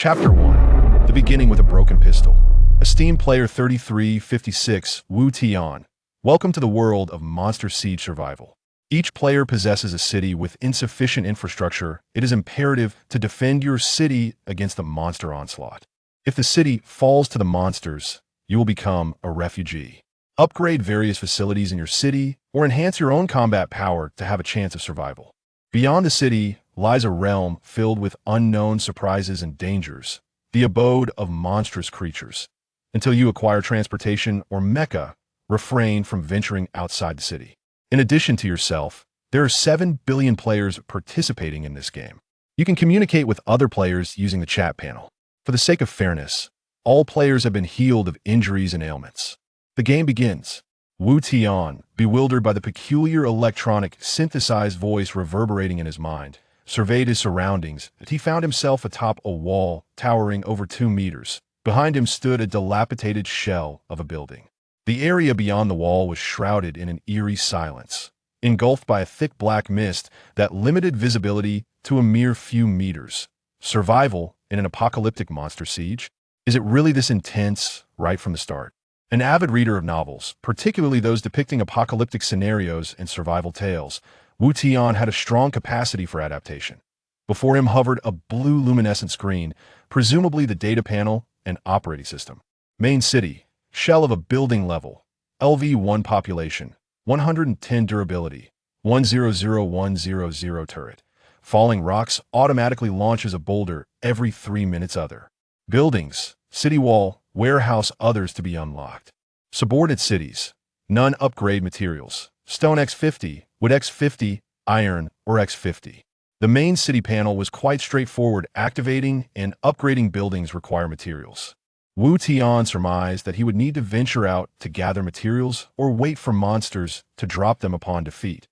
Chapter 1. The Beginning with a Broken Pistol. Esteemed Player 3356, Wu Tian. Welcome to the world of Monster Siege Survival. Each player possesses a city with insufficient infrastructure. It is imperative to defend your city against the monster onslaught. If the city falls to the monsters, you will become a refugee. Upgrade various facilities in your city or enhance your own combat power to have a chance of survival. Beyond the city lies a realm filled with unknown surprises and dangers, the abode of monstrous creatures. Until you acquire transportation or mecha, refrain from venturing outside the city. In addition to yourself, there are 7 billion players participating in this game. You can communicate with other players using the chat panel. For the sake of fairness, all players have been healed of injuries and ailments. The game begins. Wu Tian, bewildered by the peculiar electronic, synthesized voice reverberating in his mind, surveyed his surroundings. He found himself atop a wall towering over 2 meters. Behind him stood a dilapidated shell of a building. The area beyond the wall was shrouded in an eerie silence, engulfed by a thick black mist that limited visibility to a mere few meters. Survival in an apocalyptic monster siege? Is it really this intense right from the start? An avid reader of novels, particularly those depicting apocalyptic scenarios and survival tales, Wu Tian had a strong capacity for adaptation. Before him hovered a blue luminescent screen, presumably the data panel and operating system. Main city, shell of a building level, LV1 population, 110 durability, 100100 turret. Falling rocks automatically launches a boulder every 3 minutes other. Buildings, city wall, warehouse others to be unlocked. Subordinate cities, none upgrade materials, stone X50, wood X50, iron or X50. The main city panel was quite straightforward. Activating and upgrading buildings require materials. Wu Tian surmised that he would need to venture out to gather materials or wait for monsters to drop them upon defeat.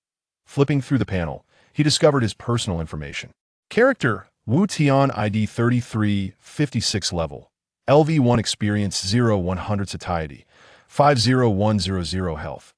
Flipping through the panel, he discovered his personal information. Character, Wu Tian ID 3356 level. LV1 experience 0-100 satiety, 50100 health,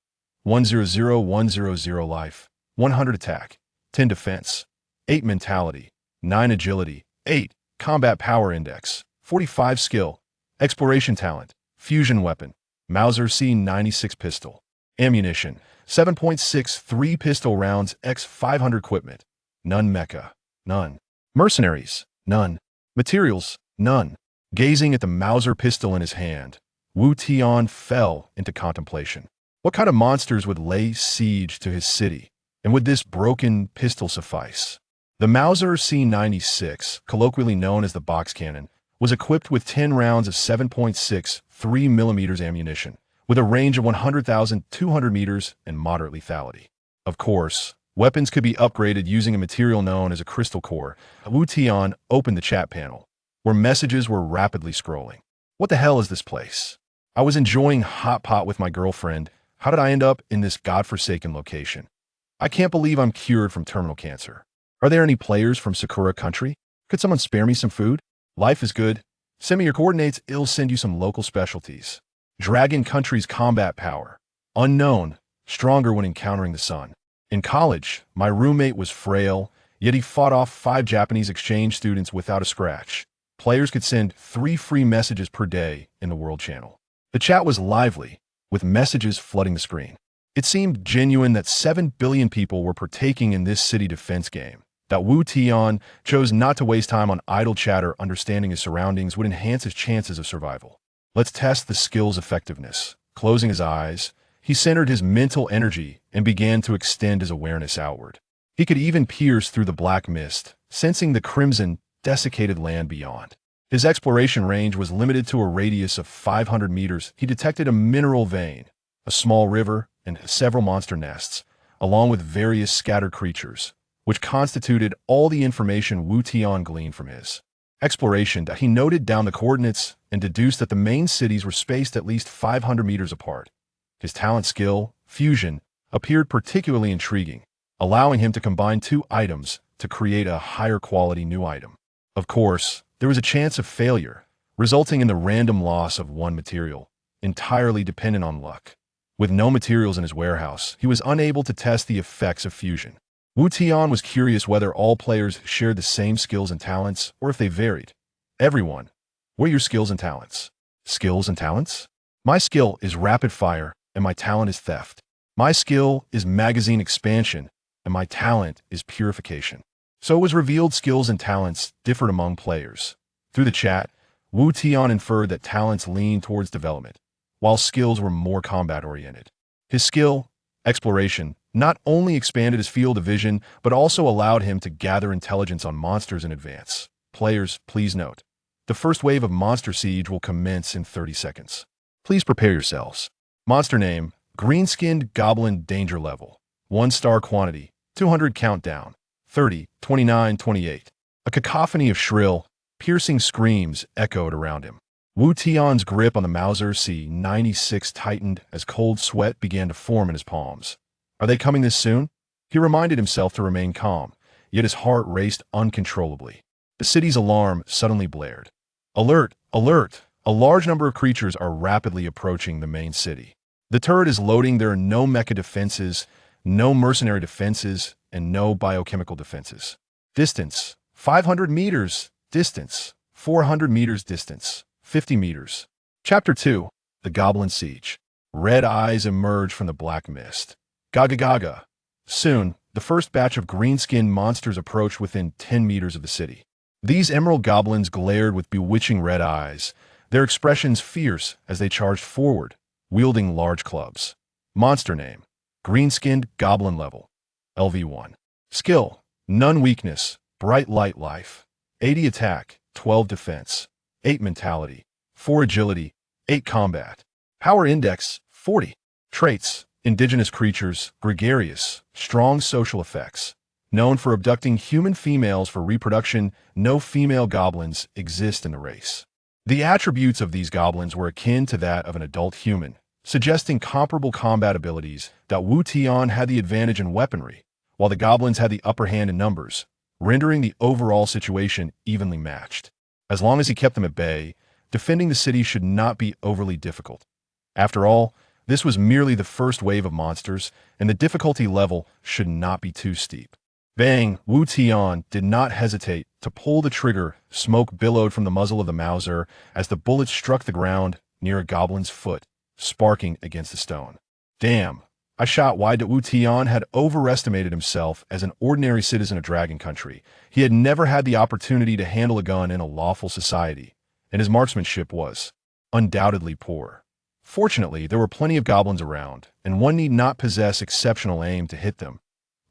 100100 life, 100 attack, 10 defense, 8 mentality, 9 agility, 8 combat power index, 45 skill, exploration talent, fusion weapon, Mauser C96 pistol, ammunition, 7.63 pistol rounds x 500 equipment, none mecha, none. Mercenaries, none. Materials, none. Gazing at the Mauser pistol in his hand, Wu Tian fell into contemplation. What kind of monsters would lay siege to his city? And would this broken pistol suffice? The Mauser C96, colloquially known as the box cannon, was equipped with 10 rounds of 7.63 mm ammunition, with a range of 100,200 meters and moderate lethality. Of course, weapons could be upgraded using a material known as a crystal core. Wu Tian opened the chat panel, where messages were rapidly scrolling. What the hell is this place? I was enjoying hot pot with my girlfriend. How did I end up in this godforsaken location? I can't believe I'm cured from terminal cancer. Are there any players from Sakura country? Could someone spare me some food? Life is good. Send me your coordinates, I'll send you some local specialties. Dragon country's combat power. Unknown, stronger when encountering the sun. In college, my roommate was frail, yet he fought off 5 Japanese exchange students without a scratch. Players could send 3 free messages per day in the World Channel. The chat was lively, with messages flooding the screen. It seemed genuine that 7 billion people were partaking in this city defense game. That Wu Tian chose not to waste time on idle chatter. Understanding his surroundings would enhance his chances of survival. Let's test the skill's effectiveness. Closing his eyes, he centered his mental energy and began to extend his awareness outward. He could even pierce through the black mist, sensing the crimson, desiccated land beyond. His exploration range was limited to a radius of 500 meters. He detected a mineral vein, a small river, and several monster nests, along with various scattered creatures, which constituted all the information Wu Tian gleaned from his exploration. He noted down the coordinates and deduced that the main cities were spaced at least 500 meters apart. His talent skill, fusion, appeared particularly intriguing, allowing him to combine 2 items to create a higher quality new item. Of course, there was a chance of failure, resulting in the random loss of 1 material, entirely dependent on luck. With no materials in his warehouse, he was unable to test the effects of fusion. Wu Tian was curious whether all players shared the same skills and talents, or if they varied. Everyone, what are your skills and talents? Skills and talents? My skill is rapid fire, and my talent is theft. My skill is magazine expansion, and my talent is purification. So it was revealed skills and talents differed among players. Through the chat, Wu Tian inferred that talents leaned towards development, while skills were more combat-oriented. His skill, exploration, not only expanded his field of vision, but also allowed him to gather intelligence on monsters in advance. Players, please note, the first wave of Monster Siege will commence in 30 seconds. Please prepare yourselves. Monster name, Green-Skinned Goblin Danger Level. 1-star quantity, 200 countdown, 30, 29, 28. A cacophony of shrill, piercing screams echoed around him. Wu Tian's grip on the Mauser C96 tightened as cold sweat began to form in his palms. Are they coming this soon? He reminded himself to remain calm, yet his heart raced uncontrollably. The city's alarm suddenly blared. Alert! Alert! A large number of creatures are rapidly approaching the main city. The turret is loading. There are no mecha defenses, no mercenary defenses, and no biochemical defenses. Distance, 500 meters. Distance, 400 meters. Distance, 50 meters. Chapter 2, The Goblin Siege. Red eyes emerge from the black mist. Gaga gaga. Soon, the first batch of green-skinned monsters approached within 10 meters of the city. These emerald goblins glared with bewitching red eyes, their expressions fierce as they charged forward, wielding large clubs. Monster name, Green-Skinned Goblin Level, LV1. Skill, None Weakness, Bright Light Life. 80 Attack, 12 Defense, 8 Mentality, 4 Agility, 8 Combat. Power Index, 40. Traits, Indigenous creatures, gregarious, strong social effects. Known for abducting human females for reproduction, no female goblins exist in the race. The attributes of these goblins were akin to that of an adult human, suggesting comparable combat abilities. That Wu Tian had the advantage in weaponry, while the goblins had the upper hand in numbers, rendering the overall situation evenly matched. As long as he kept them at bay, defending the city should not be overly difficult. After all, this was merely the first wave of monsters, and the difficulty level should not be too steep. Bang! Wu Tian did not hesitate to pull the trigger. Smoke billowed from the muzzle of the Mauser as the bullet struck the ground near a goblin's foot, sparking against the stone. Damn! I shot wide. Wu Tian had overestimated himself as an ordinary citizen of Dragon Country. He had never had the opportunity to handle a gun in a lawful society, and his marksmanship was undoubtedly poor. Fortunately, there were plenty of goblins around, and one need not possess exceptional aim to hit them.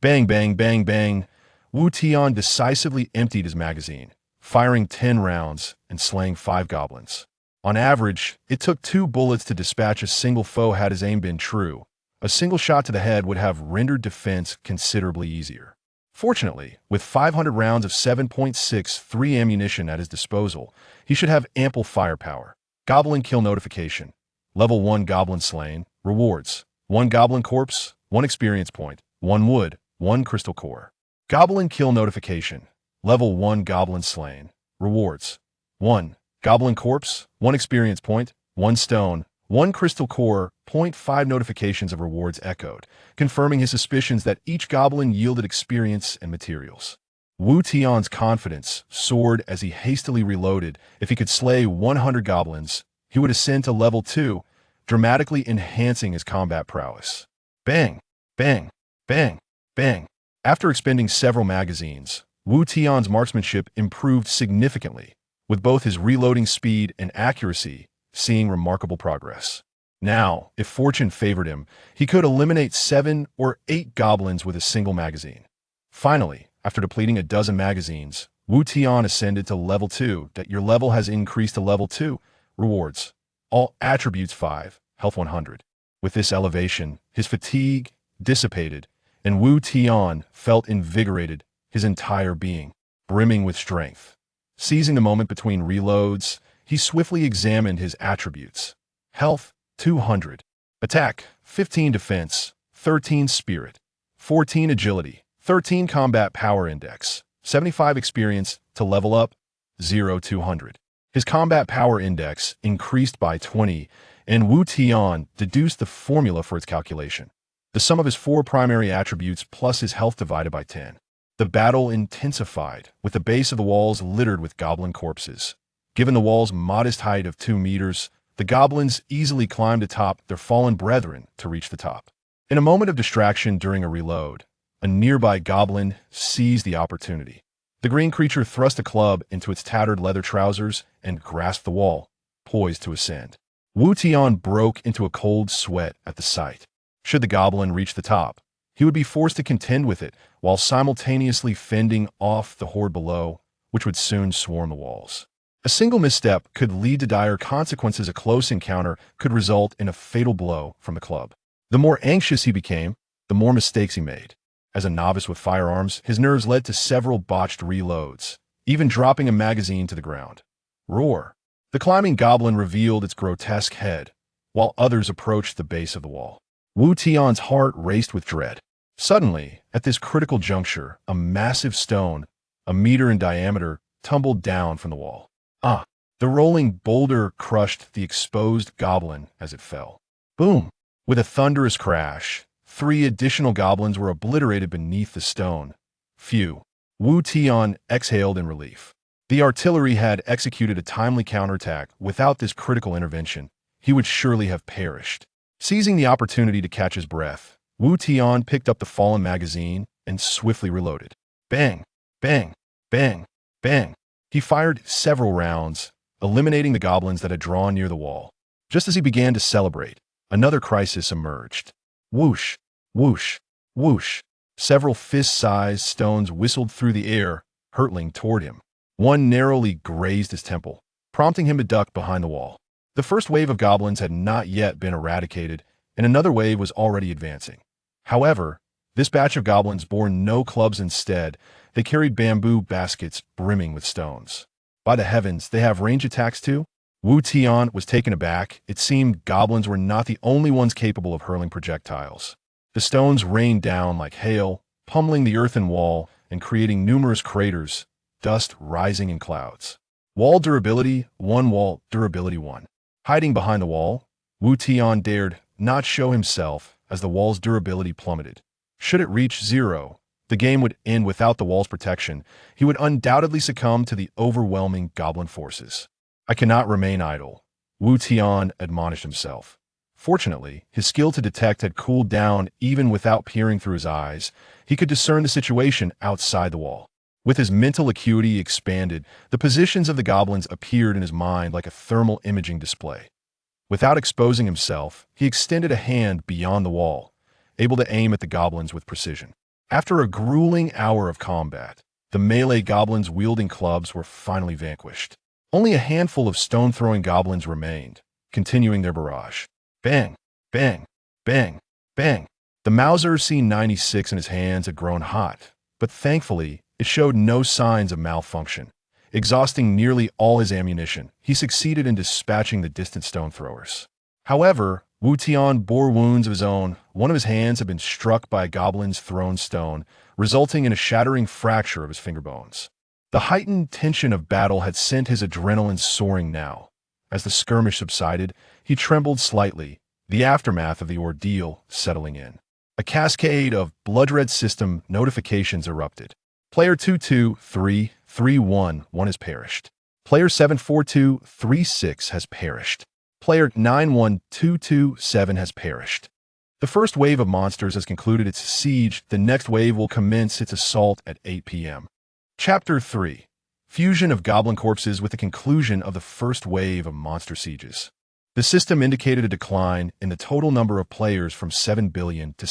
Bang, bang, bang, bang. Wu Tian decisively emptied his magazine, firing 10 rounds and slaying 5 goblins. On average, it took 2 bullets to dispatch a single foe. Had his aim been true, a single shot to the head would have rendered defense considerably easier. Fortunately, with 500 rounds of 7.63 ammunition at his disposal, he should have ample firepower. Goblin kill notification. Level 1 Goblin slain. Rewards: 1 Goblin corpse, 1 experience point, 1 wood, 1 crystal core. Goblin kill notification. Level 1 Goblin slain. Rewards: 1 Goblin corpse, 1 experience point, 1 stone, 1 crystal core. 0.5 notifications of rewards echoed, confirming his suspicions that each goblin yielded experience and materials. Wu Tian's confidence soared as he hastily reloaded. If he could slay 100 goblins, he would ascend to level 2, dramatically enhancing his combat prowess. Bang! Bang! Bang! Bang! After expending several magazines, Wu Tian's marksmanship improved significantly, with both his reloading speed and accuracy seeing remarkable progress. Now, if fortune favored him, he could eliminate 7 or 8 goblins with a single magazine. Finally, after depleting a dozen magazines, Wu Tian ascended to level 2. That your level has increased to level 2. Rewards: all attributes 5, health 100. With this elevation, his fatigue dissipated, and Wu Tian felt invigorated, his entire being brimming with strength. Seizing the moment between reloads, he swiftly examined his attributes. Health, 200. Attack, 15 defense, 13 spirit, 14 agility, 13 combat power index, 75 experience. To level up, 200. His combat power index increased by 20, and Wu Tian deduced the formula for its calculation. The sum of his 4 primary attributes plus his health divided by 10. The battle intensified, with the base of the walls littered with goblin corpses. Given the wall's modest height of 2 meters, the goblins easily climbed atop their fallen brethren to reach the top. In a moment of distraction during a reload, a nearby goblin seized the opportunity. The green creature thrust a club into its tattered leather trousers and grasped the wall, poised to ascend. Wu Tian broke into a cold sweat at the sight. Should the goblin reach the top, he would be forced to contend with it while simultaneously fending off the horde below, which would soon swarm the walls. A single misstep could lead to dire consequences. A close encounter could result in a fatal blow from the club. The more anxious he became, the more mistakes he made. As a novice with firearms, his nerves led to several botched reloads, even dropping a magazine to the ground. Roar! The climbing goblin revealed its grotesque head, while others approached the base of the wall. Wu Tian's heart raced with dread. Suddenly, at this critical juncture, a massive stone, a meter in diameter, tumbled down from the wall. The rolling boulder crushed the exposed goblin as it fell. Boom! With a thunderous crash, 3 additional goblins were obliterated beneath the stone. Phew! Wu Tian exhaled in relief. The artillery had executed a timely counterattack. Without this critical intervention, he would surely have perished. Seizing the opportunity to catch his breath, Wu Tian picked up the fallen magazine and swiftly reloaded. Bang! Bang! Bang! Bang! He fired several rounds, eliminating the goblins that had drawn near the wall. Just as he began to celebrate, another crisis emerged. Whoosh! Whoosh! Whoosh! Several fist-sized stones whistled through the air, hurtling toward him. One narrowly grazed his temple, prompting him to duck behind the wall. The first wave of goblins had not yet been eradicated, and another wave was already advancing. However, this batch of goblins bore no clubs. Instead, they carried bamboo baskets brimming with stones. By the heavens, they have range attacks too? Wu Tian was taken aback. It seemed goblins were not the only ones capable of hurling projectiles. The stones rained down like hail, pummeling the earthen wall and creating numerous craters, dust rising in clouds. Wall durability 1, wall durability 1. Hiding behind the wall, Wu Tian dared not show himself as the wall's durability plummeted. Should it reach 0, the game would end without the wall's protection. He would undoubtedly succumb to the overwhelming goblin forces. I cannot remain idle, Wu Tian admonished himself. Fortunately, his skill to detect had cooled down. Even without peering through his eyes, he could discern the situation outside the wall. With his mental acuity expanded, the positions of the goblins appeared in his mind like a thermal imaging display. Without exposing himself, he extended a hand beyond the wall, able to aim at the goblins with precision. After a grueling hour of combat, the melee goblins wielding clubs were finally vanquished. Only a handful of stone-throwing goblins remained, continuing their barrage. Bang! Bang! Bang! Bang! The Mauser C96 in his hands had grown hot, but thankfully, it showed no signs of malfunction. Exhausting nearly all his ammunition, he succeeded in dispatching the distant stone throwers. However, Wu Tian bore wounds of his own. One of his hands had been struck by a goblin's thrown stone, resulting in a shattering fracture of his finger bones. The heightened tension of battle had sent his adrenaline soaring now. As the skirmish subsided, he trembled slightly, the aftermath of the ordeal settling in. A cascade of blood-red system notifications erupted. Player 223311 has perished. Player 74236 has perished. Player 91227 has perished. The first wave of monsters has concluded its siege. The next wave will commence its assault at 8 p.m. Chapter 3. Fusion of goblin corpses. With the conclusion of the first wave of monster sieges, the system indicated a decline in the total number of players from 7 billion to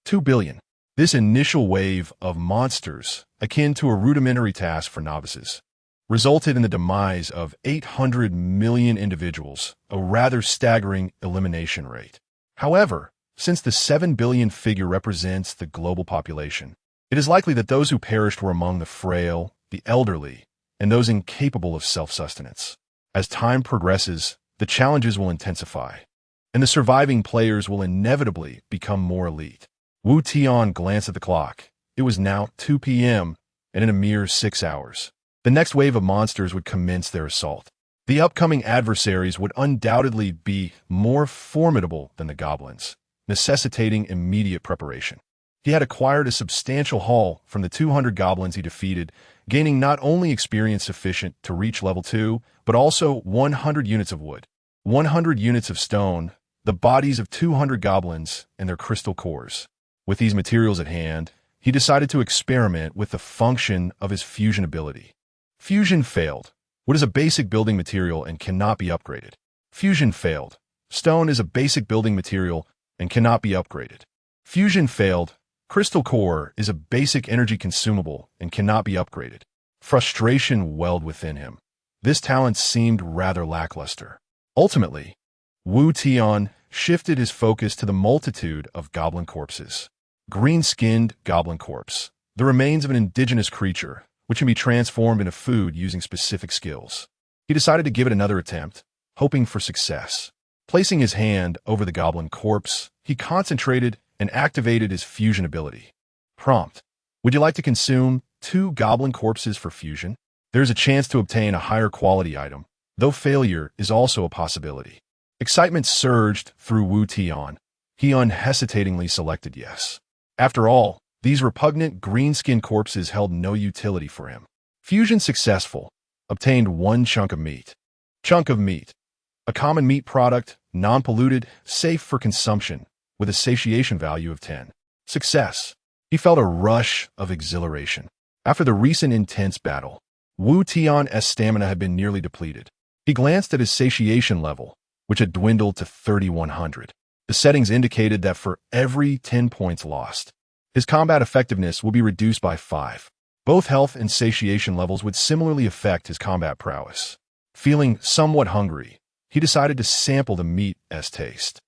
2 billion. This initial wave of monsters, akin to a rudimentary task for novices, resulted in the demise of 800 million individuals, a rather staggering elimination rate. However, since the 7 billion figure represents the global population, it is likely that those who perished were among the frail, the elderly, and those incapable of self-sustenance. As time progresses, the challenges will intensify, and the surviving players will inevitably become more elite. Wu Tian glanced at the clock. It was now 2 p.m., and in a mere 6 hours, the next wave of monsters would commence their assault. The upcoming adversaries would undoubtedly be more formidable than the goblins, necessitating immediate preparation. He had acquired a substantial haul from the 200 goblins he defeated, gaining not only experience sufficient to reach level 2, but also 100 units of wood, 100 units of stone, the bodies of 200 goblins, and their crystal cores. With these materials at hand, he decided to experiment with the function of his fusion ability. Fusion failed. Wood is a basic building material and cannot be upgraded. Fusion failed. Stone is a basic building material and cannot be upgraded. Fusion failed. Crystal core is a basic energy consumable and cannot be upgraded. Frustration welled within him. This talent seemed rather lackluster. Ultimately, Wu Tian shifted his focus to the multitude of goblin corpses. Green-skinned goblin corpse, the remains of an indigenous creature, which can be transformed into food using specific skills. He decided to give it another attempt, hoping for success. Placing his hand over the goblin corpse, he concentrated and activated his fusion ability. Prompt: would you like to consume 2 goblin corpses for fusion? There is a chance to obtain a higher quality item, though failure is also a possibility. Excitement surged through Wu Tian. He unhesitatingly selected yes. After all, these repugnant green-skinned corpses held no utility for him. Fusion successful. Obtained 1 chunk of meat. Chunk of meat. A common meat product, non-polluted, safe for consumption, with a satiation value of 10. Success. He felt a rush of exhilaration. After the recent intense battle, Wu Tian's stamina had been nearly depleted. He glanced at his satiation level, which had dwindled to 3,100. The settings indicated that for every 10 points lost, his combat effectiveness would be reduced by 5. Both health and satiation levels would similarly affect his combat prowess. Feeling somewhat hungry, he decided to sample the meat's taste.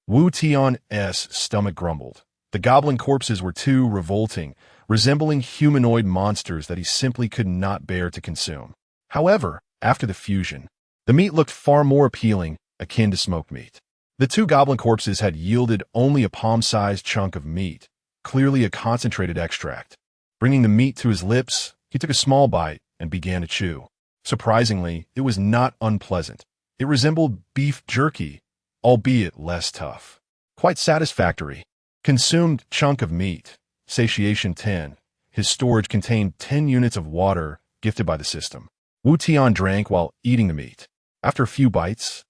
Wu Tian's stomach grumbled. The goblin corpses were too revolting, resembling humanoid monsters that he simply could not bear to consume. However, after the fusion, the meat looked far more appealing, akin to smoked meat. The 2 goblin corpses had yielded only a palm-sized chunk of meat, clearly a concentrated extract. Bringing the meat to his lips, he took a small bite and began to chew. Surprisingly, it was not unpleasant. It resembled beef jerky, albeit less tough. Quite satisfactory. Consumed chunk of meat. Satiation 10. His storage contained 10 units of water gifted by the system. Wu Tian drank while eating the meat. After a few bites,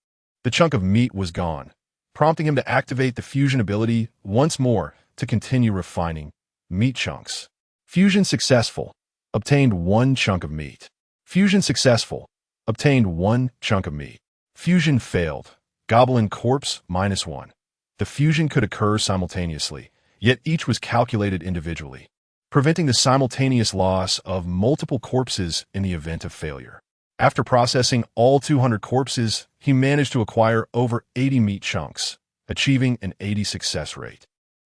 the chunk of meat was gone, prompting him to activate the fusion ability once more to continue refining meat chunks. Fusion successful. Obtained 1 chunk of meat. Fusion successful. Obtained 1 chunk of meat. Fusion failed. Goblin corpse -1. The fusion could occur simultaneously, yet each was calculated individually, preventing the simultaneous loss of multiple corpses in the event of failure. After processing all 200 corpses, he managed to acquire over 80 meat chunks, achieving an 80 success rate.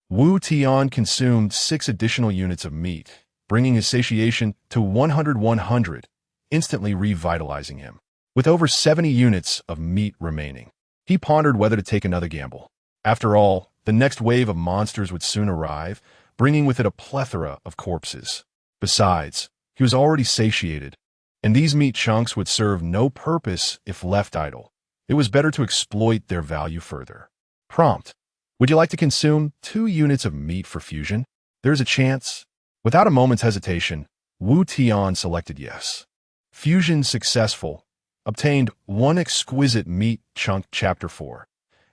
Wu Tian consumed 6 additional units of meat, bringing his satiation to 100, instantly revitalizing him. With over 70 units of meat remaining, he pondered whether to take another gamble. After all, the next wave of monsters would soon arrive, bringing with it a plethora of corpses. Besides, he was already satiated, and these meat chunks would serve no purpose if left idle. It was better to exploit their value further. Prompt: would you like to consume 2 units of meat for fusion? There's a chance. Without a moment's hesitation, Wu Tian selected yes. Fusion successful. Obtained 1 exquisite meat chunk. Chapter 4.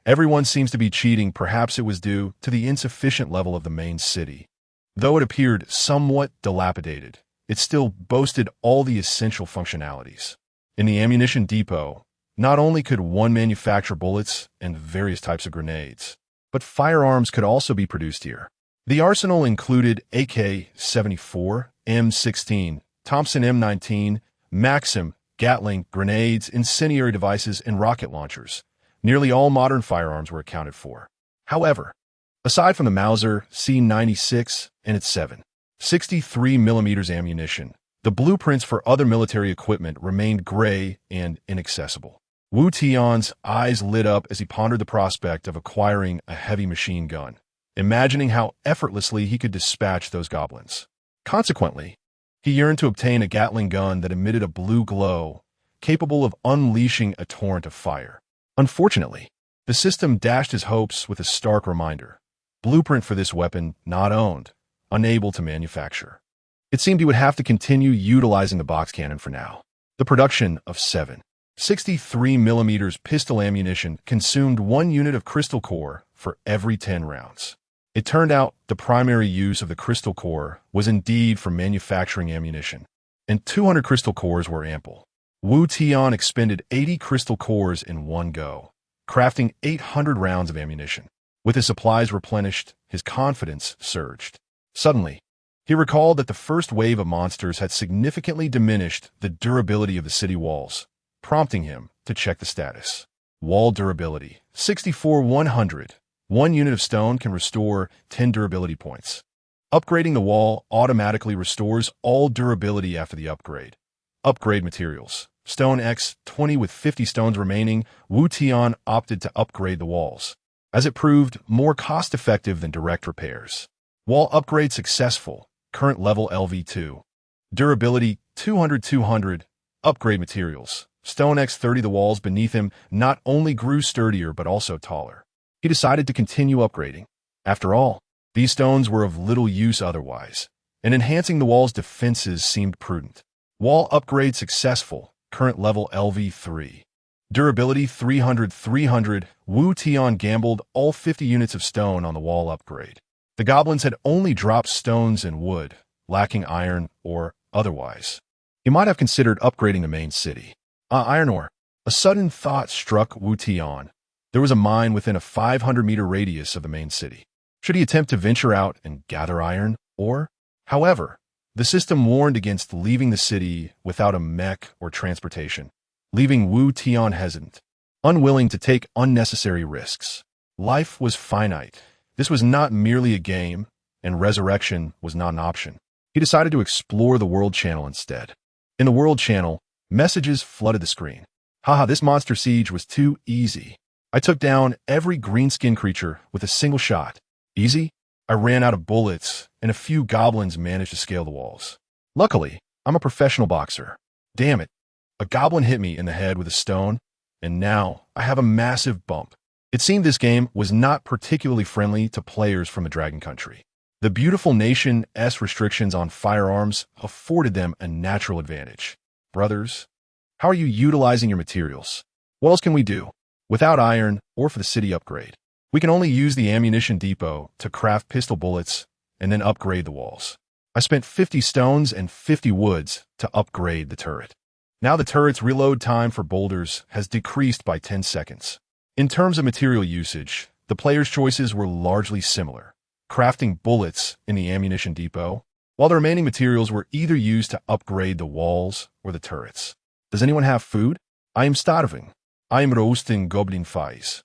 Everyone seems to be cheating. Perhaps it was due to the insufficient level of the main city. Though it appeared somewhat dilapidated, it still boasted all the essential functionalities. In the ammunition depot, not only could one manufacture bullets and various types of grenades, but firearms could also be produced here. The arsenal included AK-74, M16, Thompson M19, Maxim, Gatling, grenades, incendiary devices, and rocket launchers. Nearly all modern firearms were accounted for. However, aside from the Mauser C96 and its 7.63mm ammunition, the blueprints for other military equipment remained gray and inaccessible. Wu Tian's eyes lit up as he pondered the prospect of acquiring a heavy machine gun, imagining how effortlessly he could dispatch those goblins. Consequently, he yearned to obtain a Gatling gun that emitted a blue glow, capable of unleashing a torrent of fire. Unfortunately, the system dashed his hopes with a stark reminder. Blueprint for this weapon not owned, unable to manufacture. It seemed he would have to continue utilizing the box cannon for now. The production of 7.63mm pistol ammunition consumed 1 unit of crystal core for every 10 rounds. It turned out the primary use of the crystal core was indeed for manufacturing ammunition, and 200 crystal cores were ample. Wu Tian expended 80 crystal cores in one go, crafting 800 rounds of ammunition. With his supplies replenished, his confidence surged. Suddenly, he recalled that the first wave of monsters had significantly diminished the durability of the city walls, prompting him to check the status. Wall durability, 64-100. 1 unit of stone can restore 10 durability points. Upgrading the wall automatically restores all durability after the upgrade. Upgrade materials. Stone X 20 with 50 stones remaining. Wu Tian opted to upgrade the walls, as it proved more cost-effective than direct repairs. Wall upgrade successful. Current level LV2. Durability 200-200. Upgrade materials. Stone X 30. The walls beneath him not only grew sturdier but also taller. He decided to continue upgrading. After all, these stones were of little use otherwise, and enhancing the wall's defenses seemed prudent. Wall upgrade successful. Current level LV3. Durability 300-300. Wu Tian gambled all 50 units of stone on the wall upgrade. The goblins had only dropped stones and wood, lacking iron or otherwise. He might have considered upgrading the main city. Iron ore. A sudden thought struck Wu Tian. There was a mine within a 500-meter radius of the main city. Should he attempt to venture out and gather iron ore? However, the system warned against leaving the city without a mech or transportation, leaving Wu Tian hesitant, unwilling to take unnecessary risks. Life was finite. This was not merely a game, and resurrection was not an option. He decided to explore the world channel instead. In the world channel, messages flooded the screen. Haha, this monster siege was too easy. I took down every green-skin creature with a single shot. Easy? I ran out of bullets, and a few goblins managed to scale the walls. Luckily, I'm a professional boxer. Damn it. A goblin hit me in the head with a stone, and now I have a massive bump. It seemed this game was not particularly friendly to players from the Dragon Country. The beautiful nation's restrictions on firearms afforded them a natural advantage. Brothers, how are you utilizing your materials? What else can we do? Without iron or for the city upgrade, we can only use the ammunition depot to craft pistol bullets and then upgrade the walls. I spent 50 stones and 50 woods to upgrade the turret. Now the turret's reload time for boulders has decreased by 10 seconds. In terms of material usage, the player's choices were largely similar. Crafting bullets in the ammunition depot, while the remaining materials were either used to upgrade the walls or the turrets. Does anyone have food? I am starving. I am roasting goblin thighs.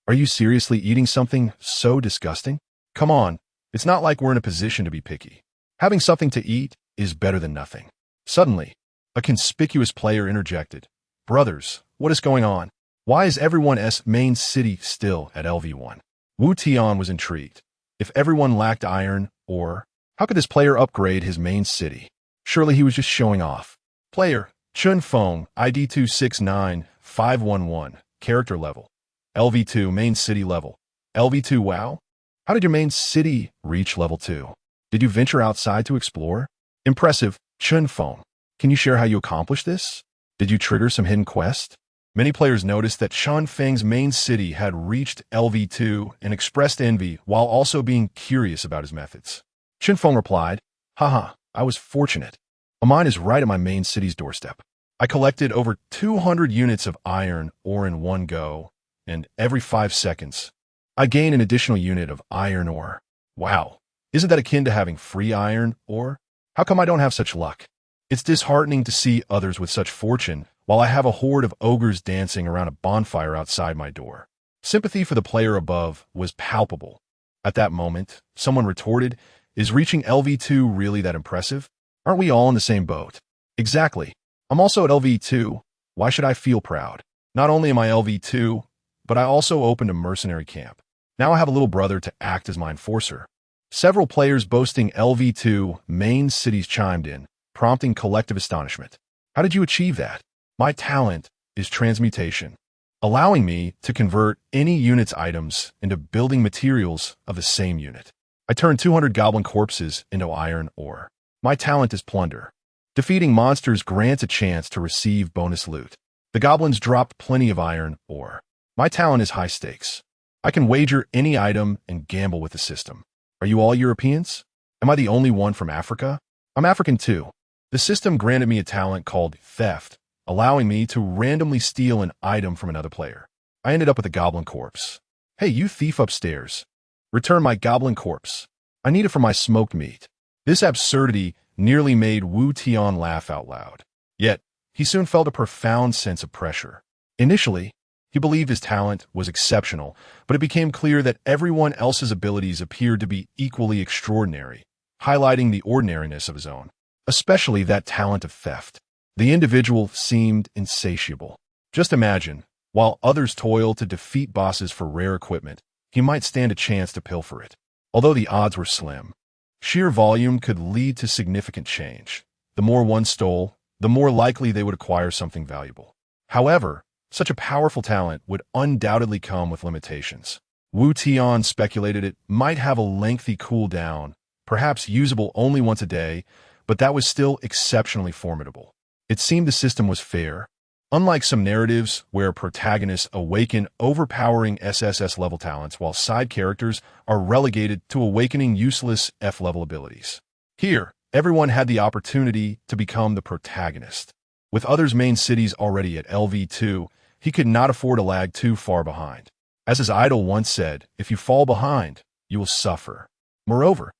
Are you seriously eating something so disgusting? Come on, it's not like we're in a position to be picky. Having something to eat is better than nothing. Suddenly, a conspicuous player interjected. Brothers, what is going on? Why is everyone's main city still at LV1? Wu Tian was intrigued. If everyone lacked iron ore, how could this player upgrade his main city? Surely he was just showing off. Player, Chun Feng, ID 269511, character level. LV2, main city level. LV2, wow. How did your main city reach level 2? Did you venture outside to explore? Impressive, Chun Feng. Can you share how you accomplished this? Did you trigger some hidden quest? Many players noticed that Chun Feng's main city had reached LV2 and expressed envy while also being curious about his methods. Chun Feng replied, haha, I was fortunate. A mine is right at my main city's doorstep. I collected over 200 units of iron ore in one go, and every 5 seconds, I gain an additional unit of iron ore. Wow, isn't that akin to having free iron ore? How come I don't have such luck? It's disheartening to see others with such fortune, while I have a horde of ogres dancing around a bonfire outside my door. Sympathy for the player above was palpable. At that moment, someone retorted, is reaching LV2 really that impressive? Aren't we all in the same boat? Exactly. I'm also at LV2. Why should I feel proud? Not only am I LV2, but I also opened a mercenary camp. Now I have a little brother to act as my enforcer. Several players boasting LV2 main cities chimed in, prompting collective astonishment. How did you achieve that? My talent is transmutation, allowing me to convert any unit's items into building materials of the same unit. I turned 200 goblin corpses into iron ore. My talent is plunder. Defeating monsters grants a chance to receive bonus loot. The goblins dropped plenty of iron ore. My talent is high stakes. I can wager any item and gamble with the system. Are you all Europeans? Am I the only one from Africa? I'm African too. The system granted me a talent called theft, allowing me to randomly steal an item from another player. I ended up with a goblin corpse. Hey, you thief upstairs. Return my goblin corpse. I need it for my smoked meat. This absurdity nearly made Wu Tian laugh out loud. Yet, he soon felt a profound sense of pressure. Initially, he believed his talent was exceptional, but it became clear that everyone else's abilities appeared to be equally extraordinary, highlighting the ordinariness of his own, especially that talent of theft. The individual seemed insatiable. Just imagine, while others toil to defeat bosses for rare equipment, he might stand a chance to pilfer it. Although the odds were slim, sheer volume could lead to significant change. The more one stole, the more likely they would acquire something valuable. However, such a powerful talent would undoubtedly come with limitations. Wu Tian speculated it might have a lengthy cooldown, perhaps usable only once a day, but that was still exceptionally formidable. It seemed the system was fair. Unlike some narratives where protagonists awaken overpowering SSS-level talents while side characters are relegated to awakening useless F-level abilities. Here, everyone had the opportunity to become the protagonist. With others' main cities already at LV2, he could not afford to lag too far behind. As his idol once said, if you fall behind, you will suffer. Moreover,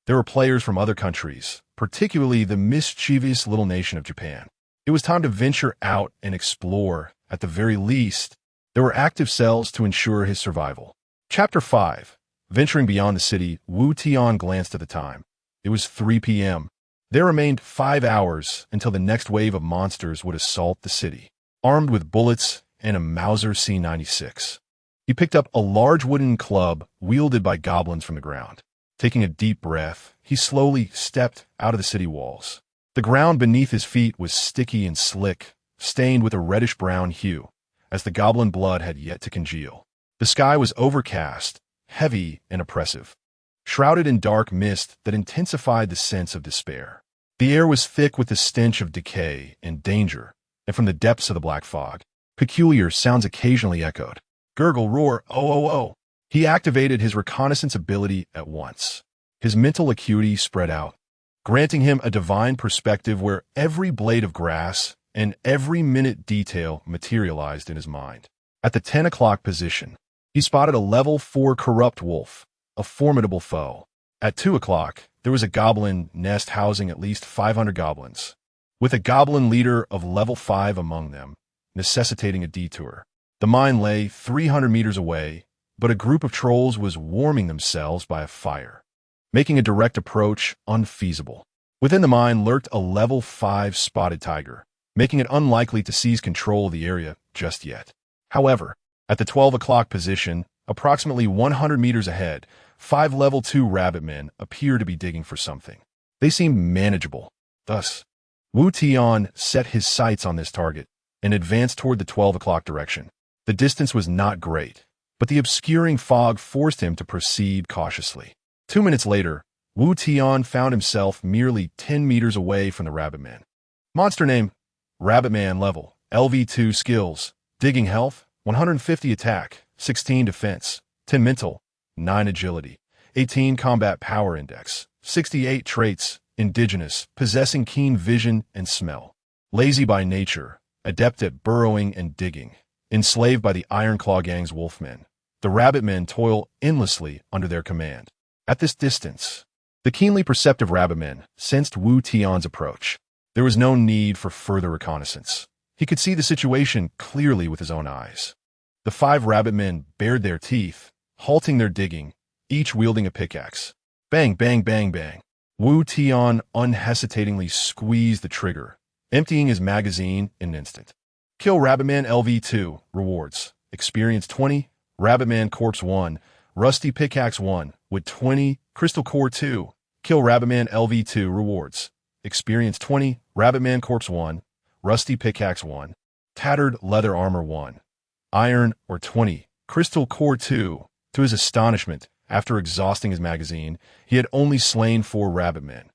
there were players from other countries, particularly the mischievous little nation of Japan. It was time to venture out and explore. At the very least, there were active cells to ensure his survival. Chapter 5. Venturing beyond the city, Wu Tian glanced at the time. It was 3 p.m. There remained 5 hours until the next wave of monsters would assault the city. Armed with bullets and a Mauser C96, he picked up a large wooden club wielded by goblins from the ground. Taking a deep breath, he slowly stepped out of the city walls. The ground beneath his feet was sticky and slick, stained with a reddish-brown hue, as the goblin blood had yet to congeal. The sky was overcast, heavy and oppressive, shrouded in dark mist that intensified the sense of despair. The air was thick with the stench of decay and danger, and from the depths of the black fog, peculiar sounds occasionally echoed. Gurgle, roar, oh, oh, oh. He activated his reconnaissance ability at once. His mental acuity spread out, granting him a divine perspective where every blade of grass and every minute detail materialized in his mind. At the 10 o'clock position, he spotted a level 4 corrupt wolf, a formidable foe. At 2 o'clock, there was a goblin nest housing at least 500 goblins, with a goblin leader of level 5 among them, necessitating a detour. The mine lay 300 meters away, but a group of trolls was warming themselves by a fire, making a direct approach unfeasible. Within the mine lurked a level 5 spotted tiger, making it unlikely to seize control of the area just yet. However, at the 12 o'clock position, approximately 100 meters ahead, 5 level 2 rabbit men appeared to be digging for something. They seemed manageable. Thus, Wu Tian set his sights on this target and advanced toward the 12 o'clock direction. The distance was not great, but the obscuring fog forced him to proceed cautiously. 2 minutes later, Wu Tian found himself merely 10 meters away from the rabbit man. Monster name, Rabbit Man level, LV2 skills, digging health, 150 attack, 16 defense, 10 mental, 9 agility, 18 combat power index, 68 traits, indigenous, possessing keen vision and smell. Lazy by nature, adept at burrowing and digging, enslaved by the Ironclaw Gang's wolfmen. The rabbit men toil endlessly under their command. At this distance, the keenly perceptive rabbit men sensed Wu Tian's approach. There was no need for further reconnaissance. He could see the situation clearly with his own eyes. The 5 rabbit men bared their teeth, halting their digging, each wielding a pickaxe. Bang, bang, bang, bang. Wu Tian unhesitatingly squeezed the trigger, emptying his magazine in an instant. Kill Rabbitman LV2. Rewards. Experience 20. Rabbitman Corpse 1. Rusty Pickaxe 1. With 20. Crystal Core 2. Kill Rabbitman LV2. Rewards. Experience 20. Rabbitman Corpse 1. Rusty Pickaxe 1. Tattered Leather Armor 1. Iron or 20. Crystal Core 2. To his astonishment, after exhausting his magazine, he had only slain 4 rabbit men.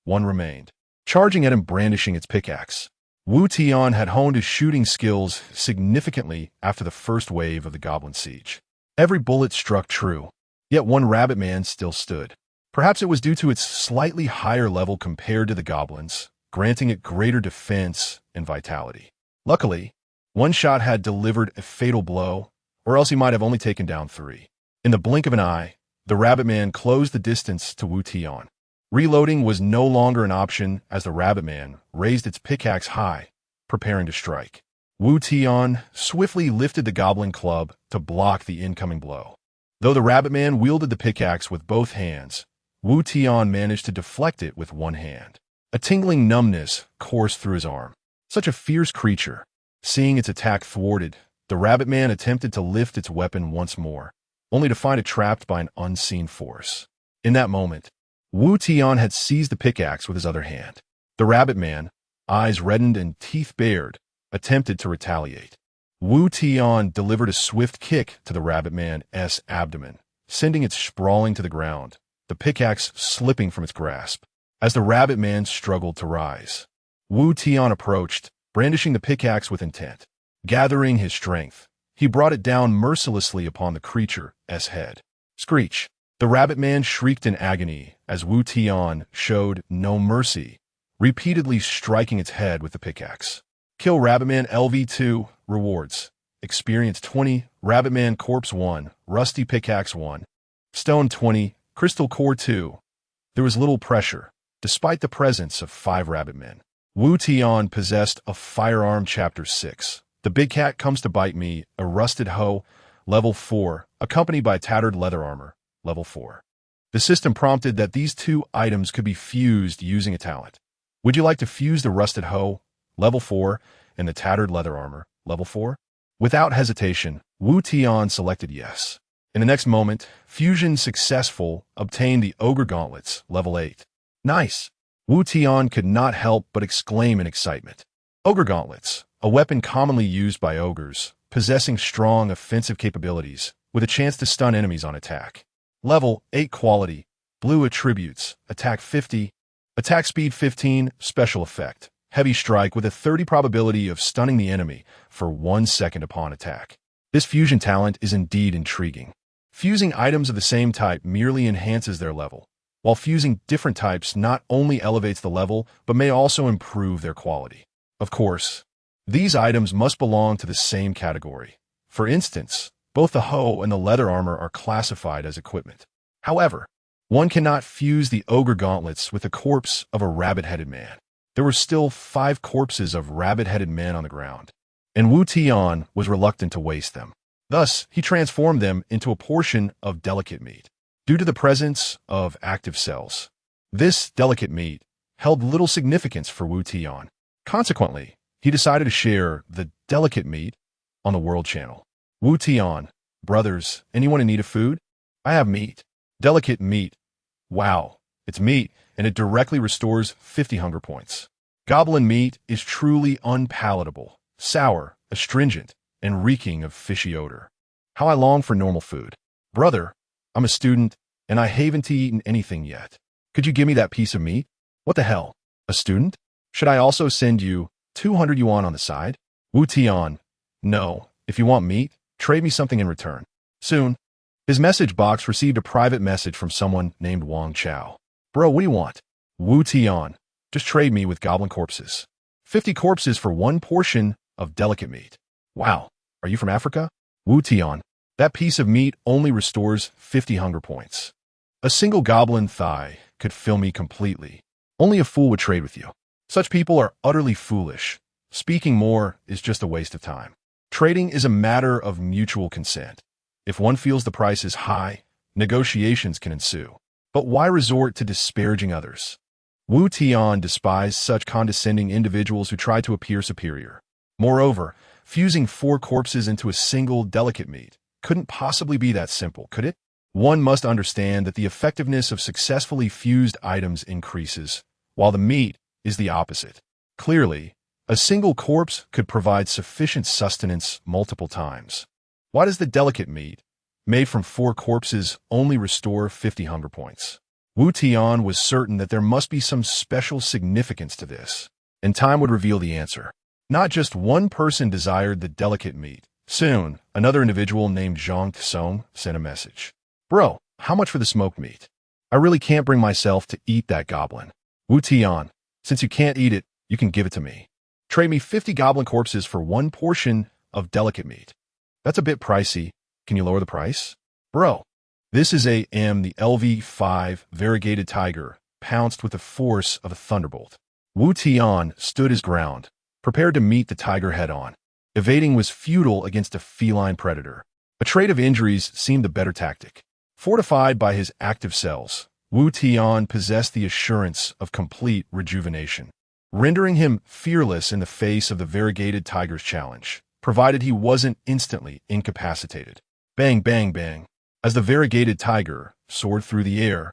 one remained, charging at him brandishing its pickaxe. Wu Tian had honed his shooting skills significantly after the first wave of the goblin siege. Every bullet struck true, yet one rabbit man still stood. Perhaps it was due to its slightly higher level compared to the goblins, granting it greater defense and vitality. Luckily, one shot had delivered a fatal blow, or else he might have only taken down 3. In the blink of an eye, the rabbit man closed the distance to Wu Tian. Reloading was no longer an option as the rabbit man raised its pickaxe high, preparing to strike. Wu Tian swiftly lifted the goblin club to block the incoming blow. Though the rabbit man wielded the pickaxe with both hands, Wu Tian managed to deflect it with one hand. A tingling numbness coursed through his arm. Such a fierce creature. Seeing its attack thwarted, the rabbit man attempted to lift its weapon once more, only to find it trapped by an unseen force. In that moment, Wu Tian had seized the pickaxe with his other hand. The rabbit man, eyes reddened and teeth bared, attempted to retaliate. Wu Tian delivered a swift kick to the rabbit man's abdomen, sending it sprawling to the ground, the pickaxe slipping from its grasp. As the rabbit man struggled to rise, Wu Tian approached, brandishing the pickaxe with intent. Gathering his strength, he brought it down mercilessly upon the creature's head. Screech! The rabbit man shrieked in agony as Wu Tian showed no mercy, repeatedly striking its head with the pickaxe. Kill Rabbitman LV2, rewards. Experience 20, Rabbitman Corpse 1, Rusty Pickaxe 1, Stone 20, Crystal Core 2. There was little pressure, despite the presence of 5 Rabbitmen. Wu Tian possessed a firearm Chapter 6. The Big Cat Comes to Bite Me, a Rusted Hoe, Level 4, accompanied by tattered leather armor, Level 4. The system prompted that these 2 items could be fused using a talent. Would you like to fuse the Rusted Hoe, Level 4, and the tattered leather armor, Level 4? Without hesitation, Wu Tian selected yes. In the next moment, fusion successful, obtained the Ogre Gauntlets, Level 8. Nice! Wu Tian could not help but exclaim in excitement. Ogre Gauntlets, a weapon commonly used by ogres, possessing strong offensive capabilities, with a chance to stun enemies on attack. Level 8 quality, blue attributes, attack 50, attack speed 15, special effect, heavy strike with a 30 probability of stunning the enemy for 1 second upon attack. This fusion talent is indeed intriguing. Fusing items of the same type merely enhances their level, while fusing different types not only elevates the level, but may also improve their quality. Of course, these items must belong to the same category. For instance, both the hoe and the leather armor are classified as equipment. However, one cannot fuse the ogre gauntlets with the corpse of a rabbit-headed man. There were still 5 corpses of rabbit-headed men on the ground, and Wu Tian was reluctant to waste them. Thus, he transformed them into a portion of delicate meat. Due to the presence of active cells, this delicate meat held little significance for Wu Tian. Consequently, he decided to share the delicate meat on the World Channel. Wu Tian, brothers, anyone in need of food? I have meat. Delicate meat. Wow, it's meat, and it directly restores 50 hunger points. Goblin meat is truly unpalatable, sour, astringent, and reeking of fishy odor. How I long for normal food. Brother, I'm a student, and I haven't eaten anything yet. Could you give me that piece of meat? What the hell? A student? Should I also send you 200 yuan on the side? Wu Tian, no. If you want meat, trade me something in return. Soon. His message box received a private message from someone named Wang Chao. Bro, what do you want? Wu Tian, just trade me with goblin corpses. 50 corpses for 1 portion of delicate meat. Wow, are you from Africa? Wu Tian, that piece of meat only restores 50 hunger points. A single goblin thigh could fill me completely. Only a fool would trade with you. Such people are utterly foolish. Speaking more is just a waste of time. Trading is a matter of mutual consent. If one feels the price is high, negotiations can ensue. But why resort to disparaging others? Wu Tian despised such condescending individuals who try to appear superior. Moreover, fusing 4 corpses into a single delicate meat couldn't possibly be that simple, could it? One must understand that the effectiveness of successfully fused items increases, while the meat is the opposite. Clearly, a single corpse could provide sufficient sustenance multiple times. Why does the delicate meat, made from 4 corpses, only restore 50 hunger points? Wu Tian was certain that there must be some special significance to this, and time would reveal the answer. Not just one person desired the delicate meat. Soon, another individual named Zhang Tsong sent a message. Bro, how much for the smoked meat? I really can't bring myself to eat that goblin. Wu Tian, since you can't eat it, you can give it to me. Trade me 50 goblin corpses for one portion of delicate meat. That's a bit pricey. Can you lower the price? Bro, this is the LV-5 variegated tiger, pounced with the force of a thunderbolt. Wu Tian stood his ground, prepared to meet the tiger head-on. Evading was futile against a feline predator. A trade of injuries seemed the better tactic. Fortified by his active cells, Wu Tian possessed the assurance of complete rejuvenation, rendering him fearless in the face of the variegated tiger's challenge, provided he wasn't instantly incapacitated. Bang, bang, bang. As the variegated tiger soared through the air,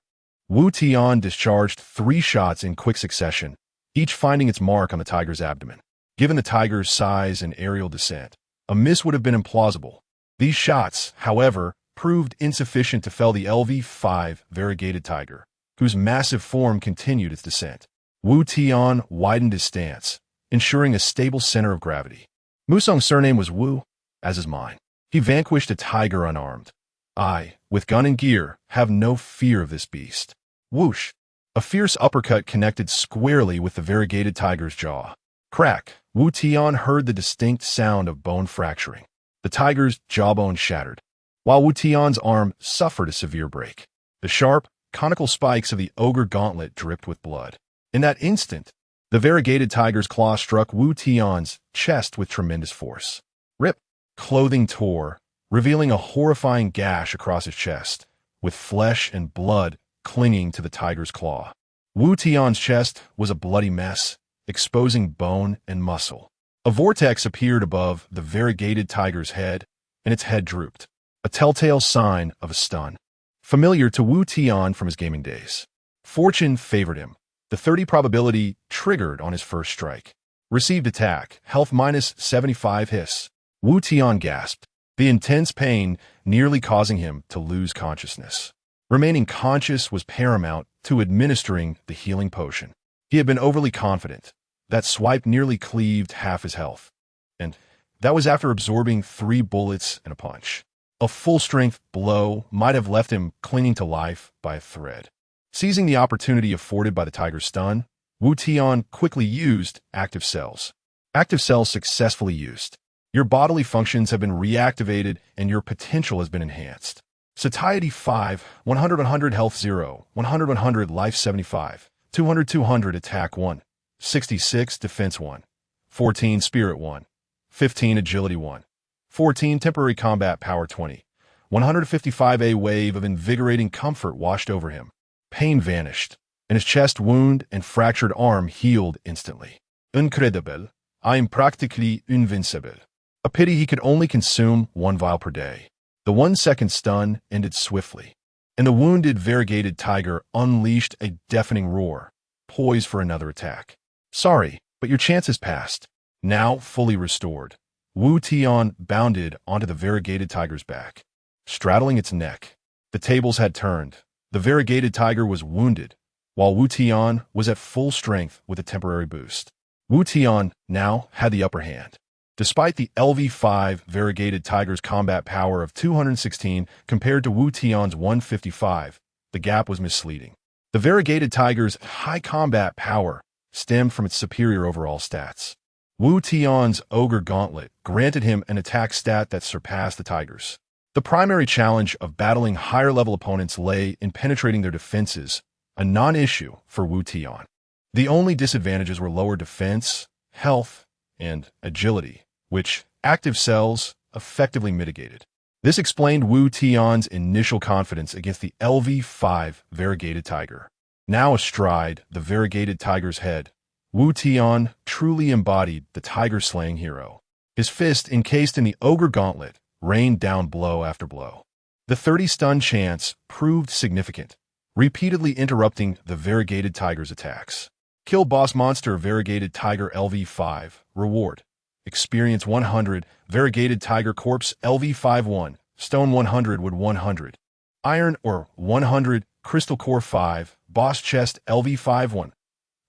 Wu Tian discharged 3 shots in quick succession, each finding its mark on the tiger's abdomen. Given the tiger's size and aerial descent, a miss would have been implausible. These shots, however, proved insufficient to fell the LV-5 variegated tiger, whose massive form continued its descent. Wu Tian widened his stance, ensuring a stable center of gravity. Musong's surname was Wu, as is mine. He vanquished a tiger unarmed. I, with gun and gear, have no fear of this beast. Whoosh! A fierce uppercut connected squarely with the variegated tiger's jaw. Crack! Wu Tian heard the distinct sound of bone fracturing. The tiger's jawbone shattered, while Wu Tian's arm suffered a severe break. The sharp, conical spikes of the ogre gauntlet dripped with blood. In that instant, the variegated tiger's claw struck Wu Tian's chest with tremendous force. Rip! Clothing tore, revealing a horrifying gash across his chest, with flesh and blood clinging to the tiger's claw. Wu Tian's chest was a bloody mess, exposing bone and muscle. A vortex appeared above the variegated tiger's head, and its head drooped, a telltale sign of a stun. Familiar to Wu Tian from his gaming days. Fortune favored him. The 30 probability triggered on his first strike. Received attack, health minus 75 hiss. Wu Tian gasped, the intense pain nearly causing him to lose consciousness. Remaining conscious was paramount to administering the healing potion. He had been overly confident. That swipe nearly cleaved half his health. And that was after absorbing 3 bullets and a punch. A full-strength blow might have left him clinging to life by a thread. Seizing the opportunity afforded by the tiger's stun, Wu Tian quickly used active cells. Active cells successfully used. Your bodily functions have been reactivated and your potential has been enhanced. Satiety 5, 100-100 health 0, 100-100 life 75, 200-200 attack 1, 66 defense 1, 14 spirit 1, 15 agility 1, 14 temporary combat power 20, 155 a wave of invigorating comfort washed over him. Pain vanished, and his chest wound and fractured arm healed instantly. Incredible. I am practically invincible. A pity he could only consume 1 vial per day. The 1-second stun ended swiftly, and the wounded variegated tiger unleashed a deafening roar, poised for another attack. Sorry, but your chance has passed. Now fully restored, Wu Tian bounded onto the variegated tiger's back, straddling its neck. The tables had turned. The variegated tiger was wounded, while Wu Tian was at full strength with a temporary boost. Wu Tian now had the upper hand. Despite the LV-5 variegated tiger's combat power of 216 compared to Wu Tian's 155, the gap was misleading. The variegated tiger's high combat power stemmed from its superior overall stats. Wu Tian's ogre gauntlet granted him an attack stat that surpassed the tiger's. The primary challenge of battling higher-level opponents lay in penetrating their defenses, a non-issue for Wu Tian. The only disadvantages were lower defense, health, and agility, which active cells effectively mitigated. This explained Wu Tian's initial confidence against the LV-5 variegated tiger. Now astride the variegated tiger's head, Wu Tian truly embodied the tiger-slaying hero. His fist, encased in the ogre gauntlet, rained down blow after blow. The 30 stun chance proved significant, repeatedly interrupting the variegated tiger's attacks. Kill boss monster variegated tiger LV-5. Reward. Experience 100. Variegated tiger corpse LV-5-1. Stone 100 wood 100. Iron or 100. Crystal Core 5, Boss Chest LV51.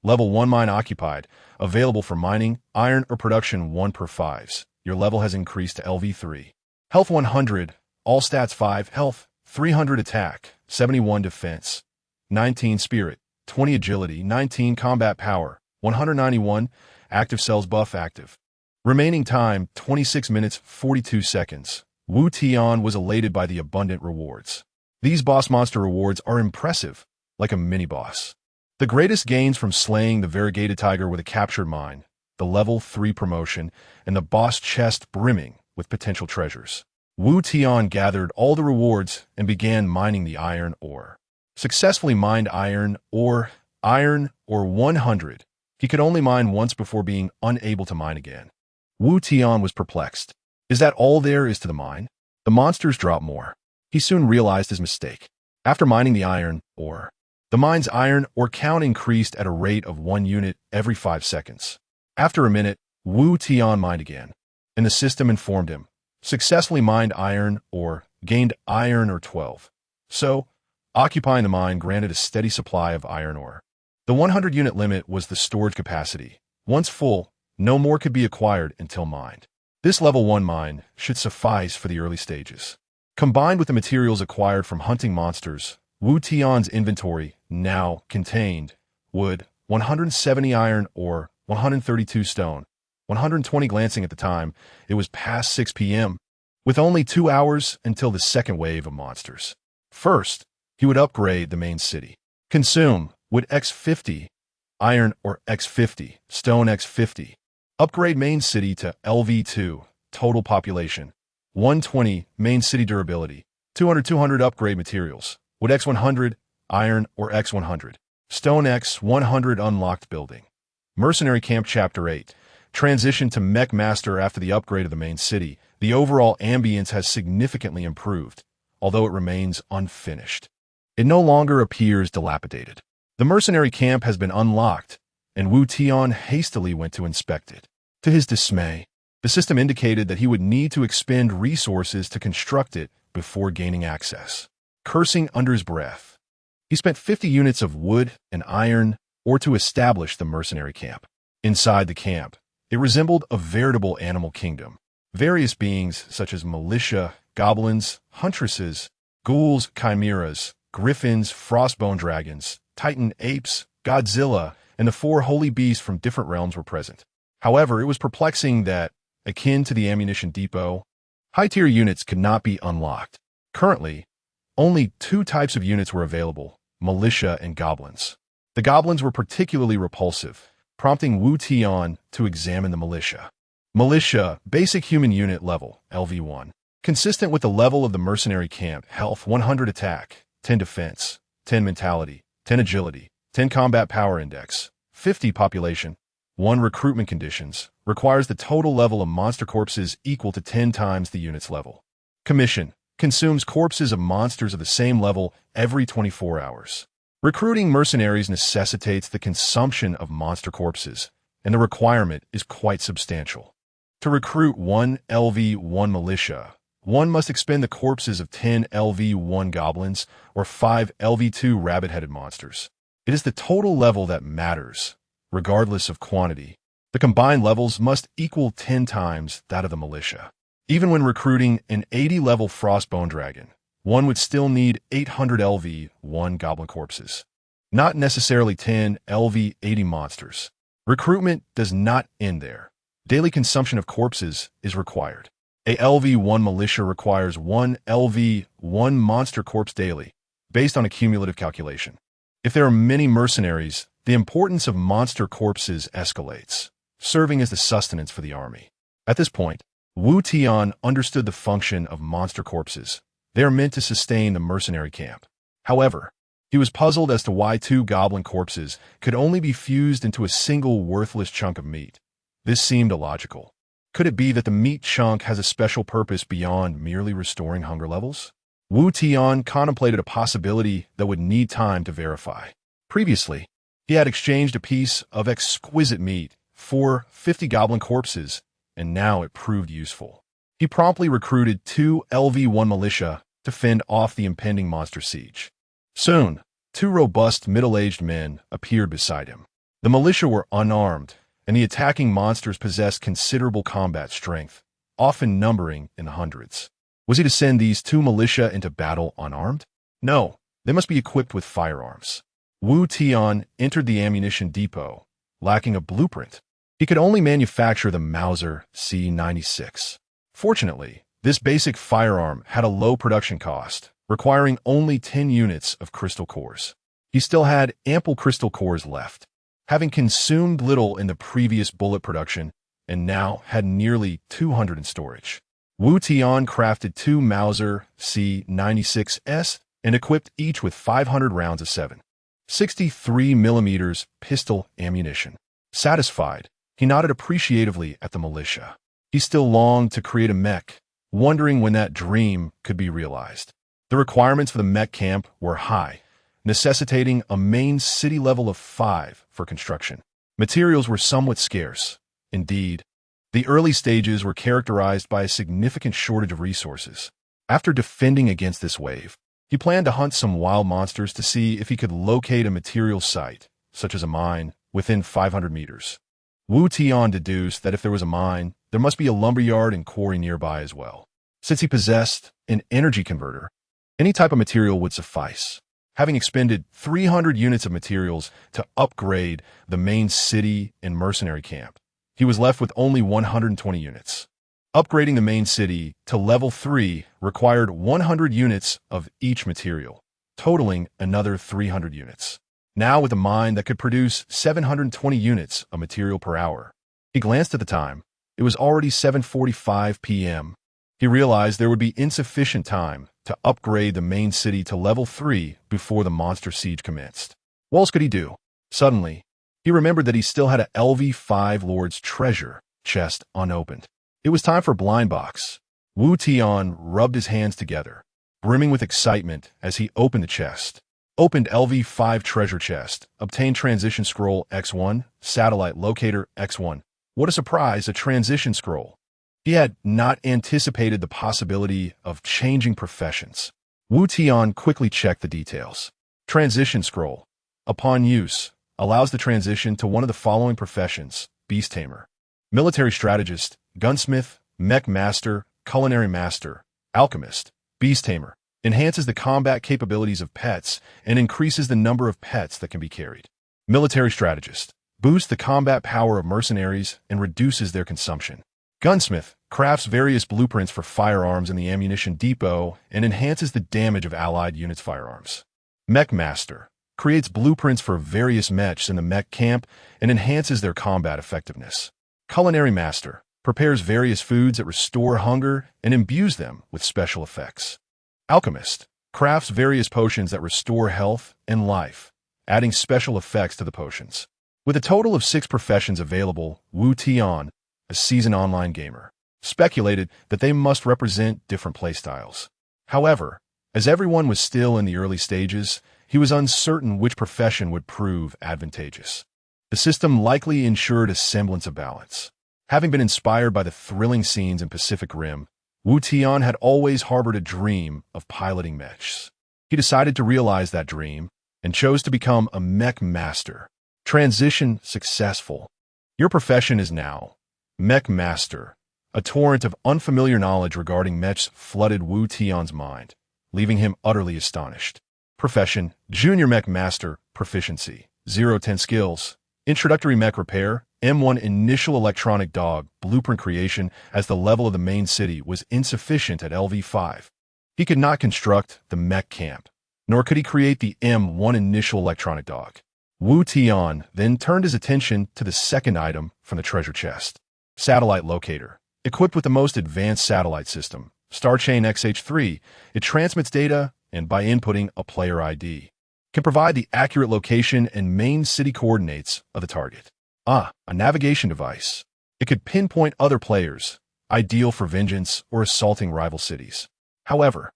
Level 1 mine occupied, available for mining, iron, or production 1 per 5s. Your level has increased to LV3. Health 100, all stats 5 health, 300 attack, 71 defense, 19 spirit, 20 agility, 19 combat power, 191, active cells buff active. Remaining time, 26 minutes, 42 seconds. Wu Tian was elated by the abundant rewards. These boss monster rewards are impressive, like a mini-boss. The greatest gains from slaying the variegated tiger with a captured mine, the level 3 promotion, and the boss chest brimming with potential treasures. Wu Tian gathered all the rewards and began mining the iron ore. Successfully mined iron ore 100. He could only mine once before being unable to mine again. Wu Tian was perplexed. Is that all there is to the mine? The monsters drop more. He soon realized his mistake. After mining the iron ore, the mine's iron ore count increased at a rate of 1 unit every 5 seconds. After a minute, Wu Tian mined again, and the system informed him. Successfully mined iron ore, gained iron ore 12. So, occupying the mine granted a steady supply of iron ore. The 100-unit limit was the storage capacity. Once full, no more could be acquired until mined. This level 1 mine should suffice for the early stages. Combined with the materials acquired from hunting monsters, Wu Tian's inventory now contained wood, 170 iron ore, 132 stone, 120. Glancing at the time, it was past 6 p.m., with only 2 hours until the second wave of monsters. First, he would upgrade the main city. Consume wood X50, iron ore X50, stone X50. Upgrade main city to LV2, total population, 120, main city durability, 200 upgrade materials, wood X100, iron ore X100, stone X100 unlocked building. Mercenary Camp Chapter 8, transition to Mech Master. After the upgrade of the main city, the overall ambience has significantly improved, although it remains unfinished. It no longer appears dilapidated. The mercenary camp has been unlocked, and Wu Tian hastily went to inspect it. To his dismay, the system indicated that he would need to expend resources to construct it before gaining access. Cursing under his breath, he spent 50 units of wood and iron ore to establish the mercenary camp. Inside the camp, it resembled a veritable animal kingdom. Various beings such as militia, goblins, huntresses, ghouls, chimeras, griffins, frostbone dragons, titan apes, Godzilla, and the 4 holy beasts from different realms were present. However, it was perplexing that, akin to the ammunition depot, high-tier units could not be unlocked. Currently, only 2 types of units were available, militia and goblins. The goblins were particularly repulsive, prompting Wu Tian to examine the militia. Militia, basic human unit level, LV1. Consistent with the level of the mercenary camp, health 100 attack, 10 defense, 10 mentality, 10 agility, 10 combat power index, 50 population, 1 recruitment conditions, requires the total level of monster corpses equal to 10 times the unit's level. Commission, consumes corpses of monsters of the same level every 24 hours. Recruiting mercenaries necessitates the consumption of monster corpses, and the requirement is quite substantial. To recruit 1 LV1 militia, one must expend the corpses of 10 LV1 goblins or 5 LV2 rabbit-headed monsters. It is the total level that matters, regardless of quantity. The combined levels must equal 10 times that of the militia. Even when recruiting an 80-level frostbone dragon, one would still need 800 LV1 goblin corpses, not necessarily 10 LV80 monsters. Recruitment does not end there. Daily consumption of corpses is required. A LV1 militia requires 1 LV1 monster corpse daily, based on a cumulative calculation. If there are many mercenaries, the importance of monster corpses escalates, serving as the sustenance for the army. At this point, Wu Tian understood the function of monster corpses. They are meant to sustain the mercenary camp. However, he was puzzled as to why 2 goblin corpses could only be fused into a single worthless chunk of meat. This seemed illogical. Could it be that the meat chunk has a special purpose beyond merely restoring hunger levels? Wu Tian contemplated a possibility that would need time to verify. Previously, he had exchanged a piece of exquisite meat for 50 goblin corpses, and now it proved useful. He promptly recruited 2 LV1 militia to fend off the impending monster siege. Soon, Two robust middle-aged men appeared beside him. The militia were unarmed, and the attacking monsters possessed considerable combat strength, often numbering in the hundreds. Was he to send these two militia into battle unarmed? No, they must be equipped with firearms. Wu Tian entered the ammunition depot, lacking a blueprint. He could only manufacture the Mauser C96. Fortunately, this basic firearm had a low production cost, requiring only 10 units of crystal cores. He still had ample crystal cores left, having consumed little in the previous bullet production and now had nearly 200 in storage. Wu Tian crafted two Mauser C96s and equipped each with 500 rounds of 7.63mm pistol ammunition. Satisfied, he nodded appreciatively at the militia. He still longed to create a mech, wondering when that dream could be realized. The requirements for the mech camp were high, necessitating a main city level of 5 for construction. Materials were somewhat scarce. Indeed, the early stages were characterized by a significant shortage of resources. After defending against this wave, he planned to hunt some wild monsters to see if he could locate a material site, such as a mine, within 500 meters. Wu Tian deduced that if there was a mine, there must be a lumberyard and quarry nearby as well. Since he possessed an energy converter, any type of material would suffice. Having expended 300 units of materials to upgrade the main city and mercenary camp, he was left with only 120 units. Upgrading the main city to level 3 required 100 units of each material, totaling another 300 units. Now with a mine that could produce 720 units of material per hour. He glanced at the time. It was already 7:45 p.m. He realized there would be insufficient time to upgrade the main city to level 3 before the monster siege commenced. What else could he do? Suddenly, he remembered that he still had a LV5 Lord's treasure chest unopened. It was time for blind box. Wu Tian rubbed his hands together, brimming with excitement as he opened the chest. Opened LV5 treasure chest, obtained transition scroll X1, satellite locator X1. What a surprise, a transition scroll. He had not anticipated the possibility of changing professions. Wu Tian quickly checked the details. Transition scroll, upon use, allows the transition to one of the following professions: beast tamer, military strategist, gunsmith, mech master, culinary master, alchemist, beast tamer. Enhances the combat capabilities of pets and increases the number of pets that can be carried. Military strategist boosts the combat power of mercenaries and reduces their consumption. Gunsmith crafts various blueprints for firearms in the ammunition depot and enhances the damage of allied units' firearms. Mech master creates blueprints for various mechs in the mech camp and enhances their combat effectiveness. Culinary master prepares various foods that restore hunger and imbues them with special effects. Alchemist crafts various potions that restore health and life, adding special effects to the potions. With a total of 6 professions available, Wu Tian, a seasoned online gamer, speculated that they must represent different playstyles. However, as everyone was still in the early stages, he was uncertain which profession would prove advantageous. The system likely ensured a semblance of balance. Having been inspired by the thrilling scenes in Pacific Rim, Wu Tian had always harbored a dream of piloting mechs. He decided to realize that dream and chose to become a mech master. Transition successful. Your profession is now mech master. A torrent of unfamiliar knowledge regarding mechs flooded Wu Tian's mind, leaving him utterly astonished. Profession: Junior Mech Master. Proficiency: 0-10 skills. Introductory mech repair. M1 initial electronic dog blueprint creation, as the level of the main city was insufficient at LV5. He could not construct the mech camp, nor could he create the M1 initial electronic dog. Wu Tian then turned his attention to the second item from the treasure chest. Satellite locator. Equipped with the most advanced satellite system, StarChain XH3, it transmits data and, by inputting a player ID, can provide the accurate location and main city coordinates of the target. A navigation device. It could pinpoint other players, ideal for vengeance or assaulting rival cities. However,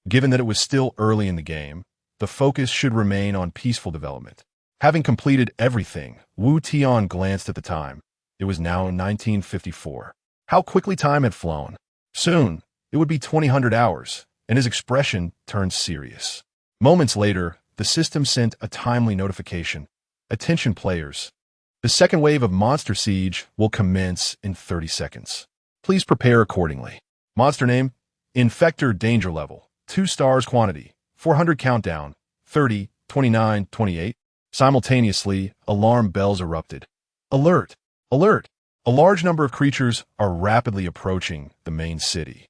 given that it was still early in the game, the focus should remain on peaceful development. Having completed everything, Wu Tian glanced at the time. It was now 1954. How quickly time had flown. Soon, it would be 2000 hours, and his expression turned serious. Moments later, the system sent a timely notification. Attention players. The second wave of monster siege will commence in 30 seconds. Please prepare accordingly. Monster name, Infector danger level, 2 stars quantity, 400 countdown, 30, 29, 28. Simultaneously, alarm bells erupted. Alert! Alert! A large number of creatures are rapidly approaching the main city.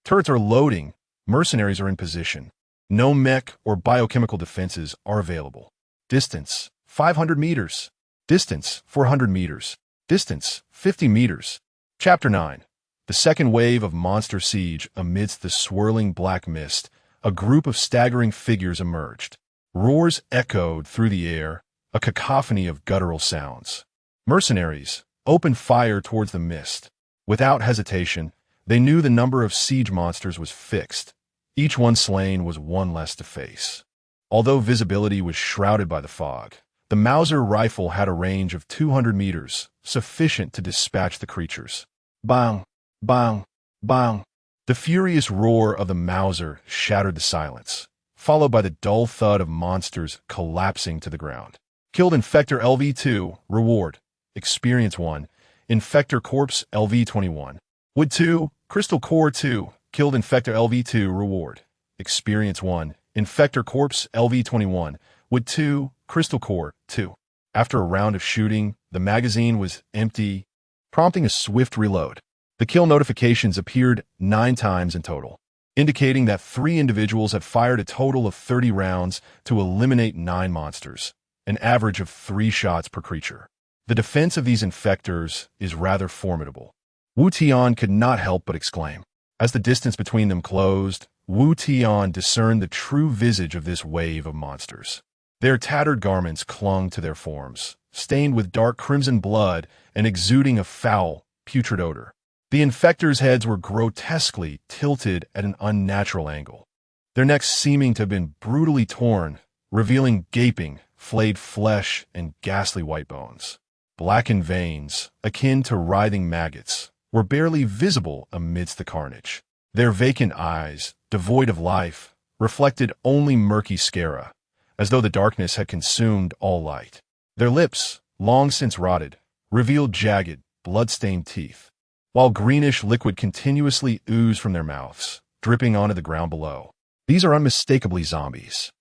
Turrets are loading, mercenaries are in position. No mech or biochemical defenses are available. Distance, 500 meters. Distance, 400 meters. Distance, 50 meters. Chapter 9. The second wave of monster siege. Amidst the swirling black mist, a group of staggering figures emerged. Roars echoed through the air, a cacophony of guttural sounds. Mercenaries opened fire towards the mist. Without hesitation, they knew the number of siege monsters was fixed. Each one slain was one less to face. Although visibility was shrouded by the fog, the Mauser rifle had a range of 200 meters, sufficient to dispatch the creatures. Bang! Bang! Bang! The furious roar of the Mauser shattered the silence, followed by the dull thud of monsters collapsing to the ground. Killed Infector LV2, reward. Experience 1. Infector Corpse LV21. Wood 2, Crystal Core 2. Killed Infector LV2, reward. Experience 1. Infector Corpse LV21. Wood 2, Crystal Core 2. After a round of shooting, the magazine was empty, prompting a swift reload. The kill notifications appeared 9 times in total, indicating that 3 individuals had fired a total of 30 rounds to eliminate 9 monsters, an average of 3 shots per creature. The defense of these infectors is rather formidable. Wu Tian could not help but exclaim. As the distance between them closed, Wu Tian discerned the true visage of this wave of monsters. Their tattered garments clung to their forms, stained with dark crimson blood and exuding a foul, putrid odor. The infectors' heads were grotesquely tilted at an unnatural angle, their necks seeming to have been brutally torn, revealing gaping, flayed flesh and ghastly white bones. Blackened veins, akin to writhing maggots, were barely visible amidst the carnage. Their vacant eyes, devoid of life, reflected only murky sclera, as though the darkness had consumed all light. Their lips, long since rotted, revealed jagged, blood-stained teeth, while greenish liquid continuously oozed from their mouths, dripping onto the ground below. These are unmistakably zombies.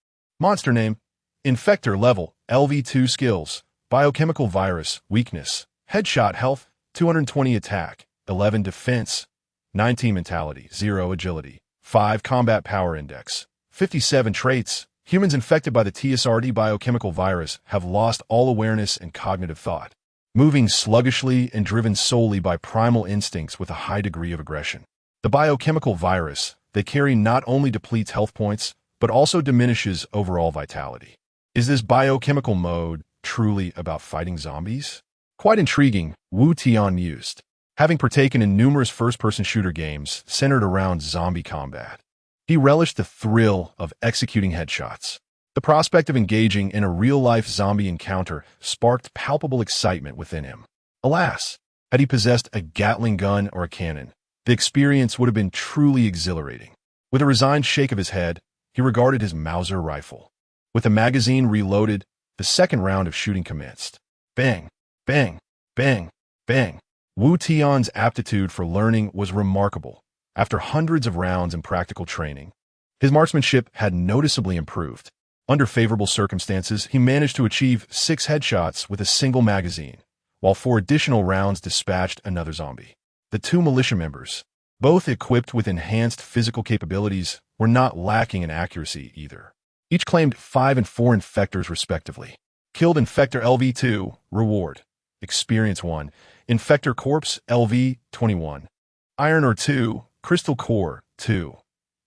Monster name, Infector level, LV2 skills, Biochemical virus, weakness, headshot health, 220 attack, 11 defense, 19 mentality, 0 agility, 5 combat power index, 57 traits. Humans infected by the TSRD biochemical virus have lost all awareness and cognitive thought, moving sluggishly and driven solely by primal instincts with a high degree of aggression. The biochemical virus they carry not only depletes health points, but also diminishes overall vitality. Is this biochemical mode truly about fighting zombies? Quite intriguing, Wu Tian mused, having partaken in numerous first-person shooter games centered around zombie combat. He relished the thrill of executing headshots. The prospect of engaging in a real-life zombie encounter sparked palpable excitement within him. Alas, had he possessed a Gatling gun or a cannon, the experience would have been truly exhilarating. With a resigned shake of his head, he regarded his Mauser rifle. With the magazine reloaded, the second round of shooting commenced. Bang, bang, bang, bang. Wu Tian's aptitude for learning was remarkable. After hundreds of rounds in practical training, his marksmanship had noticeably improved. Under favorable circumstances, he managed to achieve 6 headshots with a single magazine, while 4 additional rounds dispatched another zombie. The 2 militia members, both equipped with enhanced physical capabilities, were not lacking in accuracy either. Each claimed 5 and 4 infectors respectively. Killed Infector LV2, reward. Experience 1, Infector Corpse LV21. Iron Ore 2, Crystal Core 2.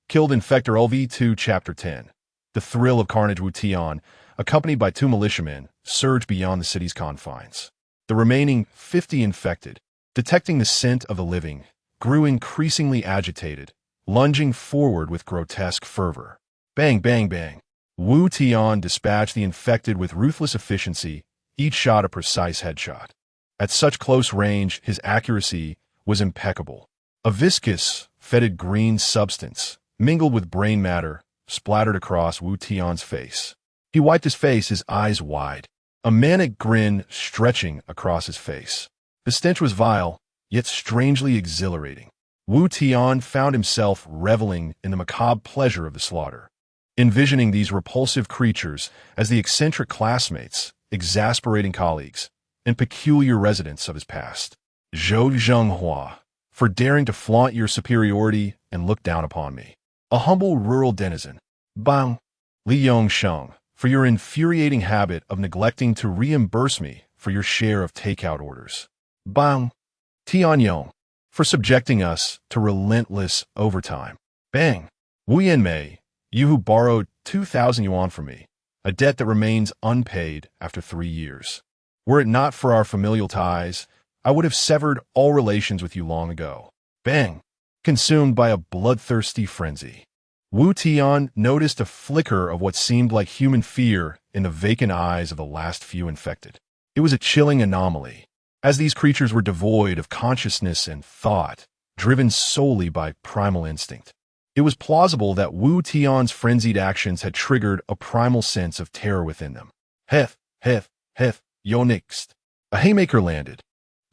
Killed Infector LV2 Chapter 10. The thrill of carnage. Wu Tian, accompanied by 2 militiamen, surged beyond the city's confines. The remaining 50 infected, detecting the scent of the living, grew increasingly agitated, lunging forward with grotesque fervor. Bang, bang, bang. Wu Tian dispatched the infected with ruthless efficiency, each shot a precise headshot. At such close range, his accuracy was impeccable. A viscous, fetid green substance, mingled with brain matter, splattered across Wu Tian's face. He wiped his face, his eyes wide, a manic grin stretching across his face. The stench was vile, yet strangely exhilarating. Wu Tian found himself reveling in the macabre pleasure of the slaughter, envisioning these repulsive creatures as the eccentric classmates, exasperating colleagues, and peculiar residents of his past. Zhou Zhenghua, for daring to flaunt your superiority and look down upon me. A humble rural denizen. Bang. Li Yongsheng, for your infuriating habit of neglecting to reimburse me for your share of takeout orders. Bang. Tianyong, for subjecting us to relentless overtime. Bang. Wu Yanmei, you who borrowed 2,000 yuan from me, a debt that remains unpaid after 3 years. Were it not for our familial ties, I would have severed all relations with you long ago. Bang. Consumed by a bloodthirsty frenzy. Wu Tian noticed a flicker of what seemed like human fear in the vacant eyes of the last few infected. It was a chilling anomaly, as these creatures were devoid of consciousness and thought, driven solely by primal instinct. It was plausible that Wu Tian's frenzied actions had triggered a primal sense of terror within them. Heth, yo next. A haymaker landed.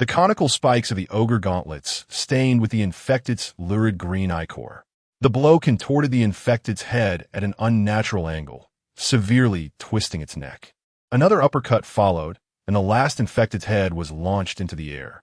The conical spikes of the ogre gauntlets stained with the infected's lurid green ichor. The blow contorted the infected's head at an unnatural angle, severely twisting its neck. Another uppercut followed, and the last infected's head was launched into the air.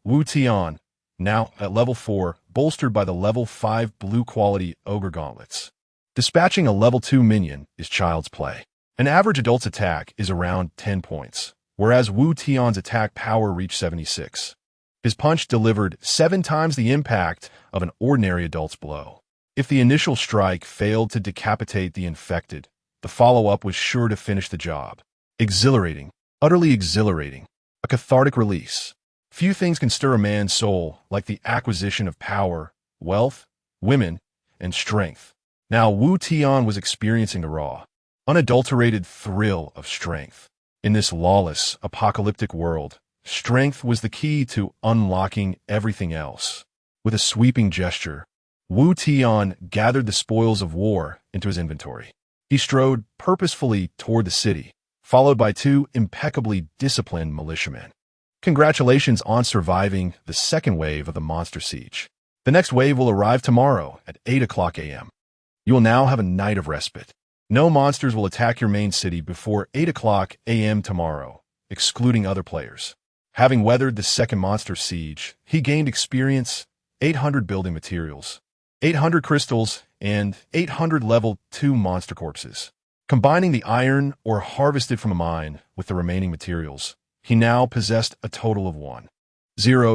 Wu Tian, now at level 4, bolstered by the level 5 blue-quality ogre gauntlets. Dispatching a level 2 minion is child's play. An average adult's attack is around 10 points, whereas Wu Tian's attack power reached 76. His punch delivered 7 times the impact of an ordinary adult's blow. If the initial strike failed to decapitate the infected, the follow-up was sure to finish the job. Exhilarating. Utterly exhilarating. A cathartic release. Few things can stir a man's soul like the acquisition of power, wealth, women, and strength. Now Wu Tian was experiencing the raw, unadulterated thrill of strength. In this lawless, apocalyptic world, strength was the key to unlocking everything else. With a sweeping gesture, Wu Tian gathered the spoils of war into his inventory. He strode purposefully toward the city, followed by 2 impeccably disciplined militiamen. Congratulations on surviving the second wave of the monster siege. The next wave will arrive tomorrow at 8 o'clock a.m. You will now have a night of respite. No monsters will attack your main city before 8 o'clock a.m. tomorrow, excluding other players. Having weathered the second monster siege, he gained experience, 800 building materials, 800 crystals, and 800 level 2 monster corpses. Combining the iron ore harvested from a mine with the remaining materials, he now possessed a total of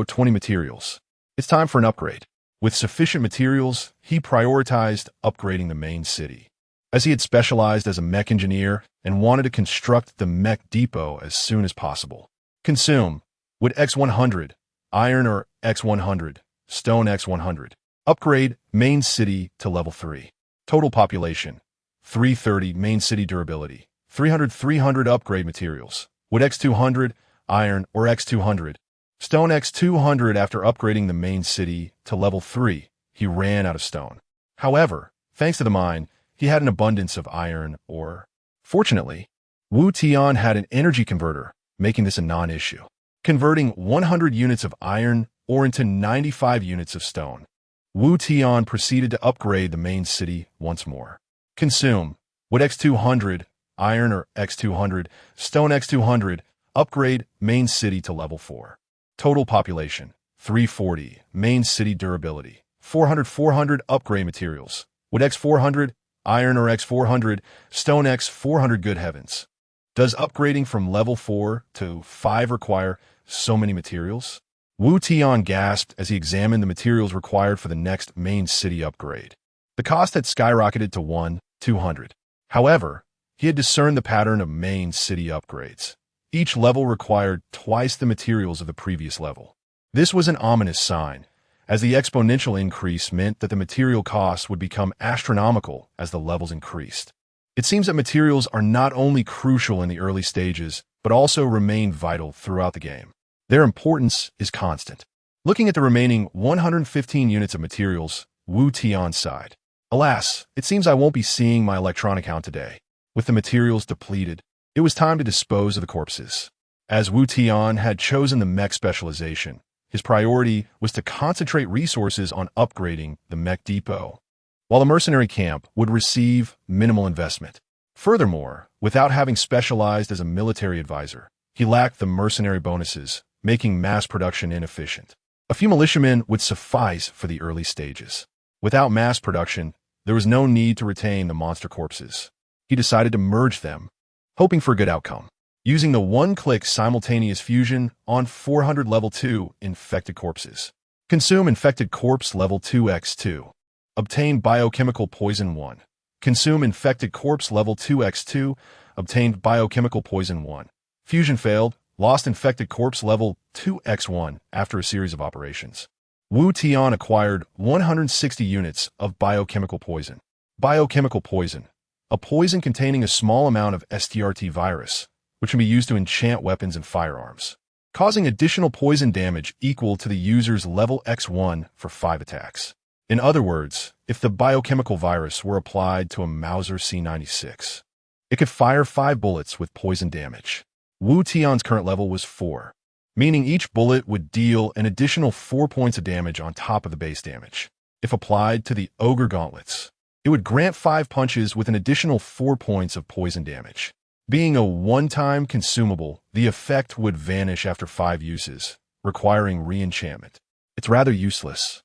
20 materials. It's time for an upgrade. With sufficient materials, he prioritized upgrading the main city, as he had specialized as a mech engineer and wanted to construct the mech depot as soon as possible. Consume. Wood X100, iron ore X100, stone X100. Upgrade main city to level 3. Total population 330. Main city durability 300 upgrade materials. Wood X200, iron ore X200, stone X200. After upgrading the main city to level 3, he ran out of stone. However, thanks to the mine, he had an abundance of iron ore. Fortunately, Wu Tian had an energy converter, making this a non-issue, converting 100 units of iron ore into 95 units of stone. Wu Tian proceeded to upgrade the main city once more. Consume. Wood X200, iron ore X200, stone X200. Upgrade main city to level 4. Total population 340. Main city durability 400 upgrade materials. Wood X400, iron ore X400, stone X400. Good heavens. Does upgrading from level 4 to 5 require so many materials? Wu Tian gasped as he examined the materials required for the next main city upgrade. The cost had skyrocketed to 200. However, he had discerned the pattern of main city upgrades. Each level required twice the materials of the previous level. This was an ominous sign, as the exponential increase meant that the material costs would become astronomical as the levels increased. It seems that materials are not only crucial in the early stages, but also remain vital throughout the game. Their importance is constant. Looking at the remaining 115 units of materials, Wu Tian sighed. Alas, it seems I won't be seeing my electronic hound today. With the materials depleted, it was time to dispose of the corpses. As Wu Tian had chosen the mech specialization, his priority was to concentrate resources on upgrading the mech depot, while the mercenary camp would receive minimal investment. Furthermore, without having specialized as a military advisor, he lacked the mercenary bonuses, making mass production inefficient. A few militiamen would suffice for the early stages. Without mass production, there was no need to retain the monster corpses. He decided to merge them, hoping for a good outcome. Using the one-click simultaneous fusion on 400 level 2 infected corpses. Consume infected corpse level 2x2. Obtain biochemical poison 1. Consume infected corpse level 2x2. Obtained biochemical poison 1. Fusion failed. Lost infected corpse level 2x1 after a series of operations. Wu Tian acquired 160 units of biochemical poison. Biochemical poison. A poison containing a small amount of STRT virus, which can be used to enchant weapons and firearms, causing additional poison damage equal to the user's level X1 for 5 attacks. In other words, if the biochemical virus were applied to a Mauser C96, it could fire 5 bullets with poison damage. Wu Tian's current level was 4, meaning each bullet would deal an additional 4 points of damage on top of the base damage. If applied to the Ogre Gauntlets, it would grant 5 punches with an additional 4 points of poison damage. Being a one-time consumable, the effect would vanish after 5 uses, requiring re-enchantment. It's rather useless.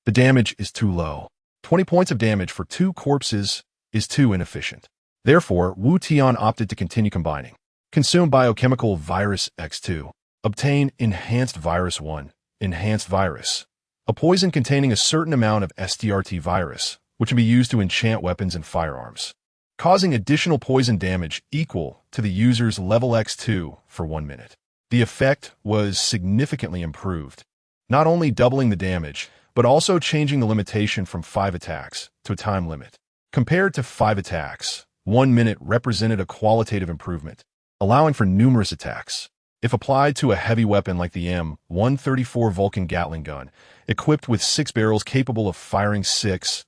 The damage is too low. 20 points of damage for 2 corpses is too inefficient. Therefore, Wu Tian opted to continue combining. Consume biochemical virus X2. Obtain enhanced virus 1. Enhanced virus. A poison containing a certain amount of STRT virus, which can be used to enchant weapons and firearms, causing additional poison damage equal to the user's level X2 for 1 minute. The effect was significantly improved, not only doubling the damage, but also changing the limitation from 5 attacks to a time limit. Compared to 5 attacks, 1 minute represented a qualitative improvement, allowing for numerous attacks. If applied to a heavy weapon like the M134 Vulcan Gatling gun, equipped with 6 barrels capable of firing 6,000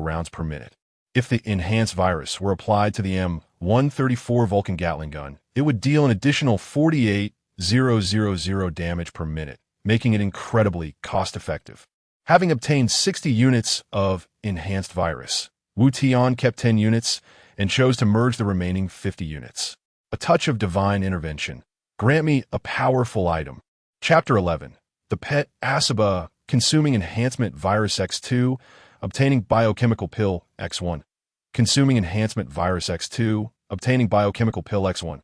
rounds per minute. If the enhanced virus were applied to the M134 Vulcan Gatling gun, it would deal an additional 48,000 damage per minute, making it incredibly cost-effective. Having obtained 60 units of enhanced virus, Wu Tian kept 10 units and chose to merge the remaining 50 units. A touch of divine intervention. Grant me a powerful item. Chapter 11. The Pet Asaba, consuming enhancement virus X2, obtaining biochemical pill X1. Consuming enhancement virus X2, obtaining biochemical pill X1.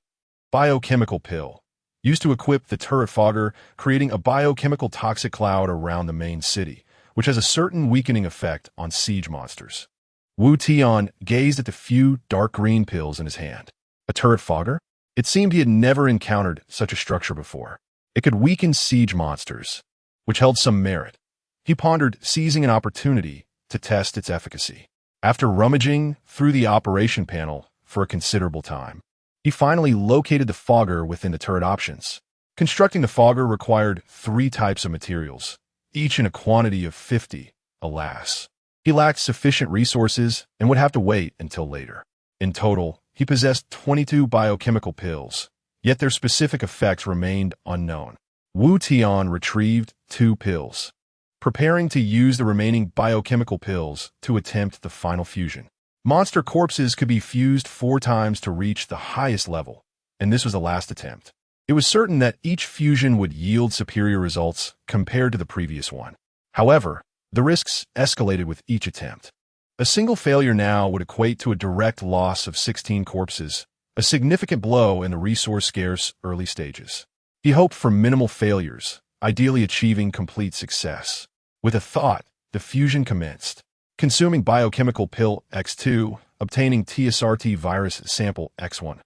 Biochemical pill. Used to equip the turret fogger, creating a biochemical toxic cloud around the main city, which has a certain weakening effect on siege monsters. Wu Tian gazed at the few dark green pills in his hand. A turret fogger? It seemed he had never encountered such a structure before. It could weaken siege monsters, which held some merit. He pondered seizing an opportunity to test its efficacy. After rummaging through the operation panel for a considerable time, he finally located the fogger within the turret options. Constructing the fogger required 3 types of materials, each in a quantity of 50. Alas, he lacked sufficient resources and would have to wait until later. In total, he possessed 22 biochemical pills, yet their specific effects remained unknown. Wu Tian retrieved 2 pills, preparing to use the remaining biochemical pills to attempt the final fusion. Monster corpses could be fused 4 times to reach the highest level, and this was the last attempt. It was certain that each fusion would yield superior results compared to the previous one. However, the risks escalated with each attempt. A single failure now would equate to a direct loss of 16 corpses, a significant blow in the resource-scarce early stages. He hoped for minimal failures, ideally achieving complete success. With a thought, the fusion commenced. Consuming biochemical pill X2, obtaining TSRT virus sample X1.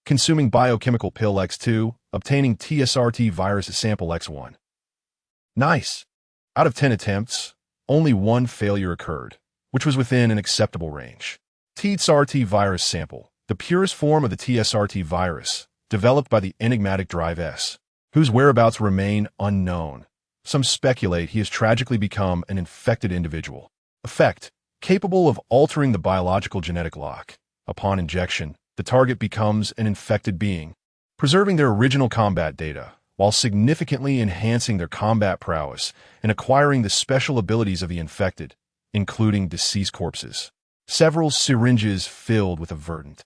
Consuming biochemical pill X2, obtaining TSRT virus sample X1. Nice! Out of 10 attempts, only 1 failure occurred, which was within an acceptable range. TSRT virus sample, the purest form of the TSRT virus, developed by the enigmatic Drive S, whose whereabouts remain unknown. Some speculate he has tragically become an infected individual. Effect, capable of altering the biological genetic lock. Upon injection, the target becomes an infected being, preserving their original combat data, while significantly enhancing their combat prowess and acquiring the special abilities of the infected, including deceased corpses. Several syringes filled with a verdant,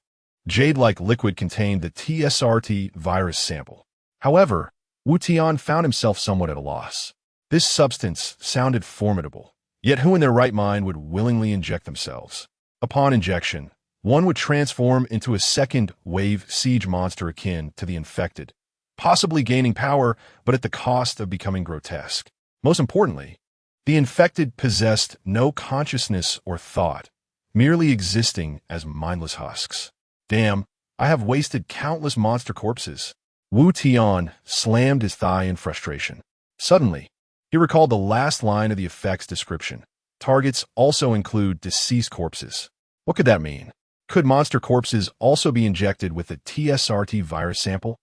jade-like liquid contained the TSRT virus sample. However, Wu Tian found himself somewhat at a loss. This substance sounded formidable, yet who in their right mind would willingly inject themselves? Upon injection, one would transform into a second-wave siege monster akin to the infected, possibly gaining power, but at the cost of becoming grotesque. Most importantly, the infected possessed no consciousness or thought, merely existing as mindless husks. Damn, I have wasted countless monster corpses. Wu Tian slammed his thigh in frustration. Suddenly, he recalled the last line of the effect's description. Targets also include deceased corpses. What could that mean? Could monster corpses also be injected with the TSRT virus sample?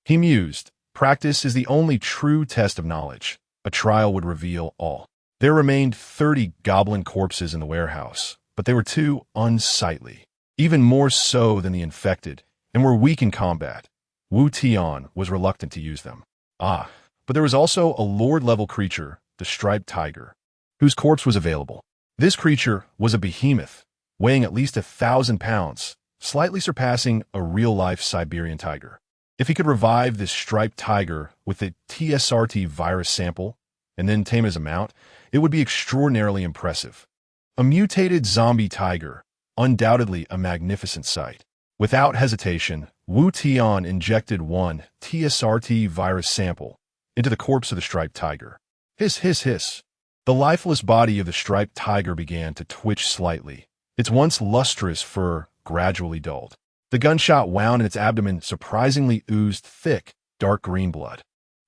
He mused. Practice is the only true test of knowledge. A trial would reveal all. There remained 30 goblin corpses in the warehouse, but they were too unsightly, even more so than the infected, and were weak in combat. Wu Tian was reluctant to use them. But there was also a lord-level creature, the striped tiger, whose corpse was available. This creature was a behemoth, weighing at least 1,000 pounds, slightly surpassing a real-life Siberian tiger. If he could revive this striped tiger with the TSRT virus sample and then tame as a mount, it would be extraordinarily impressive. A mutated zombie tiger, undoubtedly a magnificent sight. Without hesitation, Wu Tian injected one TSRT virus sample into the corpse of the striped tiger. Hiss, hiss, hiss. The lifeless body of the striped tiger began to twitch slightly. Its once lustrous fur gradually dulled. The gunshot wound in its abdomen surprisingly oozed thick, dark green blood.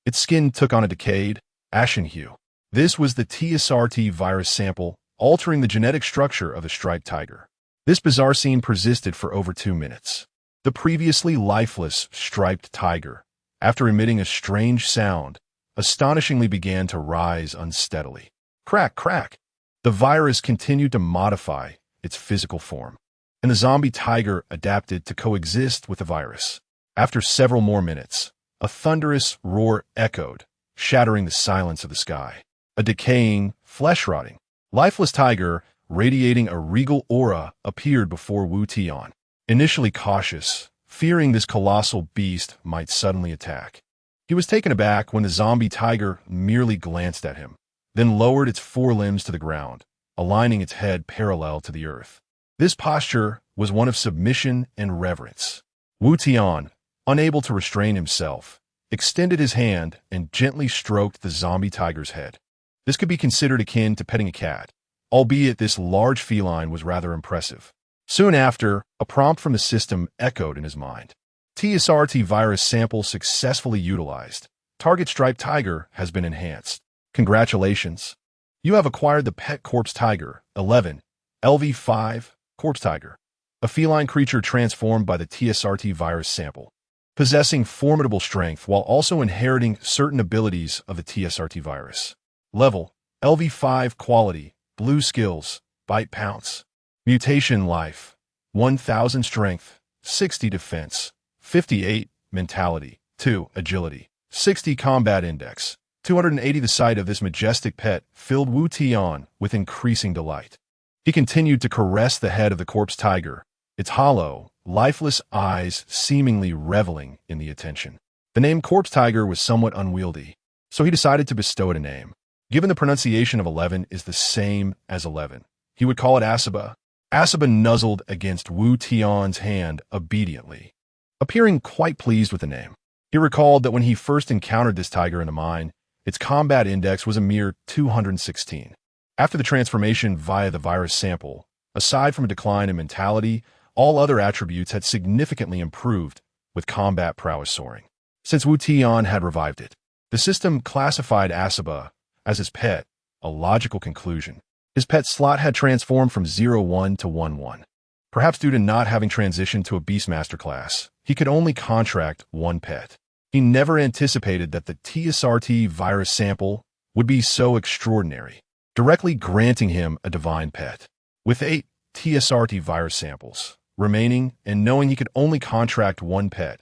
Its skin took on a decayed, ashen hue. This was the TSRT virus sample, altering the genetic structure of the striped tiger. This bizarre scene persisted for over 2 minutes. The previously lifeless striped tiger, after emitting a strange sound, astonishingly began to rise unsteadily. Crack, crack. The virus continued to modify its physical form, and the zombie tiger adapted to coexist with the virus. After several more minutes, a thunderous roar echoed, shattering the silence of the sky. A decaying, flesh-rotting, lifeless tiger, radiating a regal aura, appeared before Wu Tian. Initially cautious, fearing this colossal beast might suddenly attack, he was taken aback when the zombie tiger merely glanced at him, then lowered its forelimbs to the ground, aligning its head parallel to the earth. This posture was one of submission and reverence. Wu Tian, unable to restrain himself, extended his hand and gently stroked the zombie tiger's head. This could be considered akin to petting a cat, albeit this large feline was rather impressive. Soon after, a prompt from the system echoed in his mind. TSRT virus sample successfully utilized. Target striped tiger has been enhanced. Congratulations. You have acquired the pet corpse tiger, 11, LV5, corpse tiger, a feline creature transformed by the TSRT virus sample, possessing formidable strength while also inheriting certain abilities of the TSRT virus. Level, LV5 quality, blue skills, bite pounce. Mutation life, 1,000 strength, 60 defense, 58 mentality, 2 agility, 60 combat index, 280. The sight of this majestic pet filled Wu Tian with increasing delight. He continued to caress the head of the corpse tiger, its hollow, lifeless eyes seemingly reveling in the attention. The name corpse tiger was somewhat unwieldy, so he decided to bestow it a name. Given the pronunciation of 11 is the same as 11, he would call it Asaba. Asaba nuzzled against Wu Tian's hand obediently, appearing quite pleased with the name. He recalled that when he first encountered this tiger in the mine, its combat index was a mere 216. After the transformation via the virus sample, aside from a decline in mentality, all other attributes had significantly improved, with combat prowess soaring. Since Wu Tian had revived it, the system classified Asaba as his pet, a logical conclusion. His pet slot had transformed from 01 to 11. Perhaps due to not having transitioned to a Beastmaster class, he could only contract one pet. He never anticipated that the TSRT virus sample would be so extraordinary, directly granting him a divine pet. With 8 TSRT virus samples, remaining, and knowing he could only contract one pet,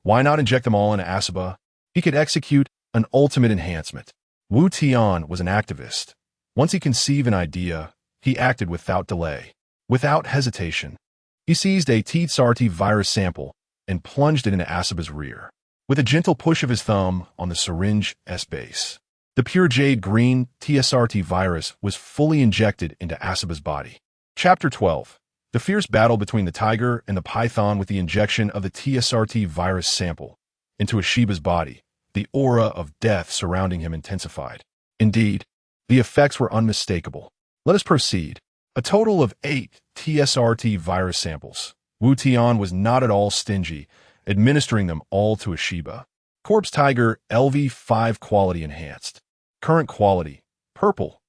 why not inject them all into Asaba? He could execute an ultimate enhancement. Wu Tian was an activist. Once he conceived an idea, he acted without delay. Without hesitation, he seized a TSRT virus sample and plunged it into Asaba's rear. With a gentle push of his thumb on the syringe's base, the pure jade green TSRT virus was fully injected into Asaba's body. Chapter 12. The fierce battle between the tiger and the python. With the injection of the TSRT virus sample into Ashiba's body, the aura of death surrounding him intensified. Indeed, the effects were unmistakable. Let us proceed. A total of 8 TSRT virus samples. Wu Tian was not at all stingy, administering them all to Ashiba. Corpse Tiger LV5 quality enhanced. Current quality, purple.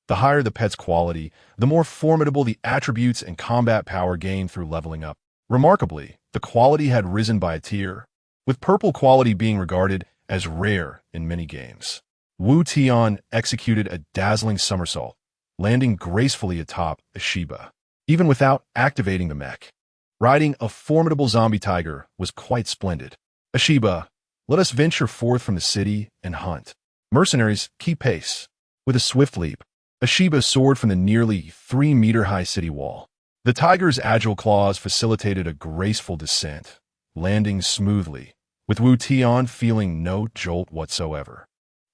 The higher the pet's quality, the more formidable the attributes and combat power gained through leveling up. Remarkably, the quality had risen by a tier, with purple quality being regarded as rare in many games. Wu Tian executed a dazzling somersault, landing gracefully atop Ashiba, even without activating the mech. Riding a formidable zombie tiger was quite splendid. Ashiba, let us venture forth from the city and hunt. Mercenaries, keep pace. With a swift leap, Ashiba soared from the nearly 3-meter-high city wall. The tiger's agile claws facilitated a graceful descent, landing smoothly, with Wu Tian feeling no jolt whatsoever.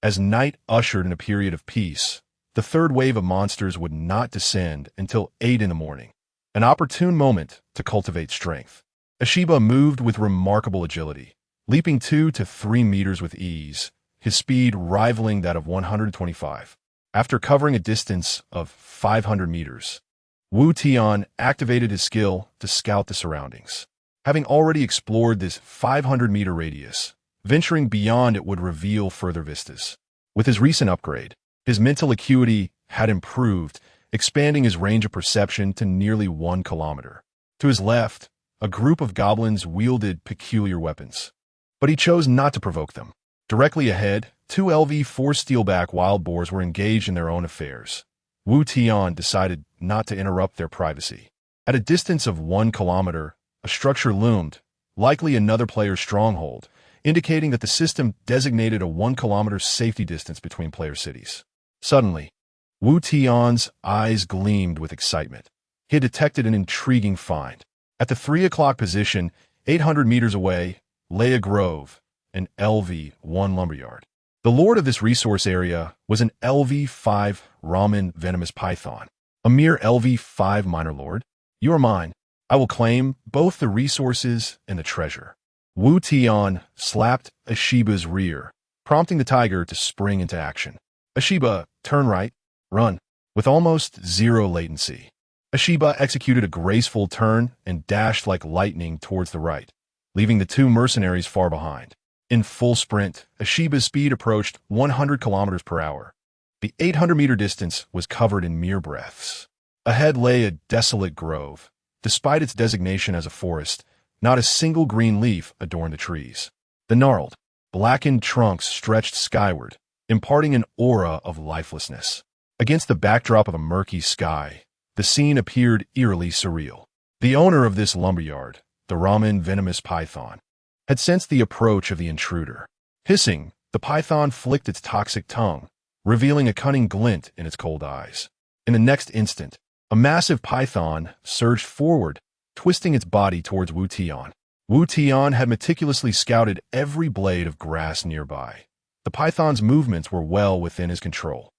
As night ushered in a period of peace, the third wave of monsters would not descend until 8 in the morning, an opportune moment to cultivate strength. Ashiba moved with remarkable agility, leaping 2 to 3 meters with ease, his speed rivaling that of 125. After covering a distance of 500 meters, Wu Tian activated his skill to scout the surroundings. Having already explored this 500-meter radius, venturing beyond it would reveal further vistas. With his recent upgrade, his mental acuity had improved, expanding his range of perception to nearly 1 kilometer. To his left, a group of goblins wielded peculiar weapons, but he chose not to provoke them. Directly ahead, 2 LV4 steelback wild boars were engaged in their own affairs. Wu Tian decided not to interrupt their privacy. At a distance of 1 kilometer, a structure loomed, likely another player's stronghold, indicating that the system designated a 1-kilometer safety distance between player cities. Suddenly, Wu Tian's eyes gleamed with excitement. He had detected an intriguing find. At the 3 o'clock position, 800 meters away, lay a grove, an LV1 lumberyard. The lord of this resource area was an LV5 Ramen venomous python, a mere LV5 minor lord. You are mine. I will claim both the resources and the treasure. Wu Tian slapped Ashiba's rear, prompting the tiger to spring into action. Ashiba, turn right, run. With almost zero latency, Ashiba executed a graceful turn and dashed like lightning towards the right, leaving the 2 mercenaries far behind. In full sprint, Ashiba's speed approached 100 kilometers per hour. The 800-meter distance was covered in mere breaths. Ahead lay a desolate grove. Despite its designation as a forest, not a single green leaf adorned the trees. The gnarled, blackened trunks stretched skyward, imparting an aura of lifelessness. Against the backdrop of a murky sky, the scene appeared eerily surreal. The owner of this lumberyard, the Ramen venomous python, had sensed the approach of the intruder. Hissing, the python flicked its toxic tongue, revealing a cunning glint in its cold eyes. In the next instant, a massive python surged forward, twisting its body towards Wu Tian. Wu Tian had meticulously scouted every blade of grass nearby. The python's movements were well within his control.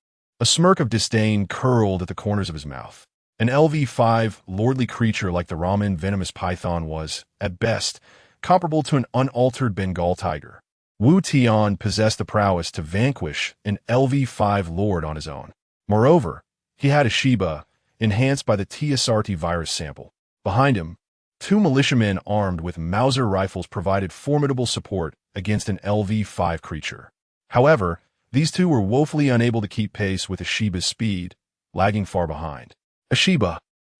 A smirk of disdain curled at the corners of his mouth. An LV5 lordly creature like the Ramen venomous python was, at best, comparable to an unaltered Bengal tiger. Wu Tian possessed the prowess to vanquish an LV5 lord on his own. Moreover, he had Ashiba, enhanced by the TSRT virus sample. Behind him, 2 militiamen armed with Mauser rifles provided formidable support against an LV5 creature. However, these 2 were woefully unable to keep pace with Ashiba's speed, lagging far behind. Ashiba,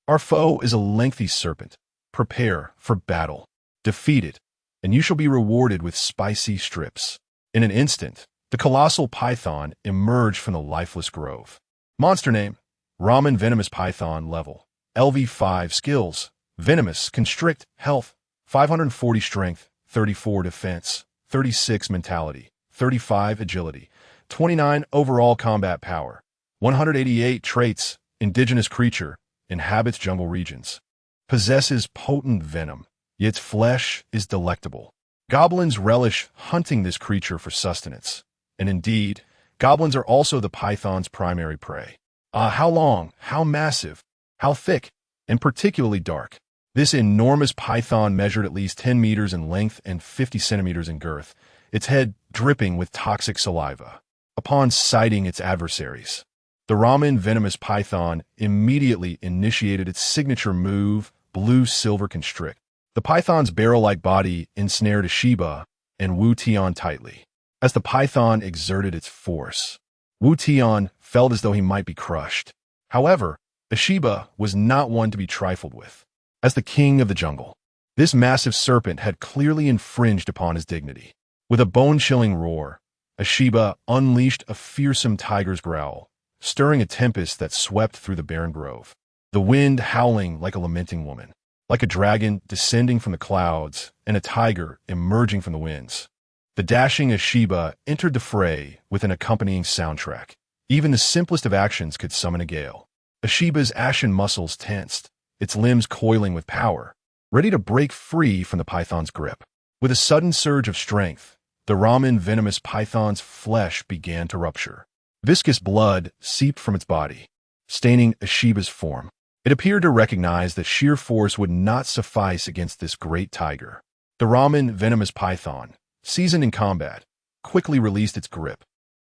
our foe is a lengthy serpent. Prepare for battle. Defeat it, and you shall be rewarded with spicy strips. In an instant, the colossal python emerged from the lifeless grove. Monster name, Ramen venomous python level, LV5 skills, Venomous, Constrict, Health, 540 Strength, 34 Defense, 36 Mentality, 35 Agility, 29 Overall Combat Power, 188 Traits, Indigenous Creature, inhabits jungle regions. Possesses potent venom, yet its flesh is delectable. Goblins relish hunting this creature for sustenance. And indeed, goblins are also the python's primary prey. How long, how massive, how thick, and particularly dark. This enormous python measured at least 10 meters in length and 50 centimeters in girth, its head dripping with toxic saliva. Upon sighting its adversaries, the Ramen venomous python immediately initiated its signature move, Blue-Silver Constrict. The python's barrel-like body ensnared Ashiba and Wu Tian tightly. As the python exerted its force, Wu Tian felt as though he might be crushed. However, Ashiba was not one to be trifled with. As the king of the jungle, this massive serpent had clearly infringed upon his dignity. With a bone-chilling roar, Ashiba unleashed a fearsome tiger's growl, stirring a tempest that swept through the barren grove. The wind howling like a lamenting woman, like a dragon descending from the clouds and a tiger emerging from the winds. The dashing Ashiba entered the fray with an accompanying soundtrack. Even the simplest of actions could summon a gale. Ashiba's ashen muscles tensed, its limbs coiling with power, ready to break free from the python's grip. With a sudden surge of strength, the Ramen venomous python's flesh began to rupture. Viscous blood seeped from its body, staining Ashiba's form. It appeared to recognize that sheer force would not suffice against this great tiger. The Ramen venomous python, seasoned in combat, quickly released its grip.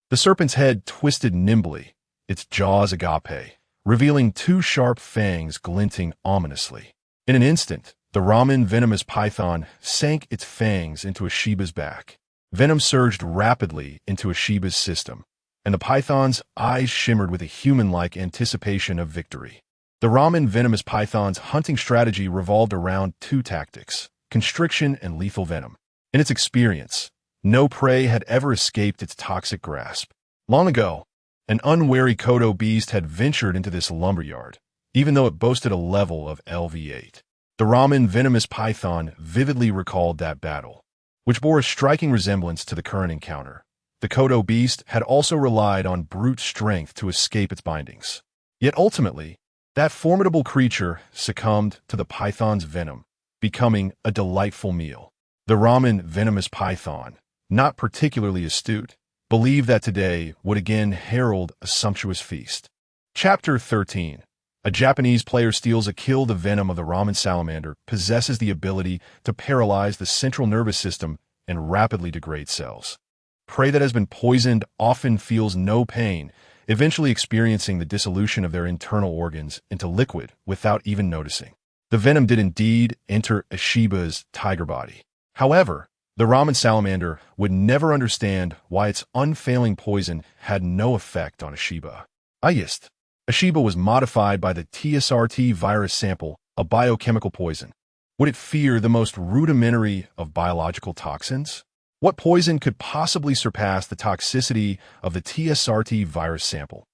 The serpent's head twisted nimbly, its jaws agape, revealing two sharp fangs glinting ominously. In an instant, the Ramen venomous python sank its fangs into Ashiba's back. Venom surged rapidly into Ashiba's system, and the python's eyes shimmered with a human-like anticipation of victory. The Ramen venomous python's hunting strategy revolved around two tactics: constriction and lethal venom. In its experience, no prey had ever escaped its toxic grasp. Long ago, an unwary Kodo beast had ventured into this lumberyard, even though it boasted a level of LV8. The Ramen venomous python vividly recalled that battle, which bore a striking resemblance to the current encounter. The Kodo beast had also relied on brute strength to escape its bindings. Yet ultimately, that formidable creature succumbed to the python's venom, becoming a delightful meal. The Ramen venomous python, not particularly astute, believed that today would again herald a sumptuous feast. Chapter 13. A Japanese player steals a kill. The venom of the Ramen salamander possesses the ability to paralyze the central nervous system and rapidly degrade cells. Prey that has been poisoned often feels no pain, eventually experiencing the dissolution of their internal organs into liquid without even noticing. The venom did indeed enter Ashiba's tiger body. However, the Ramen salamander would never understand why its unfailing poison had no effect on Ashiba. Ashiba was modified by the TSRT virus sample, a biochemical poison. Would it fear the most rudimentary of biological toxins? What poison could possibly surpass the toxicity of the TSRT virus sample?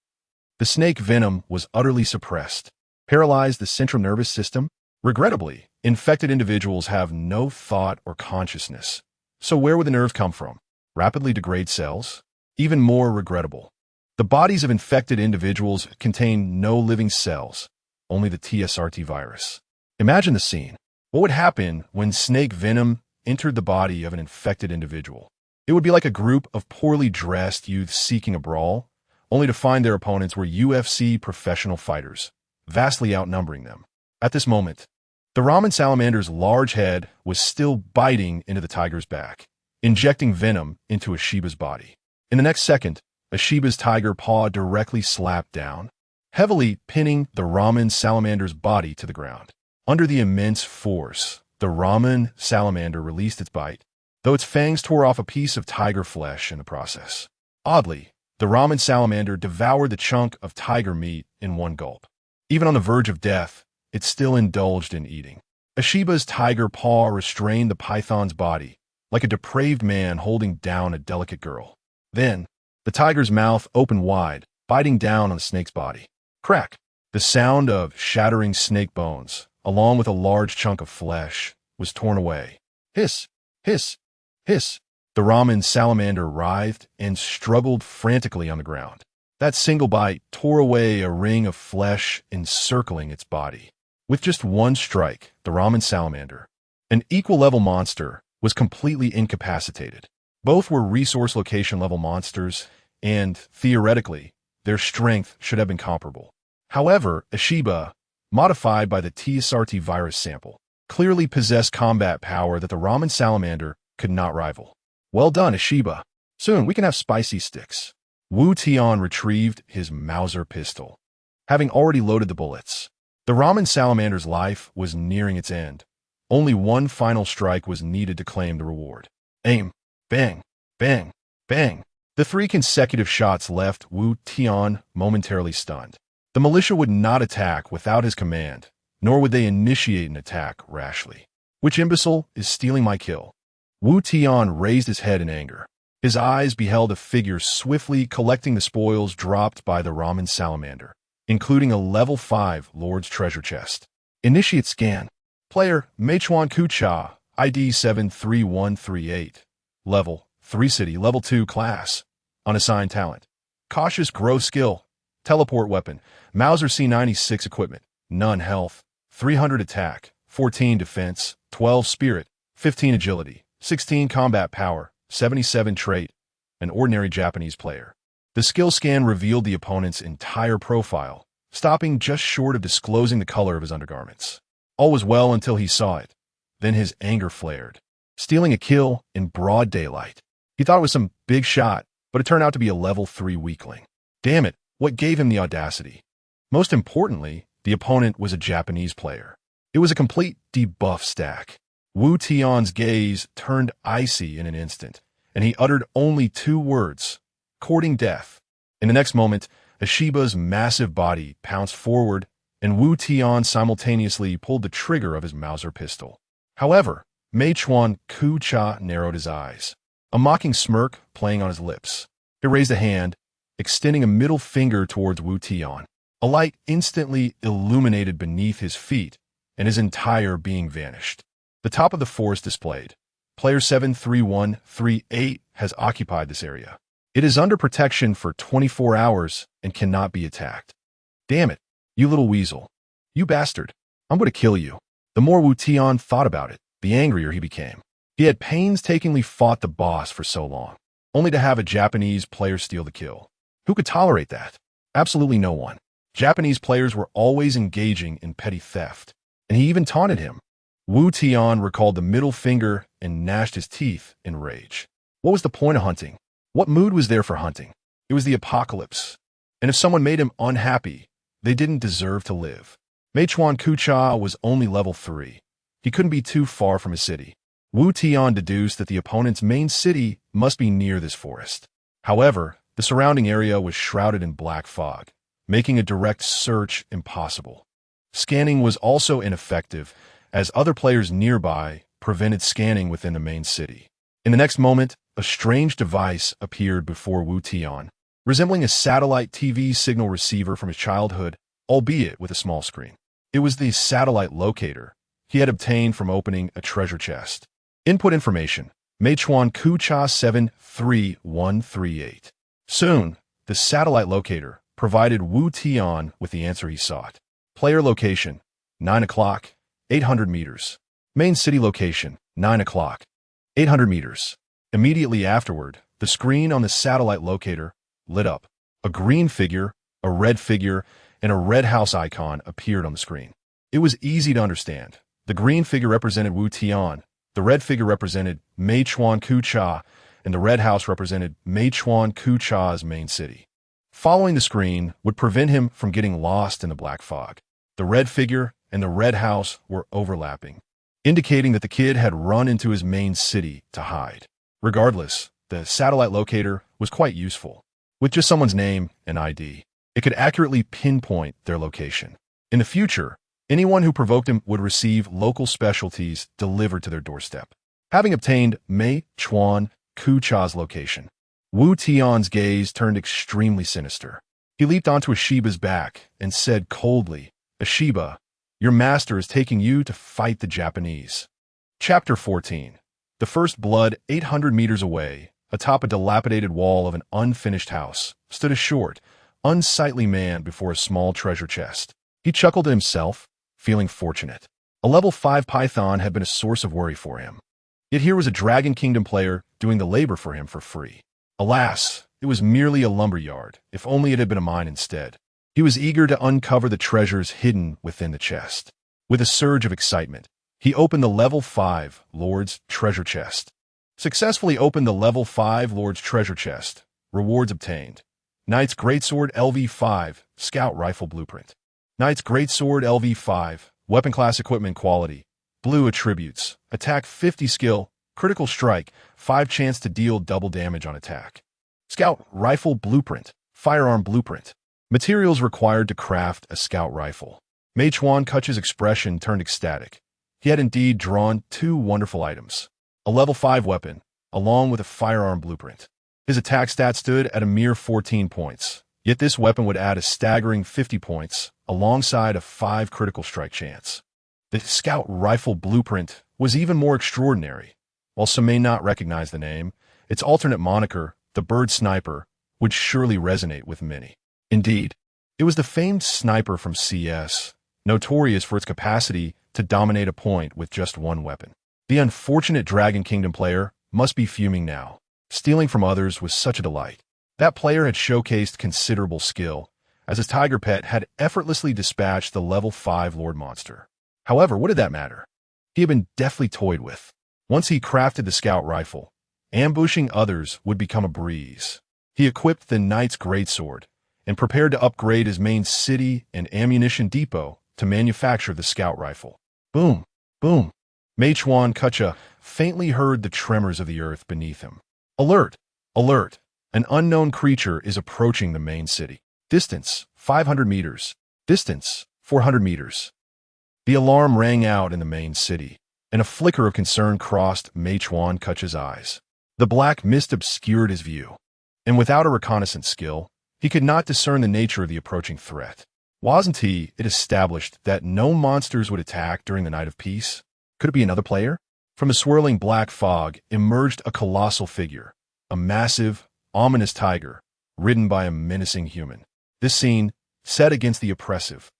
The snake venom was utterly suppressed, paralyzed the central nervous system. Regrettably, infected individuals have no thought or consciousness. So where would the nerves come from? Rapidly degrade cells? Even more regrettable, the bodies of infected individuals contain no living cells, only the TSRT virus. Imagine the scene. What would happen when snake venom entered the body of an infected individual? It would be like a group of poorly dressed youths seeking a brawl, only to find their opponents were UFC professional fighters, vastly outnumbering them. At this moment, the Ramen salamander's large head was still biting into the tiger's back, injecting venom into Ashiba's body. In the next second, Ashiba's tiger paw directly slapped down, heavily pinning the Ramen salamander's body to the ground. Under the immense force, the Ramen salamander released its bite, though its fangs tore off a piece of tiger flesh in the process. Oddly, the Ramen salamander devoured the chunk of tiger meat in one gulp. Even on the verge of death, it still indulged in eating. Ashiba's tiger paw restrained the python's body, like a depraved man holding down a delicate girl. Then, the tiger's mouth opened wide, biting down on the snake's body. Crack! The sound of shattering snake bones along with a large chunk of flesh, was torn away. Hiss, hiss, hiss. The ramen salamander writhed and struggled frantically on the ground. That single bite tore away a ring of flesh encircling its body. With just one strike, the ramen salamander, an equal-level monster, was completely incapacitated. Both were resource location level monsters, and, theoretically, their strength should have been comparable. However, Ishiba, modified by the TSRT virus sample, clearly possessed combat power that the ramen salamander could not rival. Well done, Ishiba. Soon we can have spicy sticks. Wu Tian retrieved his Mauser pistol, having already loaded the bullets. The ramen salamander's life was nearing its end. Only one final strike was needed to claim the reward. Aim. Bang. Bang. Bang. The 3 consecutive shots left Wu Tian momentarily stunned. The militia would not attack without his command, nor would they initiate an attack rashly. Which imbecile is stealing my kill? Wu Tian raised his head in anger. His eyes beheld a figure swiftly collecting the spoils dropped by the ramen salamander, including a level 5 Lord's treasure chest. Initiate scan. Player Meichuan Kucha, ID 73138. Level 3 city, level 2 class. Unassigned talent. Cautious growth skill. Teleport weapon. Mauser C96 equipment. None health. 300 attack. 14 defense. 12 spirit. 15 agility. 16 combat power. 77 trait. An ordinary Japanese player. The skill scan revealed the opponent's entire profile, stopping just short of disclosing the color of his undergarments. All was well until he saw it. Then his anger flared. Stealing a kill in broad daylight. He thought it was some big shot, but it turned out to be a level 3 weakling. Damn it, what gave him the audacity? Most importantly, the opponent was a Japanese player. It was a complete debuff stack. Wu Tian's gaze turned icy in an instant, and he uttered only 2 words, courting death. In the next moment, Ishiba's massive body pounced forward, and Wu Tian simultaneously pulled the trigger of his Mauser pistol. However, Meichuan Kucha narrowed his eyes, a mocking smirk playing on his lips. He raised a hand, extending a middle finger towards Wu Tian. A light instantly illuminated beneath his feet, and his entire being vanished. The top of the forest displayed. Player 73138 has occupied this area. It is under protection for 24 hours and cannot be attacked. Damn it, you little weasel. You bastard. I'm going to kill you. The more Wu Tian thought about it, the angrier he became. He had painstakingly fought the boss for so long, only to have a Japanese player steal the kill. Who could tolerate that? Absolutely no one. Japanese players were always engaging in petty theft, and he even taunted him. Wu Tian recalled the middle finger and gnashed his teeth in rage. What was the point of hunting? What mood was there for hunting? It was the apocalypse. And if someone made him unhappy, they didn't deserve to live. Meichuan Kucha was only level 3. He couldn't be too far from his city. Wu Tian deduced that the opponent's main city must be near this forest. However, the surrounding area was shrouded in black fog, making a direct search impossible. Scanning was also ineffective, as other players nearby prevented scanning within the main city. In the next moment, a strange device appeared before Wu Tian, resembling a satellite TV signal receiver from his childhood, albeit with a small screen. It was the satellite locator he had obtained from opening a treasure chest. Input information, Meichuan Kucha 73138. Soon, the satellite locator provided Wu Tian with the answer he sought. Player location, 9 o'clock, 800 meters. Main city location, 9 o'clock, 800 meters. Immediately afterward, the screen on the satellite locator lit up. A green figure, a red figure, and a red house icon appeared on the screen. It was easy to understand. The green figure represented Wu Tian, the red figure represented Meichuan Kucha, and the red house represented Meichuan Kucha's main city. Following the screen would prevent him from getting lost in the black fog. The red figure and the red house were overlapping, indicating that the kid had run into his main city to hide. Regardless, the satellite locator was quite useful. With just someone's name and ID, it could accurately pinpoint their location. In the future, anyone who provoked him would receive local specialties delivered to their doorstep. Having obtained Meichuan Kucha's location, Wu Tian's gaze turned extremely sinister. He leaped onto Ishiba's back and said coldly, "Ishiba, Your master is taking you to fight the Japanese. Chapter 14. The First Blood. 800 meters away, atop a dilapidated wall of an unfinished house, stood a short, unsightly man before a small treasure chest. He chuckled to himself, feeling fortunate. A level 5 python had been a source of worry for him. Yet here was a Dragon Kingdom player doing the labor for him for free. Alas, it was merely a lumberyard, if only it had been a mine instead. He was eager to uncover the treasures hidden within the chest. With a surge of excitement, he opened the level 5 Lord's treasure chest. Successfully opened the level 5 Lord's treasure chest. Rewards obtained. Knight's Greatsword LV5, Scout Rifle Blueprint. Knight's Greatsword LV5, Weapon Class Equipment Quality. Blue Attributes. Attack 50 Skill, Critical Strike, 5 chance to deal double damage on attack. Scout Rifle Blueprint, Firearm Blueprint. Materials required to craft a scout rifle. Mei Chuan Kuch's expression turned ecstatic. He had indeed drawn 2 wonderful items. A level 5 weapon, along with a firearm blueprint. His attack stat stood at a mere 14 points, yet this weapon would add a staggering 50 points, alongside a 5 critical strike chance. The scout rifle blueprint was even more extraordinary. While some may not recognize the name, its alternate moniker, the Bird Sniper, would surely resonate with many. Indeed, it was the famed sniper from CS, notorious for its capacity to dominate a point with just one weapon. The unfortunate Dragon Kingdom player must be fuming now. Stealing from others was such a delight. That player had showcased considerable skill, as his tiger pet had effortlessly dispatched the level 5 Lord Monster. However, what did that matter? He had been deftly toyed with. Once he crafted the scout rifle, ambushing others would become a breeze. He equipped the Knight's Greatsword and prepared to upgrade his main city and ammunition depot to manufacture the scout rifle. Boom! Boom! Mei Chuan Kuch faintly heard the tremors of the earth beneath him. Alert! Alert! An unknown creature is approaching the main city. Distance, 500 meters. Distance, 400 meters. The alarm rang out in the main city, and a flicker of concern crossed Mei Chuan Kuch's eyes. The black mist obscured his view, and without a reconnaissance skill, he could not discern the nature of the approaching threat. Wasn't it established that no monsters would attack during the Night of Peace? Could it be another player? From the swirling black fog emerged a colossal figure, a massive, ominous tiger, ridden by a menacing human. This scene, set against the oppressive,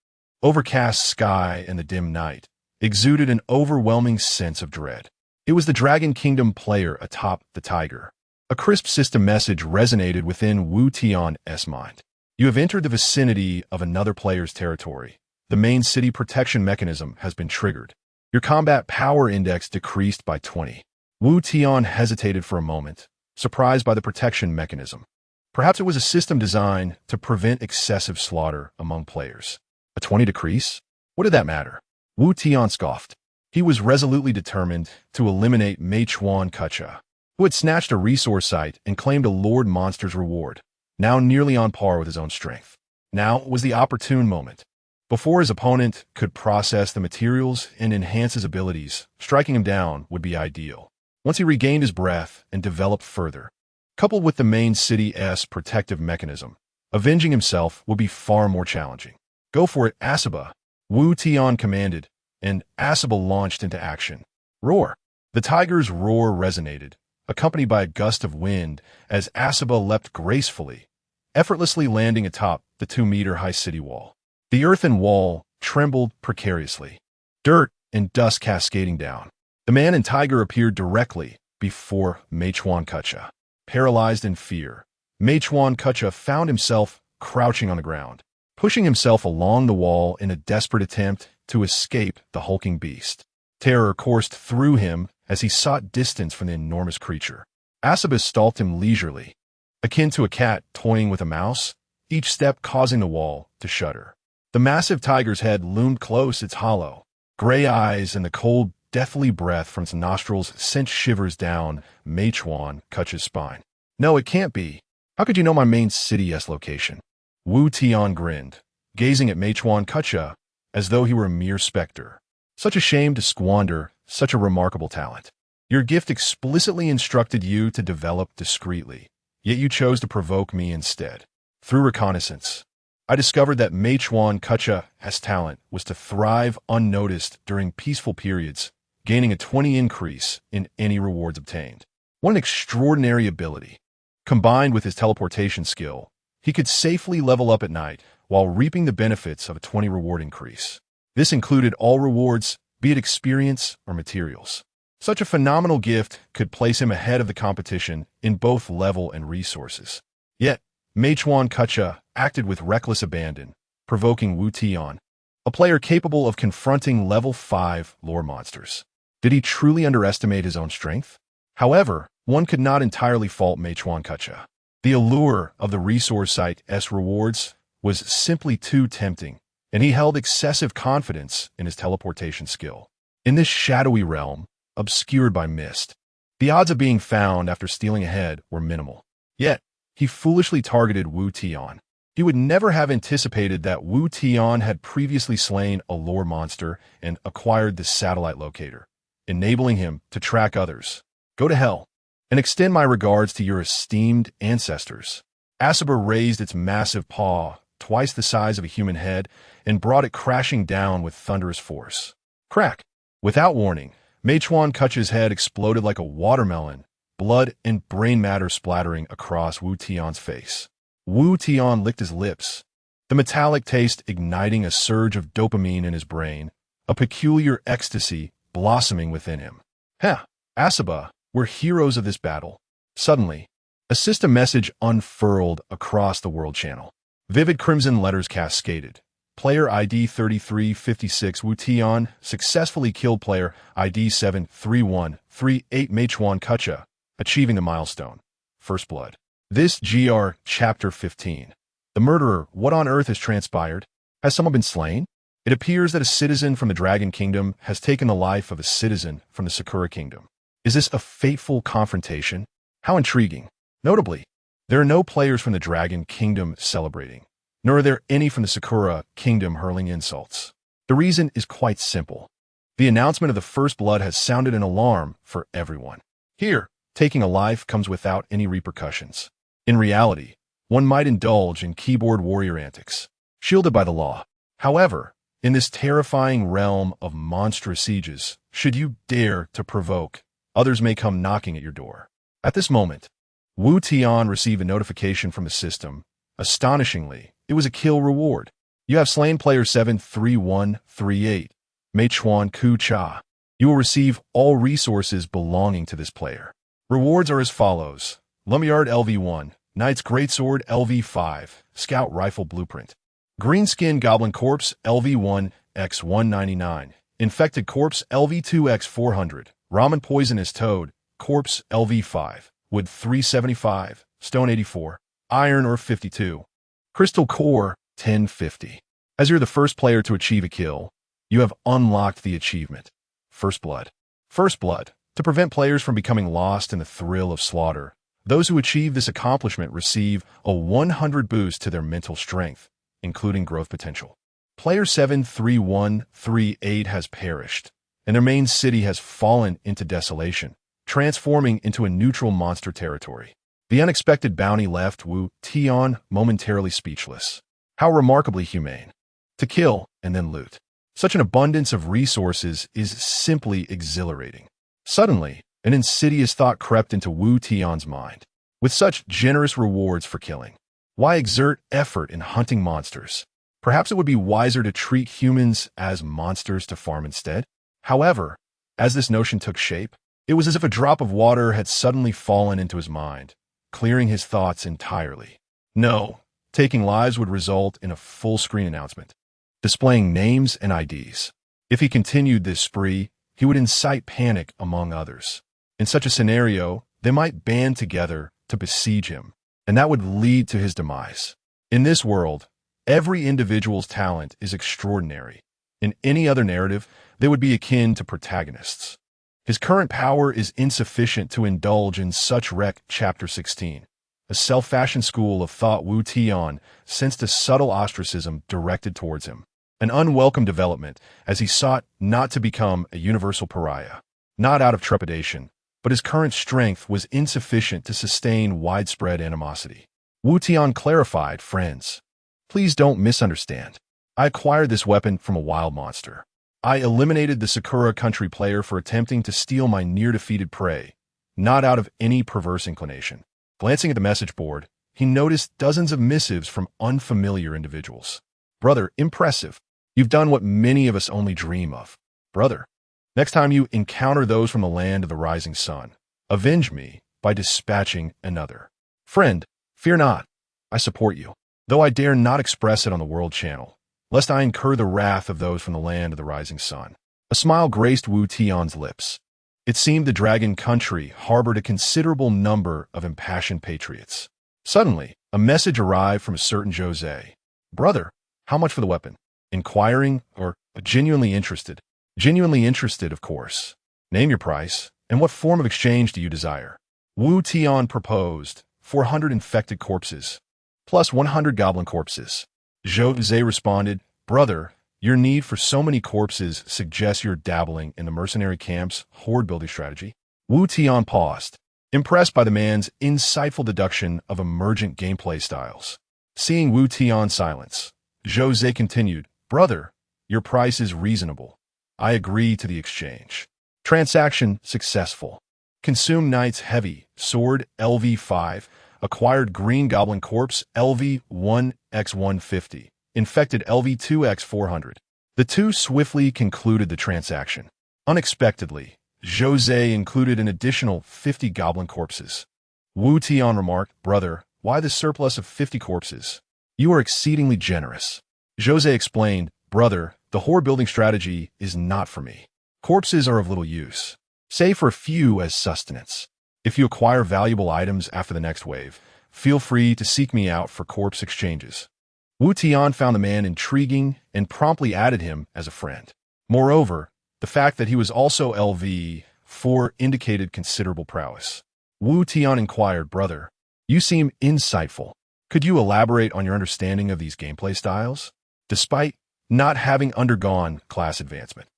overcast sky and the dim night, exuded an overwhelming sense of dread. It was the Dragon Kingdom player atop the tiger. A crisp system message resonated within Wu Tian's mind. You have entered the vicinity of another player's territory. The main city protection mechanism has been triggered. Your combat power index decreased by 20. Wu Tian hesitated for a moment, surprised by the protection mechanism. Perhaps it was a system designed to prevent excessive slaughter among players. A 20 decrease? What did that matter? Wu Tian scoffed. He was resolutely determined to eliminate Mei Chuan Kuch, who had snatched a resource site and claimed a Lord Monster's reward, now nearly on par with his own strength. Now was the opportune moment. Before his opponent could process the materials and enhance his abilities, striking him down would be ideal. Once he regained his breath and developed further, coupled with the main city's protective mechanism, avenging himself would be far more challenging. Go for it, Asaba, Wu Tian commanded, and Asaba launched into action. Roar! The tiger's roar resonated, accompanied by a gust of wind as Asaba leapt gracefully, effortlessly landing atop the 2-meter-high city wall. The earthen wall trembled precariously, dirt and dust cascading down. The man and tiger appeared directly before Mei Chuan Kuch. Paralyzed in fear, Mei Chuan Kuch found himself crouching on the ground, pushing himself along the wall in a desperate attempt to escape the hulking beast. Terror coursed through him as he sought distance from the enormous creature. Asaba stalked him leisurely, akin to a cat toying with a mouse, each step causing the wall to shudder. The massive tiger's head loomed close, its hollow, gray eyes and the cold, deathly breath from its nostrils sent shivers down Mei Chuan Kuch's spine. No, it can't be. How could you know my main city's location? Wu Tian grinned, gazing at Mei Chuan Kuch as though he were a mere specter. Such a shame to squander such a remarkable talent. Your gift explicitly instructed you to develop discreetly, yet you chose to provoke me instead. Through reconnaissance, I discovered that Mecha talent was to thrive unnoticed during peaceful periods, gaining a 20 increase in any rewards obtained. What an extraordinary ability. Combined with his teleportation skill, he could safely level up at night while reaping the benefits of a 20 reward increase. This included all rewards, be it experience or materials. Such a phenomenal gift could place him ahead of the competition in both level and resources. Yet, Mecha acted with reckless abandon, provoking Wu Tian, a player capable of confronting level 5 lore monsters. Did he truly underestimate his own strength? However, one could not entirely fault Mecha. The allure of the resource site's rewards was simply too tempting, and he held excessive confidence in his teleportation skill. In this shadowy realm, obscured by mist, the odds of being found after stealing ahead were minimal. Yet, he foolishly targeted Wu Tian. He would never have anticipated that Wu Tian had previously slain a lore monster and acquired the satellite locator, enabling him to track others. Go to hell, and extend my regards to your esteemed ancestors. Asaba raised its massive paw, twice the size of a human head, and brought it crashing down with thunderous force. Crack! Without warning, Mecha's head exploded like a watermelon, blood and brain matter splattering across Wu Tian's face. Wu Tian licked his lips, the metallic taste igniting a surge of dopamine in his brain, a peculiar ecstasy blossoming within him. Asaba, we're heroes of this battle. Suddenly, a system message unfurled across the world channel. Vivid crimson letters cascaded. Player ID 3356 Wu Tian successfully killed player ID 73138 Mecha, achieving the milestone. First Blood. This GR Chapter 15. The murderer, what on earth has transpired? Has someone been slain? It appears that a citizen from the Dragon Kingdom has taken the life of a citizen from the Sakura Kingdom. Is this a fateful confrontation? How intriguing. Notably, there are no players from the Dragon Kingdom celebrating, nor are there any from the Sakura Kingdom hurling insults. The reason is quite simple. The announcement of the First Blood has sounded an alarm for everyone. Here, taking a life comes without any repercussions. In reality, one might indulge in keyboard warrior antics, shielded by the law. However, in this terrifying realm of monstrous sieges, should you dare to provoke, others may come knocking at your door. At this moment, Wu Tian received a notification from the system. Astonishingly, it was a kill reward. You have slain player 73138, Meichuan Ku Cha. You will receive all resources belonging to this player. Rewards are as follows. Lumyard LV1, Knight's Greatsword LV5, Scout Rifle Blueprint. Greenskin Goblin Corpse LV1 x 199, Infected Corpse LV2 x 400, Ramen Poisonous Toad, Corpse LV5, Wood 375, Stone 84, Iron Ore 52, Crystal Core 1050. As you're the first player to achieve a kill, you have unlocked the achievement. First Blood. First Blood. To prevent players from becoming lost in the thrill of slaughter, those who achieve this accomplishment receive a 100 boost to their mental strength, including growth potential. Player 73138 has perished, and their main city has fallen into desolation, transforming into a neutral monster territory. The unexpected bounty left Wu Tian momentarily speechless. How remarkably humane. To kill and then loot. Such an abundance of resources is simply exhilarating. Suddenly, an insidious thought crept into Wu Tian's mind. With such generous rewards for killing, why exert effort in hunting monsters? Perhaps it would be wiser to treat humans as monsters to farm instead? However, as this notion took shape, it was as if a drop of water had suddenly fallen into his mind, clearing his thoughts entirely. No, taking lives would result in a full-screen announcement, displaying names and IDs. If he continued this spree, he would incite panic among others. In such a scenario, they might band together to besiege him, and that would lead to his demise. In this world, every individual's talent is extraordinary. In any other narrative, they would be akin to protagonists. His current power is insufficient to indulge in such wreck. Chapter 16. A self-fashioned school of thought. Wu Tian sensed a subtle ostracism directed towards him. An unwelcome development as he sought not to become a universal pariah. Not out of trepidation, but his current strength was insufficient to sustain widespread animosity. Wu Tian clarified, friends. Please don't misunderstand. I acquired this weapon from a wild monster. I eliminated the Sakura country player for attempting to steal my near-defeated prey, not out of any perverse inclination. Glancing at the message board, he noticed dozens of missives from unfamiliar individuals. Brother, impressive. You've done what many of us only dream of. Brother, next time you encounter those from the land of the rising sun, avenge me by dispatching another. Friend, fear not. I support you, though I dare not express it on the World Channel, lest I incur the wrath of those from the land of the rising sun. A smile graced Wu Tian's lips. It seemed the dragon country harbored a considerable number of impassioned patriots. Suddenly, a message arrived from a certain Jose. Brother, how much for the weapon? Inquiring or genuinely interested? Genuinely interested, of course. Name your price, and what form of exchange do you desire? Wu Tian proposed 400 infected corpses, plus 100 goblin corpses. Jose responded, Brother, your need for so many corpses suggests you're dabbling in the mercenary camp's horde-building strategy. Wu Tian paused, impressed by the man's insightful deduction of emergent gameplay styles. Seeing Wu Tian's silence, Jose continued, Brother, your price is reasonable. I agree to the exchange. Transaction successful. Consumed Knight's Heavy Sword LV5, acquired Green Goblin Corpse LV1x150, infected LV2x400. The two swiftly concluded the transaction. Unexpectedly, Jose included an additional 50 goblin corpses. Wu Tian remarked, Brother, why the surplus of 50 corpses? You are exceedingly generous. Jose explained, Brother, the horde-building strategy is not for me. Corpses are of little use, save for a few as sustenance. If you acquire valuable items after the next wave, feel free to seek me out for corpse exchanges. Wu Tian found the man intriguing and promptly added him as a friend. Moreover, the fact that he was also LV4 indicated considerable prowess. Wu Tian inquired, Brother, you seem insightful. Could you elaborate on your understanding of these gameplay styles? Despite not having undergone class advancement,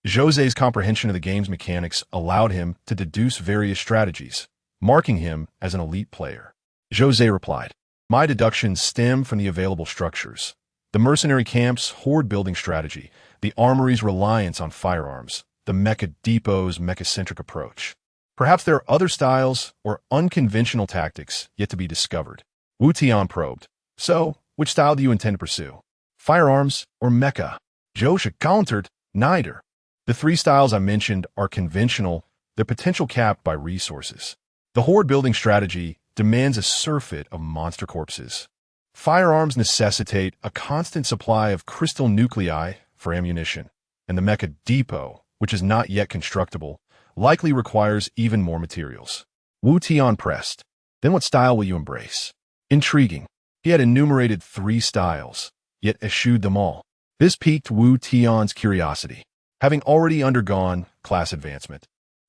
Jose's comprehension of the game's mechanics allowed him to deduce various strategies, marking him as an elite player. Jose replied, My deductions stem from the available structures, the mercenary camp's horde-building strategy, the armory's reliance on firearms, the Mecha Depot's mechacentric approach. Perhaps there are other styles or unconventional tactics yet to be discovered. Wu Tian probed, So, which style do you intend to pursue? Firearms or Mecha? Josha countered, Neither. The three styles I mentioned are conventional, their potential capped by resources. The horde-building strategy demands a surfeit of monster corpses. Firearms necessitate a constant supply of crystal nuclei for ammunition, and the Mecha Depot, which is not yet constructible, likely requires even more materials. Wu Tian pressed, Then what style will you embrace? Intriguing. He had enumerated 3 styles, yet eschewed them all. This piqued Wu Tian's curiosity. Having already undergone class advancement,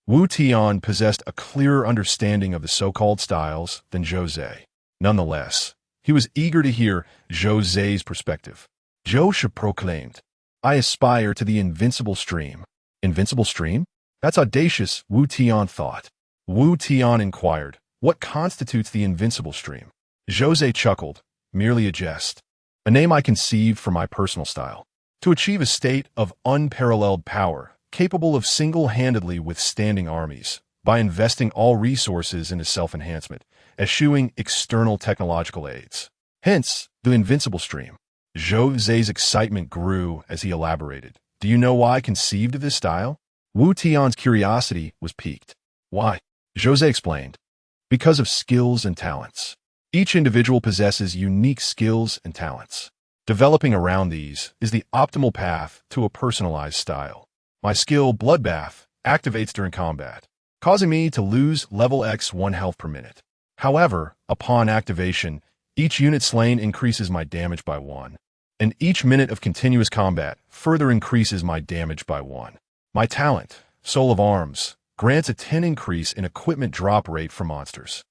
Wu Tian possessed a clearer understanding of the so-called styles than Jose. Nonetheless, he was eager to hear Jose's perspective. Josha proclaimed, I aspire to the invincible stream. Invincible stream? That's audacious, Wu Tian thought. Wu Tian inquired, What constitutes the invincible stream? Jose chuckled, merely a jest. A name I conceived for my personal style. To achieve a state of unparalleled power, capable of single-handedly withstanding armies, by investing all resources into self-enhancement, eschewing external technological aids. Hence, the invincible stream. Jose's excitement grew as he elaborated. Do you know why I conceived of this style? Wu Tian's curiosity was piqued. Why? Jose explained. Because of skills and talents. Each individual possesses unique skills and talents. Developing around these is the optimal path to a personalized style. My skill, Bloodbath, activates during combat, causing me to lose level X 1 health per minute. However, upon activation, each unit slain increases my damage by 1, and each minute of continuous combat further increases my damage by 1. My talent, Soul of Arms, grants a 10 increase in equipment drop rate for monsters,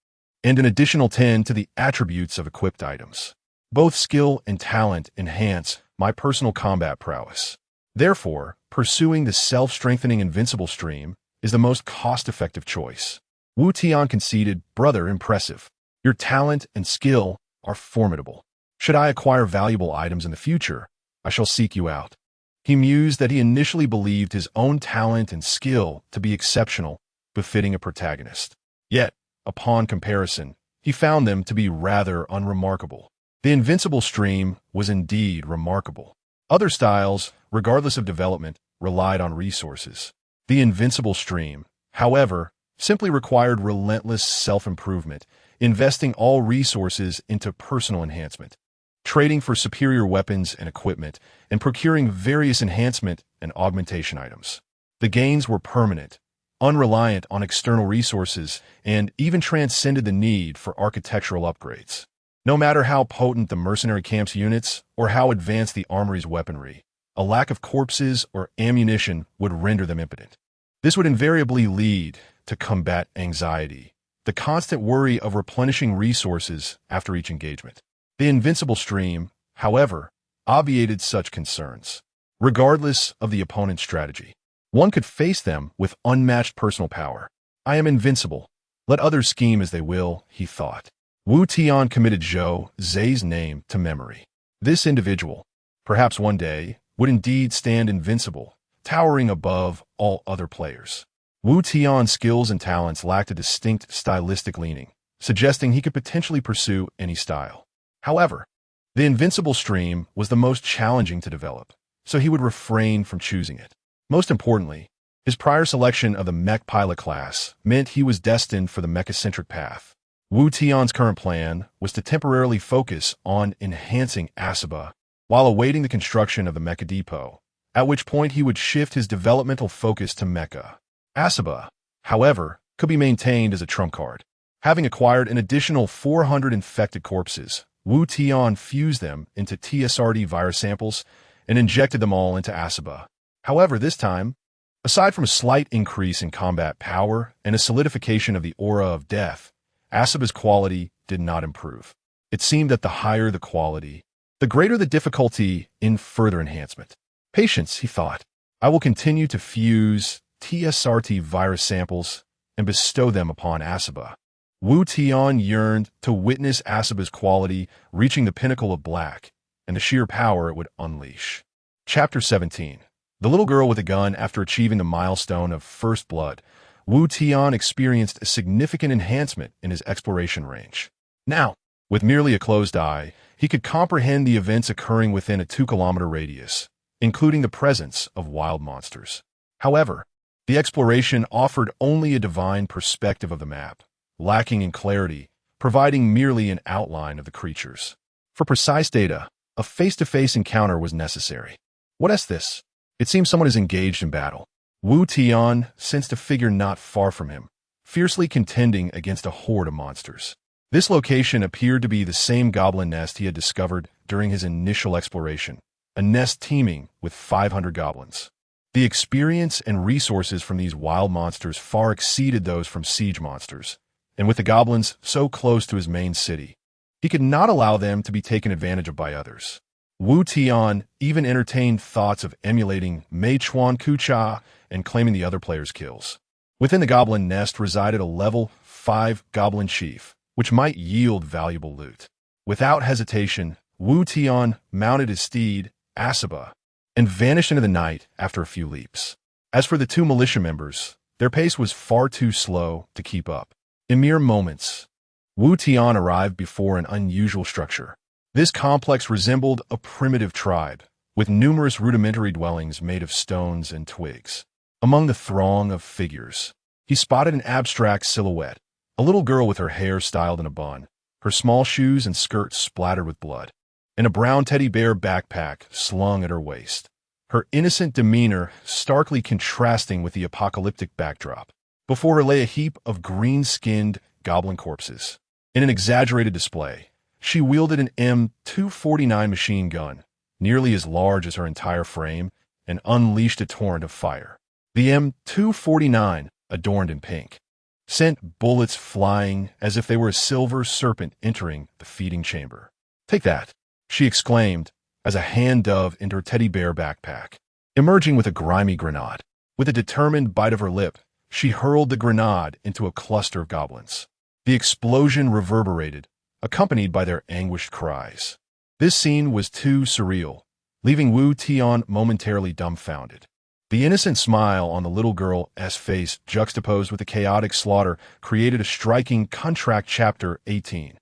and an additional 10 to the attributes of equipped items. Both skill and talent enhance my personal combat prowess. Therefore, pursuing the self-strengthening invincible stream is the most cost-effective choice. Wu Tian conceded, Brother, impressive. Your talent and skill are formidable. Should I acquire valuable items in the future, I shall seek you out. He mused that he initially believed his own talent and skill to be exceptional, befitting a protagonist. Yet, upon comparison, he found them to be rather unremarkable. The Invincible stream was indeed remarkable. Other styles, regardless of development, relied on resources. The Invincible stream, however, simply required relentless self-improvement, investing all resources into personal enhancement, trading for superior weapons and equipment, and procuring various enhancement and augmentation items. The gains were permanent, unreliant on external resources, and even transcended the need for architectural upgrades. No matter how potent the mercenary camp's units or how advanced the armory's weaponry, a lack of corpses or ammunition would render them impotent. This would invariably lead to combat anxiety, the constant worry of replenishing resources after each engagement. The Invincible stream, however, obviated such concerns. Regardless of the opponent's strategy, one could face them with unmatched personal power. I am invincible. Let others scheme as they will, he thought. Wu Tian committed Zhou Zai's name to memory. This individual, perhaps one day, would indeed stand invincible, towering above all other players. Wu Tian's skills and talents lacked a distinct stylistic leaning, suggesting he could potentially pursue any style. However, the Invincible stream was the most challenging to develop, so he would refrain from choosing it. Most importantly, his prior selection of the Mech Pilot class meant he was destined for the Mecha path. Wu Tian's current plan was to temporarily focus on enhancing Asaba while awaiting the construction of the Mecha Depot, at which point he would shift his developmental focus to Mecha. Asaba, however, could be maintained as a trump card. Having acquired an additional 400 infected corpses, Wu Tian fused them into TSRD virus samples and injected them all into Asaba. However, this time, aside from a slight increase in combat power and a solidification of the aura of death, Asaba's quality did not improve. It seemed that the higher the quality, the greater the difficulty in further enhancement. Patience, he thought. I will continue to fuse TSRT virus samples and bestow them upon Asaba. Wu Tian yearned to witness Asaba's quality reaching the pinnacle of black and the sheer power it would unleash. Chapter 17. The little girl with a gun. After achieving the milestone of first blood, Wu Tian experienced a significant enhancement in his exploration range. Now, with merely a closed eye, he could comprehend the events occurring within a 2-kilometer radius, including the presence of wild monsters. However, the exploration offered only a divine perspective of the map, lacking in clarity, providing merely an outline of the creatures. For precise data, a face-to-face encounter was necessary. What is this? It seems someone is engaged in battle. Wu Tian sensed a figure not far from him, fiercely contending against a horde of monsters. This location appeared to be the same goblin nest he had discovered during his initial exploration, a nest teeming with 500 goblins. The experience and resources from these wild monsters far exceeded those from siege monsters, and with the goblins so close to his main city, he could not allow them to be taken advantage of by others. Wu Tian even entertained thoughts of emulating Mei Chuan Kucha and claiming the other player's kills. Within the goblin nest resided a level 5 goblin chief, which might yield valuable loot. Without hesitation, Wu Tian mounted his steed, Asaba, and vanished into the night after a few leaps. As for the 2 militia members, their pace was far too slow to keep up. In mere moments, Wu Tian arrived before an unusual structure. This complex resembled a primitive tribe, with numerous rudimentary dwellings made of stones and twigs. Among the throng of figures, he spotted an abstract silhouette, a little girl with her hair styled in a bun, her small shoes and skirt splattered with blood, and a brown teddy bear backpack slung at her waist. Her innocent demeanor starkly contrasting with the apocalyptic backdrop. Before her lay a heap of green-skinned goblin corpses. In an exaggerated display, she wielded an M249 machine gun, nearly as large as her entire frame, and unleashed a torrent of fire. The M249, adorned in pink, sent bullets flying as if they were a silver serpent entering the feeding chamber. "Take that," she exclaimed as a hand dove into her teddy bear backpack, emerging with a grimy grenade. With a determined bite of her lip, she hurled the grenade into a cluster of goblins. The explosion reverberated, accompanied by their anguished cries. This scene was too surreal, leaving Wu Tian momentarily dumbfounded. The innocent smile on the little girl's face, juxtaposed with the chaotic slaughter, created a striking contract. Chapter 18.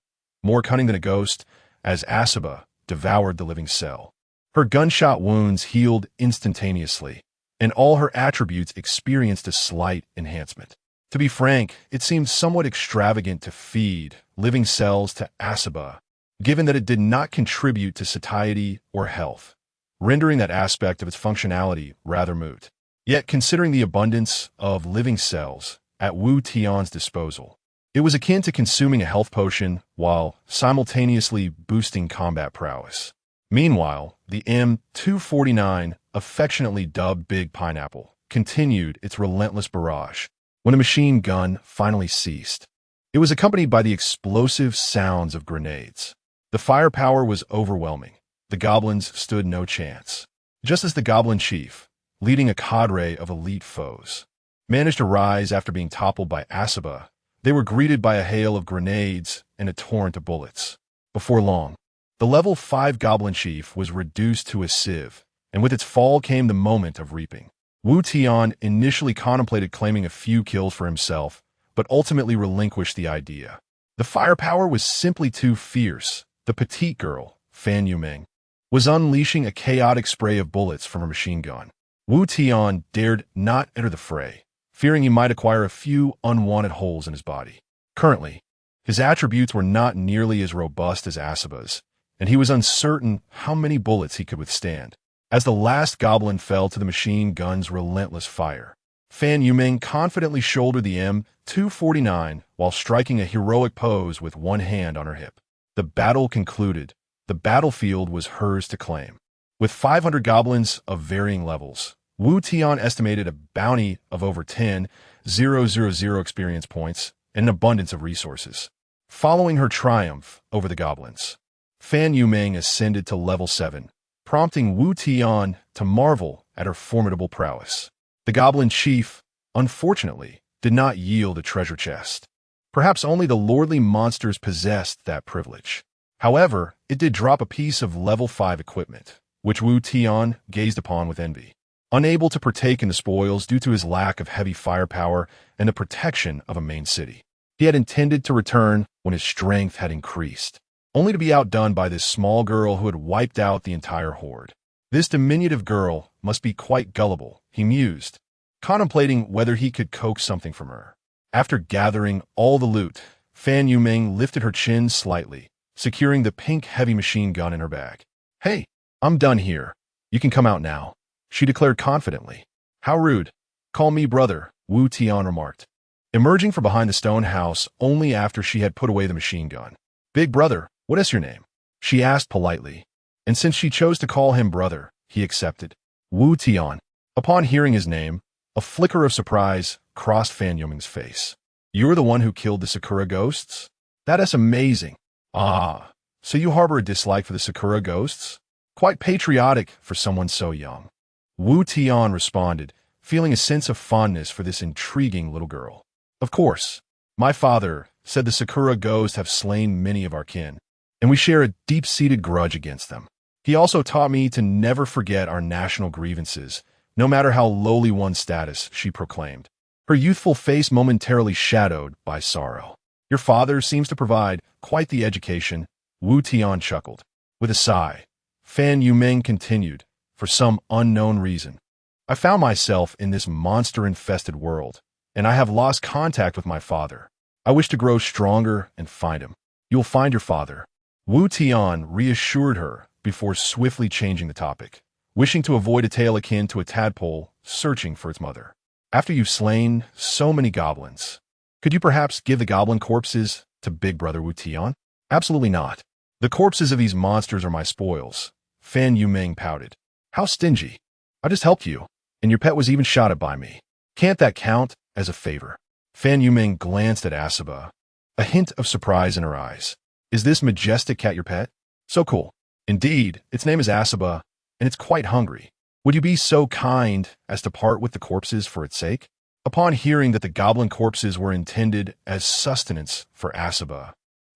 More cunning than a ghost, as Asaba devoured the living cell. Her gunshot wounds healed instantaneously, and all her attributes experienced a slight enhancement. To be frank, it seemed somewhat extravagant to feed living cells to Asaba, given that it did not contribute to satiety or health, rendering that aspect of its functionality rather moot. Yet, considering the abundance of living cells at Wu Tian's disposal, it was akin to consuming a health potion while simultaneously boosting combat prowess. Meanwhile, the M249, affectionately dubbed Big Pineapple, continued its relentless barrage. When a machine gun finally ceased, it was accompanied by the explosive sounds of grenades. The firepower was overwhelming. The goblins stood no chance. Just as the goblin chief, leading a cadre of elite foes, managed to rise after being toppled by Asaba, they were greeted by a hail of grenades and a torrent of bullets. Before long, the level 5 goblin chief was reduced to a sieve, and with its fall came the moment of reaping. Wu Tian initially contemplated claiming a few kills for himself, but ultimately relinquished the idea. The firepower was simply too fierce. The petite girl, Fan Yuming, was unleashing a chaotic spray of bullets from her machine gun. Wu Tian dared not enter the fray, fearing he might acquire a few unwanted holes in his body. Currently, his attributes were not nearly as robust as Asaba's, and he was uncertain how many bullets he could withstand. As the last goblin fell to the machine gun's relentless fire, Fan Yuming confidently shouldered the M249 while striking a heroic pose with one hand on her hip. The battle concluded. The battlefield was hers to claim. With 500 goblins of varying levels, Wu Tian estimated a bounty of over 10,000 experience points and an abundance of resources. Following her triumph over the goblins, Fan Yuming ascended to level 7, prompting Wu Tian to marvel at her formidable prowess. The goblin chief, unfortunately, did not yield a treasure chest. Perhaps only the lordly monsters possessed that privilege. However, it did drop a piece of level 5 equipment, which Wu Tian gazed upon with envy. Unable to partake in the spoils due to his lack of heavy firepower and the protection of a main city, he had intended to return when his strength had increased, only to be outdone by this small girl who had wiped out the entire horde. This diminutive girl must be quite gullible, he mused, contemplating whether he could coax something from her. After gathering all the loot, Fan Yuming lifted her chin slightly, securing the pink heavy machine gun in her bag. "Hey, I'm done here. You can come out now," she declared confidently. "How rude. Call me brother," Wu Tian remarked, emerging from behind the stone house only after she had put away the machine gun. "Big brother, what is your name?" she asked politely, and since she chose to call him brother, he accepted. Wu Tian. Upon hearing his name, a flicker of surprise crossed Fan Yuming's face. "You're the one who killed the Sakura ghosts? That is amazing. Ah, so you harbor a dislike for the Sakura ghosts? Quite patriotic for someone so young." Wu Tian responded, feeling a sense of fondness for this intriguing little girl. "Of course. My father said the Sakura ghosts have slain many of our kin, and we share a deep-seated grudge against them. He also taught me to never forget our national grievances, no matter how lowly one's status," she proclaimed, her youthful face momentarily shadowed by sorrow. "Your father seems to provide quite the education," Wu Tian chuckled. With a sigh, Fan Yuming continued, "For some unknown reason, I found myself in this monster-infested world, and I have lost contact with my father. I wish to grow stronger and find him." "You'll find your father," Wu Tian reassured her before swiftly changing the topic, wishing to avoid a tale akin to a tadpole searching for its mother. "After you've slain so many goblins, could you perhaps give the goblin corpses to Big Brother Wu Tian?" "Absolutely not. The corpses of these monsters are my spoils," Fan Yuming pouted. "How stingy. I just helped you, and your pet was even shot at by me. Can't that count as a favor?" Fan Yuming glanced at Asaba, a hint of surprise in her eyes. "Is this majestic cat your pet?" "So cool. Indeed, its name is Asaba, and it's quite hungry. Would you be so kind as to part with the corpses for its sake?" Upon hearing that the goblin corpses were intended as sustenance for Asaba,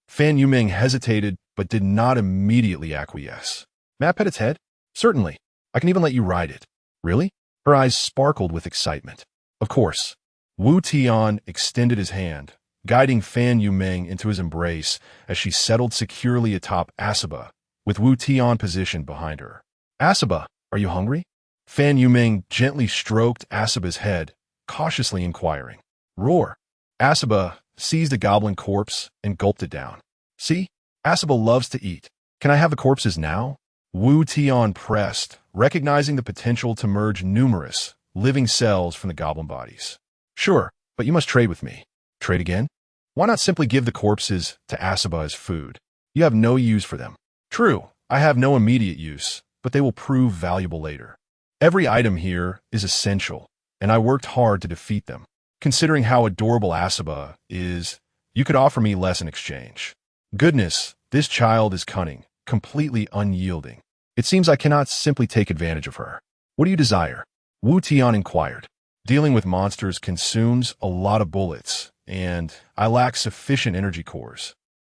Fan Yuming hesitated but did not immediately acquiesce. May I pet its head? Certainly. I can even let you ride it. Really? Her eyes sparkled with excitement. Of course. Wu Tian extended his hand, guiding Fan Yumeng into his embrace as she settled securely atop Asaba, with Wu Tian positioned behind her. Asaba, are you hungry? Fan Yumeng gently stroked Asaba's head, cautiously inquiring. Roar. Asaba seized a goblin corpse and gulped it down. See? Asaba loves to eat. Can I have the corpses now? Wu Tian pressed, recognizing the potential to merge numerous, living cells from the goblin bodies. Sure, but you must trade with me. Trade again? Why not simply give the corpses to Asaba as food? You have no use for them. True, I have no immediate use, but they will prove valuable later. Every item here is essential, and I worked hard to defeat them. Considering how adorable Asaba is, you could offer me less in exchange. Goodness, this child is cunning, completely unyielding. It seems I cannot simply take advantage of her. What do you desire? Wu Tian inquired. Dealing with monsters consumes a lot of bullets, and I lack sufficient energy cores.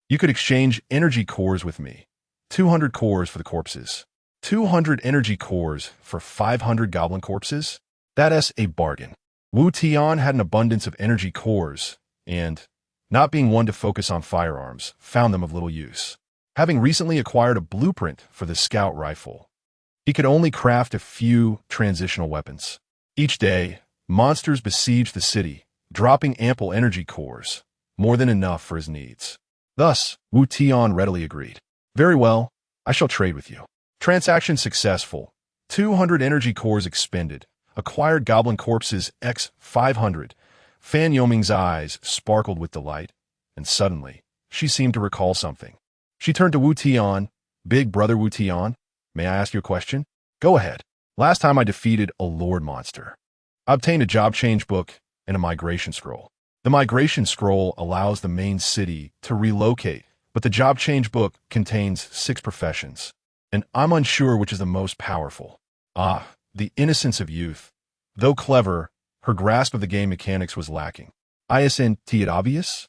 You could exchange energy cores with me. 200 cores for the corpses. 200 energy cores for 500 goblin corpses? That's a bargain. Wu Tian had an abundance of energy cores, and, not being one to focus on firearms, found them of little use. Having recently acquired a blueprint for the scout rifle, he could only craft a few transitional weapons. Each day, monsters besieged the city, dropping ample energy cores, more than enough for his needs. Thus, Wu Tian readily agreed. Very well, I shall trade with you. Transaction successful. 200 energy cores expended. Acquired goblin corpses x 500. Fan Yoming's eyes sparkled with delight, and suddenly, she seemed to recall something. She turned to Wu Tian. Big brother Wu Tian, may I ask you a question? Go ahead. Last time I defeated a lord monster. I obtained a job change book and a migration scroll. The migration scroll allows the main city to relocate, but the job change book contains 6 professions, and I'm unsure which is the most powerful. Ah, the innocence of youth. Though clever, her grasp of the game mechanics was lacking. Isn't it obvious?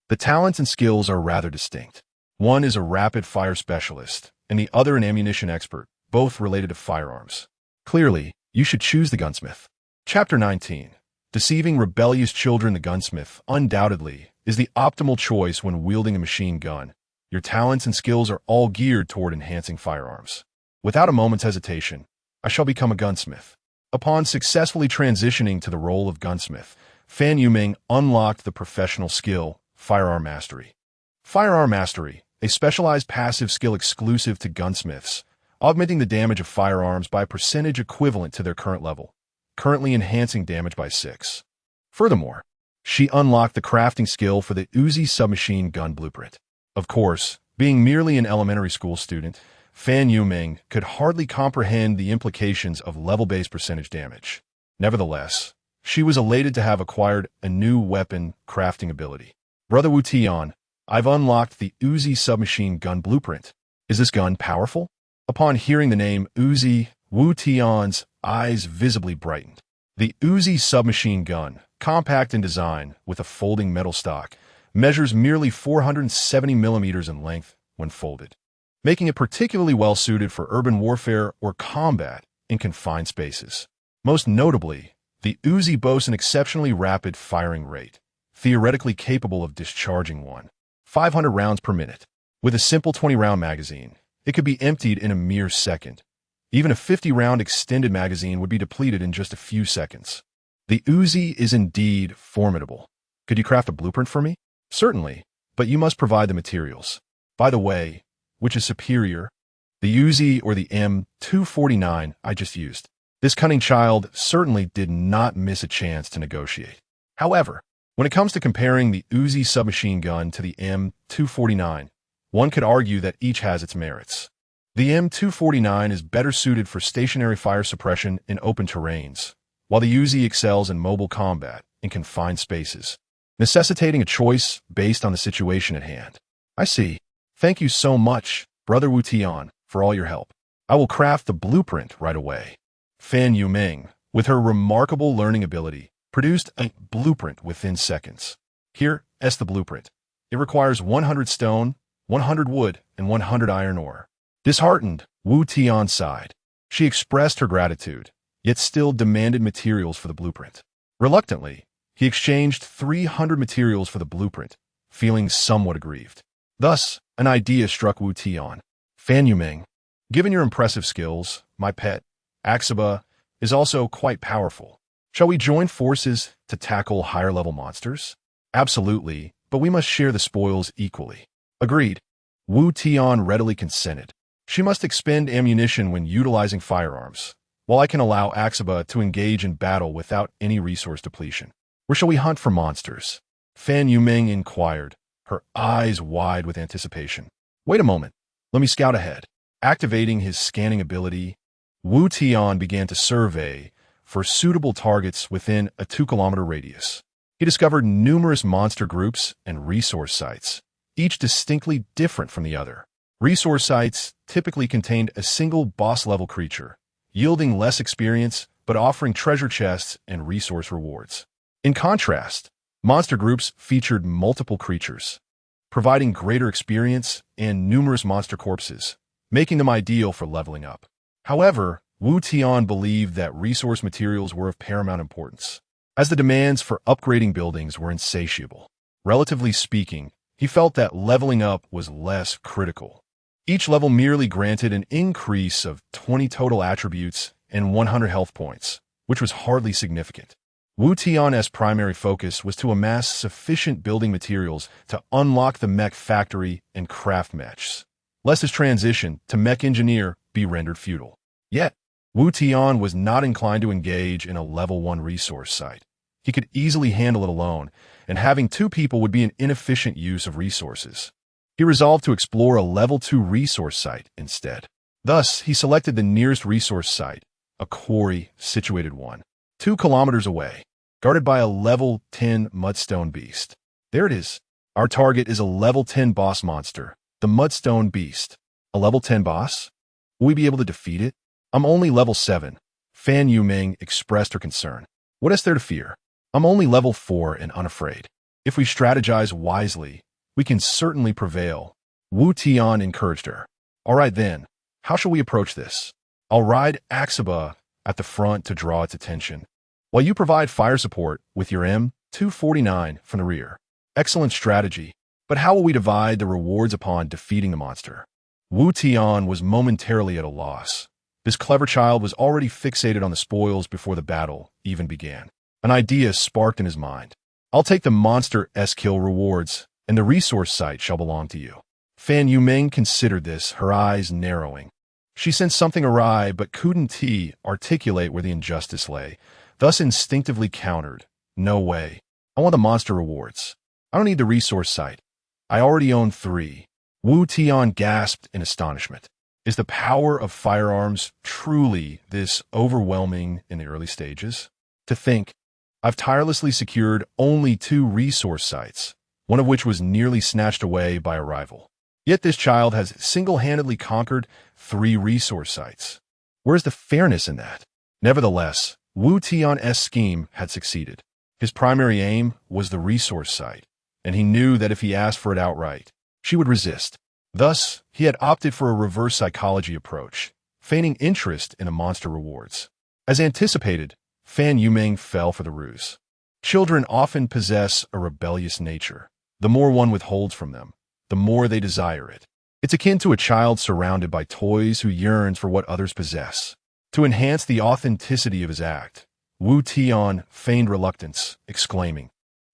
The talents and skills are rather distinct. One is a rapid fire specialist, and the other an ammunition expert, both related to firearms. Clearly, you should choose the gunsmith. Chapter 19. Deceiving rebellious children. The gunsmith, undoubtedly, is the optimal choice when wielding a machine gun. Your talents and skills are all geared toward enhancing firearms. Without a moment's hesitation, I shall become a gunsmith. Upon successfully transitioning to the role of gunsmith, Fan Yuming unlocked the professional skill, Firearm Mastery. Firearm Mastery, a specialized passive skill exclusive to gunsmiths, augmenting the damage of firearms by a percentage equivalent to their current level, currently enhancing damage by 6. Furthermore, she unlocked the crafting skill for the Uzi submachine gun blueprint. Of course, being merely an elementary school student, Fan Yuming could hardly comprehend the implications of level-based percentage damage. Nevertheless, she was elated to have acquired a new weapon crafting ability. Brother Wu Tian, I've unlocked the Uzi submachine gun blueprint. Is this gun powerful? Upon hearing the name Uzi, Wu Tian's eyes visibly brightened. The Uzi submachine gun, compact in design with a folding metal stock, measures merely 470 millimeters in length when folded, making it particularly well-suited for urban warfare or combat in confined spaces. Most notably, the Uzi boasts an exceptionally rapid firing rate, theoretically capable of discharging 500 rounds per minute. With a simple 20-round magazine, it could be emptied in a mere second. Even a 50-round extended magazine would be depleted in just a few seconds. The Uzi is indeed formidable. Could you craft a blueprint for me? Certainly, but you must provide the materials. By the way, which is superior, the Uzi or the M249 I just used? This cunning child certainly did not miss a chance to negotiate. However, when it comes to comparing the Uzi submachine gun to the M249, one could argue that each has its merits. The M249 is better suited for stationary fire suppression in open terrains, while the Uzi excels in mobile combat in confined spaces, necessitating a choice based on the situation at hand. I see. Thank you so much, Brother Wu Tian, for all your help. I will craft the blueprint right away. Fan Yuming, with her remarkable learning ability, produced a blueprint within seconds. Here is the blueprint. It requires 100 stone, 100 wood, and 100 iron ore. Disheartened, Wu Tian sighed. She expressed her gratitude, yet still demanded materials for the blueprint. Reluctantly, he exchanged 300 materials for the blueprint, feeling somewhat aggrieved. Thus, an idea struck Wu Tian. Fan Yuming, given your impressive skills, my pet, Axaba, is also quite powerful. Shall we join forces to tackle higher-level monsters? Absolutely, but we must share the spoils equally. Agreed. Wu Tian readily consented. She must expend ammunition when utilizing firearms, while I can allow Axaba to engage in battle without any resource depletion. Where shall we hunt for monsters? Fan Yuming inquired, her eyes wide with anticipation. Wait a moment. Let me scout ahead. Activating his scanning ability, Wu Tian began to survey for suitable targets within a 2-kilometer radius. He discovered numerous monster groups and resource sites, each distinctly different from the other. Resource sites typically contained a single boss-level creature, yielding less experience but offering treasure chests and resource rewards. In contrast, monster groups featured multiple creatures, providing greater experience and numerous monster corpses, making them ideal for leveling up. However, Wu Tian believed that resource materials were of paramount importance, as the demands for upgrading buildings were insatiable. Relatively speaking, he felt that leveling up was less critical. Each level merely granted an increase of 20 total attributes and 100 health points, which was hardly significant. Wu Tian's primary focus was to amass sufficient building materials to unlock the mech factory and craft mechs, lest his transition to mech engineer be rendered futile. Yet, Wu Tian was not inclined to engage in a level 1 resource site. He could easily handle it alone, and having 2 people would be an inefficient use of resources. He resolved to explore a level 2 resource site instead. Thus, he selected the nearest resource site, a quarry situated 2 kilometers away, guarded by a level 10 mudstone beast. There it is. Our target is a level 10 boss monster, the mudstone beast. A level 10 boss? Will we be able to defeat it? I'm only level 7. Fan Yuming expressed her concern. What is there to fear? I'm only level 4 and unafraid. If we strategize wisely, we can certainly prevail. Wu Tian encouraged her. All right then, how shall we approach this? I'll ride Axaba at the front to draw its attention, while you provide fire support with your M249 from the rear. Excellent strategy, but how will we divide the rewards upon defeating the monster? Wu Tian was momentarily at a loss. This clever child was already fixated on the spoils before the battle even began. An idea sparked in his mind. I'll take the monster S-kill rewards, and the resource site shall belong to you. Fan Yuming considered this, her eyes narrowing. She sensed something awry, but couldn't articulate where the injustice lay, thus instinctively countered. No way. I want the monster rewards. I don't need the resource site. I already own 3. Wu Tian gasped in astonishment. Is the power of firearms truly this overwhelming in the early stages? To think, I've tirelessly secured only 2 resource sites, one of which was nearly snatched away by a rival. Yet this child has single-handedly conquered 3 resource sites. Where's the fairness in that? Nevertheless, Wu Tian's scheme had succeeded. His primary aim was the resource site, and he knew that if he asked for it outright, she would resist. Thus, he had opted for a reverse psychology approach, feigning interest in the monster rewards. As anticipated, Fan Yuming fell for the ruse. Children often possess a rebellious nature. The more one withholds from them, the more they desire it. It's akin to a child surrounded by toys who yearns for what others possess. To enhance the authenticity of his act, Wu Tian feigned reluctance, exclaiming,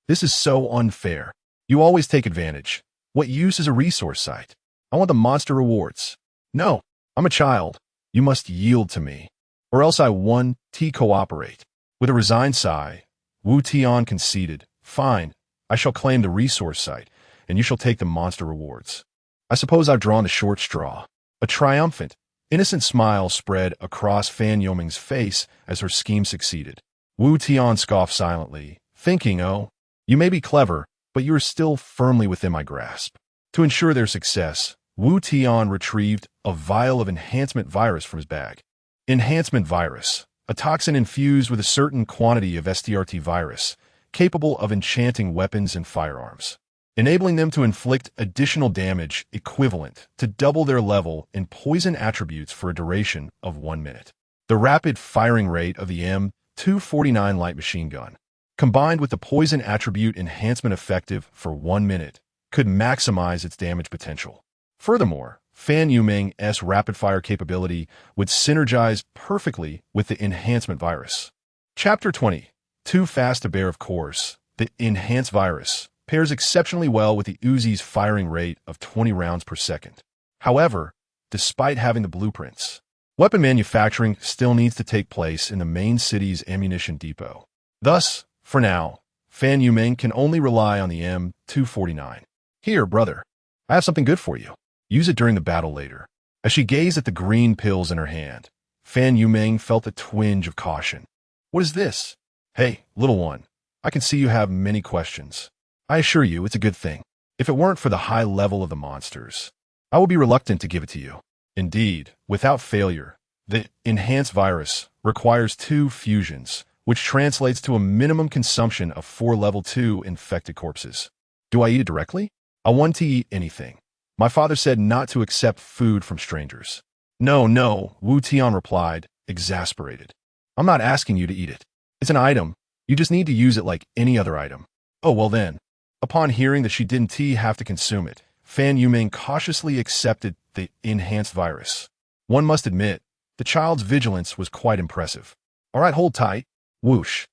"This is so unfair. You always take advantage. What use is a resource site? I want the monster rewards. No, I'm a child. You must yield to me, or else I won't cooperate." With a resigned sigh, Wu Tian conceded, "Fine, I shall claim the resource site, and you shall take the monster rewards. I suppose I've drawn the short straw." A triumphant, innocent smile spread across Fan Yuming's face as her scheme succeeded. Wu Tian scoffed silently, thinking, "Oh, you may be clever, but you are still firmly within my grasp." To ensure their success, Wu Tian retrieved a vial of enhancement virus from his bag. Enhancement virus, a toxin infused with a certain quantity of STRT virus, capable of enchanting weapons and firearms. enabling them to inflict additional damage equivalent to double their level in poison attributes for a duration of 1 minute. The rapid firing rate of the M249 light machine gun, combined with the poison attribute enhancement effective for 1 minute, could maximize its damage potential. Furthermore, Fan Yuming's rapid-fire capability would synergize perfectly with the enhancement virus. Chapter 20. Too fast to bear. Of course, the enhanced virus pairs exceptionally well with the Uzi's firing rate of 20 rounds per second. However, despite having the blueprints, weapon manufacturing still needs to take place in the main city's ammunition depot. Thus, for now, Fan Yuming can only rely on the M249. Here, brother, I have something good for you. Use it during the battle later. As she gazed at the green pills in her hand, Fan Yuming felt a twinge of caution. What is this? Hey, little one, I can see you have many questions. I assure you it's a good thing. If it weren't for the high level of the monsters, I would be reluctant to give it to you. Indeed, without failure, the enhanced virus requires 2 fusions, which translates to a minimum consumption of 4 level 2 infected corpses. Do I eat it directly? I want to eat anything. My father said not to accept food from strangers. No, Wu Tian replied, exasperated. I'm not asking you to eat it. It's an item. You just need to use it like any other item. Oh, well then. Upon hearing that she didn't have to consume it, Fan Yuming cautiously accepted the enhanced virus. One must admit, the child's vigilance was quite impressive. All right, hold tight. Whoosh.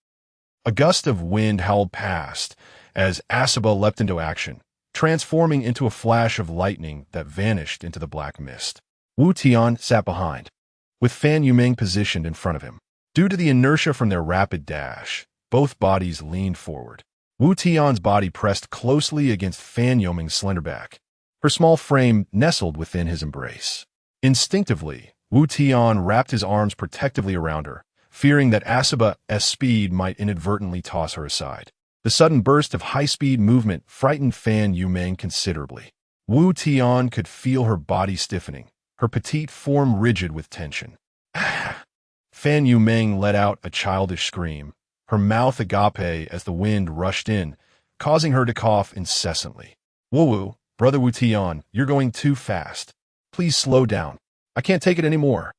A gust of wind howled past as Asaba leapt into action, transforming into a flash of lightning that vanished into the black mist. Wu Tian sat behind, with Fan Yuming positioned in front of him. Due to the inertia from their rapid dash, both bodies leaned forward. Wu Tian's body pressed closely against Fan Yuming's slender back. Her small frame nestled within his embrace. Instinctively, Wu Tian wrapped his arms protectively around her, fearing that Asaba's speed might inadvertently toss her aside. The sudden burst of high-speed movement frightened Fan Yuming considerably. Wu Tian could feel her body stiffening, her petite form rigid with tension. Fan Yuming let out a childish scream, her mouth agape as the wind rushed in, causing her to cough incessantly. Woo, brother Wu Tian, you're going too fast. Please slow down. I can't take it anymore.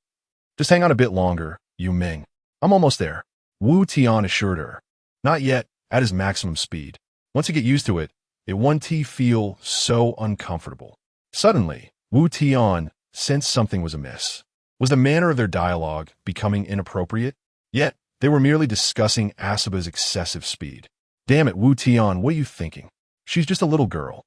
Just hang on a bit longer, Yuming. I'm almost there. Wu Tian assured her. Not yet, at his maximum speed. Once you get used to it, it won't feel so uncomfortable. Suddenly, Wu Tian sensed something was amiss. Was the manner of their dialogue becoming inappropriate? Yet, they were merely discussing Asaba's excessive speed. Damn it, Wu Tian, what are you thinking? She's just a little girl.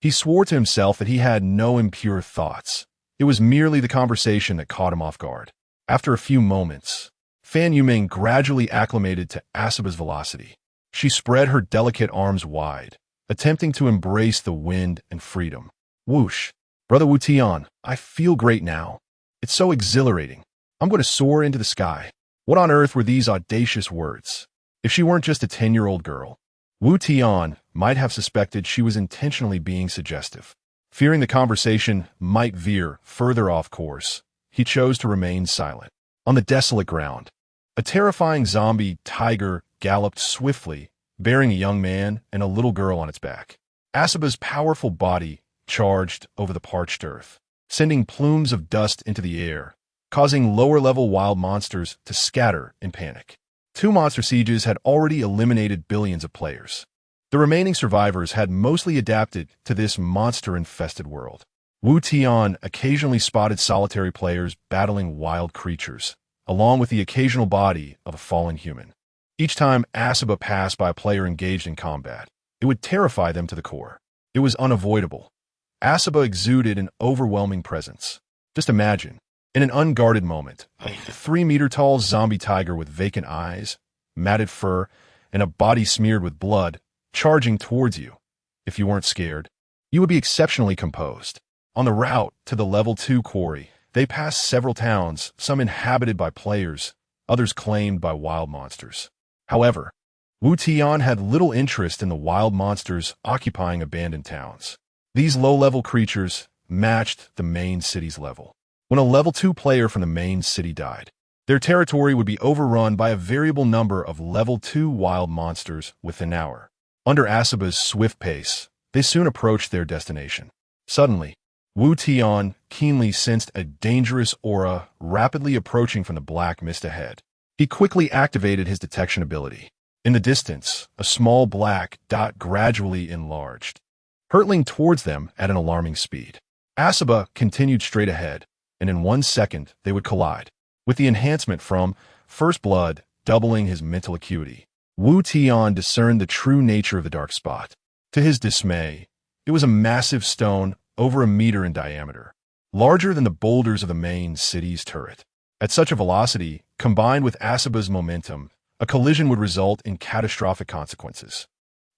He swore to himself that he had no impure thoughts. It was merely the conversation that caught him off guard. After a few moments, Fan Yuming gradually acclimated to Asaba's velocity. She spread her delicate arms wide, attempting to embrace the wind and freedom. Whoosh. Brother Wu Tian, I feel great now. It's so exhilarating. I'm going to soar into the sky. What on earth were these audacious words? If she weren't just a 10-year-old girl, Wu Tian might have suspected she was intentionally being suggestive. Fearing the conversation might veer further off course, he chose to remain silent. On the desolate ground, a terrifying zombie tiger galloped swiftly, bearing a young man and a little girl on its back. Asaba's powerful body charged over the parched earth, sending plumes of dust into the air, causing lower-level wild monsters to scatter in panic. 2 monster sieges had already eliminated billions of players. The remaining survivors had mostly adapted to this monster-infested world. Wu Tian occasionally spotted solitary players battling wild creatures, along with the occasional body of a fallen human. Each time Asaba passed by a player engaged in combat, it would terrify them to the core. It was unavoidable. Asaba exuded an overwhelming presence. Just imagine, in an unguarded moment, a 3-meter-tall zombie tiger with vacant eyes, matted fur, and a body smeared with blood, charging towards you. If you weren't scared, you would be exceptionally composed. On the route to the level 2 quarry, they passed several towns, some inhabited by players, others claimed by wild monsters. However, Wu Tian had little interest in the wild monsters occupying abandoned towns. These low-level creatures matched the main city's level. When a level 2 player from the main city died, their territory would be overrun by a variable number of level 2 wild monsters within an hour. Under Asaba's swift pace, They soon approached their destination. Suddenly, Wu Tian keenly sensed a dangerous aura rapidly approaching from the black mist ahead. He quickly activated his detection ability. In the distance, a small black dot gradually enlarged, hurtling towards them at an alarming speed. Asaba continued straight ahead, and in 1 second they would collide. With the enhancement from First Blood doubling his mental acuity, Wu Tian discerned the true nature of the dark spot. To his dismay, it was a massive stone over 1 meter in diameter, larger than the boulders of the main city's turret. At such a velocity, combined with Asaba's momentum, a collision would result in catastrophic consequences.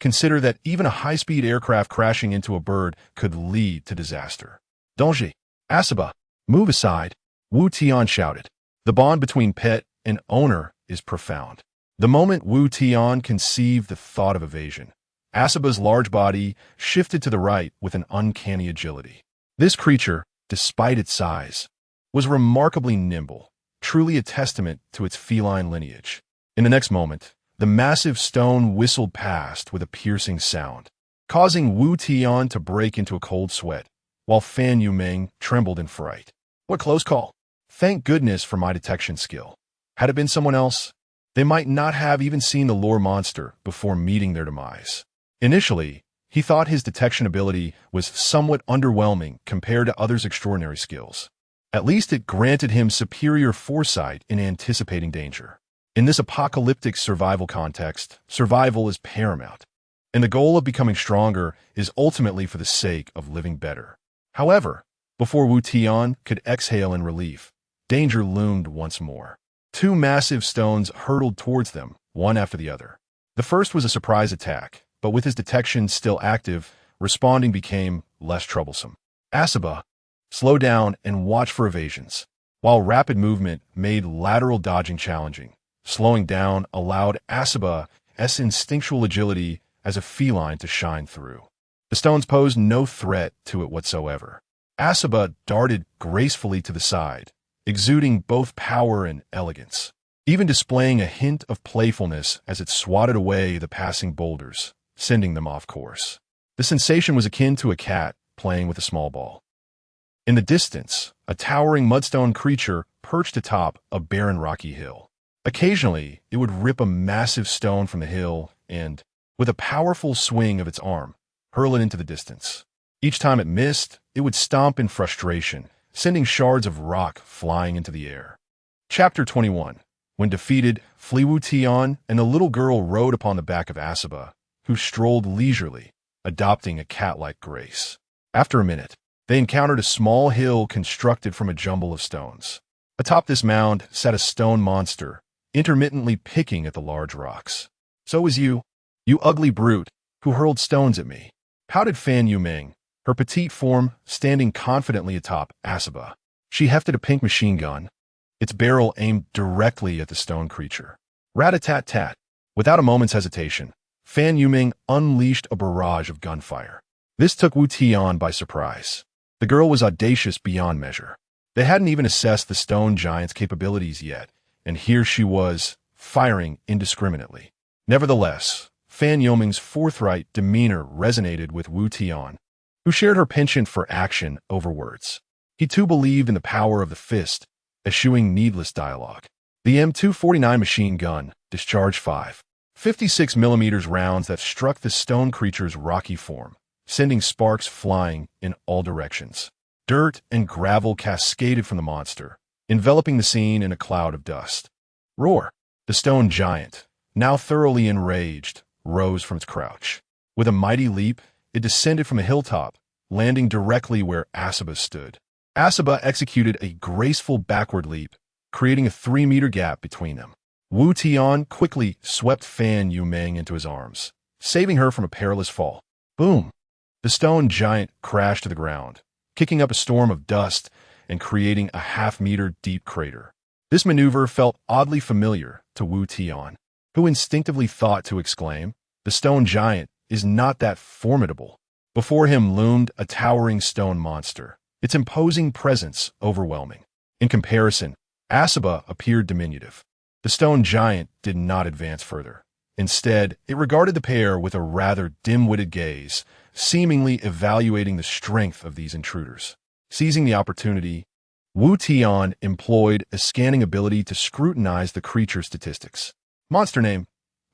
Consider that even a high-speed aircraft crashing into a bird could lead to disaster. Danger! Asaba, move aside, Wu Tian shouted. The bond between pet and owner is profound. The moment Wu Tian conceived the thought of evasion, Asaba's large body shifted to the right with an uncanny agility. This creature, despite its size, was remarkably nimble, truly a testament to its feline lineage. In the next moment, the massive stone whistled past with a piercing sound, causing Wu Tian to break into a cold sweat, while Fan Yumeng trembled in fright. What close call! Thank goodness for my detection skill. Had it been someone else, they might not have even seen the lure monster before meeting their demise. Initially, he thought his detection ability was somewhat underwhelming compared to others' extraordinary skills. At least it granted him superior foresight in anticipating danger. In this apocalyptic survival context, survival is paramount, and the goal of becoming stronger is ultimately for the sake of living better. However, before Wu Tian could exhale in relief, danger loomed once more. 2 massive stones hurtled towards them, one after the other. The first was a surprise attack, but with his detection still active, responding became less troublesome. Asaba, slow down and watch for evasions. While rapid movement made lateral dodging challenging, slowing down allowed Asaba's instinctual agility as a feline to shine through. The stones posed no threat to it whatsoever. Asaba darted gracefully to the side, exuding both power and elegance, even displaying a hint of playfulness as it swatted away the passing boulders, sending them off course. The sensation was akin to a cat playing with a small ball. In the distance, a towering mudstone creature perched atop a barren rocky hill. Occasionally, it would rip a massive stone from the hill and, with a powerful swing of its arm, hurl it into the distance. Each time it missed, it would stomp in frustration, sending shards of rock flying into the air. Chapter 21. When defeated, Wu Tian and the little girl rode upon the back of Asaba, who strolled leisurely, adopting a cat-like grace. After a minute, they encountered a small hill constructed from a jumble of stones. Atop this mound sat a stone monster, intermittently picking at the large rocks. So was you ugly brute, who hurled stones at me, pouted Fan Yumeng, her petite form standing confidently atop Asaba. She hefted a pink machine gun, its barrel aimed directly at the stone creature. Rat-a-tat-tat. Without a moment's hesitation, Fan Yumeng unleashed a barrage of gunfire. This took Wu Tian by surprise. The girl was audacious beyond measure. They hadn't even assessed the stone giant's capabilities yet, and here she was, firing indiscriminately. Nevertheless, Fan Yumeng's forthright demeanor resonated with Wu Tian, who shared her penchant for action over words. He too believed in the power of the fist, eschewing needless dialogue. The M249 machine gun discharged 5 56mm rounds that struck the stone creature's rocky form, sending sparks flying in all directions. Dirt and gravel cascaded from the monster, enveloping the scene in a cloud of dust. Roar! The stone giant, now thoroughly enraged, rose from its crouch. With a mighty leap, it descended from a hilltop, landing directly where Asaba stood. Asaba executed a graceful backward leap, creating a 3-meter gap between them. Wu Tian quickly swept Fan Yumeng into his arms, saving her from a perilous fall. Boom! The stone giant crashed to the ground, kicking up a storm of dust and creating a half-meter deep crater. This maneuver felt oddly familiar to Wu Tian, who instinctively thought to exclaim, "The stone giant is not that formidable." Before him loomed a towering stone monster, its imposing presence overwhelming. In comparison, Asaba appeared diminutive. The stone giant did not advance further. Instead, it regarded the pair with a rather dim-witted gaze, seemingly evaluating the strength of these intruders. Seizing the opportunity, Wu Tian employed a scanning ability to scrutinize the creature's statistics. Monster name: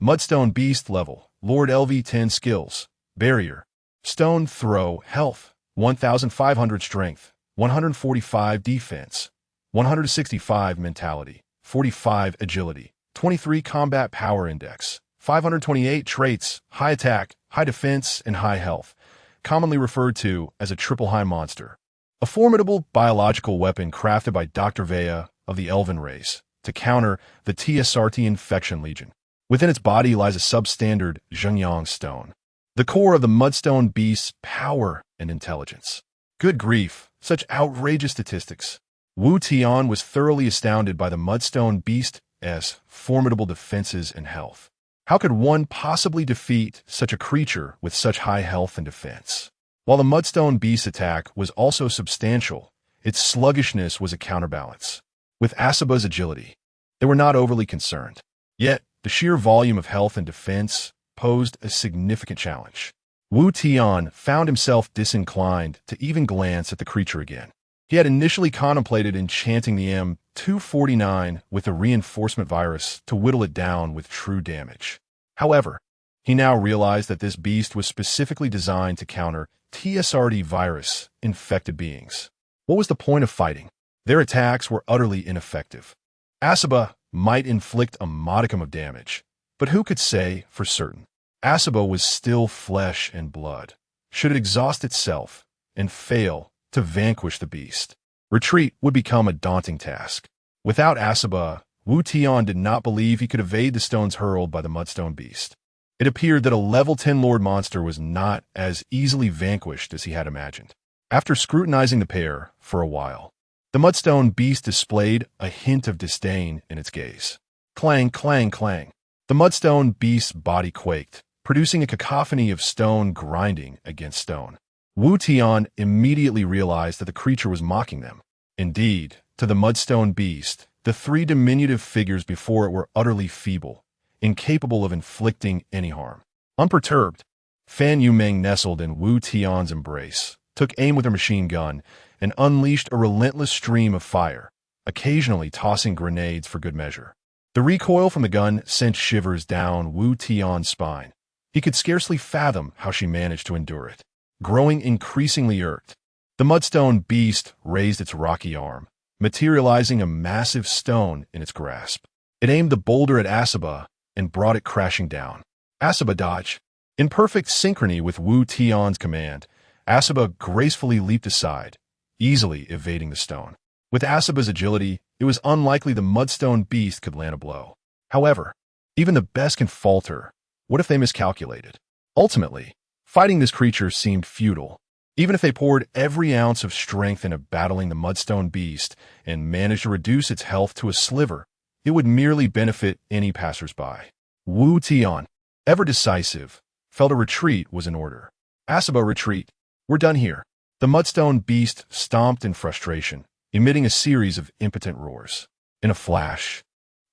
Mudstone Beast. Level: Lord LV. 10 skills. Barrier: Stone Throw. Health: 1,500. Strength: 145. Defense: 165. Mentality: 45. Agility: 23. Combat Power Index: 528. Traits: High Attack, High Defense, and High Health, commonly referred to as a triple high monster. A formidable biological weapon crafted by Dr. Vea of the Elven race to counter the TSRT Infection Legion. Within its body lies a substandard Zhengyang stone, the core of the Mudstone Beast's power and intelligence. Good grief, such outrageous statistics. Wu Tian was thoroughly astounded by the Mudstone Beast's formidable defenses and health. How could one possibly defeat such a creature with such high health and defense? While the Mudstone Beast's attack was also substantial, its sluggishness was a counterbalance. With Asaba's agility, they were not overly concerned. Yet, the sheer volume of health and defense posed a significant challenge. Wu Tian found himself disinclined to even glance at the creature again. He had initially contemplated enchanting the M249 with a reinforcement virus to whittle it down with true damage. However, he now realized that this beast was specifically designed to counter TSRT virus-infected beings. What was the point of fighting? Their attacks were utterly ineffective. Asaba might inflict a modicum of damage, but who could say for certain? Asaba was still flesh and blood. Should it exhaust itself and fail to vanquish the beast, retreat would become a daunting task. Without Asaba, Wu Tian did not believe he could evade the stones hurled by the Mudstone Beast. It appeared that a level 10 Lord monster was not as easily vanquished as he had imagined. After scrutinizing the pair for a while, the Mudstone Beast displayed a hint of disdain in its gaze. Clang, clang, clang. The Mudstone Beast's body quaked, producing a cacophony of stone grinding against stone. Wu Tian immediately realized that the creature was mocking them. Indeed, to the Mudstone Beast, the three diminutive figures before it were utterly feeble, incapable of inflicting any harm. Unperturbed, Fan Yumeng nestled in Wu Tian's embrace, took aim with her machine gun, and unleashed a relentless stream of fire, occasionally tossing grenades for good measure. The recoil from the gun sent shivers down Wu Tian's spine. He could scarcely fathom how she managed to endure it. Growing increasingly irked, the Mudstone Beast raised its rocky arm, materializing a massive stone in its grasp. It aimed the boulder at Asaba and brought it crashing down. Asaba dodged. In perfect synchrony with Wu Tian's command, Asaba gracefully leaped aside, easily evading the stone. With Asaba's agility, it was unlikely the Mudstone Beast could land a blow. However, even the best can falter. What if they miscalculated? Ultimately, fighting this creature seemed futile. Even if they poured every ounce of strength into battling the Mudstone Beast and managed to reduce its health to a sliver, it would merely benefit any passersby. Wu Tian, ever decisive, felt a retreat was in order. Asaba, retreat. We're done here. The Mudstone Beast stomped in frustration, emitting a series of impotent roars. In a flash,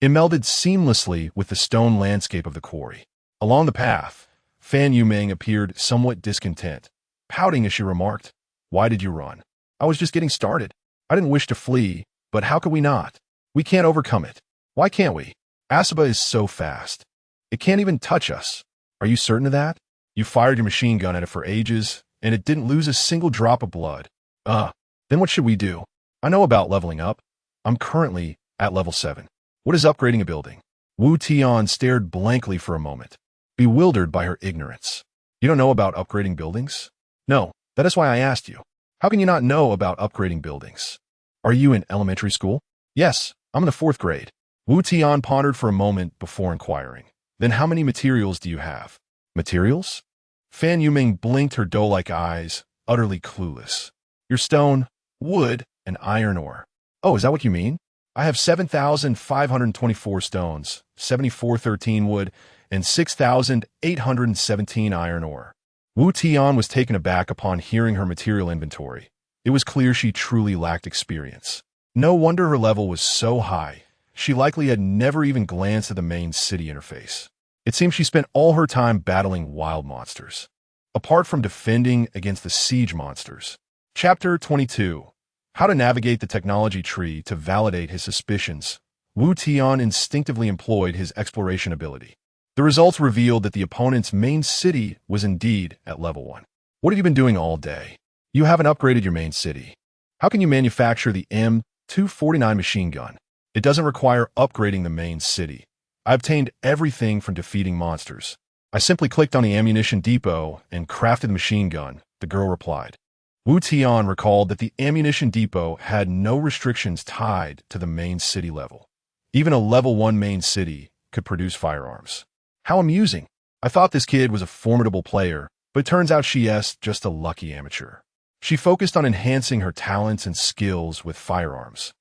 it melded seamlessly with the stone landscape of the quarry. Along the path, Fan Yumeng appeared somewhat discontent, pouting as she remarked, "Why did you run?" "I was just getting started. I didn't wish to flee, but how could we not? We can't overcome it. Why can't we? Asaba is so fast. It can't even touch us." "Are you certain of that? You fired your machine gun at it for ages, and it didn't lose a single drop of blood." Then what should we do?" "I know about leveling up. I'm currently at level 7. What is upgrading a building?" Wu Tian stared blankly for a moment, bewildered by her ignorance. "You don't know about upgrading buildings?" "No, that is why I asked you. How can you not know about upgrading buildings?" "Are you in elementary school?" "Yes, I'm in the 4th grade. Wu Tian pondered for a moment before inquiring. "Then how many materials do you have?" "Materials?" Fan Yumeng blinked her doe-like eyes, utterly clueless. "Your stone, wood, and iron ore." "Oh, is that what you mean?" "I have 7,524 stones, 7,413 wood, and 6,817 iron ore." Wu Tian was taken aback upon hearing her material inventory. It was clear she truly lacked experience. No wonder her level was so high. She likely had never even glanced at the main city interface. It seems she spent all her time battling wild monsters, apart from defending against the siege monsters. Chapter 22. How to navigate the technology tree to validate his suspicions. Wu Tian instinctively employed his exploration ability. The results revealed that the opponent's main city was indeed at level 1. What have you been doing all day? You haven't upgraded your main city. How can you manufacture the M249 machine gun? It doesn't require upgrading the main city. I obtained everything from defeating monsters. I simply clicked on the ammunition depot and crafted the machine gun, the girl replied. Wu Tian recalled that the ammunition depot had no restrictions tied to the main city level. Even a level 1 main city could produce firearms. How amusing. I thought this kid was a formidable player, but it turns out she's just a lucky amateur. She focused on enhancing her talents and skills with firearms.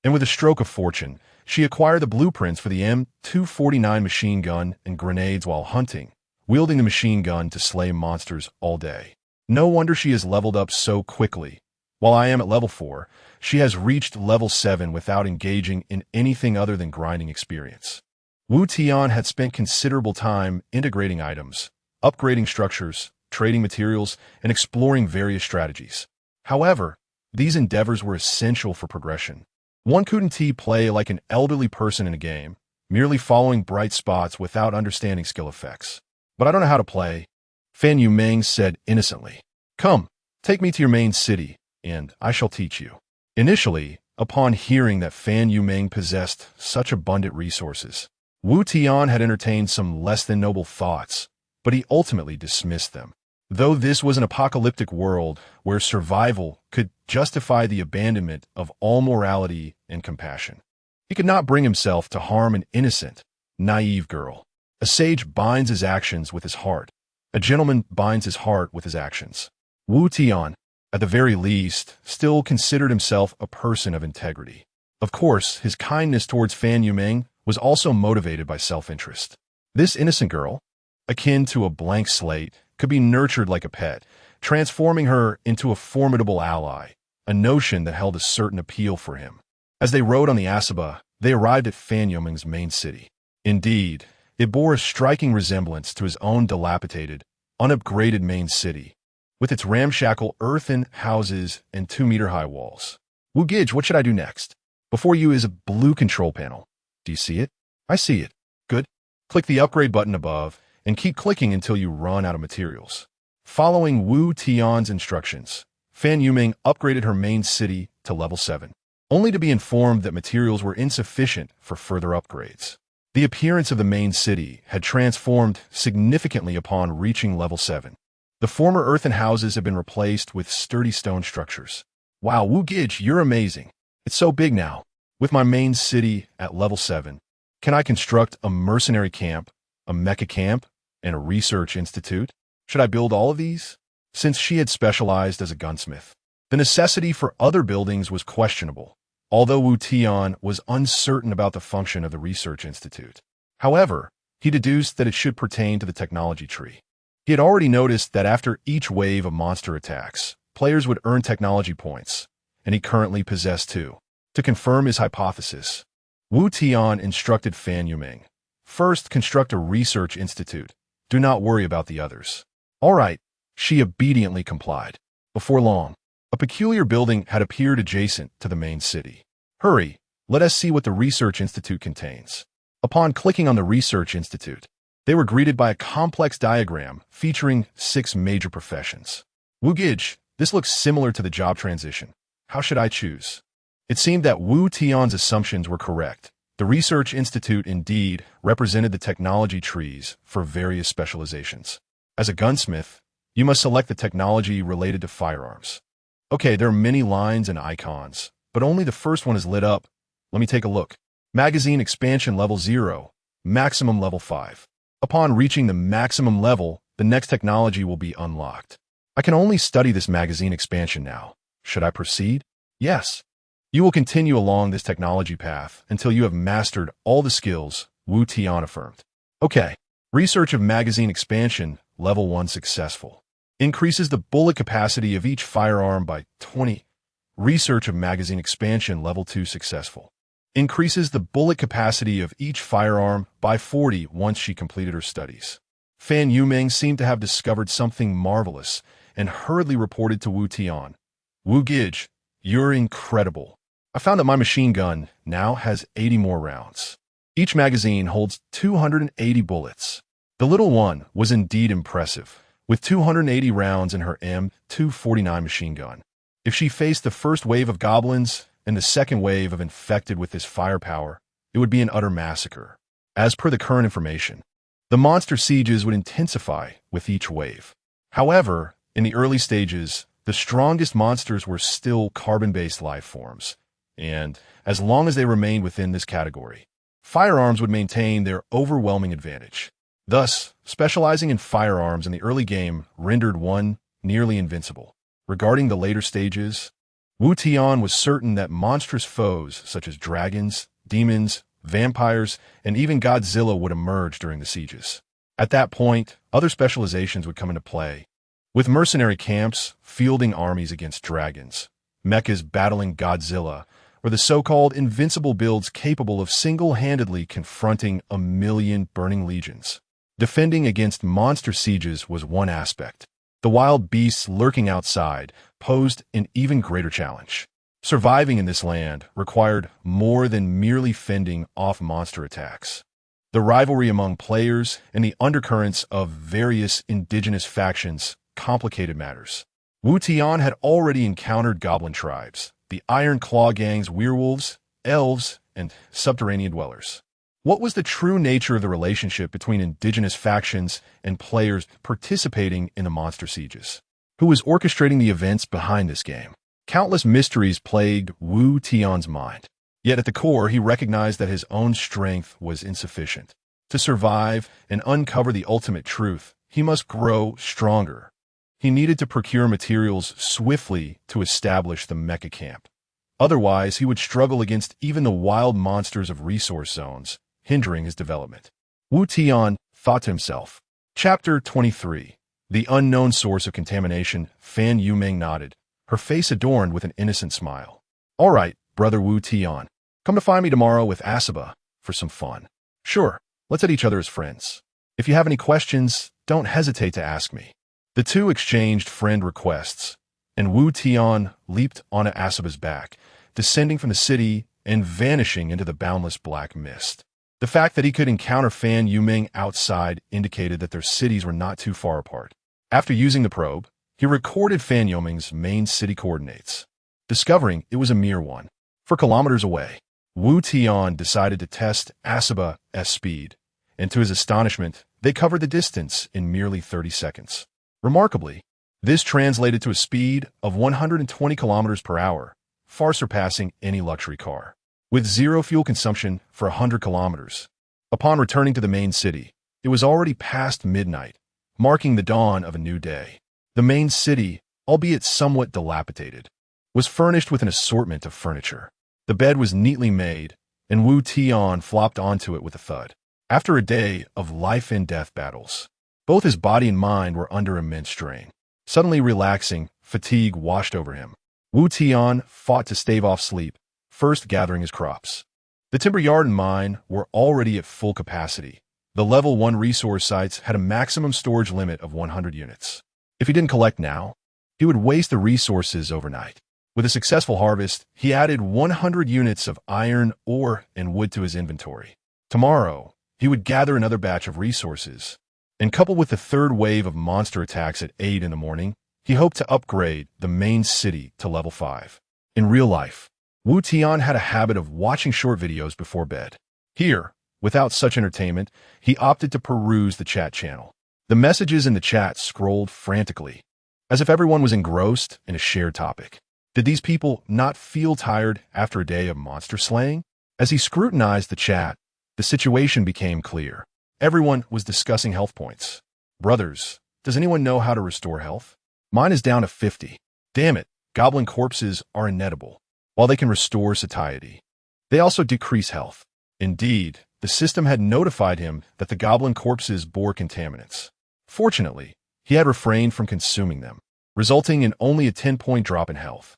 And with a stroke of fortune, she acquired the blueprints for the M249 machine gun and grenades while hunting, wielding the machine gun to slay monsters all day. No wonder she has leveled up so quickly. While I am at level 4, she has reached level 7 without engaging in anything other than grinding experience. Wu Tian had spent considerable time integrating items, upgrading structures, trading materials, and exploring various strategies. However, these endeavors were essential for progression. One couldn't play like an elderly person in a game, merely following bright spots without understanding skill effects. But I don't know how to play, Fan Yumeng said innocently. Come, take me to your main city, and I shall teach you. Initially, upon hearing that Fan Yumeng possessed such abundant resources, Wu Tian had entertained some less than noble thoughts, but he ultimately dismissed them. Though this was an apocalyptic world where survival could justify the abandonment of all morality and compassion, he could not bring himself to harm an innocent, naive girl. A sage binds his actions with his heart. A gentleman binds his heart with his actions. Wu Tian, at the very least, still considered himself a person of integrity. Of course, his kindness towards Fan Yumeng was also motivated by self-interest. This innocent girl, akin to a blank slate, could be nurtured like a pet, transforming her into a formidable ally, a notion that held a certain appeal for him. As they rode on the Asaba, they arrived at Fan Yumeng's main city. Indeed, it bore a striking resemblance to his own dilapidated, unupgraded main city, with its ramshackle earthen houses and 2-meter-high walls. Wu Gij, what should I do next? Before you is a blue control panel. Do you see it? I see it. Good. Click the upgrade button above and keep clicking until you run out of materials. Following Wu Tian's instructions, Fan Yumeng upgraded her main city to level 7, only to be informed that materials were insufficient for further upgrades. The appearance of the main city had transformed significantly upon reaching level 7. The former earthen houses have been replaced with sturdy stone structures. Wow, Wu Gij, you're amazing. It's so big now. With my main city at level 7, can I construct a mercenary camp, a mecha camp, and a research institute? Should I build all of these? Since she had specialized as a gunsmith, the necessity for other buildings was questionable, although Wu Tian was uncertain about the function of the research institute. However, he deduced that it should pertain to the technology tree. He had already noticed that after each wave of monster attacks, players would earn technology points, and he currently possessed 2. To confirm his hypothesis, Wu Tian instructed Fan Yumeng. First, construct a research institute. Do not worry about the others. All right, she obediently complied. Before long, a peculiar building had appeared adjacent to the main city. Hurry, let us see what the research institute contains. Upon clicking on the research institute, they were greeted by a complex diagram featuring 6 major professions. Wu Gij, this looks similar to the job transition. How should I choose? It seemed that Wu Tian's assumptions were correct. The Research Institute indeed represented the technology trees for various specializations. As a gunsmith, you must select the technology related to firearms. Okay, there are many lines and icons, but only the first one is lit up. Let me take a look. Magazine expansion level 0, maximum level 5. Upon reaching the maximum level, the next technology will be unlocked. I can only study this magazine expansion now. Should I proceed? Yes. You will continue along this technology path until you have mastered all the skills, Wu Tian affirmed. Okay. Research of magazine expansion, level 1 successful. Increases the bullet capacity of each firearm by 20. Research of magazine expansion, level 2 successful. increases the bullet capacity of each firearm by 40 once she completed her studies. Fan Yuming seemed to have discovered something marvelous and hurriedly reported to Wu Tian. "Wu Gij, you're incredible. I found that my machine gun now has 80 more rounds. Each magazine holds 280 bullets." The little one was indeed impressive, with 280 rounds in her M249 machine gun. If she faced the first wave of goblins and the second wave of infected with this firepower, it would be an utter massacre. As per the current information, the monster sieges would intensify with each wave. However, in the early stages, the strongest monsters were still carbon-based life forms, and as long as they remained within this category, firearms would maintain their overwhelming advantage. Thus, specializing in firearms in the early game rendered one nearly invincible. Regarding the later stages, Wu Tian was certain that monstrous foes such as dragons, demons, vampires, and even Godzilla would emerge during the sieges. At that point, other specializations would come into play, with mercenary camps fielding armies against dragons, mechas battling Godzilla, or the so-called invincible builds capable of single-handedly confronting 1,000,000 burning legions. Defending against monster sieges was one aspect. The wild beasts lurking outside posed an even greater challenge. Surviving in this land required more than merely fending off monster attacks. The rivalry among players and the undercurrents of various indigenous factions complicated matters. Wu Tian had already encountered goblin tribes, the Iron Claw Gang's werewolves, elves, and subterranean dwellers. What was the true nature of the relationship between indigenous factions and players participating in the monster sieges? Who was orchestrating the events behind this game? Countless mysteries plagued Wu Tian's mind. Yet at the core, he recognized that his own strength was insufficient. To survive and uncover the ultimate truth, he must grow stronger. He needed to procure materials swiftly to establish the mecha camp. Otherwise, he would struggle against even the wild monsters of resource zones, hindering his development. Wu Tian thought to himself. Chapter 23. The unknown source of contamination. Fan Yuming nodded, her face adorned with an innocent smile. "All right, brother Wu Tian. Come to find me tomorrow with Asaba for some fun." "Sure, let's hit each other as friends. If you have any questions, don't hesitate to ask me." The two exchanged friend requests, and Wu Tian leaped onto Asaba's back, descending from the city and vanishing into the boundless black mist. The fact that he could encounter Fan Yuming outside indicated that their cities were not too far apart. After using the probe, he recorded Fan Yuming's main city coordinates, discovering it was a mere 4 kilometers away. Wu Tian decided to test Asaba's speed, and to his astonishment, they covered the distance in merely 30 seconds. Remarkably, this translated to a speed of 120 kilometers per hour, far surpassing any luxury car, with zero fuel consumption for 100 kilometers. Upon returning to the main city, it was already past midnight, marking the dawn of a new day. The main city, albeit somewhat dilapidated, was furnished with an assortment of furniture. The bed was neatly made, and Wu Tian flopped onto it with a thud. After a day of life-and-death battles, both his body and mind were under immense strain. Suddenly relaxing, fatigue washed over him. Wu Tian fought to stave off sleep, first gathering his crops. The timber yard and mine were already at full capacity. The level 1 resource sites had a maximum storage limit of 100 units. If he didn't collect now, he would waste the resources overnight. With a successful harvest, he added 100 units of iron, ore, and wood to his inventory. Tomorrow, he would gather another batch of resources, and coupled with the third wave of monster attacks at 8 in the morning, he hoped to upgrade the main city to level 5. In real life, Wu Tian had a habit of watching short videos before bed. Here, without such entertainment, he opted to peruse the chat channel. The messages in the chat scrolled frantically, as if everyone was engrossed in a shared topic. Did these people not feel tired after a day of monster slaying? As he scrutinized the chat, the situation became clear. Everyone was discussing health points. "Brothers, does anyone know how to restore health? Mine is down to 50. Damn it, goblin corpses are inedible. While they can restore satiety, they also decrease health." Indeed, the system had notified him that the goblin corpses bore contaminants. Fortunately, he had refrained from consuming them, resulting in only a 10-point drop in health.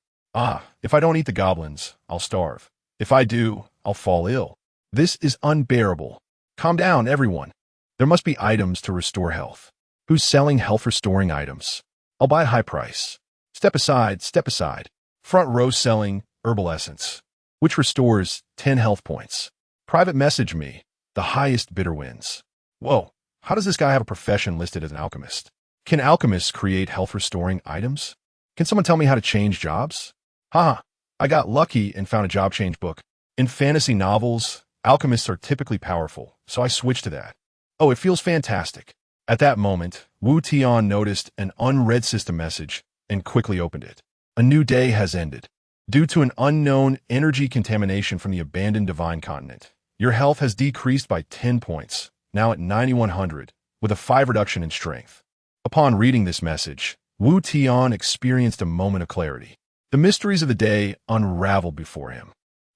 If I don't eat the goblins, I'll starve. If I do, I'll fall ill. This is unbearable. Calm down, everyone. There must be items to restore health. Who's selling health-restoring items? I'll buy a high price. Step aside, step aside. Front row selling herbal essence, which restores 10 health points. Private message me. The highest bidder wins. Whoa, how does this guy have a profession listed as an alchemist? Can alchemists create health-restoring items? Can someone tell me how to change jobs? Haha, I got lucky and found a job change book. In fantasy novels, alchemists are typically powerful, so I switched to that. Oh, it feels fantastic. At that moment, Wu Tian noticed an unread system message and quickly opened it. A new day has ended. Due to an unknown energy contamination from the abandoned divine continent, your health has decreased by 10 points, now at 9100, with a 5 reduction in strength. Upon reading this message, Wu Tian experienced a moment of clarity. The mysteries of the day unraveled before him.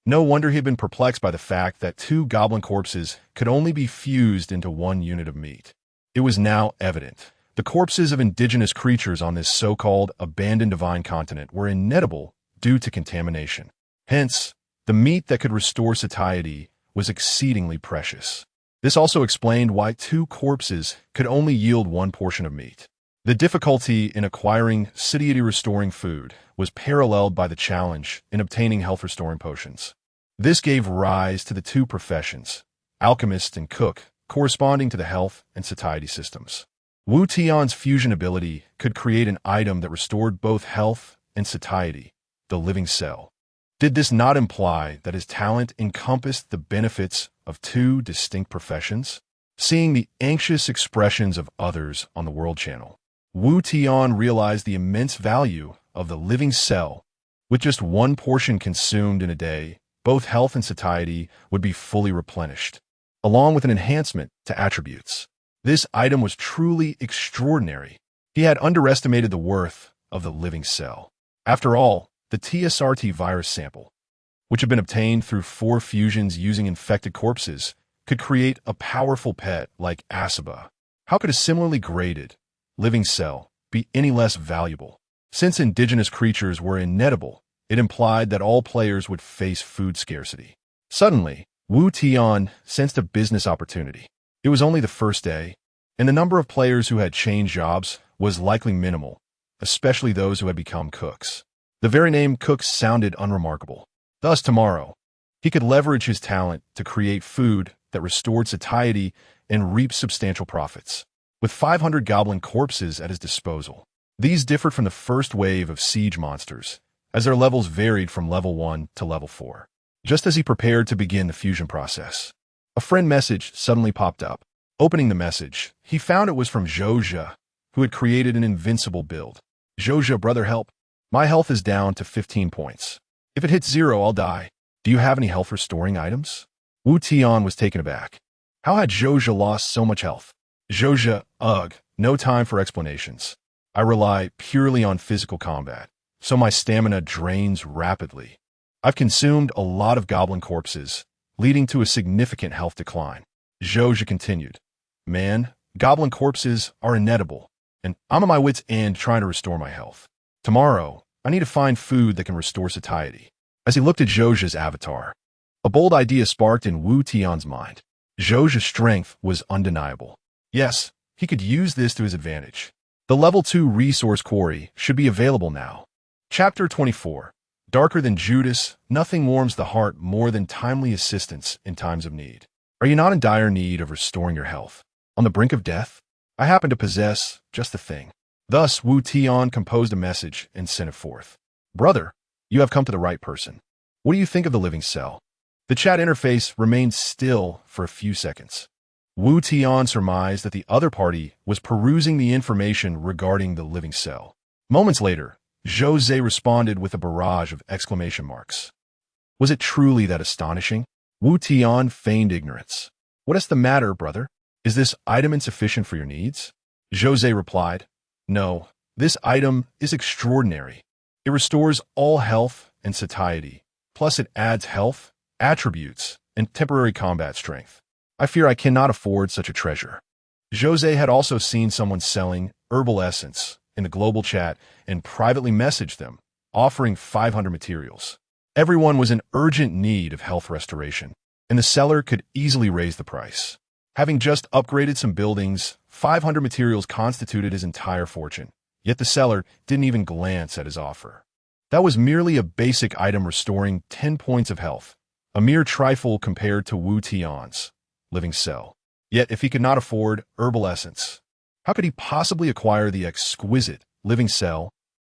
No wonder he had been perplexed by the fact that 2 goblin corpses could only be fused into 1 unit of meat. It was now evident. The corpses of indigenous creatures on this so-called abandoned divine continent were inedible due to contamination. Hence, the meat that could restore satiety was exceedingly precious. This also explained why 2 corpses could only yield 1 portion of meat. The difficulty in acquiring satiety-restoring food was paralleled by the challenge in obtaining health-restoring potions. This gave rise to the 2 professions, alchemist and cook, corresponding to the health and satiety systems. Wu Tian's fusion ability could create an item that restored both health and satiety, the living cell. Did this not imply that his talent encompassed the benefits of 2 distinct professions? Seeing the anxious expressions of others on the World Channel, Wu Tian realized the immense value of the living cell. With just 1 portion consumed in a day, both health and satiety would be fully replenished, along with an enhancement to attributes. This item was truly extraordinary. He had underestimated the worth of the living cell. After all, the TSRT virus sample, which had been obtained through 4 fusions using infected corpses, could create a powerful pet like Asaba. How could a similarly graded living cell be any less valuable? Since indigenous creatures were inedible, it implied that all players would face food scarcity. Suddenly, Wu Tian sensed a business opportunity. It was only the first day, and the number of players who had changed jobs was likely minimal, especially those who had become cooks. The very name cook sounded unremarkable. Thus, tomorrow, he could leverage his talent to create food that restored satiety and reap substantial profits. With 500 goblin corpses at his disposal, these differed from the first wave of siege monsters, as their levels varied from level 1 to level 4. Just as he prepared to begin the fusion process, a friend message suddenly popped up. Opening the message, he found it was from Zhozha, who had created an invincible build. Zhozha, brother, help. My health is down to 15 points. If it hits 0, I'll die. Do you have any health-restoring items? Wu Tian was taken aback. How had Zhozha lost so much health? Zhozha, ugh, no time for explanations. I rely purely on physical combat, so my stamina drains rapidly. I've consumed a lot of goblin corpses, leading to a significant health decline. Zhozha continued. Man, goblin corpses are inedible, and I'm at my wit's end trying to restore my health. Tomorrow, I need to find food that can restore satiety. As he looked at Zhozha's avatar, a bold idea sparked in Wu Tian's mind. Zhozha's strength was undeniable. Yes, he could use this to his advantage. The level 2 resource quarry should be available now. Chapter 24. Darker than Judas, nothing warms the heart more than timely assistance in times of need. Are you not in dire need of restoring your health? On the brink of death? I happen to possess just the thing. Thus, Wu Tian composed a message and sent it forth. Brother, you have come to the right person. What do you think of the living cell? The chat interface remained still for a few seconds. Wu Tian surmised that the other party was perusing the information regarding the living cell. Moments later, Jose responded with a barrage of exclamation marks. Was it truly that astonishing? Wu Tian feigned ignorance. What is the matter, brother? Is this item insufficient for your needs? Jose replied, No, this item is extraordinary. It restores all health and satiety, plus it adds health, attributes, and temporary combat strength. I fear I cannot afford such a treasure. Jose had also seen someone selling herbal essence in the global chat and privately messaged them, offering 500 materials. Everyone was in urgent need of health restoration, and the seller could easily raise the price. Having just upgraded some buildings, 500 materials constituted his entire fortune, yet the seller didn't even glance at his offer. That was merely a basic item restoring 10 points of health, a mere trifle compared to Wu Tian's living cell. Yet if he could not afford herbal essence, how could he possibly acquire the exquisite living cell?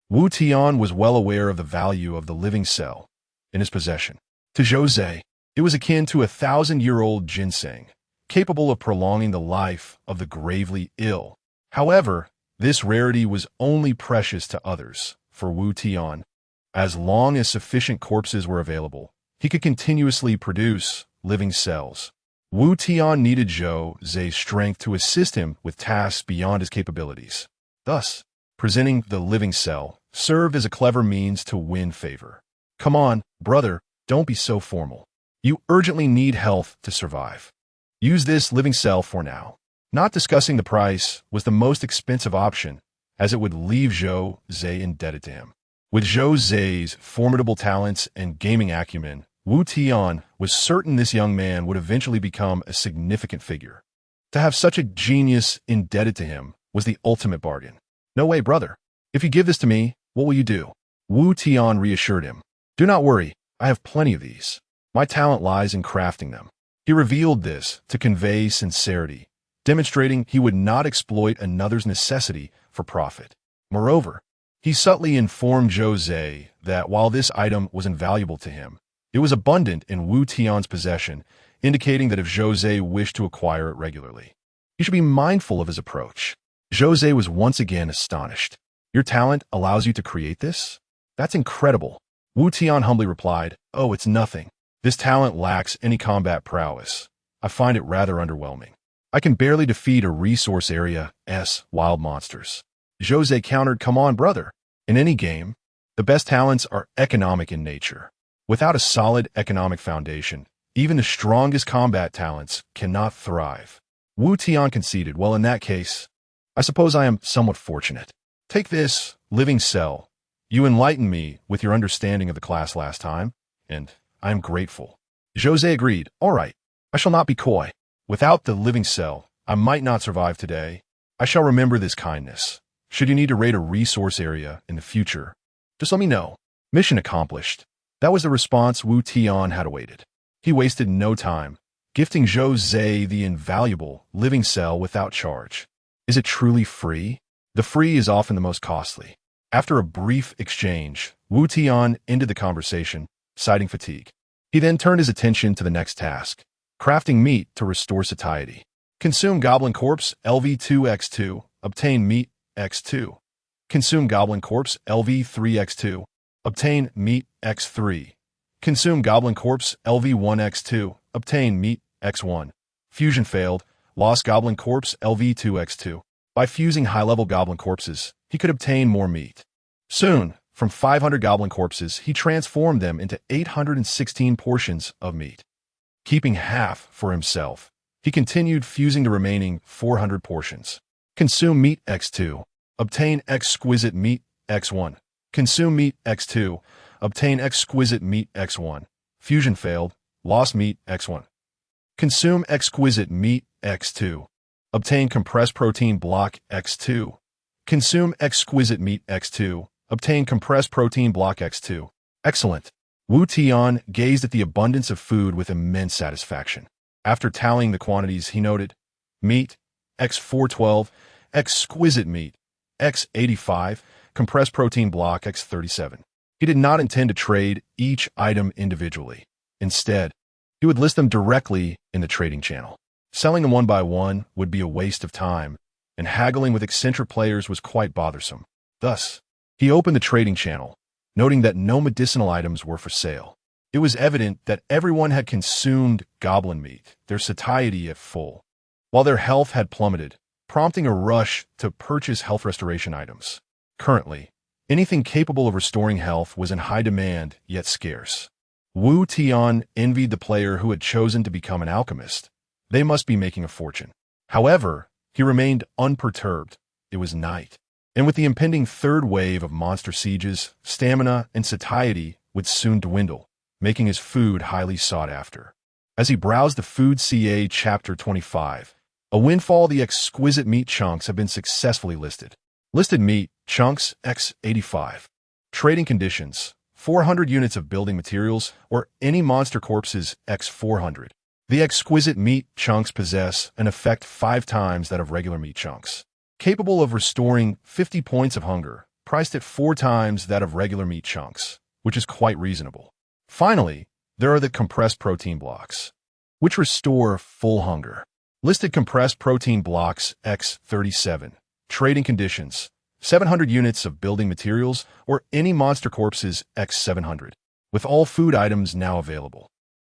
Wu Tian was well aware of the value of the living cell in his possession. To Jose, it was akin to 1,000-year-old ginseng, capable of prolonging the life of the gravely ill. However, this rarity was only precious to others. For Wu Tian, as long as sufficient corpses were available, he could continuously produce living cells. Wu Tian needed Jose's strength to assist him with tasks beyond his capabilities. Thus, presenting the living cell served as a clever means to win favor. Come on, brother, don't be so formal. You urgently need health to survive. Use this living cell for now. Not discussing the price was the most expensive option, as it would leave Jose indebted to him. With Jose's formidable talents and gaming acumen, Wu Tian was certain this young man would eventually become a significant figure. To have such a genius indebted to him was the ultimate bargain. No way, brother. If you give this to me, what will you do? Wu Tian reassured him. Do not worry, I have plenty of these. My talent lies in crafting them. He revealed this to convey sincerity, demonstrating he would not exploit another's necessity for profit. Moreover, he subtly informed Jose that while this item was invaluable to him, it was abundant in Wu Tian's possession, indicating that if Jose wished to acquire it regularly, he should be mindful of his approach. Jose was once again astonished. Your talent allows you to create this? That's incredible. Wu Tian humbly replied, Oh, it's nothing. This talent lacks any combat prowess. I find it rather underwhelming. I can barely defeat a resource area's wild monsters. Jose countered, Come on, brother. In any game, the best talents are economic in nature. Without a solid economic foundation, even the strongest combat talents cannot thrive. Wu Tian conceded, Well, in that case, I suppose I am somewhat fortunate. Take this living cell. You enlightened me with your understanding of the class last time, and I am grateful. Jose agreed, All right, I shall not be coy. Without the living cell, I might not survive today. I shall remember this kindness. Should you need to raid a resource area in the future, just let me know. Mission accomplished. That was the response Wu Tian had awaited. He wasted no time, gifting Jose the invaluable living cell without charge. Is it truly free? The free is often the most costly. After a brief exchange, Wu Tian ended the conversation, citing fatigue. He then turned his attention to the next task, crafting meat to restore satiety. Consume Goblin Corpse LV2x2, obtain meat x2. Consume Goblin Corpse LV3x2, obtain meat x3. Consume Goblin Corpse LV1x2, obtain meat x1. Fusion failed, lost Goblin Corpse LV2x2. By fusing high-level Goblin Corpses, he could obtain more meat. Soon, from 500 Goblin Corpses, he transformed them into 816 portions of meat. Keeping half for himself, he continued fusing the remaining 400 portions. Consume meat x2, obtain exquisite meat x1. Consume meat x2, obtain exquisite meat x1. Fusion failed, lost meat x1. Consume exquisite meat x2, obtain compressed protein block x2. Consume exquisite meat x2, obtain compressed protein block x2. Excellent. Wu Tian gazed at the abundance of food with immense satisfaction. After tallying the quantities, he noted, meat, x412, exquisite meat, x85, compressed protein block x37. He did not intend to trade each item individually. Instead, he would list them directly in the trading channel. Selling them one by one would be a waste of time, and haggling with eccentric players was quite bothersome. Thus, he opened the trading channel, noting that no medicinal items were for sale. It was evident that everyone had consumed goblin meat, their satiety at full, while their health had plummeted, prompting a rush to purchase health restoration items. Currently, anything capable of restoring health was in high demand, yet scarce. Wu Tian envied the player who had chosen to become an alchemist. They must be making a fortune. However, he remained unperturbed. It was night, and with the impending third wave of monster sieges, stamina and satiety would soon dwindle. making his food highly sought after. As he browsed the Food CA Chapter 25, a windfall: the exquisite meat chunks have been successfully listed. Listed meat chunks X85. Trading conditions: 400 units of building materials or any monster corpses X400. The exquisite meat chunks possess an effect 5 times that of regular meat chunks, capable of restoring 50 points of hunger, priced at 4 times that of regular meat chunks, which is quite reasonable. Finally, there are the compressed protein blocks, which restore full hunger. Listed compressed protein blocks X37. Trading conditions: 700 units of building materials or any monster corpses X700. With all food items now available,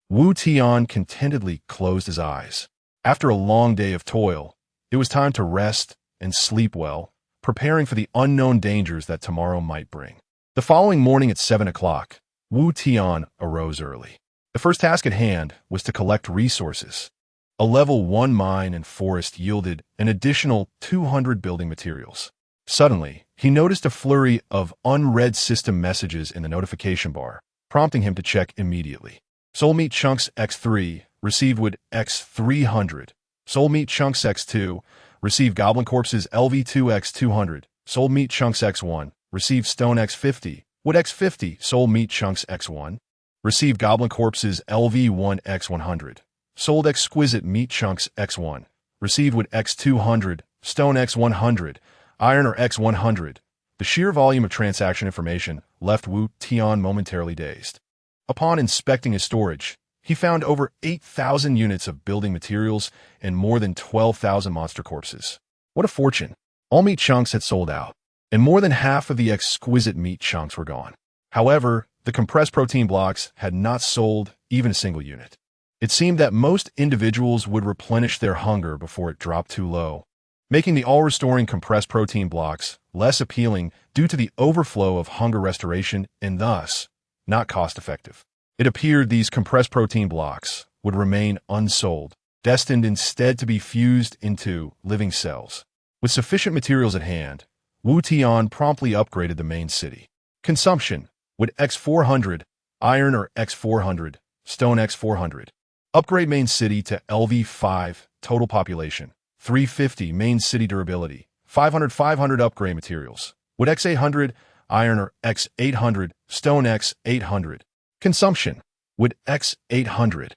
Wu Tian contentedly closed his eyes. After a long day of toil, it was time to rest and sleep well, preparing for the unknown dangers that tomorrow might bring. The following morning at 7 o'clock, Wu Tian arose early. The first task at hand was to collect resources. A level 1 mine and forest yielded an additional 200 building materials. Suddenly, he noticed a flurry of unread system messages in the notification bar, prompting him to check immediately. Soul Meat Chunks X3, received wood X300. Soul Meat Chunks X2, received Goblin Corpses LV2X200. Soul Meat Chunks X1, received Stone X50, Wood X50. Soul Meat Chunks X1, received Goblin Corpses LV1X100. Sold Exquisite Meat Chunks X1, received Wood X200, Stone X100, Iron or X100. The sheer volume of transaction information left Wu Tian momentarily dazed. Upon inspecting his storage, he found over 8,000 units of building materials and more than 12,000 monster corpses. What a fortune! All meat chunks had sold out, and more than half of the exquisite meat chunks were gone. However, the compressed protein blocks had not sold even a single unit. It seemed that most individuals would replenish their hunger before it dropped too low, making the all-restoring compressed protein blocks less appealing due to the overflow of hunger restoration and thus not cost-effective. It appeared these compressed protein blocks would remain unsold, destined instead to be fused into living cells. With sufficient materials at hand, Wu Tian promptly upgraded the main city. Consumption: wood X400, iron or X400, stone X400. Upgrade main city to LV5, total population 350, main city durability 500 upgrade materials. Wood X800, iron or X800, stone X800. Consumption: wood X800,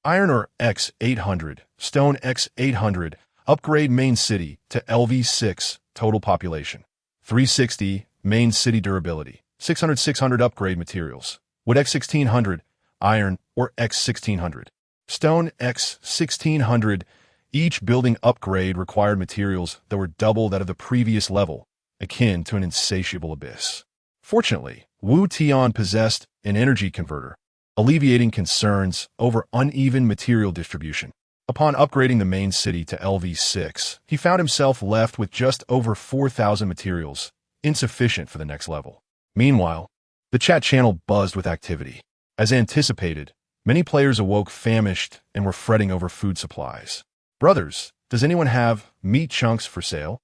iron or X800, stone X800. Upgrade main city to LV6, total population 360, main city durability 600 upgrade materials. Wood X1600, iron or X1600, stone X1600. Each building upgrade required materials that were double that of the previous level, akin to an insatiable abyss. Fortunately, Wu Tian possessed an energy converter, alleviating concerns over uneven material distribution. Upon upgrading the main city to LV6, he found himself left with just over 4,000 materials, insufficient for the next level. Meanwhile, the chat channel buzzed with activity. As anticipated, many players awoke famished and were fretting over food supplies. Brothers, does anyone have meat chunks for sale?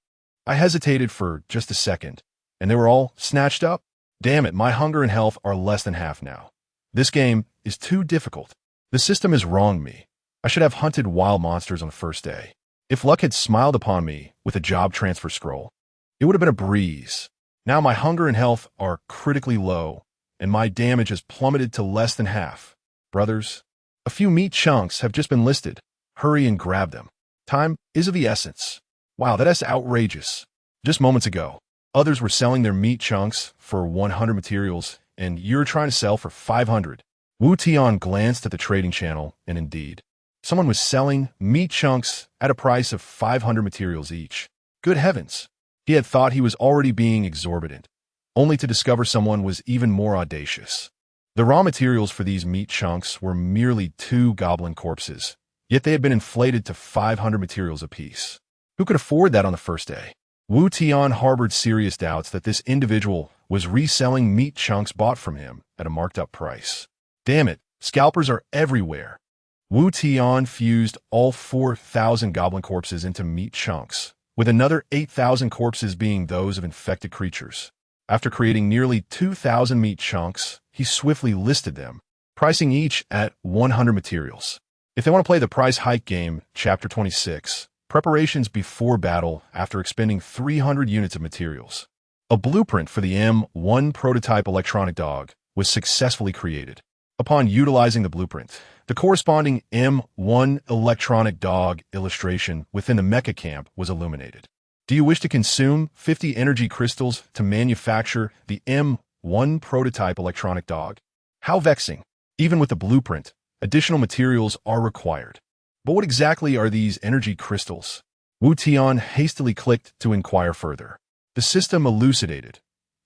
I hesitated for just a second, and they were all snatched up. Damn it, my hunger and health are less than half now. This game is too difficult. The system has wronged me. I should have hunted wild monsters on the first day. If luck had smiled upon me with a job transfer scroll, it would have been a breeze. Now my hunger and health are critically low, and my damage has plummeted to less than half. Brothers, a few meat chunks have just been listed. Hurry and grab them. Time is of the essence. Wow, that is outrageous. Just moments ago, others were selling their meat chunks for 100 materials, and you're trying to sell for 500. Wu Tian glanced at the trading channel, and indeed, someone was selling meat chunks at a price of 500 materials each. Good heavens! He had thought he was already being exorbitant, only to discover someone was even more audacious. The raw materials for these meat chunks were merely 2 goblin corpses, yet they had been inflated to 500 materials apiece. Who could afford that on the first day? Wu Tian harbored serious doubts that this individual was reselling meat chunks bought from him at a marked-up price. Damn it, scalpers are everywhere. Wu Tian fused all 4,000 goblin corpses into meat chunks, with another 8,000 corpses being those of infected creatures. After creating nearly 2,000 meat chunks, he swiftly listed them, pricing each at 100 materials. If they want to play the price hike game, Chapter 26, preparations before battle after expending 300 units of materials. A blueprint for the M1 prototype electronic dog was successfully created. Upon utilizing the blueprint, the corresponding M1 electronic dog illustration within the mecha camp was illuminated. Do you wish to consume 50 energy crystals to manufacture the M1 prototype electronic dog? How vexing! Even with the blueprint, additional materials are required. But what exactly are these energy crystals? Wu Tian hastily clicked to inquire further. The system elucidated.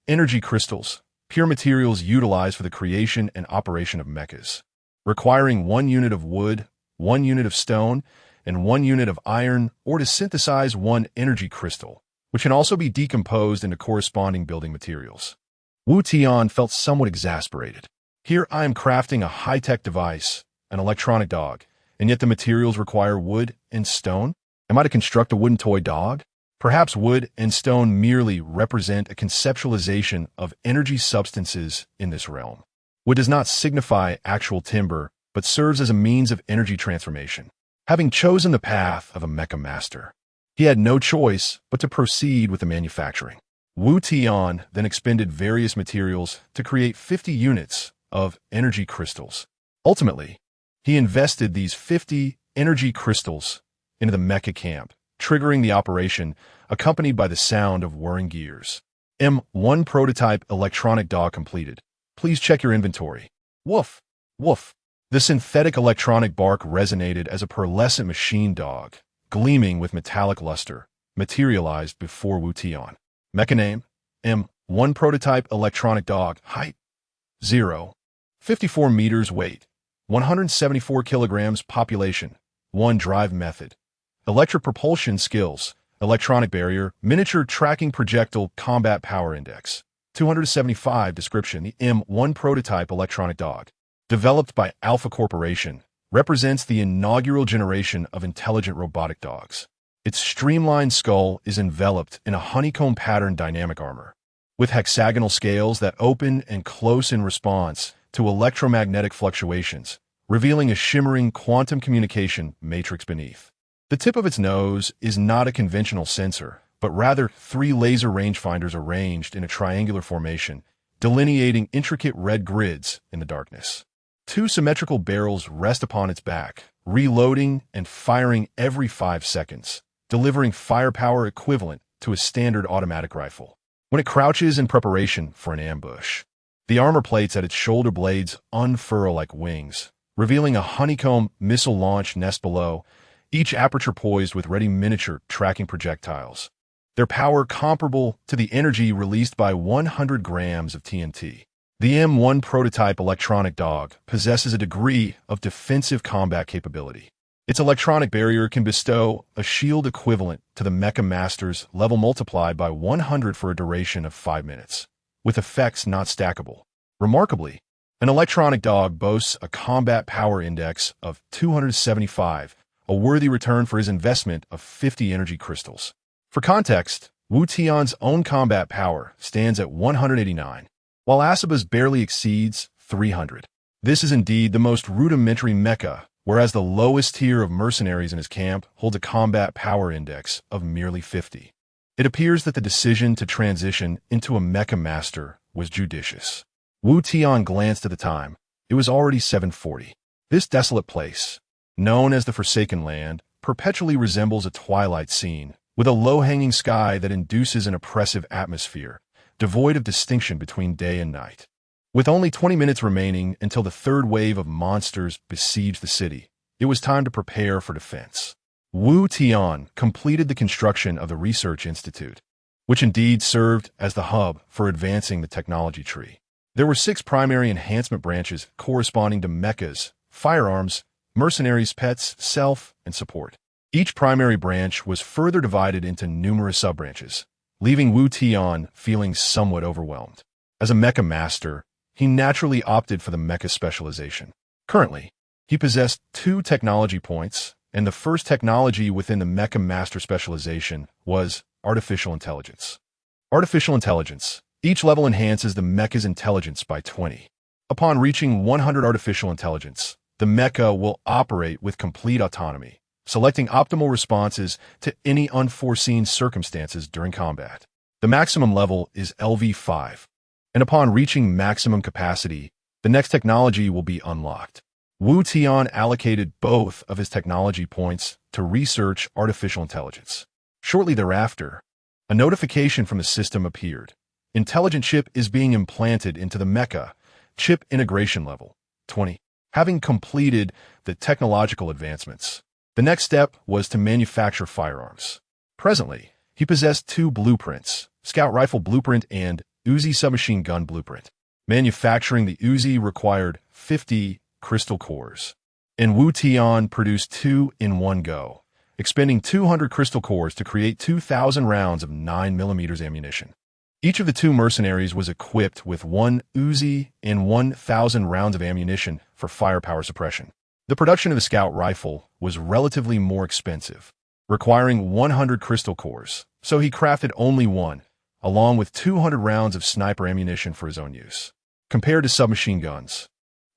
Energy crystals, pure materials utilized for the creation and operation of mechas, requiring 1 unit of wood, 1 unit of stone, and 1 unit of iron, or to synthesize 1 energy crystal, which can also be decomposed into corresponding building materials. Wu Tian felt somewhat exasperated. Here I am crafting a high-tech device, an electronic dog, and yet the materials require wood and stone? Am I to construct a wooden toy dog? Perhaps wood and stone merely represent a conceptualization of energy substances in this realm. Wood does not signify actual timber, but serves as a means of energy transformation. Having chosen the path of a mecha master, he had no choice but to proceed with the manufacturing. Wu Tian then expended various materials to create 50 units of energy crystals. Ultimately, he invested these 50 energy crystals into the mecha camp, triggering the operation, accompanied by the sound of whirring gears. M1 prototype electronic dog completed. Please check your inventory. Woof, woof. The synthetic electronic bark resonated as a pearlescent machine dog, gleaming with metallic luster, materialized before Wu Tian. Mecha name, M1 prototype electronic dog, height, 0. 54 meters weight, 174 kilograms population, 1 drive method. Electric propulsion skills, electronic barrier, miniature tracking projectile combat power index. 275 description. The M1 prototype electronic dog, developed by Alpha Corporation, represents the inaugural generation of intelligent robotic dogs. Its streamlined skull is enveloped in a honeycomb pattern dynamic armor, with hexagonal scales that open and close in response to electromagnetic fluctuations, revealing a shimmering quantum communication matrix beneath. The tip of its nose is not a conventional sensor, but rather 3 laser rangefinders arranged in a triangular formation, delineating intricate red grids in the darkness. 2 symmetrical barrels rest upon its back, reloading and firing every 5 seconds, delivering firepower equivalent to a standard automatic rifle. When it crouches in preparation for an ambush, the armor plates at its shoulder blades unfurl like wings, revealing a honeycomb missile launch nest below, each aperture poised with ready miniature tracking projectiles. Their power comparable to the energy released by 100 grams of TNT. The M1 prototype electronic dog possesses a degree of defensive combat capability. Its electronic barrier can bestow a shield equivalent to the Mecha Master's level multiplied by 100 for a duration of 5 minutes, with effects not stackable. Remarkably, an electronic dog boasts a combat power index of 275, a worthy return for his investment of 50 energy crystals. For context, Wu Tian's own combat power stands at 189, while Asaba's barely exceeds 300. This is indeed the most rudimentary mecha, whereas the lowest tier of mercenaries in his camp holds a combat power index of merely 50. It appears that the decision to transition into a mecha master was judicious. Wu Tian glanced at the time. It was already 7:40. This desolate place, known as the Forsaken Land, perpetually resembles a twilight scene, with a low-hanging sky that induces an oppressive atmosphere, devoid of distinction between day and night. With only 20 minutes remaining until the third wave of monsters besieged the city, it was time to prepare for defense. Wu Tian completed the construction of the Research Institute, which indeed served as the hub for advancing the technology tree. There were 6 primary enhancement branches corresponding to mechas, firearms, mercenaries, pets, self, and support. Each primary branch was further divided into numerous sub-branches, leaving Wu Tian feeling somewhat overwhelmed. As a mecha master, he naturally opted for the mecha specialization. Currently, he possessed 2 technology points, and the first technology within the mecha master specialization was artificial intelligence. Artificial intelligence. Each level enhances the mecha's intelligence by 20. Upon reaching 100 artificial intelligence, the mecha will operate with complete autonomy, selecting optimal responses to any unforeseen circumstances during combat. The maximum level is LV5, and upon reaching maximum capacity, the next technology will be unlocked. Wu Tian allocated both of his technology points to research artificial intelligence. Shortly thereafter, a notification from the system appeared. Intelligent chip is being implanted into the mecha, chip integration level 20. Having completed the technological advancements, the next step was to manufacture firearms. Presently, he possessed 2 blueprints, Scout Rifle Blueprint and Uzi Submachine Gun Blueprint. Manufacturing the Uzi required 50 crystal cores, and Wu Tian produced 2 in one go, expending 200 crystal cores to create 2,000 rounds of 9mm ammunition. Each of the 2 mercenaries was equipped with 1 Uzi and 1,000 rounds of ammunition for firepower suppression. The production of the Scout Rifle was relatively more expensive, requiring 100 crystal cores, so he crafted only 1, along with 200 rounds of sniper ammunition for his own use. Compared to submachine guns,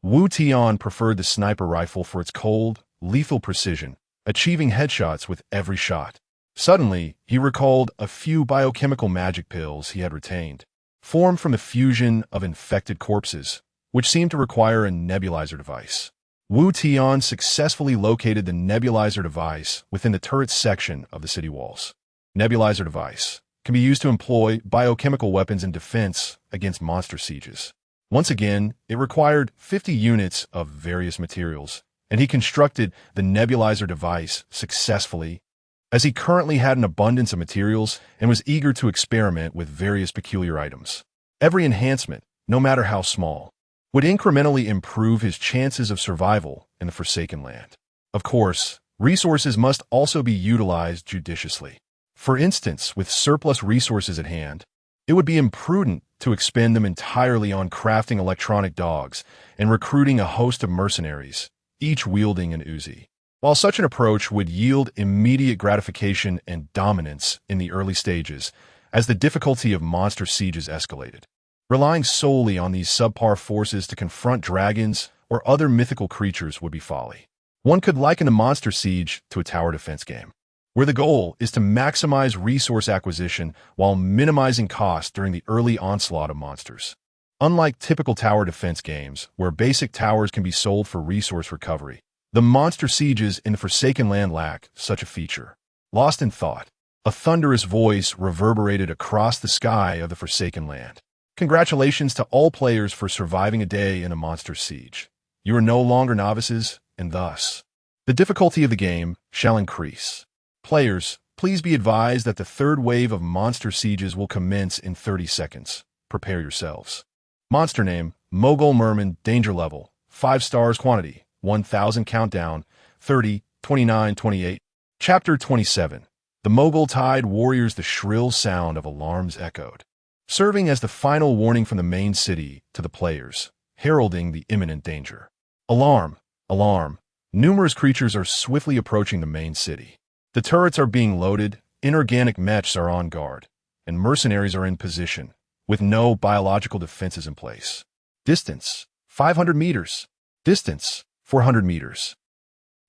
Wu Tian preferred the sniper rifle for its cold, lethal precision, achieving headshots with every shot. Suddenly, he recalled a few biochemical magic pills he had retained, formed from the fusion of infected corpses, which seemed to require a nebulizer device. Wu Tian successfully located the nebulizer device within the turret section of the city walls. Nebulizer device can be used to employ biochemical weapons in defense against monster sieges. Once again, it required 50 units of various materials, and he constructed the nebulizer device successfully, as he currently had an abundance of materials and was eager to experiment with various peculiar items. Every enhancement, no matter how small, would incrementally improve his chances of survival in the Forsaken Land. Of course, resources must also be utilized judiciously. For instance, with surplus resources at hand, it would be imprudent to expend them entirely on crafting electronic dogs and recruiting a host of mercenaries, each wielding an Uzi. While such an approach would yield immediate gratification and dominance in the early stages, as the difficulty of monster sieges escalated, relying solely on these subpar forces to confront dragons or other mythical creatures would be folly. One could liken a monster siege to a tower defense game, where the goal is to maximize resource acquisition while minimizing costs during the early onslaught of monsters. Unlike typical tower defense games, where basic towers can be sold for resource recovery, the monster sieges in the Forsaken Land lack such a feature. Lost in thought, a thunderous voice reverberated across the sky of the Forsaken Land. Congratulations to all players for surviving a day in a monster siege. You are no longer novices, and thus, the difficulty of the game shall increase. Players, please be advised that the third wave of monster sieges will commence in 30 seconds. Prepare yourselves. Monster name, Mogul Merman, danger level, 5 stars quantity, 1000 countdown, 30, 29, 28. Chapter 27. The Mogul Tide Warriors. The shrill sound of alarms echoed, serving as the final warning from the main city to the players, heralding the imminent danger. Alarm! Alarm! Numerous creatures are swiftly approaching the main city. The turrets are being loaded, inorganic mechs are on guard, and mercenaries are in position, with no biological defenses in place. Distance, 500 meters. Distance, 400 meters.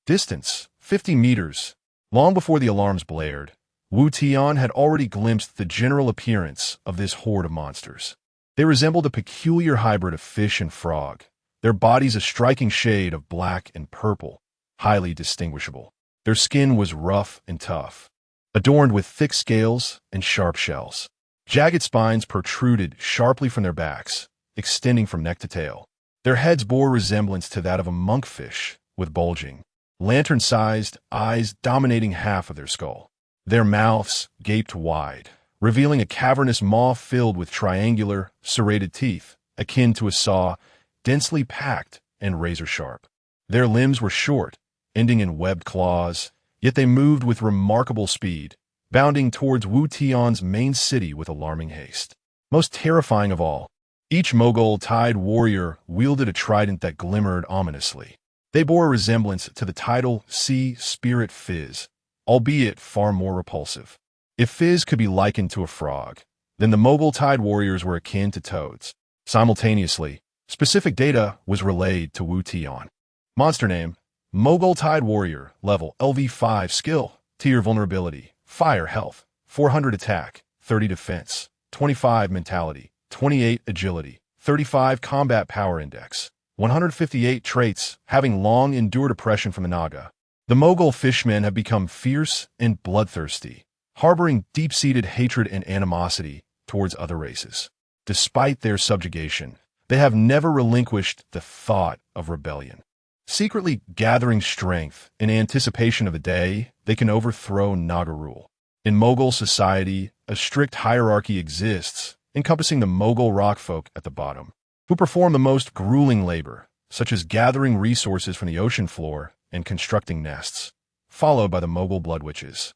Distance, 50 meters. Long before the alarms blared, Wu Tian had already glimpsed the general appearance of this horde of monsters. They resembled a peculiar hybrid of fish and frog, their bodies a striking shade of black and purple, highly distinguishable. Their skin was rough and tough, adorned with thick scales and sharp shells. Jagged spines protruded sharply from their backs, extending from neck to tail. Their heads bore resemblance to that of a monkfish, with bulging, lantern-sized eyes dominating half of their skull. Their mouths gaped wide, revealing a cavernous maw filled with triangular, serrated teeth, akin to a saw, densely packed and razor-sharp. Their limbs were short, ending in webbed claws, yet they moved with remarkable speed, bounding towards Wu Tian's main city with alarming haste. Most terrifying of all, each Mogul Tide warrior wielded a trident that glimmered ominously. They bore a resemblance to the tidal sea spirit Fizz, albeit far more repulsive. If Fizz could be likened to a frog, then the Mogul Tide warriors were akin to toads. Simultaneously, Specific data was relayed to Wu Tian. Monster name: Mogul Tide Warrior, level LV5, skill, tier vulnerability, fire health, 400 attack, 30 defense, 25 mentality, 28 agility, 35 combat power index, 158 traits, having long endured oppression from the Naga. The Mogul fishmen have become fierce and bloodthirsty, harboring deep-seated hatred and animosity towards other races. Despite their subjugation, they have never relinquished the thought of rebellion, secretly gathering strength in anticipation of the day they can overthrow Naga rule. In Mogul society, a strict hierarchy exists, encompassing the Mogul rockfolk at the bottom, who perform the most grueling labor, such as gathering resources from the ocean floor and constructing nests, followed by the Mogul blood witches,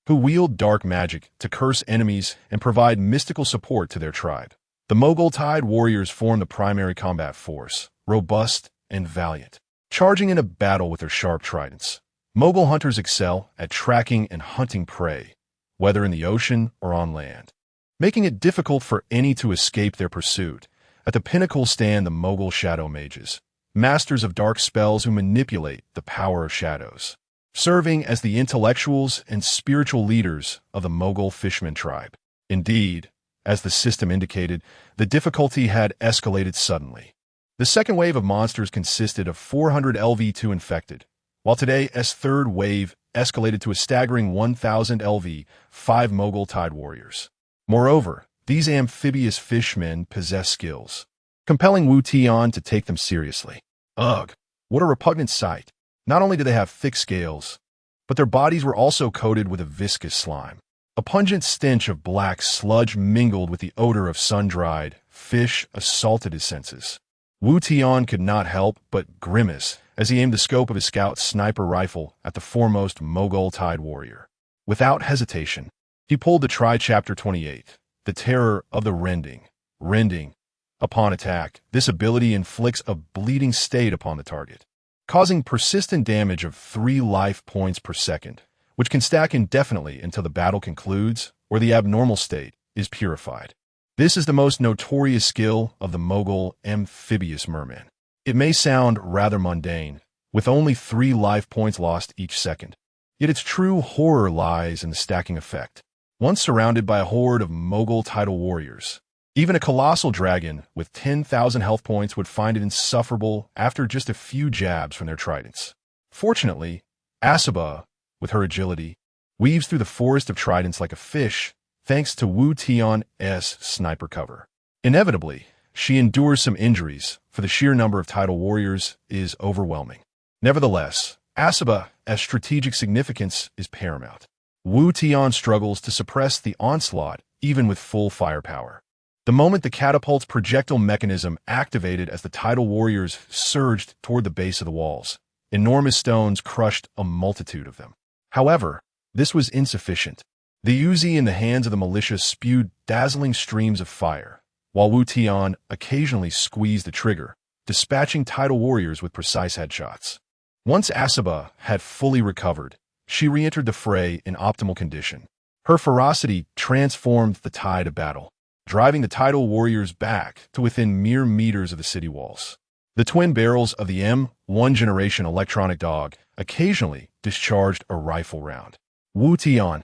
who wield dark magic to curse enemies and provide mystical support to their tribe. The Mogul Tide Warriors form the primary combat force, robust and valiant, charging into battle with their sharp tridents. Mogul hunters excel at tracking and hunting prey, whether in the ocean or on land, making it difficult for any to escape their pursuit. At the pinnacle stand the Mogul Shadow Mages, masters of dark spells who manipulate the power of shadows, serving as the intellectuals and spiritual leaders of the Mogul Fishman tribe. Indeed, as the system indicated, the difficulty had escalated suddenly. The second wave of monsters consisted of 400 LV2 infected, while today's third wave escalated to a staggering 1,000 LV, 5 Mogul Tide Warriors. Moreover, these amphibious fishmen possess skills, compelling Wu Tian to take them seriously. Ugh, what a repugnant sight. Not only do they have thick scales, but their bodies were also coated with a viscous slime. A pungent stench of black sludge mingled with the odor of sun-dried fish assaulted his senses. Wu Tian could not help but grimace as he aimed the scope of his scout sniper rifle at the foremost Mogul Tide Warrior. Without hesitation, he pulled the Tri-Chapter 28, the terror of the rending. Upon attack, this ability inflicts a bleeding state upon the target, causing persistent damage of 3 life points per second, which can stack indefinitely until the battle concludes or the abnormal state is purified. This is the most notorious skill of the Mogul amphibious merman. It may sound rather mundane, with only 3 life points lost each second, yet its true horror lies in the stacking effect. Once surrounded by a horde of Mogul Tidal Warriors, even a colossal dragon with 10,000 health points would find it insufferable after just a few jabs from their tridents. Fortunately, Asaba, with her agility, weaves through the forest of tridents like a fish, thanks to Wu Tian's sniper cover. Inevitably, she endures some injuries, for the sheer number of Tidal Warriors is overwhelming. Nevertheless, Asaba's strategic significance is paramount. Wu Tian struggles to suppress the onslaught even with full firepower. The moment the catapult's projectile mechanism activated as the Tidal Warriors surged toward the base of the walls, enormous stones crushed a multitude of them. However, this was insufficient. The Uzi in the hands of the militia spewed dazzling streams of fire, while Wu Tian occasionally squeezed the trigger, dispatching Tidal Warriors with precise headshots. Once Asaba had fully recovered, she re-entered the fray in optimal condition. Her ferocity transformed the tide of battle, driving the Tidal Warriors back to within mere meters of the city walls. The twin barrels of the M1 generation electronic dog occasionally discharged a rifle round. Wu Tian,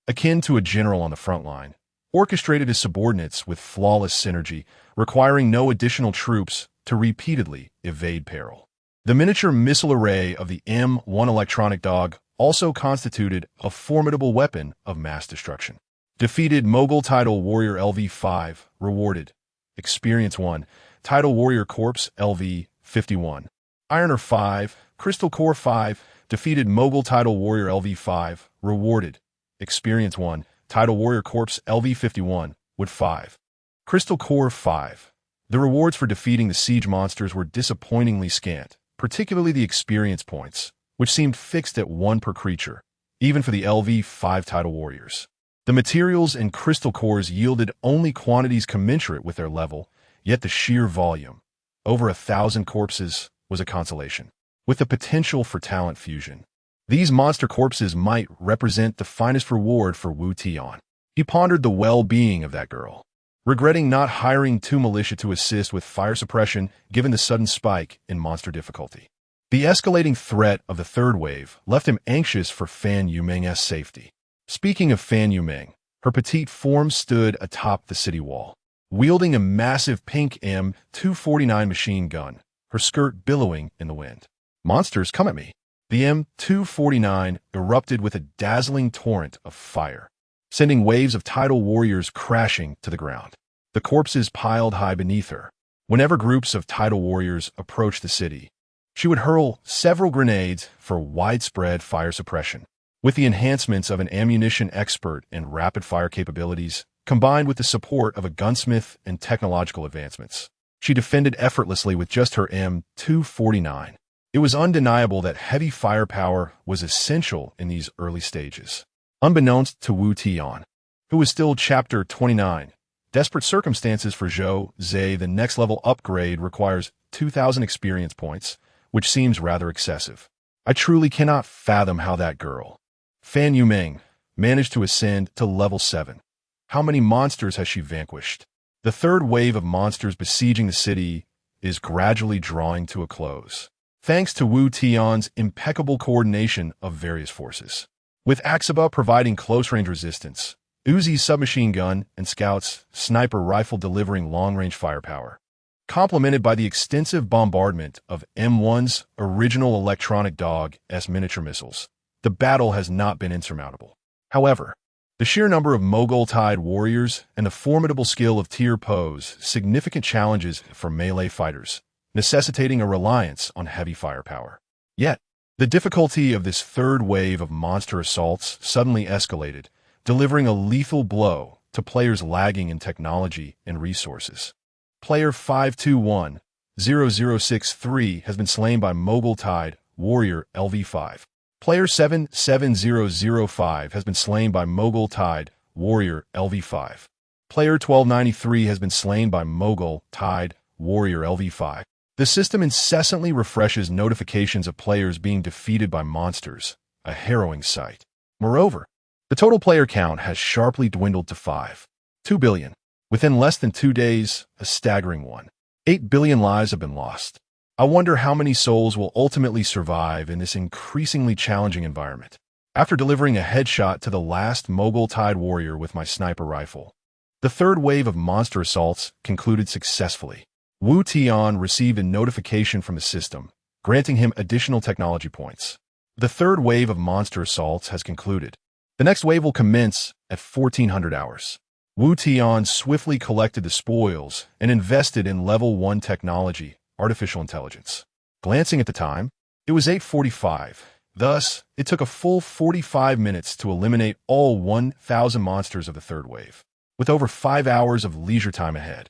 akin to a general on the front line, orchestrated his subordinates with flawless synergy, requiring no additional troops to repeatedly evade peril. The miniature missile array of the M1 electronic dog also constituted a formidable weapon of mass destruction. Defeated Mogul Tidal Warrior LV5, rewarded. Experience 1, Tidal Warrior Corpse LV51. Ironer 5, Crystal Core 5, defeated Mogul Tidal Warrior LV5, rewarded. Experience 1, Tidal Warrior Corpse LV51, with 5. Crystal Core 5. The rewards for defeating the siege monsters were disappointingly scant, particularly the experience points, which seemed fixed at 1 per creature, even for the LV5 Tidal Warriors. The materials and crystal cores yielded only quantities commensurate with their level, yet the sheer volume, over 1,000 corpses, was a consolation. With the potential for talent fusion, these monster corpses might represent the finest reward for Wu Tian. He pondered the well-being of that girl. regretting not hiring 2 militia to assist with fire suppression given the sudden spike in monster difficulty. The escalating threat of the third wave left him anxious for Fan Yumeng's safety. Speaking of Fan Yumeng, her petite form stood atop the city wall, wielding a massive pink M249 machine gun, her skirt billowing in the wind. "Monsters, come at me." The M249 erupted with a dazzling torrent of fire, sending waves of tidal warriors crashing to the ground. The corpses piled high beneath her. Whenever groups of tidal warriors approached the city, she would hurl several grenades for widespread fire suppression. With the enhancements of an ammunition expert and rapid-fire capabilities, combined with the support of a gunsmith and technological advancements, she defended effortlessly with just her M249. It was undeniable that heavy firepower was essential in these early stages. Unbeknownst to Wu Tian, who was still Chapter 29, desperate circumstances for Zhou Zhe, the next-level upgrade requires 2,000 experience points, which seems rather excessive. I truly cannot fathom how that girl, Fan Yumeng, managed to ascend to level 7. How many monsters has she vanquished? The third wave of monsters besieging the city is gradually drawing to a close, thanks to Wu Tian's impeccable coordination of various forces. With Axaba providing close-range resistance, Uzi's submachine gun and Scout's sniper rifle delivering long-range firepower, complemented by the extensive bombardment of M1's original electronic dog-S miniature missiles, the battle has not been insurmountable. However, the sheer number of Mogul Tide warriors and the formidable skill of Tyr pose significant challenges for melee fighters, necessitating a reliance on heavy firepower. Yet, the difficulty of this third wave of monster assaults suddenly escalated, delivering a lethal blow to players lagging in technology and resources. Player 521063 has been slain by Mogul Tide warrior LV5. Player 77005 has been slain by Mogul Tide warrior LV5. Player 1293 has been slain by Mogul Tide warrior LV5. The system incessantly refreshes notifications of players being defeated by monsters, a harrowing sight. Moreover, the total player count has sharply dwindled to 5.2 billion. Within less than 2 days, a staggering 1.8 billion lives have been lost. I wonder how many souls will ultimately survive in this increasingly challenging environment. After delivering a headshot to the last Mogul Tide warrior with my sniper rifle, the third wave of monster assaults concluded successfully. Wu Tian received a notification from the system, granting him additional technology points. The third wave of monster assaults has concluded. The next wave will commence at 1400 hours. Wu Tian swiftly collected the spoils and invested in level 1 technology, artificial intelligence. Glancing at the time, it was 8:45. Thus, it took a full 45 minutes to eliminate all 1,000 monsters of the third wave. With over 5 hours of leisure time ahead,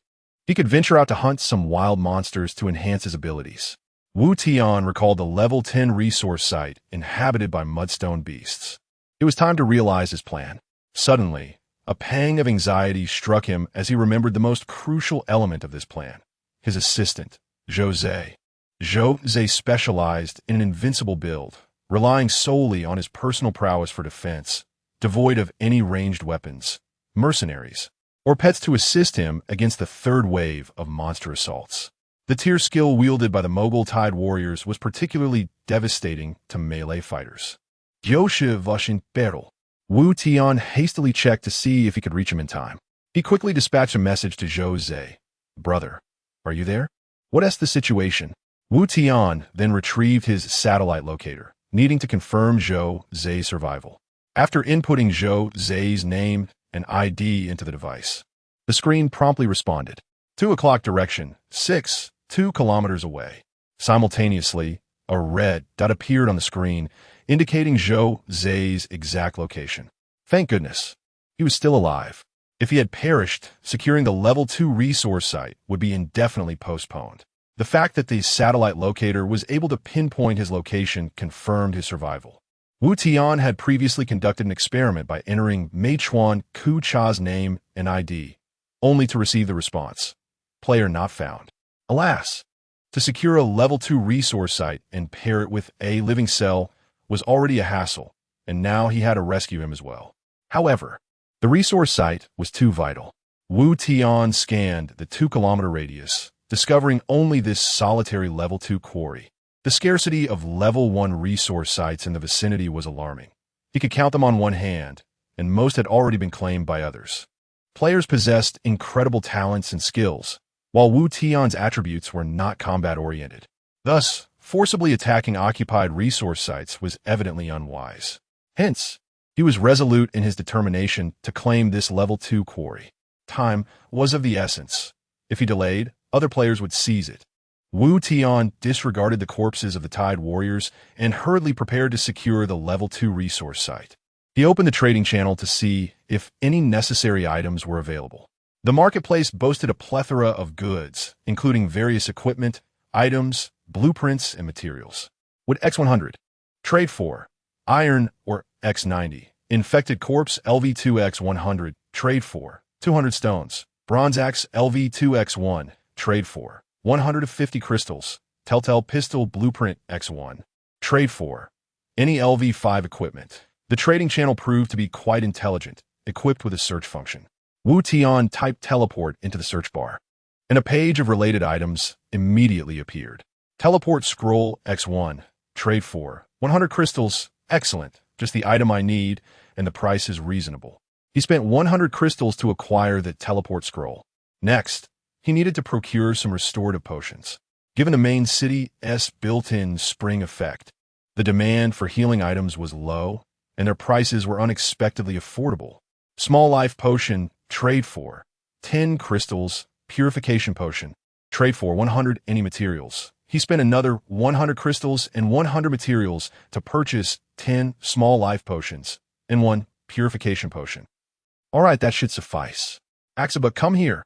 he could venture out to hunt some wild monsters to enhance his abilities. Wu Tian recalled the level 10 resource site inhabited by mudstone beasts. It was time to realize his plan. Suddenly, a pang of anxiety struck him as he remembered the most crucial element of this plan, his assistant, Zhou Zhe. Zhou Zhe specialized in an invincible build, relying solely on his personal prowess for defense, devoid of any ranged weapons, mercenaries, or pets to assist him against the third wave of monster assaults. The tier skill wielded by the Mogul Tide warriors was particularly devastating to melee fighters. Yoshi Vashin Peril. Wu Tian hastily checked to see if he could reach him in time. He quickly dispatched a message to Zhou Zhe. "Brother, are you there? What's the situation?" Wu Tian then retrieved his satellite locator, needing to confirm Zhou Zhe's survival. After inputting Zhou Zhe's name and ID into the device, the screen promptly responded. 2 o'clock direction, 2 kilometers away. Simultaneously, a red dot appeared on the screen, indicating Zhou Zhe's exact location. Thank goodness, he was still alive. If he had perished, securing the level 2 resource site would be indefinitely postponed. The fact that the satellite locator was able to pinpoint his location confirmed his survival. Wu Tian had previously conducted an experiment by entering Meichuan Ku Cha's name and ID, only to receive the response, "Player not found." Alas, to secure a level 2 resource site and pair it with a living cell was already a hassle, and now he had to rescue him as well. However, the resource site was too vital. Wu Tian scanned the 2-kilometer radius, discovering only this solitary level 2 quarry. The scarcity of level 1 resource sites in the vicinity was alarming. He could count them on one hand, and most had already been claimed by others. Players possessed incredible talents and skills, while Wu Tian's attributes were not combat-oriented. Thus, forcibly attacking occupied resource sites was evidently unwise. Hence, he was resolute in his determination to claim this level 2 quarry. Time was of the essence. If he delayed, other players would seize it. Wu Tian disregarded the corpses of the Tide Warriors and hurriedly prepared to secure the level 2 resource site. He opened the trading channel to see if any necessary items were available. The marketplace boasted a plethora of goods, including various equipment, items, blueprints, and materials. Would X100 trade for iron or X90? Infected corpse LV2X100 trade for 200 stones. Bronze axe LV2X1 trade for 150 crystals. Telltale pistol blueprint X1 trade for any LV5 equipment. The trading channel proved to be quite intelligent, equipped with a search function. Wu Tian typed teleport into the search bar, and a page of related items immediately appeared. Teleport scroll X1 trade for 100 crystals. Excellent, just the item I need, and the price is reasonable. He spent 100 crystals to acquire the teleport scroll. Next, he needed to procure some restorative potions. Given the main city's built-in spring effect, the demand for healing items was low, and their prices were unexpectedly affordable. Small life potion, trade for 10 crystals. Purification potion, trade for 100 any materials. He spent another 100 crystals and 100 materials to purchase 10 small life potions and 1 purification potion. All right, that should suffice. Axaba, come here.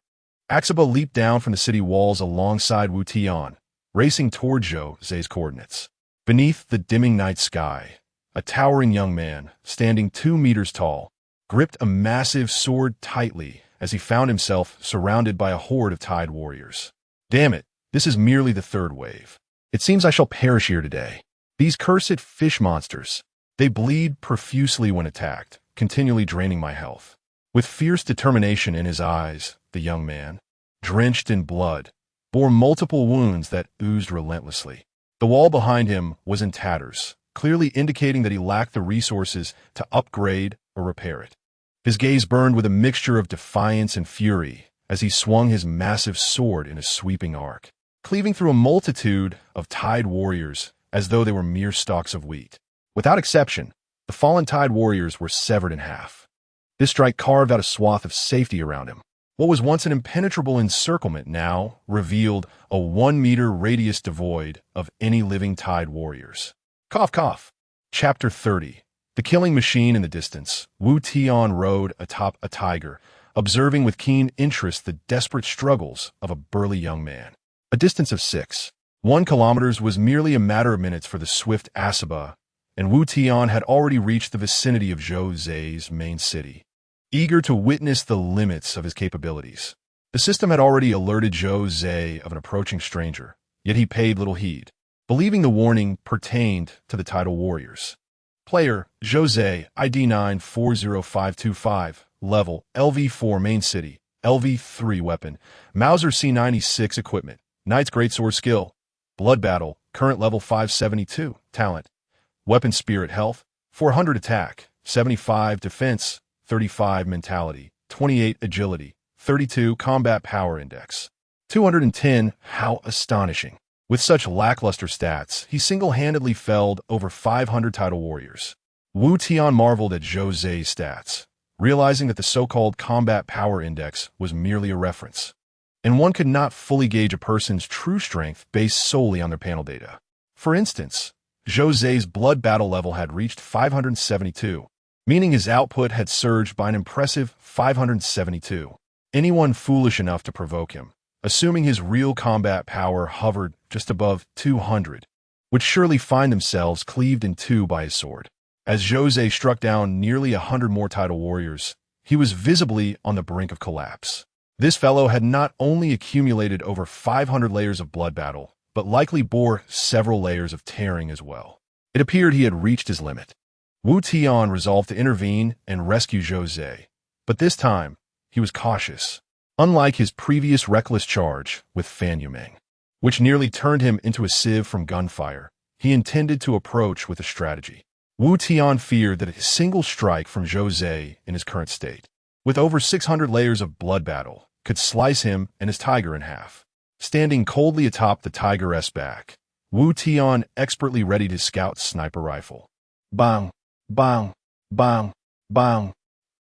Axaba leaped down from the city walls alongside Wu Tian, racing toward Zhou Zai's coordinates. Beneath the dimming night sky, a towering young man, standing 2 meters tall, gripped a massive sword tightly as he found himself surrounded by a horde of Tide Warriors. Damn it, this is merely the third wave. It seems I shall perish here today. These cursed fish monsters, they bleed profusely when attacked, continually draining my health. With fierce determination in his eyes, the young man, drenched in blood, bore multiple wounds that oozed relentlessly. The wall behind him was in tatters, clearly indicating that he lacked the resources to upgrade or repair it. His gaze burned with a mixture of defiance and fury as he swung his massive sword in a sweeping arc, cleaving through a multitude of Tide Warriors as though they were mere stalks of wheat. Without exception, the fallen Tide Warriors were severed in half. This strike carved out a swath of safety around him. What was once an impenetrable encirclement now revealed a 1-meter radius devoid of any living Tide Warriors. Cough, cough. Chapter 30. The killing machine in the distance. Wu Tian rode atop a tiger, observing with keen interest the desperate struggles of a burly young man. A distance of 6.1 kilometers was merely a matter of minutes for the swift Asaba, and Wu Tian had already reached the vicinity of Zhou Zai's main city, eager to witness the limits of his capabilities. The system had already alerted Zhou Zai of an approaching stranger, yet he paid little heed, believing the warning pertained to the Tidal Warriors. Player, Zhou Zai, ID 940525, level, LV4 main city, LV3 weapon, Mauser C96 equipment, Knight's Greatsword skill, Blood Battle, current level 572, talent, Weapon Spirit health, 400 attack, 75 defense, 35 mentality, 28 agility, 32 combat power index, 210, how astonishing. With such lackluster stats, he single-handedly felled over 500 Tidal Warriors. Wu Tian marveled at Zhou Zai's stats, realizing that the so-called combat power index was merely a reference, and one could not fully gauge a person's true strength based solely on their panel data. For instance, Zhou Zai's blood battle level had reached 572, meaning his output had surged by an impressive 572. Anyone foolish enough to provoke him, assuming his real combat power hovered just above 200, would surely find themselves cleaved in two by his sword. As Zhou Zai struck down nearly 100 more Tidal Warriors, he was visibly on the brink of collapse. This fellow had not only accumulated over 500 layers of blood battle, but likely bore several layers of tearing as well. It appeared he had reached his limit. Wu Tian resolved to intervene and rescue Zhou Zai, but this time he was cautious. Unlike his previous reckless charge with Fan Yumeng, which nearly turned him into a sieve from gunfire, he intended to approach with a strategy. Wu Tian feared that a single strike from Zhou Zhe in his current state, with over 600 layers of blood battle, could slice him and his tiger in half. Standing coldly atop the tiger's back, Wu Tian expertly readied his scout sniper rifle. Bang, bang, bang, bang.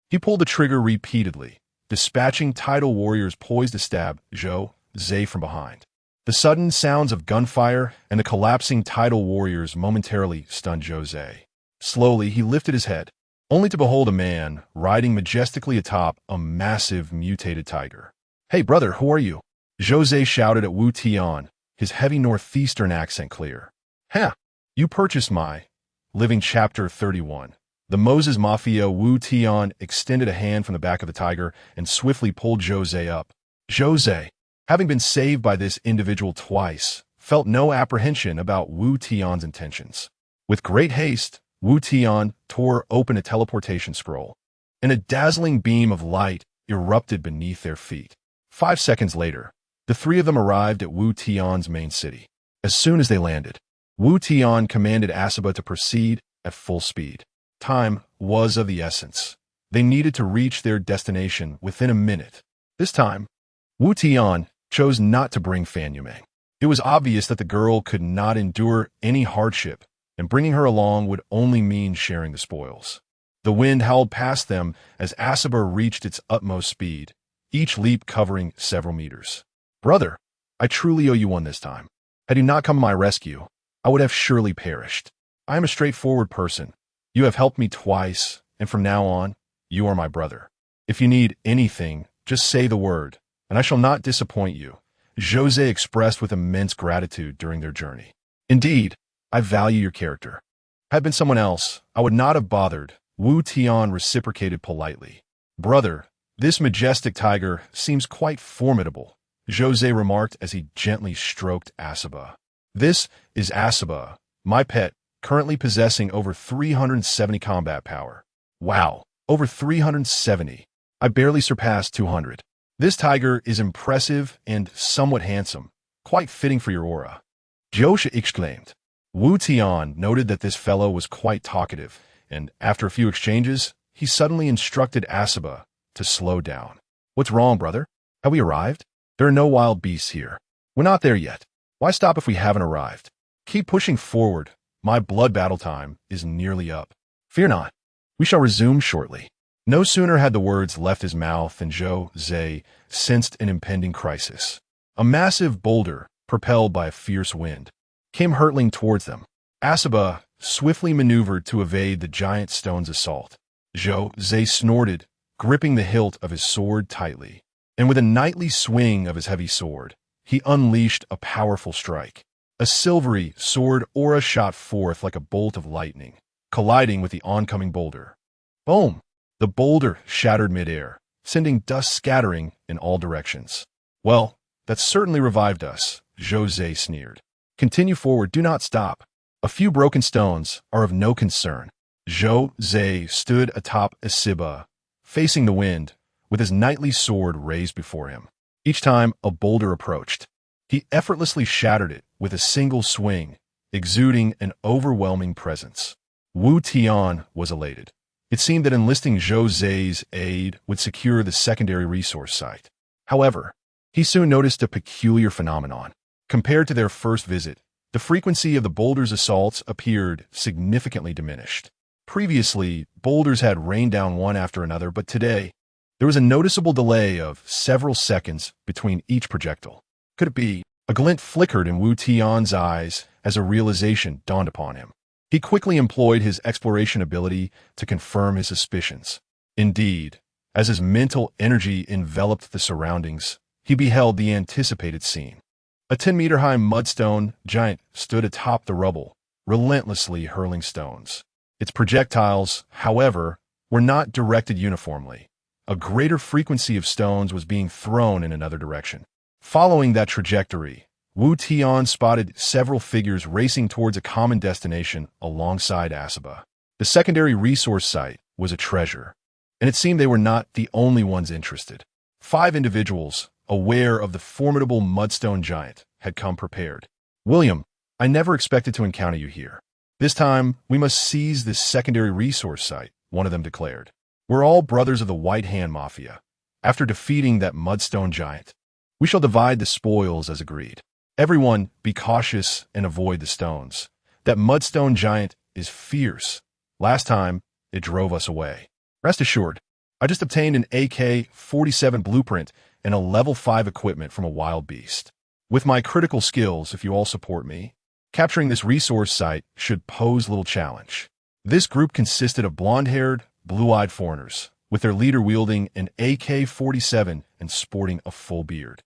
He pulled the trigger repeatedly, dispatching tidal warriors poised to stab Zhou Zhe from behind. The sudden sounds of gunfire and the collapsing tidal warriors momentarily stunned Zhou Zhe. Slowly, he lifted his head, only to behold a man riding majestically atop a massive mutated tiger. "Hey, brother, who are you?" Zhou Zhe shouted at Wu Tian, his heavy northeastern accent clear. "Ha! You purchased my..." Living Chapter 31. The Moses Mafia. Wu Tian extended a hand from the back of the tiger and swiftly pulled Zhou Zhe up. Zhou Zhe, having been saved by this individual twice, felt no apprehension about Wu Tian's intentions. With great haste, Wu Tian tore open a teleportation scroll, and a dazzling beam of light erupted beneath their feet. 5 seconds later, the three of them arrived at Wu Tian's main city. As soon as they landed, Wu Tian commanded Asiba to proceed at full speed. Time was of the essence. They needed to reach their destination within a minute. This time, Wu Tian chose not to bring Fan Yumeng. It was obvious that the girl could not endure any hardship, and bringing her along would only mean sharing the spoils. The wind howled past them as Asiba reached its utmost speed, each leap covering several meters. "Brother, I truly owe you one this time. Had you not come to my rescue, I would have surely perished. I am a straightforward person. You have helped me twice, and from now on, you are my brother. If you need anything, just say the word, and I shall not disappoint you." Zhou Zhe expressed with immense gratitude during their journey. "Indeed, I value your character. Had it been someone else, I would not have bothered." Wu Tian reciprocated politely. "Brother, this majestic tiger seems quite formidable," Zhou Zhe remarked as he gently stroked Asiba. "This is Asiba, my pet, currently possessing over 370 combat power. Wow, over 370. I barely surpassed 200. This tiger is impressive and somewhat handsome, quite fitting for your aura," Josha exclaimed. Wu Tian noted that this fellow was quite talkative, and after a few exchanges, he suddenly instructed Asiba to slow down. "What's wrong, brother? Have we arrived? There are no wild beasts here. We're not there yet. Why stop if we haven't arrived? Keep pushing forward. My blood battle time is nearly up. Fear not. We shall resume shortly." No sooner had the words left his mouth than Zhou Zhe sensed an impending crisis. A massive boulder, propelled by a fierce wind, came hurtling towards them. Asiba swiftly maneuvered to evade the giant stone's assault. Zhou Zhe snorted, gripping the hilt of his sword tightly, and with a knightly swing of his heavy sword, he unleashed a powerful strike. A silvery sword aura shot forth like a bolt of lightning, colliding with the oncoming boulder. Boom! The boulder shattered midair, sending dust scattering in all directions. "Well, that certainly revived us," Zhou Zhe sneered. "Continue forward, do not stop. A few broken stones are of no concern." Zhou Zhe stood atop Asiba, facing the wind, with his knightly sword raised before him. Each time a boulder approached, he effortlessly shattered it with a single swing, exuding an overwhelming presence. Wu Tian was elated. It seemed that enlisting Zhou Zhe's aid would secure the secondary resource site. However, he soon noticed a peculiar phenomenon. Compared to their first visit, the frequency of the boulder's assaults appeared significantly diminished. Previously, boulders had rained down one after another, but today, there was a noticeable delay of several seconds between each projectile. Could it be? A glint flickered in Wu Tian's eyes as a realization dawned upon him. He quickly employed his exploration ability to confirm his suspicions. Indeed, as his mental energy enveloped the surroundings, he beheld the anticipated scene. A 10-meter-high mudstone giant stood atop the rubble, relentlessly hurling stones. Its projectiles, however, were not directed uniformly. A greater frequency of stones was being thrown in another direction. Following that trajectory, Wu Tian spotted several figures racing towards a common destination alongside Asiba. The secondary resource site was a treasure, and it seemed they were not the only ones interested. 5 individuals, aware of the formidable mudstone giant, had come prepared. William, I never expected to encounter you here. This time, we must seize this secondary resource site, one of them declared. We're all brothers of the White Hand Mafia. After defeating that mudstone giant, we shall divide the spoils as agreed. Everyone, be cautious and avoid the stones. That mudstone giant is fierce. Last time, it drove us away. Rest assured, I just obtained an AK-47 blueprint and a level 5 equipment from a wild beast. With my critical skills, if you all support me, capturing this resource site should pose little challenge. This group consisted of blonde-haired, blue-eyed foreigners, with their leader wielding an AK-47 and sporting a full beard.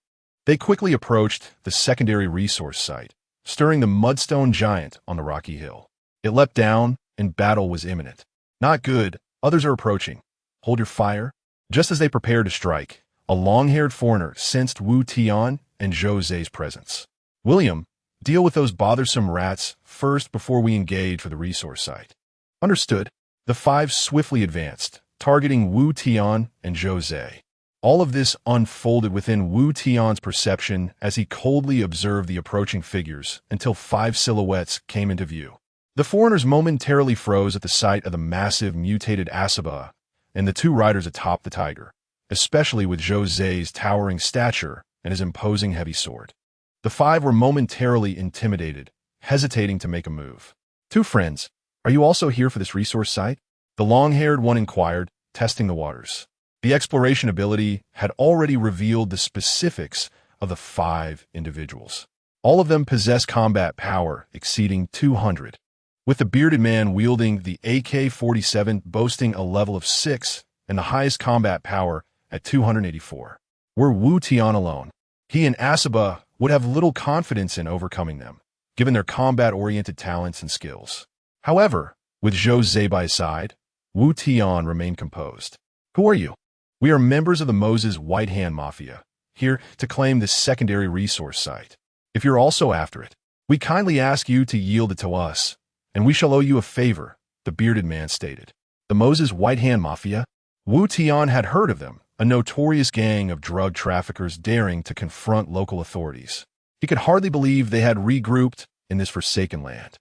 They quickly approached the secondary resource site, stirring the mudstone giant on the rocky hill. It leapt down, and battle was imminent. Not good, others are approaching. Hold your fire. Just as they prepared to strike, a long-haired foreigner sensed Wu Tian and Zhou Zei's presence. William, deal with those bothersome rats first before we engage for the resource site. Understood. The 5 swiftly advanced, targeting Wu Tian and Zhou Zei. All of this unfolded within Wu Tian's perception as he coldly observed the approaching figures until 5 silhouettes came into view. The foreigners momentarily froze at the sight of the massive mutated Asaba and the 2 riders atop the tiger, especially with Zhou Zei's towering stature and his imposing heavy sword. The 5 were momentarily intimidated, hesitating to make a move. 2 friends, are you also here for this resource site? The long-haired one inquired, testing the waters. The exploration ability had already revealed the specifics of the 5 individuals. All of them possess combat power exceeding 200, with the bearded man wielding the AK-47 boasting a level of 6 and the highest combat power at 284. Were Wu Tian alone, he and Asaba would have little confidence in overcoming them, given their combat-oriented talents and skills. However, with Zhou Zei by his side, Wu Tian remained composed. Who are you? We are members of the Moses White Hand Mafia, here to claim this secondary resource site. If you're also after it, we kindly ask you to yield it to us, and we shall owe you a favor, the bearded man stated. The Moses White Hand Mafia? Wu Tian had heard of them, a notorious gang of drug traffickers daring to confront local authorities. He could hardly believe they had regrouped in this forsaken land.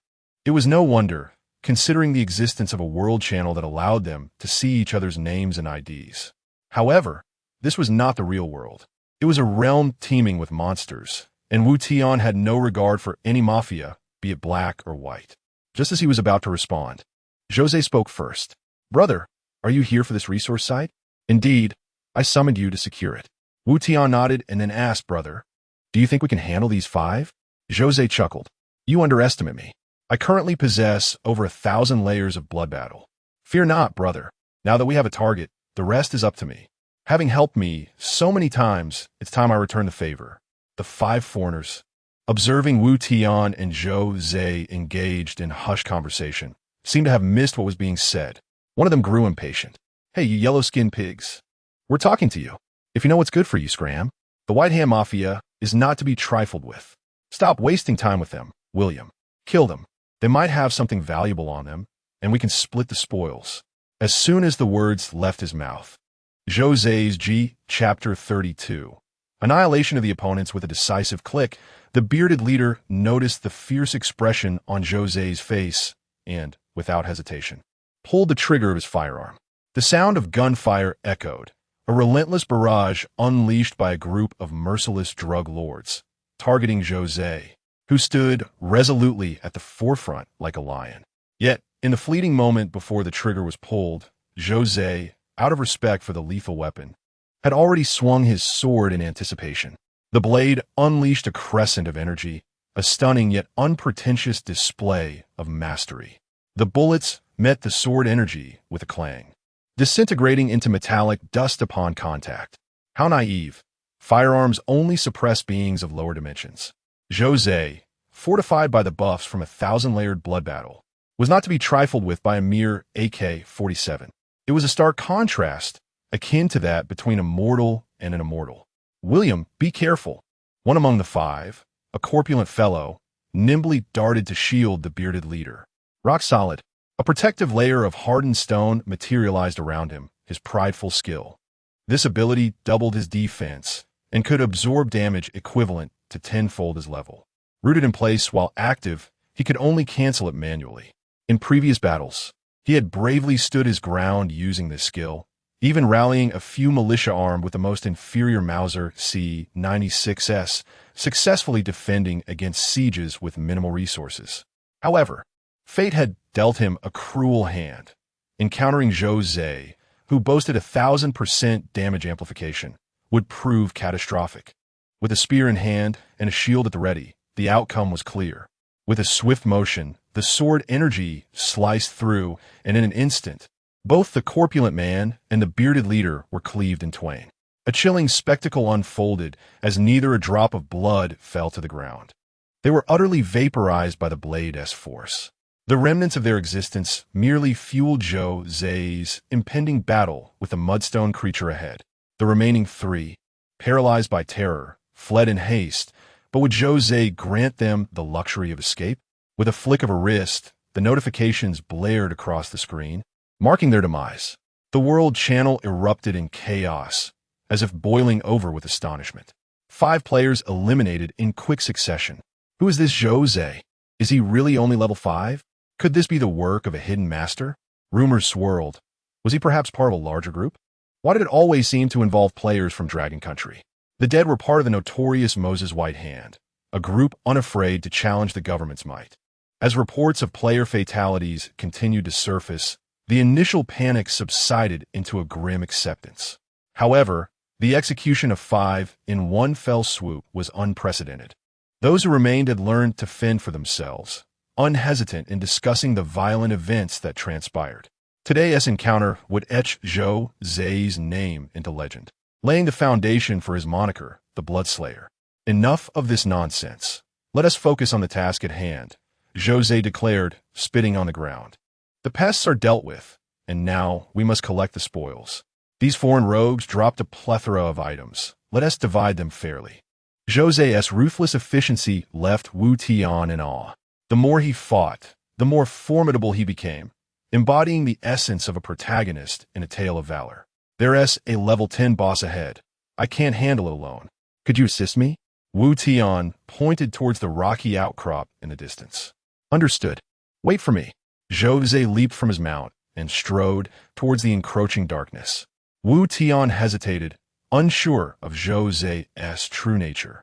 It was no wonder, considering the existence of a world channel that allowed them to see each other's names and IDs. However, this was not the real world. It was a realm teeming with monsters, and Wu Tian had no regard for any mafia, be it black or white. Just as he was about to respond, Zhou Zei spoke first. Brother, are you here for this resource site? Indeed, I summoned you to secure it. Wu Tian nodded and then asked, Brother, do you think we can handle these 5? Zhou Zei chuckled. You underestimate me. I currently possess over 1,000 layers of blood battle. Fear not, brother. Now that we have a target, the rest is up to me. Having helped me so many times, it's time I return the favor. The 5 foreigners, observing Wu Tian and Zhou Zei engaged in hushed conversation, seemed to have missed what was being said. One of them grew impatient. Hey, you yellow-skinned pigs. We're talking to you. If you know what's good for you, scram. The White Hand Mafia is not to be trifled with. Stop wasting time with them, William. Kill them. They might have something valuable on them, and we can split the spoils. As soon as the words left his mouth. Zhou Zei's G, Chapter 32. Annihilation of the opponents with a decisive click, the bearded leader noticed the fierce expression on Zhou Zei's face and, without hesitation, pulled the trigger of his firearm. The sound of gunfire echoed, a relentless barrage unleashed by a group of merciless drug lords, targeting Zhou Zei, who stood resolutely at the forefront like a lion. Yet, in the fleeting moment before the trigger was pulled, Zhou Zei, out of respect for the lethal weapon, had already swung his sword in anticipation. The blade unleashed a crescent of energy, a stunning yet unpretentious display of mastery. The bullets met the sword energy with a clang, disintegrating into metallic dust upon contact. How naive. Firearms only suppress beings of lower dimensions. Zhou Zei, fortified by the buffs from 1,000-layered blood battle, was not to be trifled with by a mere AK-47. It was a stark contrast, akin to that between a mortal and an immortal. William, be careful. One among the 5, a corpulent fellow, nimbly darted to shield the bearded leader. Rock solid. A protective layer of hardened stone materialized around him, his prideful skill. This ability doubled his defense and could absorb damage equivalent to tenfold his level. Rooted in place while active, he could only cancel it manually. In previous battles, he had bravely stood his ground using this skill, even rallying a few militia armed with the most inferior Mauser C-96S, successfully defending against sieges with minimal resources. However, fate had dealt him a cruel hand. Encountering Zhou Zhe, who boasted 1,000% damage amplification, would prove catastrophic. With a spear in hand and a shield at the ready, the outcome was clear. With a swift motion, the sword energy sliced through, and in an instant, both the corpulent man and the bearded leader were cleaved in twain. A chilling spectacle unfolded as neither a drop of blood fell to the ground. They were utterly vaporized by the blade's force. The remnants of their existence merely fueled Zhou Zhe's impending battle with the mudstone creature ahead. The remaining three, paralyzed by terror, fled in haste, but would Zhou Zhe grant them the luxury of escape? With a flick of a wrist, the notifications blared across the screen, marking their demise. The world channel erupted in chaos, as if boiling over with astonishment. 5 players eliminated in quick succession. Who is this Zhou Zhe? Is he really only level 5? Could this be the work of a hidden master? Rumors swirled. Was he perhaps part of a larger group? Why did it always seem to involve players from Dragon Country? The dead were part of the notorious Moses White Hand, a group unafraid to challenge the government's might. As reports of player fatalities continued to surface, the initial panic subsided into a grim acceptance. However, the execution of 5 in one fell swoop was unprecedented. Those who remained had learned to fend for themselves, unhesitant in discussing the violent events that transpired. Today's encounter would etch Zhou Zhe's name into legend, laying the foundation for his moniker, the Bloodslayer. Enough of this nonsense. Let us focus on the task at hand, Zhou Zhe declared, spitting on the ground. The pests are dealt with, and now we must collect the spoils. These foreign rogues dropped a plethora of items. Let us divide them fairly. Zhou Zhe's ruthless efficiency left Wu Tian in awe. The more he fought, the more formidable he became, embodying the essence of a protagonist in a tale of valor. There's a level 10 boss ahead. I can't handle it alone. Could you assist me? Wu Tian pointed towards the rocky outcrop in the distance. Understood. Wait for me. Zhou Zhe leaped from his mount and strode towards the encroaching darkness. Wu Tian hesitated, unsure of Zhou Zhe's true nature.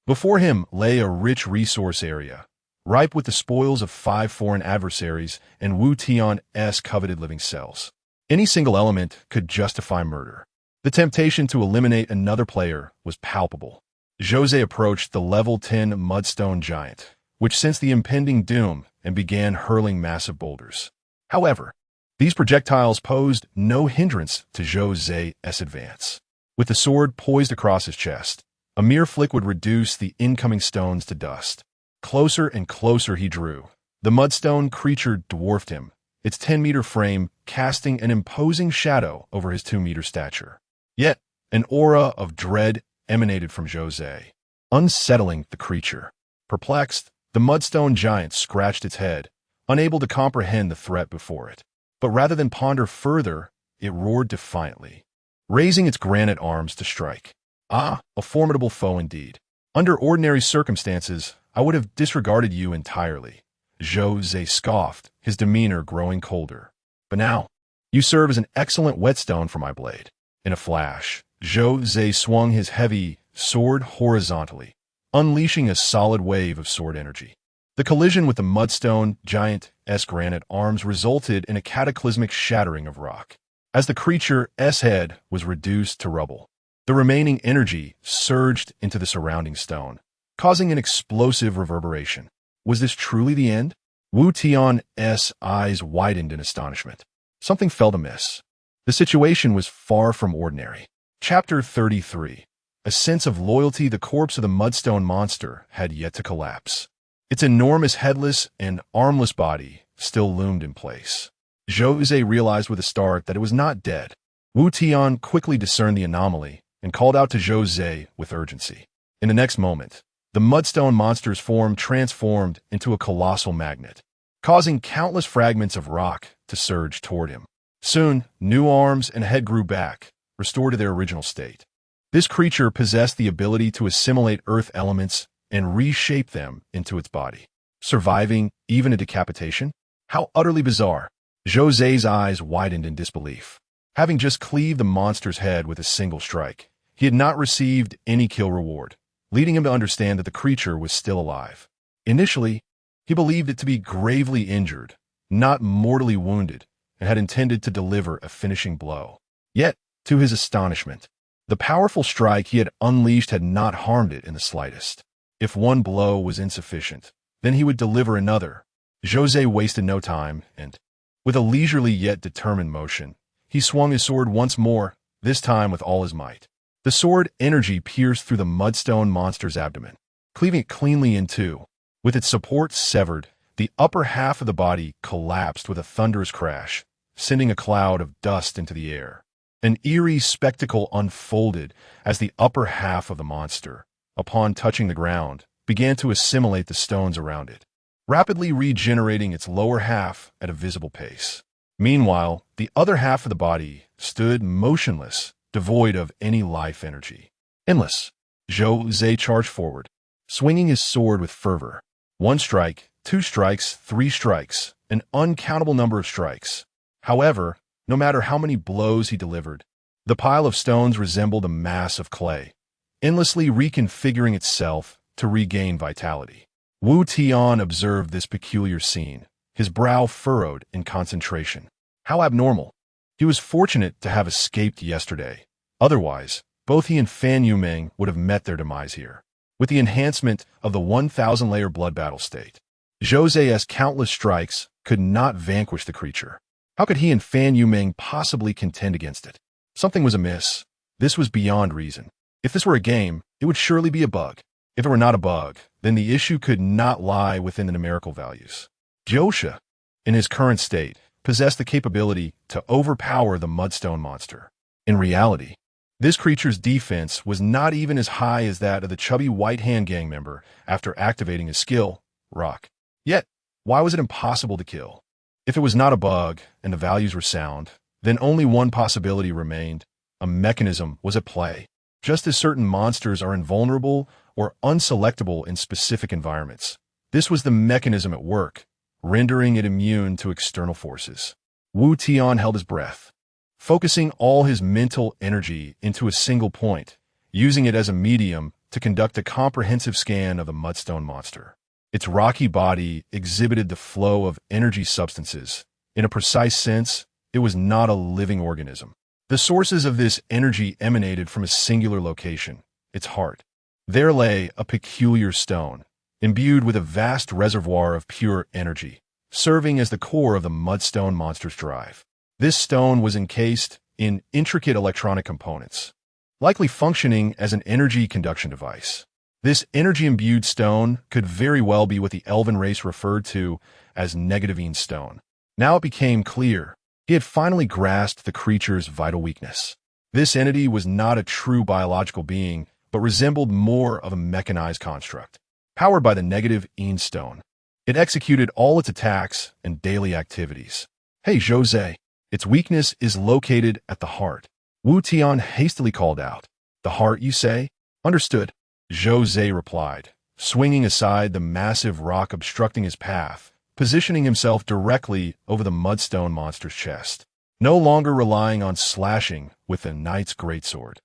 Before him lay a rich resource area, ripe with the spoils of 5 foreign adversaries and Wu Tian's coveted living cells. Any single element could justify murder. The temptation to eliminate another player was palpable. Zhou Zhe approached the level 10 mudstone giant, which sensed the impending doom and began hurling massive boulders. However, these projectiles posed no hindrance to Zhou Zhe's advance. With the sword poised across his chest, a mere flick would reduce the incoming stones to dust. Closer and closer he drew. The mudstone creature dwarfed him, its 10-meter frame casting an imposing shadow over his 2-meter stature. Yet, an aura of dread emanated from Zhou Zhe, unsettling the creature. Perplexed, the mudstone giant scratched its head, unable to comprehend the threat before it. But rather than ponder further, it roared defiantly, raising its granite arms to strike. Ah, a formidable foe indeed. Under ordinary circumstances, I would have disregarded you entirely. Zhou Zhe scoffed, his demeanor growing colder. But now, you serve as an excellent whetstone for my blade. In a flash, Zhou Zhe swung his heavy sword horizontally, unleashing a solid wave of sword energy. The collision with the mudstone giant's granite arms resulted in a cataclysmic shattering of rock. As the creature's head was reduced to rubble, the remaining energy surged into the surrounding stone, causing an explosive reverberation. Was this truly the end? Wu Tian's eyes widened in astonishment. Something felt amiss. The situation was far from ordinary. Chapter 33. A sense of loyalty. The corpse of the mudstone monster had yet to collapse. Its enormous headless and armless body still loomed in place. Zhou Zhe realized with a start that it was not dead. Wu Tian quickly discerned the anomaly and called out to Zhou Zhe with urgency. In the next moment, the mudstone monster's form transformed into a colossal magnet, causing countless fragments of rock to surge toward him. Soon, new arms and head grew back, restore to their original state. This creature possessed the ability to assimilate earth elements and reshape them into its body, surviving even a decapitation? How utterly bizarre! José's eyes widened in disbelief. Having just cleaved the monster's head with a single strike, he had not received any kill reward, leading him to understand that the creature was still alive. Initially, he believed it to be gravely injured, not mortally wounded, and had intended to deliver a finishing blow. Yet, to his astonishment, the powerful strike he had unleashed had not harmed it in the slightest. If one blow was insufficient, then he would deliver another. José wasted no time, and, with a leisurely yet determined motion, he swung his sword once more, this time with all his might. The sword energy pierced through the mudstone monster's abdomen, cleaving it cleanly in two. With its supports severed, the upper half of the body collapsed with a thunderous crash, sending a cloud of dust into the air. An eerie spectacle unfolded as the upper half of the monster, upon touching the ground, began to assimilate the stones around it, rapidly regenerating its lower half at a visible pace. Meanwhile, the other half of the body stood motionless, devoid of any life energy. Endless. José charged forward, swinging his sword with fervor. 1 strike, 2 strikes, 3 strikes, an uncountable number of strikes. However, no matter how many blows he delivered, the pile of stones resembled a mass of clay, endlessly reconfiguring itself to regain vitality. Wu Tian observed this peculiar scene, his brow furrowed in concentration. How abnormal. He was fortunate to have escaped yesterday. Otherwise, both he and Fan Yumeng would have met their demise here. With the enhancement of the 1,000-layer blood battle state, José's countless strikes could not vanquish the creature. How could he and Fan Yumeng possibly contend against it? Something was amiss. This was beyond reason. If this were a game, it would surely be a bug. If it were not a bug, then the issue could not lie within the numerical values. Josha, in his current state, possessed the capability to overpower the mudstone monster. In reality, this creature's defense was not even as high as that of the chubby White Hand gang member after activating his skill, Rock. Yet, why was it impossible to kill? If it was not a bug and the values were sound, then only one possibility remained. A mechanism was at play. Just as certain monsters are invulnerable or unselectable in specific environments, this was the mechanism at work, rendering it immune to external forces. Wu Tian held his breath, focusing all his mental energy into a single point, using it as a medium to conduct a comprehensive scan of the mudstone monster. Its rocky body exhibited the flow of energy substances. In a precise sense, it was not a living organism. The sources of this energy emanated from a singular location, its heart. There lay a peculiar stone, imbued with a vast reservoir of pure energy, serving as the core of the mudstone monster's drive. This stone was encased in intricate electronic components, likely functioning as an energy conduction device. This energy-imbued stone could very well be what the elven race referred to as negativine stone. Now it became clear he had finally grasped the creature's vital weakness. This entity was not a true biological being, but resembled more of a mechanized construct, powered by the negative-ine stone. It executed all its attacks and daily activities. Hey, José, its weakness is located at the heart. Wu Tian hastily called out. The heart, you say? Understood. José replied, swinging aside the massive rock obstructing his path, positioning himself directly over the mudstone monster's chest. No longer relying on slashing with the knight's greatsword,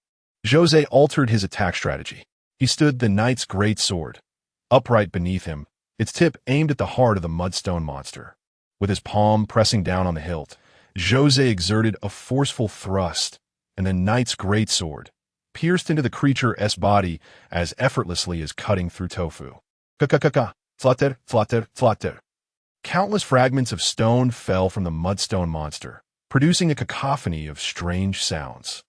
José altered his attack strategy. He stood the knight's greatsword, upright beneath him, its tip aimed at the heart of the mudstone monster. With his palm pressing down on the hilt, José exerted a forceful thrust, and the knight's greatsword pierced into the creature's body as effortlessly as cutting through tofu. Ka-ka-ka-ka, flutter, flutter, flutter. Countless fragments of stone fell from the mudstone monster, producing a cacophony of strange sounds.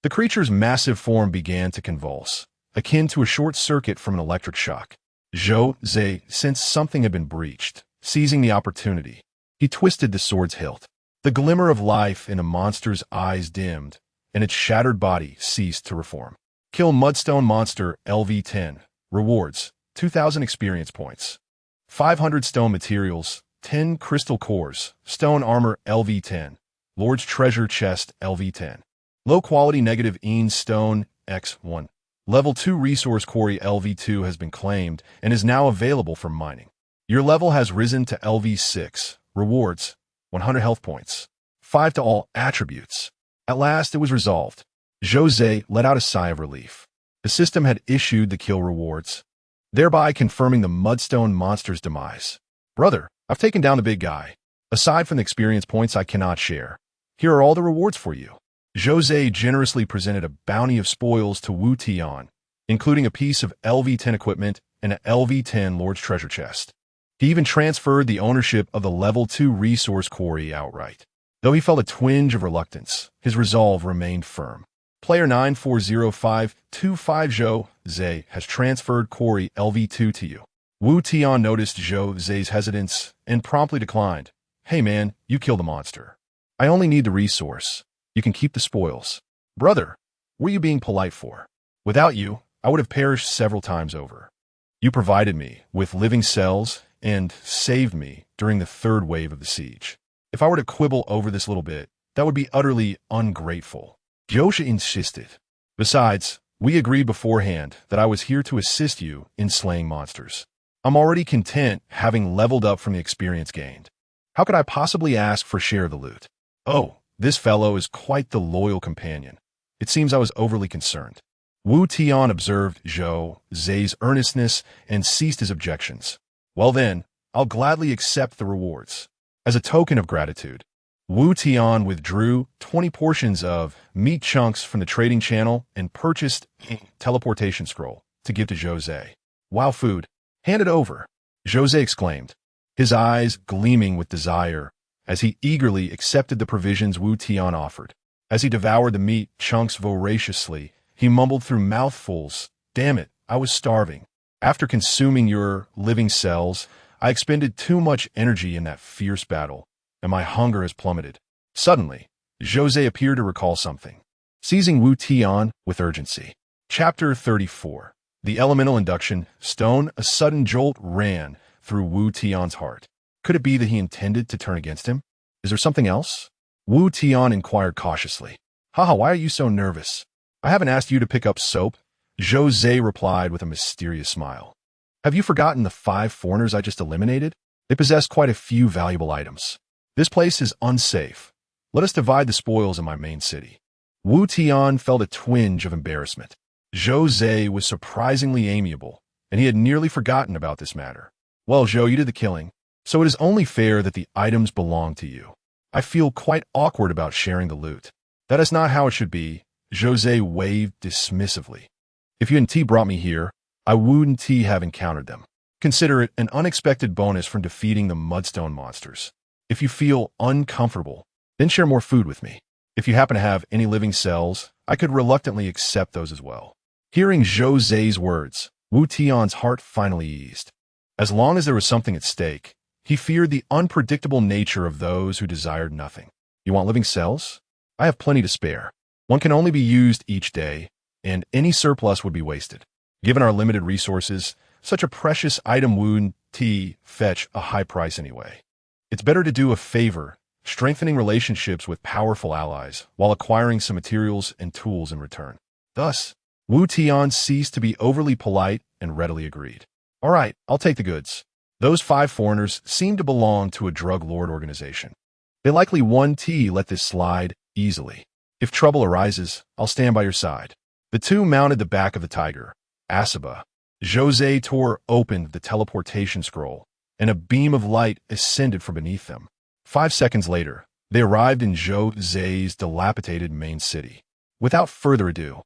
The creature's massive form began to convulse, akin to a short circuit from an electric shock. José sensed something had been breached. Seizing the opportunity, he twisted the sword's hilt. The glimmer of life in the monster's eyes dimmed, and its shattered body ceased to reform. Kill Mudstone Monster LV10. Rewards: 2,000 experience points. 500 stone materials, 10 crystal cores, stone armor LV10. Lord's Treasure Chest LV10. Low quality negative Een Stone X1. Level 2 resource quarry LV2 has been claimed and is now available for mining. Your level has risen to LV6. Rewards, 100 health points. 5 to all attributes. At last it was resolved. Jose let out a sigh of relief. The system had issued the kill rewards, thereby confirming the Mudstone monster's demise. Brother, I've taken down the big guy. Aside from the experience points I cannot share, here are all the rewards for you. Jose generously presented a bounty of spoils to Wu Tian, including a piece of LV-10 equipment and an LV-10 Lord's Treasure Chest. He even transferred the ownership of the Level 2 resource quarry outright. Though he felt a twinge of reluctance, his resolve remained firm. Player 940525 Jose has transferred quarry LV2 to you. Wu Tian noticed Jose's hesitance and promptly declined. Hey man, you kill the monster. I only need the resource. You can keep the spoils. Brother, what are you being polite for? Without you, I would have perished several times over. You provided me with living cells and saved me during the third wave of the siege. If I were to quibble over this little bit, that would be utterly ungrateful. Josha insisted. Besides, we agreed beforehand that I was here to assist you in slaying monsters. I'm already content having leveled up from the experience gained. How could I possibly ask for a share of the loot? Oh, this fellow is quite the loyal companion. It seems I was overly concerned. Wu Tian observed Jose's earnestness and ceased his objections. Well then, I'll gladly accept the rewards. As a token of gratitude, Wu Tian withdrew 20 portions of meat chunks from the trading channel and purchased a teleportation scroll to give to Jose. Wow, food. Hand it over, Jose exclaimed, his eyes gleaming with desire as he eagerly accepted the provisions Wu Tian offered. As he devoured the meat chunks voraciously, he mumbled through mouthfuls, damn it, I was starving. After consuming your living cells, I expended too much energy in that fierce battle, and my hunger has plummeted. Suddenly, Jose appeared to recall something, seizing Wu Tian with urgency. Chapter 34. The Elemental Induction Stone. A sudden jolt ran through Wu Tian's heart. Could it be that he intended to turn against him? Is there something else? Wu Tian inquired cautiously. Haha, why are you so nervous? I haven't asked you to pick up soap, Jose replied with a mysterious smile. Have you forgotten the 5 foreigners I just eliminated? They possess quite a few valuable items. This place is unsafe. Let us divide the spoils in my main city. Wu Tian felt a twinge of embarrassment. Jose was surprisingly amiable, and he had nearly forgotten about this matter. Well, Zhou, you did the killing, so it is only fair that the items belong to you. I feel quite awkward about sharing the loot. That is not how it should be, Jose waved dismissively. If you and brought me here, I wouldn't have encountered them. Consider it an unexpected bonus from defeating the Mudstone monsters. If you feel uncomfortable, then share more food with me. If you happen to have any living cells, I could reluctantly accept those as well. Hearing Jose's words, Wu Tian's heart finally eased. As long as there was something at stake, he feared the unpredictable nature of those who desired nothing. You want living cells? I have plenty to spare. One can only be used each day, and any surplus would be wasted. Given our limited resources, such a precious item would fetch a high price anyway. It's better to do a favor, strengthening relationships with powerful allies while acquiring some materials and tools in return. Thus, Wu Tian ceased to be overly polite and readily agreed. All right, I'll take the goods. Those 5 foreigners seem to belong to a drug lord organization. They likely won't let this slide easily. If trouble arises, I'll stand by your side. The two mounted the back of the tiger, Asaba. Jose tore open the teleportation scroll, and a beam of light ascended from beneath them. 5 seconds later, they arrived in Jose's dilapidated main city. Without further ado,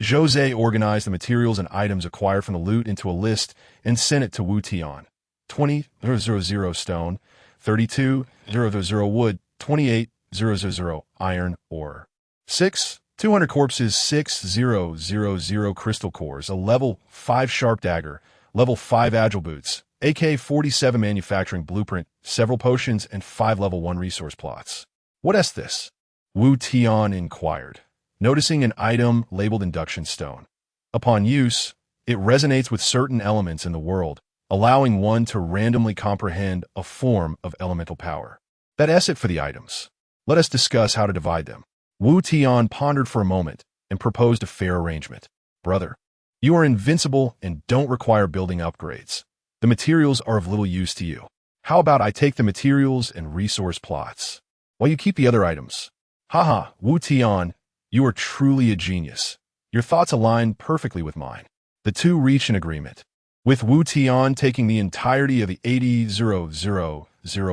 Jose organized the materials and items acquired from the loot into a list and sent it to Wu Tian. 20,000 stone, 32,000 wood, 28,000 iron ore. 200 corpses, 6,000 crystal cores, a level 5 sharp dagger, level 5 agile boots, AK-47 manufacturing blueprint, several potions, and 5 level 1 resource plots. What is this? Wu Tian inquired, noticing an item labeled induction stone. Upon use, it resonates with certain elements in the world, allowing one to randomly comprehend a form of elemental power. That is it for the items. Let us discuss how to divide them. Wu Tian pondered for a moment and proposed a fair arrangement. Brother, you are invincible and don't require building upgrades. The materials are of little use to you. How about I take the materials and resource plots, while you keep the other items? Haha, Wu Tian, you are truly a genius. Your thoughts align perfectly with mine. The two reached an agreement, with Wu Tian taking the entirety of the 80,000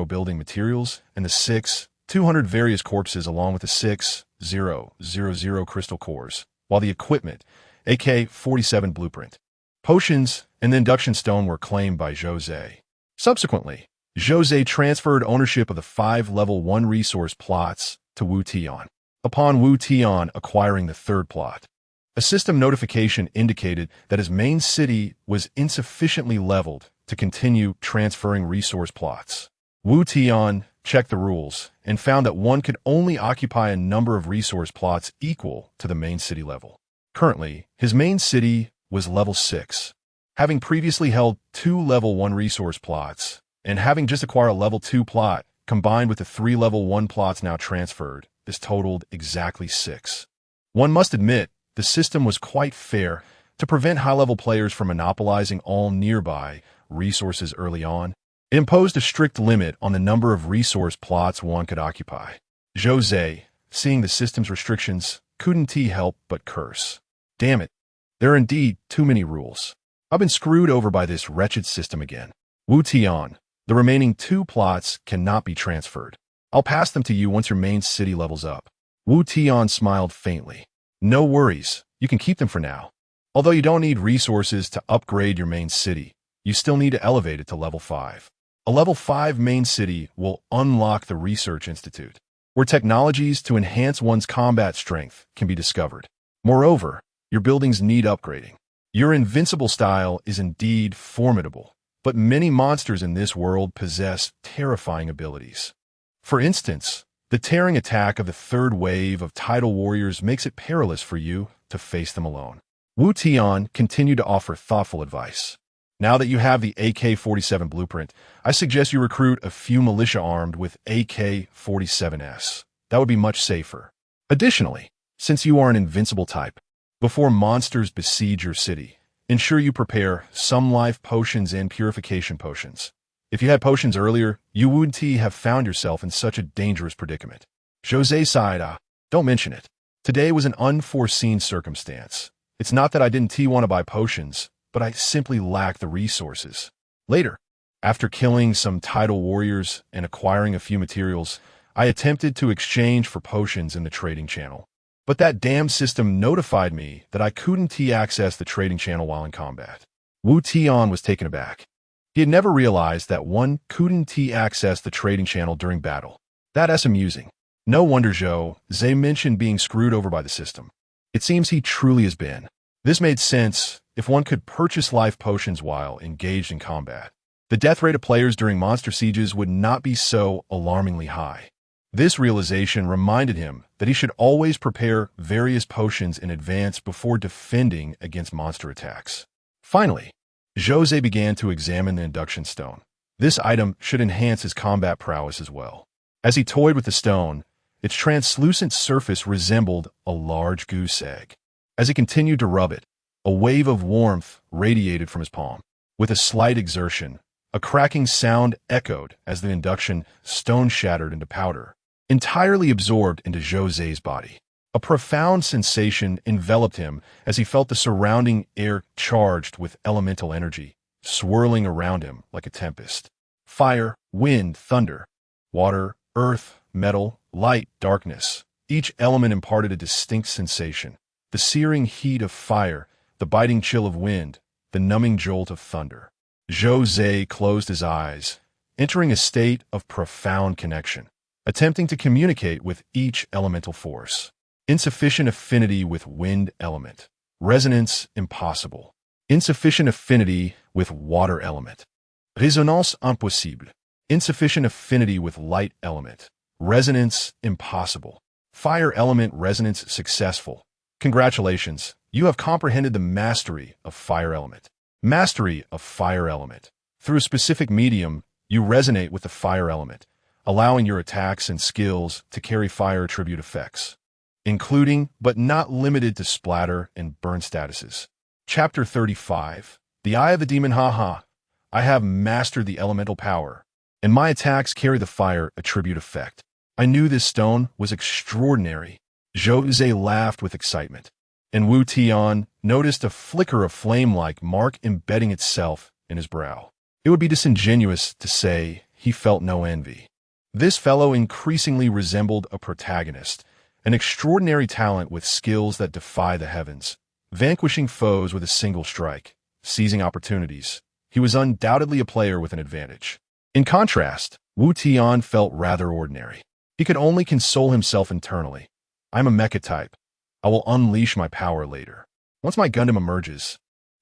building materials and the 200 various corpses along with the 6,000 crystal cores, while the equipment, AK-47 blueprint, potions, and the induction stone were claimed by Jose. Subsequently, Jose transferred ownership of the 5 level 1 resource plots to Wu Tian. Upon Wu Tian acquiring the third plot, a system notification indicated that his main city was insufficiently leveled to continue transferring resource plots. Wu Tian checked the rules and found that one could only occupy a number of resource plots equal to the main city level. Currently, his main city was level 6. Having previously held 2 level 1 resource plots, and having just acquired a level 2 plot, combined with the 3 level 1 plots now transferred, this totaled exactly 6. One must admit, the system was quite fair to prevent high-level players from monopolizing all nearby resources early on. It imposed a strict limit on the number of resource plots one could occupy. Jose, seeing the system's restrictions, couldn't help but curse. Damn it, there are indeed too many rules. I've been screwed over by this wretched system again. Wu Tian, the remaining 2 plots cannot be transferred. I'll pass them to you once your main city levels up. Wu Tian smiled faintly. No worries, you can keep them for now. Although you don't need resources to upgrade your main city, you still need to elevate it to level 5. A level 5 main city will unlock the Research Institute, where technologies to enhance one's combat strength can be discovered. Moreover, your buildings need upgrading. Your invincible style is indeed formidable, but many monsters in this world possess terrifying abilities. For instance, the tearing attack of the third wave of tidal warriors makes it perilous for you to face them alone. Wu Tian continued to offer thoughtful advice. Now that you have the AK-47 blueprint, I suggest you recruit a few militia armed with AK-47s. That would be much safer. Additionally, since you are an invincible type, before monsters besiege your city, ensure you prepare some life potions and purification potions. If you had potions earlier, you wouldn't have found yourself in such a dangerous predicament. Jose sighed. Don't mention it. Today was an unforeseen circumstance. It's not that I didn't want to buy potions, but I simply lacked the resources. Later, after killing some tidal warriors and acquiring a few materials, I attempted to exchange for potions in the trading channel. But that damn system notified me that I couldn't access the trading channel while in combat. Wu Tian was taken aback. He had never realized that one couldn't access the trading channel during battle. That's amusing. No wonder Jose mentioned being screwed over by the system. It seems he truly has been. This made sense if one could purchase life potions while engaged in combat. The death rate of players during monster sieges would not be so alarmingly high. This realization reminded him that he should always prepare various potions in advance before defending against monster attacks. Finally, Jose began to examine the induction stone. This item should enhance his combat prowess as well. As he toyed with the stone, its translucent surface resembled a large goose egg. As he continued to rub it, a wave of warmth radiated from his palm. With a slight exertion, a cracking sound echoed as the induction stone shattered into powder, entirely absorbed into Jose's body. A profound sensation enveloped him as he felt the surrounding air charged with elemental energy, swirling around him like a tempest. Fire, wind, thunder, water, earth, metal, light, darkness. Each element imparted a distinct sensation. The searing heat of fire, the biting chill of wind, the numbing jolt of thunder. Jose closed his eyes, entering a state of profound connection, attempting to communicate with each elemental force. Insufficient affinity with wind element. Resonance impossible. Insufficient affinity with water element. Résonance impossible. Insufficient affinity with light element. Resonance impossible. Fire element resonance successful. Congratulations, you have comprehended the mastery of fire element. Mastery of fire element. Through a specific medium, you resonate with the fire element, allowing your attacks and skills to carry fire attribute effects. including but not limited to splatter and burn statuses. Chapter 35. The Eye of the Demon. Haha. I have mastered the elemental power, and my attacks carry the fire attribute effect. I knew this stone was extraordinary. Jose laughed with excitement, and Wu Tian noticed a flicker of flame-like mark embedding itself in his brow. It would be disingenuous to say he felt no envy. This fellow increasingly resembled a protagonist, an extraordinary talent with skills that defy the heavens, vanquishing foes with a single strike, seizing opportunities. He was undoubtedly a player with an advantage. In contrast, Wu Tian felt rather ordinary. He could only console himself internally. I'm a mecha type. I will unleash my power later. Once my Gundam emerges,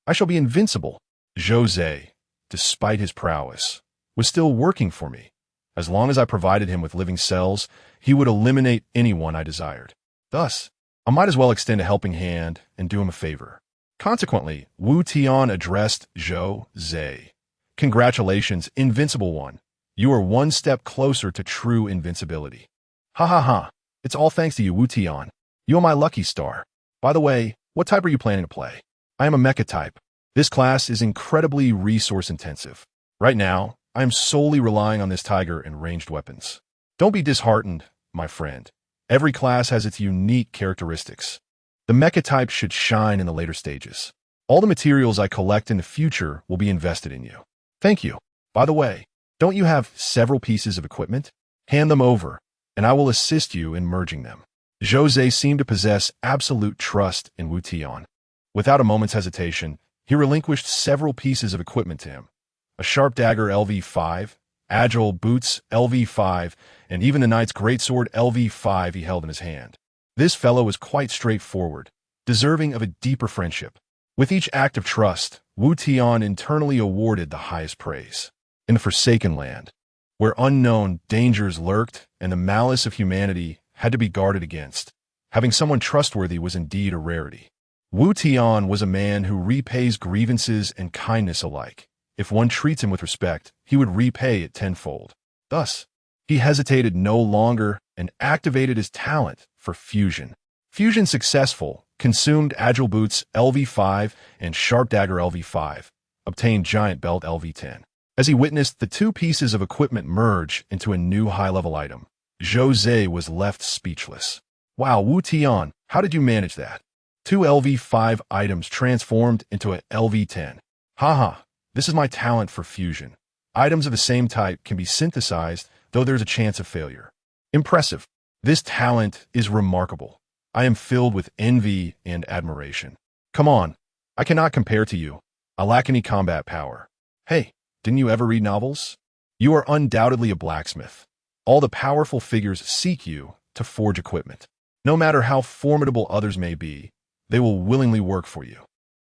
I shall be invincible. Jose, despite his prowess, was still working for me. As long as I provided him with living cells, he would eliminate anyone I desired. Thus, I might as well extend a helping hand and do him a favor. Consequently, Wu Tian addressed Jose. Congratulations, Invincible One. You are one step closer to true invincibility. Ha ha ha. It's all thanks to you, Wu Tian. You are my lucky star. By the way, what type are you planning to play? I am a mecha type. This class is incredibly resource-intensive. Right now, I am solely relying on this tiger and ranged weapons. Don't be disheartened, my friend. Every class has its unique characteristics. The mecha type should shine in the later stages. All the materials I collect in the future will be invested in you. Thank you. By the way, don't you have several pieces of equipment? Hand them over, and I will assist you in merging them. Jose seemed to possess absolute trust in Wu Tian. Without a moment's hesitation, he relinquished several pieces of equipment to him. A sharp dagger LV5, agile boots LV5, and even the knight's greatsword LV5 he held in his hand. This fellow was quite straightforward, deserving of a deeper friendship. With each act of trust, Wu Tian internally awarded the highest praise. In the Forsaken Land, where unknown dangers lurked and the malice of humanity had to be guarded against, having someone trustworthy was indeed a rarity. Wu Tian was a man who repays grievances and kindness alike. If one treats him with respect, he would repay it tenfold. Thus, he hesitated no longer and activated his talent for fusion. Fusion successful, consumed agile boots LV5 and sharp dagger LV5, obtained giant belt LV10. As he witnessed the two pieces of equipment merge into a new high-level item, Jose was left speechless. Wow, Wu Tian, how did you manage that? Two LV5 items transformed into a LV10. Haha, this is my talent for fusion. Items of the same type can be synthesized, though there's a chance of failure. Impressive. This talent is remarkable. I am filled with envy and admiration. Come on, I cannot compare to you. I lack any combat power. Hey, didn't you ever read novels? You are undoubtedly a blacksmith. All the powerful figures seek you to forge equipment. No matter how formidable others may be, they will willingly work for you.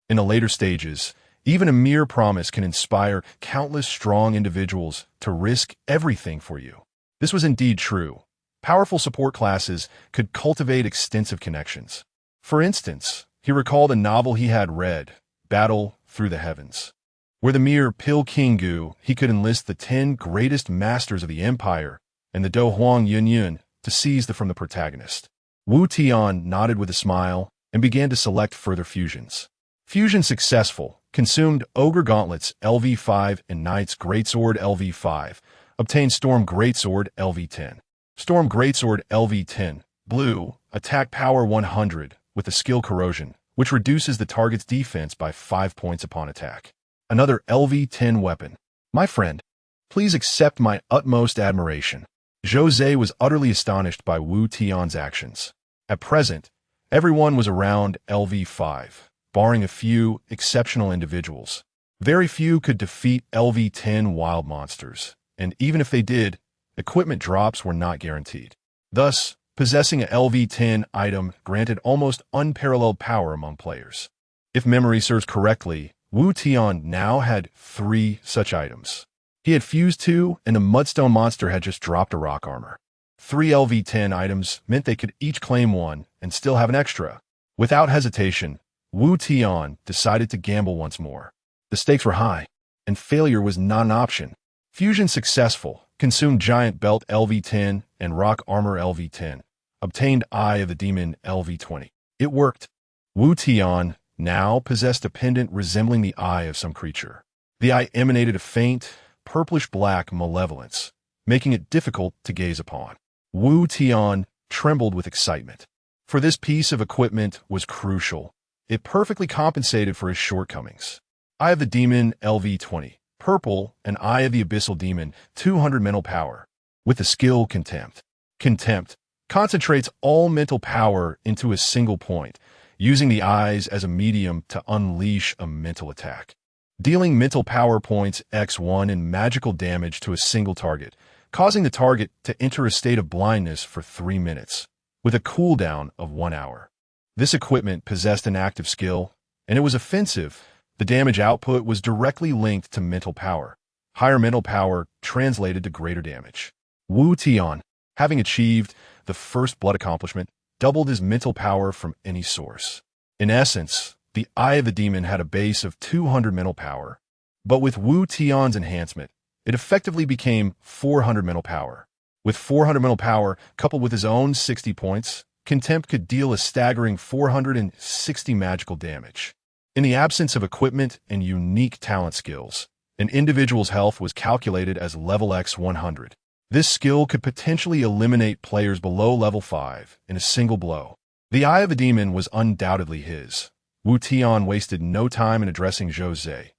In the later stages, even a mere promise can inspire countless strong individuals to risk everything for you. This was indeed true. Powerful support classes could cultivate extensive connections. For instance, he recalled a novel he had read, Battle Through the Heavens, where the mere Pil Kingu he could enlist the 10 greatest masters of the empire and the Do Huang Yunyun to seize from the protagonist. Wu Tian nodded with a smile and began to select further fusions. Fusion successful, consumed Ogre Gauntlets LV5 and Knight's Greatsword LV5, obtained Storm Greatsword LV10. Storm Greatsword LV10, blue, attack power 100 with the skill Corrosion, which reduces the target's defense by 5 points upon attack. Another LV10 weapon. My friend, please accept my utmost admiration. Jose was utterly astonished by Wu Tian's actions. At present, everyone was around LV5, barring a few exceptional individuals. Very few could defeat LV10 wild monsters, and even if they did, equipment drops were not guaranteed. Thus, possessing a LV10 item granted almost unparalleled power among players. If memory serves correctly, Wu Tian now had 3 such items. He had fused 2, and the Mudstone monster had just dropped a rock armor. 3 LV10 items meant they could each claim 1 and still have an extra. Without hesitation, Wu Tian decided to gamble once more. The stakes were high, and failure was not an option. Fusion successful, consumed giant belt LV10 and rock armor LV10, obtained Eye of the Demon LV20. It worked. Wu Tian now possessed a pendant resembling the eye of some creature. The eye emanated a faint, purplish-black malevolence, making it difficult to gaze upon. Wu Tian trembled with excitement, for this piece of equipment was crucial. It perfectly compensated for his shortcomings. Eye of the Demon LV20, purple, and Eye of the Abyssal Demon, 200 mental power, with the skill Contempt. Contempt concentrates all mental power into a single point, using the eyes as a medium to unleash a mental attack. Dealing mental power points X1 in magical damage to a single target, causing the target to enter a state of blindness for 3 minutes, with a cooldown of 1 hour. This equipment possessed an active skill, and it was offensive. The damage output was directly linked to mental power. Higher mental power translated to greater damage. Wu Tian, having achieved the first blood accomplishment, doubled his mental power from any source. In essence, the Eye of the Demon had a base of 200 mental power, but with Wu Tian's enhancement, it effectively became 400 mental power. With 400 mental power, coupled with his own 60 points, Contempt could deal a staggering 460 magical damage. In the absence of equipment and unique talent skills, an individual's health was calculated as level X 100. This skill could potentially eliminate players below level 5 in a single blow. The Eye of the Demon was undoubtedly his. Wu Tian wasted no time in addressing Zhou Zhe.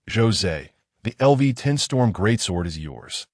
Zhou Zhe, the LV-10 Storm Greatsword is yours.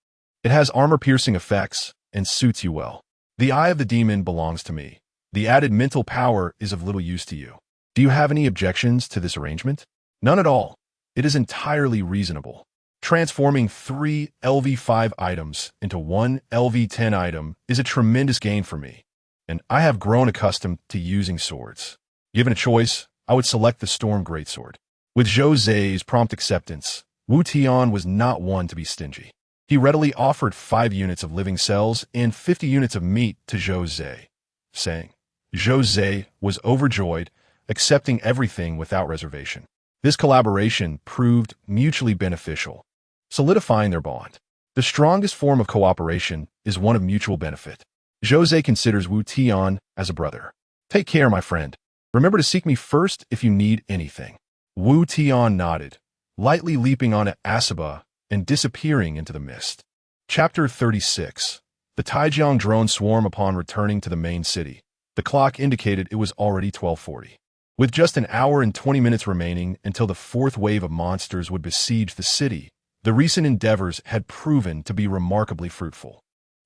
It has armor-piercing effects and suits you well. The Eye of the Demon belongs to me. The added mental power is of little use to you. Do you have any objections to this arrangement? None at all. It is entirely reasonable. Transforming 3 LV5 items into 1 LV10 item is a tremendous gain for me, and I have grown accustomed to using swords. Given a choice, I would select the Storm Greatsword. With Zhou Ze's prompt acceptance, Wu Tian was not one to be stingy. He readily offered 5 units of living cells and 50 units of meat to Zhou Ze, saying, Zhou Ze was overjoyed, accepting everything without reservation. This collaboration proved mutually beneficial, solidifying their bond. The strongest form of cooperation is one of mutual benefit. Zhou Ze considers Wu Tian as a brother. Take care, my friend. Remember to seek me first if you need anything. Wu Tian nodded, lightly leaping on Asaba and disappearing into the mist. Chapter 36. The Taijiang drone swarm upon returning to the main city. The clock indicated it was already 12:40. With just an hour and 20 minutes remaining until the 4th wave of monsters would besiege the city, the recent endeavors had proven to be remarkably fruitful.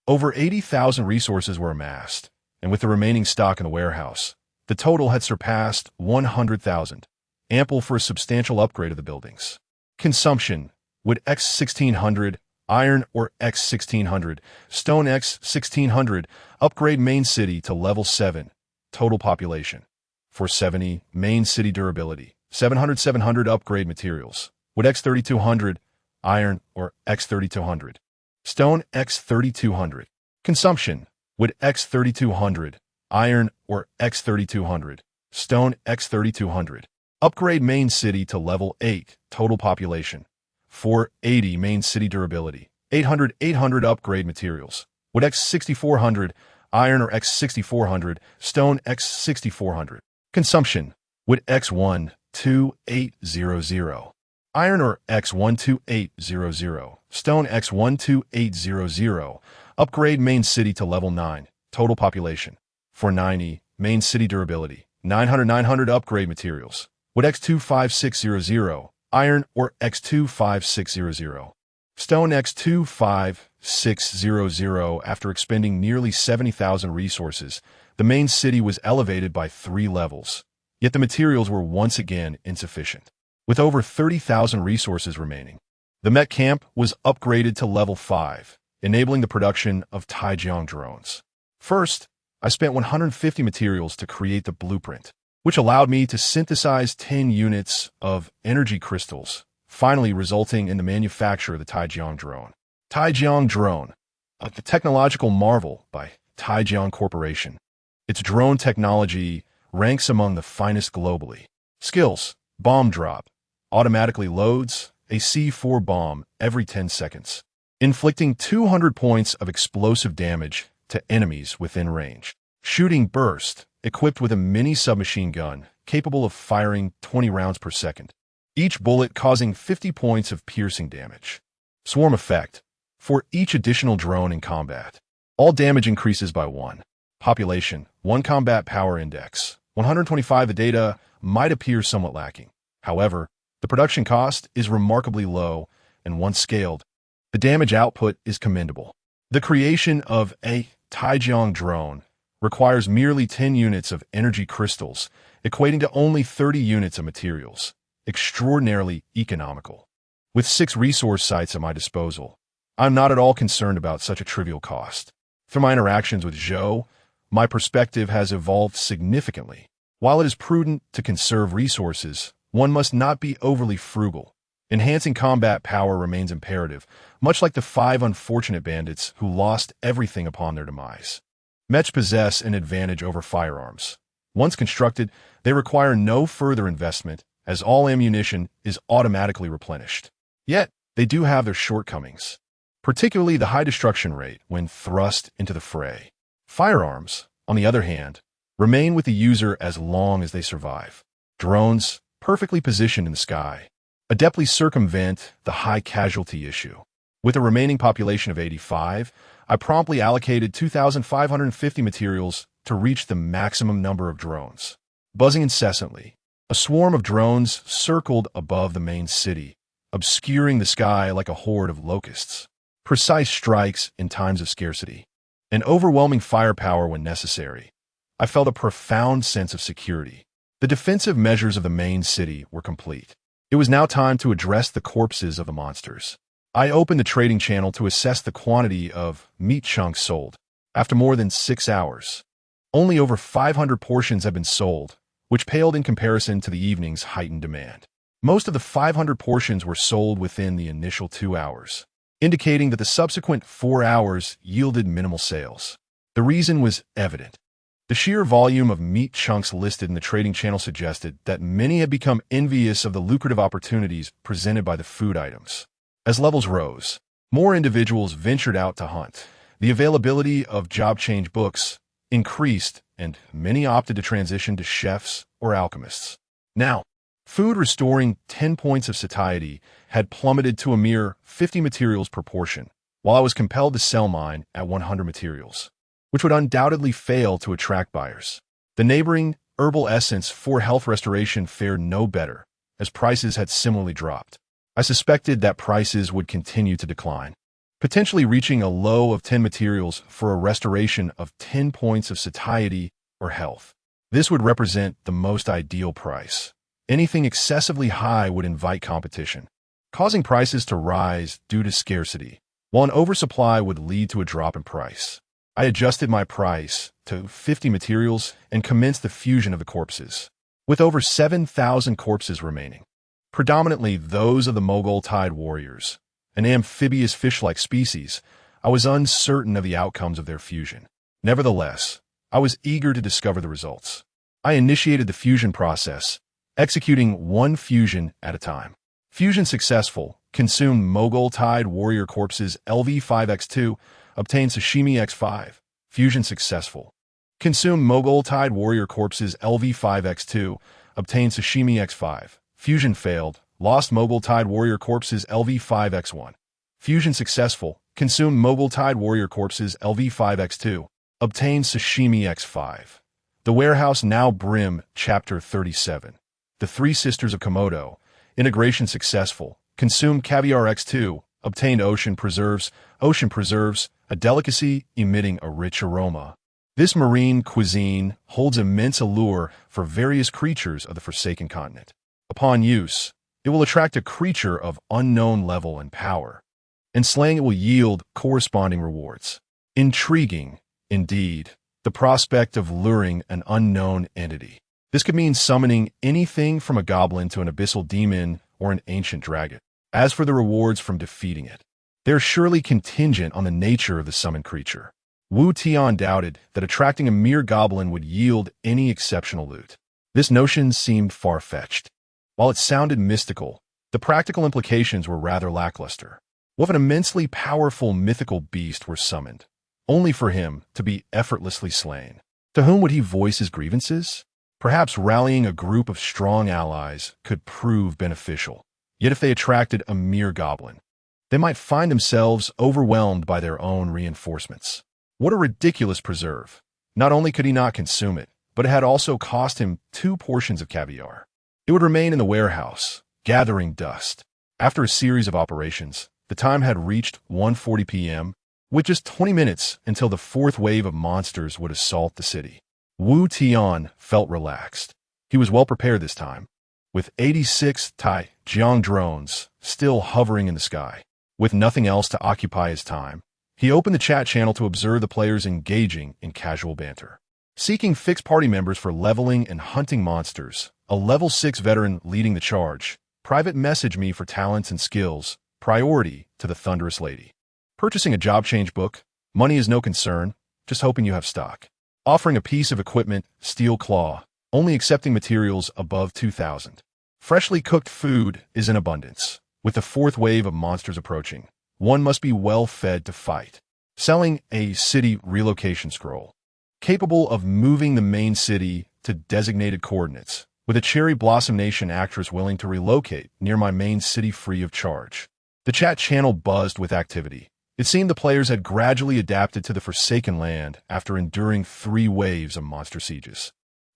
Over 80,000 resources were amassed, and with the remaining stock in the warehouse, the total had surpassed 100,000, ample for a substantial upgrade of the buildings. Consumption: wood X1600, iron or X1600, stone X1600, upgrade main city to level 7, total population. 470, main city durability, 700 upgrade materials, wood X3200, iron or X3200, stone X3200. Consumption: wood X3200, iron or X3200, stone X3200. Upgrade main city to level 8, total population. 480 main city durability, 800 upgrade materials, wood X6400, iron or X6400, stone X6400. Consumption: wood X12800, iron or X12800, stone X12800. Upgrade main city to level 9, total population. 490 main city durability, 900 upgrade materials, wood X25600, iron or X25600, stone X25600. After expending nearly 70,000 resources, the main city was elevated by 3 levels, yet the materials were once again insufficient. With over 30,000 resources remaining, the Met Camp was upgraded to level 5, enabling the production of Taijiang drones. First, I spent 150 materials to create the blueprint, which allowed me to synthesize 10 units of energy crystals, finally resulting in the manufacture of the Taijiang drone. Taijiang drone, a technological marvel by Taijiang Corporation. Its drone technology ranks among the finest globally. Skills: bomb drop, automatically loads a C4 bomb every 10 seconds, inflicting 200 points of explosive damage to enemies within range. Shooting burst, equipped with a mini submachine gun capable of firing 20 rounds per second, each bullet causing 50 points of piercing damage. Swarm effect. For each additional drone in combat, all damage increases by 1. Population, 1 combat power index, 125. The data might appear somewhat lacking. However, the production cost is remarkably low, and once scaled, the damage output is commendable. The creation of a Taijiang drone requires merely 10 units of energy crystals, equating to only 30 units of materials. Extraordinarily economical. With 6 resource sites at my disposal, I'm not at all concerned about such a trivial cost. Through my interactions with Zhou, my perspective has evolved significantly. While it is prudent to conserve resources, one must not be overly frugal. Enhancing combat power remains imperative, much like the 5 unfortunate bandits who lost everything upon their demise. Mechas possess an advantage over firearms. Once constructed, they require no further investment, as all ammunition is automatically replenished. Yet, they do have their shortcomings, particularly the high destruction rate when thrust into the fray. Firearms, on the other hand, remain with the user as long as they survive. Drones, perfectly positioned in the sky, adeptly circumvent the high casualty issue. With a remaining population of 85, I promptly allocated 2,550 materials to reach the maximum number of drones. Buzzing incessantly, a swarm of drones circled above the main city, obscuring the sky like a horde of locusts. Precise strikes in times of scarcity, and overwhelming firepower when necessary. I felt a profound sense of security. The defensive measures of the main city were complete. It was now time to address the corpses of the monsters. I opened the trading channel to assess the quantity of meat chunks sold. After more than 6 hours, only over 500 portions had been sold, which paled in comparison to the evening's heightened demand. Most of the 500 portions were sold within the initial 2 hours, indicating that the subsequent 4 hours yielded minimal sales. The reason was evident. The sheer volume of meat chunks listed in the trading channel suggested that many had become envious of the lucrative opportunities presented by the food items. As levels rose, more individuals ventured out to hunt. The availability of job change books increased, and many opted to transition to chefs or alchemists. Now, food restoring 10 points of satiety had plummeted to a mere 50 materials per portion, while I was compelled to sell mine at 100 materials, which would undoubtedly fail to attract buyers. The neighboring herbal essence for health restoration fared no better, as prices had similarly dropped. I suspected that prices would continue to decline, potentially reaching a low of 10 materials for a restoration of 10 points of satiety or health. This would represent the most ideal price. Anything excessively high would invite competition, causing prices to rise due to scarcity, while an oversupply would lead to a drop in price. I adjusted my price to 50 materials and commenced the fusion of the corpses, with over 7,000 corpses remaining, predominantly those of the Mogul Tide warriors, an amphibious fish-like species. I was uncertain of the outcomes of their fusion. Nevertheless, I was eager to discover the results. I initiated the fusion process, executing one fusion at a time. Fusion successful. Consumed Mogul Tide warrior corpses LV5x2, obtained Sashimi X5. Fusion successful. Consumed Mogul Tide warrior corpses LV5x2, obtained Sashimi X5. Fusion failed. Lost Mogul Tide warrior corpses LV5x1. Fusion successful. Consumed Mogul Tide warrior corpses LV5x2, obtained Sashimi X5. The Warehouse Now Brim, Chapter 37. The Three Sisters of Komodo. Integration successful. Consumed Caviar X2, obtained Ocean Preserves. Ocean Preserves, a delicacy emitting a rich aroma. This marine cuisine holds immense allure for various creatures of the Forsaken Continent. Upon use, it will attract a creature of unknown level and power, and slaying it will yield corresponding rewards. Intriguing, indeed, the prospect of luring an unknown entity. This could mean summoning anything from a goblin to an abyssal demon or an ancient dragon. As for the rewards from defeating it, they are surely contingent on the nature of the summoned creature. Wu Tian doubted that attracting a mere goblin would yield any exceptional loot. This notion seemed far-fetched. While it sounded mystical, the practical implications were rather lackluster. What if an immensely powerful mythical beast were summoned, only for him to be effortlessly slain? To whom would he voice his grievances? Perhaps rallying a group of strong allies could prove beneficial. Yet if they attracted a mere goblin, they might find themselves overwhelmed by their own reinforcements. What a ridiculous preserve! Not only could he not consume it, but it had also cost him 2 portions of caviar. It would remain in the warehouse, gathering dust. After a series of operations, the time had reached 1:40 p.m., with just 20 minutes until the 4th wave of monsters would assault the city. Wu Tian felt relaxed. He was well prepared this time, with 86 Tai Jiang drones still hovering in the sky. With nothing else to occupy his time, he opened the chat channel to observe the players engaging in casual banter. Seeking fixed party members for leveling and hunting monsters, a level 6 veteran leading the charge. Private message me for talents and skills, priority to the Thunderous Lady. Purchasing a job change book, money is no concern, just hoping you have stock. Offering a piece of equipment, steel claw, only accepting materials above 2,000. Freshly cooked food is in abundance. With the 4th wave of monsters approaching, one must be well fed to fight. Selling a city relocation scroll, capable of moving the main city to designated coordinates, with a Cherry Blossom Nation actress willing to relocate near my main city free of charge. The chat channel buzzed with activity. It seemed the players had gradually adapted to the Forsaken Land after enduring 3 waves of monster sieges.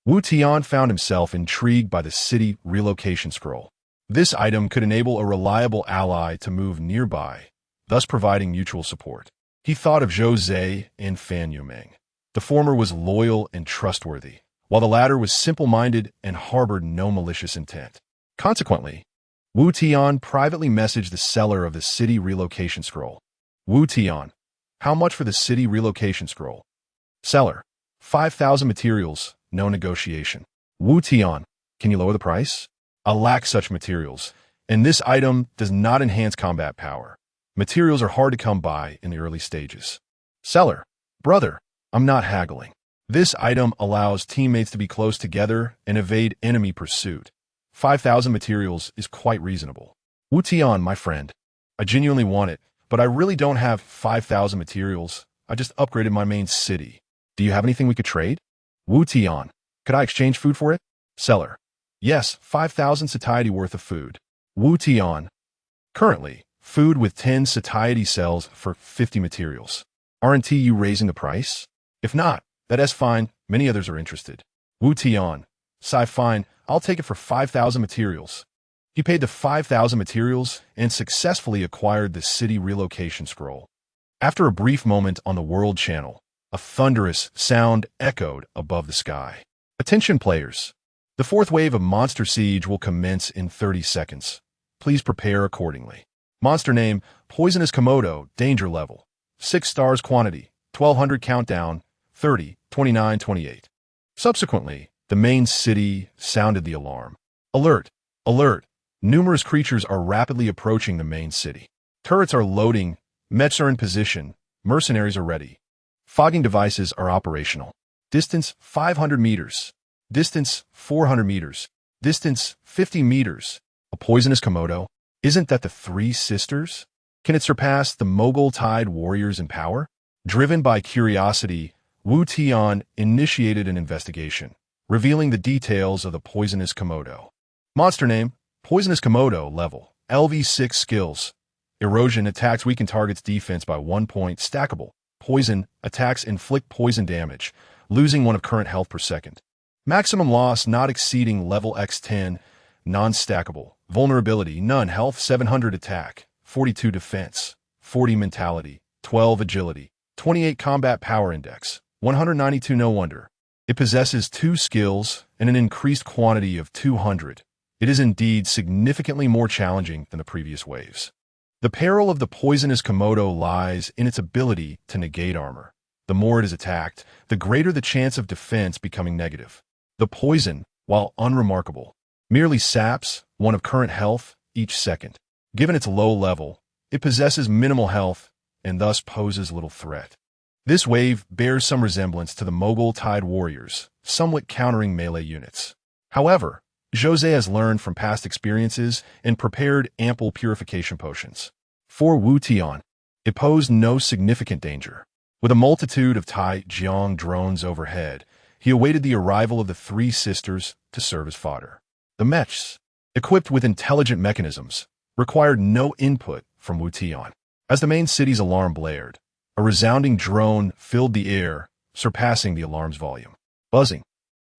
Wu Tian found himself intrigued by the city relocation scroll. This item could enable a reliable ally to move nearby, thus providing mutual support. He thought of Zhou Zhe and Fan Yumeng. The former was loyal and trustworthy, while the latter was simple-minded and harbored no malicious intent. Consequently, Wu Tian privately messaged the seller of the city relocation scroll. Wu Tian, how much for the city relocation scroll? Seller, 5,000 materials, no negotiation. Wu Tian, can you lower the price? I lack such materials, and this item does not enhance combat power. Materials are hard to come by in the early stages. Seller, brother, I'm not haggling. This item allows teammates to be close together and evade enemy pursuit. 5,000 materials is quite reasonable. Wu Tian, my friend, I genuinely want it, but I really don't have 5,000 materials. I just upgraded my main city. Do you have anything we could trade? Wu Tian, could I exchange food for it? Seller, yes, 5,000 satiety worth of food. Wu Tian, currently, food with 10 satiety cells for 50 materials. Aren't you raising the price? If not, that's fine, many others are interested. Wu Tian, fine, I'll take it for 5,000 materials. He paid the 5,000 materials and successfully acquired the city relocation scroll. After a brief moment on the World Channel, a thunderous sound echoed above the sky. Attention players, the 4th wave of Monster Siege will commence in 30 seconds. Please prepare accordingly. Monster name, Poisonous Komodo, danger level, 6 stars quantity, 1200 countdown, 30, 29, 28. Subsequently, the main city sounded the alarm. Alert! Alert! Numerous creatures are rapidly approaching the main city. Turrets are loading, Mechas are in position, mercenaries are ready. Fogging devices are operational. Distance 500 meters. Distance 400 meters. Distance 50 meters. A poisonous Komodo? Isn't that the 3 sisters? Can it surpass the Mogul Tide warriors in power? Driven by curiosity, Wu Tian initiated an investigation, revealing the details of the poisonous Komodo. Monster name, Poisonous Komodo level, LV6 skills. Erosion attacks weaken target's defense by 1 point, stackable. Poison attacks inflict poison damage, losing 1 of current health per second. Maximum loss not exceeding level X10, non-stackable. Vulnerability, none. Health 700 attack, 42 defense, 40 mentality, 12 agility, 28 combat power index, 192 no wonder. It possesses 2 skills and an increased quantity of 200. It is indeed significantly more challenging than the previous waves. The peril of the poisonous Komodo lies in its ability to negate armor. The more it is attacked, the greater the chance of defense becoming negative. The poison, while unremarkable, merely saps 1 of current health each second. Given its low level, it possesses minimal health and thus poses little threat. This wave bears some resemblance to the Mogul Tide warriors, somewhat countering melee units. However, Jose has learned from past experiences and prepared ample purification potions. For Wu Tian, it posed no significant danger. With a multitude of Tai Jiang drones overhead, he awaited the arrival of the three sisters to serve as fodder. The Mechas, equipped with intelligent mechanisms, required no input from Wu Tian. As the main city's alarm blared, a resounding drone filled the air, surpassing the alarm's volume. Buzzing.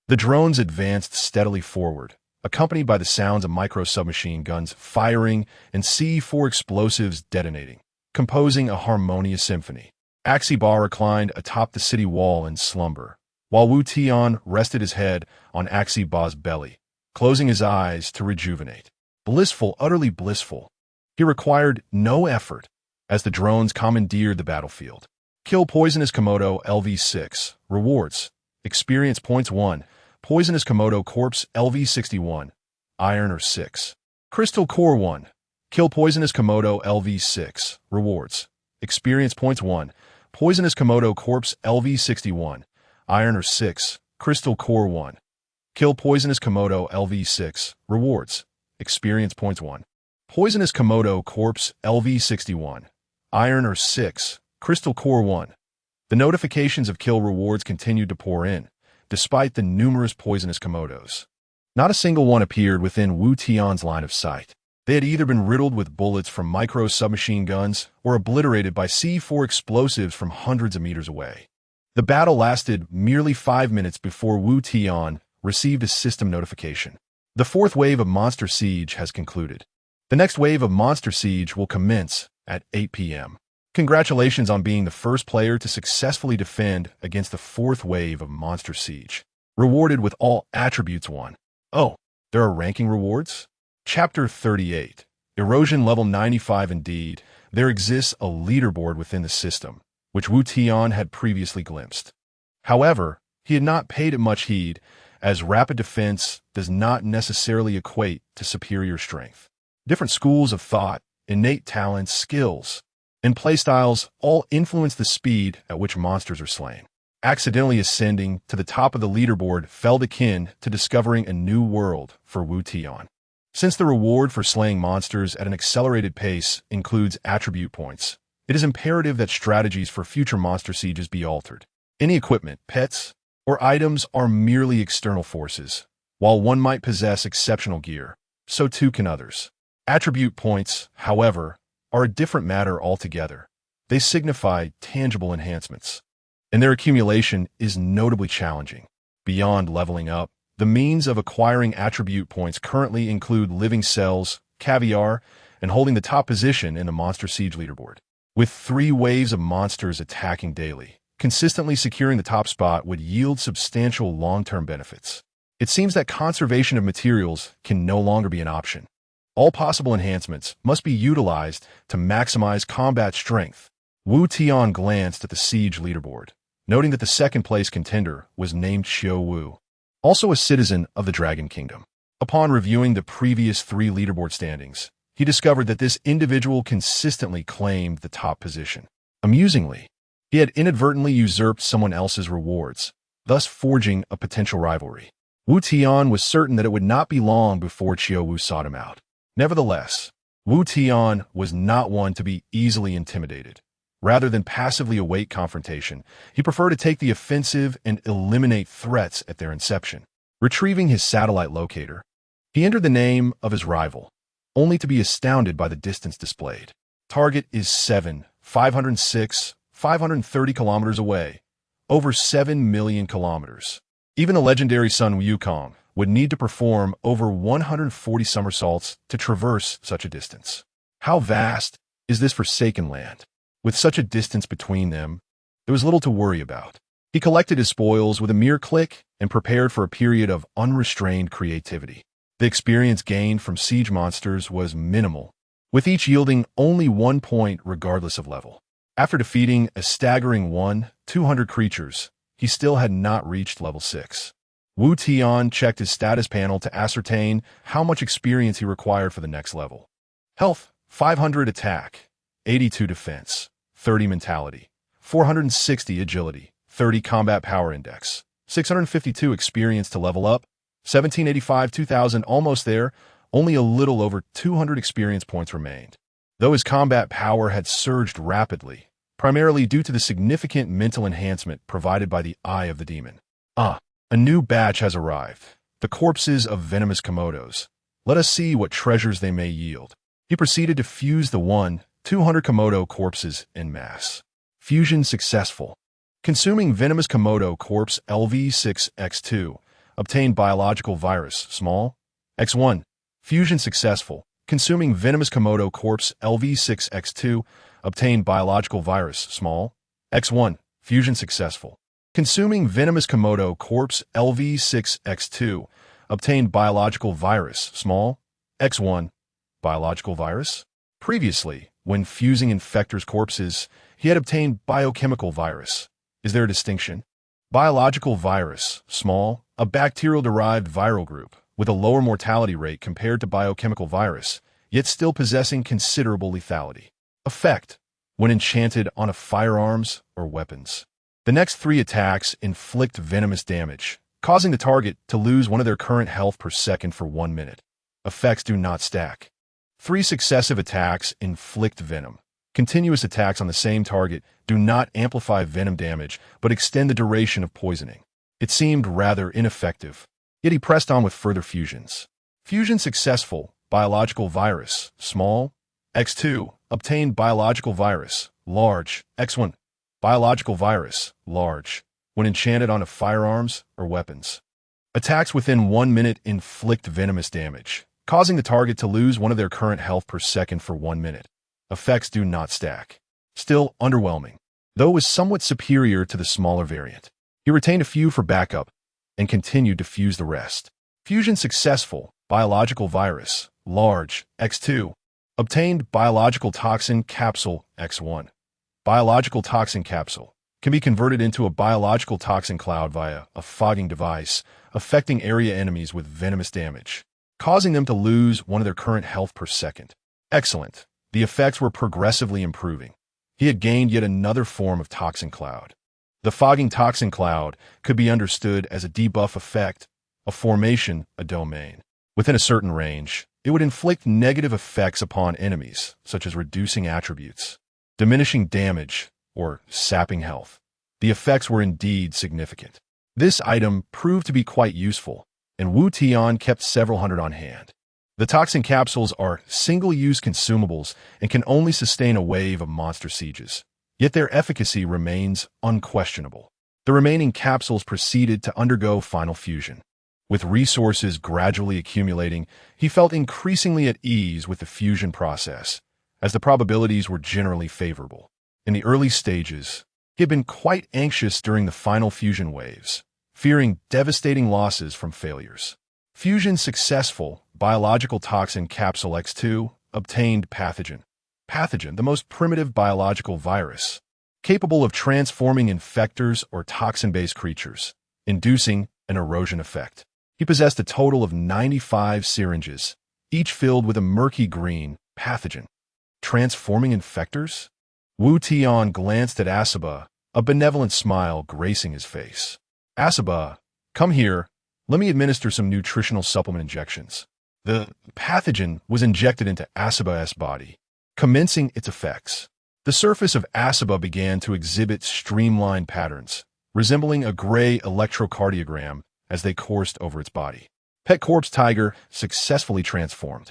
The drones advanced steadily forward, accompanied by the sounds of micro-submachine guns firing and C4 explosives detonating, composing a harmonious symphony. Axiba reclined atop the city wall in slumber, while Wu Tian rested his head on Axiba's belly, closing his eyes to rejuvenate. Blissful, utterly blissful. He required no effort as the drones commandeered the battlefield. Kill Poisonous Komodo LV6. Rewards. Experience points 1. Poisonous Komodo Corpse LV61. Iron or 6. Crystal Core 1. Kill Poisonous Komodo LV6. Rewards. Experience points 1. Poisonous Komodo Corpse LV61. Iron or 6. Crystal Core 1. Kill Poisonous Komodo LV6. Rewards. Experience points 1. Poisonous Komodo Corpse LV61. Iron or 6. Crystal Core 1. The notifications of kill rewards continued to pour in, despite the numerous poisonous Komodos. Not a single one appeared within Wu Tian's line of sight. They had either been riddled with bullets from micro-submachine guns or obliterated by C4 explosives from hundreds of meters away. The battle lasted merely 5 minutes before Wu Tian received a system notification. The fourth wave of Monster Siege has concluded. The next wave of Monster Siege will commence at 8 p.m. Congratulations on being the first player to successfully defend against the fourth wave of Monster Siege. Rewarded with all attributes 1. Oh, there are ranking rewards? Chapter 38. Erosion level 95. Indeed, there exists a leaderboard within the system, which Wu Tian had previously glimpsed. However, he had not paid it much heed, as rapid defense does not necessarily equate to superior strength. Different schools of thought, innate talents, skills, and playstyles all influence the speed at which monsters are slain. Accidentally ascending to the top of the leaderboard felt akin to discovering a new world for Wu Tian. Since the reward for slaying monsters at an accelerated pace includes attribute points, it is imperative that strategies for future monster sieges be altered. Any equipment, pets, or items are merely external forces. While one might possess exceptional gear, so too can others. Attribute points, however, are a different matter altogether. They signify tangible enhancements, and their accumulation is notably challenging. Beyond leveling up, the means of acquiring attribute points currently include living cells, caviar, and holding the top position in the Monster Siege leaderboard. With 3 waves of monsters attacking daily, consistently securing the top spot would yield substantial long-term benefits. It seems that conservation of materials can no longer be an option. All possible enhancements must be utilized to maximize combat strength. Wu Tian glanced at the siege leaderboard, noting that the second-place contender was named Xiao Wu, also a citizen of the Dragon Kingdom. Upon reviewing the previous 3 leaderboard standings, he discovered that this individual consistently claimed the top position. Amusingly, he had inadvertently usurped someone else's rewards, thus forging a potential rivalry. Wu Tian was certain that it would not be long before Xiao Wu sought him out. Nevertheless, Wu Tian was not one to be easily intimidated. Rather than passively await confrontation, he preferred to take the offensive and eliminate threats at their inception. Retrieving his satellite locator, he entered the name of his rival, only to be astounded by the distance displayed. Target is 530 kilometers away, over 7 million kilometers. Even the legendary Sun Wukong would need to perform over 140 somersaults to traverse such a distance. How vast is this forsaken land? With such a distance between them, there was little to worry about. He collected his spoils with a mere click and prepared for a period of unrestrained creativity. The experience gained from siege monsters was minimal, with each yielding only 1 point regardless of level. After defeating a staggering 200 creatures, he still had not reached level 6. Wu Tian checked his status panel to ascertain how much experience he required for the next level. Health, 500 attack, 82 defense, 30 mentality, 460 agility, 30 combat power index, 652 experience to level up, 1785, 2000, almost there, only a little over 200 experience points remained. Though his combat power had surged rapidly, primarily due to the significant mental enhancement provided by the Eye of the Demon. A new batch has arrived. The corpses of venomous Komodos. Let us see what treasures they may yield. He proceeded to fuse the 200 Komodo corpses en masse. Fusion successful. Consuming venomous Komodo corpse LV6X2. Obtained biological virus, small. X1. Fusion successful. Consuming venomous Komodo corpse LV6X2. Obtained biological virus, small. X1. Fusion successful. Consuming venomous Komodo corpse LV6X2. Obtained biological virus, small. X1. Biological virus? Previously, when fusing infectors' corpses, he had obtained biochemical virus. Is there a distinction? Biological virus, small, a bacterial-derived viral group with a lower mortality rate compared to biochemical virus, yet still possessing considerable lethality. Effect: when enchanted on a firearms or weapons. The next 3 attacks inflict venomous damage, causing the target to lose 1 of their current health per second for 1 minute. Effects do not stack. 3 successive attacks inflict venom. Continuous attacks on the same target do not amplify venom damage, but extend the duration of poisoning. It seemed rather ineffective, yet he pressed on with further fusions. Fusion successful. Biological virus, small. X2. Obtained biological virus, large. X1. Biological virus, large. When enchanted on a firearms or weapons. Attacks within 1 minute inflict venomous damage, causing the target to lose 1 of their current health per second for 1 minute. Effects do not stack. Still underwhelming, though was somewhat superior to the smaller variant. He retained a few for backup and continued to fuse the rest. Fusion successful. Biological virus, large. X2. Obtained biological toxin capsule, X1. Biological toxin capsule can be converted into a biological toxin cloud via a fogging device, affecting area enemies with venomous damage, causing them to lose 1 of their current health per second. Excellent. The effects were progressively improving. He had gained yet another form of toxin cloud. The fogging toxin cloud could be understood as a debuff effect, a formation, a domain. Within a certain range, it would inflict negative effects upon enemies, such as reducing attributes, diminishing damage, or sapping health. The effects were indeed significant. This item proved to be quite useful, and Wu Tian kept several hundred on hand. The toxin capsules are single-use consumables and can only sustain a wave of monster sieges. Yet their efficacy remains unquestionable. The remaining capsules proceeded to undergo final fusion. With resources gradually accumulating, he felt increasingly at ease with the fusion process, as the probabilities were generally favorable. In the early stages, he had been quite anxious during the final fusion waves, fearing devastating losses from failures. Fusion successful. Biological toxin capsule X2. Obtained pathogen. Pathogen, the most primitive biological virus, capable of transforming infectors or toxin-based creatures, inducing an erosion effect. He possessed a total of 95 syringes, each filled with a murky green pathogen. Transforming infectors? Wu Tian glanced at Asaba, a benevolent smile gracing his face. Asaba, come here. Let me administer some nutritional supplement injections. The pathogen was injected into Asaba's body, commencing its effects. The surface of Asaba began to exhibit streamlined patterns, resembling a gray electrocardiogram as they coursed over its body. Pet Corpse Tiger successfully transformed.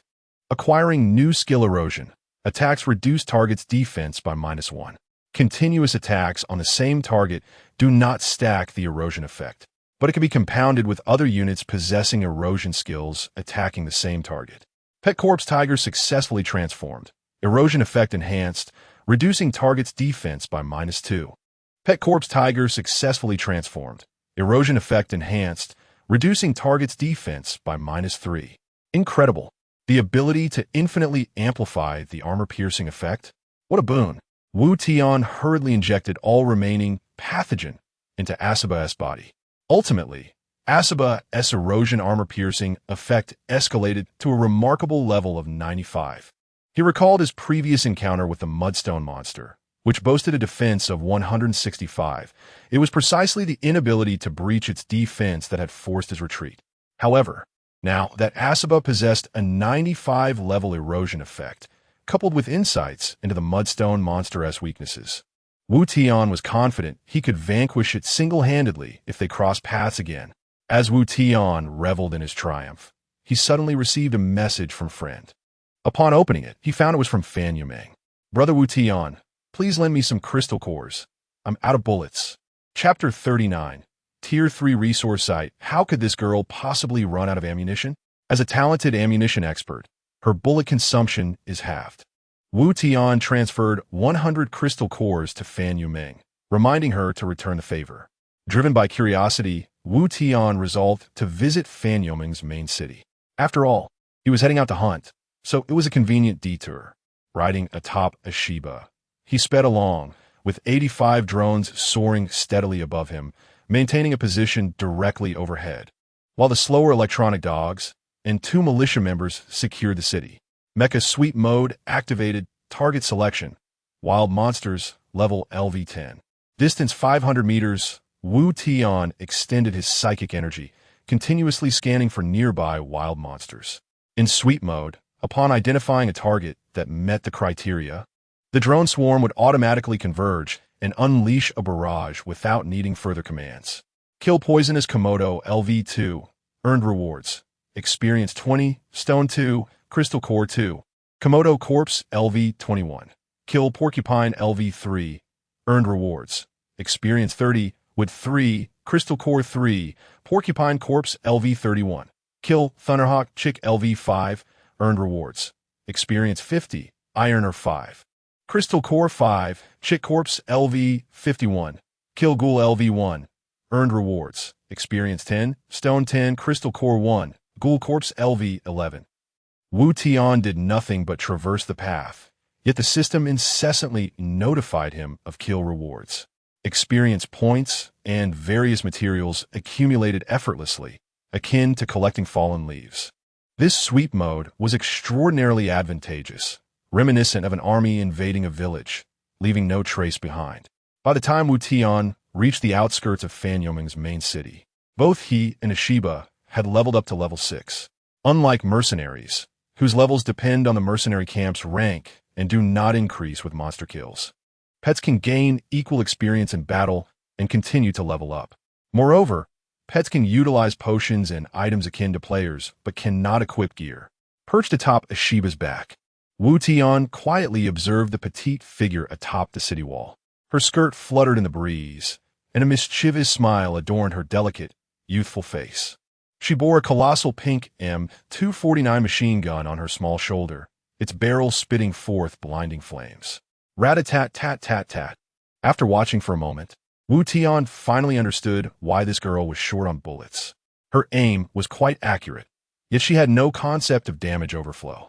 Acquiring new skill erosion. Attacks reduce target's defense by -1. Continuous attacks on the same target do not stack the erosion effect, but it can be compounded with other units possessing erosion skills attacking the same target. Pet Corpse Tiger successfully transformed. Erosion effect enhanced, reducing target's defense by -2. Pet Corpse Tiger successfully transformed. Erosion effect enhanced, reducing target's defense by -3. Incredible. The ability to infinitely amplify the armor-piercing effect? What a boon. Wu Tian hurriedly injected all remaining pathogen into Asaba's body. Ultimately, Asaba's erosion armor-piercing effect escalated to a remarkable level of 95. He recalled his previous encounter with the Mudstone monster, which boasted a defense of 165. It was precisely the inability to breach its defense that had forced his retreat. However, now that Asaba possessed a 95-level erosion effect, coupled with insights into the Mudstone monster's weaknesses, Wu Tian was confident he could vanquish it single-handedly if they crossed paths again. As Wu Tian reveled in his triumph, he suddenly received a message from friend. Upon opening it, he found it was from Fan Yumeng. Brother Wu Tian, please lend me some crystal cores. I'm out of bullets. Chapter 39. Tier 3 Resource Site. How could this girl possibly run out of ammunition? As a talented ammunition expert, her bullet consumption is halved. Wu Tian transferred 100 crystal cores to Fan Yumeng, reminding her to return the favor. Driven by curiosity, Wu Tian resolved to visit Fan Yumeng's main city. After all, he was heading out to hunt, so it was a convenient detour. Riding atop a Shiba, he sped along, with 85 drones soaring steadily above him, maintaining a position directly overhead, while the slower electronic dogs and 2 militia members secured the city. Mecha Sweep Mode activated. Target selection. Wild Monsters, level LV10. Distance 500 meters. Wu Tian extended his psychic energy, continuously scanning for nearby wild monsters. In Sweep Mode, upon identifying a target that met the criteria, the drone swarm would automatically converge and unleash a barrage without needing further commands. Kill Poisonous Komodo LV2. Earned rewards. Experience 20, Stone 2, Crystal Core 2. Komodo Corpse LV21. Kill Porcupine LV3. Earned rewards. Experience 30 with 3, Crystal Core 3, Porcupine Corpse LV31. Kill Thunderhawk Chick LV5. Earned rewards. Experience 50, Ironer 5. Crystal Core 5, Chick Corpse LV51. Kill Ghoul LV1. Earned rewards. Experience 10, Stone 10, Crystal Core 1, Ghoul Corpse LV11. Wu Tian did nothing but traverse the path, yet the system incessantly notified him of kill rewards. Experience points and various materials accumulated effortlessly, akin to collecting fallen leaves. This sweep mode was extraordinarily advantageous, reminiscent of an army invading a village, leaving no trace behind. By the time Wu Tian reached the outskirts of Fan Yumeng's main city, both he and Ashiba had leveled up to level 6. Unlike mercenaries, whose levels depend on the mercenary camp's rank and do not increase with monster kills, pets can gain equal experience in battle and continue to level up. Moreover, pets can utilize potions and items akin to players, but cannot equip gear. Perched atop Ashiba's back, Wu Tian quietly observed the petite figure atop the city wall. Her skirt fluttered in the breeze, and a mischievous smile adorned her delicate, youthful face. She bore a colossal pink M249 machine gun on her small shoulder, its barrel spitting forth blinding flames. Rat-a-tat-tat-tat-tat. After watching for a moment, Wu Tian finally understood why this girl was short on bullets. Her aim was quite accurate, yet she had no concept of damage overflow.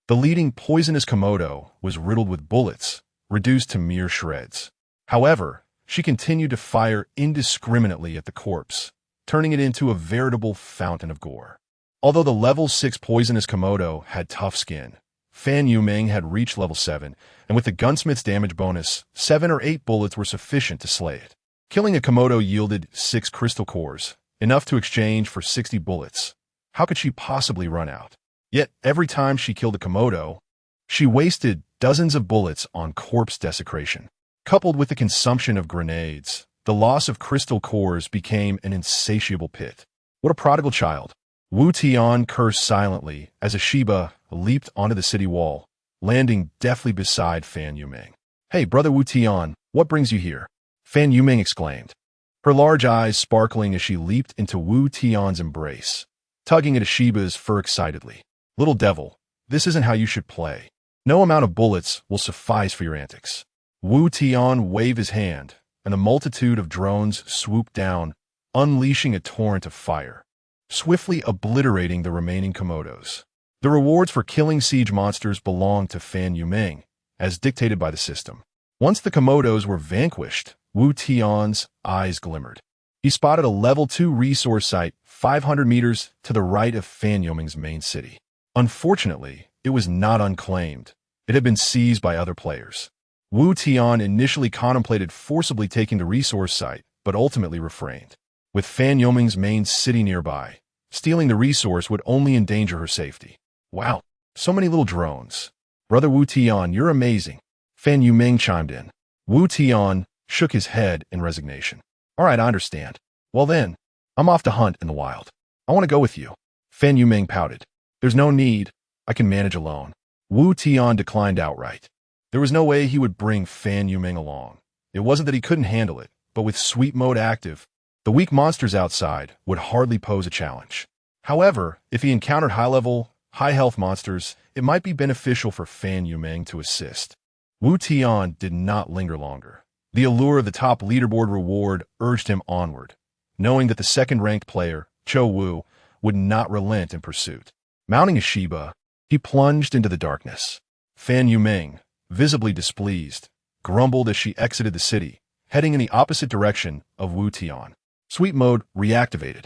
The leading Poisonous Komodo was riddled with bullets, reduced to mere shreds. However, she continued to fire indiscriminately at the corpse, turning it into a veritable fountain of gore. Although the level 6 Poisonous Komodo had tough skin, Fan Yumeng had reached level 7, and with the gunsmith's damage bonus, 7 or 8 bullets were sufficient to slay it. Killing a Komodo yielded 6 crystal cores, enough to exchange for 60 bullets. How could she possibly run out? Yet, every time she killed a Komodo, she wasted dozens of bullets on corpse desecration. Coupled with the consumption of grenades, the loss of crystal cores became an insatiable pit. What a prodigal child. Wu Tian cursed silently as Ashiba leaped onto the city wall, landing deftly beside Fan Yumeng. "Hey, brother Wu Tian, what brings you here?" Fan Yumeng exclaimed, her large eyes sparkling as she leaped into Wu Tian's embrace, tugging at Ashiba's fur excitedly. "Little devil, this isn't how you should play. No amount of bullets will suffice for your antics." Wu Tian waved his hand, and a multitude of drones swooped down, unleashing a torrent of fire, swiftly obliterating the remaining Komodos. The rewards for killing siege monsters belonged to Fan Yumeng, as dictated by the system. Once the Komodos were vanquished, Wu Tian's eyes glimmered. He spotted a level 2 resource site 500 meters to the right of Fan Yumeng's main city. Unfortunately, it was not unclaimed. It had been seized by other players. Wu Tian initially contemplated forcibly taking the resource site, but ultimately refrained. With Fan Yumeng's main city nearby, stealing the resource would only endanger her safety. "Wow, so many little drones. Brother Wu Tian, you're amazing," Fan Yumeng chimed in. Wu Tian shook his head in resignation. "All right, I understand. Well then, I'm off to hunt in the wild. I want to go with you. Fan Yuming pouted. There's no need. I can manage alone. Wu Tian declined outright. There was no way he would bring Fan Yuming along. It wasn't that he couldn't handle it, but with sweep mode active, the weak monsters outside would hardly pose a challenge. However, if he encountered high-level, high-health monsters, it might be beneficial for Fan Yuming to assist. Wu Tian did not linger longer. The allure of the top leaderboard reward urged him onward, knowing that the second-ranked player, Cho Wu, would not relent in pursuit. Mounting a Shiba, he plunged into the darkness. Fan Yuming, visibly displeased, grumbled as she exited the city, heading in the opposite direction of Wu Tian. Sweep mode reactivated,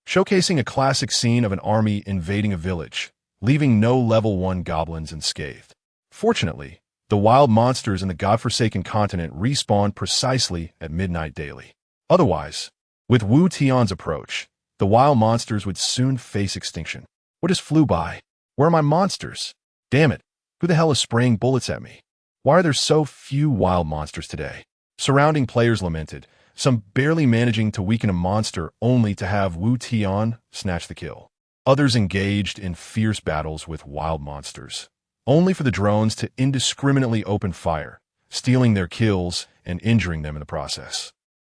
showcasing a classic scene of an army invading a village, leaving no level 1 goblins unscathed. Fortunately, the wild monsters in the godforsaken continent respawned precisely at midnight daily. Otherwise, with Wu Tian's approach, the wild monsters would soon face extinction. What just flew by? Where are my monsters? Damn it, who the hell is spraying bullets at me? Why are there so few wild monsters today? Surrounding players lamented, some barely managing to weaken a monster only to have Wu Tian snatch the kill. Others engaged in fierce battles with wild monsters, only for the drones to indiscriminately open fire, stealing their kills and injuring them in the process.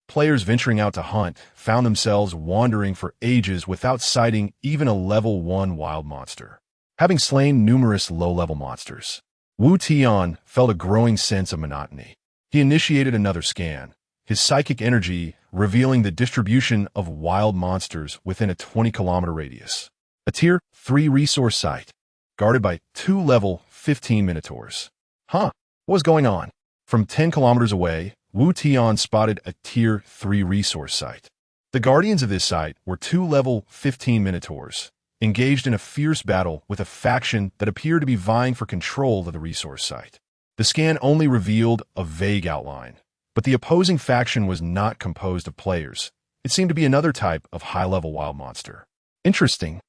Players venturing out to hunt found themselves wandering for ages without sighting even a level 1 wild monster. Having slain numerous low-level monsters, Wu Tian felt a growing sense of monotony. He initiated another scan, his psychic energy revealing the distribution of wild monsters within a 20-kilometer radius. A Tier 3 resource site, guarded by 2 level 15 Minotaurs. What was going on? From 10 kilometers away, Wu Tian spotted a Tier 3 resource site. The guardians of this site were 2 level 15 Minotaurs, engaged in a fierce battle with a faction that appeared to be vying for control of the resource site. The scan only revealed a vague outline, but the opposing faction was not composed of players. It seemed to be another type of high-level wild monster. Interesting.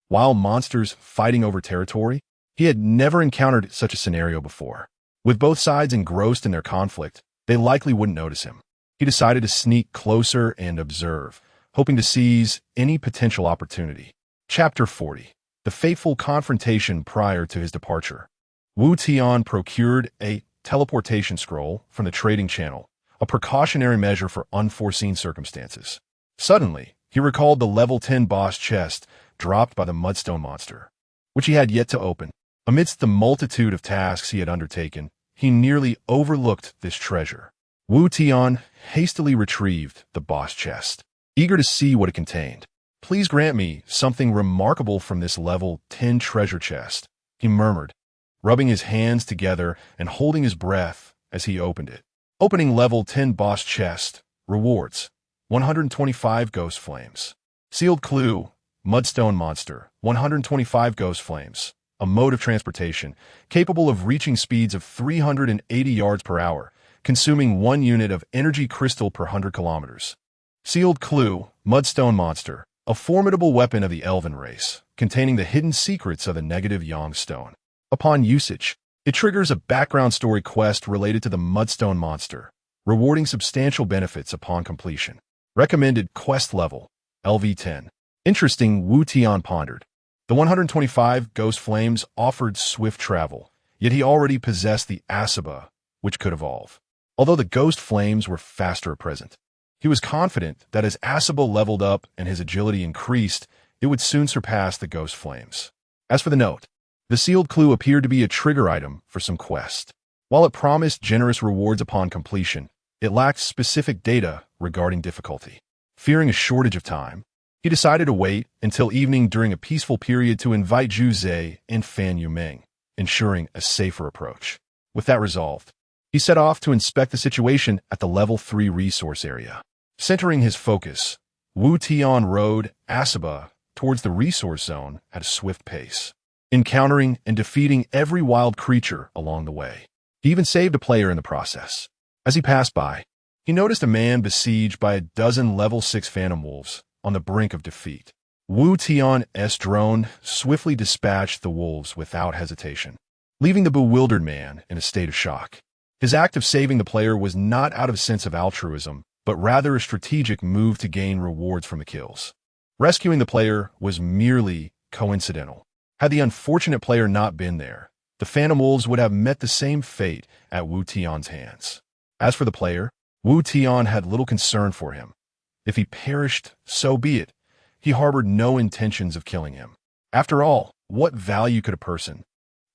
Wild monsters fighting over territory? He had never encountered such a scenario before. With both sides engrossed in their conflict, they likely wouldn't notice him. He decided to sneak closer and observe, hoping to seize any potential opportunity. Chapter 40. The fateful confrontation prior to his departure. Wu Tian procured a teleportation scroll from the trading channel, a precautionary measure for unforeseen circumstances. Suddenly, he recalled the level 10 boss chest dropped by the Mudstone monster, which he had yet to open. Amidst the multitude of tasks he had undertaken, he nearly overlooked this treasure. Wu Tian hastily retrieved the boss chest, eager to see what it contained. Please grant me something remarkable from this level 10 treasure chest, he murmured, rubbing his hands together and holding his breath as he opened it. Opening level 10 boss chest. Rewards: 125 ghost flames. Sealed clue: Mudstone monster, 125 ghost flames. A mode of transportation capable of reaching speeds of 380 yards per hour, consuming 1 unit of energy crystal per 100 kilometers. Sealed clue: Mudstone monster, a formidable weapon of the elven race, containing the hidden secrets of the negative Yang stone. Upon usage, it triggers a background story quest related to the Mudstone monster, rewarding substantial benefits upon completion. Recommended quest level: LV10. Interesting, Wu Tian pondered. The 125 ghost flames offered swift travel, yet he already possessed the Asaba, which could evolve. Although the ghost flames were faster at present, he was confident that as Asaba leveled up and his agility increased, it would soon surpass the ghost flames. As for the note, the sealed clue appeared to be a trigger item for some quest. While it promised generous rewards upon completion, it lacked specific data regarding difficulty. Fearing a shortage of time, he decided to wait until evening during a peaceful period to invite Zhu Zhe and Fan Yuming, ensuring a safer approach. With that resolved, he set off to inspect the situation at the level 3 resource area. Centering his focus, Wu Tian rode Asaba towards the resource zone at a swift pace, encountering and defeating every wild creature along the way. He even saved a player in the process. As he passed by, he noticed a man besieged by a dozen level 6 phantom wolves on the brink of defeat. Wu Tian's drone swiftly dispatched the wolves without hesitation, leaving the bewildered man in a state of shock. His act of saving the player was not out of a sense of altruism, but rather a strategic move to gain rewards from the kills. Rescuing the player was merely coincidental. Had the unfortunate player not been there, the Phantom Wolves would have met the same fate at Wu Tian's hands. As for the player, Wu Tian had little concern for him. If he perished, so be it. He harbored no intentions of killing him. After all, what value could a person,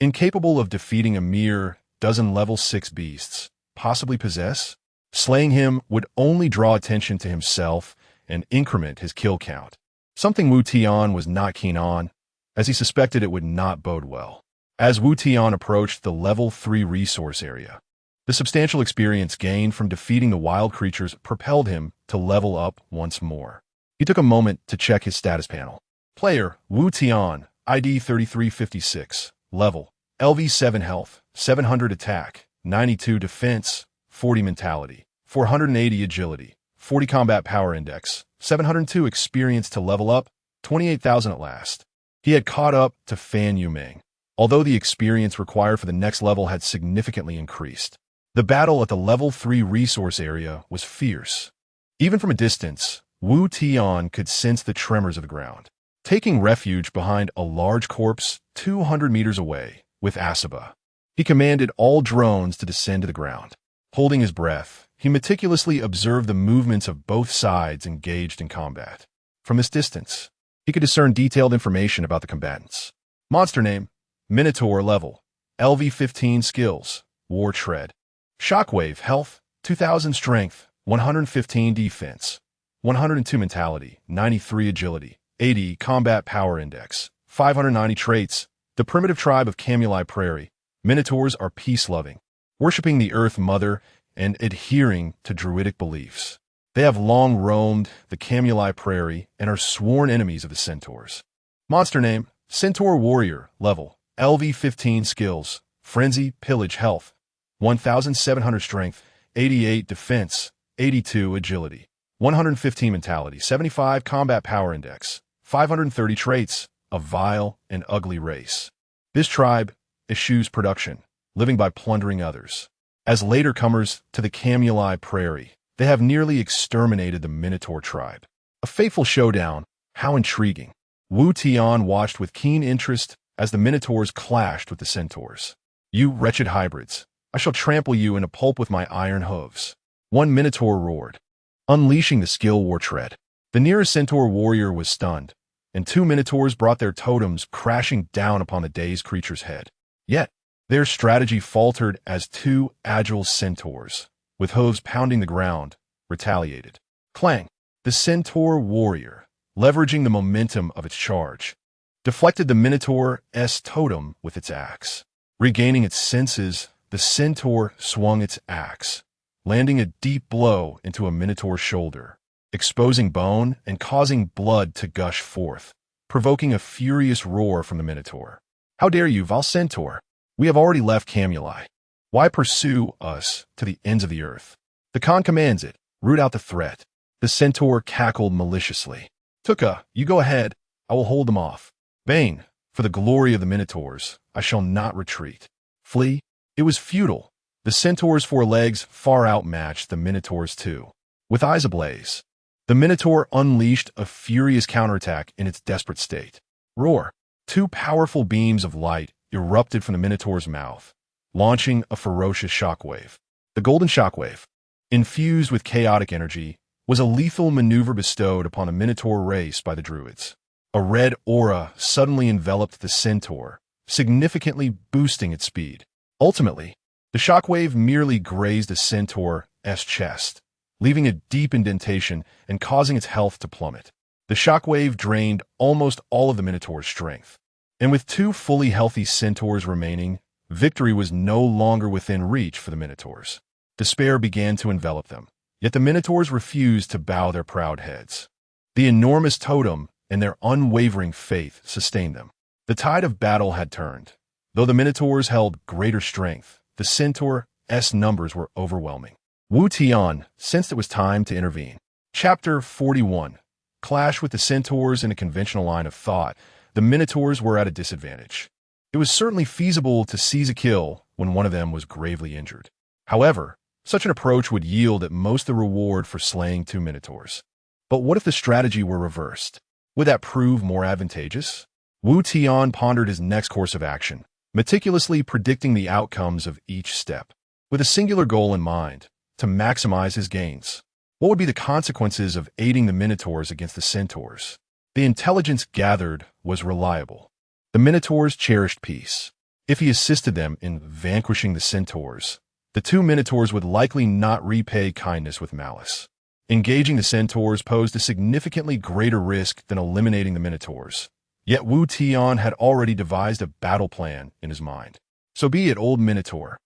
incapable of defeating a mere dozen level 6 beasts, possibly possess? Slaying him would only draw attention to himself and increment his kill count, something Wu Tian was not keen on, as he suspected it would not bode well. As Wu Tian approached the level 3 resource area, the substantial experience gained from defeating the wild creatures propelled him to level up once more. He took a moment to check his status panel. Player, Wu Tian, ID 3356, level, LV7 health, 700 attack, 92 defense, 40 mentality, 480 agility, 40 combat power index, 702 experience to level up, 28,000 at last. He had caught up to Fan Yuming, although the experience required for the next level had significantly increased. The battle at the level 3 resource area was fierce. Even from a distance, Wu Tian could sense the tremors of the ground. Taking refuge behind a large corpse 200 meters away with Asaba, he commanded all drones to descend to the ground. Holding his breath, he meticulously observed the movements of both sides engaged in combat. From this distance, he could discern detailed information about the combatants. Monster name, Minotaur level, LV15 skills, War Tread. Shockwave health, 2000 strength, 115 defense, 102 mentality, 93 agility, 80 combat power index, 590 traits. The primitive tribe of Camuli Prairie, Minotaurs are peace-loving, worshipping the Earth Mother and adhering to druidic beliefs. They have long roamed the Camuli Prairie and are sworn enemies of the Centaurs. Monster name, Centaur Warrior, level, LV15 skills, Frenzy, Pillage health, 1,700 strength, 88 defense, 82 agility, 115 mentality, 75 combat power index, 530 traits, a vile and ugly race. This tribe eschews production, living by plundering others. As later comers to the Camuli Prairie, they have nearly exterminated the Minotaur tribe. A fateful showdown, how intriguing. Wu Tian watched with keen interest as the Minotaurs clashed with the Centaurs. You wretched hybrids, I shall trample you into pulp with my iron hooves. One Minotaur roared, unleashing the skill War Tread. The nearest Centaur warrior was stunned, and 2 Minotaurs brought their totems crashing down upon the dazed creature's head. Yet, their strategy faltered as 2 agile Centaurs, with hooves pounding the ground, retaliated. Clang! The Centaur warrior, leveraging the momentum of its charge, deflected the Minotaur's totem with its axe. Regaining its senses, the Centaur swung its axe, landing a deep blow into a Minotaur's shoulder, exposing bone and causing blood to gush forth, provoking a furious roar from the Minotaur. How dare you, vile Centaur? We have already left Camuli. Why pursue us to the ends of the earth? The Khan commands it. Root out the threat. The Centaur cackled maliciously. Tuka, you go ahead. I will hold them off. Bane, for the glory of the Minotaurs, I shall not retreat. Flee? It was futile. The Centaur's 4 legs far outmatched the Minotaur's 2. With eyes ablaze, the Minotaur unleashed a furious counterattack in its desperate state. Roar! 2 powerful beams of light erupted from the Minotaur's mouth, launching a ferocious shockwave. The Golden Shockwave, infused with chaotic energy, was a lethal maneuver bestowed upon the Minotaur race by the Druids. A red aura suddenly enveloped the Centaur, significantly boosting its speed. Ultimately, the shockwave merely grazed the Centaur's chest, leaving a deep indentation and causing its health to plummet. The shockwave drained almost all of the Minotaur's strength, and with 2 fully healthy Centaurs remaining, victory was no longer within reach for the Minotaurs. Despair began to envelop them, yet the Minotaurs refused to bow their proud heads. The enormous totem and their unwavering faith sustained them. The tide of battle had turned. Though the Minotaurs held greater strength, the Centaur's numbers were overwhelming. Wu Tian sensed it was time to intervene. Chapter 41. Clash with the Centaurs in a conventional line of thought. The Minotaurs were at a disadvantage. It was certainly feasible to seize a kill when one of them was gravely injured. However, such an approach would yield at most the reward for slaying 2 Minotaurs. But what if the strategy were reversed? Would that prove more advantageous? Wu Tian pondered his next course of action, meticulously predicting the outcomes of each step, with a singular goal in mind: to maximize his gains. What would be the consequences of aiding the Minotaurs against the Centaurs? The intelligence gathered was reliable. The Minotaurs cherished peace. If he assisted them in vanquishing the Centaurs, the two Minotaurs would likely not repay kindness with malice. Engaging the Centaurs posed a significantly greater risk than eliminating the Minotaurs. Yet Wu Tian had already devised a battle plan in his mind. So be it, old Minotaur.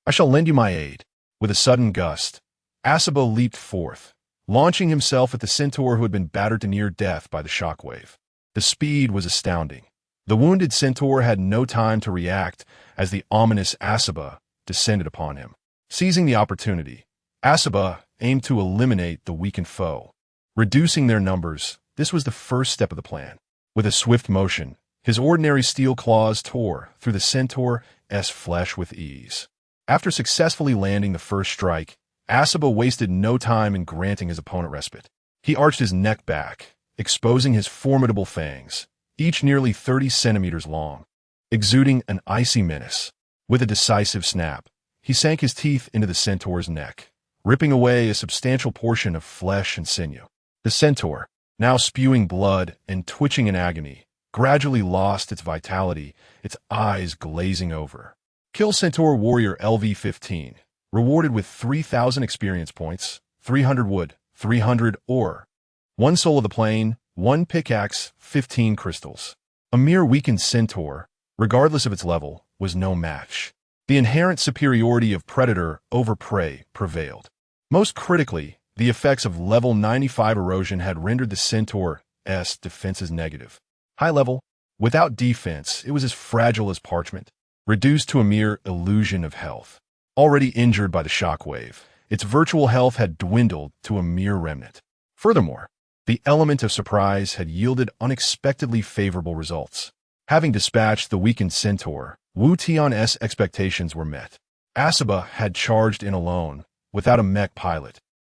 I shall lend you my aid. With a sudden gust, Asaba leaped forth, launching himself at the Centaur who had been battered to near death by the shockwave. The speed was astounding. The wounded Centaur had no time to react as the ominous Asaba descended upon him. Seizing the opportunity, Asaba aimed to eliminate the weakened foe. Reducing their numbers, this was the first step of the plan. With a swift motion, his ordinary steel claws tore through the Centaur's flesh with ease. After successfully landing the first strike, Asaba wasted no time in granting his opponent respite. He arched his neck back, exposing his formidable fangs, each nearly 30 centimeters long, exuding an icy menace. With a decisive snap, he sank his teeth into the Centaur's neck, ripping away a substantial portion of flesh and sinew. The Centaur, now spewing blood and twitching in agony, gradually lost its vitality, its eyes glazing over. Kill Centaur Warrior LV-15, rewarded with 3,000 experience points, 300 wood, 300 ore, 1 soul of the plane, 1 pickaxe, 15 crystals. A mere weakened Centaur, regardless of its level, was no match. The inherent superiority of predator over prey prevailed. Most critically, the effects of level 95 erosion had rendered the Centaur's defenses negative. High level, without defense, it was as fragile as parchment, reduced to a mere illusion of health. Already injured by the shockwave, its virtual health had dwindled to a mere remnant. Furthermore, the element of surprise had yielded unexpectedly favorable results. Having dispatched the weakened Centaur, Wu Tian's expectations were met. Asaba had charged in alone, without a mech pilot.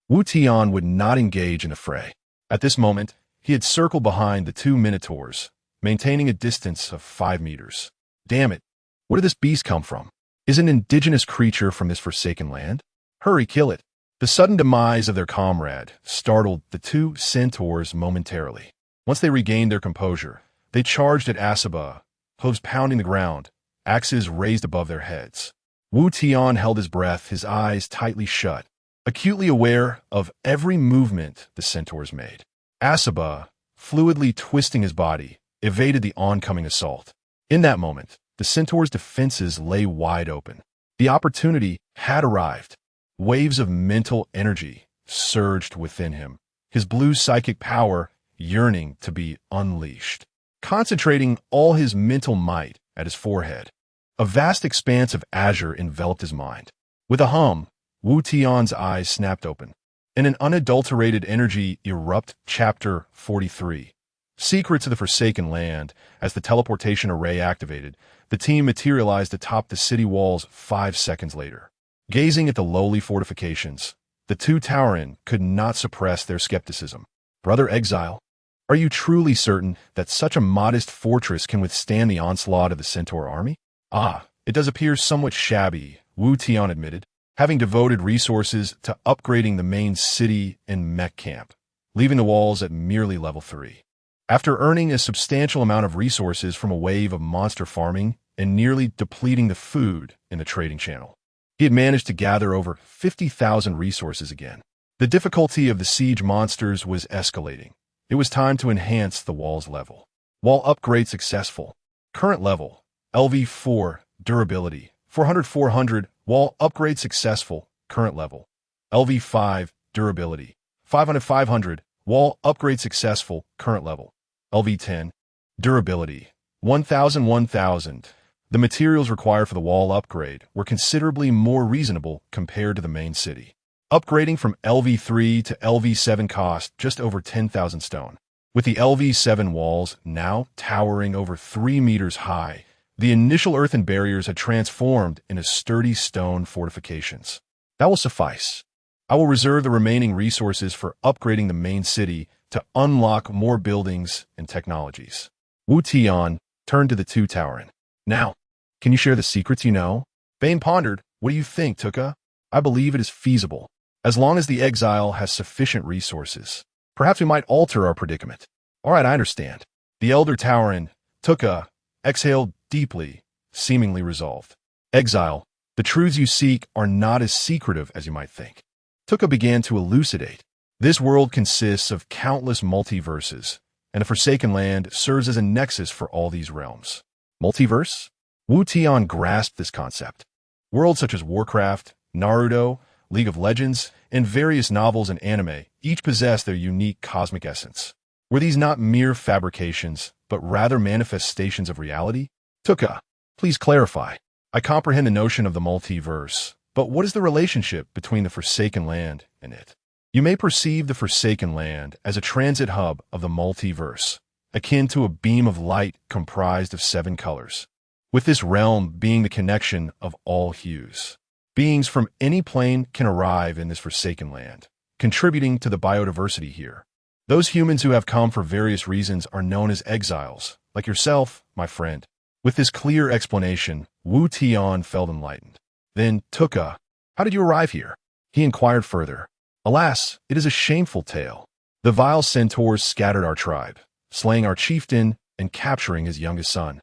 Wu Tian would not engage in the fray. At this moment, he had circled behind the two Minotaurs, maintaining a distance of 5 meters. Damn it! Where did this beast come from? Is it an indigenous creature from this forsaken land? Hurry, kill it! The sudden demise of their comrade startled the two Centaurs momentarily. Once they regained their composure, they charged at Asaba, hooves pounding the ground, axes raised above their heads. Wu Tian held his breath, his eyes tightly shut, acutely aware of every movement the Centaurs made. Asaba, fluidly twisting his body, evaded the oncoming assault. In that moment, the Centaur's defenses lay wide open. The opportunity had arrived. Waves of mental energy surged within him, his blue psychic power yearning to be unleashed. Concentrating all his mental might at his forehead, a vast expanse of azure enveloped his mind. With a hum, Wu Tian's eyes snapped open. In an unadulterated energy erupt, Chapter 43. Secrets of the Forsaken Land. As the teleportation array activated, the team materialized atop the city walls 5 seconds later. Gazing at the lowly fortifications, the two Tauren could not suppress their skepticism. Brother Exile, are you truly certain that such a modest fortress can withstand the onslaught of the Centaur army? It does appear somewhat shabby, Wu Tian admitted, having devoted resources to upgrading the main city and mech camp, leaving the walls at merely level 3. After earning a substantial amount of resources from a wave of monster farming and nearly depleting the food in the trading channel, he had managed to gather over 50,000 resources again. The difficulty of the siege monsters was escalating. It was time to enhance the wall's level. Wall upgrade successful. Current level, LV4, durability, 400-400. Wall upgrade successful. Current level, LV5, durability, 500-500. Wall upgrade successful. Current level, LV10, durability, 1,000-1,000. The materials required for the wall upgrade were considerably more reasonable compared to the main city. Upgrading from LV3 to LV7 cost just over 10,000 stone. With the LV7 walls now towering over 3 meters high, the initial earthen barriers had transformed into sturdy stone fortifications. That will suffice. I will reserve the remaining resources for upgrading the main city to unlock more buildings and technologies. Wu Tian turned to the two Tauren. Now, can you share the secrets you know? Bane pondered. What do you think, Tuka? I believe it is feasible, as long as the exile has sufficient resources. Perhaps we might alter our predicament. All right, I understand. The elder Tauren, Tuka, exhaled deeply, seemingly resolved. Exile, the truths you seek are not as secretive as you might think. Tuka began to elucidate. This world consists of countless multiverses, and a Forsaken Land serves as a nexus for all these realms. Multiverse? Wu Tian grasped this concept. Worlds such as Warcraft, Naruto, League of Legends, and various novels and anime each possess their unique cosmic essence. Were these not mere fabrications, but rather manifestations of reality? Tuka, please clarify. I comprehend the notion of the multiverse, but what is the relationship between the Forsaken Land and it? You may perceive the Forsaken Land as a transit hub of the multiverse, akin to a beam of light comprised of 7 colors, with this realm being the connection of all hues. Beings from any plane can arrive in this Forsaken Land, contributing to the biodiversity here. Those humans who have come for various reasons are known as exiles, like yourself, my friend. With this clear explanation, Wu Tian felt enlightened. Then, Tuka, how did you arrive here? He inquired further. Alas, it is a shameful tale. The vile centaurs scattered our tribe, slaying our chieftain and capturing his youngest son.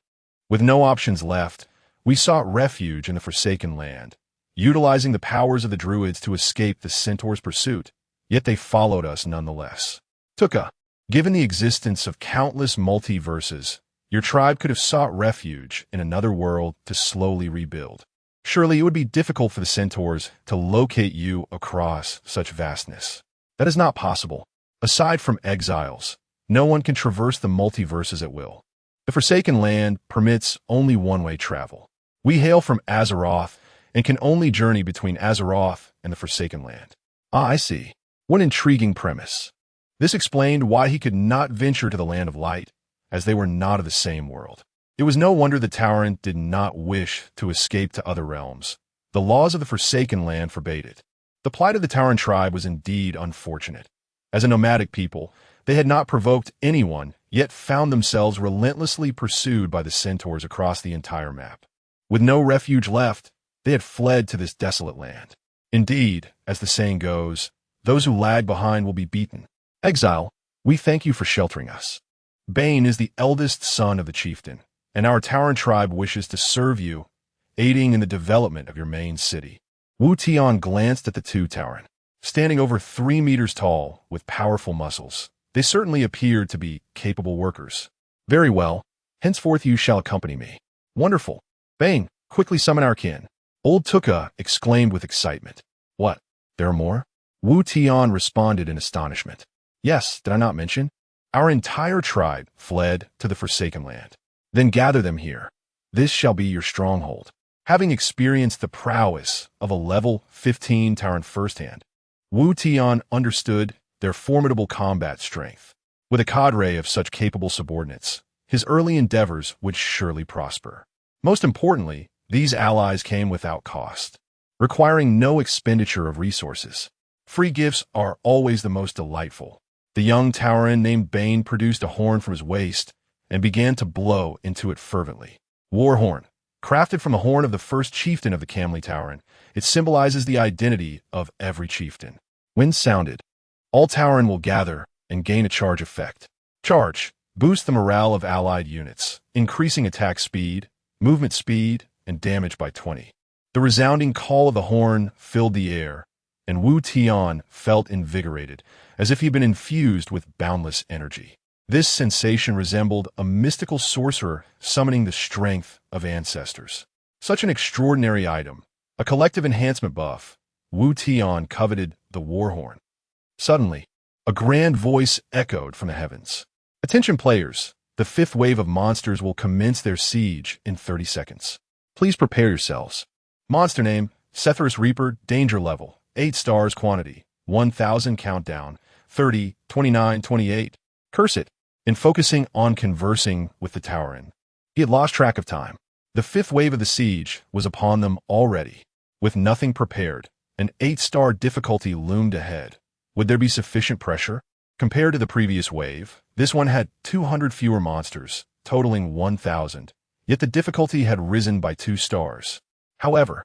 With no options left, we sought refuge in the Forsaken Land, utilizing the powers of the druids to escape the centaurs' pursuit, yet they followed us nonetheless. Tuka, given the existence of countless multiverses, your tribe could have sought refuge in another world to slowly rebuild. Surely it would be difficult for the centaurs to locate you across such vastness. That is not possible. Aside from exiles, no one can traverse the multiverses at will. The Forsaken Land permits only one-way travel. We hail from Azeroth and can only journey between Azeroth and the Forsaken Land. Ah, I see. What an intriguing premise. This explained why he could not venture to the Land of Light, as they were not of the same world. It was no wonder the Tauren did not wish to escape to other realms. The laws of the Forsaken Land forbade it. The plight of the Tauren tribe was indeed unfortunate. As a nomadic people, they had not provoked anyone, yet found themselves relentlessly pursued by the centaurs across the entire map. With no refuge left, they had fled to this desolate land. Indeed, as the saying goes, those who lag behind will be beaten. Exile, we thank you for sheltering us. Bane is the eldest son of the chieftain, and our Tauren tribe wishes to serve you, aiding in the development of your main city. Wu Tian glanced at the two Tauren. Standing over 3 meters tall, with powerful muscles, they certainly appeared to be capable workers. Very well, henceforth you shall accompany me. Wonderful. Bane, quickly summon our kin. Old Tuka exclaimed with excitement. What, there are more? Wu Tian responded in astonishment. Yes, did I not mention? Our entire tribe fled to the Forsaken Land. Then gather them here. This shall be your stronghold. Having experienced the prowess of a level 15 Tauren firsthand, Wu Tian understood their formidable combat strength. With a cadre of such capable subordinates, his early endeavors would surely prosper. Most importantly, these allies came without cost, requiring no expenditure of resources. Free gifts are always the most delightful. The young Tauren named Bane produced a horn from his waist and began to blow into it fervently. War horn. Crafted from the horn of the first chieftain of the Camley Tauren, it symbolizes the identity of every chieftain. When sounded, all Tauren will gather and gain a charge effect. Charge. Boost the morale of allied units, increasing attack speed, movement speed, and damage by 20. The resounding call of the horn filled the air, and Wu Tian felt invigorated, as if he'd been infused with boundless energy. This sensation resembled a mystical sorcerer summoning the strength of ancestors. Such an extraordinary item, a collective enhancement buff, Wu Tian coveted the war horn. Suddenly, a grand voice echoed from the heavens. Attention players, the 5th wave of monsters will commence their siege in 30 seconds. Please prepare yourselves. Monster name, Setharus Reaper, danger level, 8 stars quantity, 1000 countdown, 30, 29, 28. Curse it. In focusing on conversing with the Tauren, he had lost track of time. The 5th wave of the siege was upon them already. With nothing prepared, an 8-star difficulty loomed ahead. Would there be sufficient pressure? Compared to the previous wave, this one had 200 fewer monsters, totaling 1,000, yet the difficulty had risen by 2 stars. However,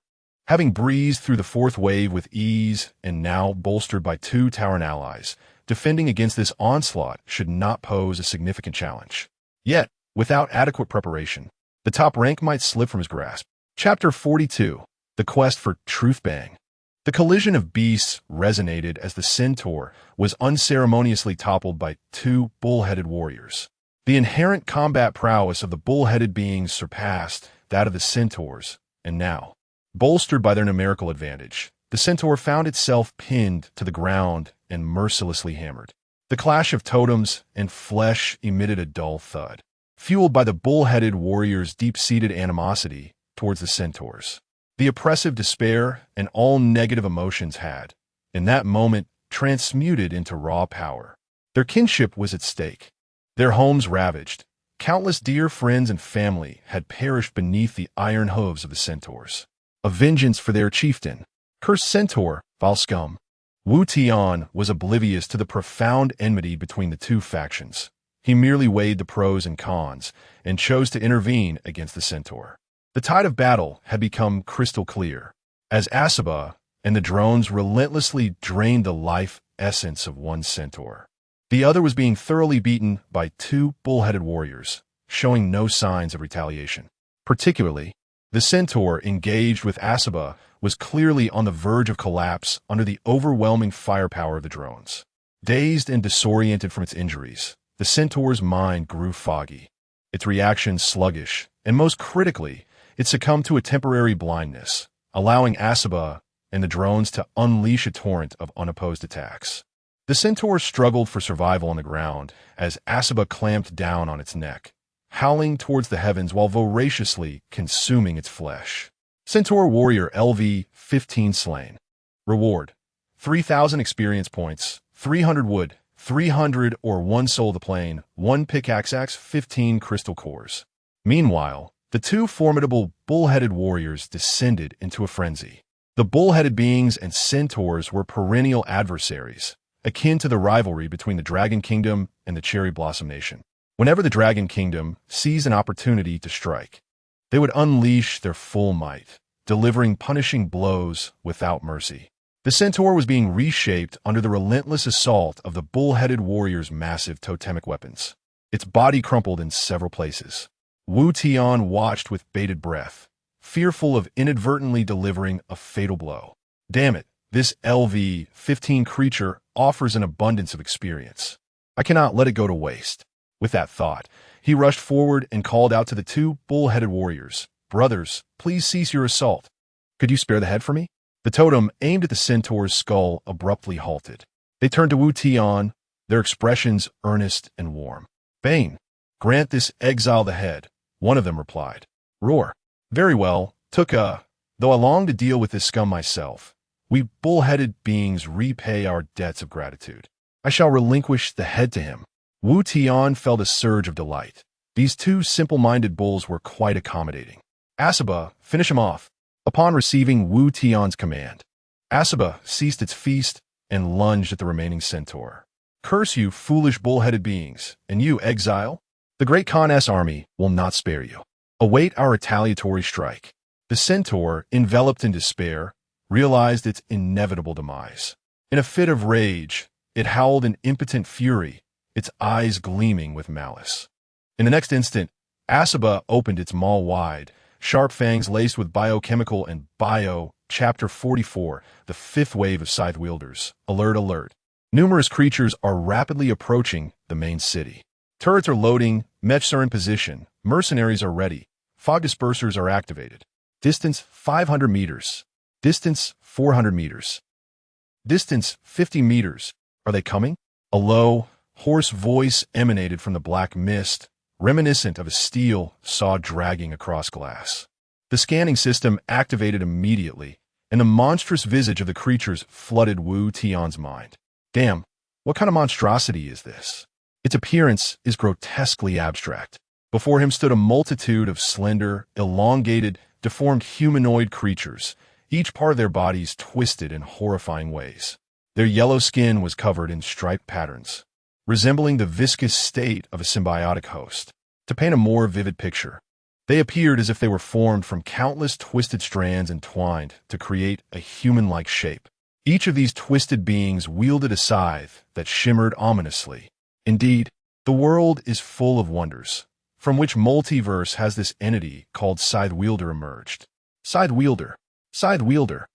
having breezed through the 4th wave with ease and now bolstered by 2 Tauren allies, defending against this onslaught should not pose a significant challenge. Yet, without adequate preparation, the top rank might slip from his grasp. Chapter 42. The Quest for Truthbang. The collision of beasts resonated as the centaur was unceremoniously toppled by 2 bull-headed warriors. The inherent combat prowess of the bull-headed beings surpassed that of the centaurs, and now, bolstered by their numerical advantage, the centaur found itself pinned to the ground and mercilessly hammered. The clash of totems and flesh emitted a dull thud, fueled by the bull-headed warriors' deep-seated animosity towards the centaurs. The oppressive despair and all negative emotions had, in that moment, transmuted into raw power. Their kinship was at stake. Their homes ravaged. Countless dear friends and family had perished beneath the iron hooves of the centaurs. A vengeance for their chieftain. Cursed centaur, vile scum. Wu Tian was oblivious to the profound enmity between the 2 factions. He merely weighed the pros and cons and chose to intervene against the centaur. The tide of battle had become crystal clear, as Asaba and the drones relentlessly drained the life essence of one centaur. The other was being thoroughly beaten by 2 bull-headed warriors, showing no signs of retaliation. Particularly, the centaur engaged with Asaba was clearly on the verge of collapse under the overwhelming firepower of the drones. Dazed and disoriented from its injuries, the centaur's mind grew foggy, its reactions sluggish, and most critically, it succumbed to a temporary blindness, allowing Asaba and the drones to unleash a torrent of unopposed attacks. The centaur struggled for survival on the ground as Asaba clamped down on its neck, howling towards the heavens while voraciously consuming its flesh. Centaur Warrior LV-15 slain. Reward: 3,000 experience points, 300 wood, 300 or 1 soul of the plane, 1 pickaxe, 15 crystal cores. Meanwhile, the 2 formidable bull-headed warriors descended into a frenzy. The bull-headed beings and centaurs were perennial adversaries, akin to the rivalry between the Dragon Kingdom and the Cherry Blossom Nation. Whenever the Dragon Kingdom seized an opportunity to strike, they would unleash their full might, delivering punishing blows without mercy. The centaur was being reshaped under the relentless assault of the bull-headed warrior's massive totemic weapons. Its body crumpled in several places. Wu Tian watched with bated breath, fearful of inadvertently delivering a fatal blow. Damn it, this LV-15 creature offers an abundance of experience. I cannot let it go to waste. With that thought, he rushed forward and called out to the 2 bull-headed warriors, "Brothers, please cease your assault. Could you spare the head for me?" The totem aimed at the centaur's skull abruptly halted. They turned to Wu Tian, their expressions earnest and warm. "Bane, grant this exile the head," one of them replied. "Roar. Very well, Tuka. Though I long to deal with this scum myself, we bull-headed beings repay our debts of gratitude. I shall relinquish the head to him." Wu Tian felt a surge of delight. These 2 simple-minded bulls were quite accommodating. "Asaba, finish him off." Upon receiving Wu Tian's command, Asaba ceased its feast and lunged at the remaining centaur. "Curse you, foolish bull-headed beings, and you, exile. The great Khan's army will not spare you. Await our retaliatory strike." The centaur, enveloped in despair, realized its inevitable demise. In a fit of rage, it howled in impotent fury, its eyes gleaming with malice. In the next instant, Asaba opened its maw wide, sharp fangs laced with biochemical and bio. Chapter 44, the 5th wave of scythe wielders. Alert, alert. Numerous creatures are rapidly approaching the main city. Turrets are loading, mechs are in position, mercenaries are ready, fog dispersers are activated. Distance 500 meters. Distance 400 meters. Distance 50 meters. Are they coming? A low, hoarse voice emanated from the black mist, reminiscent of a steel saw dragging across glass. The scanning system activated immediately, and the monstrous visage of the creatures flooded Wu Tian's mind. Damn, what kind of monstrosity is this? Its appearance is grotesquely abstract. Before him stood a multitude of slender, elongated, deformed humanoid creatures, each part of their bodies twisted in horrifying ways. Their yellow skin was covered in striped patterns. resembling the viscous state of a symbiotic host. To paint a more vivid picture, they appeared as if they were formed from countless twisted strands entwined to create a human-like shape. Each of these twisted beings wielded a scythe that shimmered ominously. Indeed, the world is full of wonders, from which multiverse has this entity called Scythe Wielder emerged. Scythe Wielder. Scythe Wielder.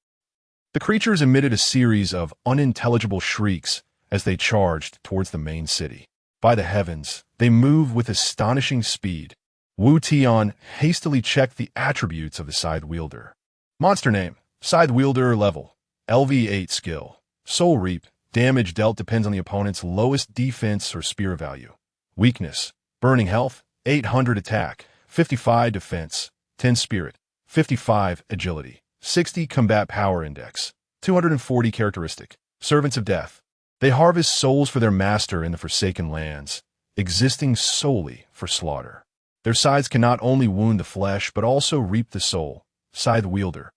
The creatures emitted a series of unintelligible shrieks as they charged towards the main city. By the heavens, they move with astonishing speed. Wu Tian hastily checked the attributes of the Scythe Wielder. Monster name, Scythe Wielder level, LV8 skill. Soul Reap, damage dealt depends on the opponent's lowest defense or spear value. Weakness, burning health, 800 attack, 55 defense, 10 spirit, 55 agility, 60 combat power index, 240 characteristic. Servants of Death. They harvest souls for their master in the Forsaken Lands, existing solely for slaughter. Their scythes can not only wound the flesh but also reap the soul. Scythe Wielder.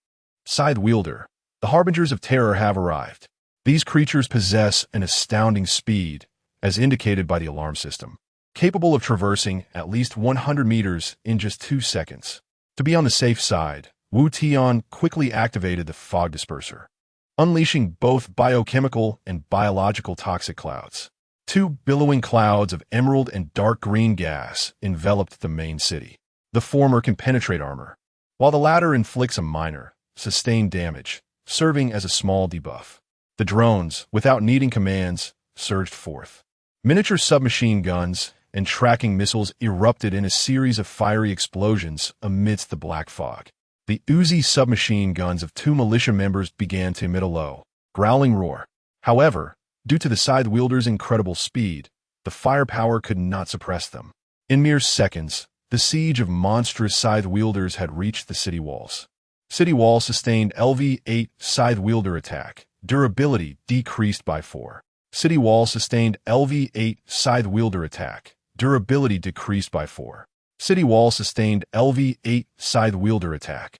Scythe Wielder. The Harbingers of Terror have arrived. These creatures possess an astounding speed, as indicated by the alarm system, capable of traversing at least 100 meters in just 2 seconds. To be on the safe side, Wu Tian quickly activated the fog disperser, unleashing both biochemical and biological toxic clouds. 2 billowing clouds of emerald and dark green gas enveloped the main city. The former can penetrate armor, while the latter inflicts a minor, sustained damage, serving as a small debuff. The drones, without needing commands, surged forth. Miniature submachine guns and tracking missiles erupted in a series of fiery explosions amidst the black fog. The Uzi submachine guns of 2 militia members began to emit a low, growling roar. However, due to the Scythe Wielder's incredible speed, the firepower could not suppress them. In mere seconds, the siege of monstrous Scythe Wielders had reached the city walls. City wall sustained LV8 Scythe Wielder attack. Durability decreased by 4. City wall sustained LV8 Scythe Wielder attack. Durability decreased by 4. City wall sustained LV8 Scythe Wielder attack.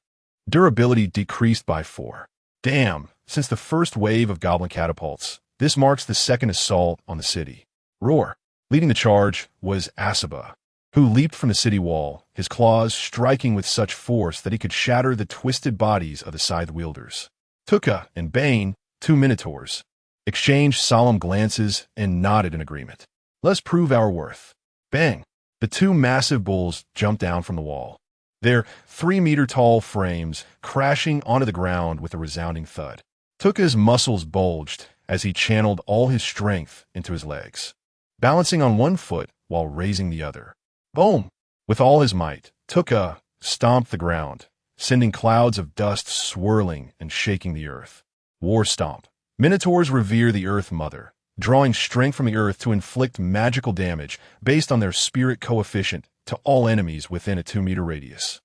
Durability decreased by 4. Damn, since the first wave of goblin catapults, this marks the second assault on the city. Roar. Leading the charge was Asaba, who leaped from the city wall, his claws striking with such force that he could shatter the twisted bodies of the Scythe Wielders. Tuka and Bane, 2 minotaurs, exchanged solemn glances and nodded in agreement. Let's prove our worth. Bang! The 2 massive bulls jumped down from the wall, their 3-meter-tall frames crashing onto the ground with a resounding thud. Tuka's muscles bulged as he channeled all his strength into his legs, balancing on one foot while raising the other. Boom! With all his might, Tuka stomped the ground, sending clouds of dust swirling and shaking the earth. War Stomp. Minotaurs revere the Earth Mother, drawing strength from the earth to inflict magical damage based on their spirit coefficient to all enemies within a 2-meter radius,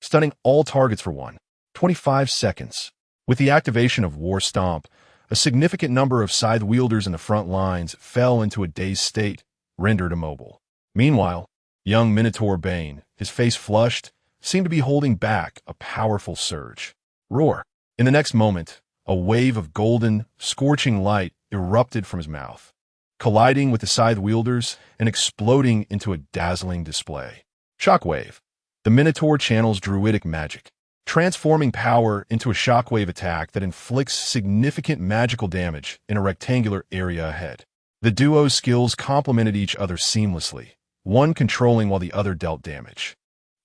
stunning all targets for 25 seconds. With the activation of War Stomp, a significant number of Scythe Wielders in the front lines fell into a dazed state, rendered immobile. Meanwhile, young Minotaur Bane, his face flushed, seemed to be holding back a powerful surge. Roar. In the next moment, a wave of golden, scorching light erupted from his mouth, colliding with the Scythe Wielders and exploding into a dazzling display. Shockwave. The Minotaur channels druidic magic, transforming power into a shockwave attack that inflicts significant magical damage in a rectangular area ahead. The duo's skills complemented each other seamlessly, one controlling while the other dealt damage.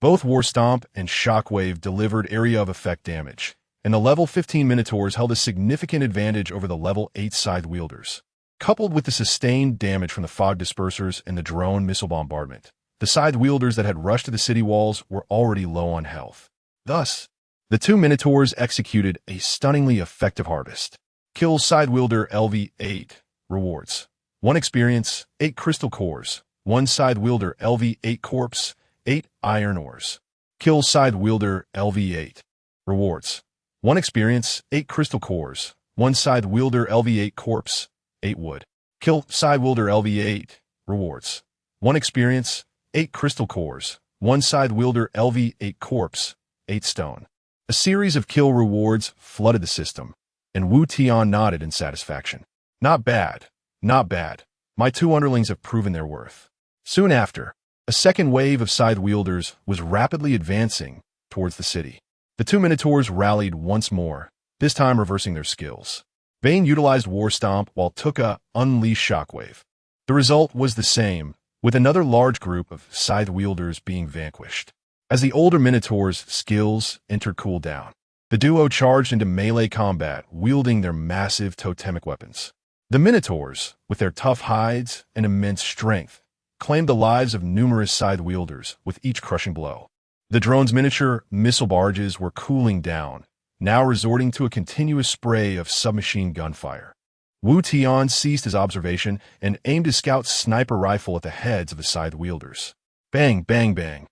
Both War Stomp and Shockwave delivered area of effect damage, and the level 15 Minotaurs held a significant advantage over the level 8 Scythe Wielders. Coupled with the sustained damage from the fog dispersers and the drone missile bombardment, the Scythe Wielders that had rushed to the city walls were already low on health. Thus, the 2 Minotaurs executed a stunningly effective harvest. Kill Scythe Wielder LV8. Rewards. 1 experience, 8 crystal cores. 1 Scythe Wielder LV8 corpse, 8 iron ores. Kill Scythe Wielder LV8. Rewards. 1 experience, 8 crystal cores. 1 Scythe Wielder LV8 corpse, 8 wood. Kill Scythe Wielder LV8. Rewards. 1 experience, 8 crystal cores. 1 Scythe Wielder LV8 corpse, 8 stone. A series of kill rewards flooded the system, and Wu Tian nodded in satisfaction. Not bad, not bad. My two underlings have proven their worth. Soon after, a second wave of scythe wielders was rapidly advancing towards the city. The two Minotaurs rallied once more, this time reversing their skills. Bane utilized War Stomp while Tuka unleashed Shockwave. The result was the same, with another large group of scythe wielders being vanquished. As the older Minotaurs' skills entered cooldown, the duo charged into melee combat, wielding their massive totemic weapons. The Minotaurs, with their tough hides and immense strength, claimed the lives of numerous scythe wielders with each crushing blow. The drone's miniature missile barges were cooling down, now resorting to a continuous spray of submachine gunfire. Wu Tian ceased his observation and aimed his scout sniper rifle at the heads of the scythe wielders. Bang, bang, bang.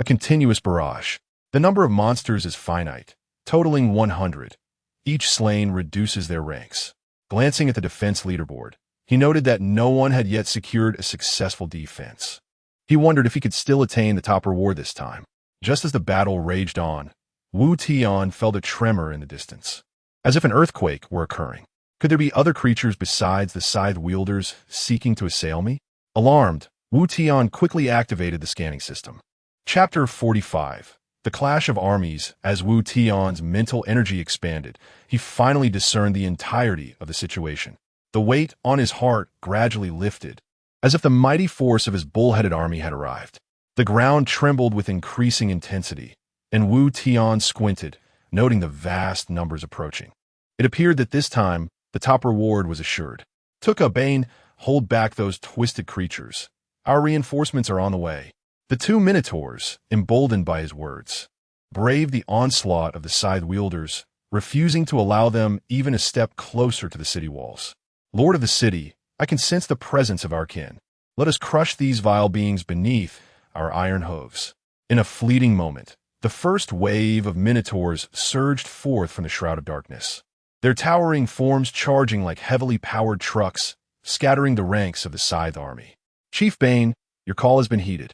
A continuous barrage. The number of monsters is finite, totaling 100. Each slain reduces their ranks. Glancing at the defense leaderboard, he noted that no one had yet secured a successful defense. He wondered if he could still attain the top reward this time. Just as the battle raged on, Wu Tian felt a tremor in the distance, as if an earthquake were occurring. Could there be other creatures besides the scythe wielders seeking to assail me? Alarmed, Wu Tian quickly activated the scanning system. Chapter 45. The Clash of Armies. As Wu Tian's mental energy expanded, he finally discerned the entirety of the situation. The weight on his heart gradually lifted, as if the mighty force of his bull-headed army had arrived. The ground trembled with increasing intensity, and Wu Tian squinted, noting the vast numbers approaching. It appeared that this time, the top reward was assured. Tuka, Bane, hold back those twisted creatures. Our reinforcements are on the way. The two Minotaurs, emboldened by his words, braved the onslaught of the scythe wielders, refusing to allow them even a step closer to the city walls. Lord of the city, I can sense the presence of our kin. Let us crush these vile beings beneath our iron hooves. In a fleeting moment, the first wave of Minotaurs surged forth from the Shroud of Darkness, their towering forms charging like heavily powered trucks, scattering the ranks of the scythe army. Chief Bane, your call has been heeded.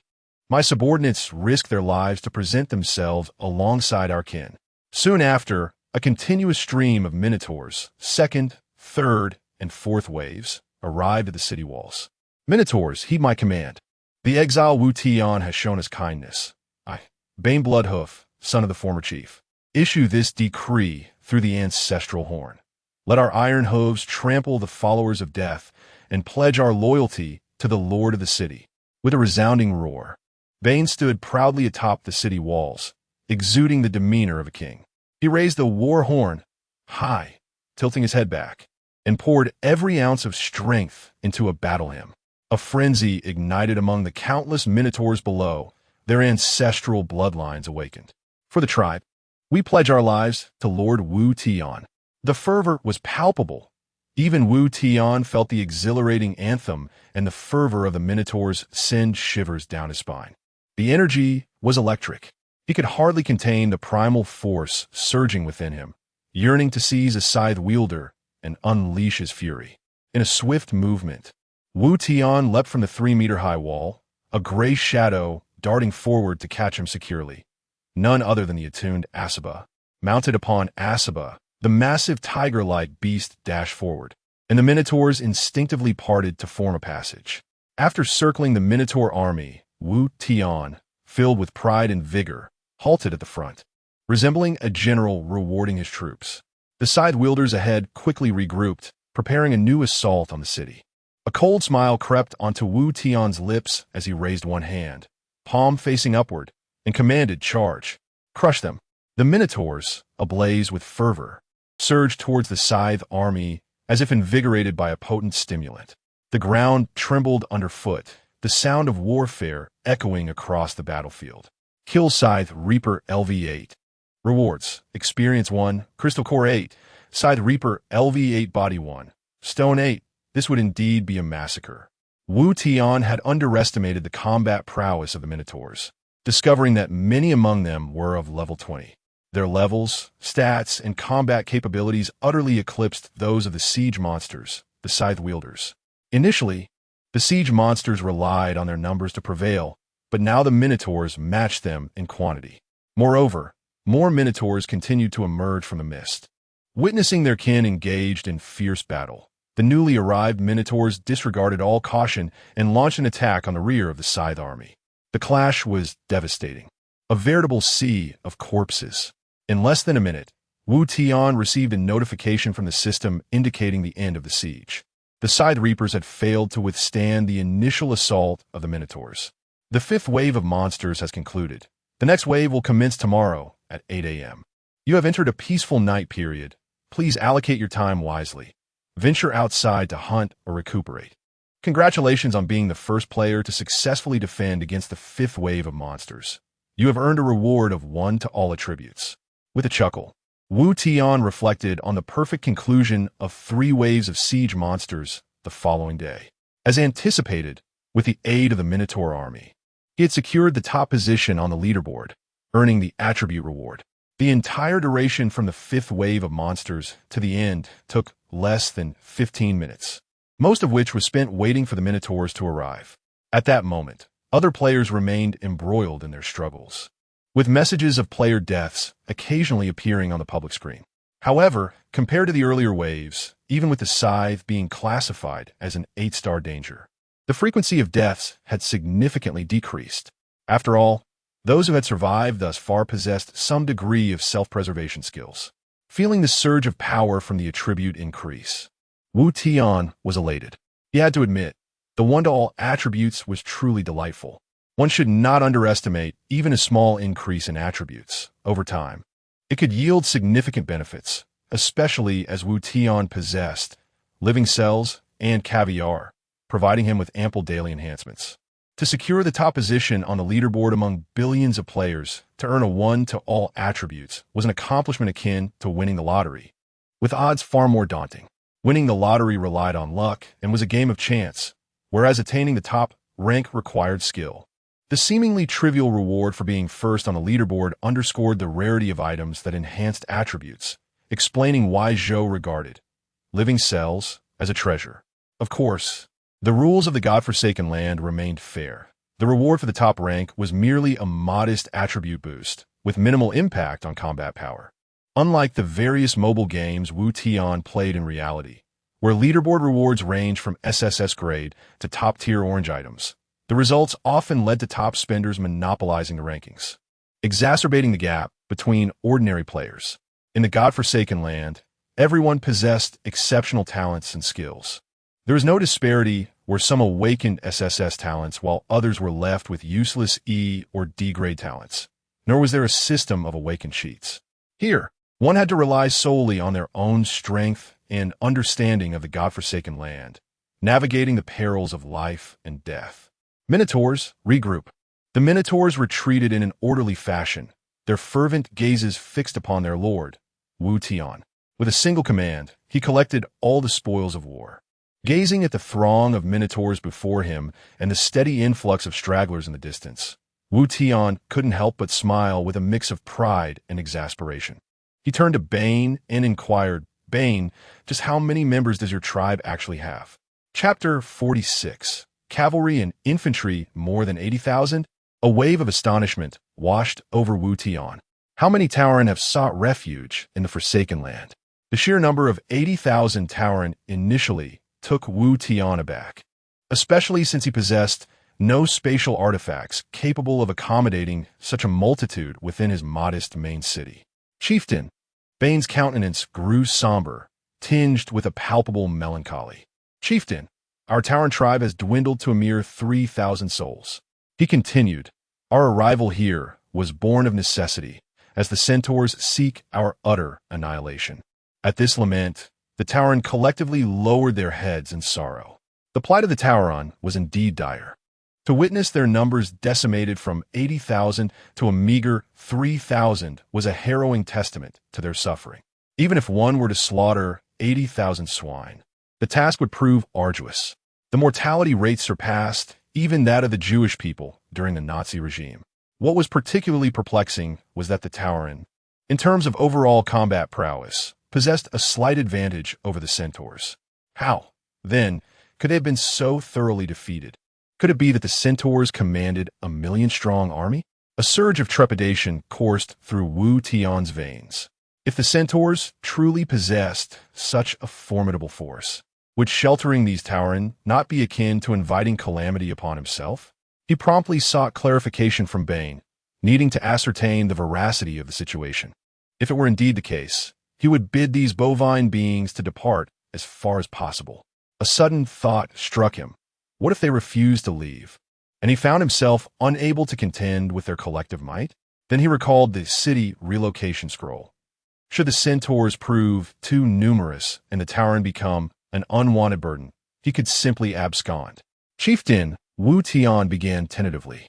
My subordinates risk their lives to present themselves alongside our kin. Soon after, a continuous stream of Minotaurs, second, third, and fourth waves, arrived at the city walls. Minotaurs, heed my command. The exile Wu Tian has shown us kindness. I, Bane Bloodhoof, son of the former chief, issue this decree through the ancestral horn. Let our iron hooves trample the followers of death and pledge our loyalty to the Lord of the city. With a resounding roar, Bane stood proudly atop the city walls, exuding the demeanor of a king. He raised the war horn high, tilting his head back, and poured every ounce of strength into a battle hymn. A frenzy ignited among the countless Minotaurs below, their ancestral bloodlines awakened. For the tribe, we pledge our lives to Lord Wu Tian. The fervor was palpable. Even Wu Tian felt the exhilarating anthem, and the fervor of the Minotaurs sent shivers down his spine. The energy was electric. He could hardly contain the primal force surging within him, yearning to seize a scythe wielder and unleash his fury. In a swift movement, Wu Tian leapt from the 3-meter-high wall, a gray shadow darting forward to catch him securely. None other than the attuned Asaba. Mounted upon Asaba, the massive tiger-like beast dashed forward, and the Minotaurs instinctively parted to form a passage. After circling the Minotaur army, Wu Tian, filled with pride and vigor, halted at the front, resembling a general rewarding his troops. The scythe wielders ahead quickly regrouped, preparing a new assault on the city. A cold smile crept onto Wu Tian's lips as he raised one hand, palm facing upward, and commanded charge. Crush them. The Minotaurs, ablaze with fervor, surged towards the scythe army as if invigorated by a potent stimulant. The ground trembled underfoot, the sound of warfare echoing across the battlefield. Kill Scythe Reaper LV8. Rewards: Experience 1, Crystal Core 8, Scythe Reaper LV8 Body 1, Stone 8. This would indeed be a massacre. Wu Tian had underestimated the combat prowess of the Minotaurs, discovering that many among them were of level 20. Their levels, stats, and combat capabilities utterly eclipsed those of the siege monsters, the scythe wielders. Initially, the siege monsters relied on their numbers to prevail, but now the Minotaurs matched them in quantity. Moreover, more Minotaurs continued to emerge from the mist. Witnessing their kin engaged in fierce battle, The newly arrived Minotaurs disregarded all caution and launched an attack on the rear of the Scythe army. The clash was devastating. A veritable sea of corpses. In less than a minute, Wu Tian received a notification from the system indicating the end of the siege. The Scythe Reapers had failed to withstand the initial assault of the Minotaurs. The fifth wave of monsters has concluded. The next wave will commence tomorrow at 8 a.m. You have entered a peaceful night period. Please allocate your time wisely. Venture outside to hunt or recuperate. Congratulations on being the first player to successfully defend against the fifth wave of monsters. You have earned a reward of 1 to all attributes. With a chuckle, Wu Tian reflected on the perfect conclusion of 3 waves of siege monsters the following day. As anticipated, with the aid of the Minotaur army, he had secured the top position on the leaderboard, earning the attribute reward. The entire duration from the fifth wave of monsters to the end took less than 15 minutes, most of which was spent waiting for the Minotaurs to arrive. At that moment, other players remained embroiled in their struggles, with messages of player deaths occasionally appearing on the public screen. However, compared to the earlier waves, even with the Scythe being classified as an 8-star danger, the frequency of deaths had significantly decreased. After all, those who had survived thus far possessed some degree of self-preservation skills. Feeling the surge of power from the attribute increase, Wu Tian was elated. He had to admit, the 1 to all attributes was truly delightful. One should not underestimate even a small increase in attributes over time. It could yield significant benefits, especially as Wu Tian possessed living cells and caviar, providing him with ample daily enhancements. To secure the top position on the leaderboard among billions of players, to earn a 1 to all attributes was an accomplishment akin to winning the lottery, with odds far more daunting. Winning the lottery relied on luck and was a game of chance, whereas attaining the top rank required skill. The seemingly trivial reward for being first on the leaderboard underscored the rarity of items that enhanced attributes, explaining why Zhou regarded living cells as a treasure. Of course, the rules of the godforsaken land remained fair. The reward for the top rank was merely a modest attribute boost, with minimal impact on combat power. Unlike the various mobile games Wu Tian played in reality, where leaderboard rewards range from SSS grade to top-tier orange items, the results often led to top spenders monopolizing the rankings, exacerbating the gap between ordinary players. In the godforsaken land, everyone possessed exceptional talents and skills. There was no disparity where some awakened SSS talents while others were left with useless E or D grade talents, nor was there a system of awakened sheets. Here, one had to rely solely on their own strength and understanding of the godforsaken land, navigating the perils of life and death. Minotaurs, regroup. The Minotaurs retreated in an orderly fashion, their fervent gazes fixed upon their lord, Wu Tian. With a single command, he collected all the spoils of war. Gazing at the throng of Minotaurs before him and the steady influx of stragglers in the distance, Wu Tian couldn't help but smile with a mix of pride and exasperation. He turned to Bane and inquired, "Bane, just how many members does your tribe actually have?" Chapter 46. Cavalry and Infantry more than 80,000? A wave of astonishment washed over Wu Tian. How many Tauren have sought refuge in the Forsaken Land? The sheer number of 80,000 Tauren initially took Wu Tian aback, especially since he possessed no spatial artifacts capable of accommodating such a multitude within his modest main city. Chieftain, Bane's countenance grew somber, tinged with a palpable melancholy. Chieftain, our Tauren tribe has dwindled to a mere 3,000 souls. He continued, our arrival here was born of necessity, as the centaurs seek our utter annihilation. At this lament, the Tauren collectively lowered their heads in sorrow. The plight of the Tauren was indeed dire. To witness their numbers decimated from 80,000 to a meager 3,000 was a harrowing testament to their suffering. Even if one were to slaughter 80,000 swine, the task would prove arduous. The mortality rate surpassed even that of the Jewish people during the Nazi regime. What was particularly perplexing was that the Tauren, in terms of overall combat prowess, possessed a slight advantage over the centaurs. How, then, could they have been so thoroughly defeated? Could it be that the centaurs commanded a 1,000,000-strong army? A surge of trepidation coursed through Wu Tian's veins. If the centaurs truly possessed such a formidable force, Would sheltering these Tauren not be akin to inviting calamity upon himself? He promptly sought clarification from Bane, needing to ascertain the veracity of the situation. If it were indeed the case, he would bid these bovine beings to depart as far as possible. A sudden thought struck him. What if they refused to leave? And he found himself unable to contend with their collective might? Then he recalled the city relocation scroll. Should the centaurs prove too numerous and the Tauren become an unwanted burden, he could simply abscond. Chieftain Wu Tian began tentatively.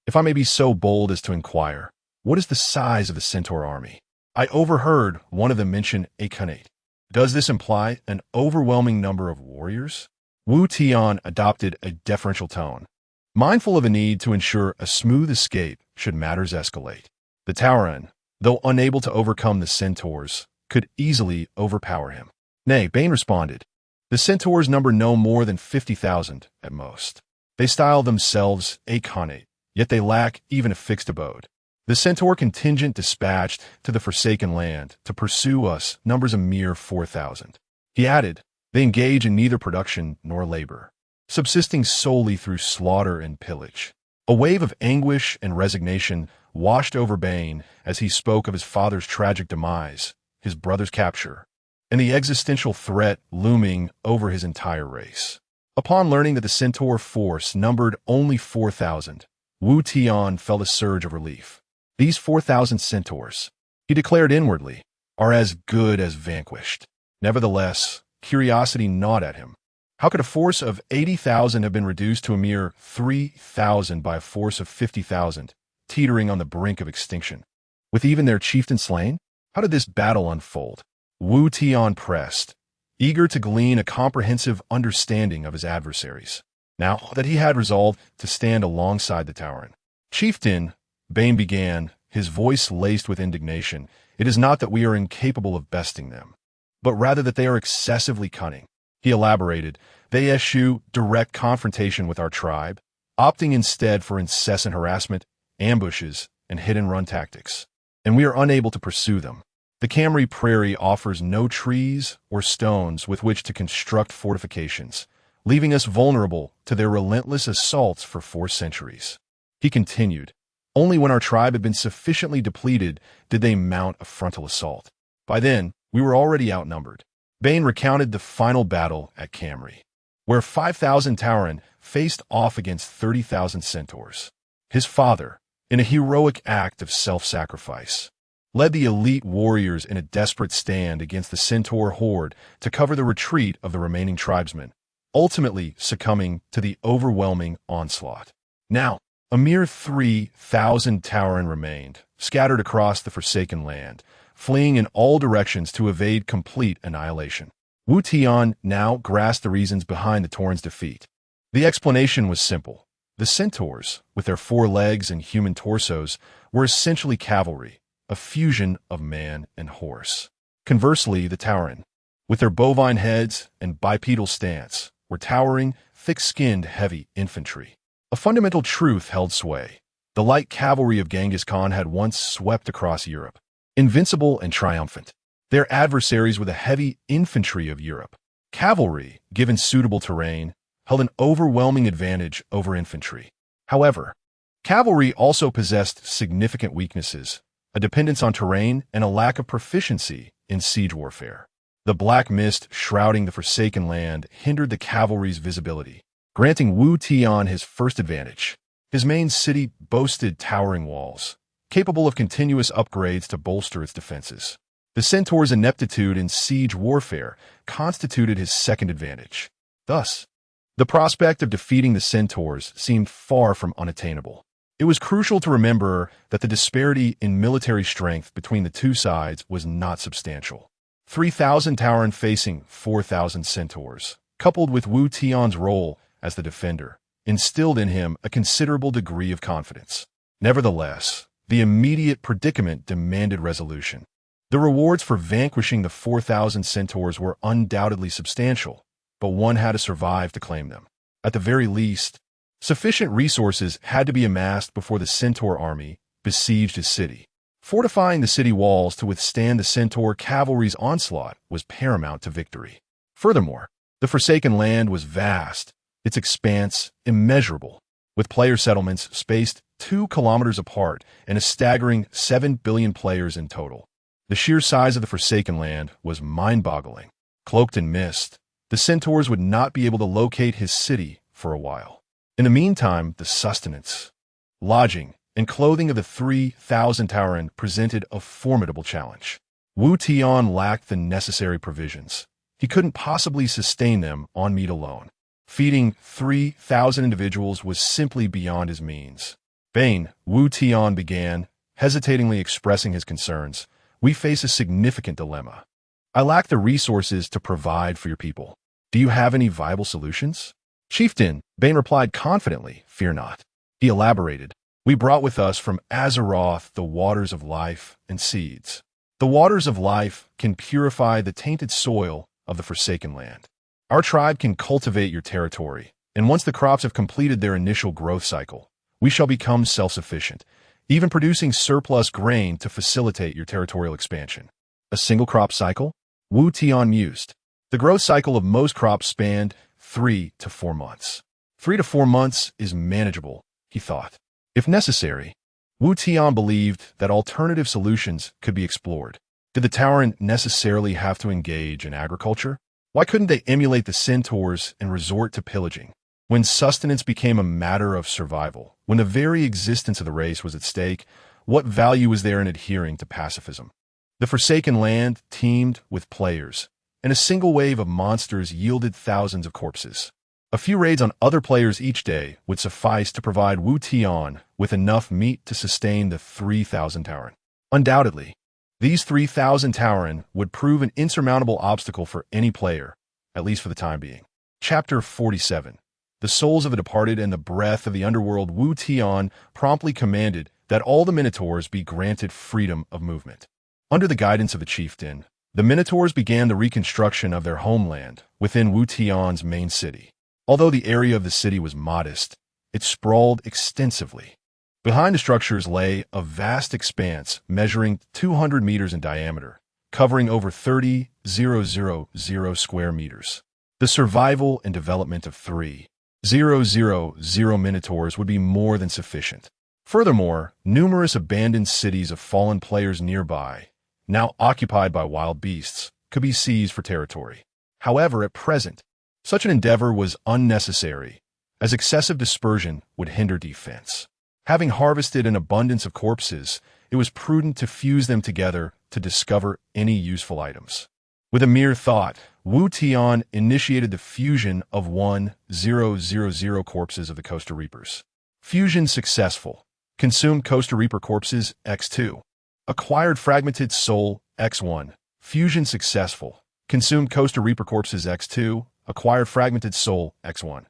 If I may be so bold as to inquire, what is the size of the centaur army? I overheard one of them mention a khanate. Does this imply an overwhelming number of warriors? Wu Tian adopted a deferential tone, mindful of a need to ensure a smooth escape should matters escalate. The Tauren, though unable to overcome the centaurs, could easily overpower him. Nay, Bane responded, the centaurs number no more than 50,000 at most. They style themselves a khanate, yet they lack even a fixed abode. The centaur contingent dispatched to the Forsaken Land to pursue us numbers a mere 4,000. He added, they engage in neither production nor labor, subsisting solely through slaughter and pillage. A wave of anguish and resignation washed over Bane as he spoke of his father's tragic demise, his brother's capture, and the existential threat looming over his entire race. Upon learning that the centaur force numbered only 4,000, Wu Tian felt a surge of relief. These 4,000 centaurs, he declared inwardly, are as good as vanquished. Nevertheless, curiosity gnawed at him. How could a force of 80,000 have been reduced to a mere 3,000 by a force of 50,000, teetering on the brink of extinction? With even their chieftain slain? How did this battle unfold? Wu Tian pressed, eager to glean a comprehensive understanding of his adversaries, now that he had resolved to stand alongside the Tauren. Chieftain, Bane began, his voice laced with indignation, it is not that we are incapable of besting them, but rather that they are excessively cunning. He elaborated, they eschew direct confrontation with our tribe, opting instead for incessant harassment, ambushes, and hit-and-run tactics. And we are unable to pursue them. The Camry Prairie offers no trees or stones with which to construct fortifications, leaving us vulnerable to their relentless assaults for 4 centuries. He continued, only when our tribe had been sufficiently depleted did they mount a frontal assault. By then, we were already outnumbered. Bane recounted the final battle at Camry, where 5,000 Tauren faced off against 30,000 centaurs. His father, in a heroic act of self-sacrifice, led the elite warriors in a desperate stand against the centaur horde to cover the retreat of the remaining tribesmen, ultimately succumbing to the overwhelming onslaught. Now, a mere 3,000 Tauren remained, scattered across the Forsaken Land, fleeing in all directions to evade complete annihilation. Wu Tian now grasped the reasons behind the Tauren's defeat. The explanation was simple. The centaurs, with their 4 legs and human torsos, were essentially cavalry, a fusion of man and horse. Conversely, the Tauren, with their bovine heads and bipedal stance, were towering, thick-skinned, heavy infantry. A fundamental truth held sway. The light cavalry of Genghis Khan had once swept across Europe, invincible and triumphant. Their adversaries were the heavy infantry of Europe. Cavalry, given suitable terrain, held an overwhelming advantage over infantry. However, cavalry also possessed significant weaknesses, a dependence on terrain and a lack of proficiency in siege warfare. The black mist shrouding the Forsaken Land hindered the cavalry's visibility, granting Wu Tian his first advantage. His main city boasted towering walls, capable of continuous upgrades to bolster its defenses. The centaur's ineptitude in siege warfare constituted his second advantage. Thus, the prospect of defeating the centaurs seemed far from unattainable. It was crucial to remember that the disparity in military strength between the two sides was not substantial. 3,000 Tauren facing 4,000 centaurs, coupled with Wu Tian's role as the defender, instilled in him a considerable degree of confidence. Nevertheless, the immediate predicament demanded resolution. The rewards for vanquishing the 4,000 centaurs were undoubtedly substantial, but one had to survive to claim them. At the very least, sufficient resources had to be amassed before the centaur army besieged his city. Fortifying the city walls to withstand the centaur cavalry's onslaught was paramount to victory. Furthermore, The Forsaken Land was vast, its expanse immeasurable, with player settlements spaced 2 kilometers apart and a staggering 7 billion players in total. The sheer size of the Forsaken Land was mind-boggling. Cloaked in mist, the centaurs would not be able to locate his city for a while. In the meantime, the sustenance, lodging, and clothing of the 3,000 Tauren presented a formidable challenge. Wu Tian lacked the necessary provisions. He couldn't possibly sustain them on meat alone. Feeding 3,000 individuals was simply beyond his means. Bane, Wu Tian began, hesitatingly expressing his concerns. We face a significant dilemma. I lack the resources to provide for your people. Do you have any viable solutions? Chieftain, Bane replied confidently, fear not. He elaborated. We brought with us from Azeroth the waters of life and seeds. The waters of life can purify the tainted soil of the Forsaken Land. Our tribe can cultivate your territory, and once the crops have completed their initial growth cycle, we shall become self-sufficient, even producing surplus grain to facilitate your territorial expansion. A single crop cycle? Wu Tian mused. The growth cycle of most crops spanned 3 to 4 months. 3 to 4 months is manageable, he thought. If necessary, Wu Tian believed that alternative solutions could be explored. Did the Tauren necessarily have to engage in agriculture? Why couldn't they emulate the centaurs and resort to pillaging? When sustenance became a matter of survival, when the very existence of the race was at stake, what value was there in adhering to pacifism? The Forsaken Land teemed with players, and a single wave of monsters yielded thousands of corpses. A few raids on other players each day would suffice to provide Wu Tian with enough meat to sustain the 3,000 Tauren. Undoubtedly, these 3,000 Tauren would prove an insurmountable obstacle for any player, at least for the time being. Chapter 47. The Souls of the Departed and the Breath of the Underworld. Wu Tian promptly commanded that all the Minotaurs be granted freedom of movement. Under the guidance of the chieftain, the Minotaurs began the reconstruction of their homeland within Wu Tian's main city. Although the area of the city was modest, it sprawled extensively. Behind the structures lay a vast expanse measuring 200 meters in diameter, covering over 30,000 square meters. The survival and development of 3,000 Minotaurs would be more than sufficient. Furthermore, numerous abandoned cities of fallen players nearby, now occupied by wild beasts, could be seized for territory. However, at present, such an endeavor was unnecessary, as excessive dispersion would hinder defense. Having harvested an abundance of corpses, it was prudent to fuse them together to discover any useful items. With a mere thought, Wu Tian initiated the fusion of 1,000 corpses of the Costa Reapers. Fusion successful. Consumed Costa Reaper corpses X2. Acquired fragmented soul X1. Fusion successful. Consumed Costa Reaper corpses X2. Acquired fragmented soul X1.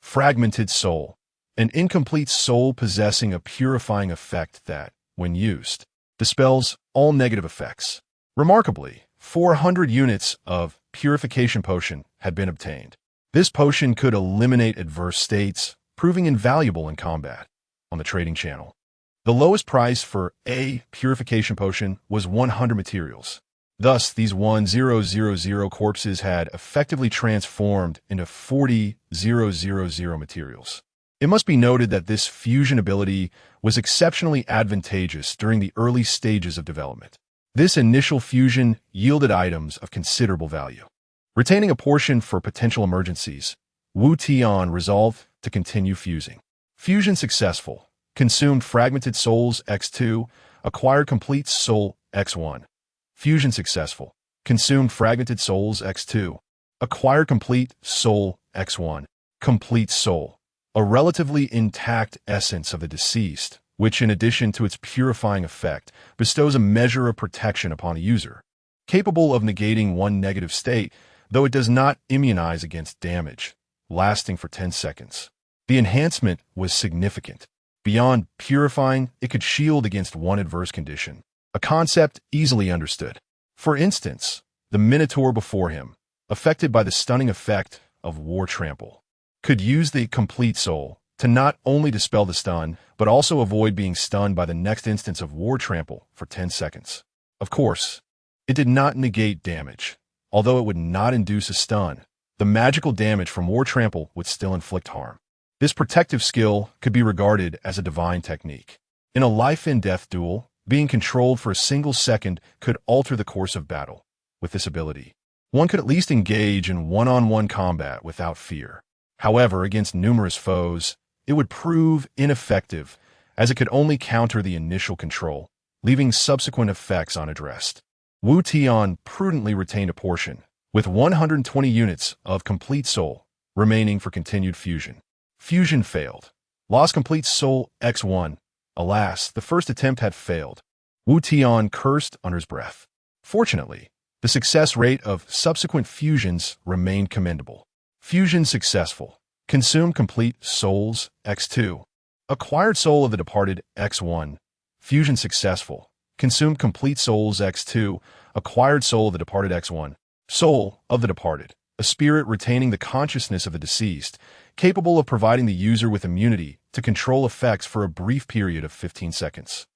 Fragmented soul. An incomplete soul possessing a purifying effect that, when used, dispels all negative effects. Remarkably, 400 units of purification potion had been obtained. This potion could eliminate adverse states, proving invaluable in combat. On the trading channel, the lowest price for a purification potion was 100 materials. Thus, these 1,000 corpses had effectively transformed into 40,000 materials. It must be noted that this fusion ability was exceptionally advantageous during the early stages of development. This initial fusion yielded items of considerable value. Retaining a portion for potential emergencies, Wu Tian resolved to continue fusing. Fusion successful. Consumed fragmented souls X2. Acquired complete soul X1. Fusion successful. Consumed fragmented souls X2. Acquired complete soul X1. Complete soul. A relatively intact essence of the deceased, which in addition to its purifying effect, bestows a measure of protection upon a user. Capable of negating one negative state, though it does not immunize against damage, lasting for 10 seconds. The enhancement was significant. Beyond purifying, it could shield against one adverse condition, a concept easily understood. For instance, the Minotaur before him, affected by the stunning effect of War Trample, could use the complete soul to not only dispel the stun, but also avoid being stunned by the next instance of War Trample for 10 seconds. Of course, it did not negate damage. Although it would not induce a stun, the magical damage from War Trample would still inflict harm. This protective skill could be regarded as a divine technique. In a life-and-death duel, being controlled for a single second could alter the course of battle. With this ability, one could at least engage in one-on-one combat without fear. However, against numerous foes, it would prove ineffective, as it could only counter the initial control, leaving subsequent effects unaddressed. Wu Tian prudently retained a portion, with 120 units of complete soul remaining for continued fusion. Fusion failed. Lost complete soul X1. Alas, the first attempt had failed. Wu Tian cursed under his breath. Fortunately, the success rate of subsequent fusions remained commendable. Fusion successful. Consume complete souls X2. Acquired soul of the departed X1. Fusion successful. Consume complete souls X2. Acquired soul of the departed X1. Soul of the departed. A spirit retaining the consciousness of the deceased, capable of providing the user with immunity to control effects for a brief period of 15 seconds.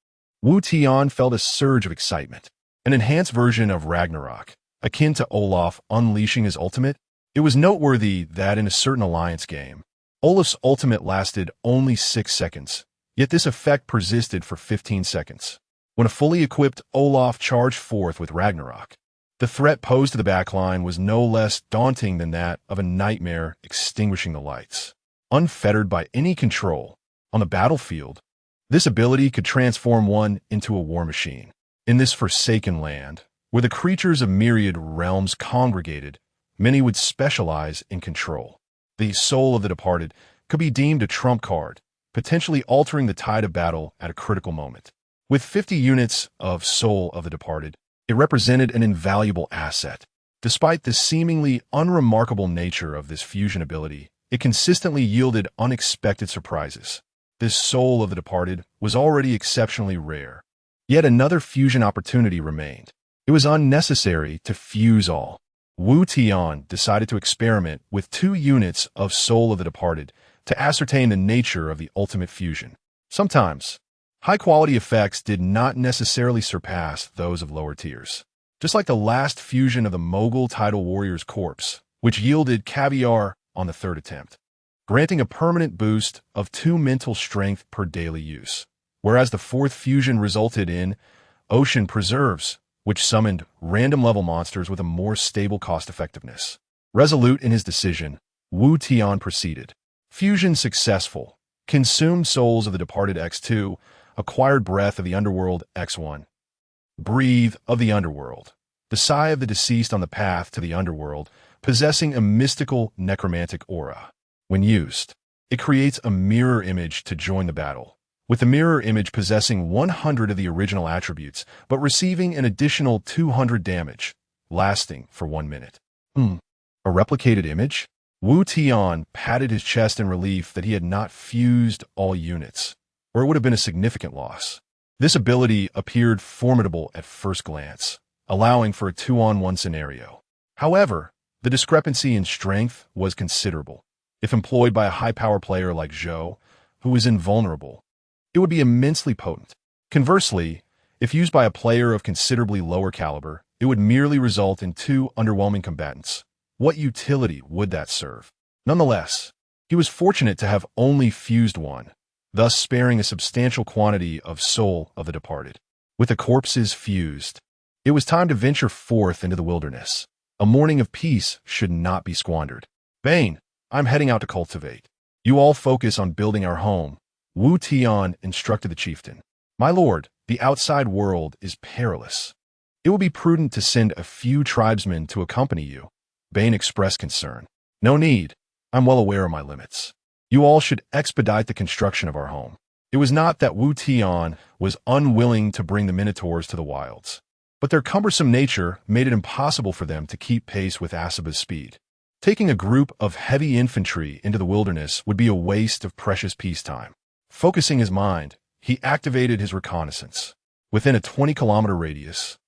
Wu Tian felt a surge of excitement. An enhanced version of Ragnarok, akin to Olaf unleashing his ultimate. It was noteworthy that in a certain alliance game, Olaf's ultimate lasted only 6 seconds, yet this effect persisted for 15 seconds. When a fully equipped Olaf charged forth with Ragnarok, the threat posed to the backline was no less daunting than that of a nightmare extinguishing the lights. Unfettered by any control on the battlefield, this ability could transform one into a war machine. In this forsaken land, where the creatures of myriad realms congregated, many would specialize in control. The soul of the departed could be deemed a trump card, potentially altering the tide of battle at a critical moment. With 50 units of soul of the departed, it represented an invaluable asset. Despite the seemingly unremarkable nature of this fusion ability, it consistently yielded unexpected surprises. This soul of the departed was already exceptionally rare. Yet another fusion opportunity remained. It was unnecessary to fuse all. Wu Tian decided to experiment with 2 units of soul of the departed to ascertain the nature of the ultimate fusion. Sometimes, high-quality effects did not necessarily surpass those of lower tiers. Just like the last fusion of the Mogul Tidal Warrior's corpse, which yielded caviar on the 3rd attempt, granting a permanent boost of 2 mental strength per daily use, whereas the 4th fusion resulted in ocean preserves, which summoned random-level monsters with a more stable cost-effectiveness. Resolute in his decision, Wu Tian proceeded. Fusion successful. Consumed souls of the departed X2. Acquired breath of the underworld X1. Breathe of the underworld. The sigh of the deceased on the path to the underworld, possessing a mystical necromantic aura. When used, it creates a mirror image to join the battle, with the mirror image possessing 100 of the original attributes, but receiving an additional 200 damage, lasting for 1 minute. A replicated image? Wu Tian patted his chest in relief that he had not fused all units, or it would have been a significant loss. This ability appeared formidable at first glance, allowing for a 2-on-1 scenario. However, the discrepancy in strength was considerable. If employed by a high-power player like Zhou, who is invulnerable, it would be immensely potent. Conversely, if used by a player of considerably lower caliber, it would merely result in 2 underwhelming combatants. What utility would that serve? Nonetheless, he was fortunate to have only fused one, thus sparing a substantial quantity of soul of the departed. With the corpses fused, it was time to venture forth into the wilderness. A morning of peace should not be squandered. Bane, I'm heading out to cultivate. You all focus on building our home. Wu Tian instructed the chieftain. My lord, the outside world is perilous. It will be prudent to send a few tribesmen to accompany you. Bane expressed concern. No need. I'm well aware of my limits. You all should expedite the construction of our home. It was not that Wu Tian was unwilling to bring the Minotaurs to the wilds, but their cumbersome nature made it impossible for them to keep pace with Asaba's speed. Taking a group of heavy infantry into the wilderness would be a waste of precious peacetime. Focusing his mind, he activated his reconnaissance. Within a 20-kilometer radius,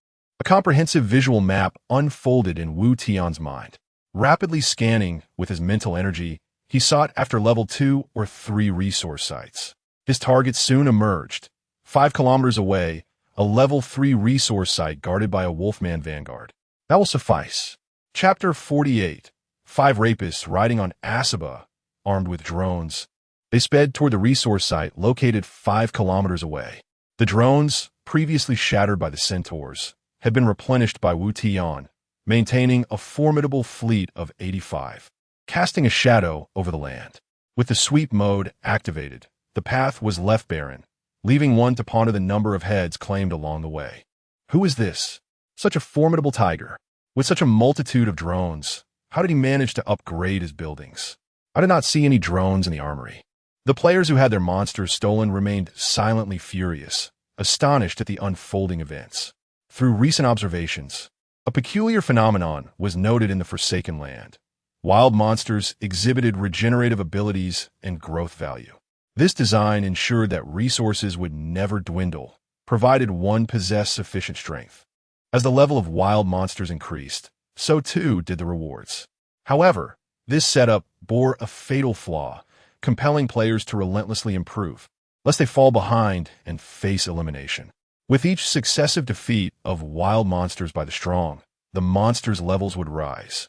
a comprehensive visual map unfolded in Wu Tian's mind. Rapidly scanning with his mental energy, he sought after level 2 or 3 resource sites. His target soon emerged. 5 kilometers away, a level 3 resource site guarded by a Wolfman vanguard. That will suffice. Chapter 48. 5 rapists riding on Asaba, armed with drones. They sped toward the resource site located 5 kilometers away. The drones, previously shattered by the centaurs, had been replenished by Wu Tian, maintaining a formidable fleet of 85, casting a shadow over the land. With the sweep mode activated, the path was left barren, leaving one to ponder the number of heads claimed along the way. Who is this? Such a formidable tiger. With such a multitude of drones, how did he manage to upgrade his buildings? I did not see any drones in the armory. The players who had their monsters stolen remained silently furious, astonished at the unfolding events. Through recent observations, a peculiar phenomenon was noted in the Forsaken Land. Wild monsters exhibited regenerative abilities and growth value. This design ensured that resources would never dwindle, provided one possessed sufficient strength. As the level of wild monsters increased, so too did the rewards. However, this setup bore a fatal flaw, compelling players to relentlessly improve, lest they fall behind and face elimination. With each successive defeat of wild monsters by the strong, the monsters' levels would rise,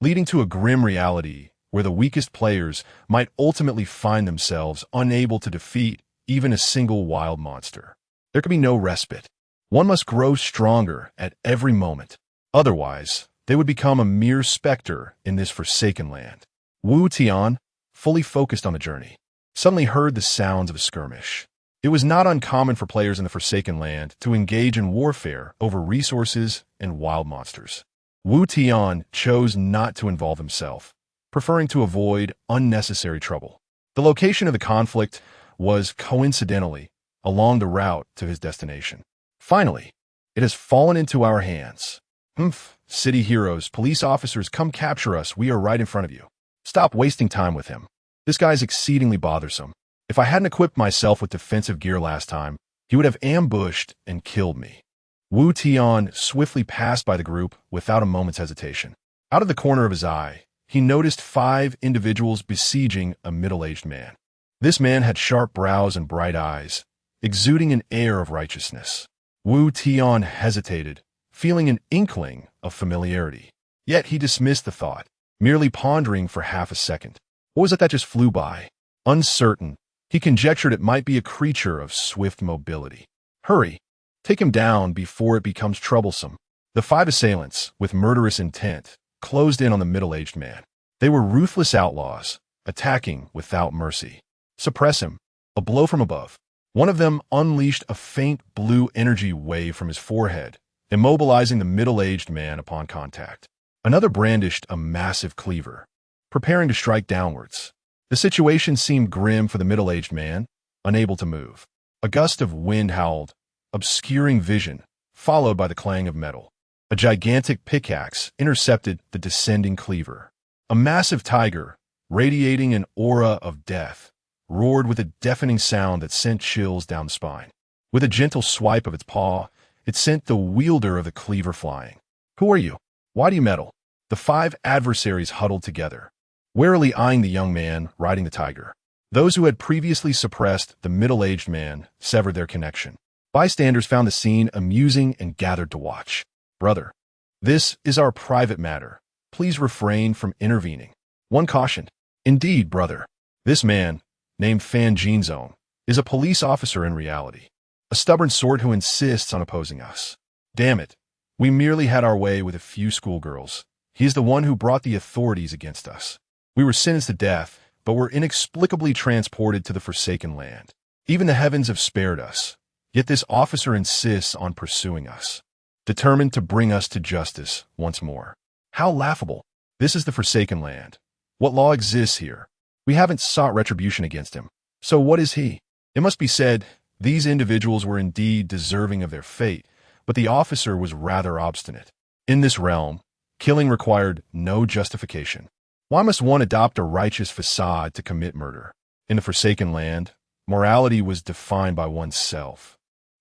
leading to a grim reality where the weakest players might ultimately find themselves unable to defeat even a single wild monster. There could be no respite. One must grow stronger at every moment. Otherwise, they would become a mere specter in this forsaken land. Wu Tian, fully focused on the journey, suddenly heard the sounds of a skirmish. It was not uncommon for players in the Forsaken Land to engage in warfare over resources and wild monsters. Wu Tian chose not to involve himself, preferring to avoid unnecessary trouble. The location of the conflict was coincidentally along the route to his destination. Finally, it has fallen into our hands. Humph, city heroes, police officers, come capture us. We are right in front of you. Stop wasting time with him. This guy's exceedingly bothersome. If I hadn't equipped myself with defensive gear last time, he would have ambushed and killed me. Wu Tian swiftly passed by the group without a moment's hesitation. Out of the corner of his eye, he noticed 5 individuals besieging a middle-aged man. This man had sharp brows and bright eyes, exuding an air of righteousness. Wu Tian hesitated, feeling an inkling of familiarity. Yet he dismissed the thought, merely pondering for half a second. What was it that just flew by? Uncertain, he conjectured it might be a creature of swift mobility. Hurry! Take him down before it becomes troublesome. The 5 assailants, with murderous intent, closed in on the middle-aged man. They were ruthless outlaws, attacking without mercy. Suppress him. A blow from above. One of them unleashed a faint blue energy wave from his forehead, immobilizing the middle-aged man upon contact. Another brandished a massive cleaver, preparing to strike downwards. The situation seemed grim for the middle-aged man, unable to move. A gust of wind howled, obscuring vision, followed by the clang of metal. A gigantic pickaxe intercepted the descending cleaver. A massive tiger, radiating an aura of death, roared with a deafening sound that sent chills down the spine. With a gentle swipe of its paw, it sent the wielder of the cleaver flying. Who are you? Why do you meddle? The 5 adversaries huddled together, warily eyeing the young man riding the tiger. Those who had previously suppressed the middle-aged man severed their connection. Bystanders found the scene amusing and gathered to watch. Brother, this is our private matter. Please refrain from intervening. One cautioned. Indeed, brother. This man, named Fan Jinzong, is a police officer in reality. A stubborn sort who insists on opposing us. Damn it. We merely had our way with a few schoolgirls. He is the one who brought the authorities against us. We were sentenced to death, but were inexplicably transported to the Forsaken Land. Even the heavens have spared us. Yet this officer insists on pursuing us, determined to bring us to justice once more. How laughable. This is the Forsaken Land. What law exists here? We haven't sought retribution against him. So what is he? It must be said, these individuals were indeed deserving of their fate, but the officer was rather obstinate. In this realm, killing required no justification. Why must one adopt a righteous facade to commit murder? In the Forsaken Land, morality was defined by oneself.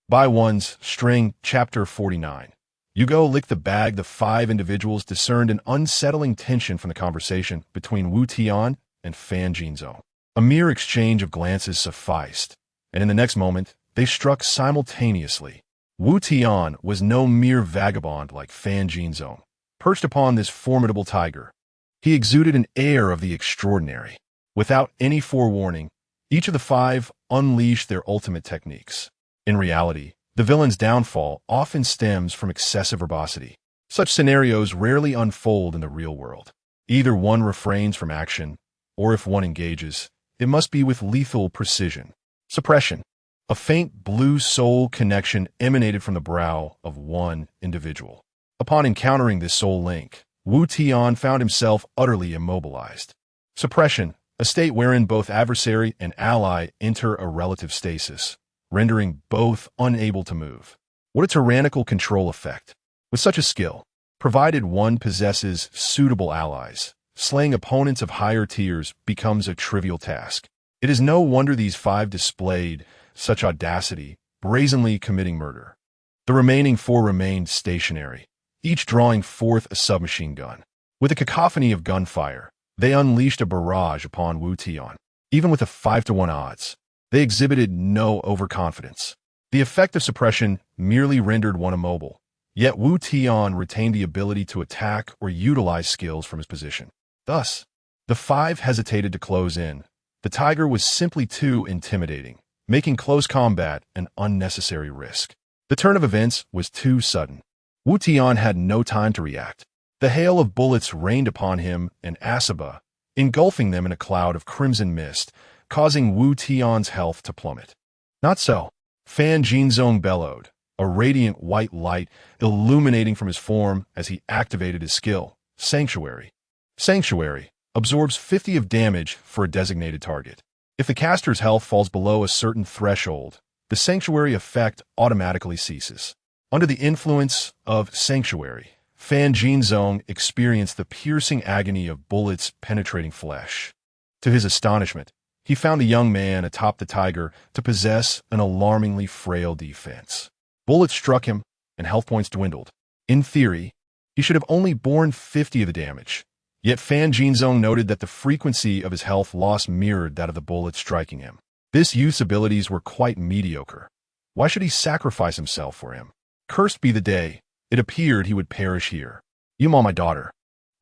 By one's string, Chapter 49. You go lick the bag. The 5 individuals discerned an unsettling tension from the conversation between Wu Tian and Fan Jinzong. A mere exchange of glances sufficed, and in the next moment, they struck simultaneously. Wu Tian was no mere vagabond like Fan Jinzong. Perched upon this formidable tiger, He exuded an air of the extraordinary. Without any forewarning, each of the five unleashed their ultimate techniques. In reality, the villain's downfall often stems from excessive verbosity. Such scenarios rarely unfold in the real world. Either one refrains from action, or if one engages, it must be with lethal precision. Suppression. A faint blue soul connection emanated from the brow of one individual. Upon encountering this soul link, Wu Tian found himself utterly immobilized. Suppression. A state wherein both adversary and ally enter a relative stasis, rendering both unable to move. What a tyrannical control effect. With such a skill, provided one possesses suitable allies, slaying opponents of higher tiers becomes a trivial task. It is no wonder these five displayed such audacity, brazenly committing murder. The remaining four remained stationary, each drawing forth a submachine gun. With a cacophony of gunfire, they unleashed a barrage upon Wu Tian. Even with a 5-to-1 odds, they exhibited no overconfidence. The effect of suppression merely rendered one immobile, yet Wu Tian retained the ability to attack or utilize skills from his position. Thus, the five hesitated to close in. The tiger was simply too intimidating, making close combat an unnecessary risk. The turn of events was too sudden. Wu Tian had no time to react. The hail of bullets rained upon him and Asaba, engulfing them in a cloud of crimson mist, causing Wu Tian's health to plummet. Not so. Fan Jinzong bellowed, a radiant white light illuminating from his form as he activated his skill, Sanctuary. Sanctuary absorbs 50 of damage for a designated target. If the caster's health falls below a certain threshold, the Sanctuary effect automatically ceases. Under the influence of Sanctuary, Fan Jinzong experienced the piercing agony of bullets penetrating flesh. To his astonishment, he found the young man atop the tiger to possess an alarmingly frail defense. Bullets struck him, and health points dwindled. In theory, he should have only borne 50 of the damage. Yet Fan Jinzong noted that the frequency of his health loss mirrored that of the bullets striking him. This youth's abilities were quite mediocre. Why should he sacrifice himself for him? Cursed be the day. It appeared he would perish here. Yuma, my daughter.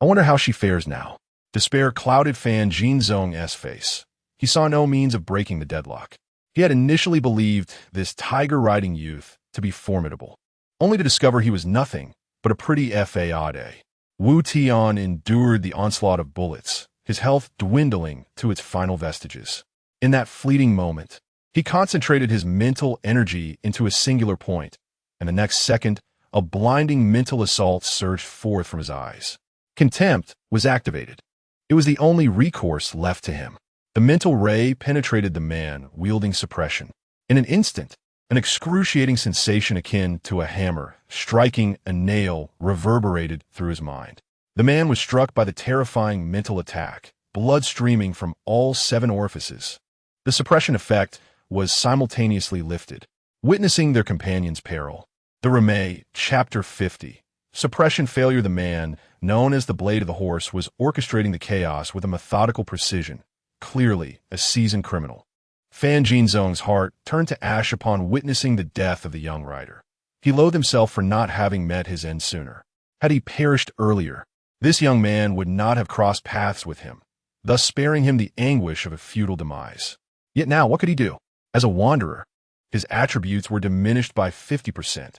I wonder how she fares now. Despair clouded Fan Jinzong's face. He saw no means of breaking the deadlock. He had initially believed this tiger-riding youth to be formidable, only to discover he was nothing but a pretty fade. Wu Tian endured the onslaught of bullets, his health dwindling to its final vestiges. In that fleeting moment, he concentrated his mental energy into a singular point, and the next second, a blinding mental assault surged forth from his eyes. Contempt was activated. It was the only recourse left to him. The mental ray penetrated the man wielding suppression. In an instant, an excruciating sensation akin to a hammer striking a nail reverberated through his mind. The man was struck by the terrifying mental attack, blood streaming from all 7 orifices. The suppression effect was simultaneously lifted, witnessing their companion's peril. The Ramay, Chapter 50. Suppression failure. The man, known as the Blade of the Horse, was orchestrating the chaos with a methodical precision, clearly a seasoned criminal. Fan Jinzong's heart turned to ash upon witnessing the death of the young rider. He loathed himself for not having met his end sooner. Had he perished earlier, this young man would not have crossed paths with him, thus sparing him the anguish of a futile demise. Yet now, what could he do? As a wanderer, his attributes were diminished by 50%.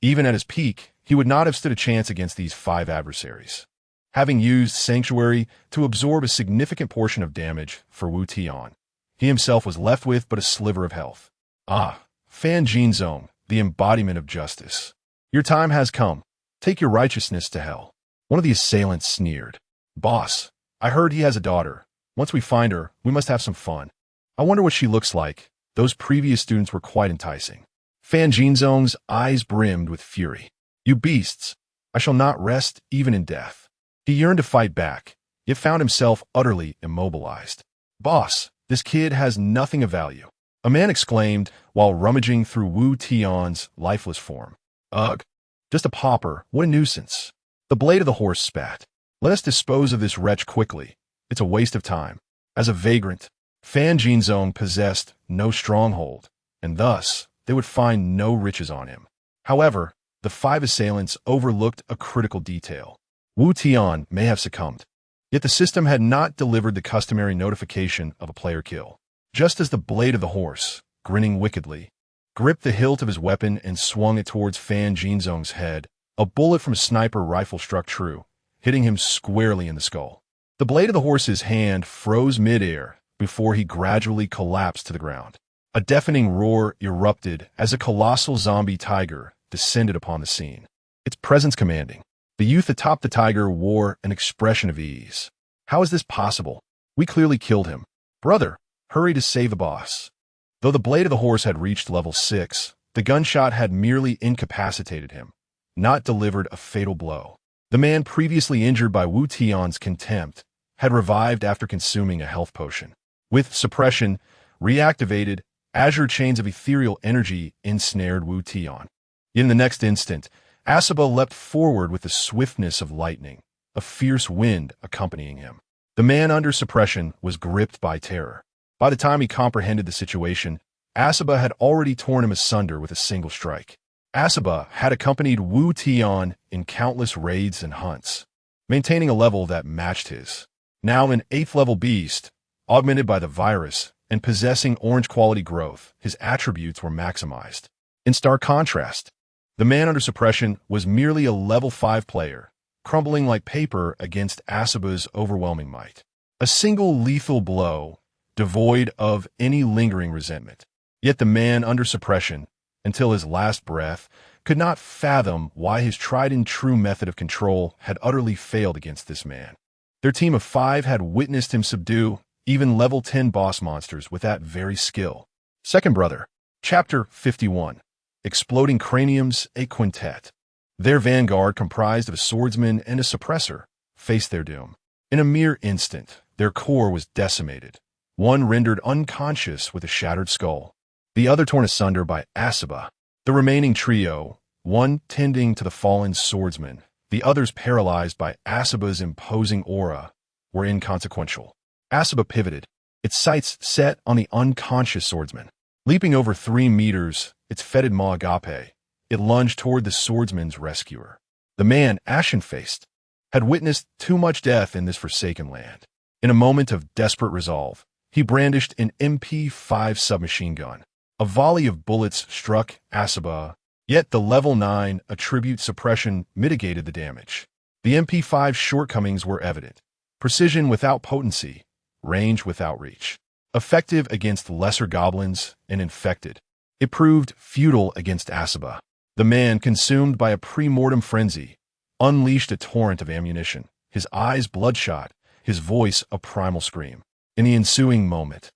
Even at his peak, he would not have stood a chance against these 5 adversaries. Having used Sanctuary to absorb a significant portion of damage for Wu Tian, he himself was left with but a sliver of health. Ah, Fan Jinzong, the embodiment of justice. Your time has come. Take your righteousness to hell. One of the assailants sneered. Boss, I heard he has a daughter. Once we find her, we must have some fun. I wonder what she looks like. Those previous students were quite enticing. Fan Jinzong's eyes brimmed with fury. You beasts! I shall not rest even in death. He yearned to fight back, yet found himself utterly immobilized. Boss, this kid has nothing of value. A man exclaimed while rummaging through Wu Tian's lifeless form. Ugh, just a pauper, what a nuisance. The Blade of the Horse spat. Let us dispose of this wretch quickly. It's a waste of time. As a vagrant, Fan Jinzong possessed no stronghold, and thus they would find no riches on him. However, the 5 assailants overlooked a critical detail. Wu Tian may have succumbed. Yet the system had not delivered the customary notification of a player kill. Just as the blade of the horse, grinning wickedly, gripped the hilt of his weapon and swung it towards Fan Jinzong's head, a bullet from a sniper rifle struck true, hitting him squarely in the skull. The blade of the horse's hand froze mid-air before he gradually collapsed to the ground. A deafening roar erupted as a colossal zombie tiger descended upon the scene, its presence commanding. The youth atop the tiger wore an expression of ease. "How is this possible? We clearly killed him. Brother, hurry to save the boss." Though the blade of the horse had reached level 6, the gunshot had merely incapacitated him, not delivered a fatal blow. The man previously injured by Wu Tian's contempt had revived after consuming a health potion. With suppression reactivated, azure chains of ethereal energy ensnared Wu Tian. In the next instant, Asaba leapt forward with the swiftness of lightning, a fierce wind accompanying him. The man under suppression was gripped by terror. By the time he comprehended the situation, Asaba had already torn him asunder with a single strike. Asaba had accompanied Wu Tian in countless raids and hunts, maintaining a level that matched his. Now an 8th-level beast, augmented by the virus and possessing orange-quality growth, his attributes were maximized. In stark contrast, the man under suppression was merely a level 5 player, crumbling like paper against Asaba's overwhelming might. A single lethal blow, devoid of any lingering resentment. Yet the man under suppression, until his last breath, could not fathom why his tried-and-true method of control had utterly failed against this man. Their team of 5 had witnessed him subdue even level 10 boss monsters with that very skill. Second Brother, Chapter 51. Exploding Craniums, a Quintet. Their vanguard, comprised of a swordsman and a suppressor, faced their doom. In a mere instant, their core was decimated, one rendered unconscious with a shattered skull, the other torn asunder by Asaba. The remaining trio, one tending to the fallen swordsman, the others paralyzed by Asaba's imposing aura, were inconsequential. Asaba pivoted, its sights set on the unconscious swordsman. Leaping over 3 meters, its fetid maw agape, it lunged toward the swordsman's rescuer. The man, ashen-faced, had witnessed too much death in this forsaken land. In a moment of desperate resolve, he brandished an MP5 submachine gun. A volley of bullets struck Asaba, yet the level 9 attribute suppression mitigated the damage. The MP5's shortcomings were evident. Precision without potency, range without reach. Effective against lesser goblins and infected, it proved futile against Asaba. The man, consumed by a pre-mortem frenzy, unleashed a torrent of ammunition, his eyes bloodshot, his voice a primal scream. In the ensuing moment,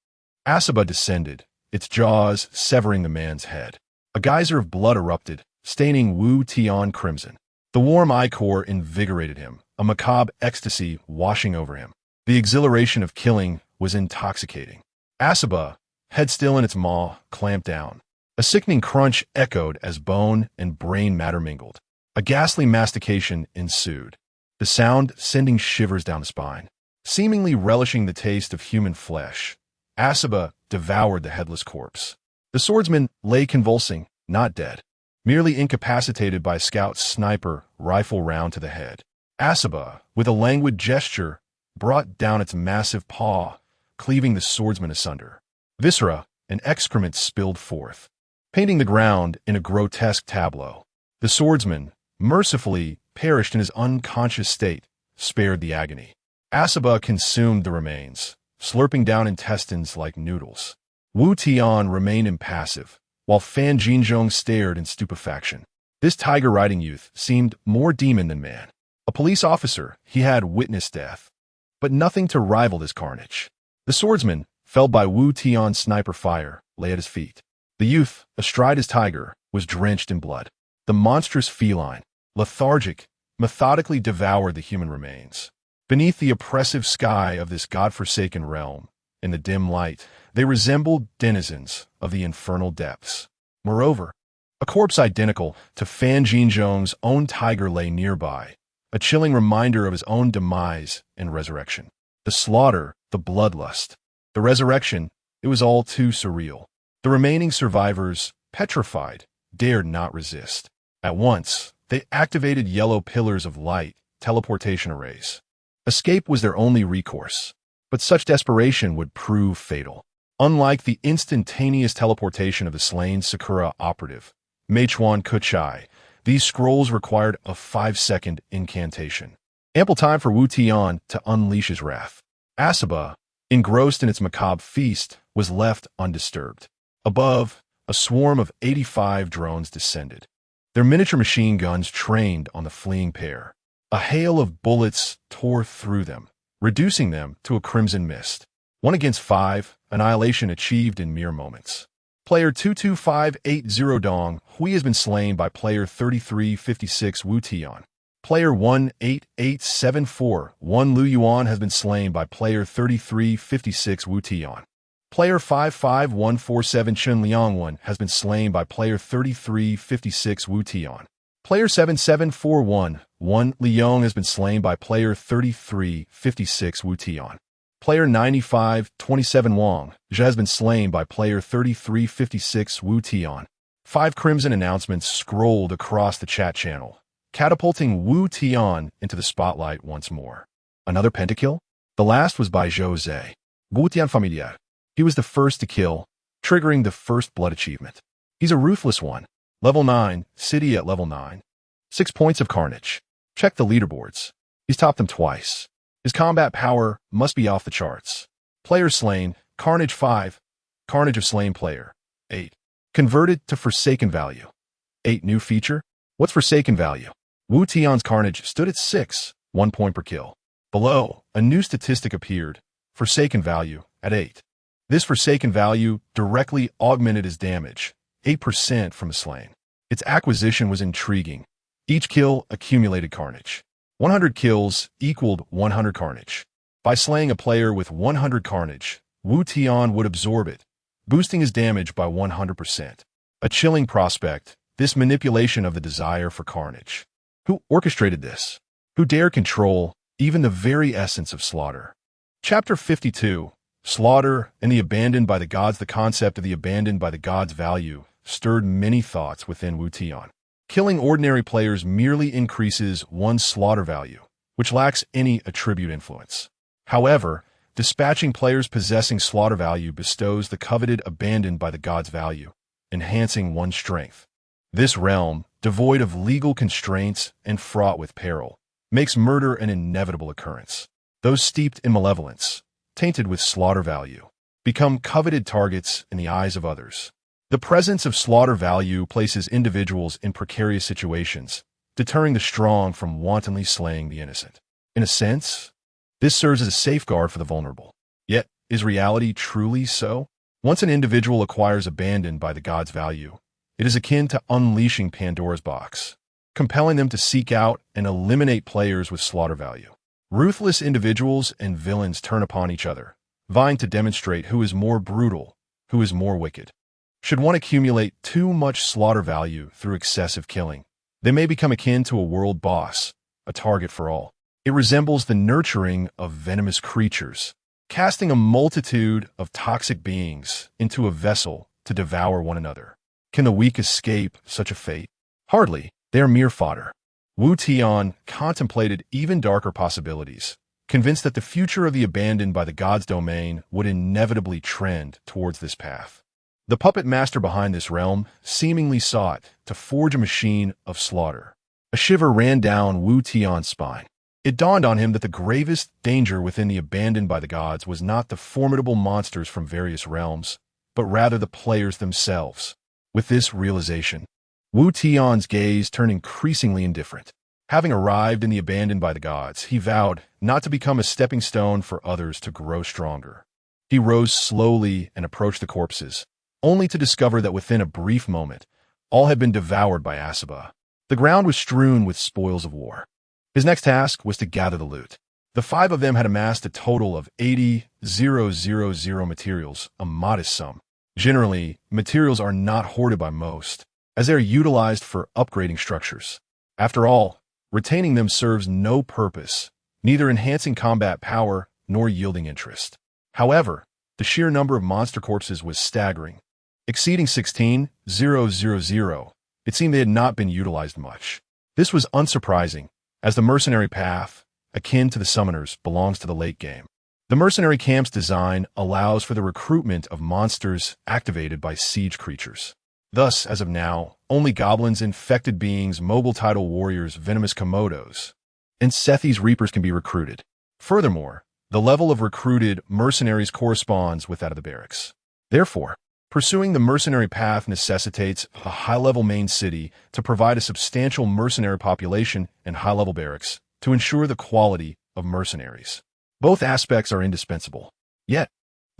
Asaba descended, its jaws severing the man's head. A geyser of blood erupted, staining Wu Tian crimson. The warm ichor invigorated him, a macabre ecstasy washing over him. The exhilaration of killing was intoxicating. Asaba, head still in its maw, clamped down. A sickening crunch echoed as bone and brain matter mingled. A ghastly mastication ensued, the sound sending shivers down the spine. Seemingly relishing the taste of human flesh, Asaba devoured the headless corpse. The swordsman lay convulsing, not dead, merely incapacitated by a scout's sniper rifle round to the head. Asaba, with a languid gesture, brought down its massive paw, cleaving the swordsman asunder. Viscera and excrement spilled forth, painting the ground in a grotesque tableau. The swordsman, mercifully perished in his unconscious state, spared the agony. Asaba consumed the remains, slurping down intestines like noodles. Wu Tian remained impassive, while Fan Jinzhong stared in stupefaction. This tiger-riding youth seemed more demon than man. A police officer, he had witnessed death, but nothing to rival this carnage. The swordsman, felled by Wu Tian's sniper fire, lay at his feet. The youth, astride his tiger, was drenched in blood. The monstrous feline, lethargic, methodically devoured the human remains. Beneath the oppressive sky of this godforsaken realm, in the dim light, they resembled denizens of the infernal depths. Moreover, a corpse identical to Fan Jinzhong's own tiger lay nearby, a chilling reminder of his own demise and resurrection. The slaughter, the bloodlust, the resurrection, it was all too surreal. The remaining survivors, petrified, dared not resist. At once, they activated yellow pillars of light, teleportation arrays. Escape was their only recourse, but such desperation would prove fatal. Unlike the instantaneous teleportation of the slain Sakura operative, Meichuan Kuchai, these scrolls required a 5-second incantation. Ample time for Wu Tian to unleash his wrath. Asaba, engrossed in its macabre feast, was left undisturbed. Above, a swarm of 85 drones descended. Their miniature machine guns trained on the fleeing pair. A hail of bullets tore through them, reducing them to a crimson mist. 1 against 5, annihilation achieved in mere moments. Player 22580 Dong Hui has been slain by player 3356 Wu Tian. Player 18874 Lu Yuan has been slain by player 3356 Wu Tian. Player 55147 Chen Liangwen has been slain by player 3356 Wu Tian. Player 7741 Liang has been slain by player 3356 Wu Tian. Player 9527 Wang Zhe has been slain by player 3356 Wu Tian. 5 crimson announcements scrolled across the chat channel, catapulting Wu Tian into the spotlight once more. Another pentakill? The last was by Zhou Zhe. Wu Tian Familiar. He was the first to kill, triggering the first blood achievement. He's a ruthless one. Level 9, city at level 9. 6 points of carnage. Check the leaderboards. He's topped them twice. His combat power must be off the charts. Player slain, carnage 5. Carnage of slain player, 8. Converted to Forsaken value. 8 new feature? What's Forsaken value? Wu Tian's carnage stood at 6, 1 point per kill. Below, a new statistic appeared, Forsaken value, at 8. This Forsaken value directly augmented his damage, 8% from the slain. Its acquisition was intriguing. Each kill accumulated carnage. 100 kills equaled 100 carnage. By slaying a player with 100 carnage, Wu Tian would absorb it, boosting his damage by 100%. A chilling prospect, this manipulation of the desire for carnage. Who orchestrated this? Who dare control even the very essence of slaughter? Chapter 52, Slaughter and the Abandoned by the Gods. The concept of the abandoned by the gods value stirred many thoughts within Wu Tian. Killing ordinary players merely increases one's slaughter value, which lacks any attribute influence. However, dispatching players possessing slaughter value bestows the coveted abandoned by the gods value, enhancing one's strength. This realm, devoid of legal constraints and fraught with peril, makes murder an inevitable occurrence. Those steeped in malevolence, tainted with slaughter value, become coveted targets in the eyes of others. The presence of slaughter value places individuals in precarious situations, deterring the strong from wantonly slaying the innocent. In a sense, this serves as a safeguard for the vulnerable. Yet, is reality truly so? Once an individual acquires abandoned by the gods value, it is akin to unleashing Pandora's box, compelling them to seek out and eliminate players with slaughter value. Ruthless individuals and villains turn upon each other, vying to demonstrate who is more brutal, who is more wicked. Should one accumulate too much slaughter value through excessive killing, they may become akin to a world boss, a target for all. It resembles the nurturing of venomous creatures, casting a multitude of toxic beings into a vessel to devour one another. Can the weak escape such a fate? Hardly. They are mere fodder. Wu Tian contemplated even darker possibilities, convinced that the future of the abandoned by the gods domain would inevitably trend towards this path. The puppet master behind this realm seemingly sought to forge a machine of slaughter. A shiver ran down Wu Tian's spine. It dawned on him that the gravest danger within the abandoned by the gods was not the formidable monsters from various realms, but rather the players themselves. With this realization, Wu Tian's gaze turned increasingly indifferent. Having arrived in the abandoned by the gods, he vowed not to become a stepping stone for others to grow stronger. He rose slowly and approached the corpses, only to discover that within a brief moment, all had been devoured by Asaba. The ground was strewn with spoils of war. His next task was to gather the loot. The 5 of them had amassed a total of 80,000 materials, a modest sum. Generally, materials are not hoarded by most, as they are utilized for upgrading structures. After all, retaining them serves no purpose, neither enhancing combat power nor yielding interest. However, the sheer number of monster corpses was staggering. Exceeding 16,000, it seemed they had not been utilized much. This was unsurprising, as the Mercenary Path, akin to the summoners, belongs to the late game. The mercenary camp's design allows for the recruitment of monsters activated by siege creatures. Thus, as of now, only goblins, infected beings, mobile tidal warriors, venomous komodos, and Sethi's reapers can be recruited. Furthermore, the level of recruited mercenaries corresponds with that of the barracks. Therefore, pursuing the mercenary path necessitates a high-level main city to provide a substantial mercenary population and high-level barracks to ensure the quality of mercenaries. Both aspects are indispensable. Yet,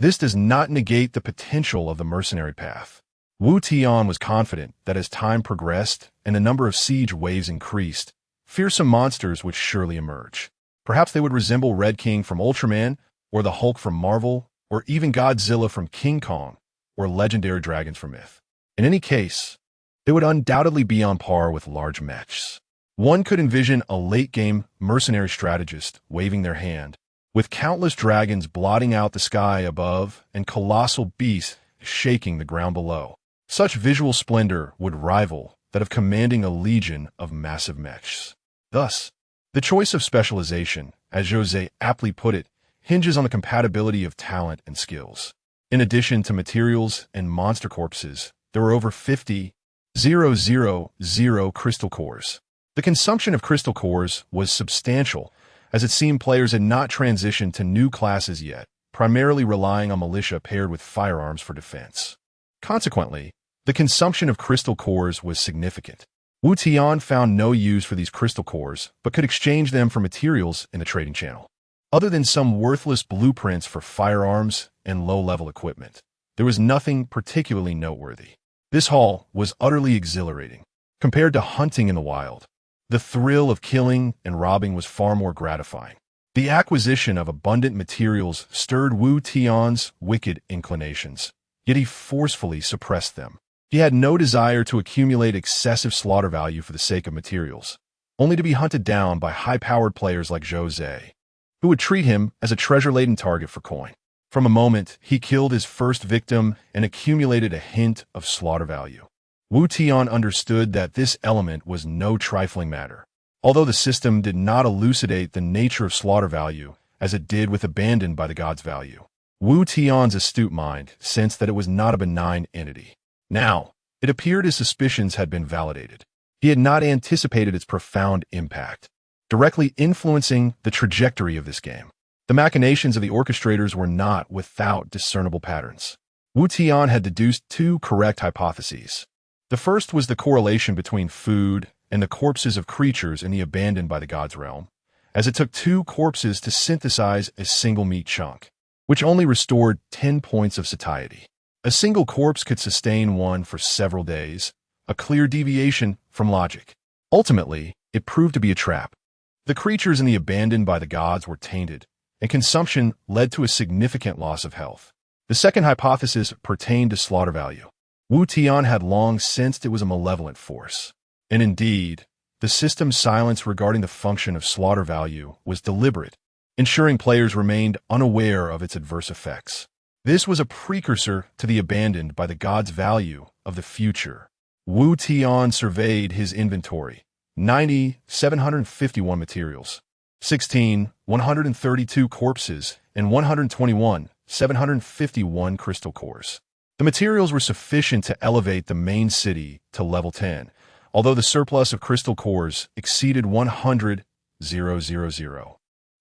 this does not negate the potential of the mercenary path. Wu Tian was confident that as time progressed and the number of siege waves increased, fearsome monsters would surely emerge. Perhaps they would resemble Red King from Ultraman, or the Hulk from Marvel, or even Godzilla from King Kong, or legendary dragons from myth. In any case, they would undoubtedly be on par with large mechs. One could envision a late-game mercenary strategist waving their hand, with countless dragons blotting out the sky above and colossal beasts shaking the ground below. Such visual splendor would rival that of commanding a legion of massive mechs. Thus, the choice of specialization, as Jose aptly put it, hinges on the compatibility of talent and skills. In addition to materials and monster corpses, there were over 50,000 crystal cores. The consumption of crystal cores was substantial, as it seemed players had not transitioned to new classes yet, primarily relying on militia paired with firearms for defense. Consequently, the consumption of crystal cores was significant. Wu Tian found no use for these crystal cores, but could exchange them for materials in the trading channel. Other than some worthless blueprints for firearms and low-level equipment, there was nothing particularly noteworthy. This haul was utterly exhilarating. Compared to hunting in the wild, the thrill of killing and robbing was far more gratifying. The acquisition of abundant materials stirred Wu Tian's wicked inclinations, yet he forcefully suppressed them. He had no desire to accumulate excessive slaughter value for the sake of materials, only to be hunted down by high-powered players like Jose, who would treat him as a treasure-laden target for coin. From a moment, he killed his first victim and accumulated a hint of slaughter value. Wu Tian understood that this element was no trifling matter. Although the system did not elucidate the nature of slaughter value, as it did with abandoned by the gods value, Wu Tian's astute mind sensed that it was not a benign entity. Now, it appeared his suspicions had been validated. He had not anticipated its profound impact, directly influencing the trajectory of this game. The machinations of the orchestrators were not without discernible patterns. Wu Tian had deduced two correct hypotheses. The first was the correlation between food and the corpses of creatures in the abandoned by the gods realm, as it took two corpses to synthesize a single meat chunk, which only restored 10 points of satiety. A single corpse could sustain one for several days, a clear deviation from logic. Ultimately, it proved to be a trap. The creatures in the abandoned by the gods were tainted, and consumption led to a significant loss of health. The second hypothesis pertained to slaughter value. Wu Tian had long sensed it was a malevolent force. And indeed, the system's silence regarding the function of slaughter value was deliberate, ensuring players remained unaware of its adverse effects. This was a precursor to the abandoned by the gods value of the future. Wu Tian surveyed his inventory: 751 materials, 132 corpses, and 751 crystal cores. The materials were sufficient to elevate the main city to level 10, although the surplus of crystal cores exceeded 100,000.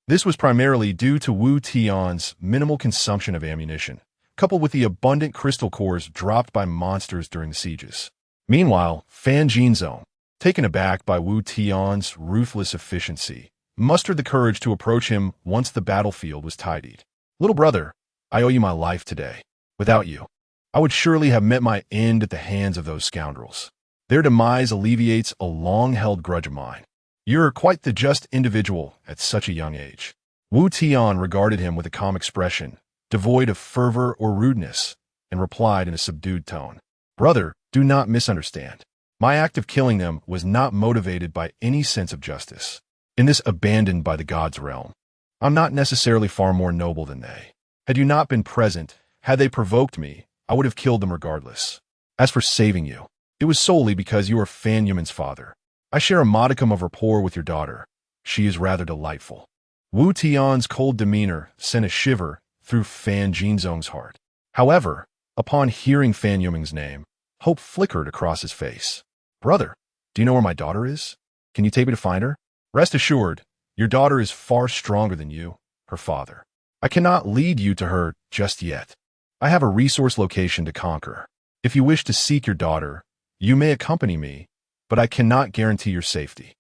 This was primarily due to Wu Tian's minimal consumption of ammunition, coupled with the abundant crystal cores dropped by monsters during the sieges. Meanwhile, Fan Jinzong, taken aback by Wu Tian's ruthless efficiency, mustered the courage to approach him once the battlefield was tidied. "Little brother, I owe you my life today. Without you, I would surely have met my end at the hands of those scoundrels. Their demise alleviates a long-held grudge of mine. You're quite the just individual at such a young age." Wu Tian regarded him with a calm expression, devoid of fervor or rudeness, and replied in a subdued tone, "Brother, do not misunderstand. My act of killing them was not motivated by any sense of justice. In this abandoned by the gods realm, I'm not necessarily far more noble than they. Had you not been present, had they provoked me, I would have killed them regardless. As for saving you, it was solely because you are Fan Yuman's father. I share a modicum of rapport with your daughter. She is rather delightful." Wu Tian's cold demeanor sent a shiver through Fan Jinzong's heart. However, upon hearing Fan Yuming's name, hope flickered across his face. Brother, do you know where my daughter is? Can you take me to find her? Rest assured, your daughter is far stronger than you, her father. I cannot lead you to her just yet. I have a resource location to conquer. If you wish to seek your daughter, you may accompany me, but I cannot guarantee your safety.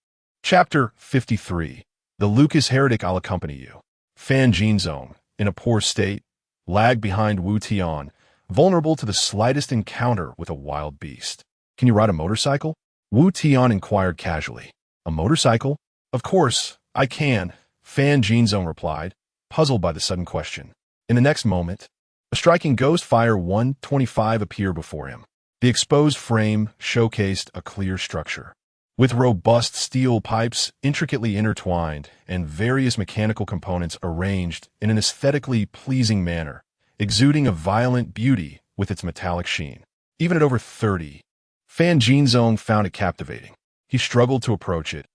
Chapter 53. The Lucas Heretic. I'll accompany you. Fan Jinzong, in a poor state, lagged behind Wu Tian, vulnerable to the slightest encounter with a wild beast. Can you ride a motorcycle? Wu Tian inquired casually. A motorcycle? Of course, I can, Fan Jinzong replied, puzzled by the sudden question. In the next moment, a striking Ghost Fire 125 appeared before him. The exposed frame showcased a clear structure, with robust steel pipes intricately intertwined and various mechanical components arranged in an aesthetically pleasing manner, exuding a violent beauty with its metallic sheen. Even at over 30, Fan Jinzong found it captivating. He struggled to approach it,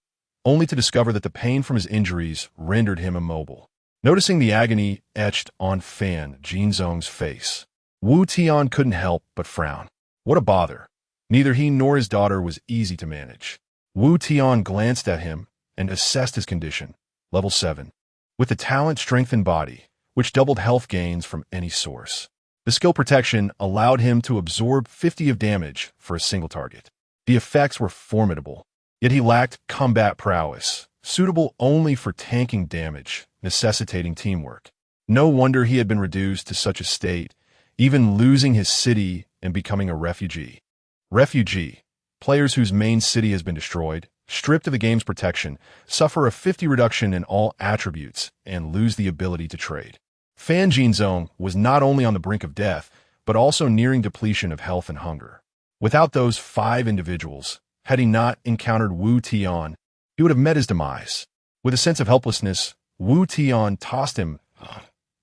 only to discover that the pain from his injuries rendered him immobile. Noticing the agony etched on Fan Jinzong's face, Wu Tian couldn't help but frown. What a bother. Neither he nor his daughter was easy to manage. Wu Tian glanced at him and assessed his condition, level 7, with the talent strengthened body, which doubled health gains from any source. The skill protection allowed him to absorb 50 of damage for a single target. The effects were formidable, yet he lacked combat prowess, suitable only for tanking damage, necessitating teamwork. No wonder he had been reduced to such a state, even losing his city and becoming a refugee. Refugee, players whose main city has been destroyed, stripped of the game's protection, suffer a 50 reduction in all attributes and lose the ability to trade. Fan Jinzong was not only on the brink of death, but also nearing depletion of health and hunger. Without those 5 individuals, had he not encountered Wu Tian, he would have met his demise. With a sense of helplessness, Wu Tian tossed him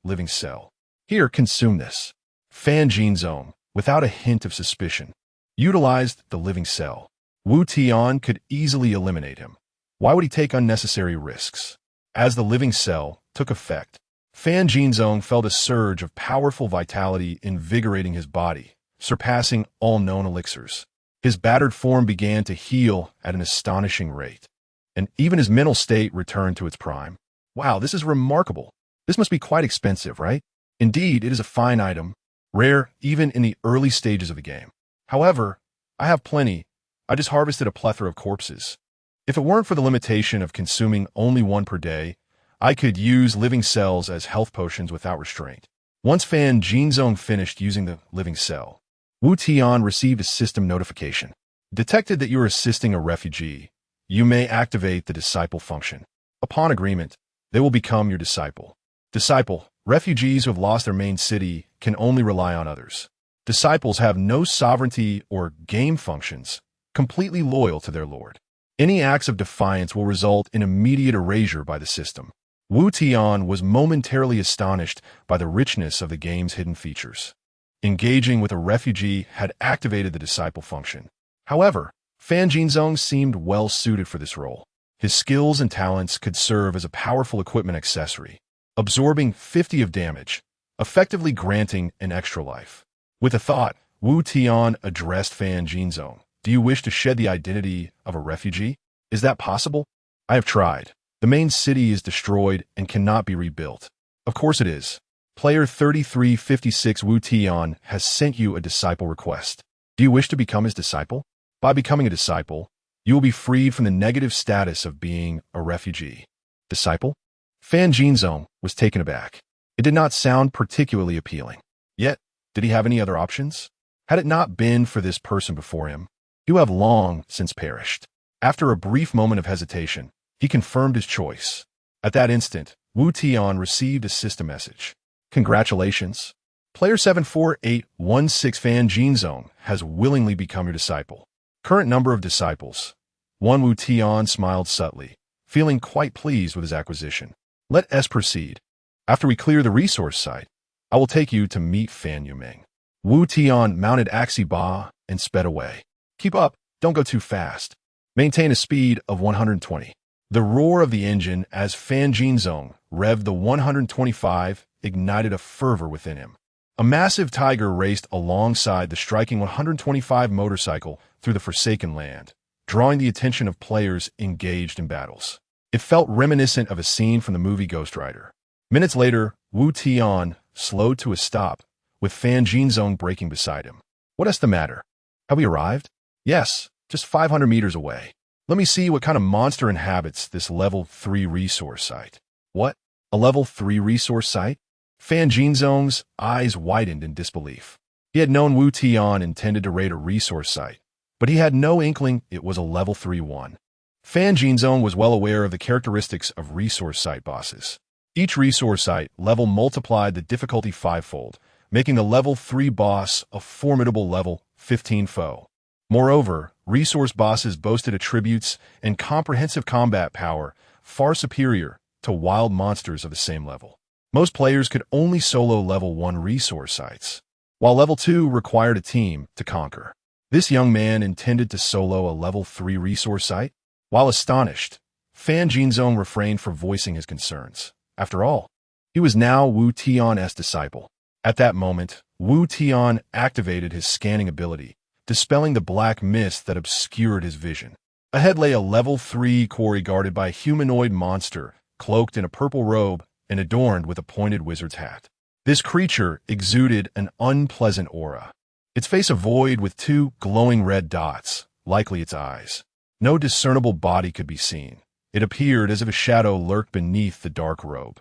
living cell. Here, consume this. Fan Jinzong, without a hint of suspicion, utilized the living cell. Wu Tian could easily eliminate him. Why would he take unnecessary risks? As the living cell took effect, Fan Jinzong felt a surge of powerful vitality invigorating his body, surpassing all known elixirs. His battered form began to heal at an astonishing rate, and even his mental state returned to its prime. Wow, this is remarkable. This must be quite expensive, right? Indeed, it is a fine item, rare even in the early stages of the game. However, I have plenty. I just harvested a plethora of corpses. If it weren't for the limitation of consuming only 1 per day, I could use living cells as health potions without restraint. Once Fan Jinzong finished using the living cell, Wu Tian received a system notification. Detected that you are assisting a refugee, you may activate the disciple function. Upon agreement, they will become your disciple. Disciple, refugees who have lost their main city can only rely on others. Disciples have no sovereignty or game functions, completely loyal to their lord. Any acts of defiance will result in immediate erasure by the system. Wu Tian was momentarily astonished by the richness of the game's hidden features. Engaging with a refugee had activated the disciple function. However, Fan Jinzong seemed well suited for this role. His skills and talents could serve as a powerful equipment accessory, absorbing 50 of damage, effectively granting an extra life. With a thought, Wu Tian addressed Fan Jinzong. Do you wish to shed the identity of a refugee? Is that possible? I have tried. The main city is destroyed and cannot be rebuilt. Of course it is. Player 3356 Wu Tian has sent you a disciple request. Do you wish to become his disciple? By becoming a disciple, you will be freed from the negative status of being a refugee. Disciple? Fan Jinzong was taken aback. It did not sound particularly appealing. Yet, did he have any other options? Had it not been for this person before him, he would have long since perished. After a brief moment of hesitation, he confirmed his choice. At that instant, Wu Tian received a system message. Congratulations. Player 74816 Fan Jinzong has willingly become your disciple. Current number of disciples. 1. Wu Tian smiled subtly, feeling quite pleased with his acquisition. Let us proceed. After we clear the resource site, I will take you to meet Fan Yuming. Wu Tian mounted Axi Ba and sped away. Keep up, don't go too fast. Maintain a speed of 120. The roar of the engine as Fan Jinzong revved the 125, ignited a fervor within him. A massive tiger raced alongside the striking 125 motorcycle through the Forsaken Land, drawing the attention of players engaged in battles. It felt reminiscent of a scene from the movie Ghost Rider. Minutes later, Wu Tian slowed to a stop, with Fan Jinzong braking beside him. "What's the matter? Have we arrived?" "Yes, just 500 meters away. Let me see what kind of monster inhabits this level 3 resource site." "What? A level 3 resource site?" Fan Jinzong's eyes widened in disbelief. He had known Wu Tian intended to raid a resource site, but he had no inkling it was a level 3 one. Fan Jinzong was well aware of the characteristics of resource site bosses. Each resource site level multiplied the difficulty 5-fold, making the level 3 boss a formidable level 15 foe. Moreover, resource bosses boasted attributes and comprehensive combat power far superior to wild monsters of the same level. Most players could only solo level 1 resource sites, while level 2 required a team to conquer. This young man intended to solo a level 3 resource site? While astonished, Fan Jinzong refrained from voicing his concerns. After all, he was now Wu Tian's disciple. At that moment, Wu Tian activated his scanning ability, dispelling the black mist that obscured his vision. Ahead lay a level 3 quarry guarded by a humanoid monster, cloaked in a purple robe and adorned with a pointed wizard's hat. This creature exuded an unpleasant aura. Its face a void with 2 glowing red dots, likely its eyes. No discernible body could be seen. It appeared as if a shadow lurked beneath the dark robe.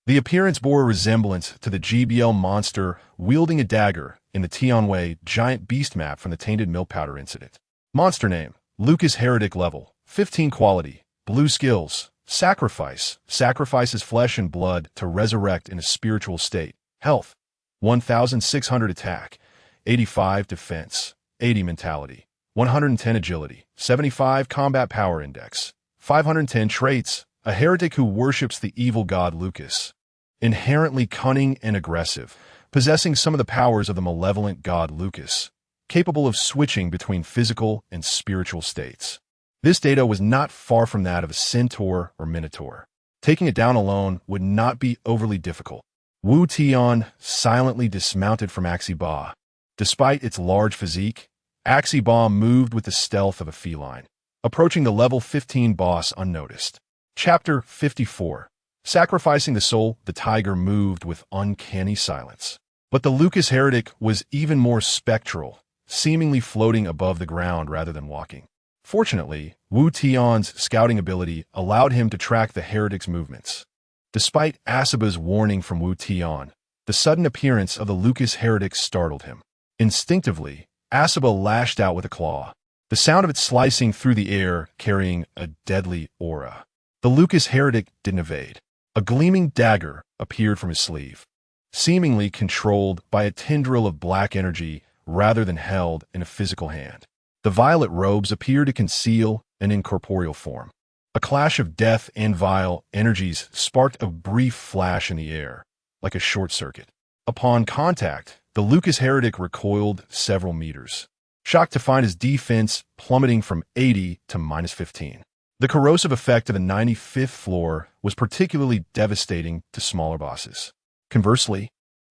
The appearance bore a resemblance to the GBL monster wielding a dagger in the Tianwei giant beast map from the Tainted Milk Powder incident. Monster name, Lucas Heretic level, 15 quality, blue skills, sacrifice, sacrifices flesh and blood to resurrect in a spiritual state. Health, 1,600 attack, 85 defense, 80 mentality, 110 agility, 75 combat power index, 510 traits, a heretic who worships the evil god Lucas. Inherently cunning and aggressive, possessing some of the powers of the malevolent god Lucas, capable of switching between physical and spiritual states. This data was not far from that of a centaur or minotaur. Taking it down alone would not be overly difficult. Wu Tian silently dismounted from Ba. Despite its large physique, Ba moved with the stealth of a feline, approaching the level 15 boss unnoticed. Chapter 54. Sacrificing the soul, the tiger moved with uncanny silence. But the Lucas Heretic was even more spectral, seemingly floating above the ground rather than walking. Fortunately, Wu Tian's scouting ability allowed him to track the heretic's movements. Despite Asaba's warning from Wu Tian, the sudden appearance of the Lucas Heretic startled him. Instinctively, Asaba lashed out with a claw, the sound of it slicing through the air carrying a deadly aura. The Lucas Heretic didn't evade. A gleaming dagger appeared from his sleeve, seemingly controlled by a tendril of black energy rather than held in a physical hand. The violet robes appeared to conceal an incorporeal form. A clash of death and vile energies sparked a brief flash in the air, like a short circuit. Upon contact, the Lucas Heretic recoiled several meters, shocked to find his defense plummeting from 80 to -15. The corrosive effect of the 95th floor was particularly devastating to smaller bosses. Conversely,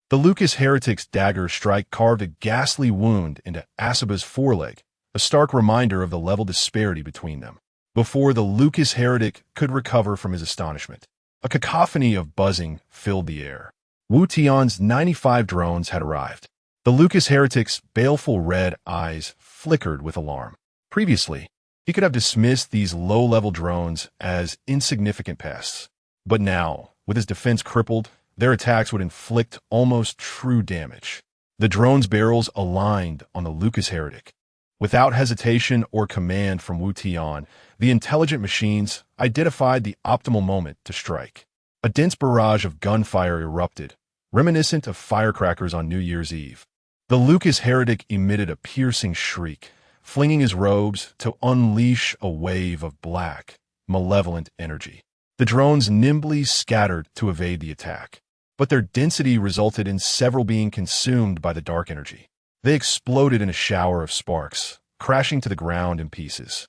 the Lucas Heretic's dagger strike carved a ghastly wound into Asaba's foreleg, a stark reminder of the level disparity between them. Before the Lucas Heretic could recover from his astonishment, a cacophony of buzzing filled the air. Wu Tian's 95 drones had arrived. The Lucas Heretic's baleful red eyes flickered with alarm. Previously, he could have dismissed these low-level drones as insignificant pests. But now, with his defense crippled, their attacks would inflict almost true damage. The drone's barrels aligned on the Lucas Heretic. Without hesitation or command from Wu Tian, the intelligent machines identified the optimal moment to strike. A dense barrage of gunfire erupted, reminiscent of firecrackers on New Year's Eve. The Lucas Heretic emitted a piercing shriek, flinging his robes to unleash a wave of black, malevolent energy. The drones nimbly scattered to evade the attack, but their density resulted in several being consumed by the dark energy. They exploded in a shower of sparks, crashing to the ground in pieces.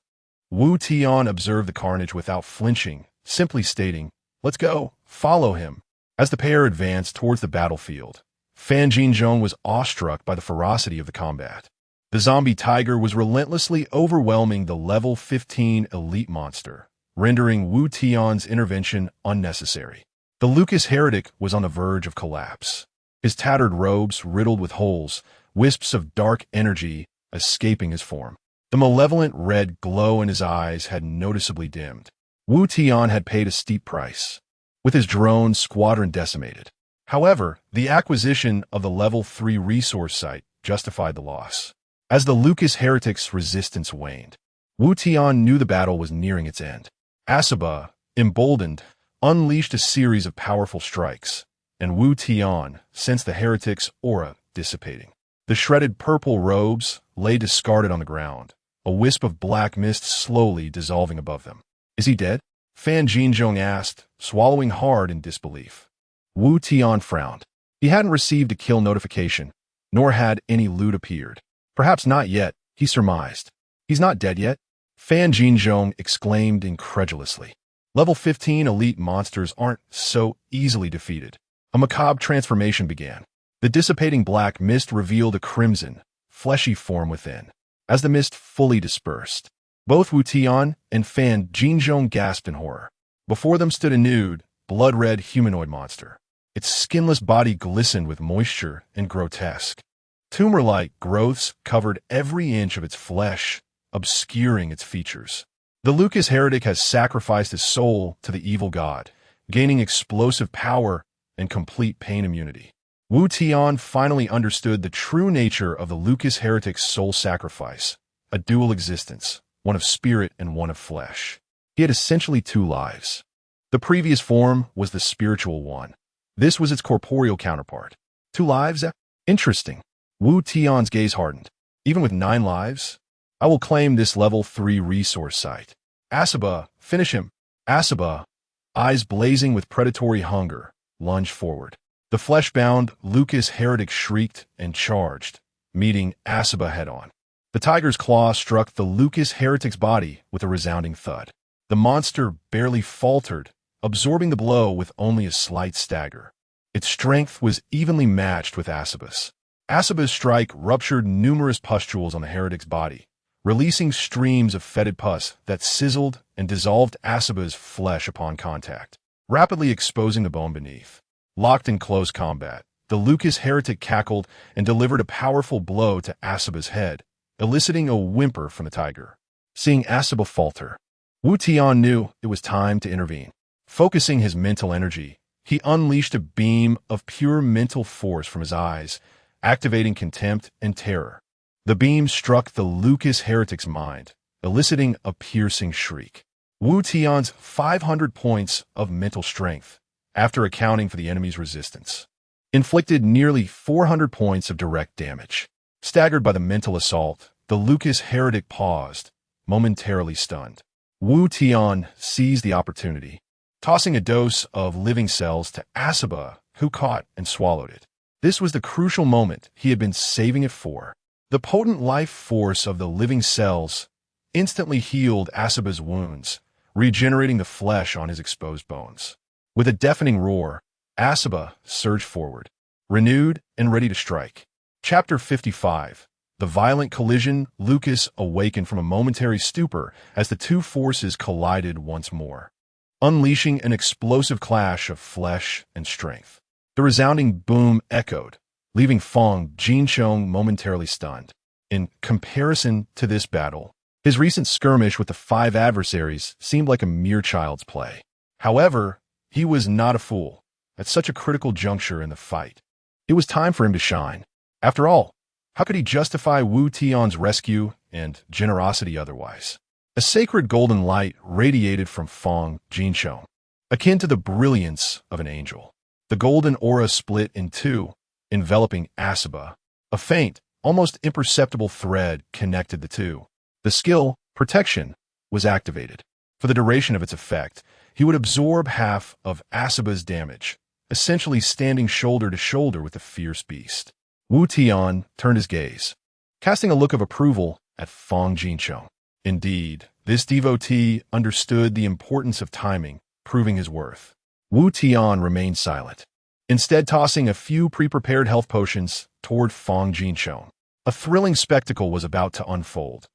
Wu Tian observed the carnage without flinching, simply stating, "Let's go, follow him." As the pair advanced towards the battlefield, Fan Jinzhong was awestruck by the ferocity of the combat. The zombie tiger was relentlessly overwhelming the level 15 elite monster, rendering Wu Tian's intervention unnecessary. The Lucas heretic was on the verge of collapse, his tattered robes riddled with holes, wisps of dark energy escaping his form. The malevolent red glow in his eyes had noticeably dimmed. Wu Tian had paid a steep price, with his drone squadron decimated. However, the acquisition of the level 3 resource site justified the loss. As the Lucas heretic's resistance waned, Wu Tian knew the battle was nearing its end. Asaba, emboldened, unleashed a series of powerful strikes, and Wu Tian sensed the heretic's aura dissipating. The shredded purple robes lay discarded on the ground, a wisp of black mist slowly dissolving above them. "Is he dead?" Fan Jinzhong asked, swallowing hard in disbelief. Wu Tian frowned. He hadn't received a kill notification, nor had any loot appeared. "Perhaps not yet," he surmised. "He's not dead yet?" Fan Jinzhong exclaimed incredulously. Level 15 elite monsters aren't so easily defeated. A macabre transformation began. The dissipating black mist revealed a crimson, fleshy form within. As the mist fully dispersed, both Wu Tian and Fan Jinzhong gasped in horror. Before them stood a nude, blood-red humanoid monster. Its skinless body glistened with moisture and grotesque. Tumor-like growths covered every inch of its flesh, obscuring its features. The Lucas heretic has sacrificed his soul to the evil god, gaining explosive power and complete pain immunity. Wu Tian finally understood the true nature of the Lucas heretic's soul sacrifice, a dual existence, one of spirit and one of flesh. He had essentially two lives. The previous form was the spiritual one. This was its corporeal counterpart. 2 lives? Interesting. Wu Tian's gaze hardened. Even with 9 lives? I will claim this level 3 resource site. Asaba, finish him. Asaba, eyes blazing with predatory hunger, lunged forward. The flesh-bound Lucas heretic shrieked and charged, meeting Asaba head-on. The tiger's claw struck the Lucas heretic's body with a resounding thud. The monster barely faltered, absorbing the blow with only a slight stagger. Its strength was evenly matched with Asaba's. Asaba's strike ruptured numerous pustules on the heretic's body, releasing streams of fetid pus that sizzled and dissolved Asaba's flesh upon contact, rapidly exposing the bone beneath. Locked in close combat, the Lucas heretic cackled and delivered a powerful blow to Asaba's head, eliciting a whimper from the tiger. Seeing Asaba falter, Wu Tian knew it was time to intervene. Focusing his mental energy, he unleashed a beam of pure mental force from his eyes, activating contempt and terror. The beam struck the Lucas heretic's mind, eliciting a piercing shriek. Wu Tian's 500 points of mental strength, after accounting for the enemy's resistance, inflicted nearly 400 points of direct damage. Staggered by the mental assault, the Lucas heretic paused, momentarily stunned. Wu Tian seized the opportunity, tossing a dose of living cells to Asaba, who caught and swallowed it. This was the crucial moment he had been saving it for. The potent life force of the living cells instantly healed Asaba's wounds, regenerating the flesh on his exposed bones. With a deafening roar, Asaba surged forward, renewed and ready to strike. Chapter 55. The violent collision. Lucas awakened from a momentary stupor as the two forces collided once more, unleashing an explosive clash of flesh and strength. The resounding boom echoed, leaving Fan Jinzhong momentarily stunned. In comparison to this battle, his recent skirmish with the 5 adversaries seemed like a mere child's play. However, he was not a fool. At such a critical juncture in the fight, it was time for him to shine. After all, how could he justify Wu Tian's rescue and generosity otherwise? A sacred golden light radiated from Fan Jinzhong, akin to the brilliance of an angel. The golden aura split in two, enveloping Asaba. A faint, almost imperceptible thread connected the two. The skill, Protection, was activated. For the duration of its effect, he would absorb half of Asaba's damage, essentially standing shoulder to shoulder with the fierce beast. Wu Tian turned his gaze, casting a look of approval at Fan Jinzhong. Indeed, this devotee understood the importance of timing, proving his worth. Wu Tian remained silent, instead tossing a few pre-prepared health potions toward Fang Jinsheng. A thrilling spectacle was about to unfold.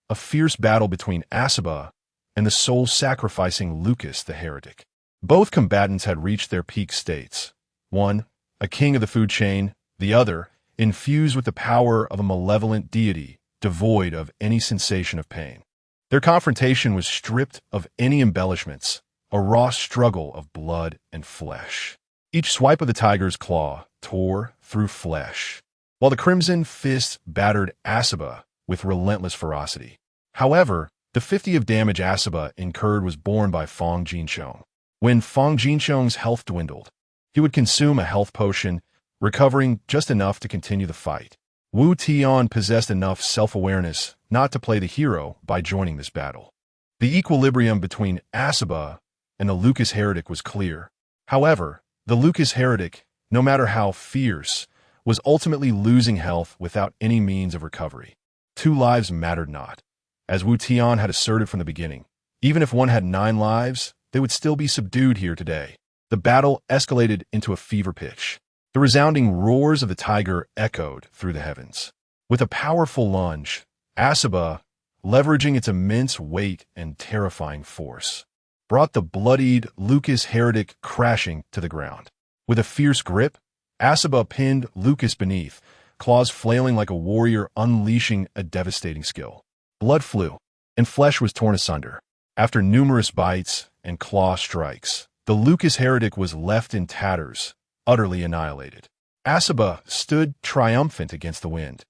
A fierce battle between Asaba and the soul-sacrificing Lucas the Heretic. Both combatants had reached their peak states. One, a king of the food chain, the other, infused with the power of a malevolent deity, devoid of any sensation of pain. Their confrontation was stripped of any embellishments, a raw struggle of blood and flesh. Each swipe of the tiger's claw tore through flesh, while the crimson fist battered Asaba with relentless ferocity. However, the 50 of damage Asaba incurred was borne by Fang Jinsheng. When Fang Jinsheng's health dwindled, he would consume a health potion, recovering just enough to continue the fight. Wu Tian possessed enough self-awareness not to play the hero by joining this battle. The equilibrium between Asaba and the Lucas Heretic was clear. However, the Lucas Heretic, no matter how fierce, was ultimately losing health without any means of recovery. 2 lives mattered not. As Wu Tian had asserted from the beginning, even if one had 9 lives, they would still be subdued here today. The battle escalated into a fever pitch. The resounding roars of the tiger echoed through the heavens. With a powerful lunge, Asaba, leveraging its immense weight and terrifying force, brought the bloodied Lucas Heretic crashing to the ground. With a fierce grip, Asaba pinned Lucas beneath, claws flailing like a warrior unleashing a devastating skill. Blood flew, and flesh was torn asunder. After numerous bites and claw strikes, the Lucas Heretic was left in tatters, utterly annihilated. Asaba stood triumphant against the wind,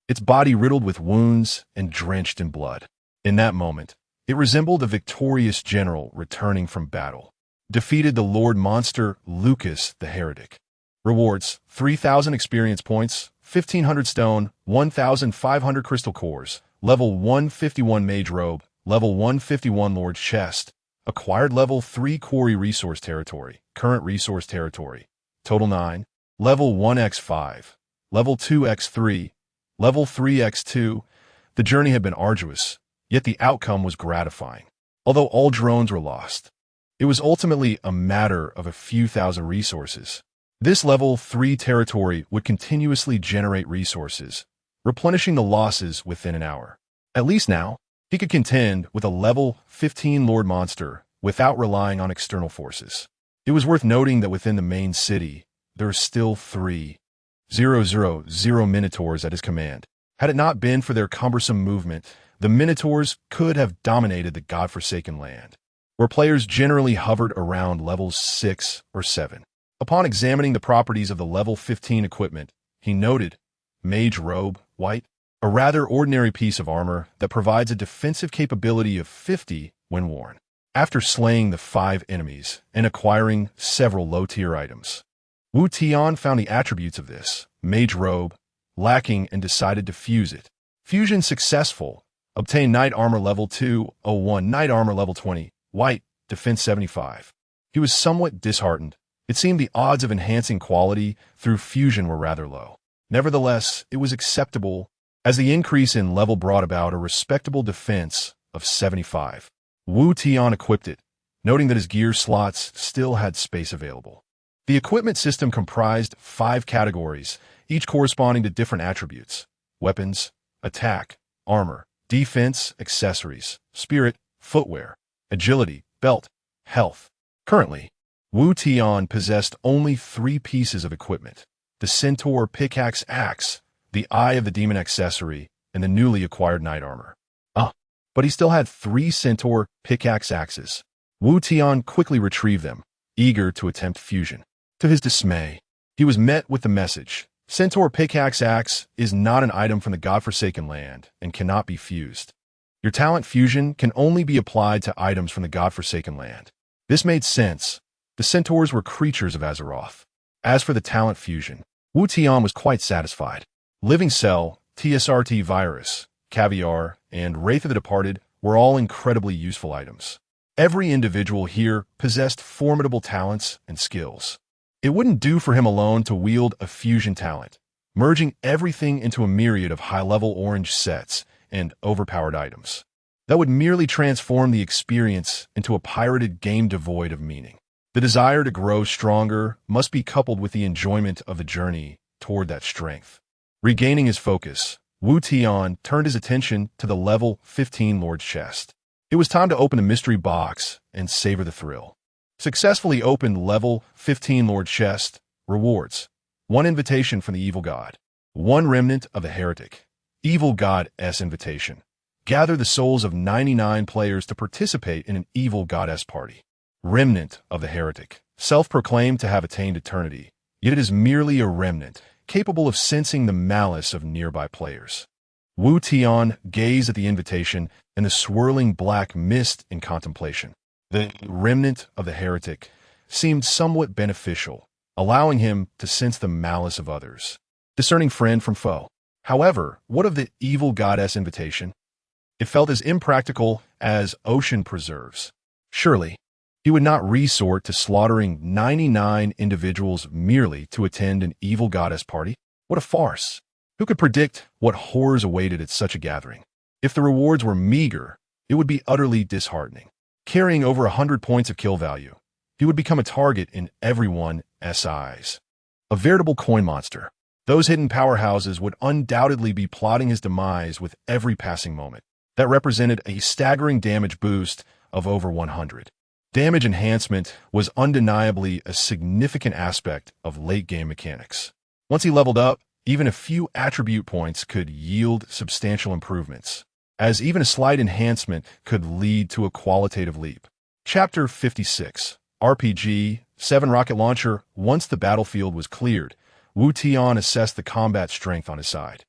its body riddled with wounds and drenched in blood. In that moment, it resembled a victorious general returning from battle. Defeated the Lord Monster Lucas the Heretic. Rewards: 3,000 experience points, 1,500 stone, 1,500 crystal cores, level 151 Mage Robe, level 151 Lord's Chest, acquired level 3 Quarry Resource Territory, current Resource Territory, total 9, level 1x5, level 2x3, level 3x2. The journey had been arduous, yet the outcome was gratifying. Although all drones were lost, it was ultimately a matter of a few thousand resources. This level 3 territory would continuously generate resources, replenishing the losses within an hour. At least now, he could contend with a level 15 Lord Monster without relying on external forces. It was worth noting that within the main city, there are still 3,000 Minotaurs at his command. Had it not been for their cumbersome movement, the Minotaurs could have dominated the godforsaken land, where players generally hovered around levels 6 or 7. Upon examining the properties of the level 15 equipment, he noted Mage Robe, white, a rather ordinary piece of armor that provides a defensive capability of 50 when worn. After slaying the 5 enemies and acquiring several low-tier items, Wu Tian found the attributes of this Mage Robe lacking and decided to fuse it. Fusion successful. Obtain Knight Armor level 201, Knight Armor level 20, white, defense 75. He was somewhat disheartened. It seemed the odds of enhancing quality through fusion were rather low. Nevertheless, it was acceptable, as the increase in level brought about a respectable defense of 75. Wu Tian equipped it, noting that his gear slots still had space available. The equipment system comprised 5 categories, each corresponding to different attributes: weapons, attack, armor, defense, accessories, spirit, footwear, agility, belt, health. Currently, Wu Tian possessed only 3 pieces of equipment: the Centaur Pickaxe Axe, the Eye of the Demon accessory, and the newly acquired Knight Armor. But he still had 3 Centaur Pickaxe Axes. Wu Tian quickly retrieved them, eager to attempt fusion. To his dismay, he was met with the message: Centaur Pickaxe Axe is not an item from the godforsaken land and cannot be fused. Your talent fusion can only be applied to items from the godforsaken land. This made sense. The centaurs were creatures of Azeroth. As for the talent fusion, Wu Tian was quite satisfied. Living Cell, TSRT Virus, Caviar, and Wraith of the Departed were all incredibly useful items. Every individual here possessed formidable talents and skills. It wouldn't do for him alone to wield a fusion talent, merging everything into a myriad of high-level orange sets and overpowered items. That would merely transform the experience into a pirated game devoid of meaning. The desire to grow stronger must be coupled with the enjoyment of the journey toward that strength. Regaining his focus, Wu Tian turned his attention to the level 15 Lord's chest. It was time to open the mystery box and savor the thrill. Successfully opened level 15 Lord's chest. Rewards. 1 invitation from the evil god. 1 remnant of the heretic. Evil goddess invitation. Gather the souls of 99 players to participate in an evil goddess party. Remnant of the heretic. Self-proclaimed to have attained eternity, yet it is merely a remnant, capable of sensing the malice of nearby players. Wu Tian gazed at the invitation and the swirling black mist in contemplation. The remnant of the heretic seemed somewhat beneficial, allowing him to sense the malice of others, discerning friend from foe. However, what of the evil goddess invitation? It felt as impractical as ocean preserves. Surely, he would not resort to slaughtering 99 individuals merely to attend an evil goddess party. What a farce! Who could predict what horrors awaited at such a gathering? If the rewards were meager, it would be utterly disheartening. Carrying over 100 points of kill value, he would become a target in everyone's eyes. A veritable coin monster. Those hidden powerhouses would undoubtedly be plotting his demise with every passing moment. That represented a staggering damage boost of over 100. Damage enhancement was undeniably a significant aspect of late-game mechanics. Once he leveled up, even a few attribute points could yield substantial improvements, as even a slight enhancement could lead to a qualitative leap. Chapter 56, RPG, 7 Rocket Launcher. Once the battlefield was cleared, Wu Tian assessed the combat strength on his side.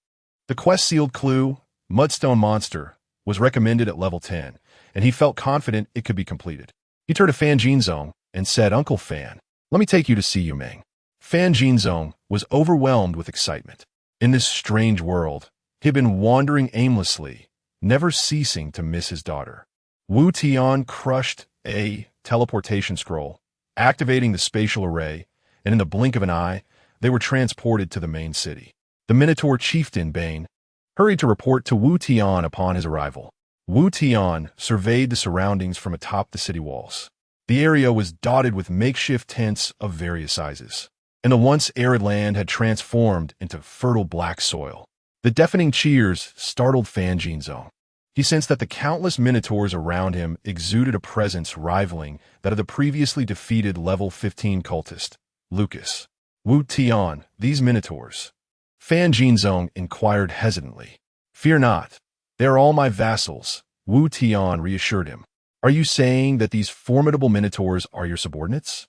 The quest-sealed clue, Mudstone Monster, was recommended at level 10, and he felt confident it could be completed. He turned to Fan Jinzong and said, "Uncle Fan, let me take you to see Yu Ming." Fan Jinzong was overwhelmed with excitement. In this strange world, he had been wandering aimlessly, never ceasing to miss his daughter. Wu Tian crushed a teleportation scroll, activating the spatial array, and in the blink of an eye, they were transported to the main city. The Minotaur chieftain, Bane, hurried to report to Wu Tian upon his arrival. Wu Tian surveyed the surroundings from atop the city walls. The area was dotted with makeshift tents of various sizes, and the once arid land had transformed into fertile black soil. The deafening cheers startled Fan Jinzong. He sensed that the countless minotaurs around him exuded a presence rivaling that of the previously defeated level 15 cultist, Lucas. Wu Tian, these minotaurs? Fan Jinzong inquired hesitantly. "Fear not. They are all my vassals," Wu Tian reassured him. "Are you saying that these formidable minotaurs are your subordinates?"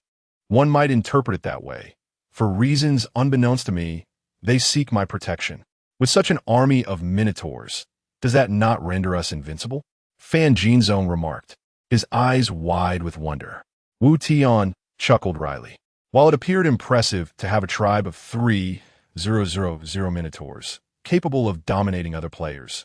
"One might interpret it that way. For reasons unbeknownst to me, they seek my protection. With such an army of minotaurs, does that not render us invincible?" Fan Jinzong remarked, his eyes wide with wonder. Wu Tian chuckled wryly. While it appeared impressive to have a tribe of 3,000 minotaurs, capable of dominating other players,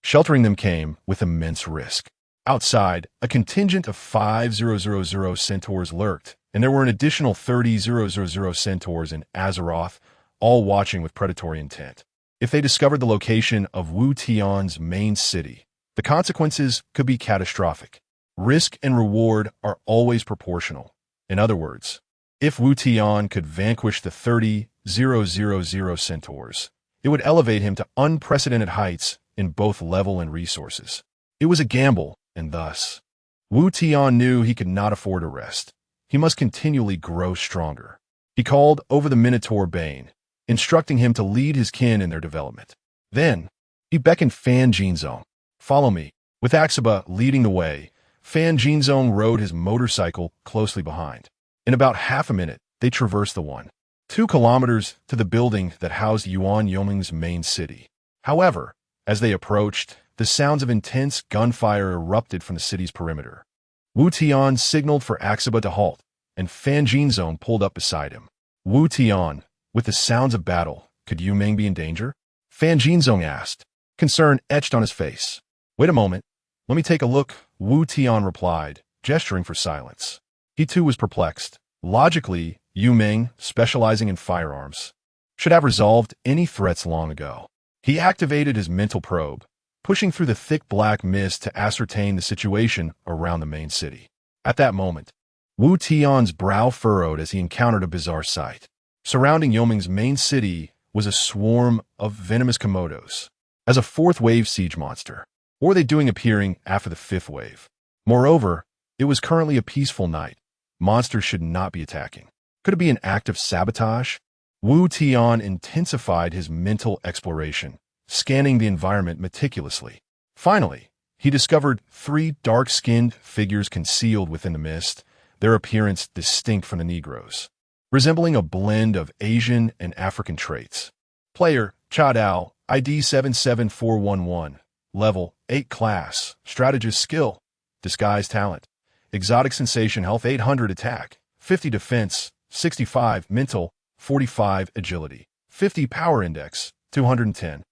sheltering them came with immense risk. Outside, a contingent of 5,000 centaurs lurked, and there were an additional 30,000 centaurs in Azeroth, all watching with predatory intent. If they discovered the location of Wu Tian's main city, the consequences could be catastrophic. Risk and reward are always proportional. In other words, if Wu Tian could vanquish the 30,000 centaurs, it would elevate him to unprecedented heights in both level and resources. It was a gamble, and thus, Wu Tian knew he could not afford to rest. He must continually grow stronger. He called over the Minotaur Bane, instructing him to lead his kin in their development. Then, he beckoned Fan Jinzong. "Follow me." With Axaba leading the way, Fan Jinzong rode his motorcycle closely behind. In about half a minute, they traversed the 1.2 kilometers to the building that housed Yuan Yoming's main city. However, as they approached, the sounds of intense gunfire erupted from the city's perimeter. Wu Tian signaled for Axaba to halt, and Fan Jinzong pulled up beside him. "Wu Tian, with the sounds of battle, could Yu Ming be in danger?" Fan Jinzong asked, concern etched on his face. "Wait a moment. Let me take a look," Wu Tian replied, gesturing for silence. He too was perplexed. Logically, Yu Ming, specializing in firearms, should have resolved any threats long ago. He activated his mental probe, pushing through the thick black mist to ascertain the situation around the main city. At that moment, Wu Tian's brow furrowed as he encountered a bizarre sight. Surrounding Yoming's main city was a swarm of venomous Komodos. As a fourth wave siege monster, or were they doing appearing after the fifth wave? Moreover, it was currently a peaceful night. Monsters should not be attacking. Could it be an act of sabotage? Wu Tian intensified his mental exploration, scanning the environment meticulously. Finally, he discovered 3 dark-skinned figures concealed within the mist, their appearance distinct from the Negroes, resembling a blend of Asian and African traits. Player, Chadao, ID 77411, Level 8 Class, Strategist Skill, Disguise Talent, Exotic Sensation Health 800 Attack, 50 Defense, 65 Mental, 45 Agility, 50 Power Index, 210.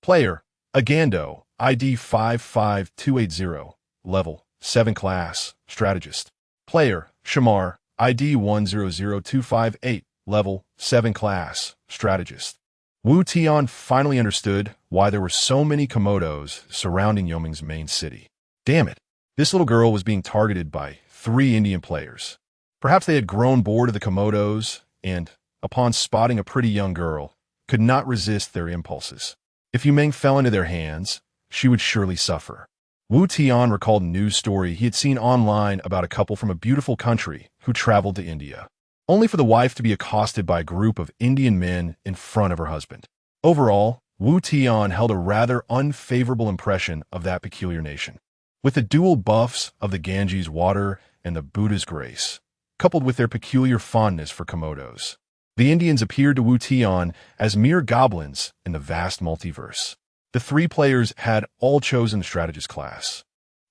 Player, Agando, ID 55280, Level 7 Class, Strategist. Player, Shamar, ID 100258, Level 7 Class, Strategist. Wu Tian finally understood why there were so many Komodos surrounding Yoming's main city. Damn it, this little girl was being targeted by 3 Indian players. Perhaps they had grown bored of the Komodos and, upon spotting a pretty young girl, could not resist their impulses. If Yumeng fell into their hands, she would surely suffer. Wu Tian recalled a news story he had seen online about a couple from a beautiful country who traveled to India, only for the wife to be accosted by a group of Indian men in front of her husband. Overall, Wu Tian held a rather unfavorable impression of that peculiar nation. With the dual buffs of the Ganges water and the Buddha's grace, coupled with their peculiar fondness for Komodos, the Indians appeared to Wu Tian as mere goblins in the vast multiverse. The 3 players had all chosen the strategist class,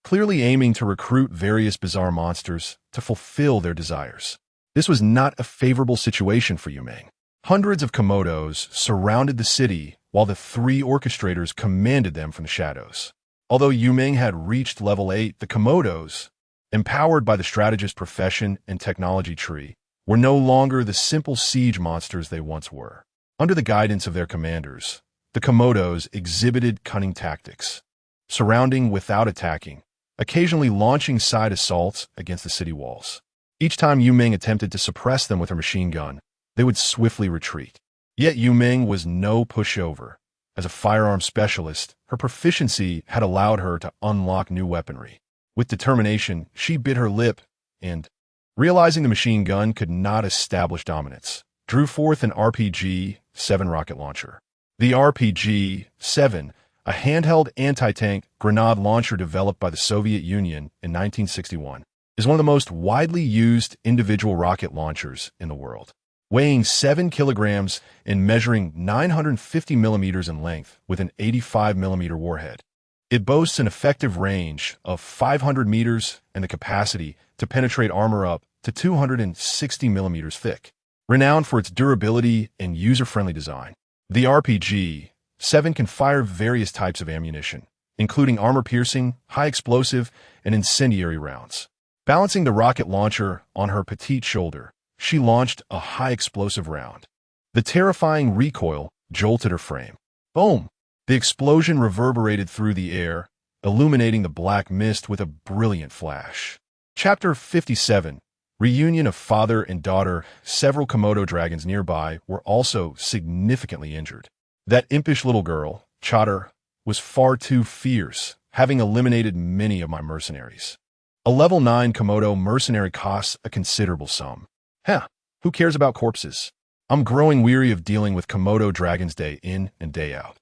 clearly aiming to recruit various bizarre monsters to fulfill their desires. This was not a favorable situation for Yumeng. Hundreds of Komodos surrounded the city while the 3 orchestrators commanded them from the shadows. Although Yumeng had reached level 8, the Komodos, empowered by the strategist profession and technology tree, were no longer the simple siege monsters they once were. Under the guidance of their commanders, the Komodos exhibited cunning tactics, surrounding without attacking, occasionally launching side assaults against the city walls. Each time Yumeng attempted to suppress them with her machine gun, they would swiftly retreat. Yet Yumeng was no pushover. As a firearms specialist, her proficiency had allowed her to unlock new weaponry. With determination, she bit her lip and, realizing the machine gun could not establish dominance, drew forth an RPG-7 rocket launcher. The RPG-7, a handheld anti-tank grenade launcher developed by the Soviet Union in 1961, is one of the most widely used individual rocket launchers in the world. Weighing 7 kilograms and measuring 950 millimeters in length with an 85 millimeter warhead, it boasts an effective range of 500 meters and the capacity to penetrate armor up to 260 millimeters thick. Renowned for its durability and user-friendly design, the RPG-7 can fire various types of ammunition, including armor-piercing, high-explosive, and incendiary rounds. Balancing the rocket launcher on her petite shoulder, she launched a high-explosive round. The terrifying recoil jolted her frame. Boom! The explosion reverberated through the air, illuminating the black mist with a brilliant flash. Chapter 57. Reunion of father and daughter. Several Komodo dragons nearby were also significantly injured. That impish little girl, Chatter, was far too fierce, having eliminated many of my mercenaries. A level 9 Komodo mercenary costs a considerable sum. Who cares about corpses? I'm growing weary of dealing with Komodo dragons day in and day out.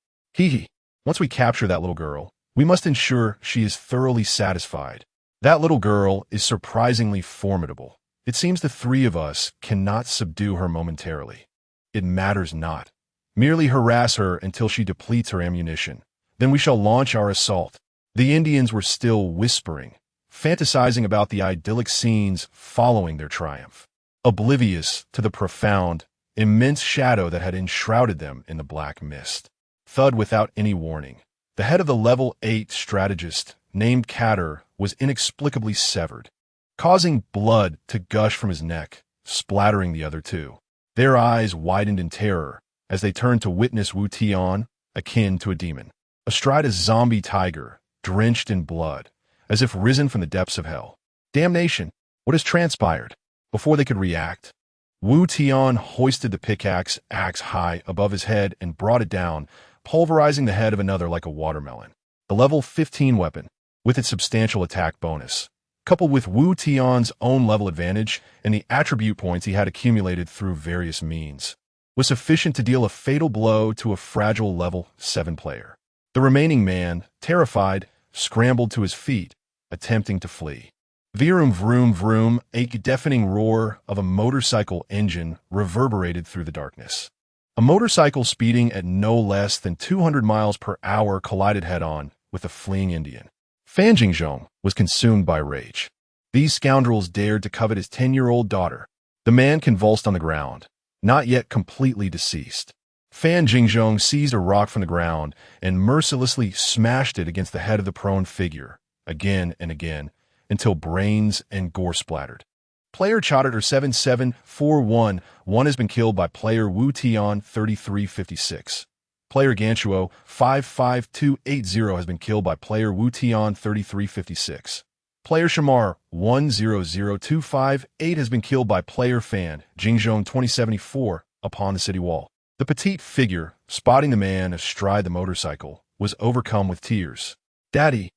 Once we capture that little girl, we must ensure she is thoroughly satisfied. That little girl is surprisingly formidable. It seems the 3 of us cannot subdue her momentarily. It matters not. Merely harass her until she depletes her ammunition. Then we shall launch our assault. The Indians were still whispering, fantasizing about the idyllic scenes following their triumph, oblivious to the profound, immense shadow that had enshrouded them in the black mist. Thud without any warning. The head of the level 8 strategist, named Catter, was inexplicably severed, causing blood to gush from his neck, splattering the other 2. Their eyes widened in terror as they turned to witness Wu Tian, akin to a demon, astride a zombie tiger, drenched in blood, as if risen from the depths of hell. Damnation! What has transpired? Before they could react, Wu Tian hoisted the pickaxe axe high above his head and brought it down, pulverizing the head of another like a watermelon. The level 15 weapon, with its substantial attack bonus, coupled with Wu Tian's own level advantage and the attribute points he had accumulated through various means, was sufficient to deal a fatal blow to a fragile level 7 player. The remaining man, terrified, scrambled to his feet, attempting to flee. Vroom, vroom, vroom, a deafening roar of a motorcycle engine reverberated through the darkness. A motorcycle speeding at no less than 200 miles per hour collided head-on with a fleeing Indian. Fan Jingzhong was consumed by rage. These scoundrels dared to covet his 10-year-old daughter. The man convulsed on the ground, not yet completely deceased. Fan Jingzhong seized a rock from the ground and mercilessly smashed it against the head of the prone figure, again and again, until brains and gore splattered. Player Chowder 77411 has been killed by player Wu Tian 3356. Player Ganshuo 55280 has been killed by player Wu Tian 3356. Player Shamar 100258 has been killed by player Fan Jingzhong 2074 upon the city wall. The petite figure, spotting the man astride the motorcycle, was overcome with tears. "Daddy!"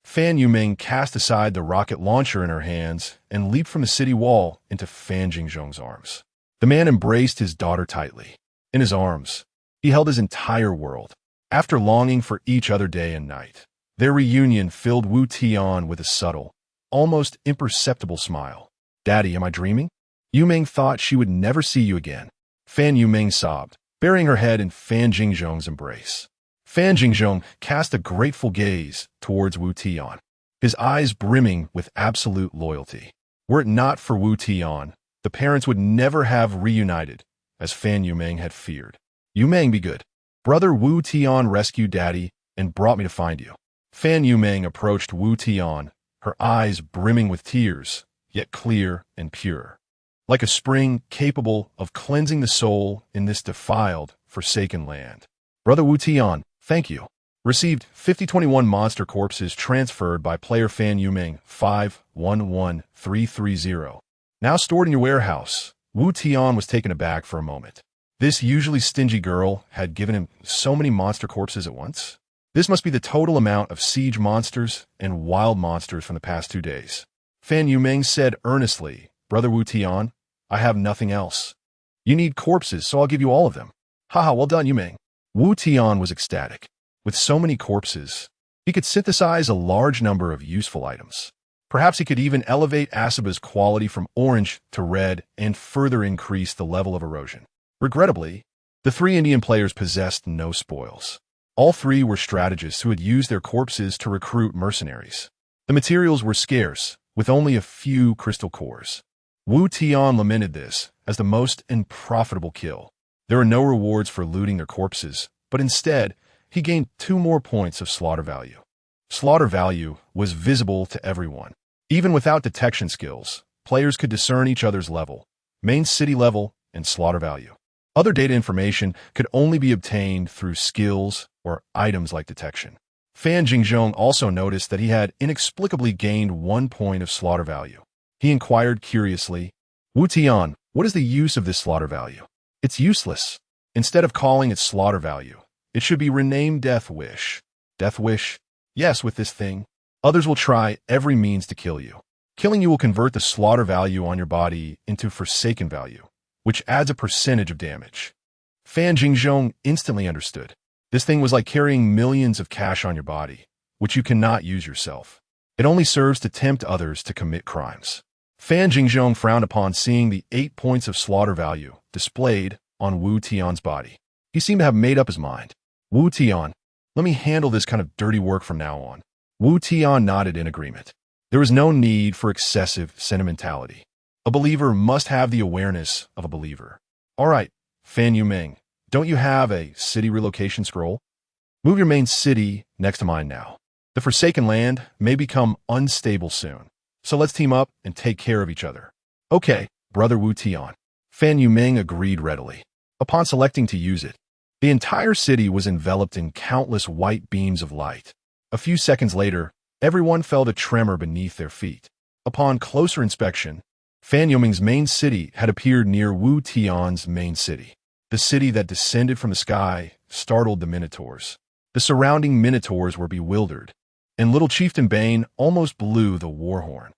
Fan Yuming cast aside the rocket launcher in her hands and leaped from the city wall into Fan Jingzhong's arms. The man embraced his daughter tightly. In his arms, he held his entire world. After longing for each other day and night, their reunion filled Wu Tian with a subtle, almost imperceptible smile. "Daddy, am I dreaming?" Yuming thought she would never see you again. Fan Yuming sobbed, burying her head in Fan Jingzhong's embrace. Fan Jingzhong cast a grateful gaze towards Wu Tian, his eyes brimming with absolute loyalty. Were it not for Wu Tian, the parents would never have reunited, as Fan Yuming had feared. "Yuming, be good. Brother Wu Tian rescued Daddy and brought me to find you." Fan Yuming approached Wu Tian, her eyes brimming with tears, yet clear and pure, like a spring capable of cleansing the soul in this defiled, forsaken land. "Brother Wu Tian, thank you." Received 5021 monster corpses transferred by player Fan Yuming 511330. Now stored in your warehouse. Wu Tian was taken aback for a moment. This usually stingy girl had given him so many monster corpses at once. This must be the total amount of siege monsters and wild monsters from the past 2 days. Fan Yuming said earnestly, "Brother Wu Tian, I have nothing else. You need corpses, so I'll give you all of them." "Haha, well done, Yuming." Wu Tian was ecstatic. With so many corpses, he could synthesize a large number of useful items. Perhaps he could even elevate Asaba's quality from orange to red and further increase the level of erosion. Regrettably, the 3 Indian players possessed no spoils. All 3 were strategists who had used their corpses to recruit mercenaries. The materials were scarce, with only a few crystal cores. Wu Tian lamented this as the most unprofitable kill. There were no rewards for looting their corpses, but instead, he gained 2 more points of slaughter value. Slaughter value was visible to everyone. Even without detection skills, players could discern each other's level, main city level, and slaughter value. Other data information could only be obtained through skills or items like detection. Fan Jingzhong also noticed that he had inexplicably gained 1 point of slaughter value. He inquired curiously, "Wu Tian, what is the use of this slaughter value?" "It's useless. Instead of calling it slaughter value, it should be renamed Death Wish." "Death Wish?" "Yes, with this thing, others will try every means to kill you. Killing you will convert the slaughter value on your body into Forsaken value, which adds a percentage of damage." Fan Jingzhong instantly understood. This thing was like carrying millions of cash on your body, which you cannot use yourself. It only serves to tempt others to commit crimes. Fan Jingzhong frowned upon seeing the 8 points of slaughter value displayed on Wu Tian's body. He seemed to have made up his mind. "Wu Tian, let me handle this kind of dirty work from now on." Wu Tian nodded in agreement. There was no need for excessive sentimentality. A believer must have the awareness of a believer. "All right, Fan Yuming, don't you have a city relocation scroll? Move your main city next to mine now. The Forsaken Land may become unstable soon, so let's team up and take care of each other." "Okay, Brother Wu Tian." Fan Yuming agreed readily. Upon selecting to use it, the entire city was enveloped in countless white beams of light. A few seconds later, everyone felt a tremor beneath their feet. Upon closer inspection, Fan Yuming's main city had appeared near Wu Tian's main city. The city that descended from the sky startled the Minotaurs. The surrounding Minotaurs were bewildered, and little Chieftain Bane almost blew the war horn.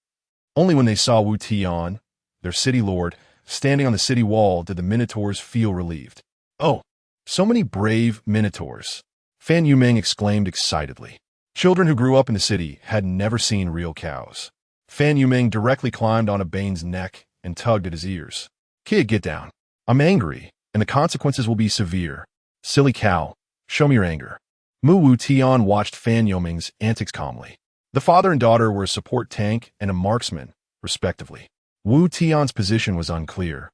Only when they saw Wu Tian, their city lord, standing on the city wall did the Minotaurs feel relieved. "Oh, so many brave Minotaurs," Fan Yuming exclaimed excitedly. Children who grew up in the city had never seen real cows. Fan Yuming directly climbed onto Bane's neck and tugged at his ears. "Kid, get down. I'm angry, and the consequences will be severe. Silly cow, show me your anger." Wu Tian watched Fan Yuming's antics calmly. The father and daughter were a support tank and a marksman, respectively. Wu Tian's position was unclear,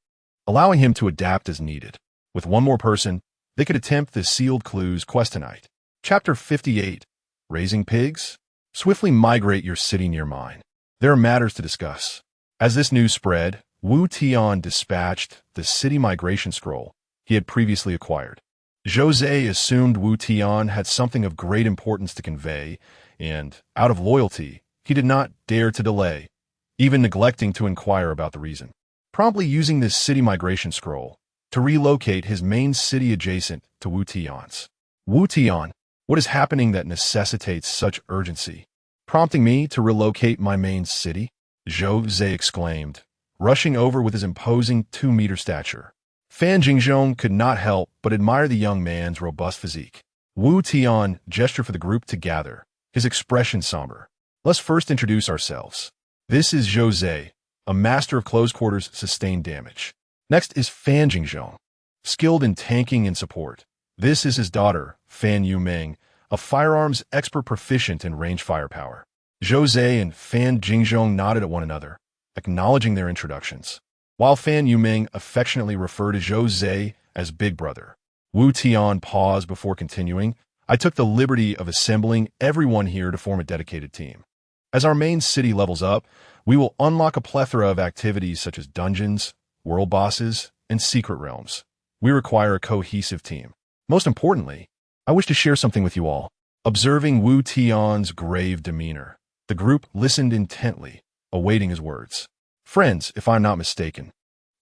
allowing him to adapt as needed. With one more person, they could attempt the sealed clues quest tonight. Chapter 58. Raising Pigs? Swiftly migrate your city near mine. There are matters to discuss. As this news spread, Wu Tian dispatched the city migration scroll he had previously acquired. Jose assumed Wu Tian had something of great importance to convey, and, out of loyalty, he did not dare to delay, even neglecting to inquire about the reason. Promptly using this city migration scroll to relocate his main city adjacent to Wu Tian's. "Wu Tian, what is happening that necessitates such urgency? Prompting me to relocate my main city?" Jose exclaimed, rushing over with his imposing 2-meter stature. Fan Jingzhong could not help but admire the young man's robust physique. Wu Tian gestured for the group to gather, his expression somber. "Let's first introduce ourselves. This is Jose, a master of close quarters sustained damage. Next is Fan Jingzhong, skilled in tanking and support. This is his daughter, Fan Yuming, a firearms expert proficient in range firepower." Jose and Fan Jingzhong nodded at one another, acknowledging their introductions, while Fan Yuming affectionately referred to Jose as Big Brother. Wu Tian paused before continuing. "I took the liberty of assembling everyone here to form a dedicated team. As our main city levels up, we will unlock a plethora of activities such as dungeons, world bosses, and secret realms. We require a cohesive team. Most importantly, I wish to share something with you all." Observing Wu Tian's grave demeanor, the group listened intently, awaiting his words. "Friends, if I'm not mistaken,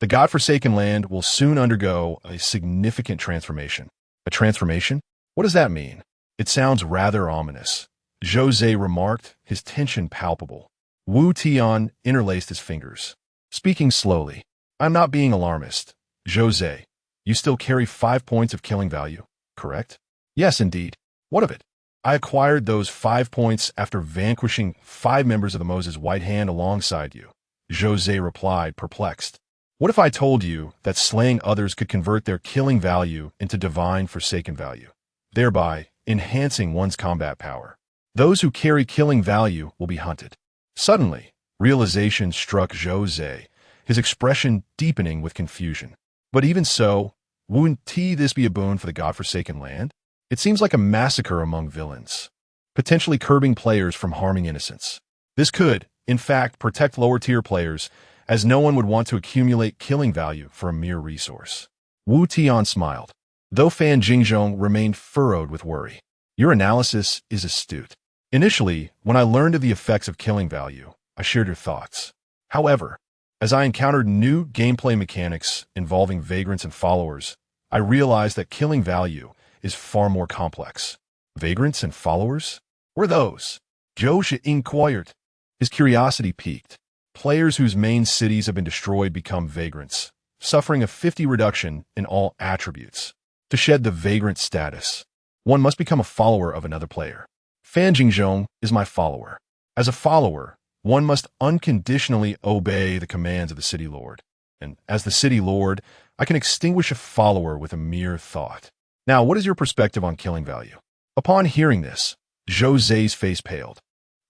the godforsaken land will soon undergo a significant transformation." "A transformation? What does that mean?" "It sounds rather ominous," Jose remarked, his tension palpable. Wu Tian interlaced his fingers, speaking slowly. "I'm not being alarmist. Jose, you still carry 5 points of killing value, correct?" "Yes, indeed. What of it?" "I acquired those 5 points after vanquishing 5 members of the Moses White Hand alongside you," Jose replied, perplexed. "What if I told you that slaying others could convert their killing value into divine forsaken value, thereby enhancing one's combat power? Those who carry killing value will be hunted." Suddenly, realization struck Jose, his expression deepening with confusion. "But even so, wouldn't this be a boon for the godforsaken land? It seems like a massacre among villains, potentially curbing players from harming innocents. This could, in fact, protect lower-tier players, as no one would want to accumulate killing value for a mere resource." Wu Tian smiled, though Fan Jingzhong remained furrowed with worry. "Your analysis is astute. Initially, when I learned of the effects of killing value, I shared your thoughts. However, as I encountered new gameplay mechanics involving vagrants and followers, I realized that killing value is far more complex." "Vagrants and followers? What are those?" Josha inquired. His curiosity piqued. Players whose main cities have been destroyed become vagrants, suffering a 50 reduction in all attributes. To shed the vagrant status, one must become a follower of another player. Fan Jingzhong is my follower. As a follower, one must unconditionally obey the commands of the city lord. And as the city lord, I can extinguish a follower with a mere thought. Now, what is your perspective on killing value?" Upon hearing this, Jose's face paled.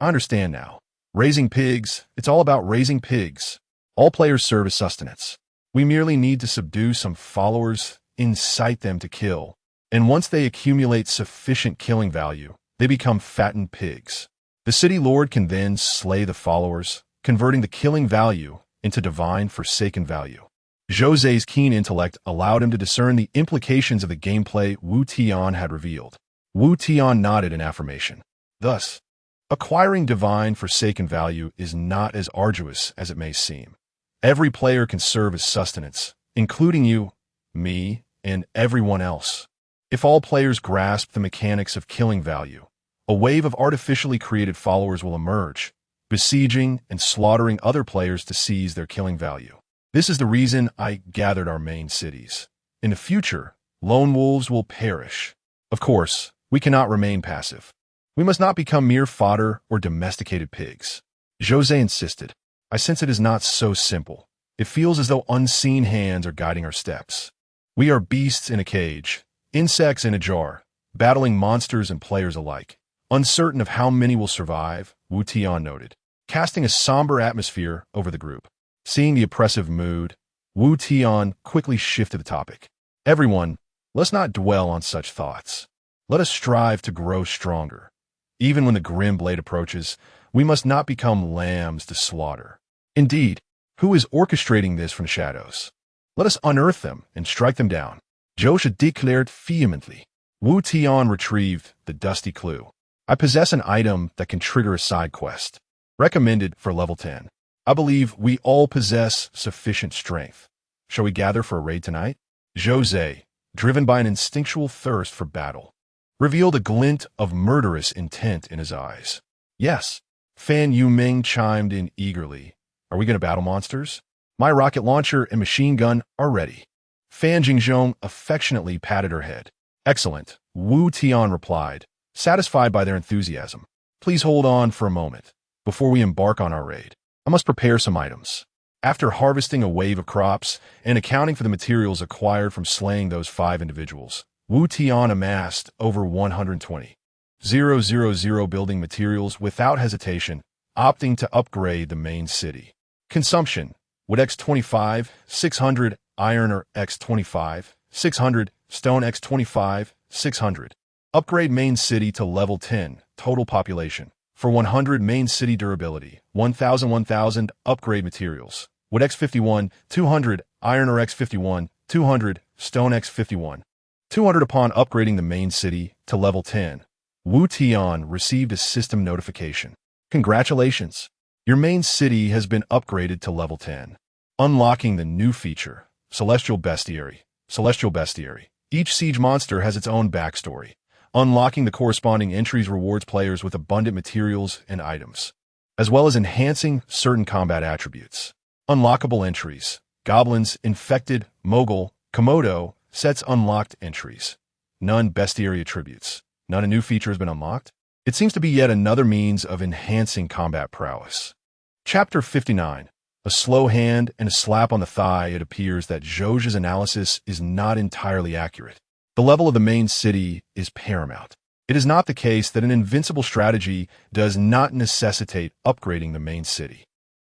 "I understand now. Raising pigs, it's all about raising pigs. All players serve as sustenance. We merely need to subdue some followers, incite them to kill, and once they accumulate sufficient killing value, they become fattened pigs. The city lord can then slay the followers, converting the killing value into divine forsaken value." Jose's keen intellect allowed him to discern the implications of the gameplay Wu Tian had revealed. Wu Tian nodded in affirmation. "Thus, Acquiring divine forsaken value is not as arduous as it may seem. Every player can serve as sustenance, including you, me, and everyone else. If all players grasp the mechanics of killing value, a wave of artificially created followers will emerge, besieging and slaughtering other players to seize their killing value. This is the reason I gathered our main cities. In the future, lone wolves will perish. Of course, we cannot remain passive. We must not become mere fodder or domesticated pigs. Jose insisted. I sense it is not so simple. It feels as though unseen hands are guiding our steps. We are beasts in a cage, insects in a jar, battling monsters and players alike. Uncertain of how many will survive, Wu Tian noted, casting a somber atmosphere over the group. Seeing the oppressive mood, Wu Tian quickly shifted the topic. Everyone, let's not dwell on such thoughts. Let us strive to grow stronger. Even when the grim blade approaches, we must not become lambs to slaughter. Indeed, who is orchestrating this from the shadows? Let us unearth them and strike them down. Joshua declared vehemently. Wu Tian retrieved the dusty clue. I possess an item that can trigger a side quest. Recommended for level 10. I believe we all possess sufficient strength. Shall we gather for a raid tonight? Jose, driven by an instinctual thirst for battle, revealed a glint of murderous intent in his eyes. Yes, Fan Yuming chimed in eagerly. Are we going to battle monsters? My rocket launcher and machine gun are ready. Fan Jingzhong affectionately patted her head. Excellent, Wu Tian replied, satisfied by their enthusiasm. Please hold on for a moment. Before we embark on our raid, I must prepare some items. After harvesting a wave of crops and accounting for the materials acquired from slaying those 5 individuals, Wu Tian amassed over 120,000 building materials without hesitation, opting to upgrade the main city. Consumption: wood X25, 600, iron or X25, 600, stone X25, 600. Upgrade main city to level 10, total population. For 100 main city durability, 1,000, upgrade materials. Wood X51, 200, iron or X51, 200, stone X51. 200 upon upgrading the main city to level 10. Wu Tian received a system notification. Congratulations! Your main city has been upgraded to level 10. Unlocking the new feature, Celestial Bestiary. Celestial Bestiary. Each siege monster has its own backstory. Unlocking the corresponding entries rewards players with abundant materials and items, as well as enhancing certain combat attributes. Unlockable entries: Goblins, Infected, Mogul, Komodo, sets unlocked entries. None bestiary attributes. None a new feature has been unlocked. It seems to be yet another means of enhancing combat prowess. Chapter 59. A slow hand and a slap on the thigh. It appears that Zhou's analysis is not entirely accurate. The level of the main city is paramount. It is not the case that an invincible strategy does not necessitate upgrading the main city.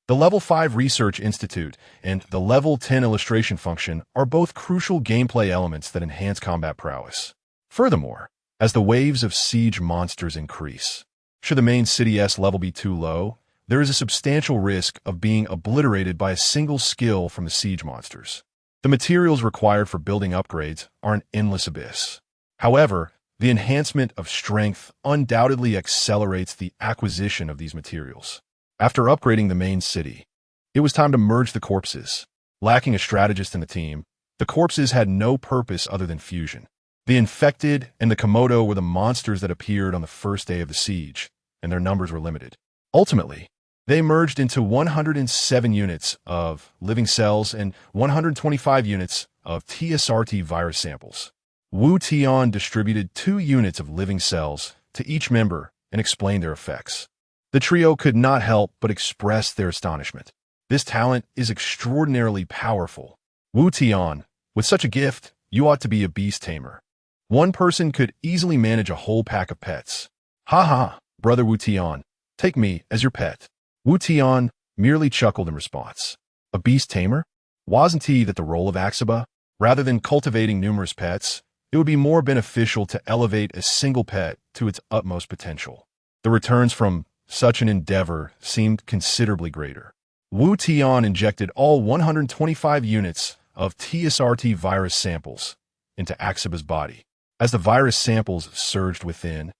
The Level 5 Research Institute and the Level 10 Illustration function are both crucial gameplay elements that enhance combat prowess. Furthermore, as the waves of siege monsters increase, should the main city's level be too low, there is a substantial risk of being obliterated by a single skill from the siege monsters. The materials required for building upgrades are an endless abyss. However, the enhancement of strength undoubtedly accelerates the acquisition of these materials. After upgrading the main city, it was time to merge the corpses. Lacking a strategist in the team, the corpses had no purpose other than fusion. The Infected and the Komodo were the monsters that appeared on the first day of the siege, and their numbers were limited. Ultimately, they merged into 107 units of living cells and 125 units of TSRT virus samples. Wu Tian distributed 2 units of living cells to each member and explained their effects. The trio could not help but express their astonishment. This talent is extraordinarily powerful. Wu Tian, with such a gift, you ought to be a beast tamer. One person could easily manage a whole pack of pets. Ha ha, brother Wu Tian, take me as your pet. Wu Tian merely chuckled in response. A beast tamer? Wasn't he that the role of Axaba? Rather than cultivating numerous pets, it would be more beneficial to elevate a single pet to its utmost potential. The returns from such an endeavor seemed considerably greater. Wu Tian injected all 125 units of TSRT virus samples into Axaba's body. As the virus samples surged within,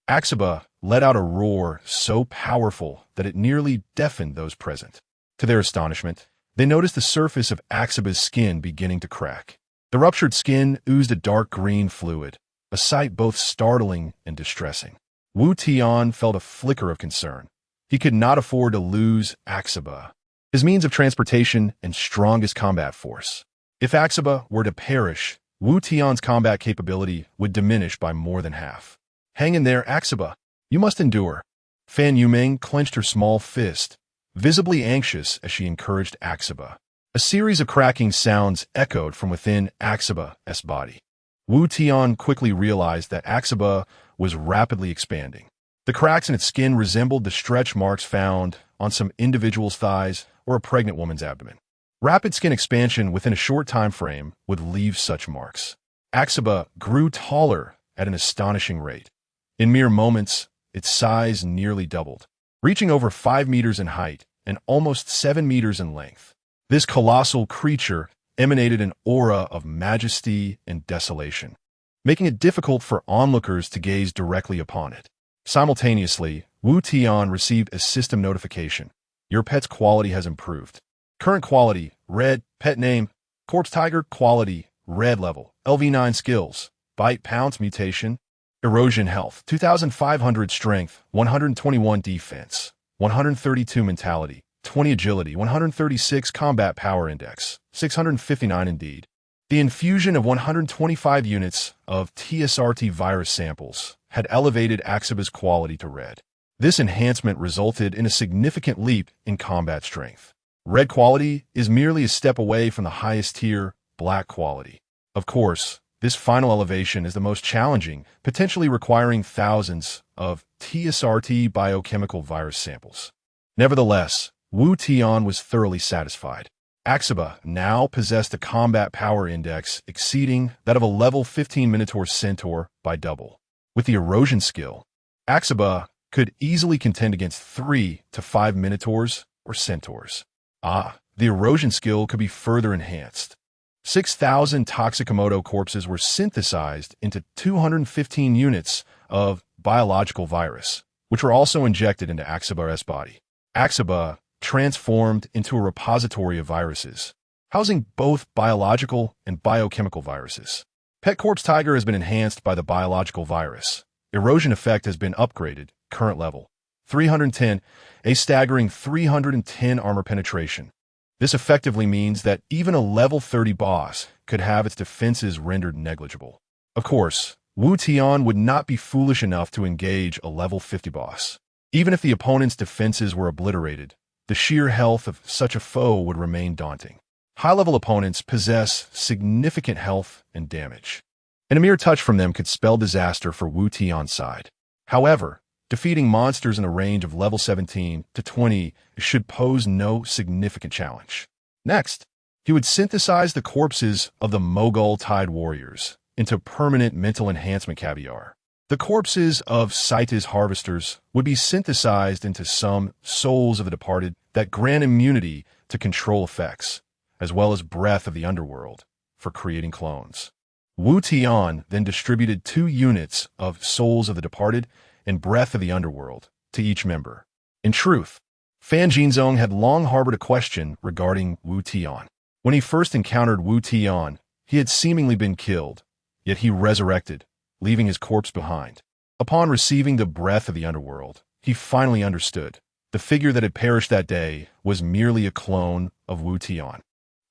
Axaba let out a roar so powerful that it nearly deafened those present. To their astonishment, they noticed the surface of Axaba's skin beginning to crack. The ruptured skin oozed a dark green fluid, a sight both startling and distressing. Wu Tian felt a flicker of concern. He could not afford to lose Axaba, his means of transportation and strongest combat force. If Axaba were to perish, Wu Tian's combat capability would diminish by more than half. Hang in there, Axaba. You must endure. Fan Yuming clenched her small fist, visibly anxious as she encouraged Axaba. A series of cracking sounds echoed from within Axaba's body. Wu Tian quickly realized that Axaba was rapidly expanding. The cracks in its skin resembled the stretch marks found on some individual's thighs or a pregnant woman's abdomen. Rapid skin expansion within a short time frame would leave such marks. Axaba grew taller at an astonishing rate. In mere moments, its size nearly doubled, reaching over 5 meters in height and almost 7 meters in length. This colossal creature emanated an aura of majesty and desolation, making it difficult for onlookers to gaze directly upon it. Simultaneously, Wu Tian received a system notification. Your pet's quality has improved. Current quality, red. Pet name, Corpse Tiger. Quality, red. Level, LV9. Skills, Bite, Pounce. Mutation, Erosion. Health, 2,500. Strength, 121. Defense, 132. Mentality, 20. Agility, 136. Combat Power Index, 659. Indeed. The infusion of 125 units of TSRT virus samples had elevated Axaba's quality to red. This enhancement resulted in a significant leap in combat strength. Red quality is merely a step away from the highest tier, black quality. Of course, this final elevation is the most challenging, potentially requiring thousands of TSRT biochemical virus samples. Nevertheless, Wu Tian was thoroughly satisfied. Axaba now possessed a combat power index exceeding that of a level 15 Minotaur Centaur by double. With the erosion skill, Axaba could easily contend against 3 to 5 Minotaurs or Centaurs. The erosion skill could be further enhanced. 6,000 Toxicimoto corpses were synthesized into 215 units of biological virus, which were also injected into Axaba's body. Axaba transformed into a repository of viruses, housing both biological and biochemical viruses. Pet Corpse Tiger has been enhanced by the biological virus. Erosion effect has been upgraded, current level, 310, a staggering 310 armor penetration. This effectively means that even a level 30 boss could have its defenses rendered negligible. Of course, Wu Tian would not be foolish enough to engage a level 50 boss. Even if the opponent's defenses were obliterated, the sheer health of such a foe would remain daunting. High-level opponents possess significant health and damage, and a mere touch from them could spell disaster for Wu Tian's side. However, defeating monsters in a range of level 17 to 20 should pose no significant challenge. Next, he would synthesize the corpses of the Mogul Tide Warriors into permanent mental enhancement caviar. The corpses of Saita's harvesters would be synthesized into some souls of the departed that grant immunity to control effects, as well as breath of the underworld for creating clones. Wu Tian then distributed 2 units of souls of the departed and breath of the underworld to each member. In truth, Fan Jinzong had long harbored a question regarding Wu Tian. When he first encountered Wu Tian, he had seemingly been killed, yet he resurrected, leaving his corpse behind. Upon receiving the breath of the underworld, he finally understood. The figure that had perished that day was merely a clone of Wu Tian.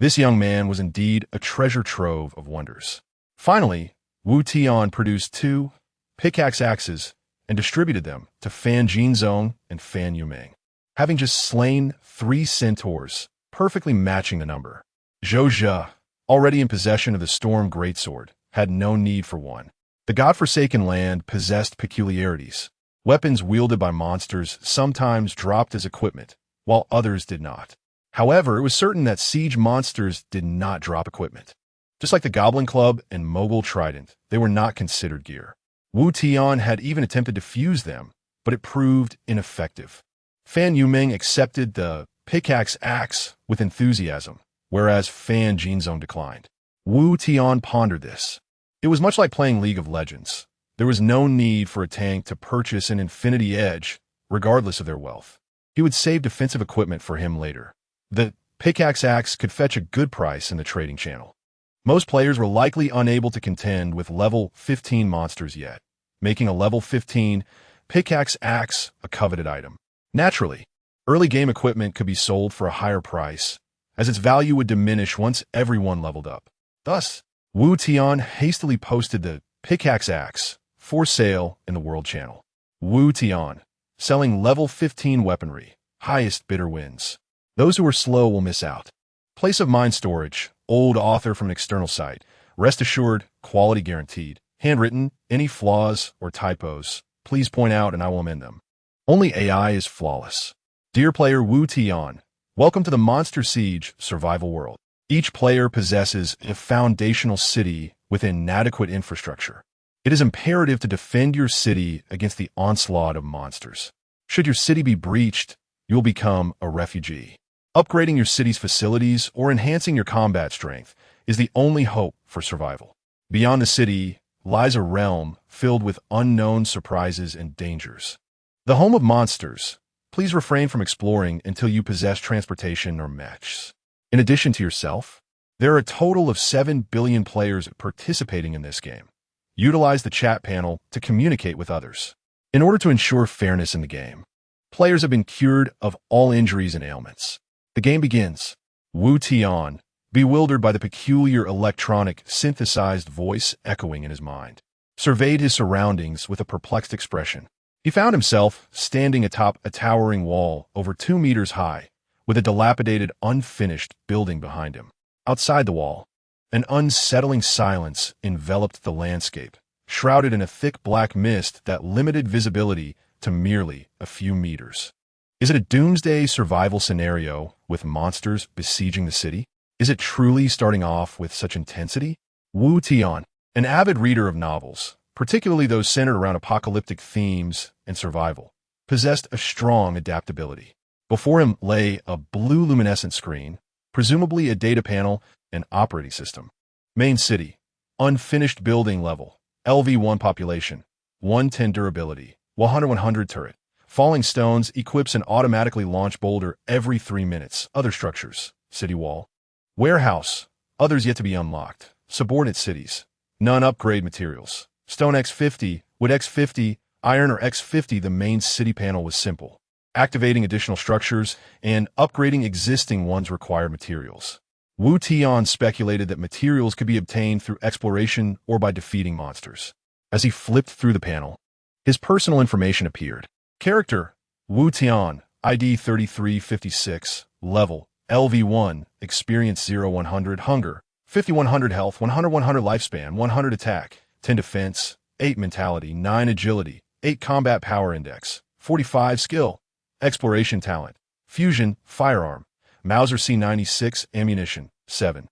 This young man was indeed a treasure trove of wonders. Finally, Wu Tian produced 2 pickaxe axes and distributed them to Fan Jinzong and Fan Yuming, having just slain 3 centaurs, perfectly matching the number. Zhou Zhe, already in possession of the Storm Greatsword, had no need for one. The godforsaken land possessed peculiarities. Weapons wielded by monsters sometimes dropped as equipment, while others did not. However, it was certain that siege monsters did not drop equipment. Just like the Goblin Club and Mogul Trident, they were not considered gear. Wu Tian had even attempted to fuse them, but it proved ineffective. Fan Yuming accepted the pickaxe axe with enthusiasm, whereas Fan Jinzong declined. Wu Tian pondered this. It was much like playing League of Legends. There was no need for a tank to purchase an infinity edge, regardless of their wealth. He would save defensive equipment for him later. The pickaxe axe could fetch a good price in the trading channel. Most players were likely unable to contend with level 15 monsters yet, making a level 15 pickaxe axe a coveted item. Naturally, early game equipment could be sold for a higher price, as its value would diminish once everyone leveled up. Thus, Wu Tian hastily posted the pickaxe axe for sale in the World Channel. Wu Tian, selling level 15 weaponry, highest bidder wins. Those who are slow will miss out. Place of mind storage, old author from an external site. Rest assured, quality guaranteed. Handwritten, any flaws or typos, please point out and I will amend them. Only AI is flawless. Dear player Wu Tian, welcome to the Monster Siege survival world. Each player possesses a foundational city with inadequate infrastructure. It is imperative to defend your city against the onslaught of monsters. Should your city be breached, you will become a refugee. Upgrading your city's facilities or enhancing your combat strength is the only hope for survival. Beyond the city lies a realm filled with unknown surprises and dangers. The home of monsters. Please refrain from exploring until you possess transportation or mechs. In addition to yourself, there are a total of 7 billion players participating in this game. Utilize the chat panel to communicate with others. In order to ensure fairness in the game, players have been cured of all injuries and ailments. The game begins. Wu Tian, bewildered by the peculiar electronic, synthesized voice echoing in his mind, surveyed his surroundings with a perplexed expression. He found himself standing atop a towering wall over 2 meters high, with a dilapidated, unfinished building behind him. Outside the wall, an unsettling silence enveloped the landscape, shrouded in a thick black mist that limited visibility to merely a few meters. Is it a doomsday survival scenario with monsters besieging the city? Is it truly starting off with such intensity? Wu Tian, an avid reader of novels, particularly those centered around apocalyptic themes and survival, possessed a strong adaptability. Before him lay a blue luminescent screen, presumably a data panel and operating system. Main city, unfinished building level, LV1 population, 110 durability, 100 turret. Falling stones equips an automatically launch boulder every 3 minutes. Other structures, city wall. Warehouse, others yet to be unlocked. Subordinate cities, none upgrade materials. Stone X50, wood X50, iron or X50. The main city panel was simple. Activating additional structures and upgrading existing ones required materials. Wu Tian speculated that materials could be obtained through exploration or by defeating monsters. As he flipped through the panel, his personal information appeared. Character, Wu Tian, ID 3356, level, LV1, experience 0-100, hunger, 5100 health, 100 lifespan, 100 attack, 10 defense, 8 mentality, 9 agility, 8 combat power index, 45 skill, exploration talent, fusion, firearm, Mauser C96 ammunition, 7.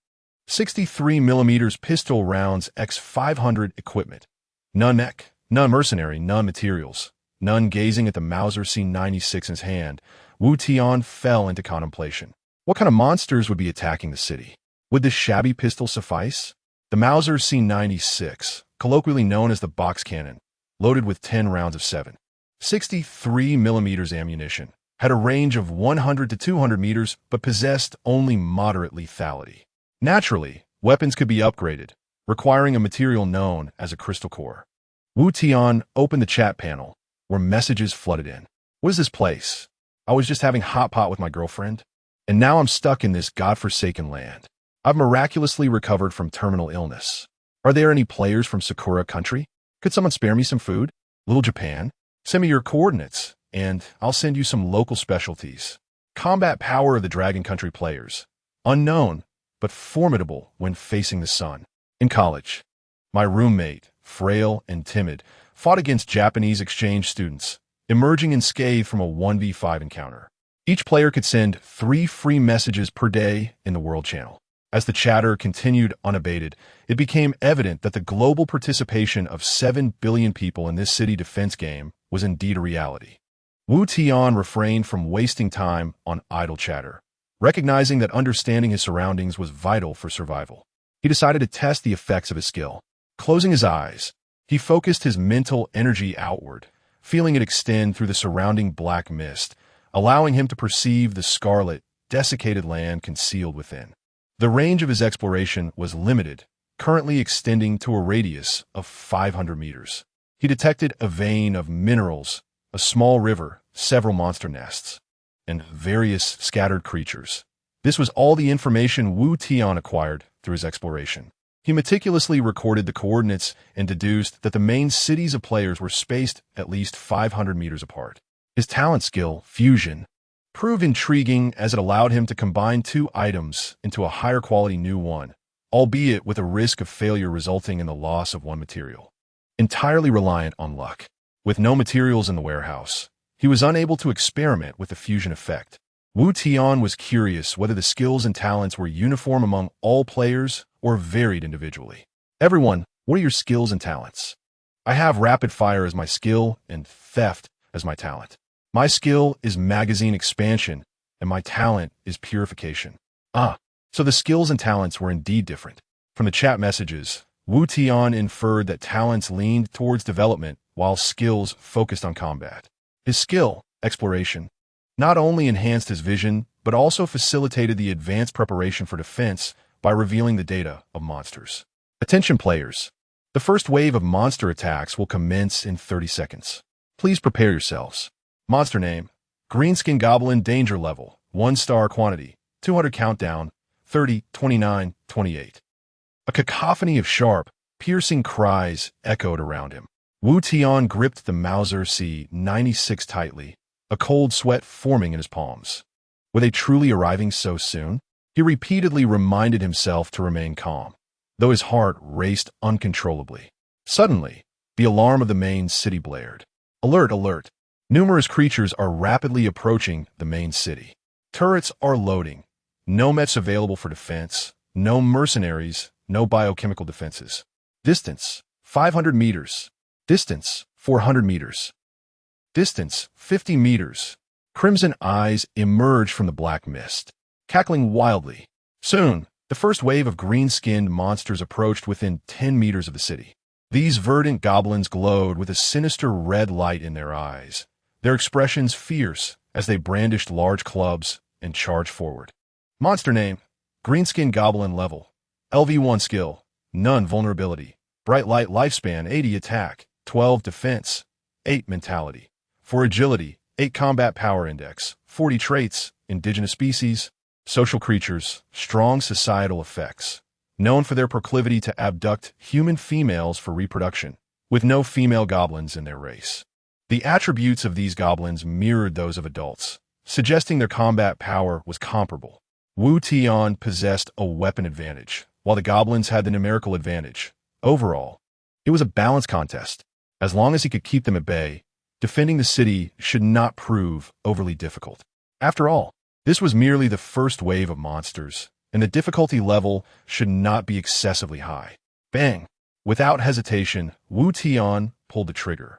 63mm pistol rounds X500 equipment. None mech, none mercenary, none materials. None. Gazing at the Mauser C96 in his hand, Wu Tian fell into contemplation. What kind of monsters would be attacking the city? Would this shabby pistol suffice? The Mauser C96, colloquially known as the box cannon, loaded with 10 rounds of 7. 63mm ammunition, had a range of 100 to 200 meters but possessed only moderate lethality. Naturally, weapons could be upgraded, requiring a material known as a crystal core. Wu Tian opened the chat panel, where messages flooded in. What is this place? I was just having hot pot with my girlfriend, and now I'm stuck in this godforsaken land. I've miraculously recovered from terminal illness. Are there any players from Sakura country? Could someone spare me some food? Little Japan? Send me your coordinates, and I'll send you some local specialties. Combat power of the Dragon Country players. Unknown, but formidable when facing the sun. In college, my roommate, frail and timid, fought against Japanese exchange students, emerging unscathed from a 1v5 encounter. Each player could send 3 free messages per day in the World Channel. As the chatter continued unabated, it became evident that the global participation of 7 billion people in this city defense game was indeed a reality. Wu Tian refrained from wasting time on idle chatter, recognizing that understanding his surroundings was vital for survival. He decided to test the effects of his skill. Closing his eyes, He focused his mental energy outward, feeling it extend through the surrounding black mist, allowing him to perceive the scarlet, desiccated land concealed within. The range of his exploration was limited, currently extending to a radius of 500 meters. He detected a vein of minerals, a small river, several monster nests, and various scattered creatures. This was all the information Wu Tian acquired through his exploration. He meticulously recorded the coordinates and deduced that the main cities of players were spaced at least 500 meters apart. His talent skill, Fusion, proved intriguing as it allowed him to combine two items into a higher quality new one, albeit with a risk of failure resulting in the loss of one material. Entirely reliant on luck. With no materials in the warehouse, he was unable to experiment with the fusion effect. Wu Tian was curious whether the skills and talents were uniform among all players or varied individually. Everyone, what are your skills and talents? I have rapid fire as my skill and theft as my talent. My skill is magazine expansion, and my talent is purification. So the skills and talents were indeed different. From the chat messages, Wu Tian inferred that talents leaned towards development while skills focused on combat. His skill, exploration, not only enhanced his vision, but also facilitated the advanced preparation for defense by revealing the data of monsters. Attention players, the first wave of monster attacks will commence in 30 seconds. Please prepare yourselves. Monster name, Greenskin Goblin danger level, 1-star quantity, 200 countdown, 30, 29, 28. A cacophony of sharp, piercing cries echoed around him. Wu Tian gripped the Mauser C-96 tightly, a cold sweat forming in his palms. Were they truly arriving so soon? He repeatedly reminded himself to remain calm, though his heart raced uncontrollably. Suddenly, the alarm of the main city blared. Alert, alert! Numerous creatures are rapidly approaching the main city. Turrets are loading. No mechs available for defense. No mercenaries. No biochemical defenses. Distance, 500 meters. Distance, 400 meters. Distance, 50 meters. Crimson eyes emerged from the black mist, cackling wildly. Soon, the first wave of green-skinned monsters approached within 10 meters of the city. These verdant goblins glowed with a sinister red light in their eyes, their expressions fierce as they brandished large clubs and charged forward. Monster name, Greenskin Goblin level, LV1 skill, none vulnerability, bright light lifespan 80 attack, 12 defense, 8 mentality. For agility, 8 combat power index, 40 traits, indigenous species, social creatures, strong societal effects, known for their proclivity to abduct human females for reproduction, with no female goblins in their race. The attributes of these goblins mirrored those of adults, suggesting their combat power was comparable. Wu Tian possessed a weapon advantage, while the goblins had the numerical advantage. Overall, it was a balanced contest. As long as he could keep them at bay, defending the city should not prove overly difficult. After all, this was merely the first wave of monsters, and the difficulty level should not be excessively high. Bang! Without hesitation, Wu Tian pulled the trigger.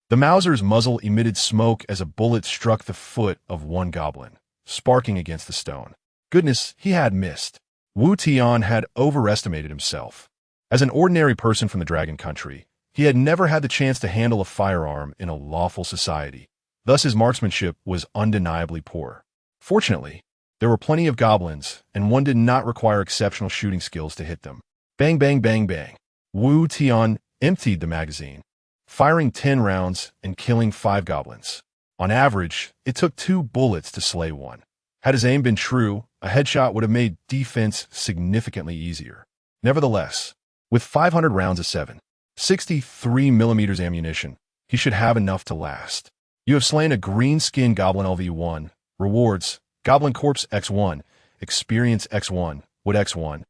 The Mauser's muzzle emitted smoke as a bullet struck the foot of one goblin, sparking against the stone. Goodness, he had missed. Wu Tian had overestimated himself. As an ordinary person from the Dragon Country, he had never had the chance to handle a firearm in a lawful society. Thus his marksmanship was undeniably poor. Fortunately, there were plenty of goblins, and one did not require exceptional shooting skills to hit them. Bang, bang, bang, bang. Wu Tian emptied the magazine, firing 10 rounds and killing 5 goblins. On average, it took 2 bullets to slay one. Had his aim been true, a headshot would have made defense significantly easier. Nevertheless, with 500 rounds of 7.63mm ammunition, he should have enough to last. You have slain a green-skinned Goblin LV1. Rewards, Goblin Corpse X1, Experience X1, Wood X1,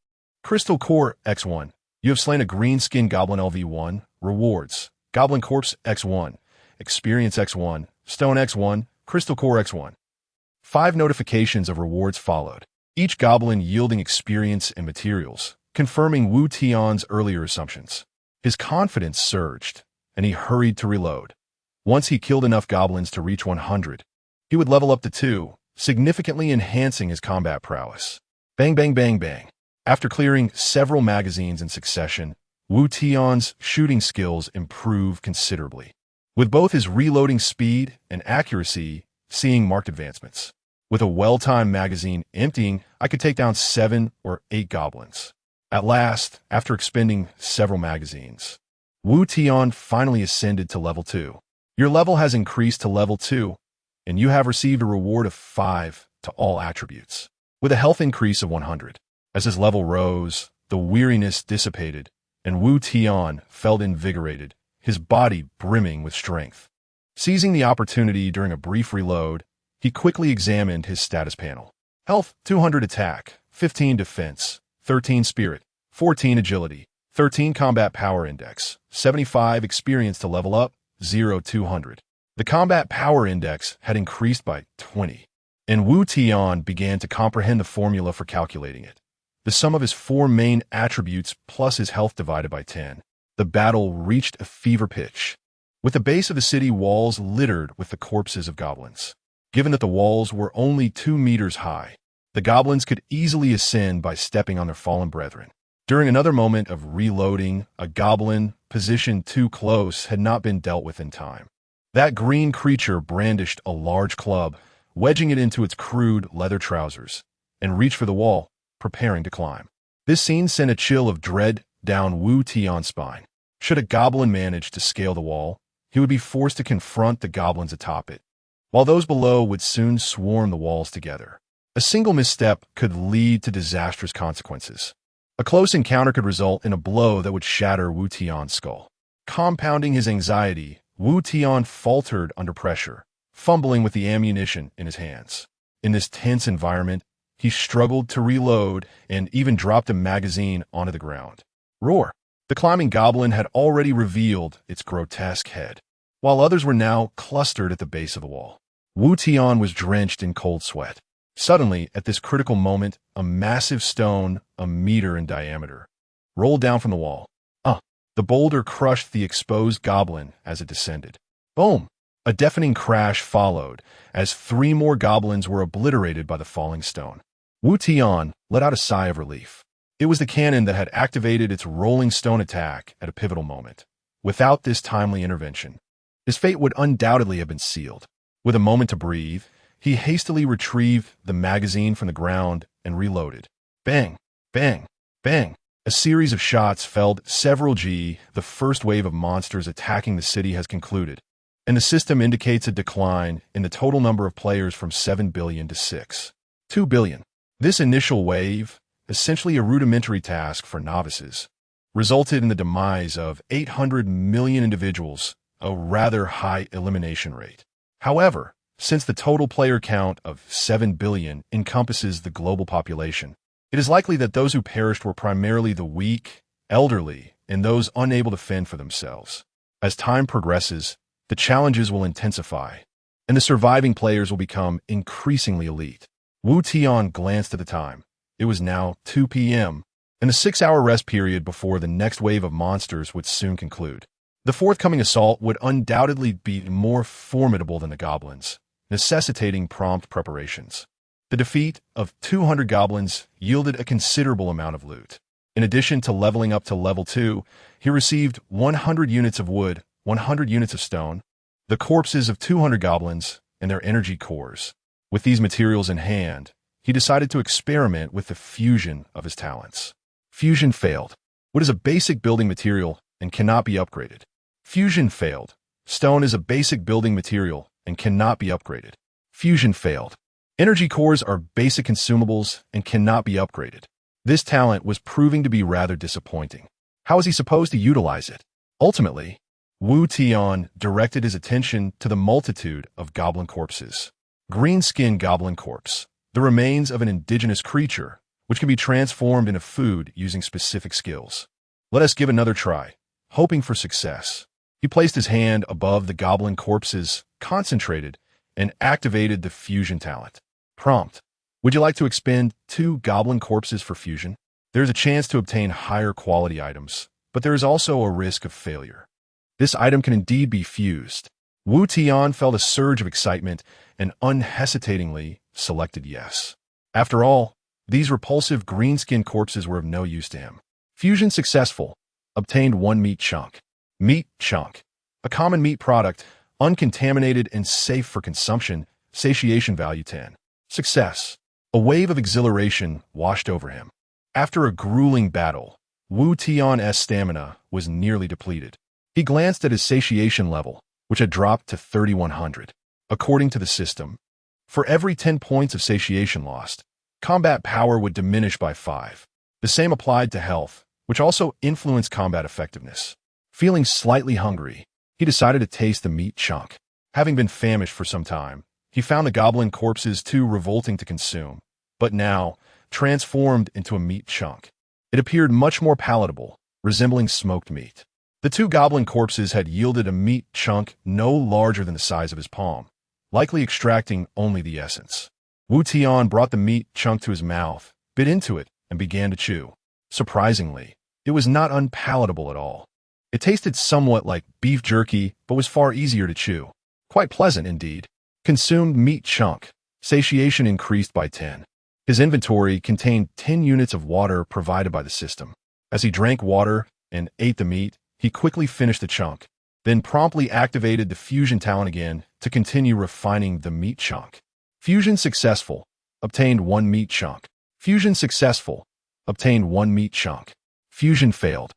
Crystal Core X1. You have slain a green-skinned Goblin LV1. Rewards, Goblin Corpse X1, Experience X1, Stone X1, Crystal Core X1. 5 notifications of rewards followed, each goblin yielding experience and materials, confirming Wu Tian's earlier assumptions. His confidence surged, and he hurried to reload. Once he killed enough goblins to reach 100, he would level up to 2, significantly enhancing his combat prowess. Bang, bang, bang, bang. After clearing several magazines in succession, Wu Tian's shooting skills improved considerably, with both his reloading speed and accuracy seeing marked advancements. With a well-timed magazine emptying, I could take down 7 or 8 goblins. At last, after expending several magazines, Wu Tian finally ascended to level 2. Your level has increased to level 2, and you have received a reward of 5 to all attributes, with a health increase of 100. As his level rose, the weariness dissipated, and Wu Tian felt invigorated, his body brimming with strength. Seizing the opportunity during a brief reload, he quickly examined his status panel. Health, 200 attack, 15 defense, 13 spirit, 14 agility, 13 combat power index, 75 experience to level up, 200. The combat power index had increased by 20, and Wu Tian began to comprehend the formula for calculating it. The sum of his 4 main attributes plus his health divided by 10. The battle reached a fever pitch, with the base of the city walls littered with the corpses of goblins. Given that the walls were only 2 meters high, the goblins could easily ascend by stepping on their fallen brethren. During another moment of reloading, a goblin positioned too close had not been dealt with in time. That green creature brandished a large club, wedging it into its crude leather trousers, and reached for the wall, preparing to climb. This scene sent a chill of dread down Wu Tian's spine. Should a goblin manage to scale the wall, he would be forced to confront the goblins atop it, while those below would soon swarm the walls together. A single misstep could lead to disastrous consequences. A close encounter could result in a blow that would shatter Wu Tian's skull. Compounding his anxiety, Wu Tian faltered under pressure, fumbling with the ammunition in his hands. In this tense environment, he struggled to reload and even dropped a magazine onto the ground. Roar! The climbing goblin had already revealed its grotesque head, while others were now clustered at the base of the wall. Wu Tian was drenched in cold sweat. Suddenly, at this critical moment, a massive stone, a meter in diameter, rolled down from the wall. The boulder crushed the exposed goblin as it descended. Boom! A deafening crash followed as 3 more goblins were obliterated by the falling stone. Wu Tian let out a sigh of relief. It was the cannon that had activated its rolling stone attack at a pivotal moment. Without this timely intervention, his fate would undoubtedly have been sealed. With a moment to breathe, he hastily retrieved the magazine from the ground and reloaded. Bang! Bang! Bang! A series of shots felled several G. The first wave of monsters attacking the city has concluded, and the system indicates a decline in the total number of players from 7 billion to 2 billion. This initial wave, essentially a rudimentary task for novices, resulted in the demise of 800 million individuals, a rather high elimination rate. However, since the total player count of 7 billion encompasses the global population, it is likely that those who perished were primarily the weak, elderly, and those unable to fend for themselves. As time progresses, the challenges will intensify, and the surviving players will become increasingly elite. Wu Tian glanced at the time. It was now 2 p.m., and the 6-hour rest period before the next wave of monsters would soon conclude. The forthcoming assault would undoubtedly be more formidable than the goblins, necessitating prompt preparations. The defeat of 200 goblins yielded a considerable amount of loot. In addition to leveling up to level 2, he received 100 units of wood, 100 units of stone, the corpses of 200 goblins, and their energy cores. With these materials in hand, he decided to experiment with the fusion of his talents. Fusion failed. Wood is a basic building material and cannot be upgraded. Fusion failed. Stone is a basic building material and cannot be upgraded. Fusion failed. Energy cores are basic consumables and cannot be upgraded. This talent was proving to be rather disappointing. How was he supposed to utilize it? Ultimately, Wu Tian directed his attention to the multitude of goblin corpses. Green-skinned goblin corpse, the remains of an indigenous creature, which can be transformed into food using specific skills. Let us give another try, hoping for success. He placed his hand above the goblin corpses, concentrated, and activated the fusion talent. Prompt: would you like to expend 2 goblin corpses for fusion? There is a chance to obtain higher quality items, but there is also a risk of failure. This item can indeed be fused. Wu Tian felt a surge of excitement and unhesitatingly selected yes. After all, these repulsive green-skinned corpses were of no use to him. Fusion successful. obtained 1 meat chunk. Meat chunk. A common meat product, uncontaminated and safe for consumption, satiation value 10. Success. A wave of exhilaration washed over him. After a grueling battle, Wu Tian's stamina was nearly depleted. He glanced at his satiation level, which had dropped to 3,100. According to the system, for every 10 points of satiation lost, combat power would diminish by 5. The same applied to health, which also influenced combat effectiveness. Feeling slightly hungry, he decided to taste the meat chunk. Having been famished for some time, he found the goblin corpses too revolting to consume, but now transformed into a meat chunk. It appeared much more palatable, resembling smoked meat. The 2 goblin corpses had yielded a meat chunk no larger than the size of his palm, likely extracting only the essence. Wu Tian brought the meat chunk to his mouth, bit into it, and began to chew. Surprisingly, it was not unpalatable at all. It tasted somewhat like beef jerky, but was far easier to chew. Quite pleasant indeed. Consumed meat chunk. Satiation increased by 10. His inventory contained 10 units of water provided by the system. As he drank water and ate the meat, he quickly finished the chunk, then promptly activated the fusion talent again to continue refining the meat chunk. Fusion successful. Obtained 1 meat chunk. Fusion successful. Obtained 1 meat chunk. Fusion failed.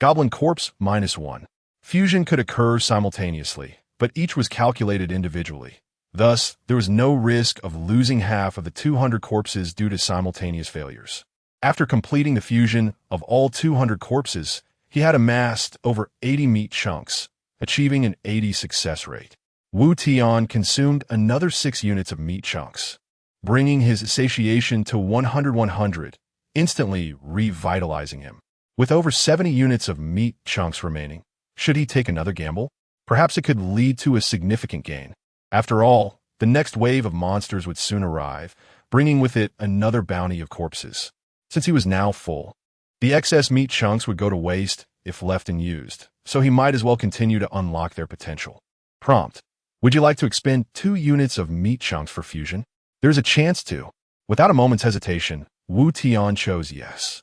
Goblin corpse -1. Fusion could occur simultaneously, but each was calculated individually. Thus, there was no risk of losing half of the 200 corpses due to simultaneous failures. After completing the fusion of all 200 corpses, he had amassed over 80 meat chunks, achieving an 80 success rate. Wu Tian consumed another 6 units of meat chunks, bringing his satiation to 100, instantly revitalizing him. With over 70 units of meat chunks remaining, should he take another gamble? Perhaps it could lead to a significant gain. After all, the next wave of monsters would soon arrive, bringing with it another bounty of corpses. Since he was now full, the excess meat chunks would go to waste if left unused, so he might as well continue to unlock their potential. Prompt. Would you like to expend 2 units of meat chunks for fusion? There's a chance to. Without a moment's hesitation, Wu Tian chose yes.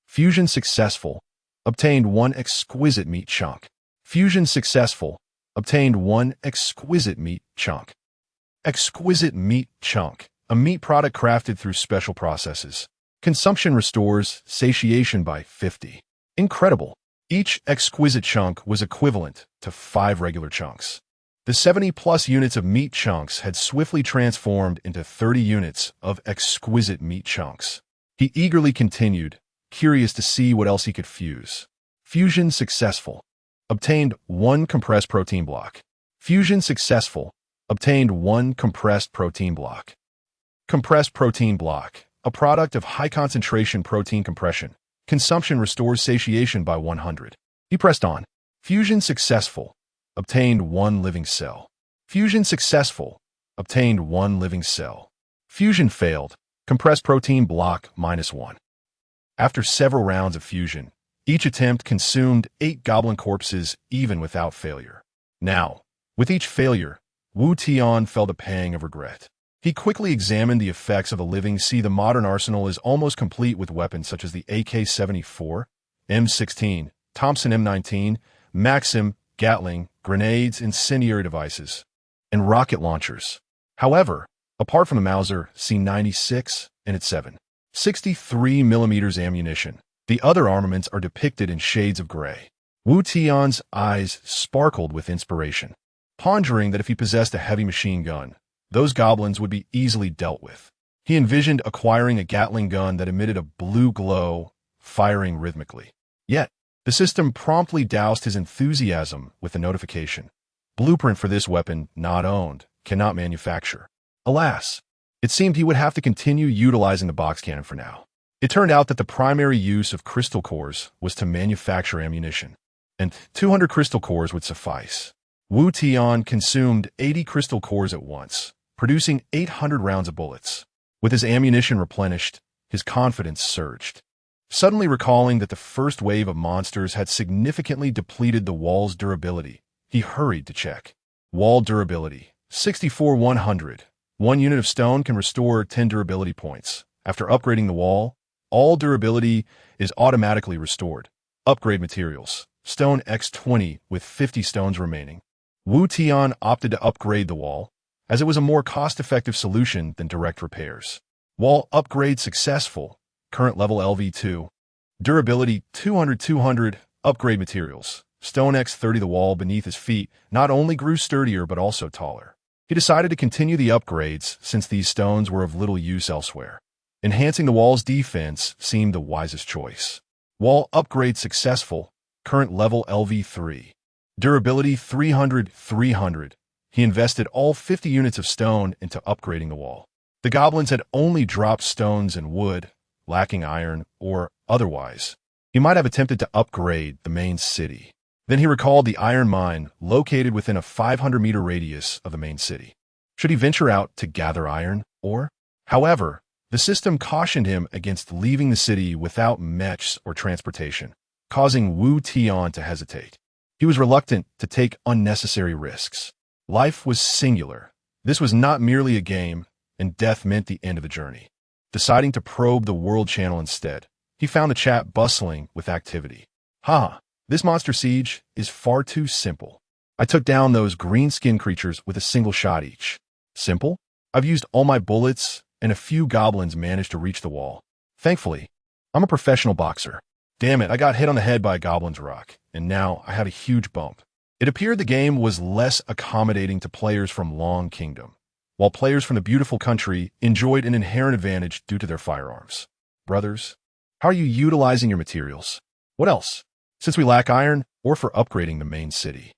Fusion successful. Obtained 1 exquisite meat chunk. Fusion successful. Obtained 1 exquisite meat chunk. Exquisite meat chunk. A meat product crafted through special processes. Consumption restores satiation by 50. Incredible. Each exquisite chunk was equivalent to 5 regular chunks. The 70+ units of meat chunks had swiftly transformed into 30 units of exquisite meat chunks. He eagerly continued, curious to see what else he could fuse. Fusion successful. Obtained 1 compressed protein block. Fusion successful. Obtained 1 compressed protein block. Compressed protein block. A product of high-concentration protein compression. Consumption restores satiation by 100. He pressed on. Fusion successful. Obtained 1 living cell. Fusion successful. Obtained 1 living cell. Fusion failed. Compressed protein block -1. After several rounds of fusion, each attempt consumed 8 goblin corpses even without failure. Now, with each failure, Wu Tian felt a pang of regret. He quickly examined the effects of a living. The modern arsenal is almost complete with weapons such as the AK-74, M16, Thompson M19, Maxim, Gatling, grenades, incendiary devices, and rocket launchers. However, apart from the Mauser C96 and its 7.63mm ammunition, the other armaments are depicted in shades of gray. Wu Tian's eyes sparkled with inspiration, pondering that if he possessed a heavy machine gun, those goblins would be easily dealt with. He envisioned acquiring a Gatling gun that emitted a blue glow, firing rhythmically. Yet, the system promptly doused his enthusiasm with a notification. Blueprint for this weapon not owned, cannot manufacture. Alas, it seemed he would have to continue utilizing the box cannon for now. It turned out that the primary use of crystal cores was to manufacture ammunition, and 200 crystal cores would suffice. Wu Tian consumed 80 crystal cores at once, producing 800 rounds of bullets. With his ammunition replenished, his confidence surged. Suddenly recalling that the first wave of monsters had significantly depleted the wall's durability, he hurried to check. Wall durability, 64-100. 1 unit of stone can restore 10 durability points. After upgrading the wall, all durability is automatically restored. Upgrade materials. Stone X20 with 50 stones remaining. Wu Tian opted to upgrade the wall, as it was a more cost-effective solution than direct repairs. Wall upgrade successful. Current level LV2. Durability 200. Upgrade materials. Stone X30. The wall beneath his feet not only grew sturdier but also taller. He decided to continue the upgrades since these stones were of little use elsewhere. Enhancing the wall's defense seemed the wisest choice. Wall upgrade successful. Current level LV3. Durability 300. He invested all 50 units of stone into upgrading the wall. The goblins had only dropped stones and wood, lacking iron or otherwise. He might have attempted to upgrade the main city. Then he recalled the iron mine located within a 500-meter radius of the main city. Should he venture out to gather iron, or? However, the system cautioned him against leaving the city without mechs or transportation, causing Wu Tian to hesitate. He was reluctant to take unnecessary risks. Life was singular. This was not merely a game, and death meant the end of the journey. Deciding to probe the world channel instead, he found the chat bustling with activity. This monster siege is far too simple. I took down those green skin creatures with a single shot each. Simple? I've used all my bullets, and a few goblins managed to reach the wall. Thankfully, I'm a professional boxer. Damn it, I got hit on the head by a goblin's rock, and now I have a huge bump. It appeared the game was less accommodating to players from Long Kingdom, while players from the beautiful country enjoyed an inherent advantage due to their firearms. Brothers, how are you utilizing your materials? What else? Since we lack iron, or for upgrading the main city.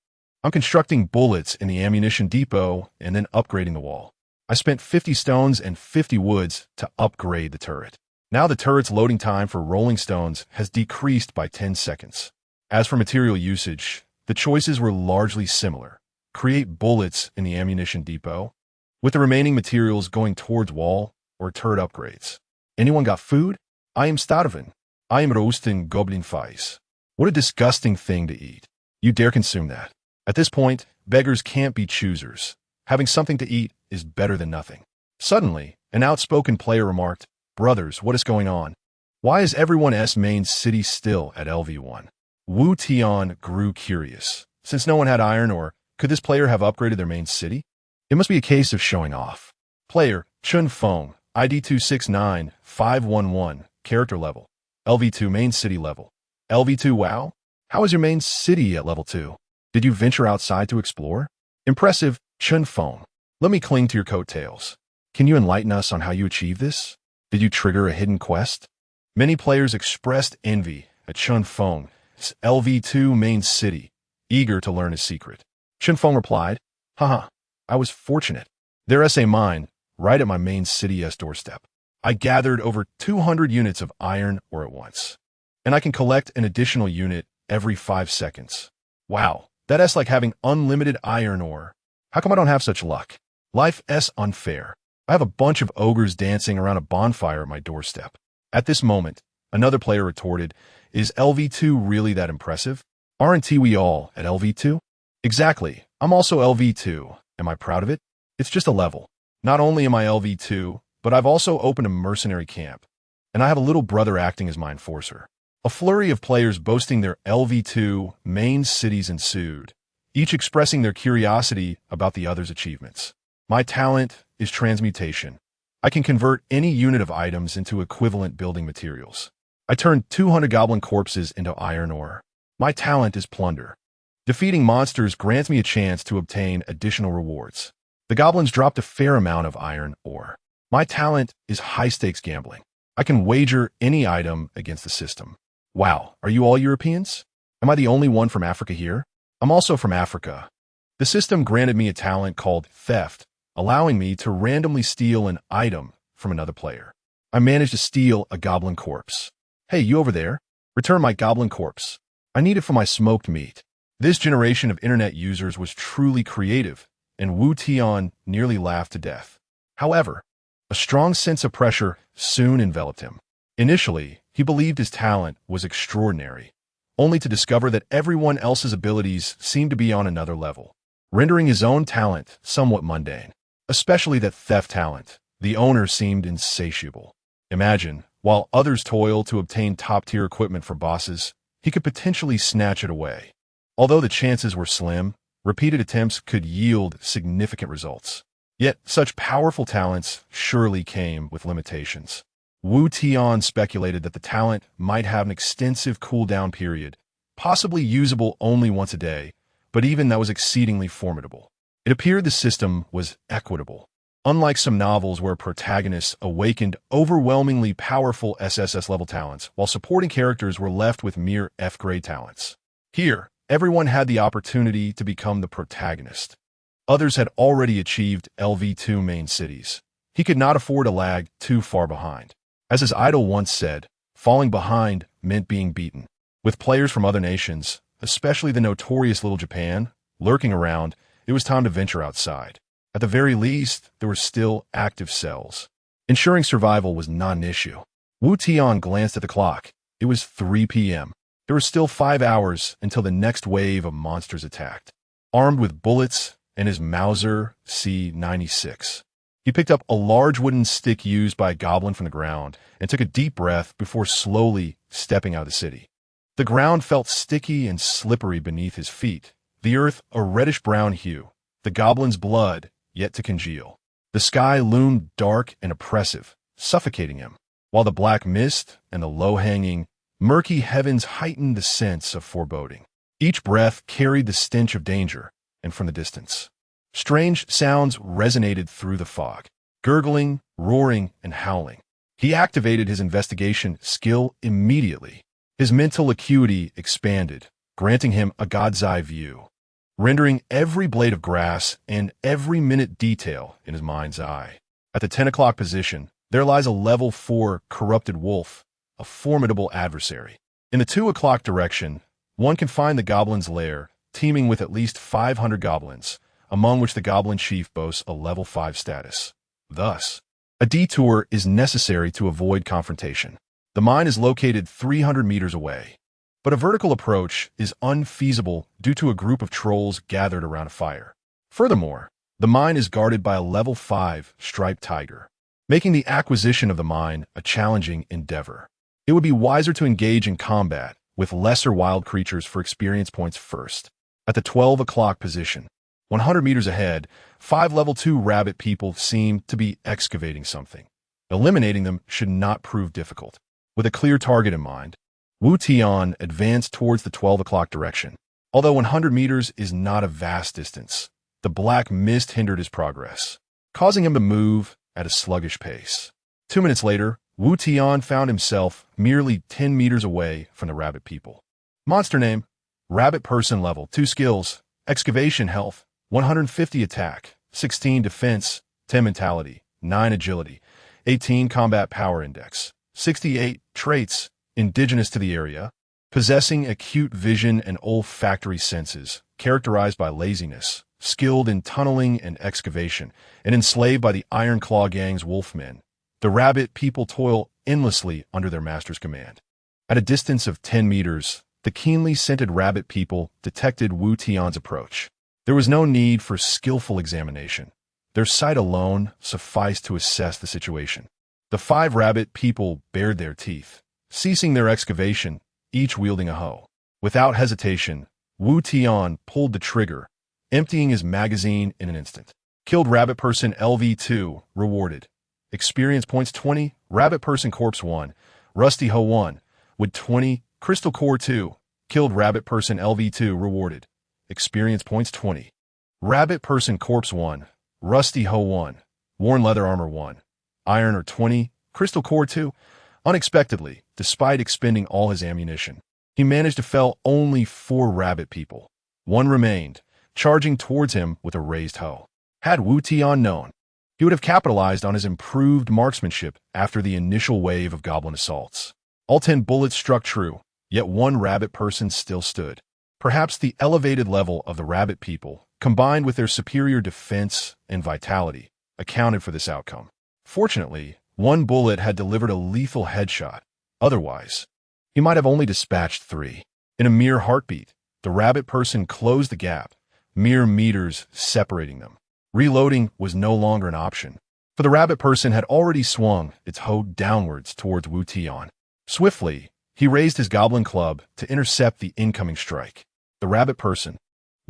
I'm constructing bullets in the ammunition depot and then upgrading the wall. I spent 50 stones and 50 woods to upgrade the turret. Now the turret's loading time for rolling stones has decreased by 10 seconds. As for material usage, the choices were largely similar. Create bullets in the ammunition depot, with the remaining materials going towards wall or turret upgrades. Anyone got food? I am starving. I am roasting goblin thighs. What a disgusting thing to eat. You dare consume that. At this point, beggars can't be choosers. Having something to eat is better than nothing. Suddenly, an outspoken player remarked, "Brothers, what is going on? Why is everyone's main city still at LV1? Wu Tian grew curious. Since no one had iron, or could this player have upgraded their main city? It must be a case of showing off. Player, Chun Feng, ID 269511, character level. LV2 main city level. LV2 wow? How is your main city at level 2? Did you venture outside to explore? Impressive, Chun Feng. Let me cling to your coattails. Can you enlighten us on how you achieved this? Did you trigger a hidden quest? Many players expressed envy at Chun Feng's LV2 main city, eager to learn his secret. Chun Feng replied, I was fortunate. There's a mine right at my main city's doorstep. I gathered over 200 units of iron ore at once, and I can collect an additional unit every 5 seconds. Wow, that's like having unlimited iron ore. How come I don't have such luck? Life's unfair. I have a bunch of ogres dancing around a bonfire at my doorstep. At this moment, another player retorted, is LV2 really that impressive? Aren't we all at LV2? Exactly. I'm also LV2. Am I proud of it? It's just a level. Not only am I LV2, but I've also opened a mercenary camp, and I have a little brother acting as my enforcer. A flurry of players boasting their LV2 main cities ensued, each expressing their curiosity about the other's achievements. My talent is transmutation. I can convert any unit of items into equivalent building materials. I turned 200 goblin corpses into iron ore. My talent is plunder. Defeating monsters grants me a chance to obtain additional rewards. The goblins dropped a fair amount of iron ore. My talent is high-stakes gambling. I can wager any item against the system. Wow, are you all Europeans? Am I the only one from Africa here? I'm also from Africa. The system granted me a talent called theft, allowing me to randomly steal an item from another player. I managed to steal a goblin corpse. Hey, you over there? Return my goblin corpse. I need it for my smoked meat. This generation of internet users was truly creative, and Wu Tian nearly laughed to death. However, a strong sense of pressure soon enveloped him. Initially, he believed his talent was extraordinary, only to discover that everyone else's abilities seemed to be on another level, rendering his own talent somewhat mundane. Especially that theft talent, the owner seemed insatiable. Imagine, while others toil to obtain top-tier equipment for bosses, he could potentially snatch it away. Although the chances were slim, repeated attempts could yield significant results. Yet, such powerful talents surely came with limitations. Wu Tian speculated that the talent might have an extensive cooldown period, possibly usable only once a day, but even that was exceedingly formidable. It appeared the system was equitable. Unlike some novels where protagonists awakened overwhelmingly powerful SSS-level talents, while supporting characters were left with mere F-grade talents. Here, everyone had the opportunity to become the protagonist. Others had already achieved LV2 main cities. He could not afford to lag too far behind. As his idol once said, falling behind meant being beaten. With players from other nations, especially the notorious Little Japan, lurking around, it was time to venture outside. At the very least, there were still active cells. Ensuring survival was not an issue. Wu Tian glanced at the clock. It was 3 p.m. There were still 5 hours until the next wave of monsters attacked. Armed with bullets and his Mauser C-96, he picked up a large wooden stick used by a goblin from the ground and took a deep breath before slowly stepping out of the city. The ground felt sticky and slippery beneath his feet, the earth a reddish-brown hue, the goblin's blood yet to congeal. The sky loomed dark and oppressive, suffocating him, while the black mist and the low-hanging, murky heavens heightened the sense of foreboding. Each breath carried the stench of danger, and from the distance, strange sounds resonated through the fog, gurgling, roaring, and howling. He activated his investigation skill immediately. His mental acuity expanded, granting him a god's eye view, rendering every blade of grass and every minute detail in his mind's eye. At the 10 o'clock position, there lies a level 4 corrupted wolf, a formidable adversary. In the 2 o'clock direction, one can find the goblin's lair, teeming with at least 500 goblins, among which the goblin chief boasts a level 5 status. Thus, a detour is necessary to avoid confrontation. The mine is located 300 meters away, but a vertical approach is unfeasible due to a group of trolls gathered around a fire. Furthermore, the mine is guarded by a level 5 striped tiger, making the acquisition of the mine a challenging endeavor. It would be wiser to engage in combat with lesser wild creatures for experience points first. At the 12 o'clock position, 100 meters ahead, 5 level 2 rabbit people seem to be excavating something. Eliminating them should not prove difficult. With a clear target in mind, Wu Tian advanced towards the 12 o'clock direction. Although 100 meters is not a vast distance, the black mist hindered his progress, causing him to move at a sluggish pace. 2 minutes later, Wu Tian found himself merely 10 meters away from the rabbit people. Monster name: Rabbit Person. Level 2 skills: Excavation Health, 150 Attack, 16 Defense, 10 Mentality, 9 Agility, 18 Combat Power Index, 68 Traits, indigenous to the area, possessing acute vision and olfactory senses, characterized by laziness, skilled in tunneling and excavation, and enslaved by the Iron Claw Gang's wolfmen. The rabbit people toil endlessly under their master's command. At a distance of 10 meters, the keenly scented rabbit people detected Wu Tian's approach. There was no need for skillful examination. Their sight alone sufficed to assess the situation. The 5 rabbit people bared their teeth, ceasing their excavation, each wielding a hoe. Without hesitation, Wu Tian pulled the trigger, emptying his magazine in an instant. Killed Rabbit Person LV2, rewarded. Experience points 20, Rabbit Person Corpse 1, Rusty Hoe 1, with 20, Crystal Core 2. Killed Rabbit Person LV2, rewarded. Experience points 20. Rabbit Person Corpse 1, Rusty Hoe 1, Worn Leather Armor 1, Iron or 20, Crystal Core 2. Unexpectedly, despite expending all his ammunition, he managed to fell only 4 rabbit people. 1 remained, charging towards him with a raised hoe. Had Wu Tian known, he would have capitalized on his improved marksmanship after the initial wave of goblin assaults. All 10 bullets struck true, yet 1 rabbit person still stood. Perhaps the elevated level of the rabbit people, combined with their superior defense and vitality, accounted for this outcome. Fortunately, 1 bullet had delivered a lethal headshot. Otherwise, he might have only dispatched 3. In a mere heartbeat, the rabbit person closed the gap, mere meters separating them. Reloading was no longer an option, for the rabbit person had already swung its hoe downwards towards Wu Tian. Swiftly, He raised his goblin club to intercept the incoming strike. The rabbit person,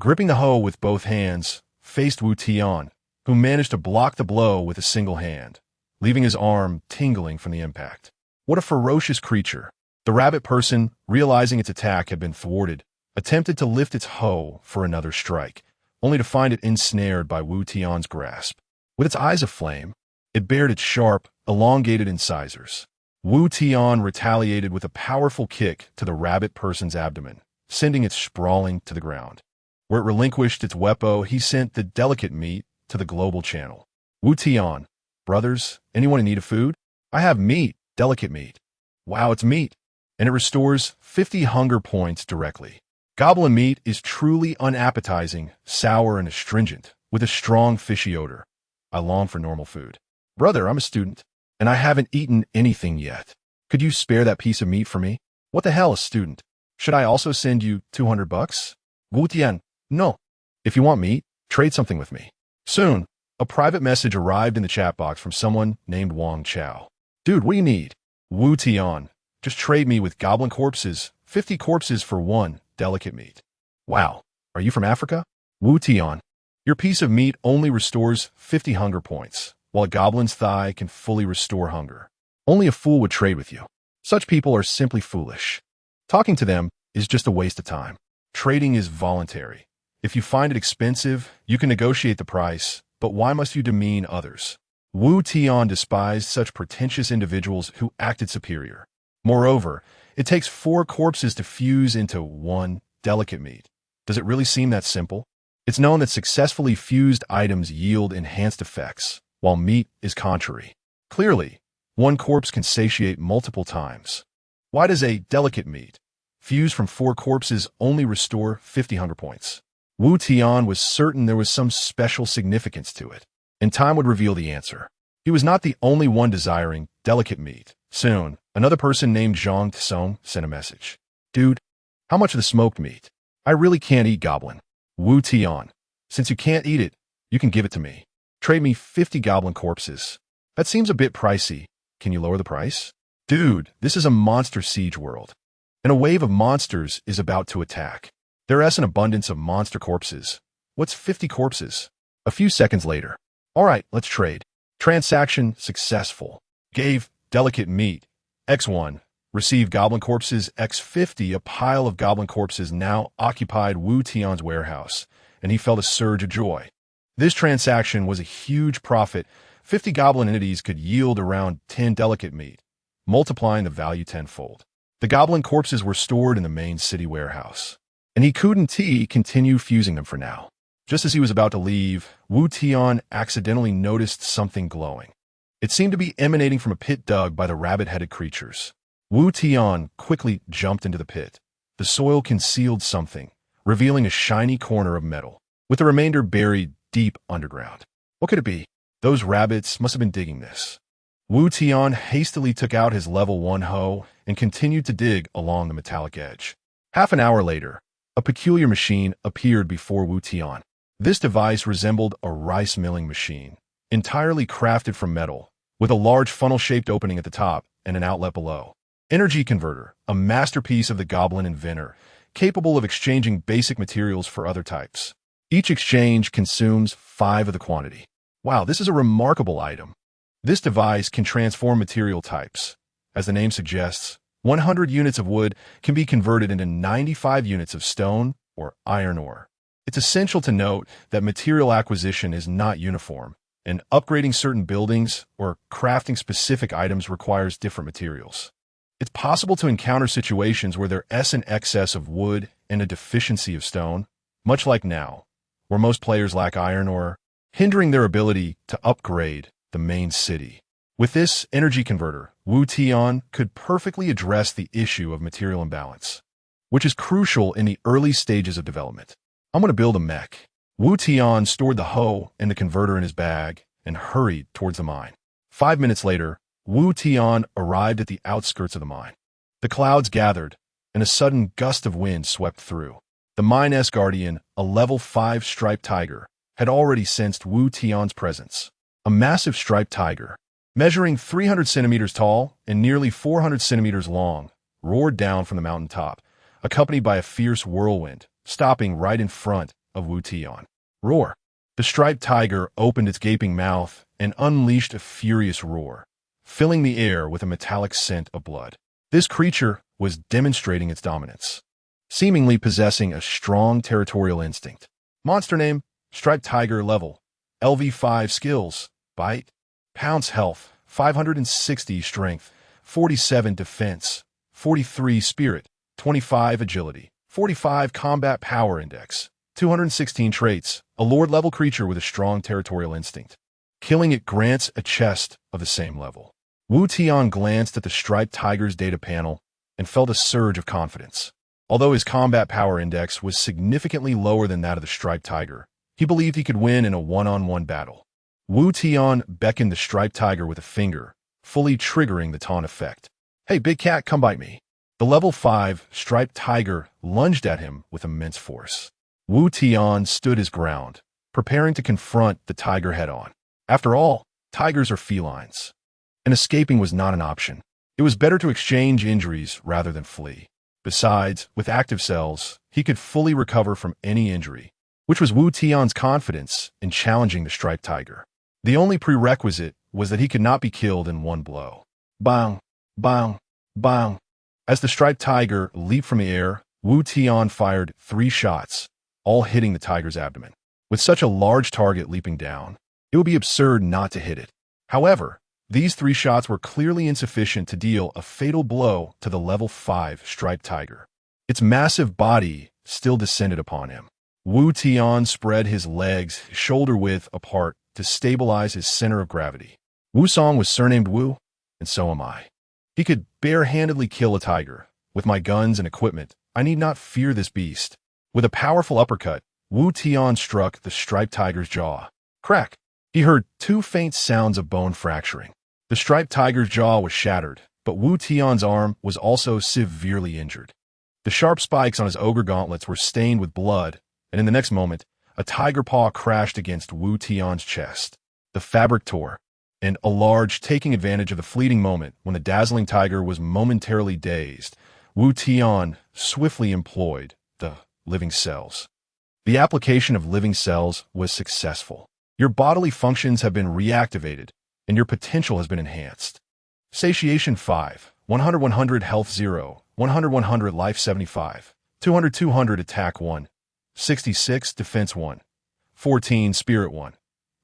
gripping the hoe with both hands, faced Wu Tian, who managed to block the blow with a single hand, leaving his arm tingling from the impact. What a ferocious creature! The rabbit person, realizing its attack had been thwarted, attempted to lift its hoe for another strike, only to find it ensnared by Wu Tian's grasp. With its eyes aflame, it bared its sharp, elongated incisors. Wu Tian retaliated with a powerful kick to the rabbit person's abdomen, sending it sprawling to the ground. Where it relinquished its weapon, he sent the delicate meat to the global channel. Wu Tian, brothers, anyone in need of food? I have meat, delicate meat. Wow, it's meat. And it restores 50 hunger points directly. Goblin meat is truly unappetizing, sour and astringent, with a strong fishy odor. I long for normal food. Brother, I'm a student, and I haven't eaten anything yet. Could you spare that piece of meat for me? What the hell, a student? Should I also send you $200? Wu Tian, no. If you want meat, trade something with me. Soon, a private message arrived in the chat box from someone named Wang Chao. Dude, what do you need? Wu Tian, just trade me with goblin corpses, 50 corpses for one delicate meat. Wow, are you from Africa? Wu Tian, your piece of meat only restores 50 hunger points, while a goblin's thigh can fully restore hunger. Only a fool would trade with you. Such people are simply foolish. Talking to them is just a waste of time. Trading is voluntary. If you find it expensive, you can negotiate the price, but why must you demean others? Wu Tian despised such pretentious individuals who acted superior. Moreover, it takes 4 corpses to fuse into one delicate meat. Does it really seem that simple? It's known that successfully fused items yield enhanced effects, while meat is contrary. Clearly, one corpse can satiate multiple times. Why does a delicate meat, fused from 4 corpses, only restore 50 hunger points? Wu Tian was certain there was some special significance to it, and time would reveal the answer. He was not the only one desiring delicate meat. Soon, another person named Zhang Tsong sent a message. Dude, how much of the smoked meat? I really can't eat goblin. Wu Tian, since you can't eat it, you can give it to me. Trade me 50 goblin corpses. That seems a bit pricey. Can you lower the price? Dude, this is a monster siege world, and a wave of monsters is about to attack. There is an abundance of monster corpses. What's 50 corpses? A few seconds later. All right, let's trade. Transaction successful. Gave delicate meat, X1. Received goblin corpses, X50. A pile of goblin corpses now occupied Wu Tian's warehouse, and he felt a surge of joy. This transaction was a huge profit. 50 goblin entities could yield around 10 delicate meat, multiplying the value tenfold. The goblin corpses were stored in the main city warehouse, and he couldn't continue fusing them for now. Just as he was about to leave, Wu Tian accidentally noticed something glowing. It seemed to be emanating from a pit dug by the rabbit-headed creatures. Wu Tian quickly jumped into the pit. The soil concealed something, revealing a shiny corner of metal, with the remainder buried deep underground. What could it be? Those rabbits must have been digging this. Wu Tian hastily took out his level 1 hoe and continued to dig along the metallic edge. Half an hour later, a peculiar machine appeared before Wu Tian. This device resembled a rice milling machine, entirely crafted from metal, with a large funnel-shaped opening at the top and an outlet below. Energy converter, a masterpiece of the goblin inventor, capable of exchanging basic materials for other types. Each exchange consumes 5 of the quantity. Wow, this is a remarkable item. This device can transform material types. As the name suggests, 100 units of wood can be converted into 95 units of stone or iron ore. It's essential to note that material acquisition is not uniform, and upgrading certain buildings or crafting specific items requires different materials. It's possible to encounter situations where there is an excess of wood and a deficiency of stone, much like now, where most players lack iron ore, hindering their ability to upgrade the main city. With this energy converter, Wu Tian could perfectly address the issue of material imbalance, which is crucial in the early stages of development. I'm going to build a mech. Wu Tian stored the hoe and the converter in his bag and hurried towards the mine. 5 minutes later, Wu Tian arrived at the outskirts of the mine. The clouds gathered, and a sudden gust of wind swept through. The mine's guardian, a level 5 striped tiger, had already sensed Wu Tian's presence. A massive striped tiger, measuring 300 centimeters tall and nearly 400 centimeters long, roared down from the mountaintop, accompanied by a fierce whirlwind, stopping right in front of Wu Tian. Roar! The striped tiger opened its gaping mouth and unleashed a furious roar, filling the air with a metallic scent of blood. This creature was demonstrating its dominance, seemingly possessing a strong territorial instinct. Monster name, Striped Tiger. Level, LV5. Skills, Bite, Pounce. Health, 560. Strength, 47. Defense, 43. Spirit, 25. Agility, 45. Combat Power Index, 216. Traits, a Lord-level creature with a strong territorial instinct. Killing it grants a chest of the same level. Wu Tian glanced at the Striped Tiger's data panel and felt a surge of confidence. Although his combat power index was significantly lower than that of the Striped Tiger, he believed he could win in a one-on-one battle. Wu Tian beckoned the Striped Tiger with a finger, fully triggering the taunt effect. "Hey, big cat, come bite me." The level 5 Striped Tiger lunged at him with immense force. Wu Tian stood his ground, preparing to confront the tiger head-on. After all, tigers are felines, and escaping was not an option. It was better to exchange injuries rather than flee. Besides, with active cells, he could fully recover from any injury, which was Wu Tian's confidence in challenging the Striped Tiger. The only prerequisite was that he could not be killed in one blow. Bang! Bang! Bang! As the Striped Tiger leaped from the air, Wu Tian fired 3 shots, all hitting the tiger's abdomen. With such a large target leaping down, it would be absurd not to hit it. However, these 3 shots were clearly insufficient to deal a fatal blow to the level 5 Striped Tiger. Its massive body still descended upon him. Wu Tian spread his legs shoulder-width apart to stabilize his center of gravity. Wu Song was surnamed Wu, and so am I. He could bare-handedly kill a tiger. With my guns and equipment, I need not fear this beast. With a powerful uppercut, Wu Tian struck the Striped Tiger's jaw. Crack! He heard 2 faint sounds of bone fracturing. The Striped Tiger's jaw was shattered, but Wu Tian's arm was also severely injured. The sharp spikes on his ogre gauntlets were stained with blood, and in the next moment, a tiger paw crashed against Wu Tian's chest. The fabric tore, and a large, taking advantage of the fleeting moment when the dazzling tiger was momentarily dazed, Wu Tian swiftly employed the living cells. The application of living cells was successful. Your bodily functions have been reactivated, and your potential has been enhanced. Satiation 5, 100-100 health 0, 100-100 life 75, 200-200 attack 1, 66 defense 1, 14 spirit 1,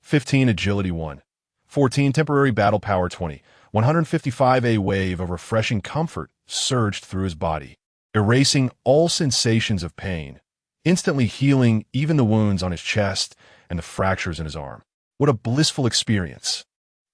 15 agility 1, 14 temporary battle power 20, 155. A wave of refreshing comfort surged through his body, erasing all sensations of pain, instantly healing even the wounds on his chest and the fractures in his arm. What a blissful experience!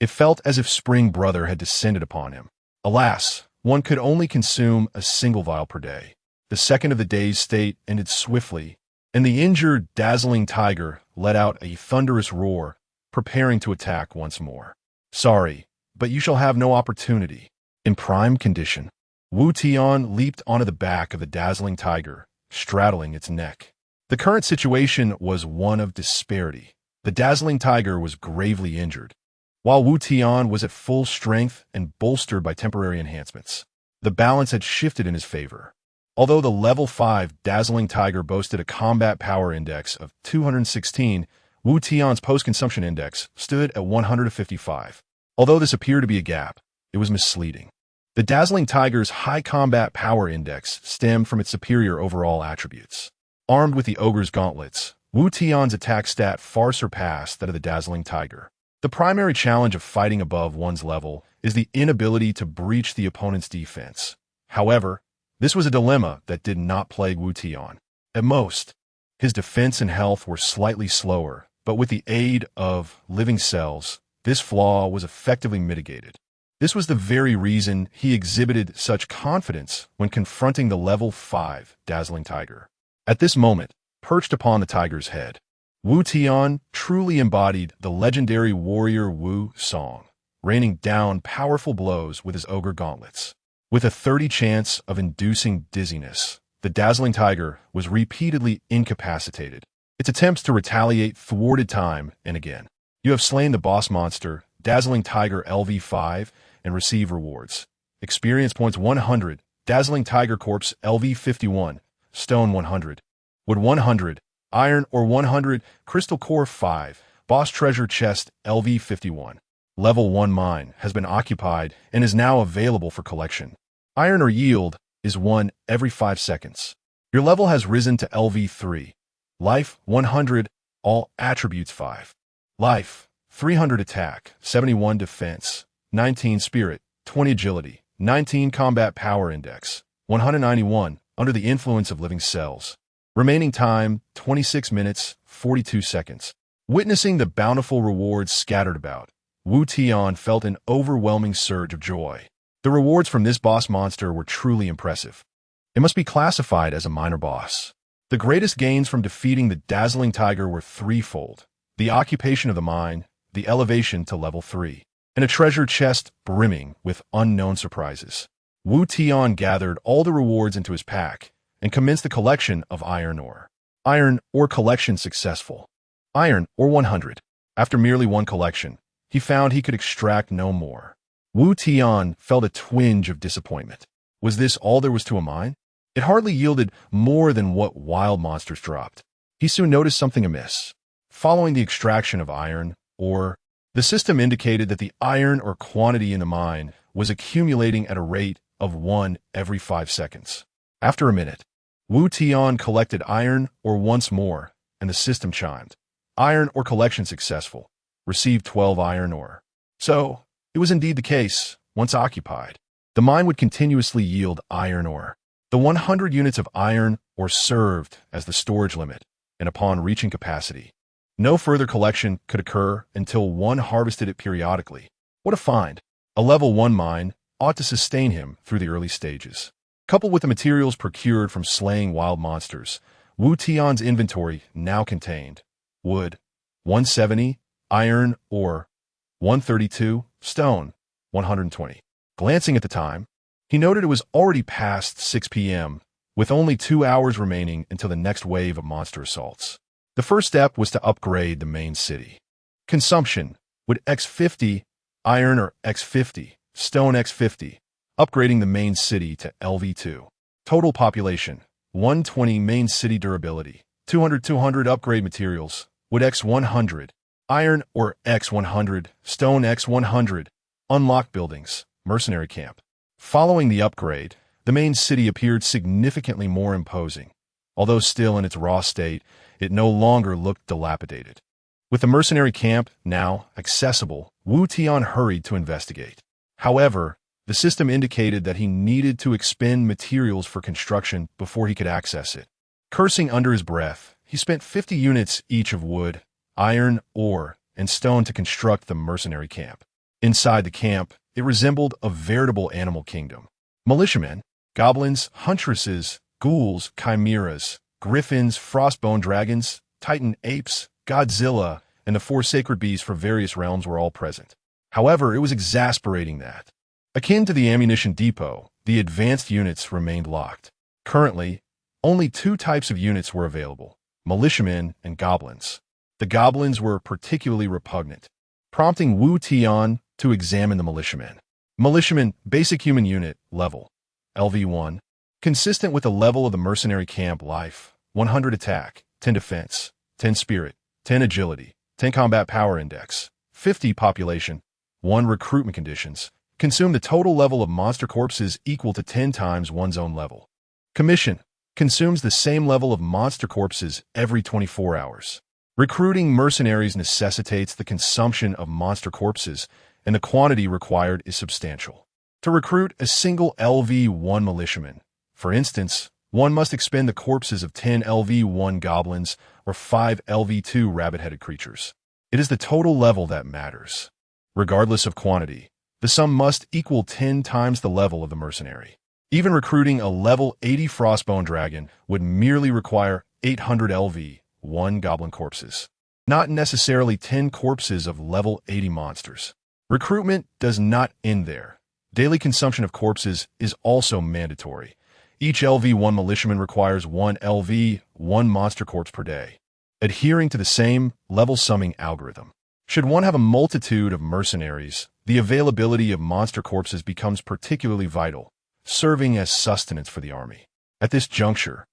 It felt as if Spring Brother had descended upon him. Alas, one could only consume a single vial per day. The second of the day's state ended swiftly, and the injured, dazzling tiger let out a thunderous roar, preparing to attack once more. Sorry, but you shall have no opportunity. In prime condition, Wu Tian leaped onto the back of the dazzling tiger, straddling its neck. The current situation was one of disparity. The dazzling tiger was gravely injured, while Wu Tian was at full strength and bolstered by temporary enhancements. The balance had shifted in his favor. Although the level 5 dazzling tiger boasted a combat power index of 216, Wu Tian's post-consumption index stood at 155. Although this appeared to be a gap, it was misleading. The dazzling tiger's high combat power index stemmed from its superior overall attributes. Armed with the ogre's gauntlets, Wu Tian's attack stat far surpassed that of the dazzling tiger. The primary challenge of fighting above one's level is the inability to breach the opponent's defense. However, this was a dilemma that did not plague Wu Tian. At most, his defense and health were slightly slower, but with the aid of living cells, this flaw was effectively mitigated. This was the very reason he exhibited such confidence when confronting the level 5 dazzling tiger. At this moment, perched upon the tiger's head, Wu Tian truly embodied the legendary warrior Wu Song, raining down powerful blows with his ogre gauntlets. With a 30 chance of inducing dizziness, the dazzling tiger was repeatedly incapacitated. Its attempts to retaliate thwarted time and again. You have slain the boss monster, Dazzling Tiger LV5, and receive rewards. Experience points 100, Dazzling Tiger Corpse LV51, Stone 100, Wood 100, Iron or 100, Crystal Core 5, Boss Treasure Chest LV51. Level 1 mine has been occupied and is now available for collection. Iron or yield is 1 every 5 seconds. Your level has risen to LV3. Life 100, all attributes 5. Life 300 attack, 71 defense, 19 spirit, 20 agility, 19 combat power index, 191 under the influence of living cells. Remaining time 26 minutes, 42 seconds. Witnessing the bountiful rewards scattered about, Wu Tian felt an overwhelming surge of joy. The rewards from this boss monster were truly impressive. It must be classified as a minor boss. The greatest gains from defeating the Dazzling Tiger were threefold: the occupation of the mine, the elevation to level 3, and a treasure chest brimming with unknown surprises. Wu Tian gathered all the rewards into his pack and commenced the collection of iron ore. Iron ore collection successful. Iron ore 100. After merely one collection, he found he could extract no more. Wu Tian felt a twinge of disappointment. Was this all there was to a mine? It hardly yielded more than what wild monsters dropped. He soon noticed something amiss. Following the extraction of iron ore, the system indicated that the iron ore quantity in the mine was accumulating at a rate of 1 every 5 seconds. After a minute, Wu Tian collected iron ore once more, and the system chimed. Iron ore collection successful. Received 12 iron ore. So, it was indeed the case. Once occupied, the mine would continuously yield iron ore. The 100 units of iron ore served as the storage limit, and upon reaching capacity, no further collection could occur until one harvested it periodically. What a find! A level 1 mine ought to sustain him through the early stages. Coupled with the materials procured from slaying wild monsters, Wu Tian's inventory now contained wood 170, iron ore 132, stone 120. Glancing at the time, he noted it was already past 6 p.m., with only 2 hours remaining until the next wave of monster assaults. The first step was to upgrade the main city. Consumption would X50, iron or X50, stone X50, upgrading the main city to LV2. Total population 120, main city durability 200 upgrade materials would X100, iron or X100, stone X100, unlocked buildings, mercenary camp. Following the upgrade, the main city appeared significantly more imposing. Although still in its raw state, it no longer looked dilapidated. With the mercenary camp now accessible, Wu Tian hurried to investigate. However, the system indicated that he needed to expend materials for construction before he could access it. Cursing under his breath, he spent 50 units each of wood, iron, ore, and stone to construct the mercenary camp. Inside the camp, it resembled a veritable animal kingdom. Militiamen, goblins, huntresses, ghouls, chimeras, griffins, frostbone dragons, titan apes, Godzilla, and the 4 sacred beasts from various realms were all present. However, it was exasperating that, akin to the ammunition depot, the advanced units remained locked. Currently, only 2 types of units were available: militiamen and goblins. The goblins were particularly repugnant, prompting Wu Tian to examine the militiamen. Militiamen, basic human unit, level LV1, consistent with the level of the mercenary camp. Life 100 attack, 10 defense, 10 spirit, 10 agility, 10 combat power index, 50 population, 1 recruitment conditions. Consume the total level of monster corpses equal to 10 times one's own level. Commission consumes the same level of monster corpses every 24 hours. Recruiting mercenaries necessitates the consumption of monster corpses, and the quantity required is substantial. To recruit a single LV1 militiaman, for instance, one must expend the corpses of 10 LV1 goblins or 5 LV2 rabbit-headed creatures. It is the total level that matters. Regardless of quantity, the sum must equal 10 times the level of the mercenary. Even recruiting a level 80 frostbone dragon would merely require 800 LV1 goblin corpses, not necessarily 10 corpses of level 80 monsters. Recruitment does not end there. Daily consumption of corpses is also mandatory. Each LV1 militiaman requires 1 LV1 monster corpse per day, adhering to the same level summing algorithm. Should one have a multitude of mercenaries, the availability of monster corpses becomes particularly vital. serving as sustenance for the army. At this juncture,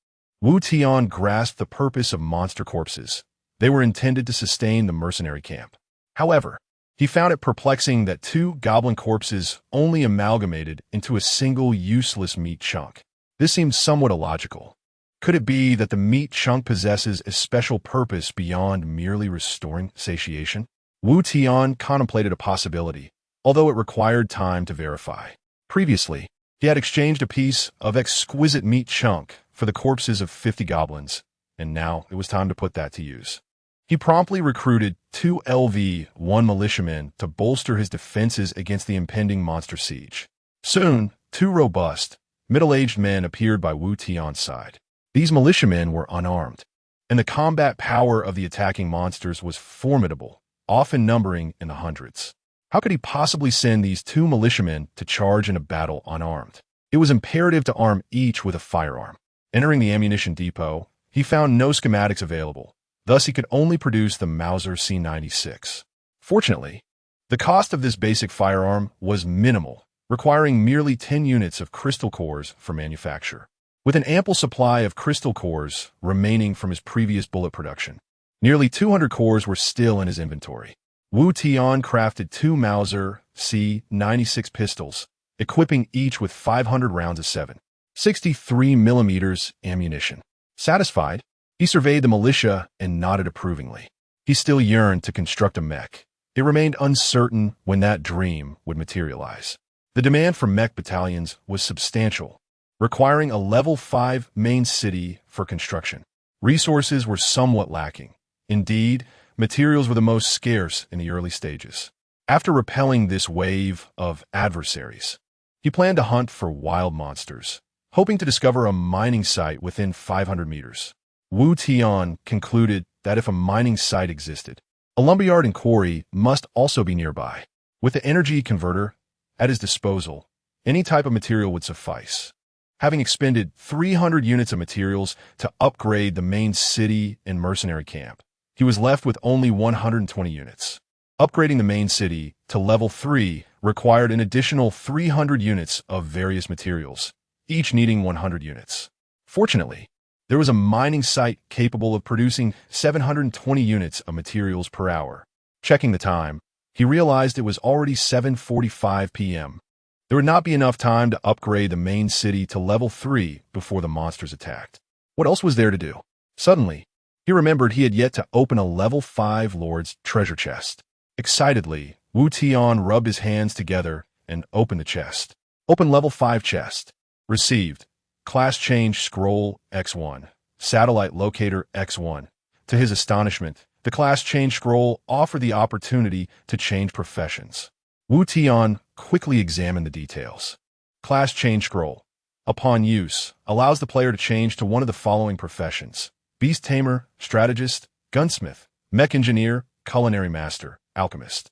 Wu Tian grasped the purpose of monster corpses. They were intended to sustain the mercenary camp. However, he found it perplexing that 2 goblin corpses only amalgamated into a single useless meat chunk. This seemed somewhat illogical. Could it be that the meat chunk possesses a special purpose beyond merely restoring satiation? Wu Tian contemplated a possibility, although it required time to verify. Previously, he had exchanged a piece of exquisite meat chunk for the corpses of 50 goblins, and now it was time to put that to use. He promptly recruited 2 LV-1 militiamen to bolster his defenses against the impending monster siege. Soon, 2 robust, middle-aged men appeared by Wu Tian's side. These militiamen were unarmed, and the combat power of the attacking monsters was formidable, often numbering in the hundreds. How could he possibly send these 2 militiamen to charge in a battle unarmed? It was imperative to arm each with a firearm. Entering the ammunition depot, he found no schematics available. Thus, he could only produce the Mauser C96. Fortunately, the cost of this basic firearm was minimal, requiring merely 10 units of crystal cores for manufacture. With an ample supply of crystal cores remaining from his previous bullet production, nearly 200 cores were still in his inventory. Wu Tian crafted 2 Mauser C96 pistols, equipping each with 500 rounds of 7.63mm ammunition. Satisfied, he surveyed the militia and nodded approvingly. He still yearned to construct a mech. It remained uncertain when that dream would materialize. The demand for mech battalions was substantial, requiring a level 5 main city for construction. Resources were somewhat lacking. Indeed, materials were the most scarce in the early stages. After repelling this wave of adversaries, he planned to hunt for wild monsters, hoping to discover a mining site within 500 meters. Wu Tian concluded that if a mining site existed, a lumberyard and quarry must also be nearby. With the energy converter at his disposal, any type of material would suffice. Having expended 300 units of materials to upgrade the main city and mercenary camp, he was left with only 120 units. Upgrading the main city to level 3 required an additional 300 units of various materials, each needing 100 units. Fortunately, there was a mining site capable of producing 720 units of materials per hour. Checking the time, he realized it was already 7:45 p.m. There would not be enough time to upgrade the main city to level 3 before the monsters attacked. What else was there to do? Suddenly, he remembered he had yet to open a level 5 Lord's treasure chest. Excitedly, Wu Tian rubbed his hands together and opened the chest. Open level 5 chest. Received. Class change scroll X1. Satellite locator X1. To his astonishment, the class change scroll offered the opportunity to change professions. Wu Tian quickly examined the details. Class change scroll, upon use, allows the player to change to one of the following professions: beast tamer, strategist, gunsmith, mech engineer, culinary master, alchemist.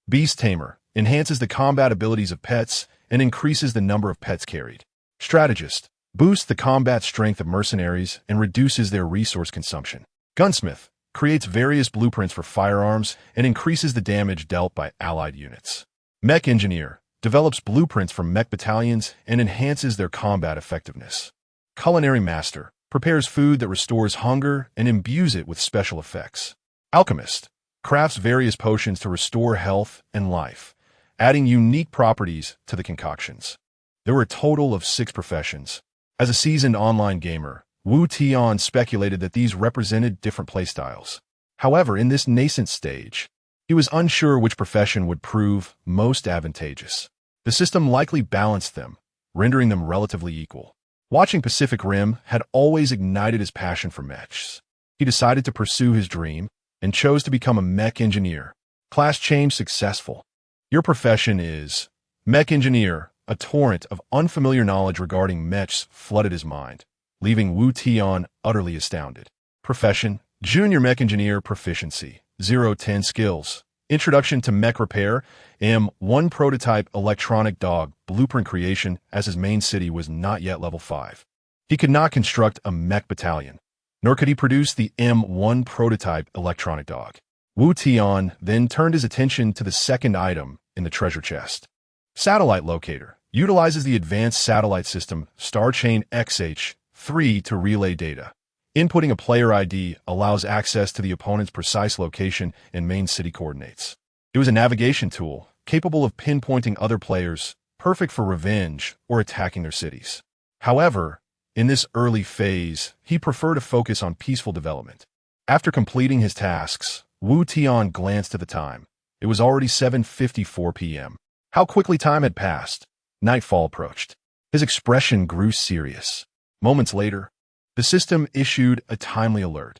Beast tamer enhances the combat abilities of pets and increases the number of pets carried. Strategist boosts the combat strength of mercenaries and reduces their resource consumption. Gunsmith creates various blueprints for firearms and increases the damage dealt by allied units. Mech engineer develops blueprints for mech battalions and enhances their combat effectiveness. Culinary master prepares food that restores hunger and imbues it with special effects. Alchemist crafts various potions to restore health and life, adding unique properties to the concoctions. There were a total of 6 professions. As a seasoned online gamer, Wu Tian speculated that these represented different playstyles. However, in this nascent stage, he was unsure which profession would prove most advantageous. The system likely balanced them, rendering them relatively equal. Watching Pacific Rim had always ignited his passion for mechs. He decided to pursue his dream and chose to become a mech engineer. Class change successful. Your profession is mech engineer. A torrent of unfamiliar knowledge regarding mechs flooded his mind, leaving Wu Tian utterly astounded. Profession: Junior Mech Engineer. Proficiency: 0-10 skills. Introduction to mech repair. M1 prototype electronic dog. Blueprint creation, as his main city was not yet level 5. He could not construct a mech battalion, nor could he produce the M1 prototype electronic dog. Wu Tian then turned his attention to the second item in the treasure chest. Satellite locator. Utilizes the advanced satellite system StarChain XH3 to relay data. Inputting a player ID allows access to the opponent's precise location and main city coordinates. It was a navigation tool capable of pinpointing other players, perfect for revenge or attacking their cities. However, in this early phase, he preferred to focus on peaceful development. After completing his tasks, Wu Tian glanced at the time. It was already 7:54 p.m. How quickly time had passed. Nightfall approached. His expression grew serious. Moments later, the system issued a timely alert.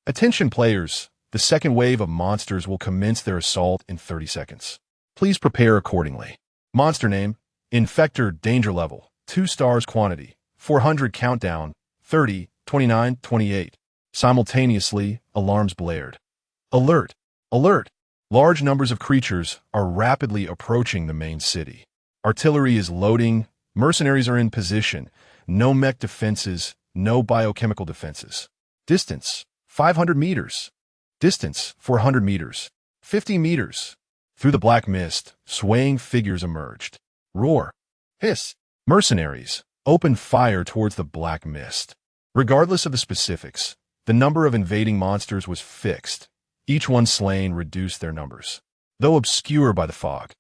Attention players, the second wave of monsters will commence their assault in 30 seconds. Please prepare accordingly. Monster name, Infector danger level, 2 stars quantity, 400 countdown, 30, 29, 28. Simultaneously, alarms blared. Alert! Alert! Large numbers of creatures are rapidly approaching the main city. Artillery is loading, mercenaries are in position, no mech defenses, no biochemical defenses. Distance, 500 meters. Distance, 400 meters. 50 meters. Through the black mist, swaying figures emerged. Roar. Hiss. Mercenaries opened fire towards the black mist. Regardless of the specifics, the number of invading monsters was fixed. Each one slain reduced their numbers. Though obscure by the fog,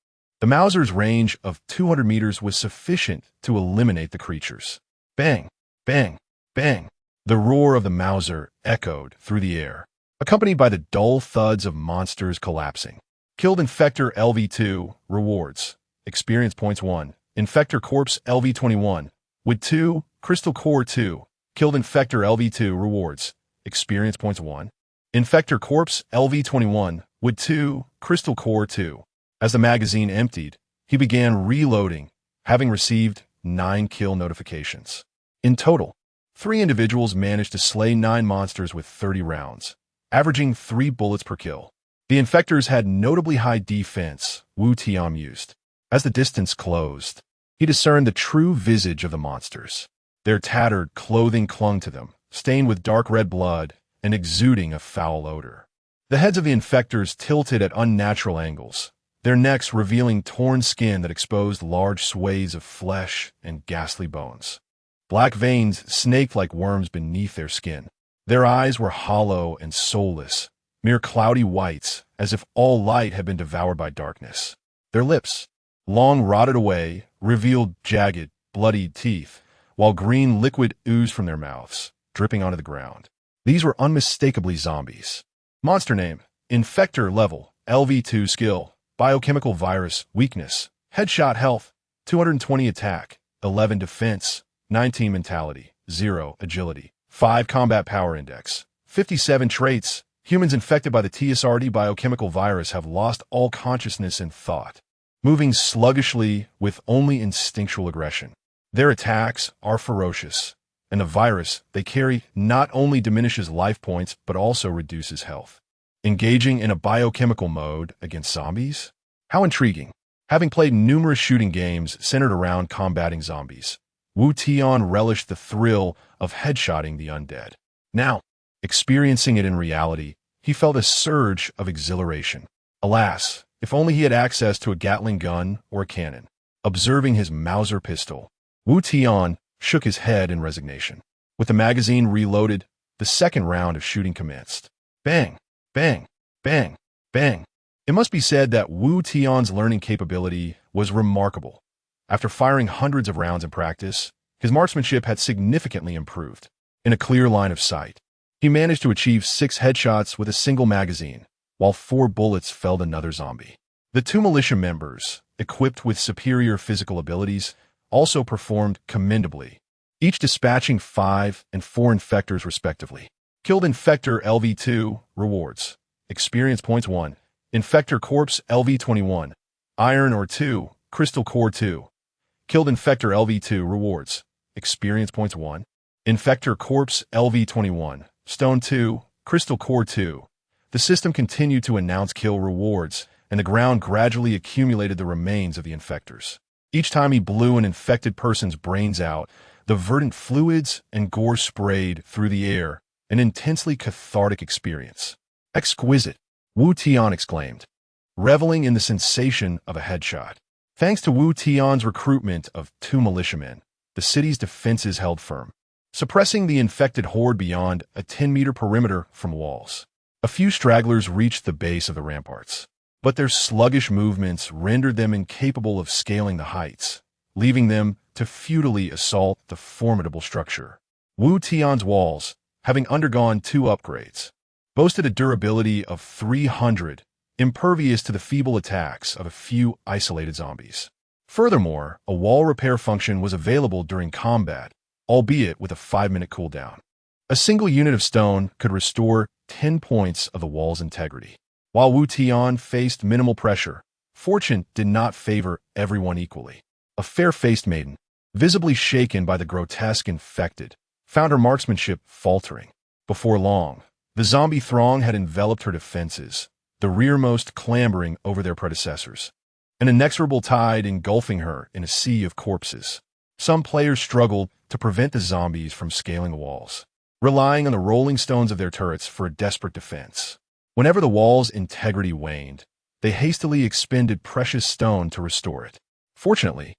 the Mauser's range of 200 meters was sufficient to eliminate the creatures. Bang, bang, bang. The roar of the Mauser echoed through the air, accompanied by the dull thuds of monsters collapsing. Killed Infector LV2, rewards. Experience points 1. Infector Corpse LV21, with 2, Crystal Core 2. Killed Infector LV2, rewards. Experience points 1. Infector Corpse LV21, with 2, Crystal Core 2. As the magazine emptied, he began reloading, having received 9 kill notifications. In total, 3 individuals managed to slay 9 monsters with 30 rounds, averaging 3 bullets per kill. The infectors had notably high defense, Wu Tian mused. As the distance closed, he discerned the true visage of the monsters. Their tattered clothing clung to them, stained with dark red blood and exuding a foul odor. The heads of the infectors tilted at unnatural angles, their necks revealing torn skin that exposed large swathes of flesh and ghastly bones. Black veins snaked like worms beneath their skin. Their eyes were hollow and soulless, mere cloudy whites, as if all light had been devoured by darkness. Their lips, long rotted away, revealed jagged, bloodied teeth, while green liquid oozed from their mouths, dripping onto the ground. These were unmistakably zombies. Monster name, Infector level, LV2 skill, Biochemical virus, weakness, headshot health, 220 attack, 11 defense, 19 mentality, 0 agility, 5 combat power index, 57 traits. Humans infected by the TSRD biochemical virus have lost all consciousness and thought, moving sluggishly with only instinctual aggression. Their attacks are ferocious, and the virus they carry not only diminishes life points but also reduces health. Engaging in a biochemical mode against zombies? How intriguing. Having played numerous shooting games centered around combating zombies, Wu Tian relished the thrill of headshotting the undead. Now, experiencing it in reality, he felt a surge of exhilaration. Alas, if only he had access to a Gatling gun or a cannon. Observing his Mauser pistol, Wu Tian shook his head in resignation. With the magazine reloaded, the second round of shooting commenced. Bang! Bang, bang, bang. It must be said that Wu Tian's learning capability was remarkable. After firing hundreds of rounds in practice, his marksmanship had significantly improved. In a clear line of sight, he managed to achieve 6 headshots with a single magazine, while 4 bullets felled another zombie. The 2 militia members, equipped with superior physical abilities, also performed commendably, each dispatching 5 and 4 infectors respectively. Killed Infector LV2, rewards. Experience points 1. Infector Corpse LV21, Iron or 2, Crystal Core 2. Killed Infector LV2, rewards. Experience points 1. Infector Corpse LV21, Stone 2, Crystal Core 2. The system continued to announce kill rewards, and the ground gradually accumulated the remains of the infectors. Each time he blew an infected person's brains out, the verdant fluids and gore sprayed through the air, an intensely cathartic experience. Exquisite, Wu Tian exclaimed, reveling in the sensation of a headshot. Thanks to Wu Tian's recruitment of 2 militiamen, the city's defenses held firm, suppressing the infected horde beyond a 10-meter perimeter from walls. A few stragglers reached the base of the ramparts, but their sluggish movements rendered them incapable of scaling the heights, leaving them to futilely assault the formidable structure. Wu Tian's walls, having undergone 2 upgrades, boasted a durability of 300, impervious to the feeble attacks of a few isolated zombies. Furthermore, a wall repair function was available during combat, albeit with a 5-minute cooldown. A single unit of stone could restore 10 points of the wall's integrity. While Wu Tian faced minimal pressure, fortune did not favor everyone equally. A fair-faced maiden, visibly shaken by the grotesque infected, found her marksmanship faltering. Before long, the zombie throng had enveloped her defenses, the rearmost clambering over their predecessors, an inexorable tide engulfing her in a sea of corpses. Some players struggled to prevent the zombies from scaling the walls, relying on the rolling stones of their turrets for a desperate defense. Whenever the wall's integrity waned, they hastily expended precious stone to restore it. Fortunately,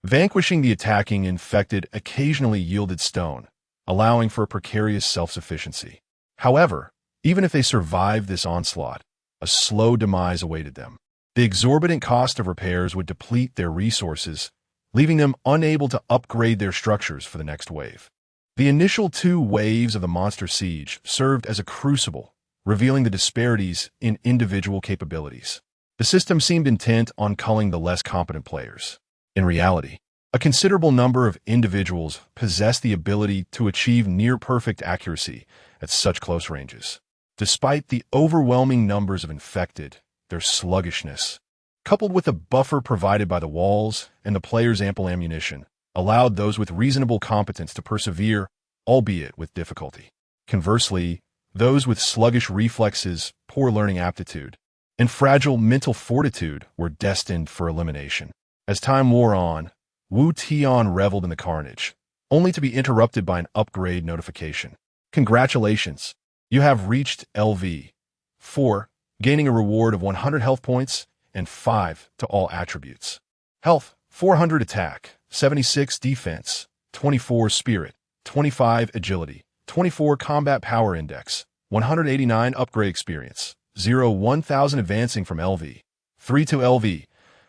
vanquishing the attacking infected occasionally yielded stone, allowing for a precarious self-sufficiency. However, even if they survived this onslaught, a slow demise awaited them. The exorbitant cost of repairs would deplete their resources, leaving them unable to upgrade their structures for the next wave. The initial 2 waves of the monster siege served as a crucible, revealing the disparities in individual capabilities. The system seemed intent on culling the less competent players. In reality, a considerable number of individuals possessed the ability to achieve near-perfect accuracy at such close ranges. Despite the overwhelming numbers of infected, their sluggishness, coupled with the buffer provided by the walls and the players' ample ammunition, allowed those with reasonable competence to persevere, albeit with difficulty. Conversely, those with sluggish reflexes, poor learning aptitude, and fragile mental fortitude were destined for elimination. As time wore on, Wu Tian reveled in the carnage, only to be interrupted by an upgrade notification. Congratulations! You have reached LV4, gaining a reward of 100 health points and 5 to all attributes. Health, 400 attack, 76 defense, 24 spirit, 25 agility, 24 combat power index, 189 upgrade experience, 1000 advancing from LV, 3 to LV,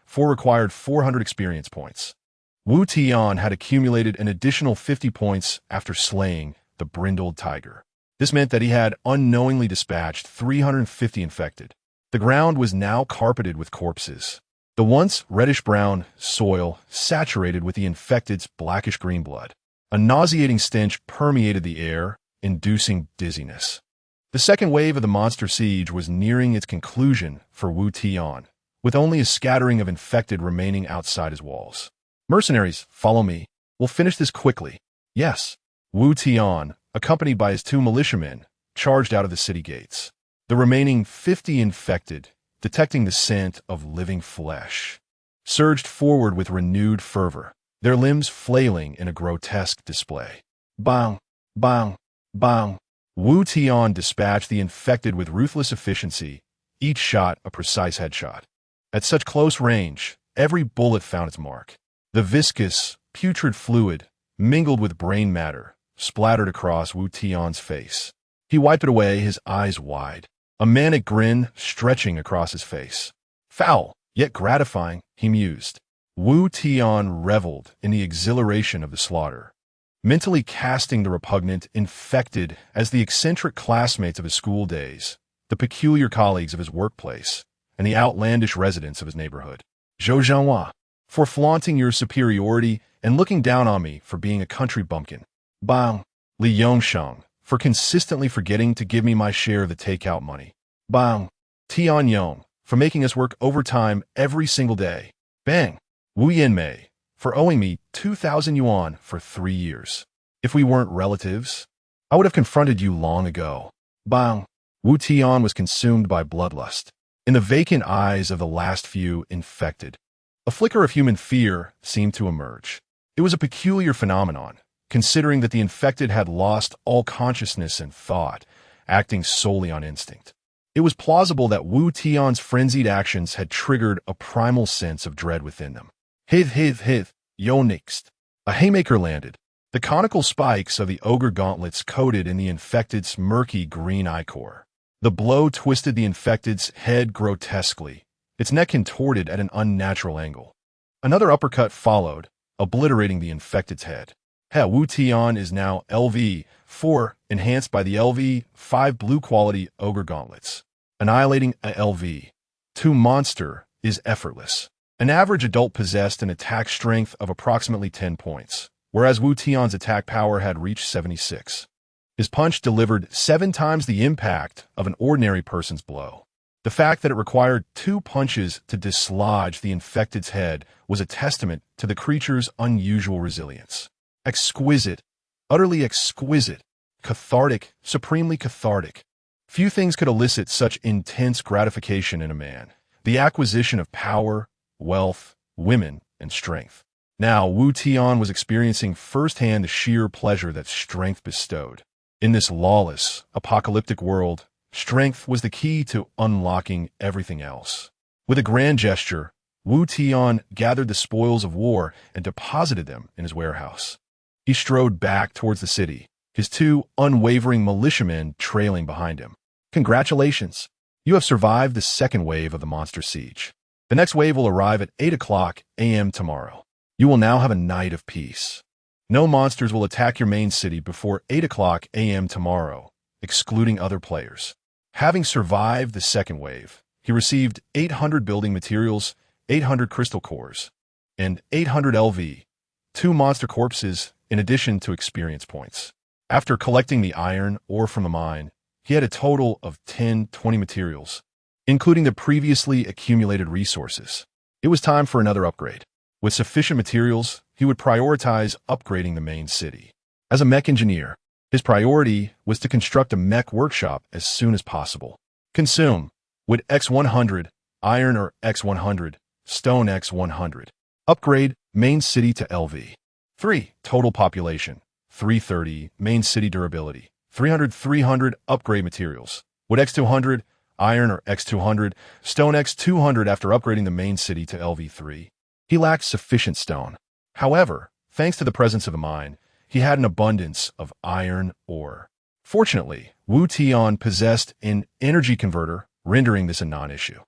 4 required 400 experience points. Wu Tian had accumulated an additional 50 points after slaying the brindled tiger. This meant that he had unknowingly dispatched 350 infected. The ground was now carpeted with corpses. The once reddish-brown soil saturated with the infected's blackish-green blood. A nauseating stench permeated the air, inducing dizziness. The second wave of the monster siege was nearing its conclusion for Wu Tian, with only a scattering of infected remaining outside his walls. Mercenaries, follow me. We'll finish this quickly. Yes. Wu Tian, accompanied by his 2 militiamen, charged out of the city gates. The remaining 50 infected, detecting the scent of living flesh, surged forward with renewed fervor, their limbs flailing in a grotesque display. Bang! Bang! Bang! Wu Tian dispatched the infected with ruthless efficiency, each shot a precise headshot. At such close range, every bullet found its mark. The viscous, putrid fluid, mingled with brain matter, splattered across Wu Tian's face. He wiped it away, his eyes wide, a manic grin stretching across his face. Foul, yet gratifying, he mused. Wu Tian reveled in the exhilaration of the slaughter, mentally casting the repugnant infected as the eccentric classmates of his school days, the peculiar colleagues of his workplace, and the outlandish residents of his neighborhood. Zhou Zhanhua, for flaunting your superiority and looking down on me for being a country bumpkin. Bang! Li Yongsheng, for consistently forgetting to give me my share of the takeout money. Bang! Tian Yong, for making us work overtime every single day. Bang! Wu Yanmei, for owing me 2,000 yuan for 3 years. If we weren't relatives, I would have confronted you long ago. Bang! Wu Tian was consumed by bloodlust. In the vacant eyes of the last few infected, a flicker of human fear seemed to emerge. It was a peculiar phenomenon, considering that the infected had lost all consciousness and thought, acting solely on instinct. It was plausible that Wu Tian's frenzied actions had triggered a primal sense of dread within them. Hith, yo next. A haymaker landed. The conical spikes of the ogre gauntlets coated in the infected's murky green ichor. The blow twisted the infected's head grotesquely, its neck contorted at an unnatural angle. Another uppercut followed, obliterating the infected's head. Wu Tian is now LV4, enhanced by the LV5 blue-quality ogre gauntlets. Annihilating a LV2 monster is effortless. An average adult possessed an attack strength of approximately 10 points, whereas Wu Tian's attack power had reached 76. His punch delivered 7 times the impact of an ordinary person's blow. The fact that it required 2 punches to dislodge the infected's head was a testament to the creature's unusual resilience. Exquisite, utterly exquisite, cathartic, supremely cathartic. Few things could elicit such intense gratification in a man. The acquisition of power, wealth, women, and strength. Now, Wu Tian was experiencing firsthand the sheer pleasure that strength bestowed. In this lawless, apocalyptic world, strength was the key to unlocking everything else. With a grand gesture, Wu Tian gathered the spoils of war and deposited them in his warehouse. He strode back towards the city, his 2 unwavering militiamen trailing behind him. Congratulations! You have survived the second wave of the monster siege. The next wave will arrive at 8 a.m. tomorrow. You will now have a night of peace. No monsters will attack your main city before 8 a.m. tomorrow, excluding other players. Having survived the second wave, he received 800 building materials, 800 crystal cores, and 800 LV2 monster corpses in addition to experience points. After collecting the iron ore from the mine, he had a total of 20 materials, including the previously accumulated resources. It was time for another upgrade. With sufficient materials, he would prioritize upgrading the main city. As a mech engineer, his priority was to construct a mech workshop as soon as possible. Consume wood X100, iron or X100, stone X100. Upgrade main city to LV. 3. Total population. 330. Main city durability. 300 upgrade materials. Wood X200, iron or X200, stone X200 after upgrading the main city to LV3. He lacked sufficient stone. However, thanks to the presence of the mine, he had an abundance of iron ore. Fortunately, Wu Tian possessed an energy converter, rendering this a non-issue.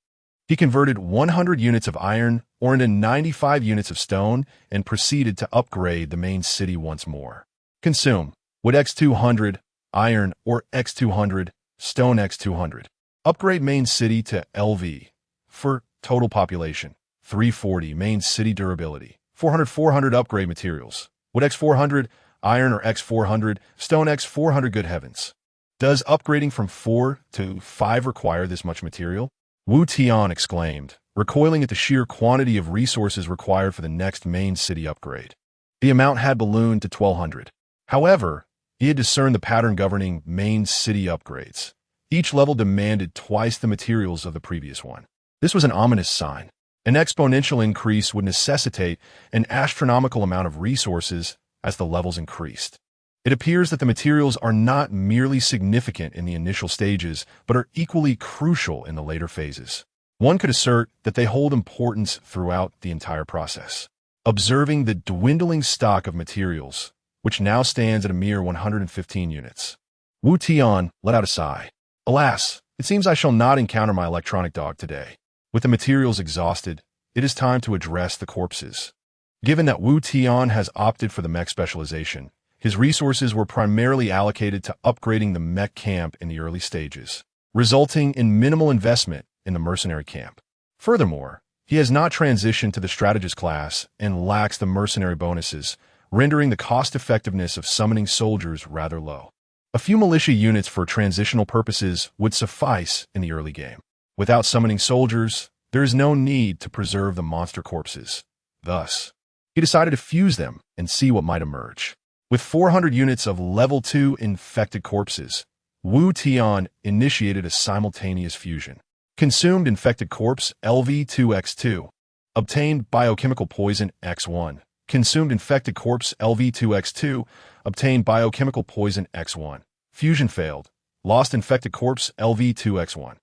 He converted 100 units of iron ore into 95 units of stone and proceeded to upgrade the main city once more. Consume wood X200, iron ore X200, stone X200. Upgrade main city to LV. For total population, 340 main city durability, 400 upgrade materials, wood X400, iron or X400, stone X400. Good heavens. Does upgrading from 4 to 5 require this much material? Wu Tian exclaimed, recoiling at the sheer quantity of resources required for the next main city upgrade. The amount had ballooned to 1,200. However, he had discerned the pattern governing main city upgrades. Each level demanded twice the materials of the previous one. This was an ominous sign. An exponential increase would necessitate an astronomical amount of resources as the levels increased. It appears that the materials are not merely significant in the initial stages, but are equally crucial in the later phases. One could assert that they hold importance throughout the entire process. Observing the dwindling stock of materials, which now stands at a mere 115 units, Wu Tian let out a sigh. Alas, it seems I shall not encounter my electronic dog today. With the materials exhausted, it is time to address the corpses. Given that Wu Tian has opted for the mech specialization, his resources were primarily allocated to upgrading the mech camp in the early stages, resulting in minimal investment in the mercenary camp. Furthermore, he has not transitioned to the strategist class and lacks the mercenary bonuses, rendering the cost-effectiveness of summoning soldiers rather low. A few militia units for transitional purposes would suffice in the early game. Without summoning soldiers, there is no need to preserve the monster corpses. Thus, he decided to fuse them and see what might emerge. With 400 units of level 2 infected corpses, Wu Tian initiated a simultaneous fusion. Consumed infected corpse LV2X2. Obtained biochemical poison X1. Consumed infected corpse LV2X2. Obtained biochemical poison X1. Fusion failed. Lost infected corpse LV2X1.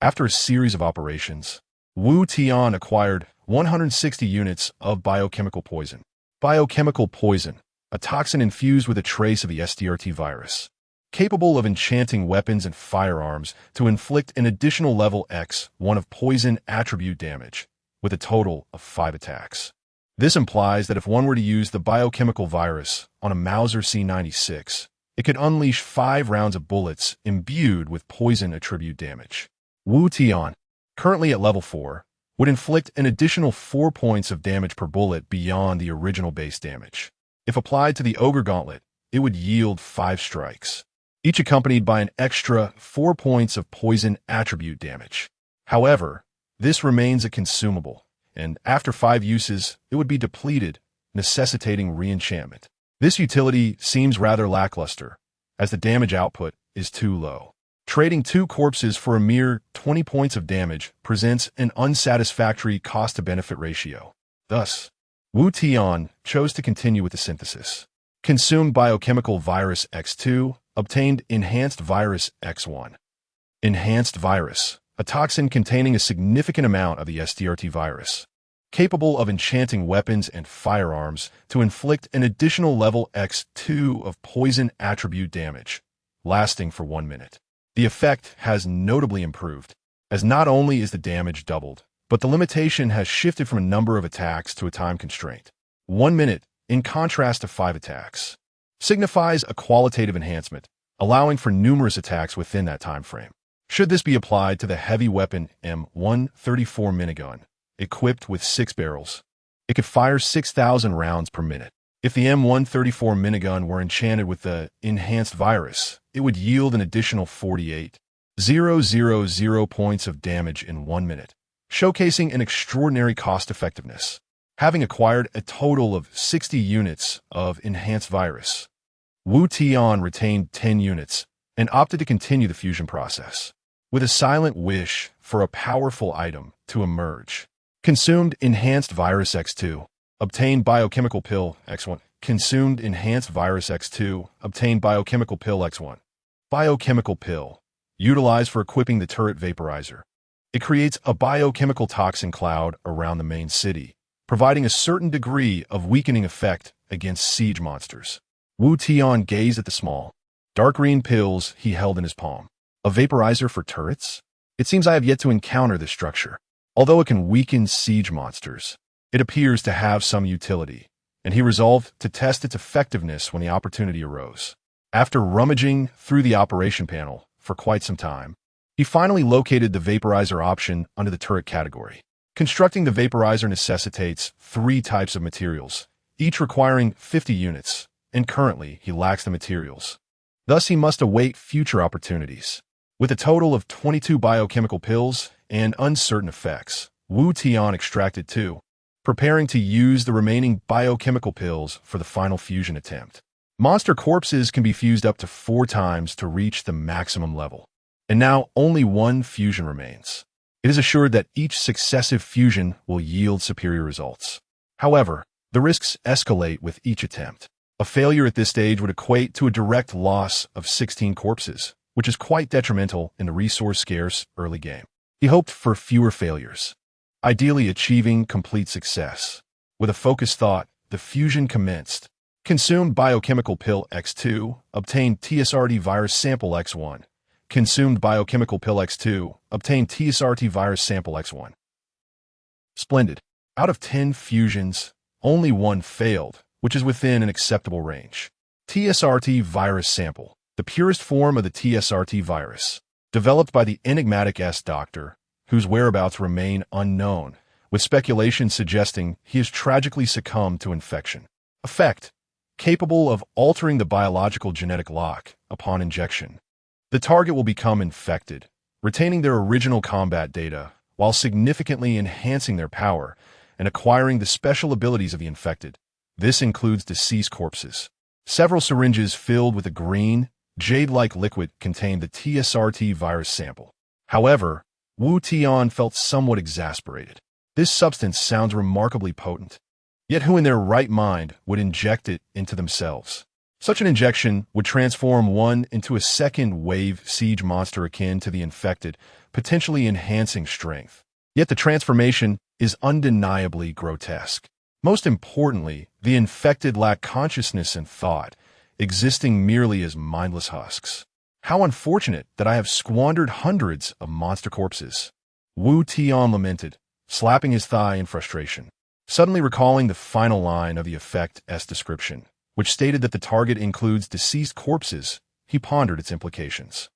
After a series of operations, Wu Tian acquired 160 units of biochemical poison. Biochemical poison, a toxin infused with a trace of the STRT virus, capable of enchanting weapons and firearms to inflict an additional level X1 of poison attribute damage, with a total of 5 attacks. This implies that if one were to use the biochemical virus on a Mauser C96, it could unleash 5 rounds of bullets imbued with poison attribute damage. Wu Tian, currently at level 4, would inflict an additional 4 points of damage per bullet beyond the original base damage. If applied to the Ogre Gauntlet, it would yield 5 strikes, each accompanied by an extra 4 points of poison attribute damage. However, this remains a consumable, and after 5 uses, it would be depleted, necessitating re-enchantment. This utility seems rather lackluster, as the damage output is too low. Trading 2 corpses for a mere 20 points of damage presents an unsatisfactory cost-to-benefit ratio. Thus, Wu Tian chose to continue with the synthesis. Consumed biochemical virus X2, obtained enhanced virus X1. Enhanced virus, a toxin containing a significant amount of the STRT virus, capable of enchanting weapons and firearms to inflict an additional level X2 of poison attribute damage, lasting for 1 minute. The effect has notably improved, as not only is the damage doubled, but the limitation has shifted from a number of attacks to a time constraint. 1 minute, in contrast to 5 attacks, signifies a qualitative enhancement, allowing for numerous attacks within that time frame. Should this be applied to the heavy weapon M134 minigun, equipped with 6 barrels, it could fire 6,000 rounds per minute. If the M134 minigun were enchanted with the enhanced virus, it would yield an additional 48,000 points of damage in 1 minute, showcasing an extraordinary cost-effectiveness. Having acquired a total of 60 units of enhanced virus, Wu Tian retained 10 units and opted to continue the fusion process, with a silent wish for a powerful item to emerge. Consumed enhanced virus X2, obtained biochemical pill X1. Consumed enhanced virus X2, obtained biochemical pill X1. Biochemical pill, utilized for equipping the turret vaporizer. It creates a biochemical toxin cloud around the main city, providing a certain degree of weakening effect against siege monsters. Wu Tian gazed at the small, dark green pills he held in his palm. A vaporizer for turrets? It seems I have yet to encounter this structure. Although it can weaken siege monsters, it appears to have some utility, and he resolved to test its effectiveness when the opportunity arose. After rummaging through the operation panel for quite some time, he finally located the vaporizer option under the turret category. Constructing the vaporizer necessitates 3 types of materials, each requiring 50 units, and currently he lacks the materials. Thus he must await future opportunities. With a total of 22 biochemical pills and uncertain effects, Wu Tian extracted 2, preparing to use the remaining biochemical pills for the final fusion attempt. Monster corpses can be fused up to 4 times to reach the maximum level, and now only 1 fusion remains. It is assured that each successive fusion will yield superior results. However, the risks escalate with each attempt. A failure at this stage would equate to a direct loss of 16 corpses, which is quite detrimental in the resource-scarce early game. He hoped for fewer failures, ideally achieving complete success. With a focused thought, the fusion commenced. Consumed biochemical pill X2, obtained TSRT virus sample X1. Consumed biochemical pill X2, obtained TSRT virus sample X1. Splendid. Out of 10 fusions, only 1 failed, which is within an acceptable range. TSRT virus sample, the purest form of the TSRT virus, developed by the enigmatic S doctor, whose whereabouts remain unknown, with speculation suggesting he has tragically succumbed to infection. Effect, capable of altering the biological genetic lock upon injection. The target will become infected, retaining their original combat data while significantly enhancing their power and acquiring the special abilities of the infected. This includes deceased corpses. Several syringes filled with a green, jade-like liquid contained the TSRT virus sample. However, Wu Tian felt somewhat exasperated. This substance sounds remarkably potent. Yet who in their right mind would inject it into themselves? Such an injection would transform one into a second-wave siege monster akin to the infected, potentially enhancing strength. Yet the transformation is undeniably grotesque. Most importantly, the infected lack consciousness and thought, existing merely as mindless husks. How unfortunate that I have squandered hundreds of monster corpses. Wu Tian lamented, slapping his thigh in frustration. Suddenly recalling the final line of the effect's description, which stated that the target includes deceased corpses, he pondered its implications.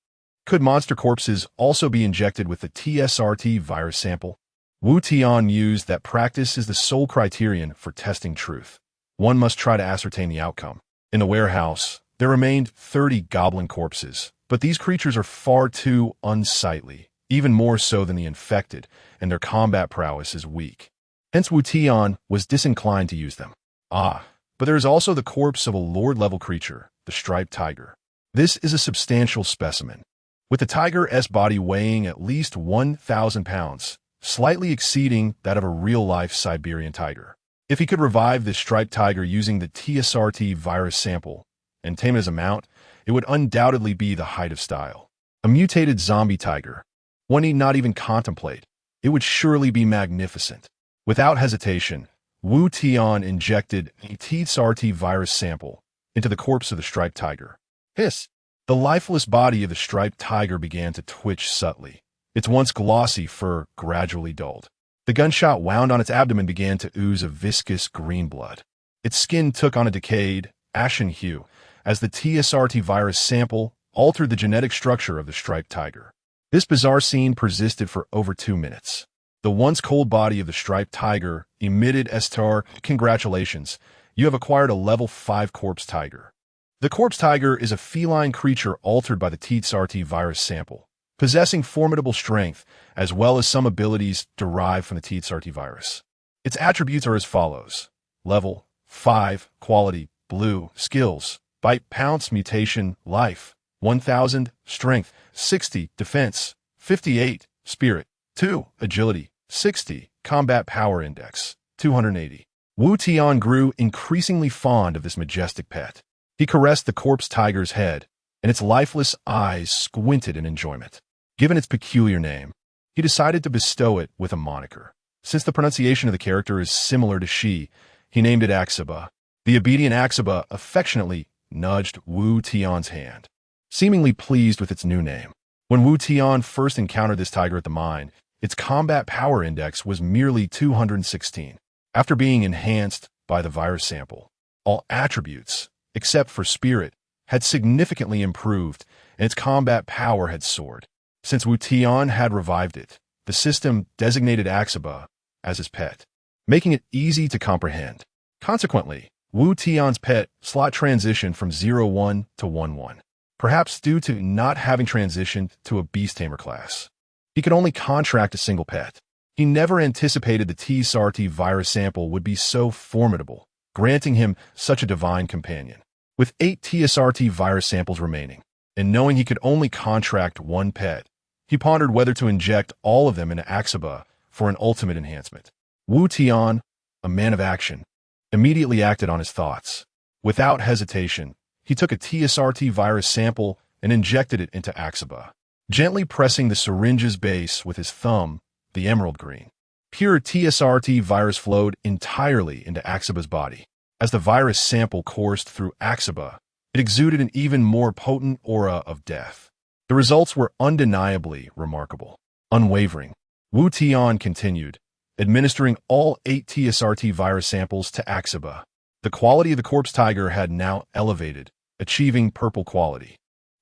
Could monster corpses also be injected with the TSRT virus sample? Wu Tian mused that practice is the sole criterion for testing truth. One must try to ascertain the outcome. In the warehouse, there remained 30 goblin corpses, but these creatures are far too unsightly, even more so than the infected, and their combat prowess is weak. Hence Wu Tian was disinclined to use them. But there is also the corpse of a lord-level creature, the striped tiger. This is a substantial specimen, with the tiger's body weighing at least 1,000 pounds, slightly exceeding that of a real-life Siberian tiger. If he could revive this striped tiger using the TSRT virus sample and tame it as a mount, it would undoubtedly be the height of style. A mutated zombie tiger. One need not even contemplate. It would surely be magnificent. Without hesitation, Wu Tian injected a TSRT virus sample into the corpse of the striped tiger. Hiss! The lifeless body of the striped tiger began to twitch subtly. Its once glossy fur gradually dulled. The gunshot wound on its abdomen began to ooze a viscous green blood. Its skin took on a decayed, ashen hue as the TSRT virus sample altered the genetic structure of the striped tiger. This bizarre scene persisted for over 2 minutes. The once cold body of the striped tiger emitted estar, "Congratulations, you have acquired a level 5 corpse tiger." The corpse tiger is a feline creature altered by the TSRT virus sample, possessing formidable strength as well as some abilities derived from the TSRT virus. Its attributes are as follows: level 5, quality, blue, skills, bite, pounce, mutation, life, 1,000, strength, 60, defense, 58, spirit, 2, agility, 60, combat power index, 280. Wu Tian grew increasingly fond of this majestic pet. He caressed the corpse tiger's head, and its lifeless eyes squinted in enjoyment. Given its peculiar name, he decided to bestow it with a moniker. Since the pronunciation of the character is similar to she, he named it Axaba. The obedient Axaba affectionately nudged Wu Tian's hand, seemingly pleased with its new name. When Wu Tian first encountered this tiger at the mine, its combat power index was merely 216. After being enhanced by the virus sample, all attributes, except for spirit, had significantly improved, and its combat power had soared. Since Wu Tian had revived it, the system designated Axaba as his pet, making it easy to comprehend. Consequently, Wu Tian's pet slot transitioned from 0-1 to 1-1, perhaps due to not having transitioned to a beast tamer class. He could only contract a single pet. He never anticipated the TSRT virus sample would be so formidable, granting him such a divine companion. With 8 TSRT virus samples remaining, and knowing he could only contract one pet, he pondered whether to inject all of them into Axaba for an ultimate enhancement. Wu Tian, a man of action, immediately acted on his thoughts. Without hesitation, he took a TSRT virus sample and injected it into Axaba, gently pressing the syringe's base with his thumb, the emerald green. Pure TSRT virus flowed entirely into Axaba's body. As the virus sample coursed through Axaba, it exuded an even more potent aura of death. The results were undeniably remarkable. Unwavering, Wu Tian continued, administering all 8 TSRT virus samples to Axaba. The quality of the corpse tiger had now elevated, achieving purple quality.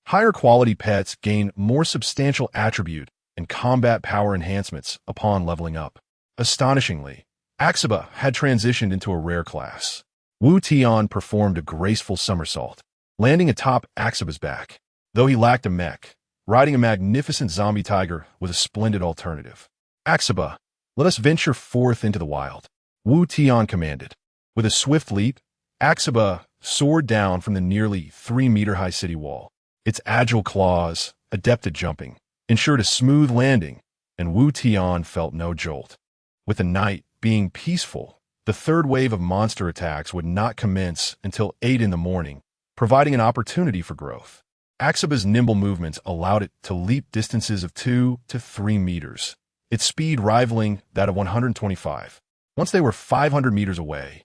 Higher quality pets gain more substantial attribute and combat power enhancements upon leveling up. Astonishingly, Axaba had transitioned into a rare class. Wu Tian performed a graceful somersault, landing atop Axaba's back. Though he lacked a mech, riding a magnificent zombie tiger was a splendid alternative. Axaba, let us venture forth into the wild, Wu Tian commanded. With a swift leap, Axaba soared down from the nearly 3-meter-high city wall. Its agile claws, adept at jumping, ensured a smooth landing, and Wu Tian felt no jolt. With the night being peaceful, the third wave of monster attacks would not commence until 8 in the morning, providing an opportunity for growth. Axaba's nimble movements allowed it to leap distances of 2 to 3 meters, its speed rivaling that of 125. Once they were 500 meters away,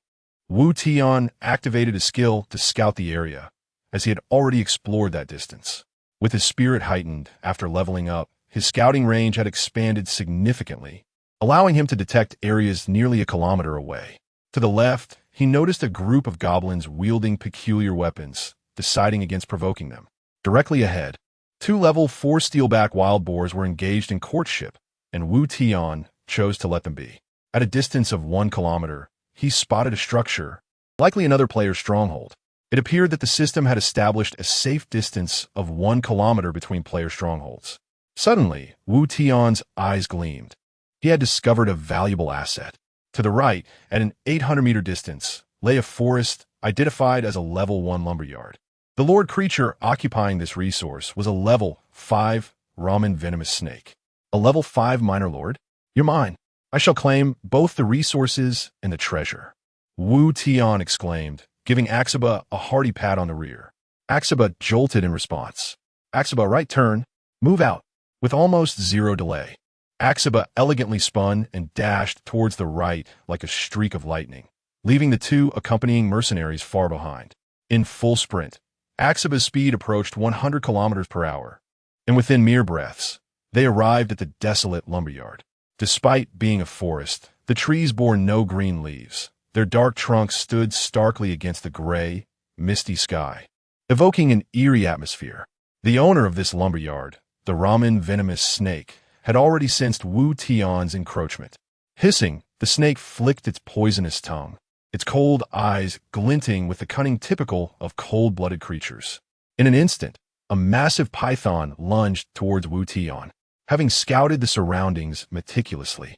Wu Tian activated his skill to scout the area, as he had already explored that distance. With his spirit heightened after leveling up, his scouting range had expanded significantly, allowing him to detect areas nearly a kilometer away. To the left, he noticed a group of goblins wielding peculiar weapons, deciding against provoking them. Directly ahead, 2 level 4 steelback wild boars were engaged in courtship, and Wu Tian chose to let them be. At a distance of 1 kilometer, he spotted a structure, likely another player's stronghold. It appeared that the system had established a safe distance of 1 kilometer between player strongholds. Suddenly, Wu Tian's eyes gleamed. He had discovered a valuable asset. To the right, at an 800-meter distance, lay a forest identified as a level 1 lumberyard. The lord creature occupying this resource was a level 5 Ramen venomous snake. A level 5 minor lord? You're mine. I shall claim both the resources and the treasure. Wu Tian exclaimed, giving Axaba a hearty pat on the rear. Axaba jolted in response. Axaba, right turn. Move out. With almost zero delay, Axaba elegantly spun and dashed towards the right like a streak of lightning, leaving the 2 accompanying mercenaries far behind. In full sprint, Axaba's speed approached 100 kilometers per hour, and within mere breaths, they arrived at the desolate lumberyard. Despite being a forest, the trees bore no green leaves. Their dark trunks stood starkly against the gray, misty sky, evoking an eerie atmosphere. The owner of this lumberyard, the Ramen venomous snake, had already sensed Wu Tian's encroachment. Hissing, the snake flicked its poisonous tongue, its cold eyes glinting with the cunning typical of cold-blooded creatures. In an instant, a massive python lunged towards Wu Tian. Having scouted the surroundings meticulously,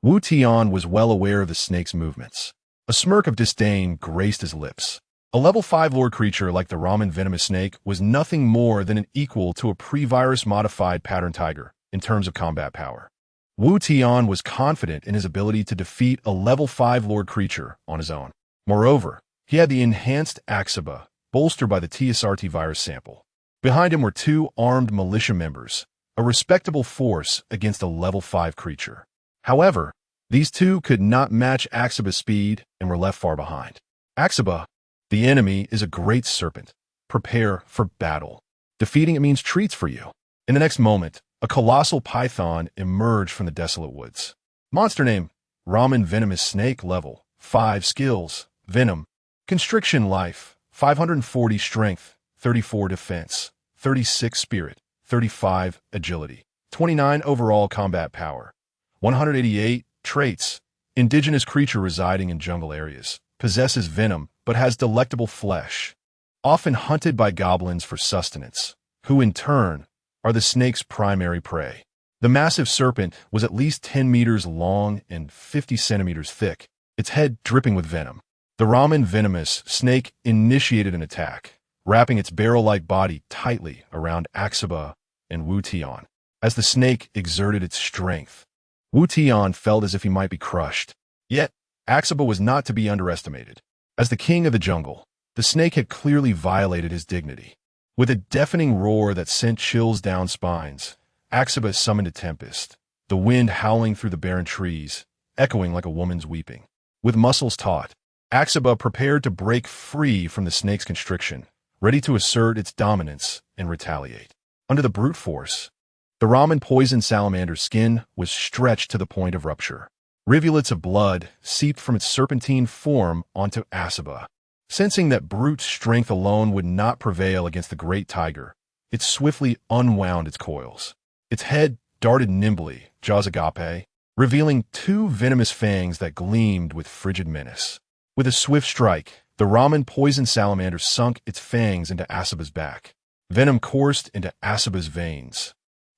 Wu Tian was well aware of the snake's movements. A smirk of disdain graced his lips. A level 5 lord creature like the Ramen venomous snake was nothing more than an equal to a pre-virus modified pattern tiger in terms of combat power. Wu Tian was confident in his ability to defeat a level 5 lord creature on his own. Moreover, he had the enhanced Axaba, bolstered by the TSRT virus sample. Behind him were 2 armed militia members, a respectable force against a level 5 creature. However, these 2 could not match Axaba's speed and were left far behind. Axaba, the enemy, is a great serpent. Prepare for battle. Defeating it means treats for you. In the next moment, a colossal python emerged from the desolate woods. Monster name, Ramen venomous snake, level 5 skills, venom, constriction life, 540 strength, 34 defense, 36 spirit, 35 agility, 29 overall combat power, 188 traits. Indigenous creature residing in jungle areas, possesses venom but has delectable flesh, often hunted by goblins for sustenance, who in turn are the snake's primary prey. The massive serpent was at least 10 meters long and 50 centimeters thick, its head dripping with venom. The Ramen venomous snake initiated an attack, wrapping its barrel-like body tightly around Axaba and Wu Tian. As the snake exerted its strength, Wu Tian felt as if he might be crushed. Yet, Axaba was not to be underestimated. As the king of the jungle, the snake had clearly violated his dignity. With a deafening roar that sent chills down spines, Axaba summoned a tempest, the wind howling through the barren trees, echoing like a woman's weeping. With muscles taut, Axaba prepared to break free from the snake's constriction, ready to assert its dominance and retaliate. Under the brute force, the Ramen poison salamander's skin was stretched to the point of rupture. Rivulets of blood seeped from its serpentine form onto Axaba. Sensing that brute strength alone would not prevail against the great tiger, it swiftly unwound its coils. Its head darted nimbly, jaws agape, revealing 2 venomous fangs that gleamed with frigid menace. With a swift strike, the Ramen poison salamander sunk its fangs into Axaba's back. Venom coursed into Axaba's veins,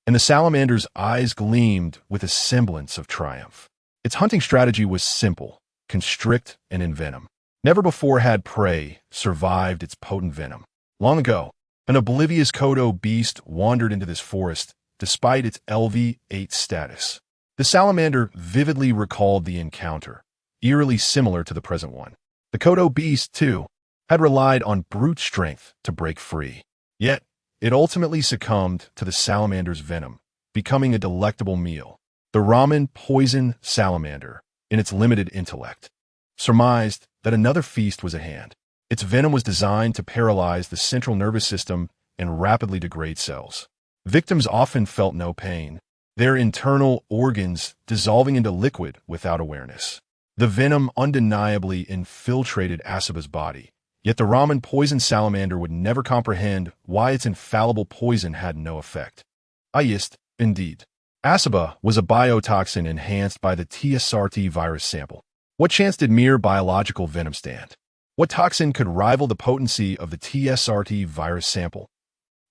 and the salamander's eyes gleamed with a semblance of triumph. Its hunting strategy was simple: constrict and envenom. Never before had prey survived its potent venom. Long ago, an oblivious Kodo beast wandered into this forest despite its LV-8 status. The salamander vividly recalled the encounter, eerily similar to the present one. The Kodo beast, too, had relied on brute strength to break free. Yet, it ultimately succumbed to the salamander's venom, becoming a delectable meal. The ramen poison salamander, in its limited intellect, surmised that another feast was at hand. Its venom was designed to paralyze the central nervous system and rapidly degrade cells. Victims often felt no pain, their internal organs dissolving into liquid without awareness. The venom undeniably infiltrated Asaba's body, yet the ramen poison salamander would never comprehend why its infallible poison had no effect. Indeed. Asaba was a biotoxin enhanced by the TSRT virus sample. What chance did mere biological venom stand? What toxin could rival the potency of the TSRT virus sample?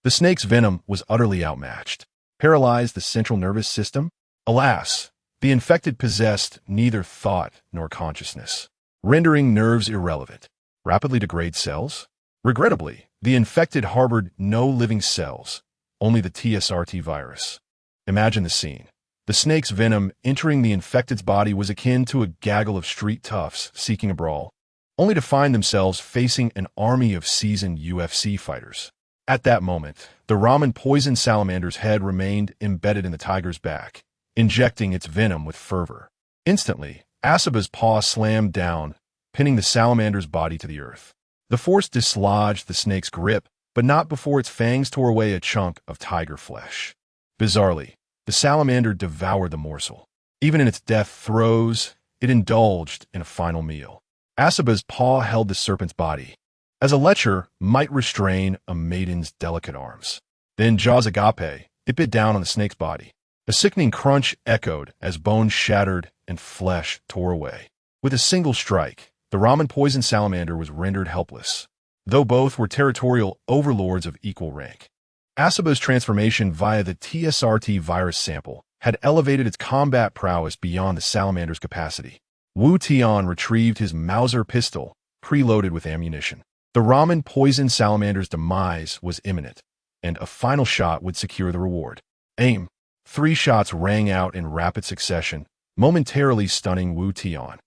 The snake's venom was utterly outmatched. Paralyzed the central nervous system? Alas, the infected possessed neither thought nor consciousness, rendering nerves irrelevant. Rapidly degrade cells? Regrettably, the infected harbored no living cells, only the TSRT virus. Imagine the scene. The snake's venom entering the infected's body was akin to a gaggle of street toughs seeking a brawl, only to find themselves facing an army of seasoned UFC fighters. At that moment, the ramen poison salamander's head remained embedded in the tiger's back, injecting its venom with fervor. Instantly, Asaba's paw slammed down, pinning the salamander's body to the earth. The force dislodged the snake's grip, but not before its fangs tore away a chunk of tiger flesh. Bizarrely, the salamander devoured the morsel. Even in its death throes, it indulged in a final meal. Asaba's paw held the serpent's body, as a lecher might restrain a maiden's delicate arms. Then jaws agape, it bit down on the snake's body. A sickening crunch echoed as bones shattered and flesh tore away. With a single strike, the ramen poison salamander was rendered helpless, though both were territorial overlords of equal rank. Asaba's transformation via the TSRT virus sample had elevated its combat prowess beyond the salamander's capacity. Wu Tian retrieved his Mauser pistol, preloaded with ammunition. The ramen poison salamander's demise was imminent, and a final shot would secure the reward. Aim. 3 shots rang out in rapid succession, momentarily stunning Wu Tian.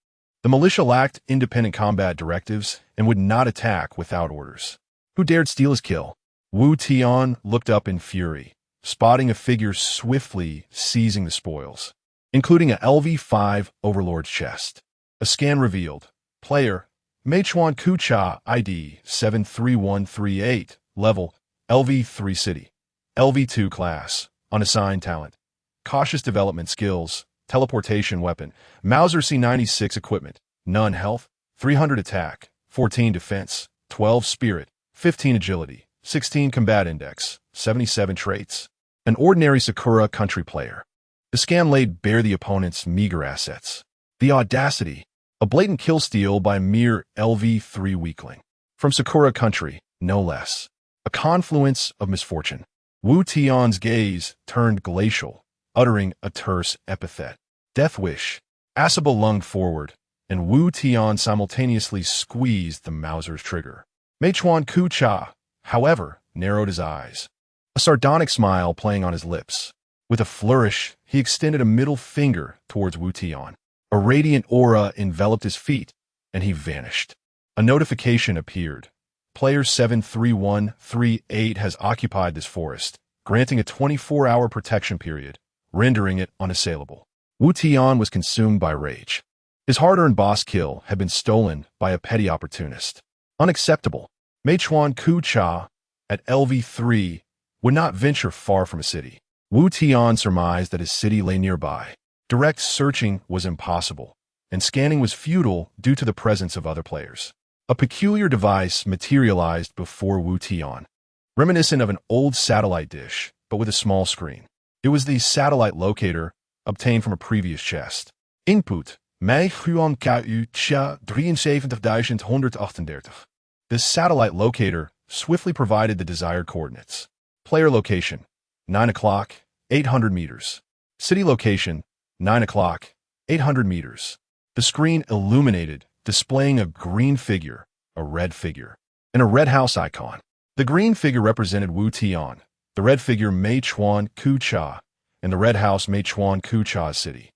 The militia lacked independent combat directives and would not attack without orders. Who dared steal his kill? Wu Tian looked up in fury, spotting a figure swiftly seizing the spoils, including a LV-5 Overlord's chest. A scan revealed, player, Meichuan Kucha ID 73138, level, LV-3 city, LV-2 class, unassigned talent, cautious development skills, teleportation weapon, Mauser C96 equipment, none health, 300 attack, 14 defense, 12 spirit, 15 agility, 16 combat index, 77 traits. An ordinary Sakura country player. The scan laid bare the opponent's meager assets. The audacity, a blatant kill steal by a mere LV-3 weakling. From Sakura country, no less. A confluence of misfortune. Wu Tian's gaze turned glacial, uttering a terse epithet. Death wish. Asaba lunged forward, and Wu Tian simultaneously squeezed the Mauser's trigger. Meichuan Kucha, however, narrowed his eyes, a sardonic smile playing on his lips. With a flourish, he extended a middle finger towards Wu Tian. A radiant aura enveloped his feet, and he vanished. A notification appeared. Player 73138 has occupied this forest, granting a 24-hour protection period, rendering it unassailable. Wu Tian was consumed by rage. His hard-earned boss kill had been stolen by a petty opportunist. Unacceptable. Meichuan Kucha, at LV-3, would not venture far from a city. Wu Tian surmised that his city lay nearby. Direct searching was impossible, and scanning was futile due to the presence of other players. A peculiar device materialized before Wu Tian, reminiscent of an old satellite dish, but with a small screen. It was the satellite locator obtained from a previous chest. Input, Mei Huan KU Cha 73138. This satellite locator swiftly provided the desired coordinates. Player location, 9 o'clock, 800 meters. City location, 9 o'clock, 800 meters. The screen illuminated, displaying a green figure, a red figure, and a red house icon. The green figure represented Wu Tian, the red figure Meichuan Kucha, and the red house Meichuan Kucha's city.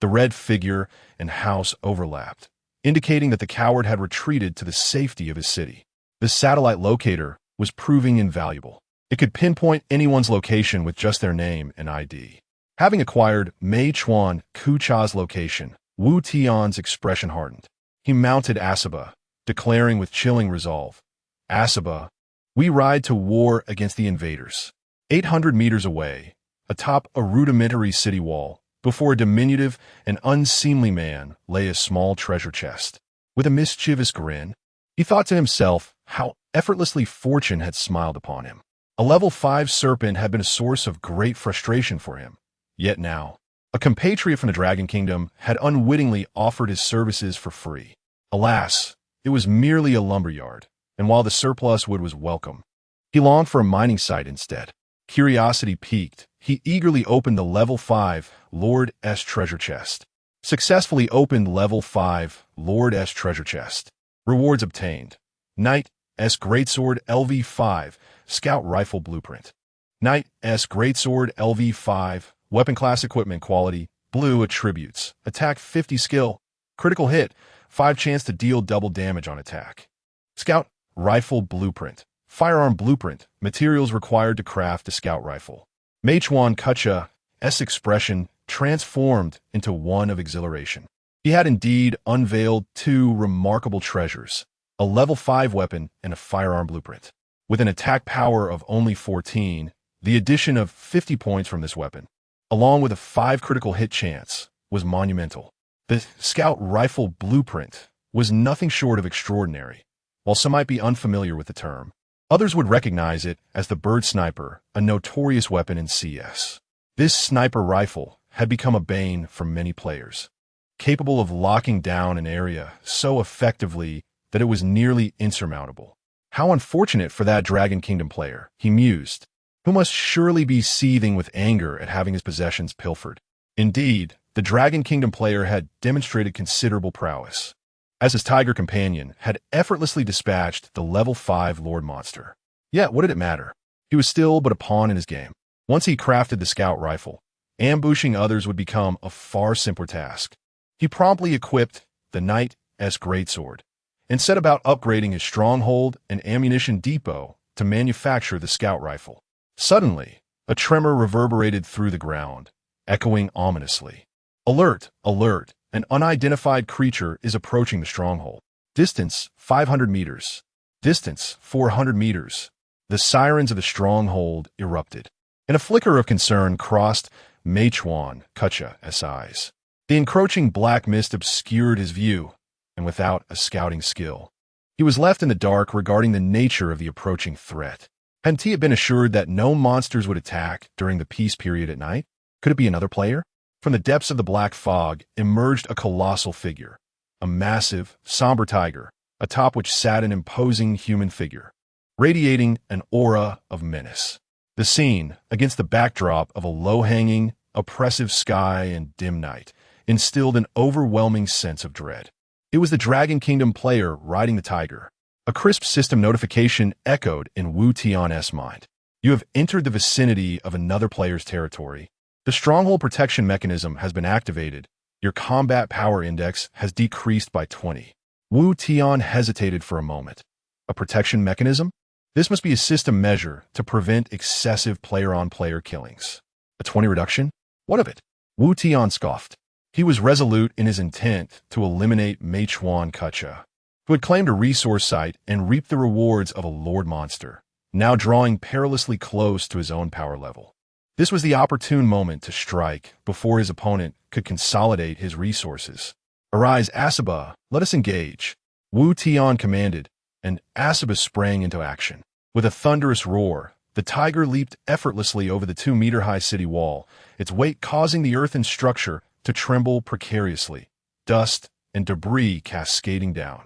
The red figure and house overlapped, indicating that the coward had retreated to the safety of his city. The satellite locator was proving invaluable. It could pinpoint anyone's location with just their name and ID. Having acquired Mei Chuan Kucha's location, Wu Tian's expression hardened. He mounted Asaba, declaring with chilling resolve, "Asaba, we ride to war against the invaders." 800 meters away, atop a rudimentary city wall, before a diminutive and unseemly man lay a small treasure chest. With a mischievous grin, he thought to himself how effortlessly fortune had smiled upon him. A level 5 serpent had been a source of great frustration for him. Yet now, a compatriot from the Dragon Kingdom had unwittingly offered his services for free. Alas, it was merely a lumberyard, and while the surplus wood was welcome, he longed for a mining site instead. Curiosity piqued, he eagerly opened the level 5 Lord's treasure chest. Successfully opened level 5 Lord's treasure chest. Rewards obtained. Knight's Greatsword LV5 Scout Rifle Blueprint. Knight's Greatsword LV5 Weapon Class Equipment Quality Blue Attributes. Attack 50 Skill. Critical Hit 5 Chance to deal double damage on attack. Scout Rifle Blueprint. Firearm Blueprint. Materials required to craft a scout rifle. Mei Chuan Kucha's expression transformed into one of exhilaration. He had indeed unveiled two remarkable treasures, a level 5 weapon and a firearm blueprint. With an attack power of only 14, the addition of 50 points from this weapon, along with a 5 critical hit chance, was monumental. The scout rifle blueprint was nothing short of extraordinary. While some might be unfamiliar with the term, others would recognize it as the bird sniper, a notorious weapon in CS. This sniper rifle had become a bane for many players, capable of locking down an area so effectively that it was nearly insurmountable. How unfortunate for that Dragon Kingdom player, he mused, who must surely be seething with anger at having his possessions pilfered. Indeed, the Dragon Kingdom player had demonstrated considerable prowess, as his tiger companion had effortlessly dispatched the level 5 Lord Monster. Yet, what did it matter? He was still but a pawn in his game. Once he crafted the scout rifle, ambushing others would become a far simpler task. He promptly equipped the Knight's Greatsword and set about upgrading his stronghold and ammunition depot to manufacture the scout rifle. Suddenly, a tremor reverberated through the ground, echoing ominously. Alert! Alert! An unidentified creature is approaching the stronghold. Distance 500 meters. Distance 400 meters. The sirens of the stronghold erupted, and a flicker of concern crossed Mei Chuan Kucha's eyes. The encroaching black mist obscured his view, and without a scouting skill, he was left in the dark regarding the nature of the approaching threat. Hadn't he been assured that no monsters would attack during the peace period at night? Could it be another player? From the depths of the black fog emerged a colossal figure, a massive, somber tiger, atop which sat an imposing human figure, radiating an aura of menace. The scene, against the backdrop of a low-hanging, oppressive sky and dim night, instilled an overwhelming sense of dread. It was the Dragon Kingdom player riding the tiger. A crisp system notification echoed in Wu Tian's mind. You have entered the vicinity of another player's territory. The stronghold protection mechanism has been activated. Your combat power index has decreased by 20. Wu Tian hesitated for a moment. A protection mechanism? This must be a system measure to prevent excessive player-on-player killings. A 20 reduction? What of it? Wu Tian scoffed. He was resolute in his intent to eliminate Mei Chuan Kucha, who had claimed a resource site and reaped the rewards of a Lord Monster, now drawing perilously close to his own power level. This was the opportune moment to strike before his opponent could consolidate his resources. Arise, Asaba, let us engage. Wu Tian commanded, and Asaba sprang into action. With a thunderous roar, the tiger leaped effortlessly over the 2-meter-high city wall, its weight causing the earthen structure to tremble precariously, dust and debris cascading down.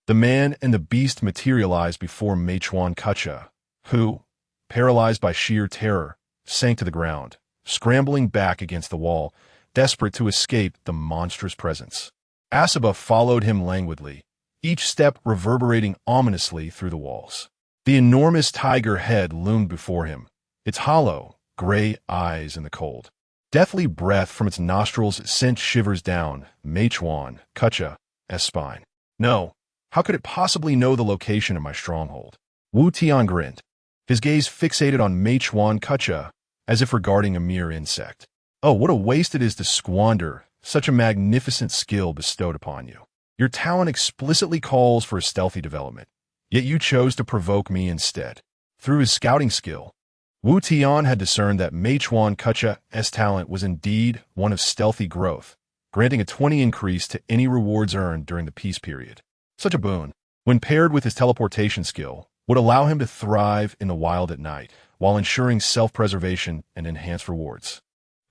The man and the beast materialized before Mei Chuan Kucha, who, paralyzed by sheer terror, sank to the ground, scrambling back against the wall, desperate to escape the monstrous presence. Asaba followed him languidly, each step reverberating ominously through the walls. The enormous tiger head loomed before him, its hollow, gray eyes in the cold. Deathly breath from its nostrils sent shivers down Mei Chuan Kucha's spine. No, how could it possibly know the location of my stronghold? Wu Tian grinned, his gaze fixated on Mei Chuan Kucha, as if regarding a mere insect. Oh, what a waste it is to squander such a magnificent skill bestowed upon you. Your talent explicitly calls for a stealthy development, yet you chose to provoke me instead. Through his scouting skill, Wu Tian had discerned that Meichuan Kecha's talent was indeed one of stealthy growth, granting a 20 increase to any rewards earned during the peace period. Such a boon, when paired with his teleportation skill, would allow him to thrive in the wild at night, while ensuring self-preservation and enhanced rewards.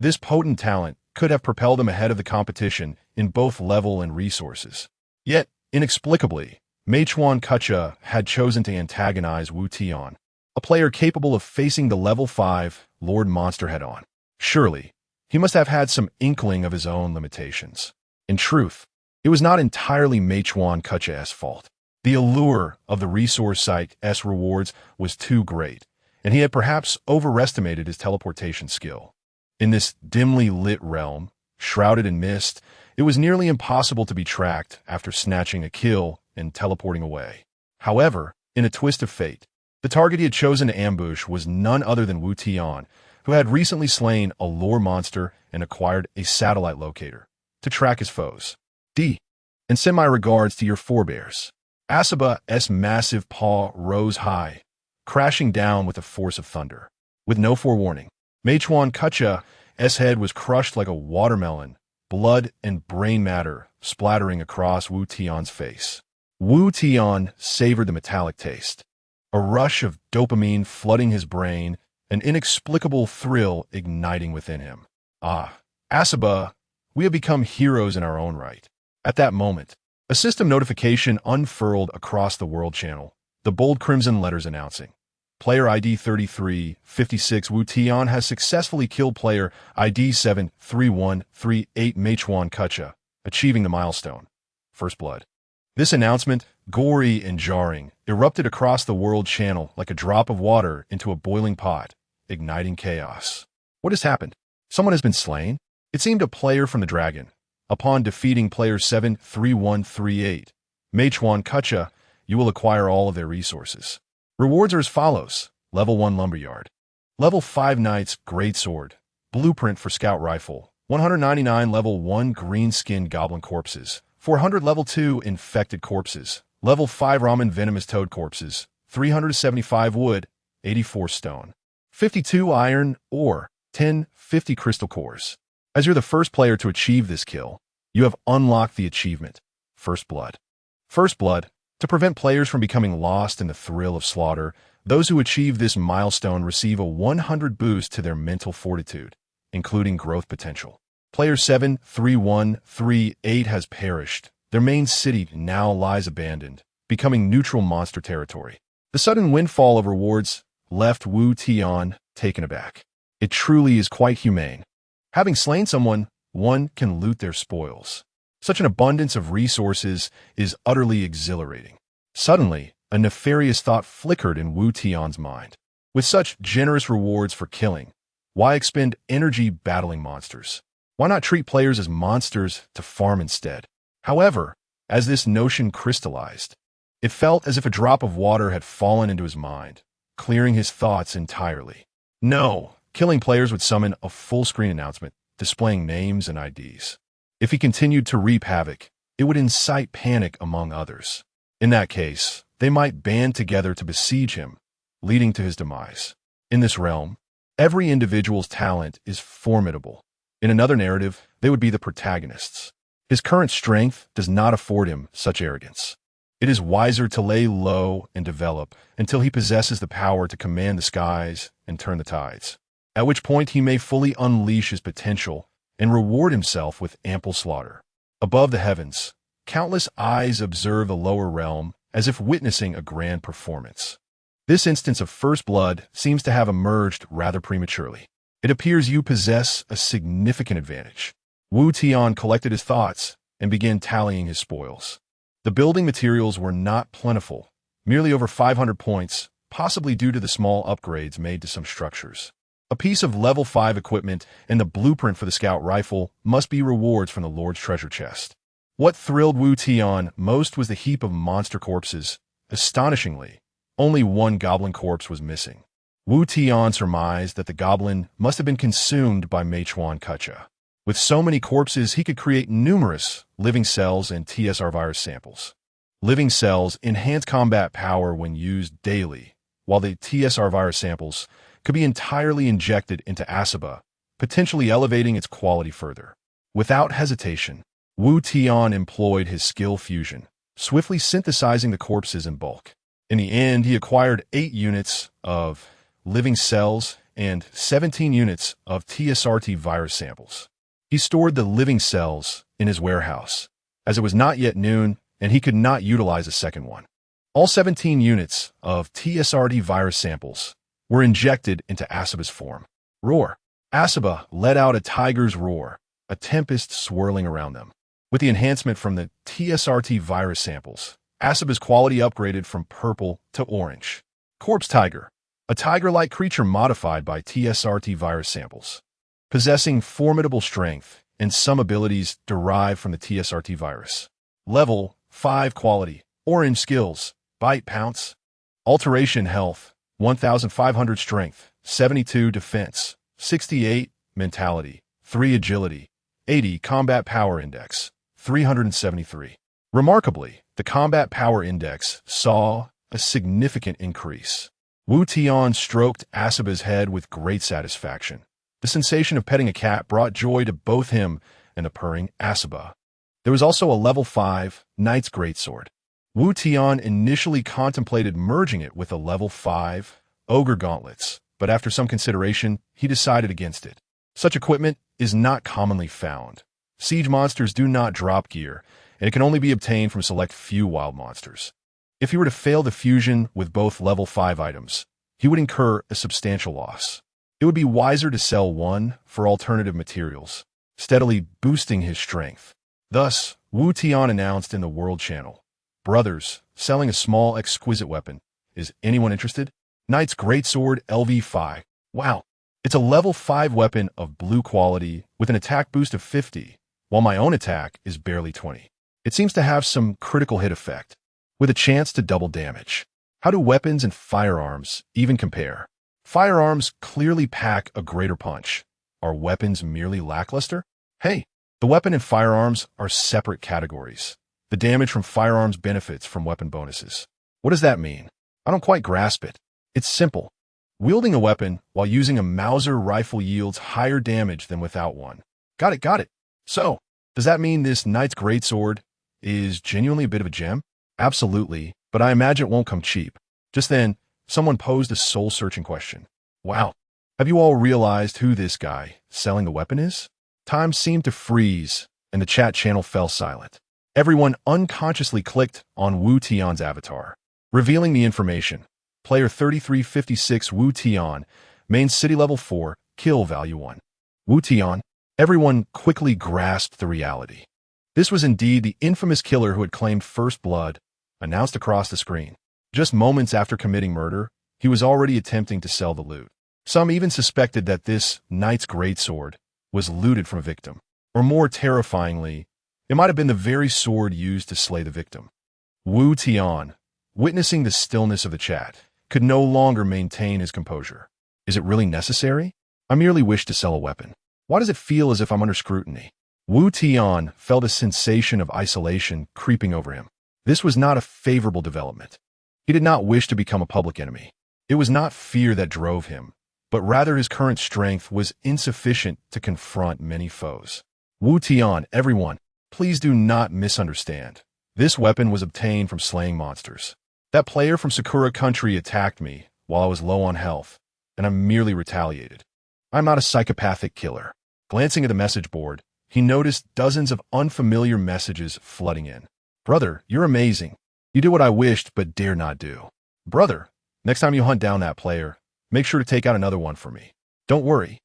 This potent talent could have propelled him ahead of the competition in both level and resources. Yet, inexplicably, Meichuan Kecha had chosen to antagonize Wu Tian, a player capable of facing the level 5 Lord Monster head-on. Surely, he must have had some inkling of his own limitations. In truth, it was not entirely Meichuan Kecha's fault. The allure of the resource site's rewards was too great, and he had perhaps overestimated his teleportation skill. In this dimly lit realm, shrouded in mist, it was nearly impossible to be tracked after snatching a kill and teleporting away. However, in a twist of fate, the target he had chosen to ambush was none other than Wu Tian, who had recently slain a lore monster and acquired a satellite locator to track his foes. And send my regards to your forebears. Asaba's massive paw rose high, crashing down with the force of thunder. With no forewarning, Meichuan Kecha's head was crushed like a watermelon, blood and brain matter splattering across Wu Tian's face. Wu Tian savored the metallic taste, a rush of dopamine flooding his brain, an inexplicable thrill igniting within him. Ah, Asaba, we have become heroes in our own right. At that moment, a system notification unfurled across the world channel, the bold crimson letters announcing, Player ID 3356 Wu Tian has successfully killed player ID 73138 Meichuan Kecha, achieving the milestone. First Blood. This announcement, gory and jarring, erupted across the world channel like a drop of water into a boiling pot, igniting chaos. What has happened? Someone has been slain? It seemed a player from the Dragon. Upon defeating player 73138, Meichuan Kecha, you will acquire all of their resources. Rewards are as follows. Level 1 Lumberyard. Level 5 Knight's Greatsword. Blueprint for Scout Rifle. 199 Level 1 Green-Skinned Goblin Corpses. 400 Level 2 Infected Corpses. Level 5 Ramen Venomous Toad Corpses. 375 Wood. 84 Stone. 52 Iron Ore. 50 Crystal Cores. As you're the first player to achieve this kill, you have unlocked the achievement, First Blood. First Blood, to prevent players from becoming lost in the thrill of slaughter, those who achieve this milestone receive a 100 boost to their mental fortitude, including growth potential. Player 73138 has perished. Their main city now lies abandoned, becoming neutral monster territory. The sudden windfall of rewards left Wu Tian taken aback. It truly is quite humane. Having slain someone, one can loot their spoils. Such an abundance of resources is utterly exhilarating. Suddenly, a nefarious thought flickered in Wu Tian's mind. With such generous rewards for killing, why expend energy battling monsters? Why not treat players as monsters to farm instead? However, as this notion crystallized, it felt as if a drop of water had fallen into his mind, clearing his thoughts entirely. No! Killing players would summon a full-screen announcement displaying names and IDs. If he continued to reap havoc, it would incite panic among others. In that case, they might band together to besiege him, leading to his demise. In this realm, every individual's talent is formidable. In another narrative, they would be the protagonists. His current strength does not afford him such arrogance. It is wiser to lay low and develop until he possesses the power to command the skies and turn the tides, at which point he may fully unleash his potential and reward himself with ample slaughter. Above the heavens, countless eyes observe the lower realm as if witnessing a grand performance. This instance of First Blood seems to have emerged rather prematurely. It appears you possess a significant advantage. Wu Tian collected his thoughts and began tallying his spoils. The building materials were not plentiful, merely over 500 points, possibly due to the small upgrades made to some structures. A piece of level 5 equipment and the blueprint for the scout rifle must be rewards from the Lord's treasure chest. What thrilled Wu Tian most was the heap of monster corpses. Astonishingly, only one goblin corpse was missing. Wu Tian surmised that the goblin must have been consumed by Meichuan Kucha. With so many corpses, he could create numerous living cells and TSR virus samples. Living cells enhance combat power when used daily, while the TSR virus samples could be entirely injected into Asaba, potentially elevating its quality further. Without hesitation, Wu Tian employed his skill fusion, swiftly synthesizing the corpses in bulk. In the end, he acquired 8 units of living cells and 17 units of TSRT virus samples. He stored the living cells in his warehouse, as it was not yet noon and he could not utilize a second one. All 17 units of TSRT virus samples were injected into Asaba's form. Roar. Asaba let out a tiger's roar, a tempest swirling around them. With the enhancement from the TSRT virus samples, Asaba's quality upgraded from purple to orange. Corpse Tiger. A tiger-like creature modified by TSRT virus samples, possessing formidable strength and some abilities derived from the TSRT virus. Level 5 quality, orange skills, bite pounce, alteration health, 1,500 strength, 72 defense, 68 mentality, 3 agility, 80 combat power index, 373. Remarkably, the combat power index saw a significant increase. Wu Tian stroked Asaba's head with great satisfaction. The sensation of petting a cat brought joy to both him and the purring Asaba. There was also a level 5 Knight's Greatsword. Wu Tian initially contemplated merging it with a level 5 Ogre Gauntlets, but after some consideration, he decided against it. Such equipment is not commonly found. Siege monsters do not drop gear, and it can only be obtained from select few wild monsters. If he were to fail the fusion with both level 5 items, he would incur a substantial loss. It would be wiser to sell one for alternative materials, steadily boosting his strength. Thus, Wu Tian announced in the World Channel, "Brothers, selling a small exquisite weapon. Is anyone interested? Knight's Greatsword LV5. Wow, it's a level 5 weapon of blue quality with an attack boost of 50, while my own attack is barely 20. It seems to have some critical hit effect, with a chance to double damage. How do weapons and firearms even compare? Firearms clearly pack a greater punch. Are weapons merely lackluster? Hey, the weapon and firearms are separate categories. The damage from firearms benefits from weapon bonuses. What does that mean? I don't quite grasp it. It's simple. Wielding a weapon while using a Mauser rifle yields higher damage than without one. Got it. So, does that mean this Knight's Greatsword is genuinely a bit of a gem? Absolutely, but I imagine it won't come cheap. Just then, someone posed a soul-searching question. Wow, have you all realized who this guy selling the weapon is? Time seemed to freeze, and the chat channel fell silent. Everyone unconsciously clicked on Wu Tian's avatar, revealing the information. Player 3356 Wu Tian, main city level 4, kill value 1. Wu Tian. Everyone quickly grasped the reality. This was indeed the infamous killer who had claimed first blood, announced across the screen. Just moments after committing murder, he was already attempting to sell the loot. Some even suspected that this Knight's Greatsword was looted from a victim. Or more terrifyingly, it might have been the very sword used to slay the victim. Wu Tian, witnessing the stillness of the chat, could no longer maintain his composure. Is it really necessary? I merely wish to sell a weapon. Why does it feel as if I'm under scrutiny? Wu Tian felt a sensation of isolation creeping over him. This was not a favorable development. He did not wish to become a public enemy. It was not fear that drove him, but rather his current strength was insufficient to confront many foes. Wu Tian, everyone, please do not misunderstand. This weapon was obtained from slaying monsters. That player from Sakura Country attacked me while I was low on health, and I merely retaliated. I'm not a psychopathic killer. Glancing at the message board, he noticed dozens of unfamiliar messages flooding in. Brother, you're amazing. You did what I wished but dare not do. Brother, next time you hunt down that player, make sure to take out another one for me. Don't worry.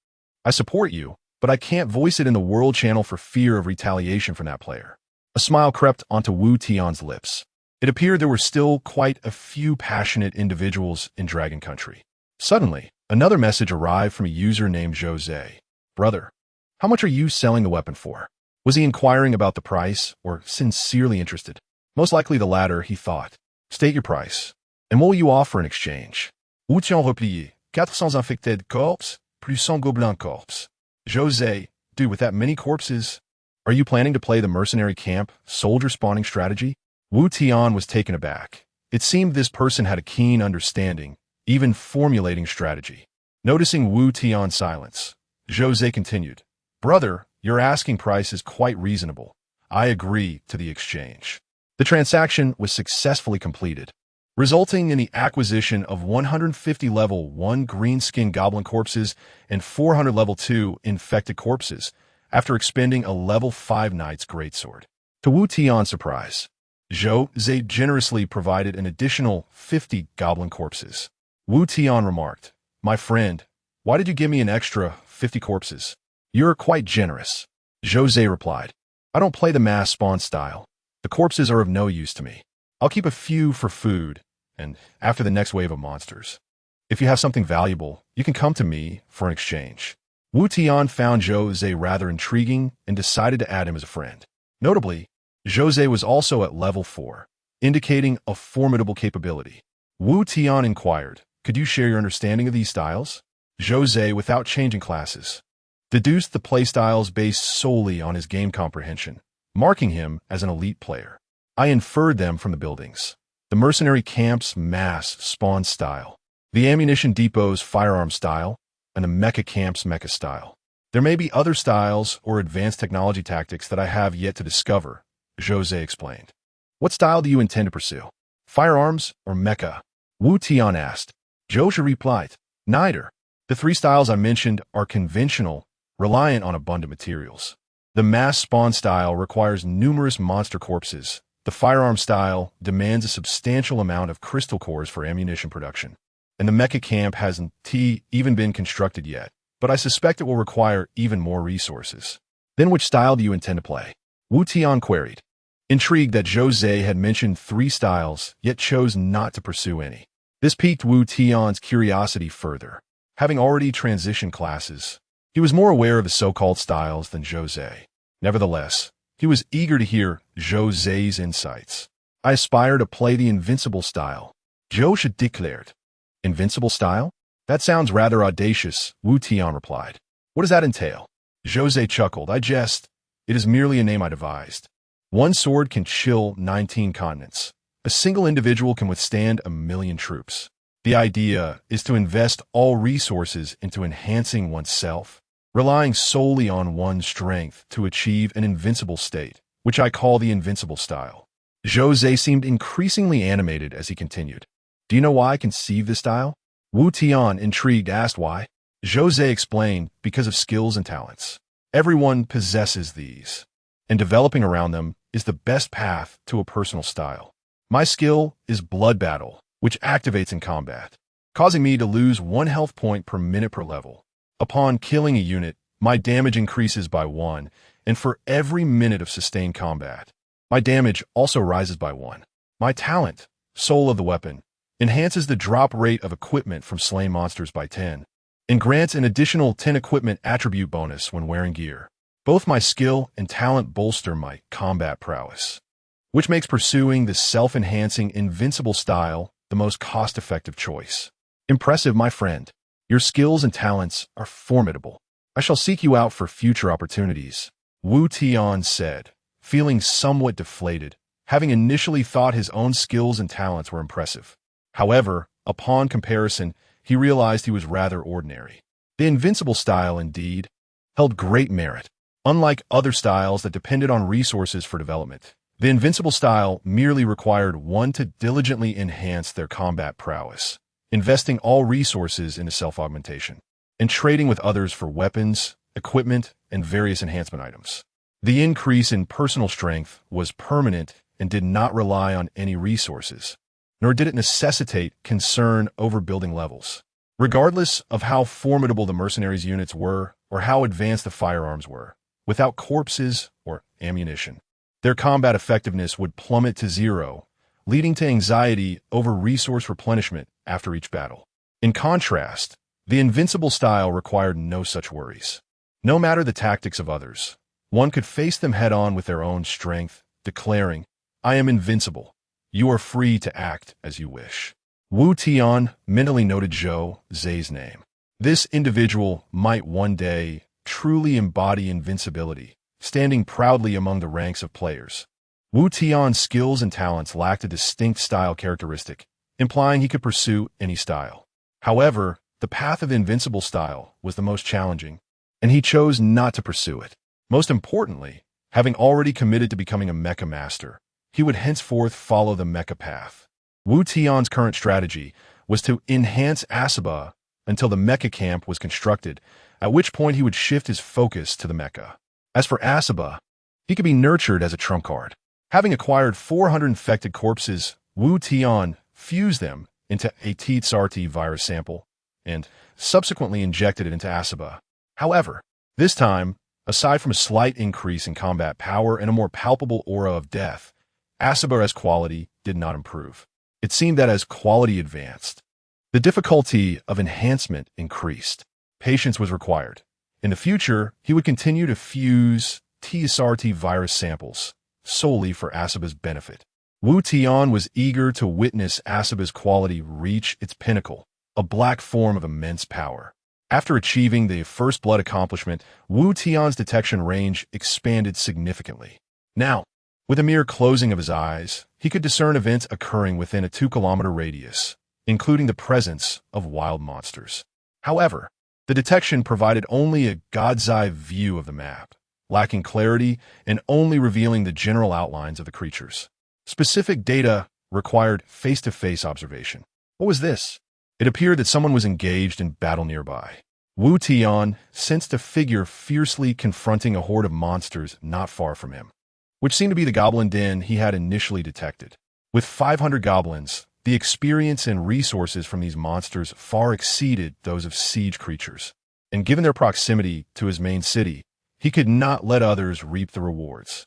I support you, but I can't voice it in the World Channel for fear of retaliation from that player. A smile crept onto Wu Tian's lips. It appeared there were still quite a few passionate individuals in Dragon Country. Suddenly, another message arrived from a user named Jose. Brother, how much are you selling the weapon for? Was he inquiring about the price or sincerely interested? Most likely the latter, he thought. State your price. And what will you offer in exchange? Wu Tian replied, 400 infected corpses, plus 100 gobelin corpses. Jose, dude, with that many corpses, are you planning to play the mercenary camp, soldier spawning strategy? Wu Tian was taken aback. It seemed this person had a keen understanding, even formulating strategy. Noticing Wu Tian's silence, Jose continued, Brother, your asking price is quite reasonable. I agree to the exchange. The transaction was successfully completed, resulting in the acquisition of 150 level 1 green-skinned goblin corpses and 400 level 2 infected corpses after expending a level 5 knight's greatsword. To Wu Tian's surprise, Jose generously provided an additional 50 goblin corpses. Wu Tian remarked, My friend, why did you give me an extra 50 corpses? You're quite generous. Jose replied, I don't play the mass spawn style. The corpses are of no use to me. I'll keep a few for food, and after the next wave of monsters. If you have something valuable, you can come to me for an exchange. Wu Tian found Jose rather intriguing and decided to add him as a friend. Notably, Jose was also at level 4, indicating a formidable capability. Wu Tian inquired, Could you share your understanding of these styles? Jose, without changing classes, deduced the playstyles based solely on his game comprehension, marking him as an elite player. I inferred them from the buildings. The mercenary camp's mass spawn style, the ammunition depot's firearms style, and the mecha camp's mecha style. There may be other styles or advanced technology tactics that I have yet to discover, Jose explained. What style do you intend to pursue? Firearms or mecha? Wu Tian asked. Jose replied, Neither. The 3 styles I mentioned are conventional, reliant on abundant materials. The mass spawn style requires numerous monster corpses. The firearm style demands a substantial amount of crystal cores for ammunition production. And the mecha camp hasn't even been constructed yet, but I suspect it will require even more resources. Then which style do you intend to play? Wu Tian queried, intrigued that Jose had mentioned 3 styles, yet chose not to pursue any. This piqued Wu Tian's curiosity further. Having already transitioned classes, he was more aware of the so-called styles than Jose. Nevertheless, he was eager to hear Jose's insights. I aspire to play the Invincible style, Jose declared. Invincible style? That sounds rather audacious, Wu Tian replied. What does that entail? Jose chuckled. I jest. It is merely a name I devised. One sword can chill 19 continents. A single individual can withstand 1,000,000 troops. The idea is to invest all resources into enhancing oneself, relying solely on one's strength to achieve an invincible state, which I call the Invincible style. Jose seemed increasingly animated as he continued. Do you know why I conceived this style? Wu Tian, intrigued, asked why. Jose explained, because of skills and talents. Everyone possesses these, and developing around them is the best path to a personal style. My skill is blood battle, which activates in combat, causing me to lose 1 health point per minute per level. Upon killing a unit, my damage increases by 1, and for every minute of sustained combat, my damage also rises by 1. My talent, Soul of the Weapon, enhances the drop rate of equipment from slain monsters by 10, and grants an additional 10 equipment attribute bonus when wearing gear. Both my skill and talent bolster my combat prowess, which makes pursuing the self-enhancing Invincible style the most cost-effective choice. Impressive, my friend. Your skills and talents are formidable. I shall seek you out for future opportunities, Wu Tian said, feeling somewhat deflated, having initially thought his own skills and talents were impressive. However, upon comparison, he realized he was rather ordinary. The Invincible style, indeed, held great merit. Unlike other styles that depended on resources for development, the Invincible style merely required one to diligently enhance their combat prowess, investing all resources into self-augmentation, and trading with others for weapons, equipment, and various enhancement items. The increase in personal strength was permanent and did not rely on any resources, nor did it necessitate concern over building levels. Regardless of how formidable the mercenaries' units were or how advanced the firearms were, without corpses or ammunition, their combat effectiveness would plummet to 0, leading to anxiety over resource replenishment after each battle. In contrast, the Invincible style required no such worries. No matter the tactics of others, one could face them head-on with their own strength, declaring, I am invincible. You are free to act as you wish. Wu Tian mentally noted Zhou Zai's name. This individual might one day truly embody invincibility, standing proudly among the ranks of players. Wu Tian's skills and talents lacked a distinct style characteristic, implying he could pursue any style. However, the path of invincible style was the most challenging, and he chose not to pursue it. Most importantly, having already committed to becoming a mecha master, he would henceforth follow the Mecha Path. Wu Tian's current strategy was to enhance Asaba until the mecha camp was constructed, at which point he would shift his focus to the mecha. As for Asaba, he could be nurtured as a trump card. Having acquired 400 infected corpses, Wu Tian fused them into a Tsarti virus sample and subsequently injected it into Asaba. However, this time, aside from a slight increase in combat power and a more palpable aura of death, Asaba's quality did not improve. It seemed that as quality advanced, the difficulty of enhancement increased. Patience was required. In the future, he would continue to fuse Tsarti virus samples solely for Asaba's benefit. Wu Tian was eager to witness Asaba's quality reach its pinnacle, a black form of immense power. After achieving the first blood accomplishment, Wu Tian's detection range expanded significantly. Now, with a mere closing of his eyes, he could discern events occurring within a 2-kilometer radius, including the presence of wild monsters. However, the detection provided only a god's eye view of the map, lacking clarity and only revealing the general outlines of the creatures. Specific data required face-to-face observation. What was this? It appeared that someone was engaged in battle nearby. Wu Tian sensed a figure fiercely confronting a horde of monsters not far from him, which seemed to be the goblin den he had initially detected. With 500 goblins, the experience and resources from these monsters far exceeded those of siege creatures, and given their proximity to his main city, he could not let others reap the rewards.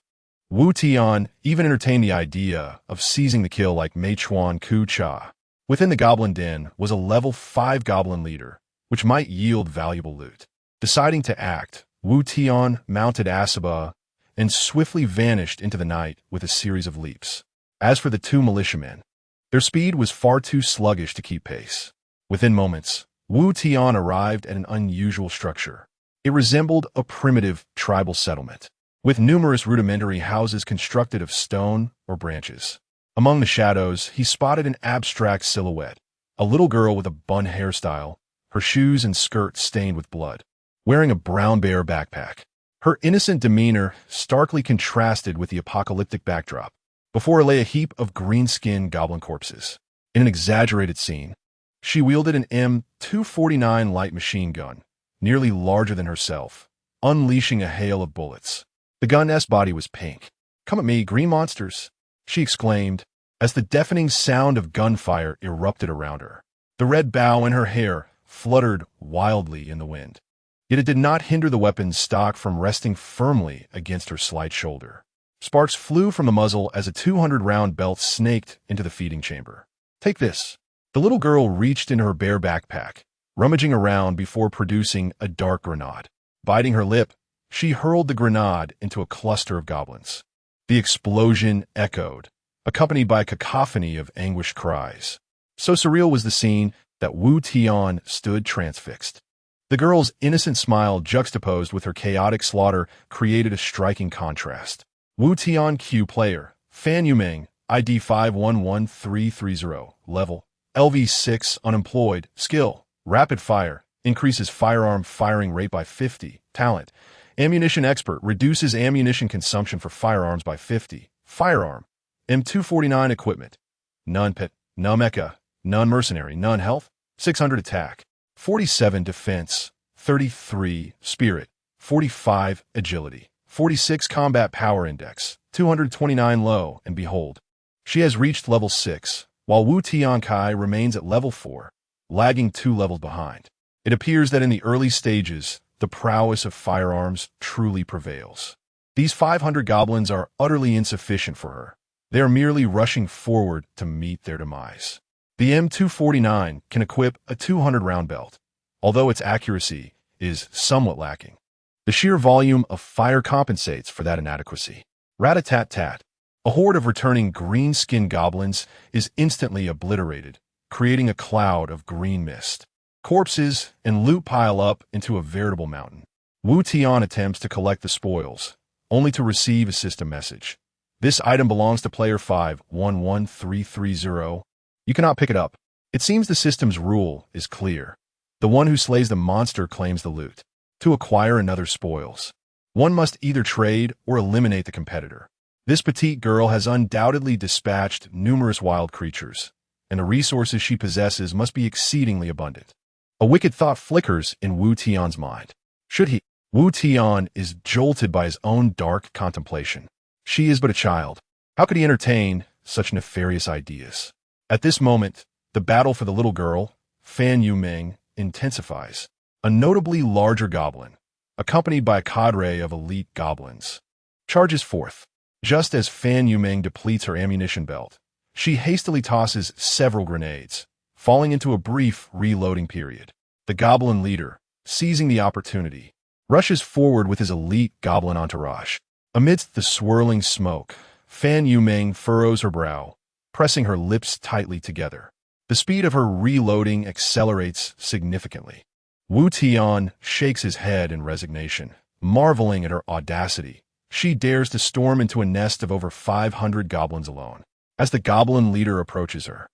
Wu Tian even entertained the idea of seizing the kill like Meichuan Ku Cha. Within the goblin den was a level 5 goblin leader, which might yield valuable loot. Deciding to act, Wu Tian mounted Asaba and swiftly vanished into the night with a series of leaps. As for the 2 militiamen, their speed was far too sluggish to keep pace. Within moments, Wu Tian arrived at an unusual structure. It resembled a primitive tribal settlement, with numerous rudimentary houses constructed of stone or branches. Among the shadows, he spotted an abstract silhouette, a little girl with a bun hairstyle, her shoes and skirt stained with blood, wearing a brown bear backpack. Her innocent demeanor starkly contrasted with the apocalyptic backdrop. Before her lay a heap of green-skinned goblin corpses. In an exaggerated scene, she wielded an M249 light machine gun, nearly larger than herself, unleashing a hail of bullets. The gun's body was pink. "Come at me, green monsters," she exclaimed, as the deafening sound of gunfire erupted around her. The red bow in her hair fluttered wildly in the wind. Yet it did not hinder the weapon's stock from resting firmly against her slight shoulder. Sparks flew from the muzzle as a 200-round belt snaked into the feeding chamber. "Take this." The little girl reached into her bare backpack, rummaging around before producing a dark grenade. Biting her lip, she hurled the grenade into a cluster of goblins. The explosion echoed, accompanied by a cacophony of anguished cries. So surreal was the scene that Wu Tian stood transfixed. The girl's innocent smile juxtaposed with her chaotic slaughter created a striking contrast. Wu Tian Q player, Fan Yumeng, ID 511330, level, LV6 unemployed, skill, rapid fire, increases firearm firing rate by 50, talent, ammunition expert, reduces ammunition consumption for firearms by 50, firearm, M249 equipment, none pet, none mecha, none mercenary, none health, 600 attack, 47 defense, 33 spirit, 45 agility. 46 combat power index, 229 low, and behold, she has reached level 6, while Wu Tiankai remains at level 4, lagging 2 levels behind. It appears that in the early stages, the prowess of firearms truly prevails. These 500 goblins are utterly insufficient for her. They are merely rushing forward to meet their demise. The M249 can equip a 200-round belt, although its accuracy is somewhat lacking. The sheer volume of fire compensates for that inadequacy. Rat-a-tat-tat. A horde of returning green-skinned goblins is instantly obliterated, creating a cloud of green mist. Corpses and loot pile up into a veritable mountain. Wu Tian attempts to collect the spoils, only to receive a system message. This item belongs to player 511330. You cannot pick it up. It seems the system's rule is clear. The one who slays the monster claims the loot. To acquire another spoils, one must either trade or eliminate the competitor. This petite girl has undoubtedly dispatched numerous wild creatures, and the resources she possesses must be exceedingly abundant. A wicked thought flickers in Wu Tian's mind. Should he? Wu Tian is jolted by his own dark contemplation. She is but a child. How could he entertain such nefarious ideas? At this moment, the battle for the little girl, Fan Yuming, intensifies. A notably larger goblin, accompanied by a cadre of elite goblins, charges forth. Just as Fan Yuming depletes her ammunition belt, she hastily tosses several grenades, falling into a brief reloading period. The goblin leader, seizing the opportunity, rushes forward with his elite goblin entourage. Amidst the swirling smoke, Fan Yuming furrows her brow, pressing her lips tightly together. The speed of her reloading accelerates significantly. Wu Tian shakes his head in resignation, marveling at her audacity. She dares to storm into a nest of over 500 goblins alone. As the goblin leader approaches her,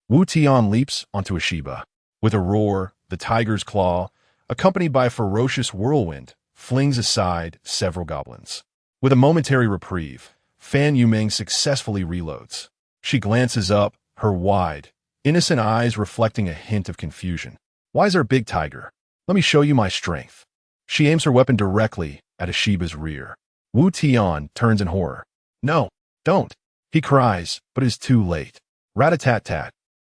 Wu Tian leaps onto a Shiba. With a roar, the tiger's claw, accompanied by a ferocious whirlwind, flings aside several goblins. With a momentary reprieve, Fan Yuming successfully reloads. She glances up, her wide, innocent eyes reflecting a hint of confusion. Why is there a big tiger? Let me show you my strength. She aims her weapon directly at a Shiba's rear. Wu Tian turns in horror. No, don't, he cries, but is too late. Rat-a-tat-tat.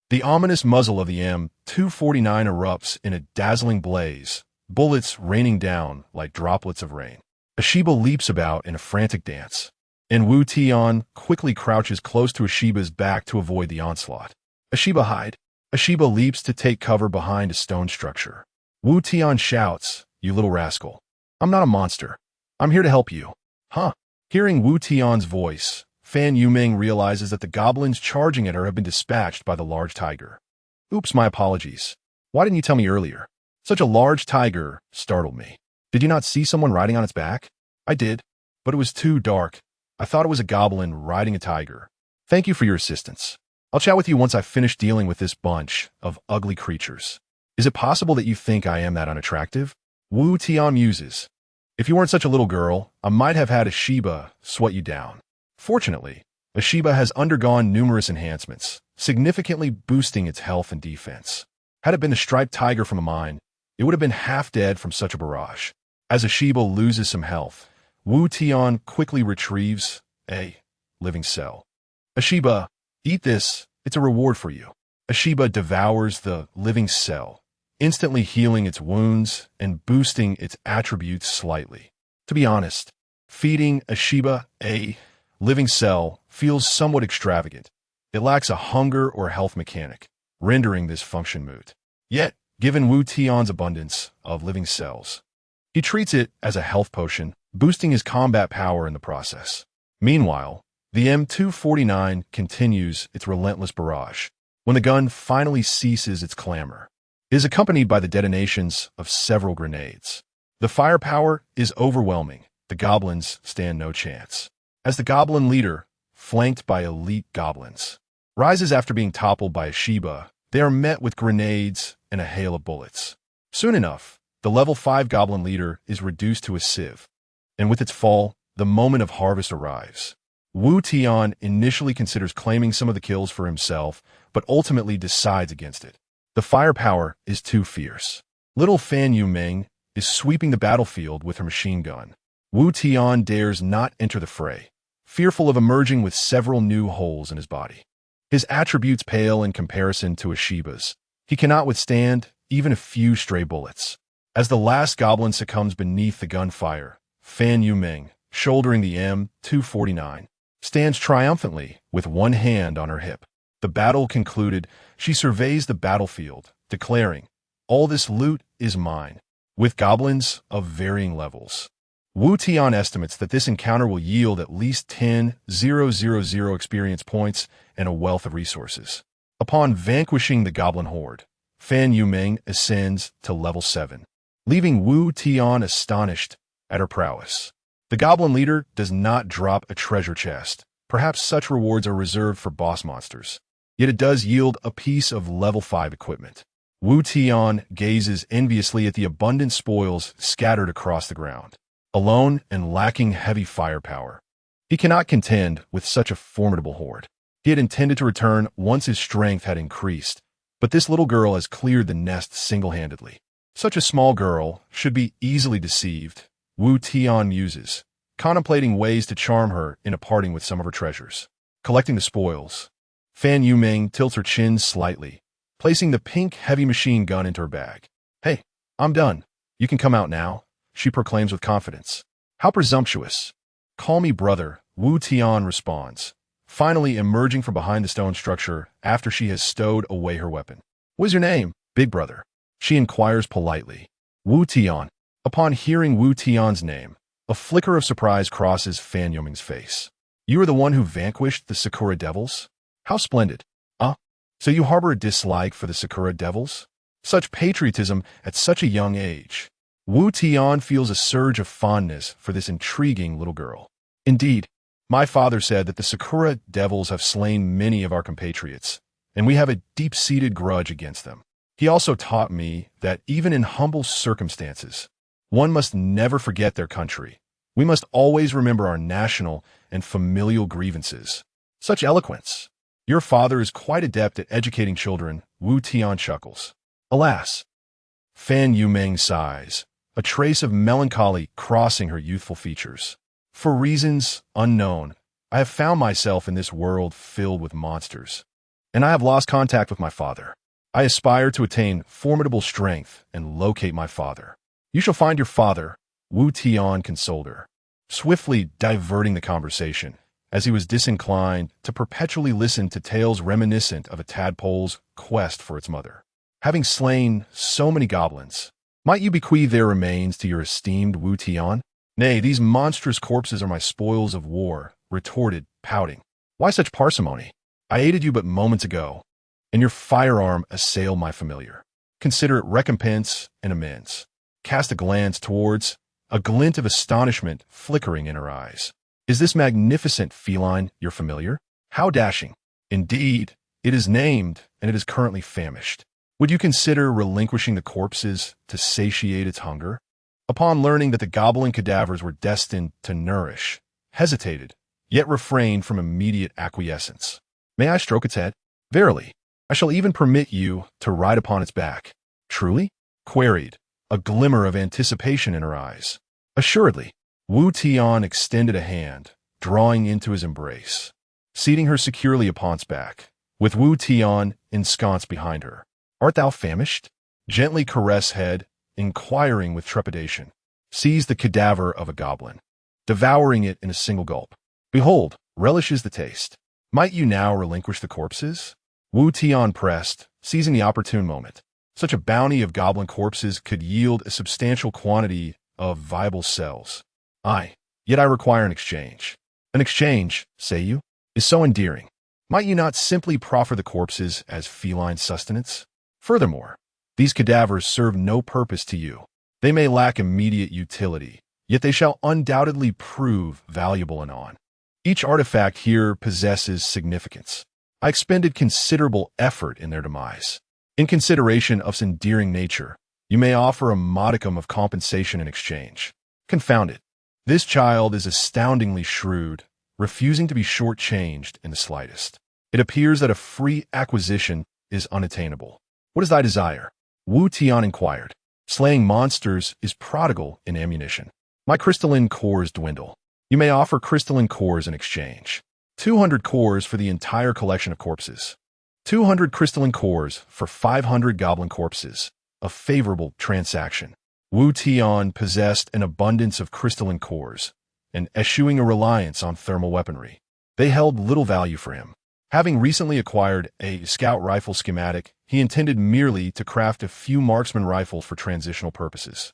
The ominous muzzle of the M249 erupts in a dazzling blaze, bullets raining down like droplets of rain. A Shiba leaps about in a frantic dance, and Wu Tian quickly crouches close to a Shiba's back to avoid the onslaught. A Shiba hide. A Shiba leaps to take cover behind a stone structure. Wu Tian shouts, "You little rascal. I'm not a monster. I'm here to help you." Huh? Hearing Wu Tian's voice, Fan Yuming realizes that the goblins charging at her have been dispatched by the large tiger. Oops, my apologies. Why didn't you tell me earlier? Such a large tiger startled me. Did you not see someone riding on its back? I did, but it was too dark. I thought it was a goblin riding a tiger. Thank you for your assistance. I'll chat with you once I've finished dealing with this bunch of ugly creatures. Is it possible that you think I am that unattractive? Wu Tian muses. If you weren't such a little girl, I might have had a Shiba sweat you down. Fortunately, a Shiba has undergone numerous enhancements, significantly boosting its health and defense. Had it been the striped tiger from a mine, it would have been half dead from such a barrage. As a Shiba loses some health, Wu Tian quickly retrieves a living cell. A Shiba, eat this, it's a reward for you. A Shiba devours the living cell, instantly healing its wounds and boosting its attributes slightly. To be honest, feeding a Shiba a living cell feels somewhat extravagant. It lacks a hunger or health mechanic, rendering this function moot. Yet, given Wu Tian's abundance of living cells, he treats it as a health potion, boosting his combat power in the process. Meanwhile, the M249 continues its relentless barrage. When the gun finally ceases its clamor, it is accompanied by the detonations of several grenades. The firepower is overwhelming. The goblins stand no chance. As the goblin leader, flanked by elite goblins, rises after being toppled by a Shiba, they are met with grenades and a hail of bullets. Soon enough, the level 5 goblin leader is reduced to a sieve, and with its fall, the moment of harvest arrives. Wu Tian initially considers claiming some of the kills for himself, but ultimately decides against it. The firepower is too fierce. Little Fan Yuming is sweeping the battlefield with her machine gun. Wu Tian dares not enter the fray, fearful of emerging with several new holes in his body. His attributes pale in comparison to a Shiba's. He cannot withstand even a few stray bullets. As the last goblin succumbs beneath the gunfire, Fan Yuming, shouldering the M249, stands triumphantly with one hand on her hip. The battle concluded, she surveys the battlefield, declaring, "All this loot is mine," with goblins of varying levels. Wu Tian estimates that this encounter will yield at least 10,000 experience points and a wealth of resources. Upon vanquishing the goblin horde, Fan Yuming ascends to level 7, leaving Wu Tian astonished at her prowess. The goblin leader does not drop a treasure chest. Perhaps such rewards are reserved for boss monsters. Yet it does yield a piece of level 5 equipment. Wu Tian gazes enviously at the abundant spoils scattered across the ground. Alone and lacking heavy firepower, he cannot contend with such a formidable horde. He had intended to return once his strength had increased, but this little girl has cleared the nest single-handedly. Such a small girl should be easily deceived, Wu Tian muses, contemplating ways to charm her into parting with some of her treasures. Collecting the spoils, Fan Yuming tilts her chin slightly, placing the pink heavy machine gun into her bag. "Hey, I'm done. You can come out now," she proclaims with confidence. "How presumptuous." "Call me brother," Wu Tian responds, finally emerging from behind the stone structure after she has stowed away her weapon. "What is your name, big brother?" she inquires politely. Wu Tian. Upon hearing Wu Tian's name, a flicker of surprise crosses Fan Yuming's face. "You are the one who vanquished the Sakura Devils? How splendid. So you harbor a dislike for the Sakura Devils? Such patriotism at such a young age." Wu Tian feels a surge of fondness for this intriguing little girl. "Indeed, my father said that the Sakura Devils have slain many of our compatriots, and we have a deep-seated grudge against them. He also taught me that even in humble circumstances, one must never forget their country. We must always remember our national and familial grievances." Such eloquence. "Your father is quite adept at educating children," Wu Tian chuckles. "Alas." Fan Yuming sighs, a trace of melancholy crossing her youthful features. "For reasons unknown, I have found myself in this world filled with monsters, and I have lost contact with my father. I aspire to attain formidable strength and locate my father." "You shall find your father," Wu Tian consoled her, swiftly diverting the conversation, as he was disinclined to perpetually listen to tales reminiscent of a tadpole's quest for its mother. "Having slain so many goblins, might you bequeath their remains to your esteemed Wu Tian?" "Nay, these monstrous corpses are my spoils of war," retorted, pouting. "Why such parsimony? I aided you but moments ago, and your firearm assailed my familiar. Consider it recompense and amends." Cast a glance towards, a glint of astonishment flickering in her eyes. "Is this magnificent feline your familiar? How dashing. Indeed, it is named, and it is currently famished. Would you consider relinquishing the corpses to satiate its hunger?" Upon learning that the goblin cadavers were destined to nourish, hesitated, yet refrained from immediate acquiescence. "May I stroke its head? Verily, I shall even permit you to ride upon its back." "Truly?" queried, a glimmer of anticipation in her eyes. "Assuredly." Wu Tian extended a hand, drawing into his embrace, seating her securely upon its back, with Wu Tian ensconced behind her. "Art thou famished?" Gently caress head, inquiring with trepidation. Seize the cadaver of a goblin, devouring it in a single gulp. "Behold, relishes the taste. Might you now relinquish the corpses?" Wu Tian pressed, seizing the opportune moment. Such a bounty of goblin corpses could yield a substantial quantity of viable cells. "Aye, yet I require an exchange." "An exchange, say you, is so endearing. Might you not simply proffer the corpses as feline sustenance? Furthermore, these cadavers serve no purpose to you. They may lack immediate utility, yet they shall undoubtedly prove valuable anon. Each artifact here possesses significance. I expended considerable effort in their demise. In consideration of its endearing nature, you may offer a modicum of compensation in exchange." Confound it. This child is astoundingly shrewd, refusing to be shortchanged in the slightest. It appears that a free acquisition is unattainable. "What is thy desire?" Wu Tian inquired. "Slaying monsters is prodigal in ammunition. My crystalline cores dwindle. You may offer crystalline cores in exchange. 200 cores for the entire collection of corpses. 200 crystalline cores for 500 goblin corpses. A favorable transaction." Wu Tian possessed an abundance of crystalline cores, and eschewing a reliance on thermal weaponry, they held little value for him. Having recently acquired a scout rifle schematic, he intended merely to craft a few marksman rifles for transitional purposes.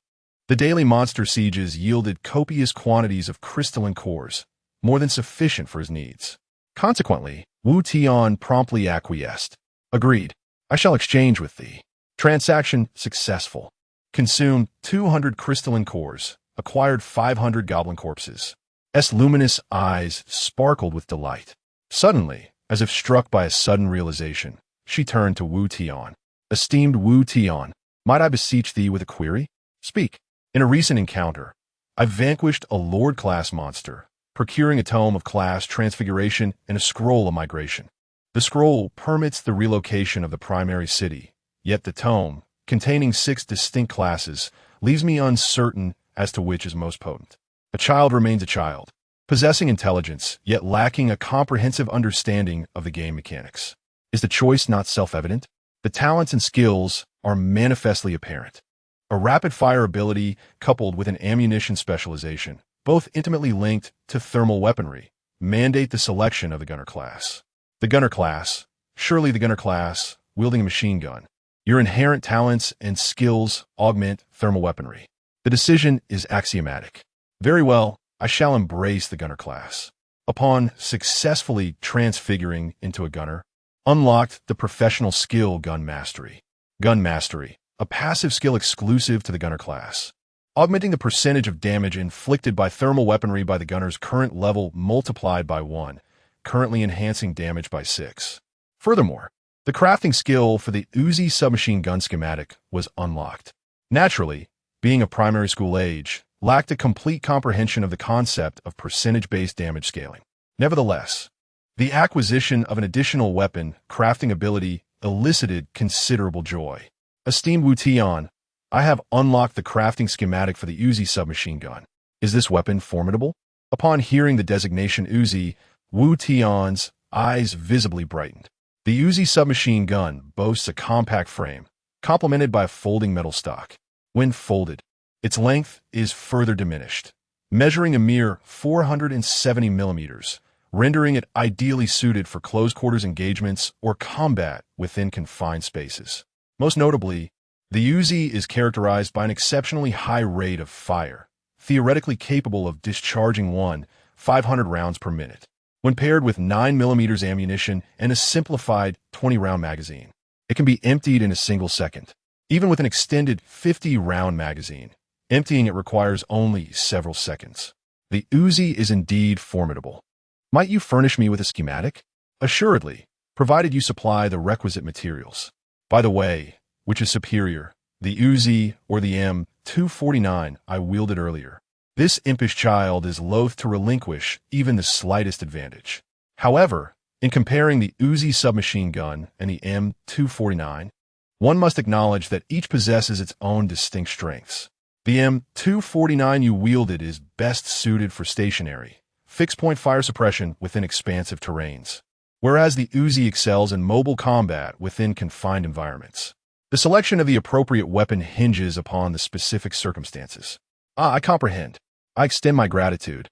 The daily monster sieges yielded copious quantities of crystalline cores, more than sufficient for his needs. Consequently, Wu Tian promptly acquiesced, Agreed. I shall exchange with thee. Transaction successful. Consumed 200 crystalline cores. Acquired 500 goblin corpses. S luminous eyes sparkled with delight. Suddenly, as if struck by a sudden realization, she turned to Wu Tian. Esteemed Wu Tian, might I beseech thee with a query? Speak. In a recent encounter, I vanquished a Lord-class monster, procuring a tome of class transfiguration and a scroll of migration. The scroll permits the relocation of the primary city, yet the tome, containing 6 distinct classes, leaves me uncertain as to which is most potent. A child remains a child, possessing intelligence, yet lacking a comprehensive understanding of the game mechanics. Is the choice not self-evident? The talents and skills are manifestly apparent. A rapid-fire ability coupled with an ammunition specialization, both intimately linked to thermal weaponry, mandate the selection of the gunner class. The gunner class, surely the gunner class, wielding a machine gun. Your inherent talents and skills augment thermal weaponry. The decision is axiomatic. Very well, I shall embrace the gunner class. Upon successfully transfiguring into a gunner, unlocked the professional skill Gun Mastery. Gun Mastery, a passive skill exclusive to the gunner class, augmenting the percentage of damage inflicted by thermal weaponry by the gunner's current level multiplied by 1, currently enhancing damage by 6. Furthermore, the crafting skill for the Uzi submachine gun schematic was unlocked. Naturally, being of primary school age, lacked a complete comprehension of the concept of percentage-based damage scaling. Nevertheless, the acquisition of an additional weapon crafting ability elicited considerable joy. Esteemed Wu Tian, I have unlocked the crafting schematic for the Uzi submachine gun. Is this weapon formidable? Upon hearing the designation Uzi, Wu Tian's eyes visibly brightened. The Uzi submachine gun boasts a compact frame, complemented by a folding metal stock. When folded, its length is further diminished, measuring a mere 470 millimeters, rendering it ideally suited for close-quarters engagements or combat within confined spaces. Most notably, the Uzi is characterized by an exceptionally high rate of fire, theoretically capable of discharging 500 rounds per minute, when paired with 9mm ammunition and a simplified 20-round magazine. It can be emptied in a single second. Even with an extended 50-round magazine, emptying it requires only several seconds. The Uzi is indeed formidable. Might you furnish me with a schematic? Assuredly, provided you supply the requisite materials. By the way, which is superior, the Uzi or the M249 I wielded earlier? This impish child is loath to relinquish even the slightest advantage. However, in comparing the Uzi submachine gun and the M249, one must acknowledge that each possesses its own distinct strengths. The M249 you wielded is best suited for stationary, fixed-point fire suppression within expansive terrains, whereas the Uzi excels in mobile combat within confined environments. The selection of the appropriate weapon hinges upon the specific circumstances. I comprehend. I extend my gratitude,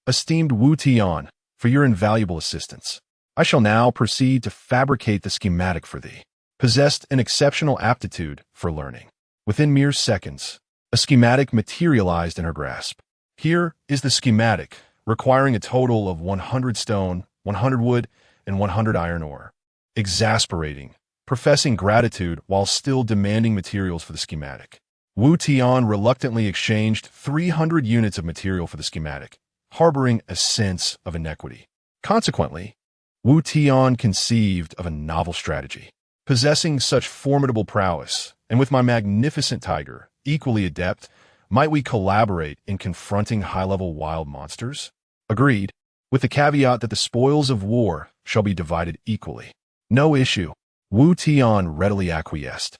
esteemed Wu Tian, for your invaluable assistance. I shall now proceed to fabricate the schematic for thee. Possessed an exceptional aptitude for learning. Within mere seconds, a schematic materialized in her grasp. Here is the schematic, requiring a total of 100 stone, 100 wood, and 100 iron ore. Exasperating, professing gratitude while still demanding materials for the schematic. Wu Tian reluctantly exchanged 300 units of material for the schematic, harboring a sense of inequity. Consequently, Wu Tian conceived of a novel strategy. Possessing such formidable prowess, and with my magnificent tiger, equally adept, might we collaborate in confronting high-level wild monsters? Agreed, with the caveat that the spoils of war shall be divided equally. No issue. Wu Tian readily acquiesced.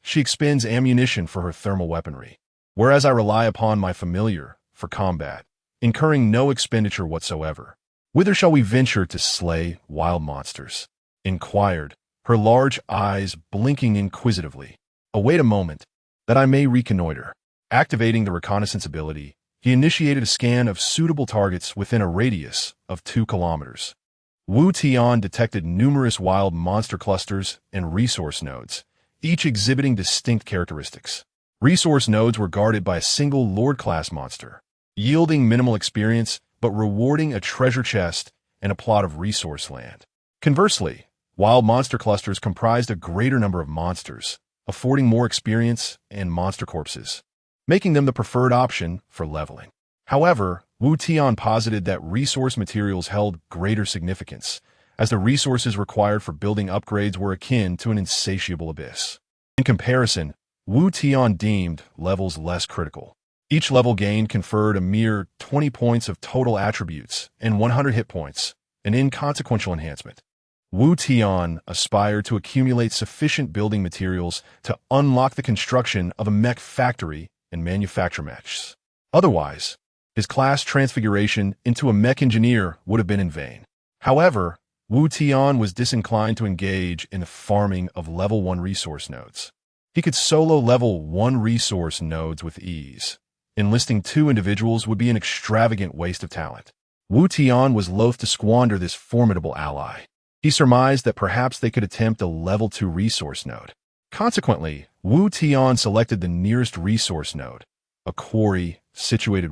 She expends ammunition for her thermal weaponry, whereas I rely upon my familiar for combat, incurring no expenditure whatsoever. Whither shall we venture to slay wild monsters? Inquired, her large eyes blinking inquisitively. Await a moment, that I may reconnoiter. Activating the reconnaissance ability, he initiated a scan of suitable targets within a radius of 2 kilometers. Wu Tian detected numerous wild monster clusters and resource nodes, each exhibiting distinct characteristics. Resource nodes were guarded by a single Lord-class monster, yielding minimal experience but rewarding a treasure chest and a plot of resource land. Conversely, Wild monster clusters comprised a greater number of monsters, affording more experience and monster corpses, making them the preferred option for leveling. However, Wu Tian posited that resource materials held greater significance, as the resources required for building upgrades were akin to an insatiable abyss. In comparison, Wu Tian deemed levels less critical. Each level gain conferred a mere 20 points of total attributes and 100 hit points, an inconsequential enhancement. Wu Tian aspired to accumulate sufficient building materials to unlock the construction of a mech factory and manufacture mechs. Otherwise, his class transfiguration into a mech engineer would have been in vain. However, Wu Tian was disinclined to engage in the farming of level 1 resource nodes. He could solo level 1 resource nodes with ease. Enlisting 2 individuals would be an extravagant waste of talent. Wu Tian was loath to squander this formidable ally. He surmised that perhaps they could attempt a level 2 resource node. Consequently, Wu Tian selected the nearest resource node, a quarry situated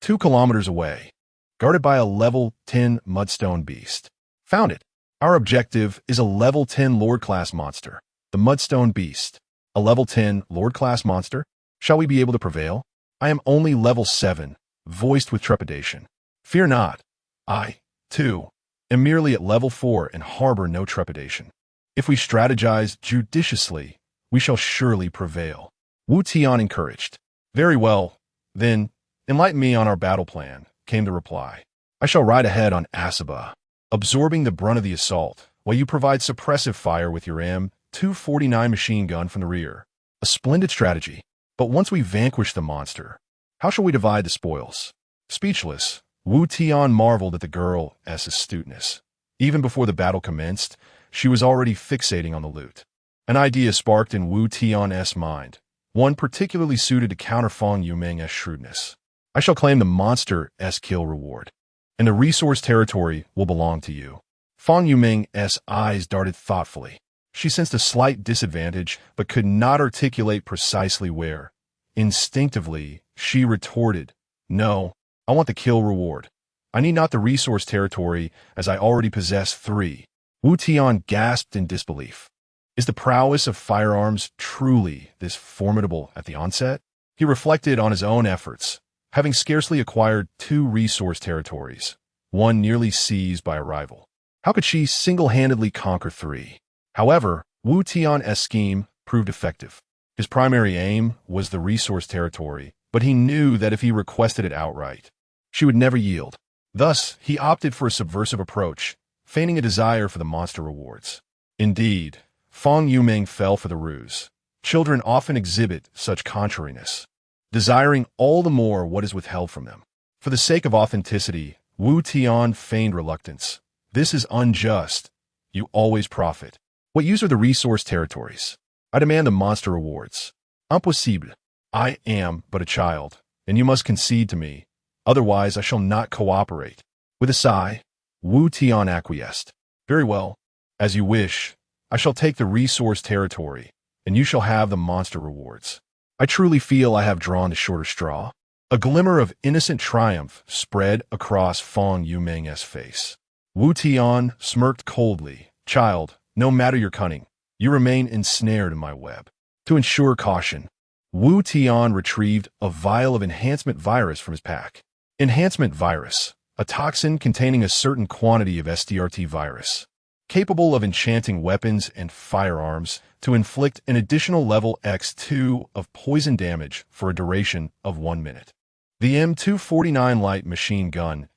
2 kilometers away, guarded by a level 10 mudstone beast. Found it. Our objective is a level 10 Lord-class monster, the Mudstone Beast. A level 10 Lord-class monster? Shall we be able to prevail? I am only level 7, voiced with trepidation. Fear not. I, too, am merely at level 4 and harbor no trepidation. If we strategize judiciously, we shall surely prevail. Wu Tian encouraged. Very well, then, enlighten me on our battle plan, came the reply. I shall ride ahead on Asaba, absorbing the brunt of the assault, while you provide suppressive fire with your M249 machine gun from the rear. A splendid strategy. But once we vanquish the monster, how shall we divide the spoils? Speechless, Wu Tian marveled at the girl's astuteness. Even before the battle commenced, she was already fixating on the loot. An idea sparked in Wu Tian's mind, one particularly suited to counter Fang Yumeng's shrewdness. I shall claim the monster's kill reward, and the resource territory will belong to you. Fang Yumeng's eyes darted thoughtfully. She sensed a slight disadvantage, but could not articulate precisely where. Instinctively, she retorted, No, I want the kill reward. I need not the resource territory, as I already possess 3. Wu Tian gasped in disbelief. Is the prowess of firearms truly this formidable at the onset? He reflected on his own efforts, having scarcely acquired 2 resource territories, one nearly seized by a rival. How could she single-handedly conquer 3? However, Wu Tian's scheme proved effective. His primary aim was the resource territory, but he knew that if he requested it outright, she would never yield. Thus, he opted for a subversive approach, feigning a desire for the monster rewards. Indeed, Fang Yumeng fell for the ruse. Children often exhibit such contrariness, desiring all the more what is withheld from them. For the sake of authenticity, Wu Tian feigned reluctance. This is unjust. You always profit. What use are the resource territories? I demand the monster rewards. Impossible. I am but a child, and you must concede to me. Otherwise, I shall not cooperate. With a sigh, Wu Tian acquiesced. Very well. As you wish. I shall take the resource territory, and you shall have the monster rewards. I truly feel I have drawn the shorter straw. A glimmer of innocent triumph spread across Fang Yumeng's face. Wu Tian smirked coldly. Child, no matter your cunning, you remain ensnared in my web. To ensure caution, Wu Tian retrieved a vial of enhancement virus from his pack. Enhancement virus, a toxin containing a certain quantity of SDRT virus, capable of enchanting weapons and firearms to inflict an additional level X2 of poison damage for a duration of 1 minute. The M249 light machine gun's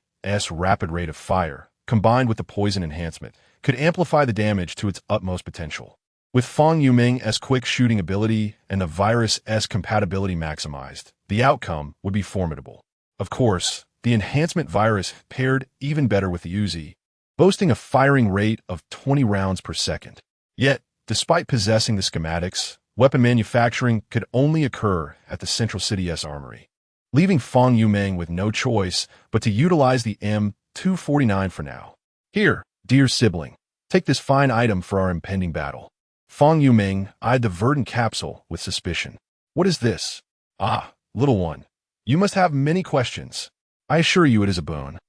rapid rate of fire, combined with the poison enhancement, could amplify the damage to its utmost potential. With Fang Yumeng's quick shooting ability and the virus's compatibility maximized, the outcome would be formidable. Of course, the enhancement virus paired even better with the Uzi, boasting a firing rate of 20 rounds per second. Yet, despite possessing the schematics, weapon manufacturing could only occur at the Central City's armory, leaving Fang Yumeng with no choice but to utilize the M249 for now. Here, dear sibling, take this fine item for our impending battle. Fang Yumeng eyed the verdant capsule with suspicion. What is this? Ah, little one, you must have many questions. I assure you it is a boon.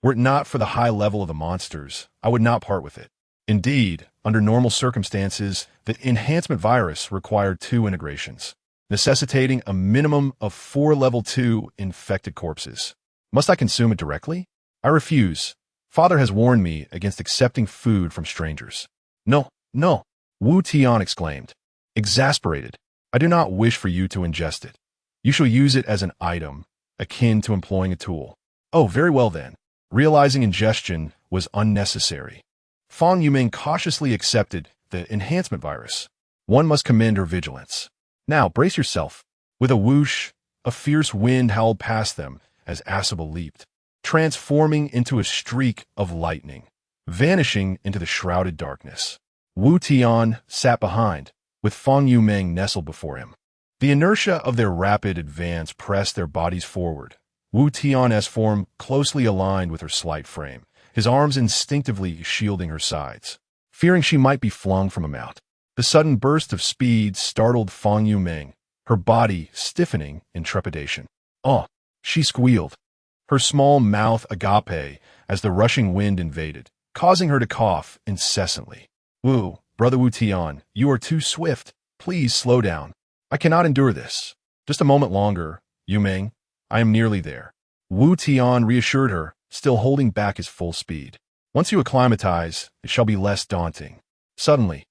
Were it not for the high level of the monsters, I would not part with it. Indeed, Under normal circumstances, the enhancement virus required 2 integrations, necessitating a minimum of 4 level 2 infected corpses. Must I consume it directly? I refuse. Father has warned me against accepting food from strangers. No, no, Wu Tian exclaimed, exasperated. I do not wish for you to ingest it. You shall use it as an item, akin to employing a tool. Oh, very well then. Realizing ingestion was unnecessary, Fang Yuming cautiously accepted the enhancement virus. One must commend her vigilance. Now, brace yourself. With a whoosh, a fierce wind howled past them as Asaba leaped, transforming into a streak of lightning, vanishing into the shrouded darkness. Wu Tian sat behind, with Fang Yuming nestled before him. The inertia of their rapid advance pressed their bodies forward. Wu Tian's form closely aligned with her slight frame, his arms instinctively shielding her sides, fearing she might be flung from a mount. The sudden burst of speed startled Fang Yuming, her body stiffening in trepidation. Oh, she squealed, her small mouth agape as the rushing wind invaded, causing her to cough incessantly. Brother Wu Tian, you are too swift. Please slow down. I cannot endure this. Just a moment longer, Yuming. I am nearly there. Wu Tian reassured her, still holding back his full speed. Once you acclimatize, it shall be less daunting. Suddenly,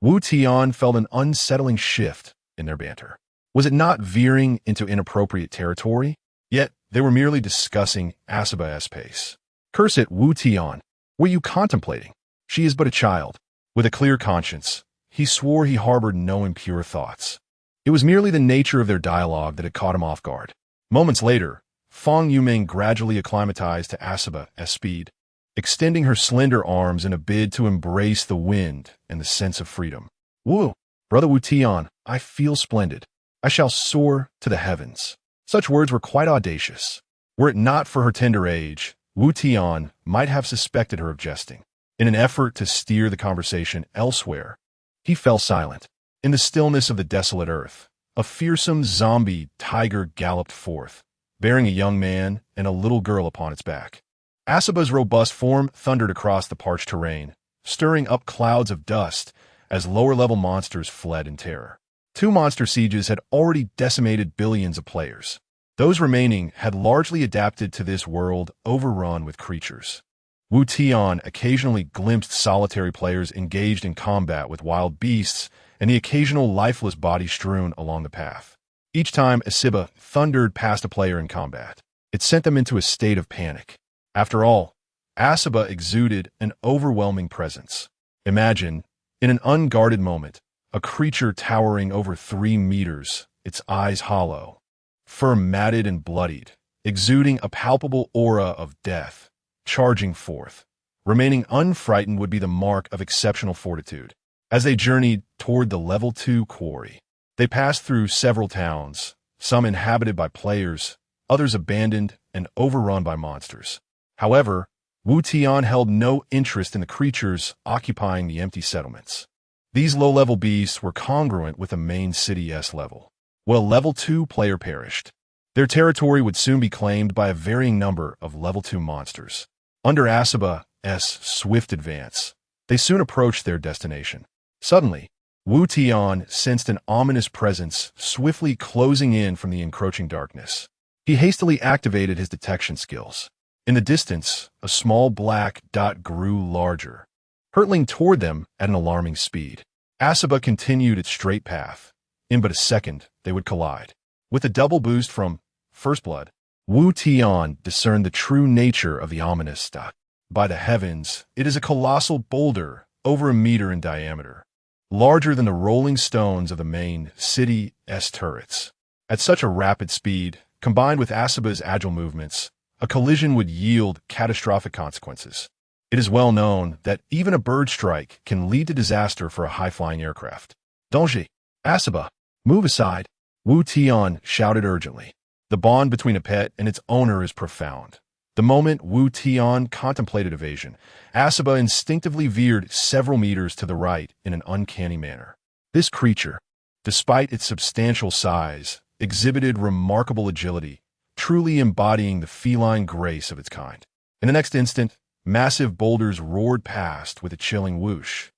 Wu Tian felt an unsettling shift in their banter. Was it not veering into inappropriate territory? Yet, they were merely discussing Asaba's pace. Curse it, Wu Tian. What are you contemplating? She is but a child. With a clear conscience, he swore he harbored no impure thoughts. It was merely the nature of their dialogue that had caught him off guard. Moments later, Fang Yuming gradually acclimatized to Asaba's speed, extending her slender arms in a bid to embrace the wind and the sense of freedom. Brother Wu Tian, I feel splendid. I shall soar to the heavens. Such words were quite audacious. Were it not for her tender age, Wu Tian might have suspected her of jesting. In an effort to steer the conversation elsewhere, he fell silent. In the stillness of the desolate earth, a fearsome zombie tiger galloped forth, bearing a young man and a little girl upon its back. Asaba's robust form thundered across the parched terrain, stirring up clouds of dust as lower-level monsters fled in terror. 2 monster sieges had already decimated billions of players. Those remaining had largely adapted to this world overrun with creatures. Wu Tian occasionally glimpsed solitary players engaged in combat with wild beasts and the occasional lifeless body strewn along the path. Each time Asiba thundered past a player in combat, it sent them into a state of panic. After all, Asiba exuded an overwhelming presence. Imagine, in an unguarded moment, a creature towering over 3 meters, its eyes hollow, fur matted and bloodied, exuding a palpable aura of death, charging forth. Remaining unfrightened would be the mark of exceptional fortitude. As they journeyed toward the level 2 quarry, they passed through several towns, some inhabited by players, others abandoned and overrun by monsters. However, Wu Tian held no interest in the creatures occupying the empty settlements. These low-level beasts were congruent with the main city's level. While level 2 player perished, their territory would soon be claimed by a varying number of level 2 monsters. Under Asaba's swift advance, they soon approached their destination. Suddenly, Wu Tian sensed an ominous presence swiftly closing in from the encroaching darkness. He hastily activated his detection skills. In the distance, a small black dot grew larger, hurtling toward them at an alarming speed. Asaba continued its straight path. In but a second, they would collide. With a double boost from First Blood, Wu Tian discerned the true nature of the ominous dot. By the heavens, it is a colossal boulder over 1 meter in diameter, larger than the rolling stones of the main city's turrets. At such a rapid speed, combined with Asaba's agile movements, a collision would yield catastrophic consequences. It is well known that even a bird strike can lead to disaster for a high-flying aircraft. Danger! Asaba, move aside! Wu Tian shouted urgently. The bond between a pet and its owner is profound. The moment Wu Tian contemplated evasion, Asaba instinctively veered several meters to the right in an uncanny manner. This creature, despite its substantial size, exhibited remarkable agility, truly embodying the feline grace of its kind. In the next instant, massive boulders roared past with a chilling whoosh.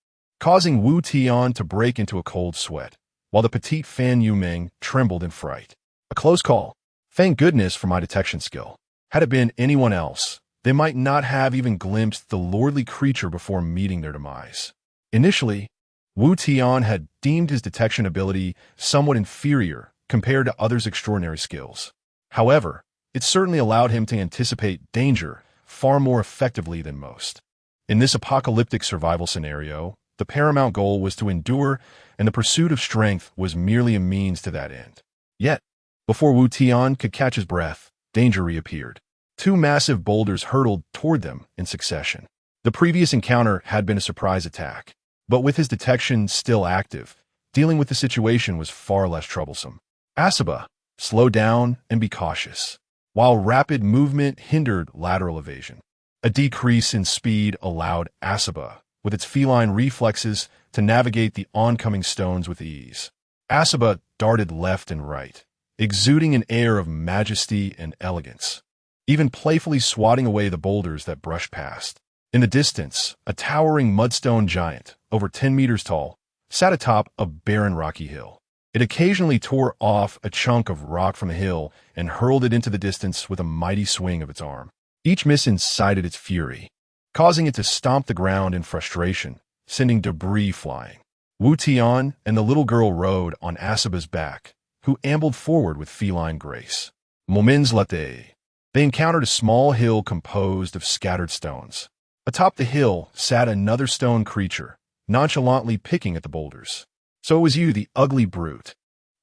causing Wu Tian to break into a cold sweat, while the petite Fan Yuming trembled in fright. A close call. Thank goodness for my detection skill. Had it been anyone else, they might not have even glimpsed the lordly creature before meeting their demise. Initially, Wu Tian had deemed his detection ability somewhat inferior compared to others' extraordinary skills. However, it certainly allowed him to anticipate danger far more effectively than most. In this apocalyptic survival scenario, the paramount goal was to endure, and the pursuit of strength was merely a means to that end. Yet, before Wu Tian could catch his breath, danger reappeared. Two massive boulders hurtled toward them in succession. The previous encounter had been a surprise attack, but with his detection still active, dealing with the situation was far less troublesome. Asaba, slow down and be cautious. While rapid movement hindered lateral evasion, a decrease in speed allowed Asaba, with its feline reflexes, to navigate the oncoming stones with ease. Asaba darted left and right, exuding an air of majesty and elegance, even playfully swatting away the boulders that brushed past. In the distance, a towering mudstone giant, over 10 meters tall, sat atop a barren rocky hill. It occasionally tore off a chunk of rock from the hill and hurled it into the distance with a mighty swing of its arm. Each miss incited its fury, causing it to stomp the ground in frustration, sending debris flying. Wu Tian and the little girl rode on Asaba's back, who ambled forward with feline grace. Moments later, they encountered a small hill composed of scattered stones. Atop the hill sat another stone creature, nonchalantly picking at the boulders. So it was you, the ugly brute,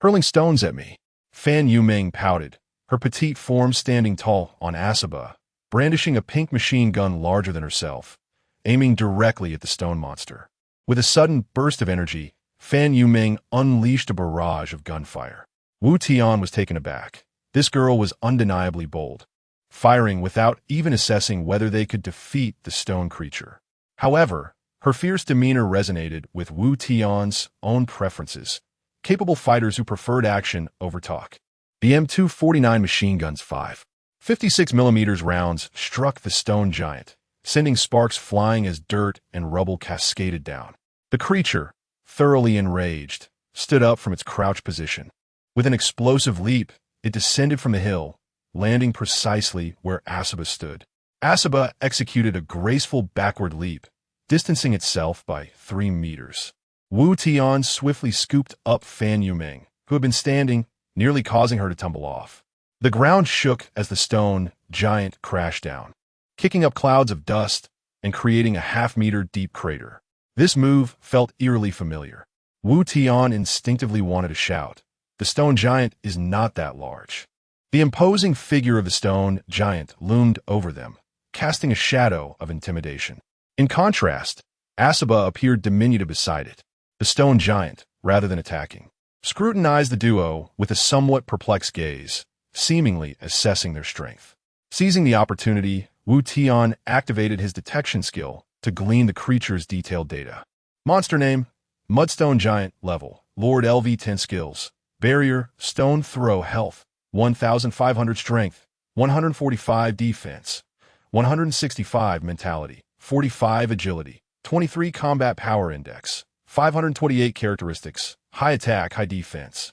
hurling stones at me. Fan Yuming pouted, her petite form standing tall on Asaba, brandishing a pink machine gun larger than herself, aiming directly at the stone monster. With a sudden burst of energy, Fan Yuming unleashed a barrage of gunfire. Wu Tian was taken aback. This girl was undeniably bold, firing without even assessing whether they could defeat the stone creature. However, her fierce demeanor resonated with Wu Tian's own preferences, capable fighters who preferred action over talk. The M249 machine gun's 5.56mm rounds struck the stone giant, sending sparks flying as dirt and rubble cascaded down. The creature, thoroughly enraged, stood up from its crouched position. With an explosive leap, it descended from the hill, landing precisely where Asaba stood. Asaba executed a graceful backward leap, distancing itself by 3 meters. Wu Tian swiftly scooped up Fan Yuming, who had been standing, nearly causing her to tumble off. The ground shook as the stone giant crashed down, kicking up clouds of dust and creating a half-meter deep crater. This move felt eerily familiar. Wu Tian instinctively wanted to shout, "The stone giant is not that large." The imposing figure of the stone giant loomed over them, casting a shadow of intimidation. In contrast, Asaba appeared diminutive beside it. The stone giant, rather than attacking, scrutinized the duo with a somewhat perplexed gaze, seemingly assessing their strength. Seizing the opportunity, Wu Tian activated his detection skill to glean the creature's detailed data. Monster name, Mudstone Giant. Level, Lord LV10 skills. Barrier, Stone Throw. Health, 1,500 Strength, 145 Defense, 165 Mentality, 45 Agility, 23 Combat Power Index, 528 Characteristics, High Attack, High Defense.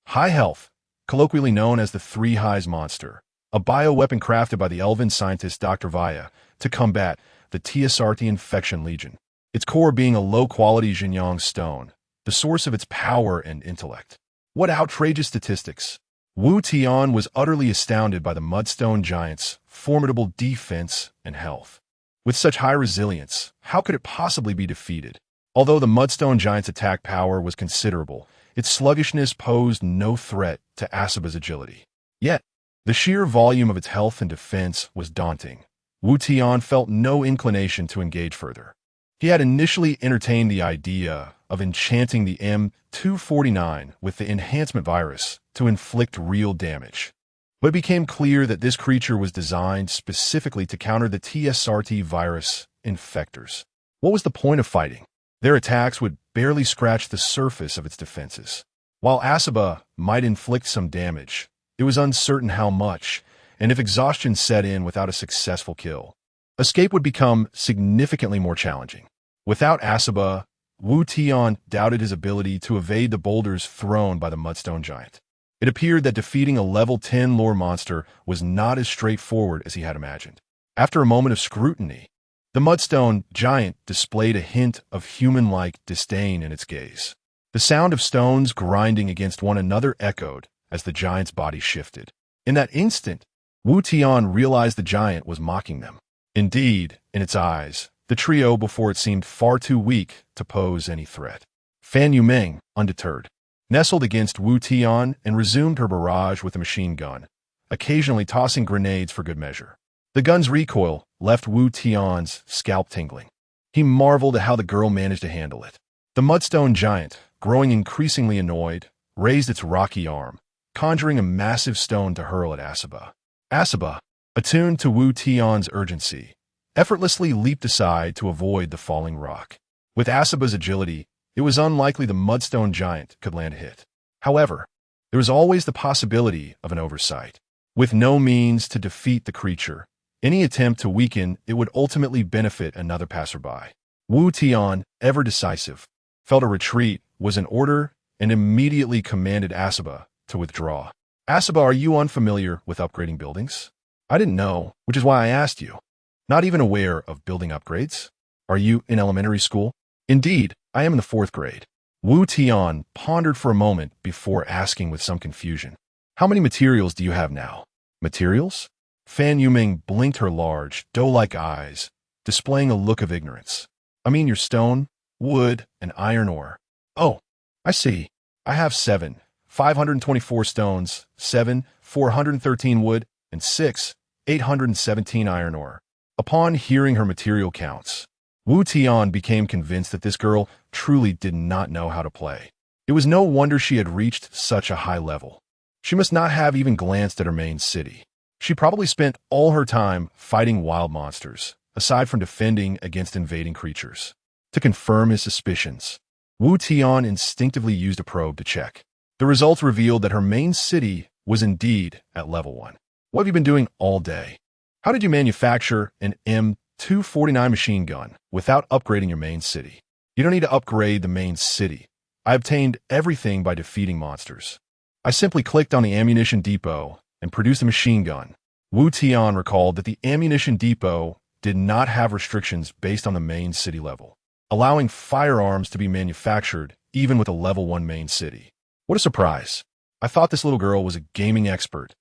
High Health, colloquially known as the Three Highs Monster, a bioweapon crafted by the elven scientist Dr. Vaya to combat the TSRT Infection Legion, its core being a low-quality Xinjiang stone, the source of its power and intellect. What outrageous statistics! Wu Tian was utterly astounded by the Mudstone Giant's formidable defense and health. With such high resilience, how could it possibly be defeated? Although the Mudstone Giant's attack power was considerable, its sluggishness posed no threat to Asaba's agility. Yet, the sheer volume of its health and defense was daunting. Wu Tian felt no inclination to engage further. He had initially entertained the idea of enchanting the M249 with the enhancement virus to inflict real damage. But it became clear that this creature was designed specifically to counter the TSRT virus infectors. What was the point of fighting? Their attacks would barely scratch the surface of its defenses. While Asaba might inflict some damage, it was uncertain how much, and if exhaustion set in without a successful kill, escape would become significantly more challenging. Without Asaba, Wu Tian doubted his ability to evade the boulders thrown by the Mudstone Giant. It appeared that defeating a level 10 lore monster was not as straightforward as he had imagined. After a moment of scrutiny, the Mudstone Giant displayed a hint of human-like disdain in its gaze. The sound of stones grinding against one another echoed as the giant's body shifted. In that instant, Wu Tian realized the giant was mocking them. Indeed, in its eyes, the trio before it seemed far too weak to pose any threat. Fan Yumeng, undeterred, nestled against Wu Tian and resumed her barrage with a machine gun, occasionally tossing grenades for good measure. The gun's recoil left Wu Tian's scalp tingling. He marveled at how the girl managed to handle it. The Mudstone Giant, growing increasingly annoyed, raised its rocky arm, conjuring a massive stone to hurl at Asaba. Asaba, attuned to Wu Tian's urgency, effortlessly leaped aside to avoid the falling rock. With Asaba's agility, it was unlikely the Mudstone Giant could land a hit. However, there was always the possibility of an oversight. With no means to defeat the creature, any attempt to weaken it would ultimately benefit another passerby. Wu Tian, ever decisive, felt a retreat was in order and immediately commanded Asaba to withdraw. Asaba, are you unfamiliar with upgrading buildings? I didn't know, which is why I asked you. Not even aware of building upgrades? Are you in elementary school? Indeed, I am in the 4th grade. Wu Tian pondered for a moment before asking with some confusion. How many materials do you have now? Materials? Fan Yumeng blinked her large, doe-like eyes, displaying a look of ignorance. I mean your stone, wood, and iron ore. Oh, I see. I have 7, 524 stones, 7, 413 wood, and 6, 817 iron ore. Upon hearing her material counts, Wu Tian became convinced that this girl truly did not know how to play. It was no wonder she had reached such a high level. She must not have even glanced at her main city. She probably spent all her time fighting wild monsters, aside from defending against invading creatures. To confirm his suspicions, Wu Tian instinctively used a probe to check. The results revealed that her main city was indeed at level 1. What have you been doing all day? How did you manufacture an M249 machine gun without upgrading your main city? You don't need to upgrade the main city. I obtained everything by defeating monsters. I simply clicked on the ammunition depot and produced a machine gun. Wu Tian recalled that the ammunition depot did not have restrictions based on the main city level, allowing firearms to be manufactured even with a level 1 main city. What a surprise. I thought this little girl was a gaming expert,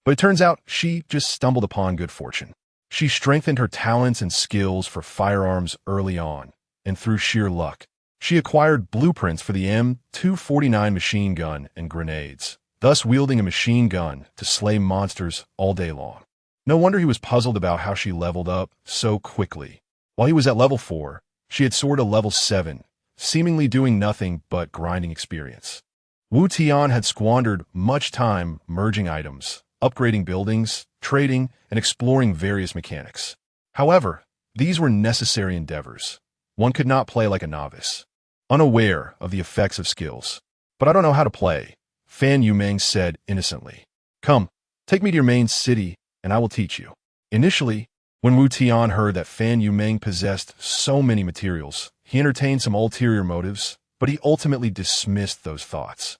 but it turns out she just stumbled upon good fortune. She strengthened her talents and skills for firearms early on, and through sheer luck, she acquired blueprints for the M249 machine gun and grenades, thus wielding a machine gun to slay monsters all day long. No wonder he was puzzled about how she leveled up so quickly. While he was at level 4, she had soared to level 7, seemingly doing nothing but grinding experience. Wu Tian had squandered much time merging items, upgrading buildings, trading, and exploring various mechanics. However, these were necessary endeavors. One could not play like a novice, unaware of the effects of skills. But I don't know how to play, Fan Yumeng said innocently. Come, take me to your main city, and I will teach you. Initially, when Wu Tian heard that Fan Yumeng possessed so many materials, he entertained some ulterior motives, but he ultimately dismissed those thoughts.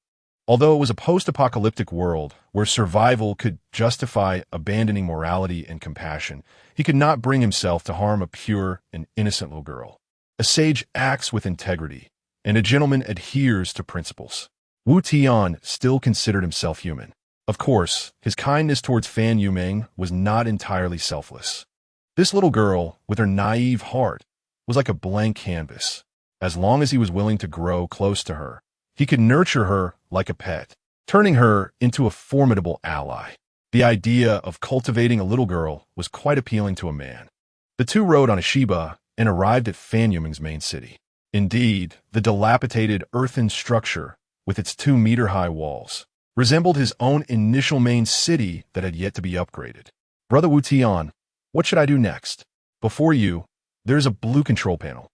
Although it was a post-apocalyptic world where survival could justify abandoning morality and compassion, he could not bring himself to harm a pure and innocent little girl. A sage acts with integrity, and a gentleman adheres to principles. Wu Tian still considered himself human. Of course, his kindness towards Fan Yumeng was not entirely selfless. This little girl, with her naive heart, was like a blank canvas. As long as he was willing to grow close to her, he could nurture her like a pet, turning her into a formidable ally. The idea of cultivating a little girl was quite appealing to a man. The two rode on a Shiba and arrived at Fan Yumeng's main city. Indeed, the dilapidated earthen structure, with its 2-meter-high walls, resembled his own initial main city that had yet to be upgraded. Brother Wu Tian, what should I do next? Before you, there's a blue control panel.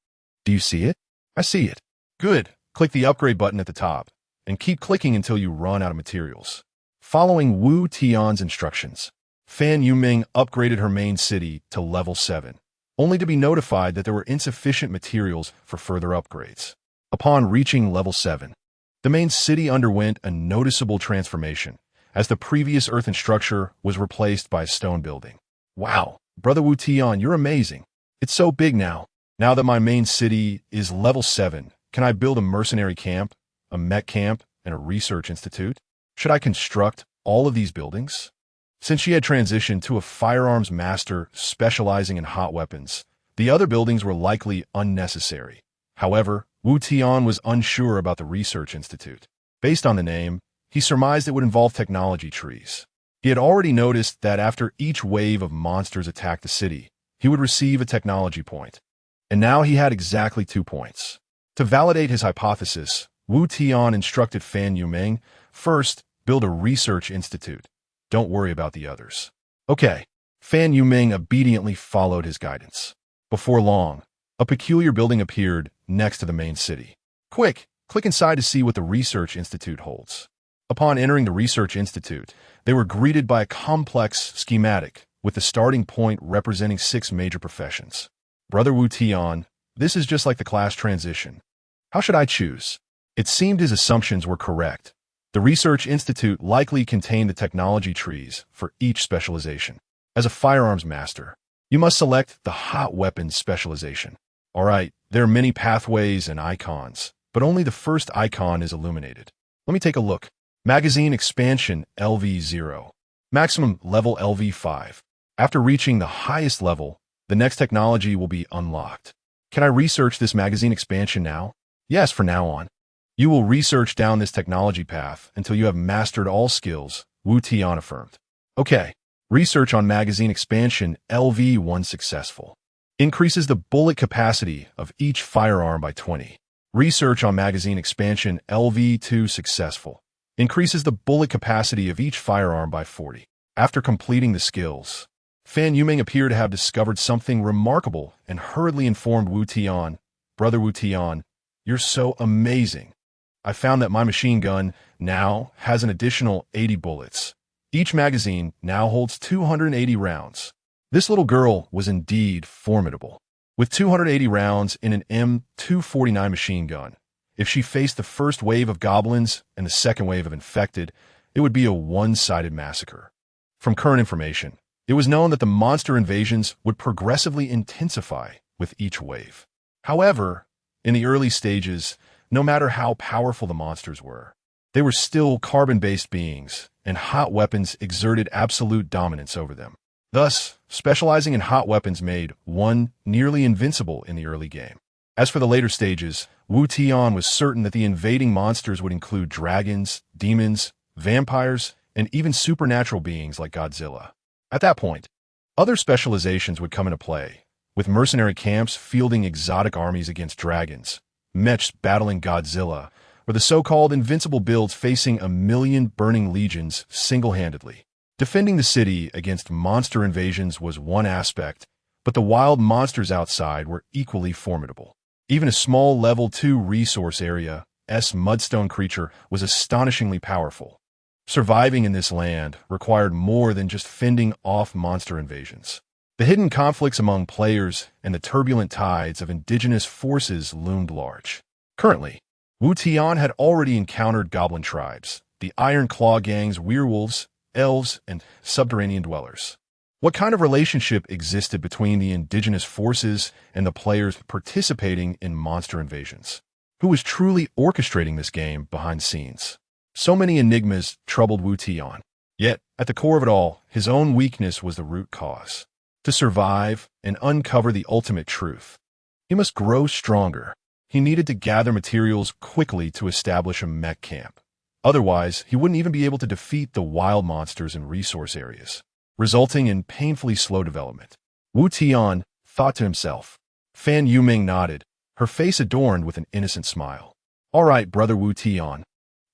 Do you see it? I see it. Good. Click the upgrade button at the top, and keep clicking until you run out of materials. Following Wu Tian's instructions, Fan Yumeng upgraded her main city to level 7, only to be notified that there were insufficient materials for further upgrades. Upon reaching level 7, the main city underwent a noticeable transformation, as the previous earthen structure was replaced by a stone building. Wow, Brother Wu Tian, you're amazing. It's so big now. Now that my main city is level 7, can I build a mercenary camp, a mech camp, and a research institute? Should I construct all of these buildings? Since she had transitioned to a firearms master specializing in hot weapons, the other buildings were likely unnecessary. However, Wu Tian was unsure about the research institute. Based on the name, he surmised it would involve technology trees. He had already noticed that after each wave of monsters attacked the city, he would receive a technology point. And now he had exactly 2 points. To validate his hypothesis, Wu Tian instructed Fan Yumeng, first, build a research institute. Don't worry about the others. Okay. Fan Yumeng obediently followed his guidance. Before long, a peculiar building appeared next to the main city. Quick, click inside to see what the research institute holds. Upon entering the research institute, they were greeted by a complex schematic with the starting point representing 6 major professions. Brother Wu Tian, this is just like the class transition. How should I choose? It seemed his assumptions were correct. The research institute likely contained the technology trees for each specialization. As a firearms master, you must select the hot weapons specialization. Alright, there are many pathways and icons, but only the first icon is illuminated. Let me take a look. Magazine expansion LV0. Maximum level LV5. After reaching the highest level, the next technology will be unlocked. Can I research this magazine expansion now? Yes, from now on. You will research down this technology path until you have mastered all skills, Wu Tian affirmed. Okay, research on magazine expansion LV1 successful. Increases the bullet capacity of each firearm by 20. Research on magazine expansion LV2 successful. Increases the bullet capacity of each firearm by 40. After completing the skills, Fan Yumeng appeared to have discovered something remarkable and hurriedly informed Wu Tian, Brother Wu Tian, you're so amazing. I found that my machine gun now has an additional 80 bullets. Each magazine now holds 280 rounds. This little girl was indeed formidable. With 280 rounds in an M249 machine gun, if she faced the first wave of goblins and the second wave of infected, it would be a one-sided massacre. From current information, it was known that the monster invasions would progressively intensify with each wave. However, in the early stages, no matter how powerful the monsters were, they were still carbon-based beings, and hot weapons exerted absolute dominance over them. Thus, specializing in hot weapons made one nearly invincible in the early game. As for the later stages, Wu Tian was certain that the invading monsters would include dragons, demons, vampires, and even supernatural beings like Godzilla. At that point, other specializations would come into play, with mercenary camps fielding exotic armies against dragons, mechs battling Godzilla, or the so-called invincible builds facing 1,000,000 burning legions single-handedly. Defending the city against monster invasions was one aspect, but the wild monsters outside were equally formidable. Even a small level 2 resource area, mudstone creature, was astonishingly powerful. Surviving in this land required more than just fending off monster invasions. The hidden conflicts among players and the turbulent tides of indigenous forces loomed large. Currently, Wu Tian had already encountered goblin tribes, the Iron Claw gangs, werewolves, elves, and subterranean dwellers. What kind of relationship existed between the indigenous forces and the players participating in monster invasions? Who was truly orchestrating this game behind the scenes? So many enigmas troubled Wu Tian. Yet, at the core of it all, his own weakness was the root cause. To survive and uncover the ultimate truth, he must grow stronger. He needed to gather materials quickly to establish a mech camp. Otherwise, he wouldn't even be able to defeat the wild monsters in resource areas, resulting in painfully slow development. Wu Tian thought to himself. Fan Yumeng nodded, her face adorned with an innocent smile. All right, Brother Wu Tian.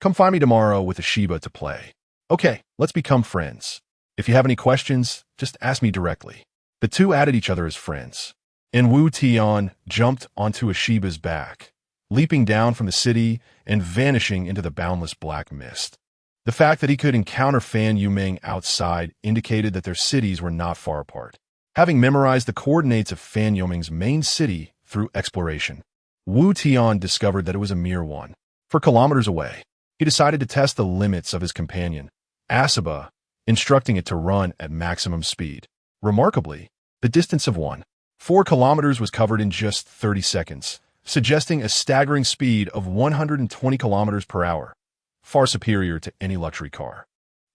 Come find me tomorrow with a Shiba to play. Okay, let's become friends. If you have any questions, just ask me directly. The two added each other as friends, and Wu Tian jumped onto a Shiba's back, leaping down from the city and vanishing into the boundless black mist. The fact that he could encounter Fan Yumeng outside indicated that their cities were not far apart. Having memorized the coordinates of Fan Yumeng's main city through exploration, Wu Tian discovered that it was a mere one. For kilometers away, he decided to test the limits of his companion, Asaba, instructing it to run at maximum speed. Remarkably, the distance of 1.4 kilometers was covered in just 30 seconds, suggesting a staggering speed of 120 kilometers per hour, far superior to any luxury car.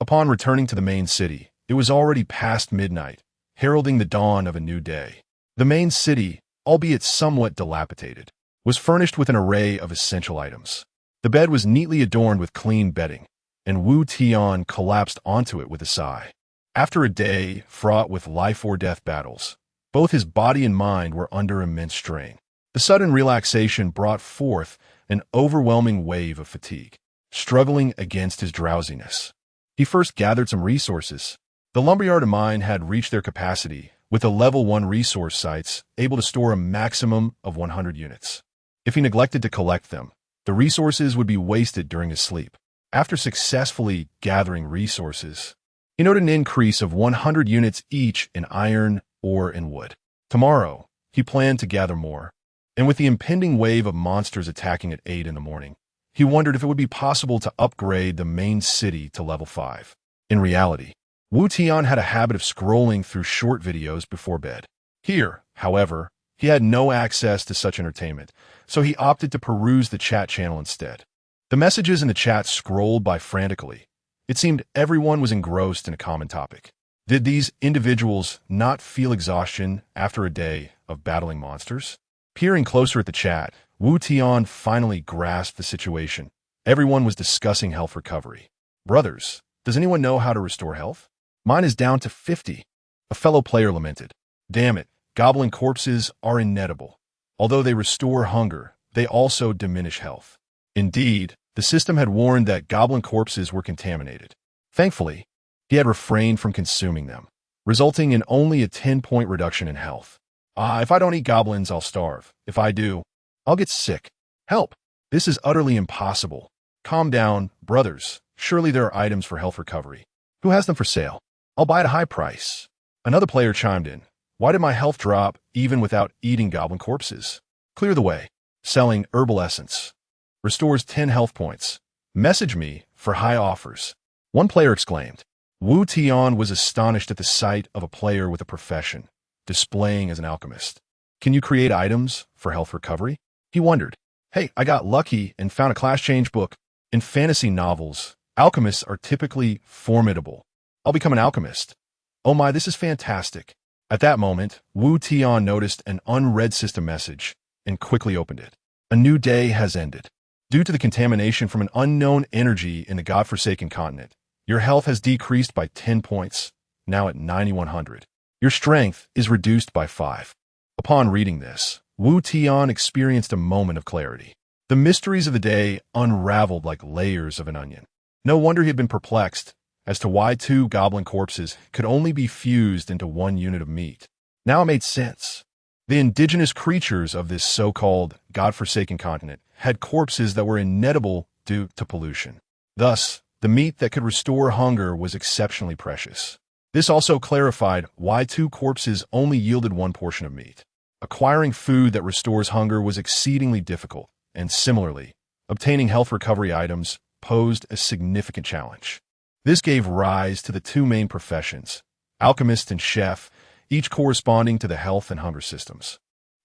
Upon returning to the main city, it was already past midnight, heralding the dawn of a new day. The main city, albeit somewhat dilapidated, was furnished with an array of essential items. The bed was neatly adorned with clean bedding, and Wu Tian collapsed onto it with a sigh. After a day fraught with life-or-death battles, both his body and mind were under immense strain. The sudden relaxation brought forth an overwhelming wave of fatigue, struggling against his drowsiness. He first gathered some resources. The lumberyard and mine had reached their capacity, with the level 1 resource sites able to store a maximum of 100 units. If he neglected to collect them, the resources would be wasted during his sleep. After successfully gathering resources, he noted an increase of 100 units each in iron or in wood. Tomorrow, he planned to gather more, and with the impending wave of monsters attacking at 8 in the morning, he wondered if it would be possible to upgrade the main city to level 5. In reality, Wu Tian had a habit of scrolling through short videos before bed. Here, however, he had no access to such entertainment, so he opted to peruse the chat channel instead. The messages in the chat scrolled by frantically. It seemed everyone was engrossed in a common topic. Did these individuals not feel exhaustion after a day of battling monsters? Peering closer at the chat, Wu Tian finally grasped the situation. Everyone was discussing health recovery. Brothers, does anyone know how to restore health? Mine is down to 50. A fellow player lamented. Damn it, goblin corpses are inedible. Although they restore hunger, they also diminish health. Indeed, the system had warned that goblin corpses were contaminated. Thankfully, he had refrained from consuming them, resulting in only a 10-point reduction in health. If I don't eat goblins, I'll starve. If I do, I'll get sick. Help! This is utterly impossible. Calm down, brothers. Surely there are items for health recovery. Who has them for sale? I'll buy at a high price. Another player chimed in. Why did my health drop even without eating goblin corpses? Clear the way. Selling herbal essence. Restores 10 health points. Message me for high offers. One player exclaimed. Wu Tian was astonished at the sight of a player with a profession, displaying as an alchemist. Can you create items for health recovery? He wondered. Hey, I got lucky and found a class change book. In fantasy novels, alchemists are typically formidable. I'll become an alchemist. Oh my, this is fantastic. At that moment, Wu Tian noticed an unread system message and quickly opened it. A new day has ended. Due to the contamination from an unknown energy in the godforsaken continent, your health has decreased by 10 points, now at 9,100. Your strength is reduced by 5. Upon reading this, Wu Tian experienced a moment of clarity. The mysteries of the day unraveled like layers of an onion. No wonder he had been perplexed as to why 2 goblin corpses could only be fused into 1 unit of meat. Now it made sense. The indigenous creatures of this so-called godforsaken continent had corpses that were inedible due to pollution. Thus, the meat that could restore hunger was exceptionally precious. This also clarified why 2 corpses only yielded 1 portion of meat. Acquiring food that restores hunger was exceedingly difficult, and similarly, obtaining health recovery items posed a significant challenge. This gave rise to the 2 main professions, alchemist and chef, each corresponding to the health and hunger systems.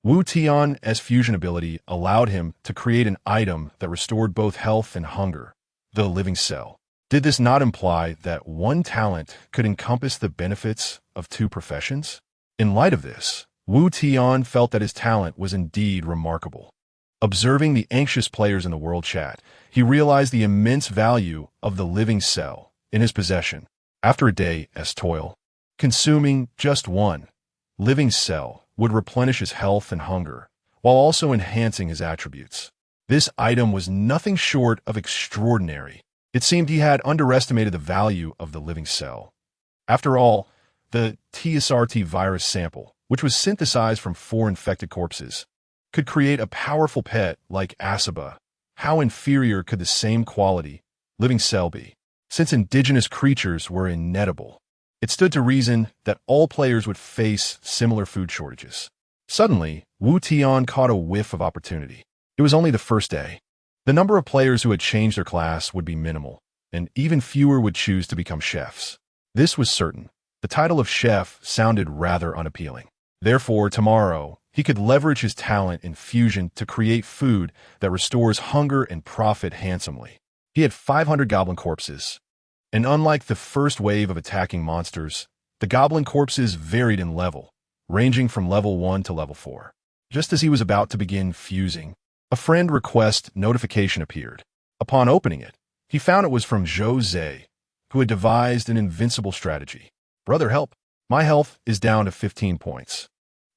Wu Tian's fusion ability allowed him to create an item that restored both health and hunger, the living cell. Did this not imply that 1 talent could encompass the benefits of 2 professions? In light of this, Wu Tian felt that his talent was indeed remarkable. Observing the anxious players in the world chat, he realized the immense value of the living cell in his possession. After a day's toil, consuming just 1 living cell would replenish his health and hunger, while also enhancing his attributes. This item was nothing short of extraordinary. It seemed he had underestimated the value of the living cell. After all, the TSRT virus sample, which was synthesized from 4 infected corpses, could create a powerful pet like Asaba. How inferior could the same quality living cell be? Since indigenous creatures were inedible, it stood to reason that all players would face similar food shortages. Suddenly, Wu Tian caught a whiff of opportunity. It was only the first day. The number of players who had changed their class would be minimal, and even fewer would choose to become chefs. This was certain. The title of chef sounded rather unappealing. Therefore, tomorrow, he could leverage his talent in fusion to create food that restores hunger and profit handsomely. He had 500 goblin corpses, and unlike the first wave of attacking monsters, the goblin corpses varied in level, ranging from level 1 to level 4. Just as he was about to begin fusing, a friend request notification appeared. Upon opening it, he found it was from Jose, who had devised an invincible strategy. Brother, help. My health is down to 15 points.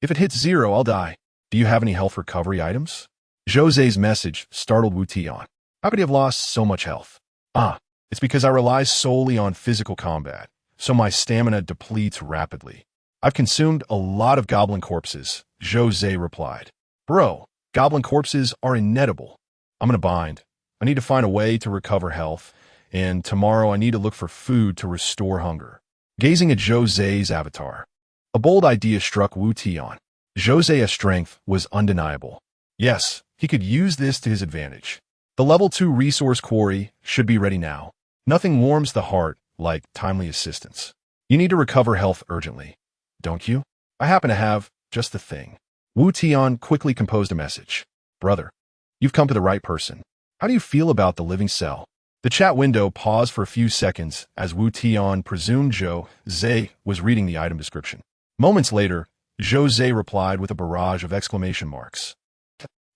If it hits 0, I'll die. Do you have any health recovery items? Jose's message startled Wu Tian. How could he have lost so much health? It's because I rely solely on physical combat, so my stamina depletes rapidly. I've consumed a lot of goblin corpses, Jose replied. Bro, goblin corpses are inedible. I'm in a bind. I need to find a way to recover health, and tomorrow I need to look for food to restore hunger. Gazing at Jose's avatar, a bold idea struck Wu Tian. Jose's strength was undeniable. Yes, he could use this to his advantage. The level 2 resource quarry should be ready now. Nothing warms the heart like timely assistance. You need to recover health urgently, don't you? I happen to have just the thing. Wu Tian quickly composed a message. Brother, you've come to the right person. How do you feel about the living cell? The chat window paused for a few seconds as Wu Tian presumed Jose was reading the item description. Moments later, Jose replied with a barrage of exclamation marks.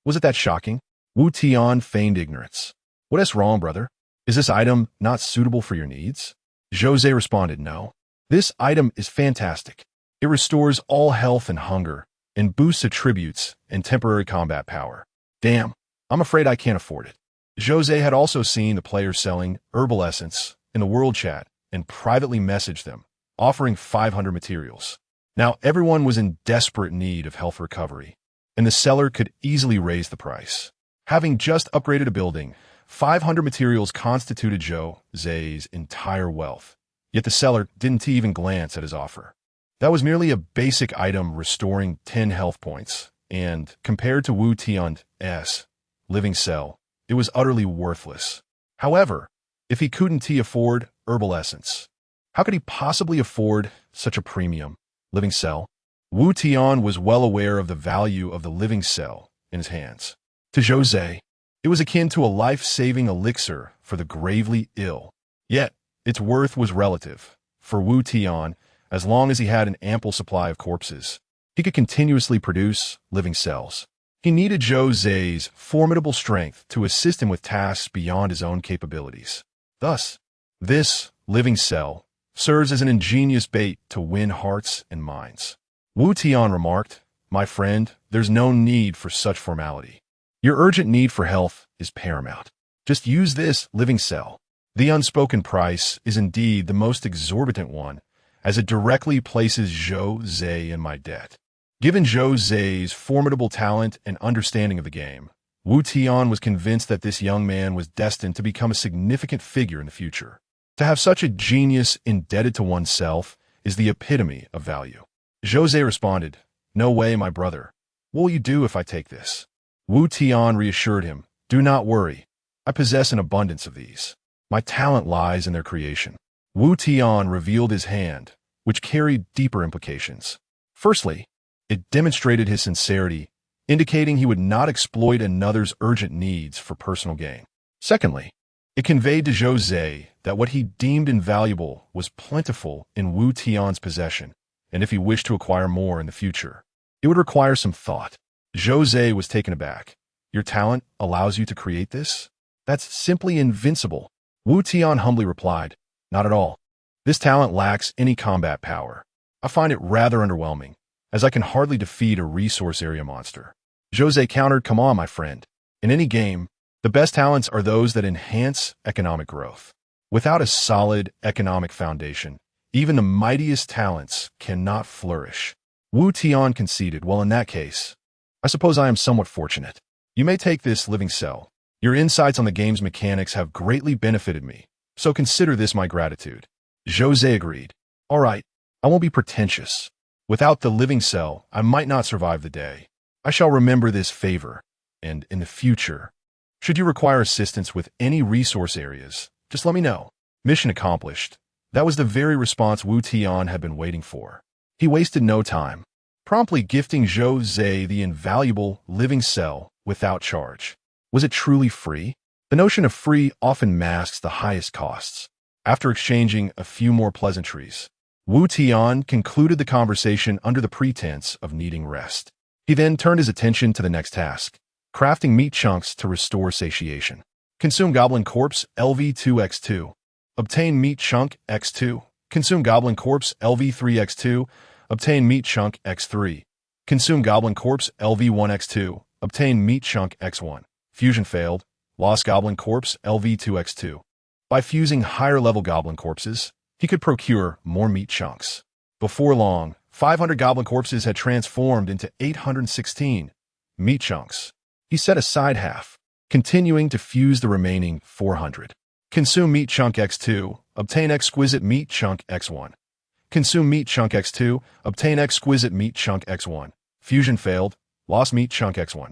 Was it that shocking? Wu Tian feigned ignorance. What is wrong, brother? Is this item not suitable for your needs? Jose responded, no. This item is fantastic. It restores all health and hunger, and boosts attributes and temporary combat power. Damn, I'm afraid I can't afford it. Jose had also seen the players selling herbal essence in the world chat and privately messaged them, offering 500 materials. Now everyone was in desperate need of health recovery, and the seller could easily raise the price. Having just upgraded a building, 500 materials constituted Jose's entire wealth, yet the seller didn't even glance at his offer. That was merely a basic item restoring 10 health points, and compared to Wu Tian's living cell, it was utterly worthless. However, if he couldn't afford herbal essence, how could he possibly afford such a premium living cell? Wu Tian was well aware of the value of the living cell in his hands. To Jose, it was akin to a life-saving elixir for the gravely ill. Yet, its worth was relative. For Wu Tian, as long as he had an ample supply of corpses, he could continuously produce living cells. He needed Jose's formidable strength to assist him with tasks beyond his own capabilities. Thus, this living cell serves as an ingenious bait to win hearts and minds. Wu Tian remarked, My friend, there's no need for such formality. Your urgent need for health is paramount. Just use this living cell. The unspoken price is indeed the most exorbitant one, as it directly places Jose in my debt. Given Jose's formidable talent and understanding of the game, Wu Tian was convinced that this young man was destined to become a significant figure in the future. To have such a genius indebted to oneself is the epitome of value. Jose responded, No way, my brother. What will you do if I take this? Wu Tian reassured him, Do not worry. I possess an abundance of these. My talent lies in their creation. Wu Tian revealed his hand, which carried deeper implications. Firstly, it demonstrated his sincerity, indicating he would not exploit another's urgent needs for personal gain. Secondly, it conveyed to Jose that what he deemed invaluable was plentiful in Wu Tian's possession, and if he wished to acquire more in the future, it would require some thought. Jose was taken aback. Your talent allows you to create this? That's simply invincible. Wu Tian humbly replied, Not at all. This talent lacks any combat power. I find it rather underwhelming, as I can hardly defeat a resource area monster. Jose countered, Come on, my friend. In any game, the best talents are those that enhance economic growth. Without a solid economic foundation, even the mightiest talents cannot flourish. Wu Tian conceded, Well, in that case, I suppose I am somewhat fortunate. You may take this living cell. Your insights on the game's mechanics have greatly benefited me, so consider this my gratitude. Jose agreed. All right, I won't be pretentious. Without the living cell, I might not survive the day. I shall remember this favor. and in the future. Should you require assistance with any resource areas, just let me know. Mission accomplished. That was the very response Wu Tian had been waiting for. He wasted no time, promptly gifting Zhou Zhe the invaluable living cell without charge. Was it truly free? The notion of free often masks the highest costs. After exchanging a few more pleasantries, Wu Tian concluded the conversation under the pretense of needing rest. He then turned his attention to the next task, crafting meat chunks to restore satiation. Consume Goblin Corpse LV2x2. Obtain Meat Chunk X2. Consume Goblin Corpse LV3x2. Obtain Meat Chunk X3. Consume Goblin Corpse LV1x2. Obtain Meat Chunk X1. Fusion failed. Lost Goblin Corpse LV2x2. By fusing higher-level Goblin Corpses, he could procure more meat chunks. Before long, 500 Goblin Corpses had transformed into 816 meat chunks. He set aside half, continuing to fuse the remaining 400. Consume Meat Chunk X2, obtain Exquisite Meat Chunk X1. Consume Meat Chunk X2, obtain Exquisite Meat Chunk X1. Fusion failed, lost Meat Chunk X1.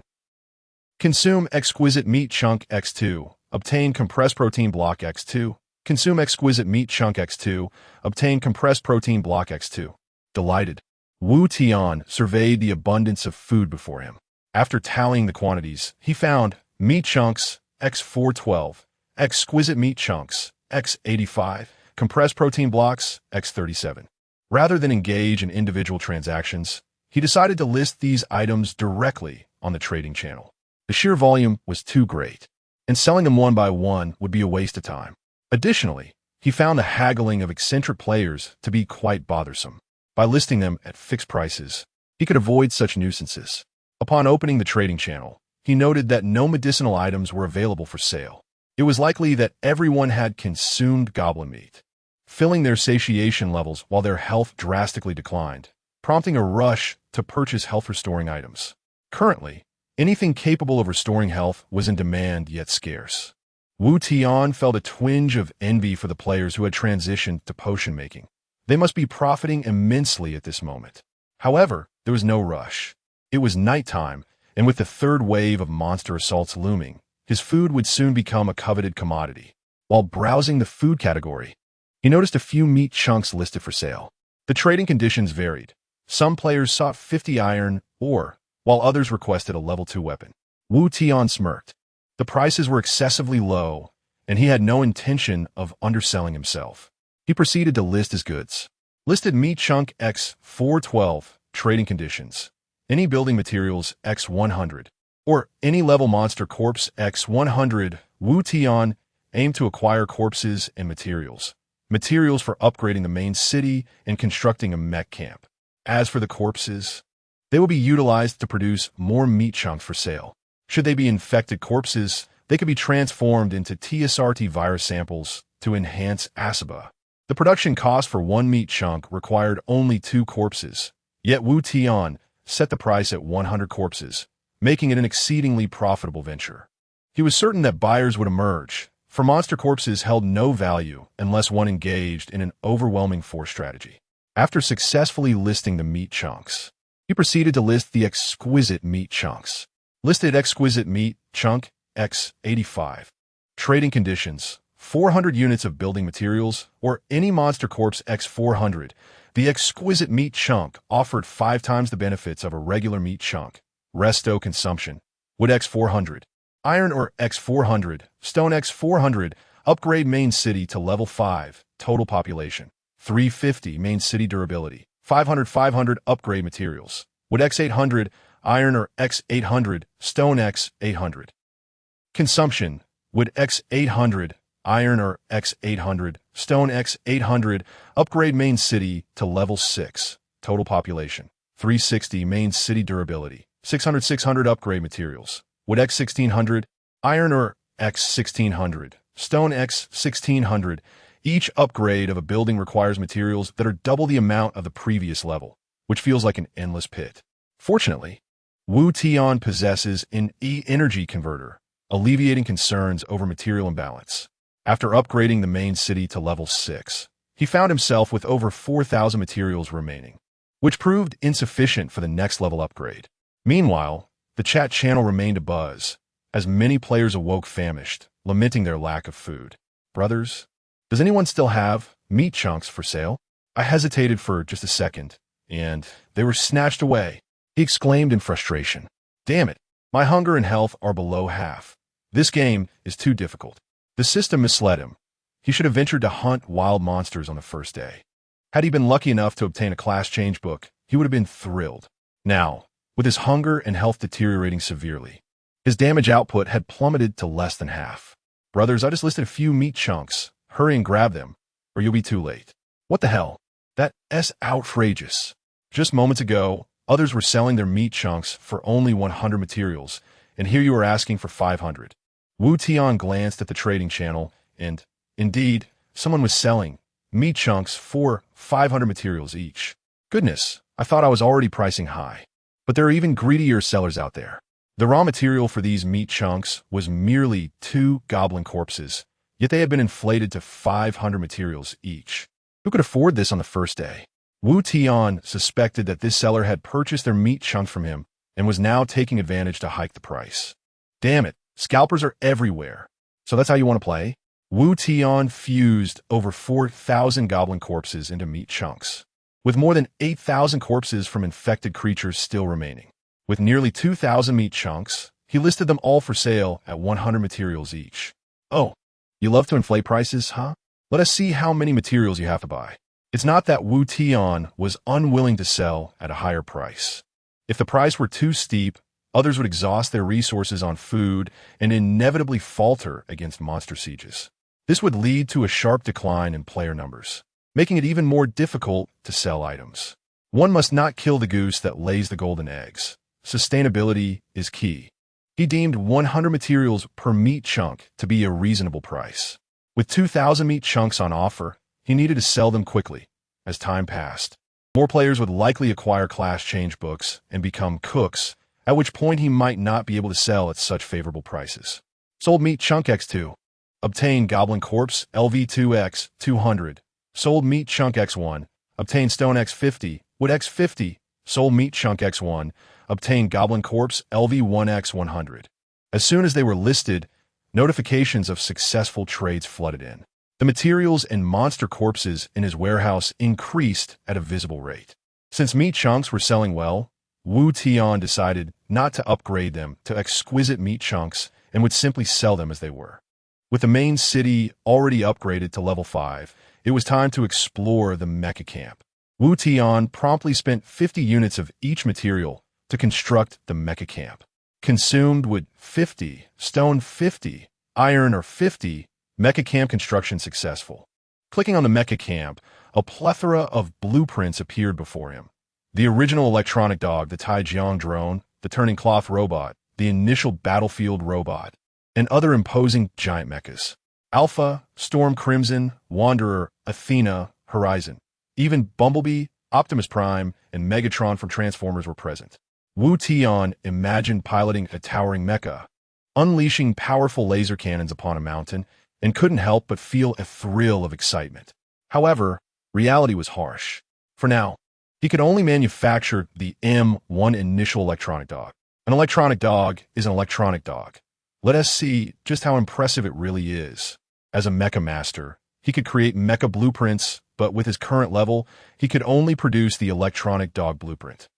Consume Exquisite Meat Chunk X2, obtain Compressed Protein Block X2. Consume Exquisite Meat Chunk X2, obtain Compressed Protein Block X2. Delighted, Wu Tian surveyed the abundance of food before him. After tallying the quantities, he found Meat Chunks X412, Exquisite Meat Chunks X85, Compressed Protein Blocks X37. Rather than engage in individual transactions, he decided to list these items directly on the trading channel. The sheer volume was too great, and selling them one by one would be a waste of time. Additionally, he found the haggling of eccentric players to be quite bothersome. By listing them at fixed prices, he could avoid such nuisances. Upon opening the trading channel, he noted that no medicinal items were available for sale. It was likely that everyone had consumed goblin meat, filling their satiation levels while their health drastically declined, prompting a rush to purchase health-restoring items. Currently, anything capable of restoring health was in demand yet scarce. Wu Tian felt a twinge of envy for the players who had transitioned to potion making. They must be profiting immensely at this moment. However, there was no rush. It was nighttime, and with the third wave of monster assaults looming, his food would soon become a coveted commodity. While browsing the food category, he noticed a few meat chunks listed for sale. The trading conditions varied. Some players sought 50 iron ore, while others requested a level 2 weapon. Wu Tian smirked. The prices were excessively low, and he had no intention of underselling himself. He proceeded to list his goods. Listed Meat Chunk X412, trading conditions. Any building materials X100, or any level monster corpse X100. Wu Tian aimed to acquire corpses and materials. Materials for upgrading the main city and constructing a mech camp. As for the corpses, they will be utilized to produce more meat chunks for sale. Should they be infected corpses, they could be transformed into TSRT virus samples to enhance Asaba. The production cost for one meat chunk required only 2 corpses, yet Wu Tian set the price at 100 corpses, making it an exceedingly profitable venture. He was certain that buyers would emerge, for monster corpses held no value unless one engaged in an overwhelming force strategy. After successfully listing the meat chunks, he proceeded to list the exquisite meat chunks. Listed Exquisite Meat Chunk X85. Trading conditions: 400 units of building materials, or any monster corpse X400. The exquisite meat chunk offered 5 times the benefits of a regular meat chunk. Resto consumption. Wood X400. Iron ore X400. Stone X400. Upgrade main city to level 5. Total population 350. Main city durability 500 upgrade materials. Wood X800. Iron ore X800. Stone X800. Consumption. Wood X800. Iron ore X800, Stone X800, upgrade main city to level 6, total population, 360 main city durability, 600 upgrade materials, wood X1600, iron ore X1600, Stone X1600. Each upgrade of a building requires materials that are double the amount of the previous level, which feels like an endless pit. Fortunately, Wu Tian possesses an E-energy converter, alleviating concerns over material imbalance. After upgrading the main city to level 6, he found himself with over 4,000 materials remaining, which proved insufficient for the next level upgrade. Meanwhile, The chat channel remained abuzz, as many players awoke famished, lamenting their lack of food. Brothers, does anyone still have meat chunks for sale? I hesitated for just a second, and they were snatched away. He exclaimed in frustration. Damn it, my hunger and health are below half. This game is too difficult. The system misled him. He should have ventured to hunt wild monsters on the first day. Had he been lucky enough to obtain a class change book, he would have been thrilled. Now, with his hunger and health deteriorating severely, his damage output had plummeted to less than half. Brothers, I just listed a few meat chunks. Hurry and grab them, or you'll be too late. What the hell? That's outrageous. Just moments ago, others were selling their meat chunks for only 100 materials, and here you are asking for 500. Wu Tian glanced at the trading channel, and, indeed, someone was selling meat chunks for 500 materials each. Goodness, I thought I was already pricing high. But there are even greedier sellers out there. The raw material for these meat chunks was merely 2 goblin corpses, yet they had been inflated to 500 materials each. Who could afford this on the first day? Wu Tian suspected that this seller had purchased their meat chunks from him and was now taking advantage to hike the price. Damn it, scalpers are everywhere. So that's how you want to play? Wu Tian fused over 4,000 goblin corpses into meat chunks, with more than 8,000 corpses from infected creatures still remaining. With nearly 2,000 meat chunks, he listed them all for sale at 100 materials each. Oh, you love to inflate prices, huh? Let us see how many materials you have to buy. It's not that Wu Tian was unwilling to sell at a higher price. If the price were too steep, others would exhaust their resources on food and inevitably falter against monster sieges. This would lead to a sharp decline in player numbers, making it even more difficult to sell items. One must not kill the goose that lays the golden eggs. Sustainability is key. He deemed 100 materials per meat chunk to be a reasonable price. With 2,000 meat chunks on offer, he needed to sell them quickly. As time passed, more players would likely acquire class change books and become cooks, at which point he might not be able to sell at such favorable prices. Sold meat chunk X2. Obtain Goblin Corpse LV2X 200. Sold meat chunk X1. Obtain Stone X50. Wood X50. Sold meat chunk X1. Obtain Goblin Corpse LV1X 100. As soon as they were listed, notifications of successful trades flooded in. The materials and monster corpses in his warehouse increased at a visible rate. Since meat chunks were selling well, Wu Tian decided not to upgrade them to exquisite meat chunks and would simply sell them as they were. With the main city already upgraded to level 5, it was time to explore the Mecha Camp. Wu Tian promptly spent 50 units of each material to construct the Mecha Camp. Consumed wood 50, stone 50, iron or 50, Mecha Camp construction successful. Clicking on the Mecha Camp, a plethora of blueprints appeared before him. The original electronic dog, the Taijiang drone, the turning cloth robot, the initial battlefield robot, and other imposing giant mechas. Alpha, Storm Crimson, Wanderer, Athena, Horizon. Even Bumblebee, Optimus Prime, and Megatron from Transformers were present. Wu Tian imagined piloting a towering mecha, unleashing powerful laser cannons upon a mountain, and couldn't help but feel a thrill of excitement. However, reality was harsh. For now, he could only manufacture the M1 initial electronic dog. An electronic dog is an electronic dog. Let us see just how impressive it really is. As a mecha master, he could create mecha blueprints, but with his current level, he could only produce the electronic dog blueprint.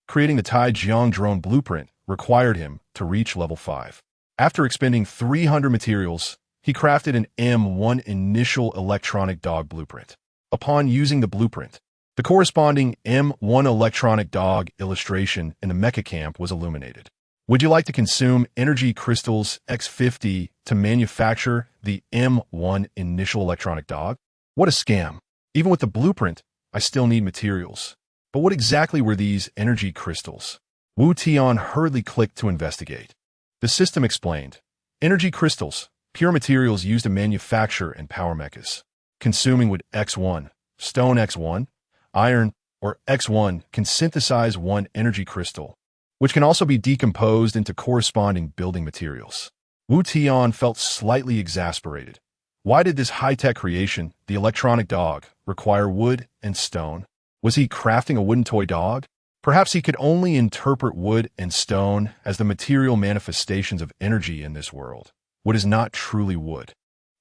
Creating the Taijiang drone blueprint required him to reach level 5. After expending 300 materials, he crafted an M1 initial electronic dog blueprint. Upon using the blueprint, the corresponding M1 electronic dog illustration in the Mecha Camp was illuminated. Would you like to consume energy crystals X50 to manufacture the M1 initial electronic dog? What a scam. Even with the blueprint, I still need materials. But what exactly were these energy crystals? Wu Tian hurriedly clicked to investigate. The system explained. Energy crystals, pure materials used to manufacture and power mechas. Consuming with X1, stone X1, iron, or X1 can synthesize one energy crystal, which can also be decomposed into corresponding building materials. Wu Tian felt slightly exasperated. Why did this high-tech creation, the electronic dog, require wood and stone? Was he crafting a wooden toy dog? Perhaps he could only interpret wood and stone as the material manifestations of energy in this world. Wood is not truly wood,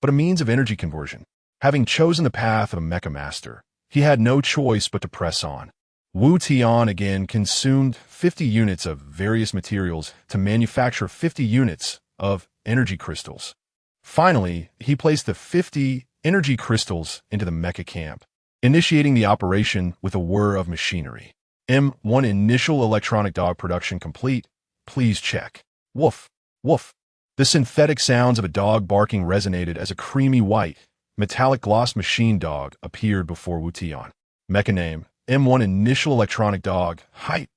but a means of energy conversion. Having chosen the path of a mecha master, he had no choice but to press on. Wu Tian again consumed 50 units of various materials to manufacture 50 units of energy crystals. Finally, he placed the 50 energy crystals into the mecha camp, initiating the operation with a whir of machinery. M1 initial electronic dog production complete. Please check. Woof, woof. The synthetic sounds of a dog barking resonated as a creamy white, metallic gloss machine dog appeared before Wu Tian. Mecha name, M1 initial electronic dog, height,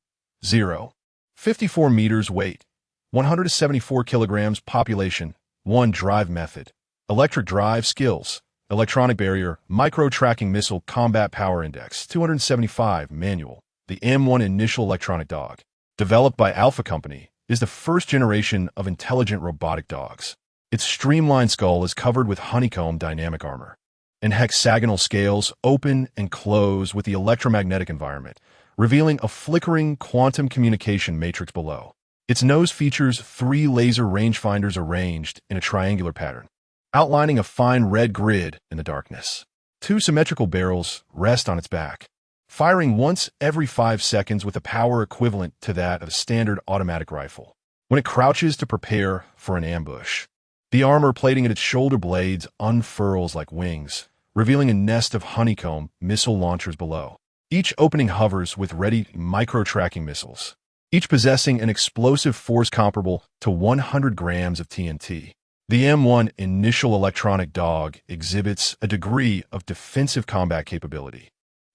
0. 54 meters weight, 174 kilograms population, 1 drive method, electric drive skills, electronic barrier, micro-tracking missile combat power index, 275 manual. The M1 initial electronic dog, developed by Alpha Company, is the first generation of intelligent robotic dogs. Its streamlined skull is covered with honeycomb dynamic armor, and hexagonal scales open and close with the electromagnetic environment, revealing a flickering quantum communication matrix below. Its nose features 3 laser rangefinders arranged in a triangular pattern, outlining a fine red grid in the darkness. 2 symmetrical barrels rest on its back, firing once every 5 seconds with a power equivalent to that of a standard automatic rifle. When it crouches to prepare for an ambush, the armor plating at its shoulder blades unfurls like wings, revealing a nest of honeycomb missile launchers below. Each opening hovers with ready micro-tracking missiles, each possessing an explosive force comparable to 100 grams of TNT. The M1 initial electronic dog exhibits a degree of defensive combat capability,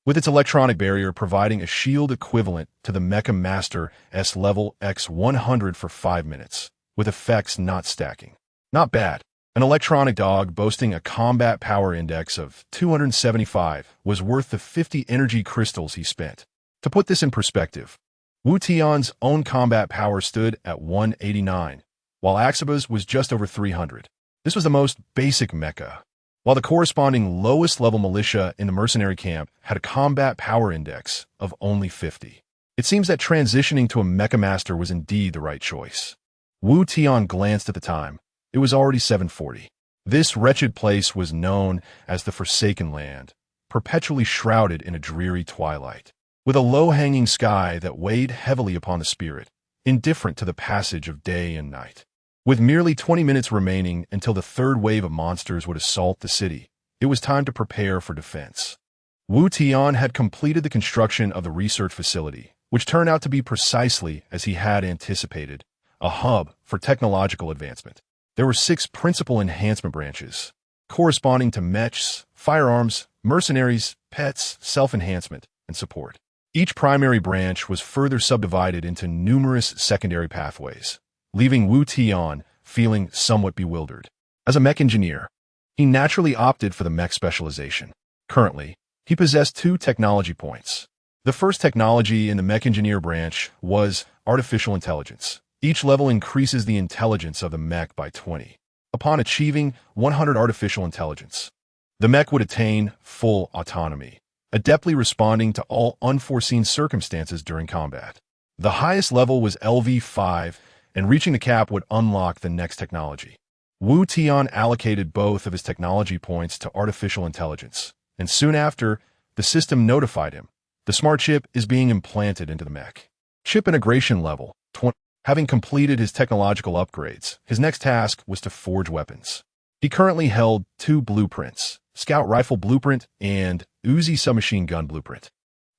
with its electronic barrier providing a shield equivalent to the Mecha Master S level X100 for 5 minutes, with effects not stacking. Not bad. An electronic dog boasting a combat power index of 275 was worth the 50 energy crystals he spent. To put this in perspective, Wu Tian's own combat power stood at 189, while Axaba's was just over 300. This was the most basic mecha, while the corresponding lowest level militia in the mercenary camp had a combat power index of only 50. It seems that transitioning to a mecha master was indeed the right choice. Wu Tian glanced at the time. It was already 7:40. This wretched place was known as the Forsaken Land, perpetually shrouded in a dreary twilight, with a low-hanging sky that weighed heavily upon the spirit, indifferent to the passage of day and night. With merely 20 minutes remaining until the third wave of monsters would assault the city, it was time to prepare for defense. Wu Tian had completed the construction of the research facility, which turned out to be precisely as he had anticipated, a hub for technological advancement. There were 6 principal enhancement branches, corresponding to Mechas, Firearms, Mercenaries, Pets, Self-Enhancement, and Support. Each primary branch was further subdivided into numerous secondary pathways, leaving Wu Tian feeling somewhat bewildered. As a mech engineer, he naturally opted for the mech specialization. Currently, he possessed 2 technology points. The first technology in the mech engineer branch was artificial intelligence. Each level increases the intelligence of the mech by 20. Upon achieving 100 artificial intelligence, the mech would attain full autonomy, adeptly responding to all unforeseen circumstances during combat. The highest level was LV5, and reaching the cap would unlock the next technology. Wu Tian allocated both of his technology points to artificial intelligence, and soon after, the system notified him. The smart chip is being implanted into the mech. Chip integration level 20. Having completed his technological upgrades, his next task was to forge weapons. He currently held 2 blueprints, Scout Rifle Blueprint and Uzi Submachine Gun Blueprint.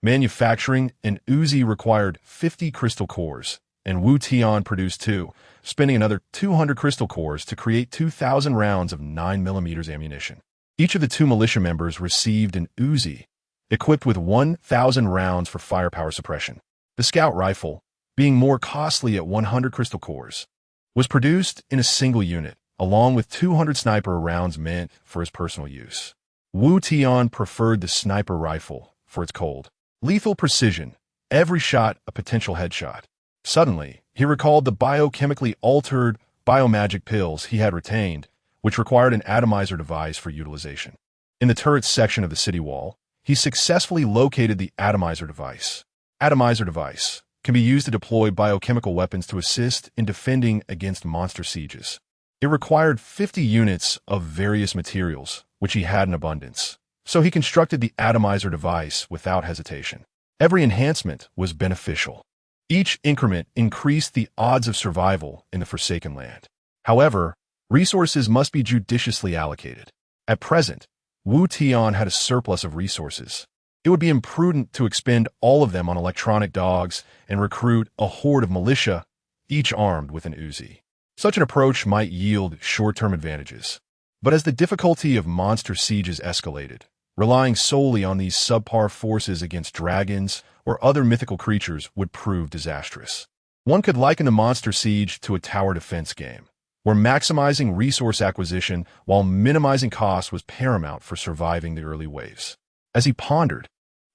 Manufacturing an Uzi required 50 crystal cores, and Wu Tian produced 2, spending another 200 crystal cores to create 2,000 rounds of 9mm ammunition. Each of the 2 militia members received an Uzi, equipped with 1,000 rounds for firepower suppression. The Scout Rifle, being more costly at 100 crystal cores, was produced in a single unit, along with 200 sniper rounds meant for his personal use. Wu Tian preferred the sniper rifle for its cold, lethal precision, every shot a potential headshot. Suddenly, he recalled the biochemically altered biomagic pills he had retained, which required an atomizer device for utilization. In the turret section of the city wall, he successfully located the atomizer device. Atomizer device can be used to deploy biochemical weapons to assist in defending against monster sieges. It required 50 units of various materials, which he had in abundance, so he constructed the atomizer device without hesitation. Every enhancement was beneficial. Each increment increased the odds of survival in the Forsaken Land. However, resources must be judiciously allocated. At present, Wu Tian had a surplus of resources. It would be imprudent to expend all of them on electronic dogs and recruit a horde of militia, each armed with an Uzi. Such an approach might yield short-term advantages. But as the difficulty of monster sieges escalated, relying solely on these subpar forces against dragons or other mythical creatures would prove disastrous. One could liken the monster siege to a tower defense game, where maximizing resource acquisition while minimizing costs was paramount for surviving the early waves. As he pondered,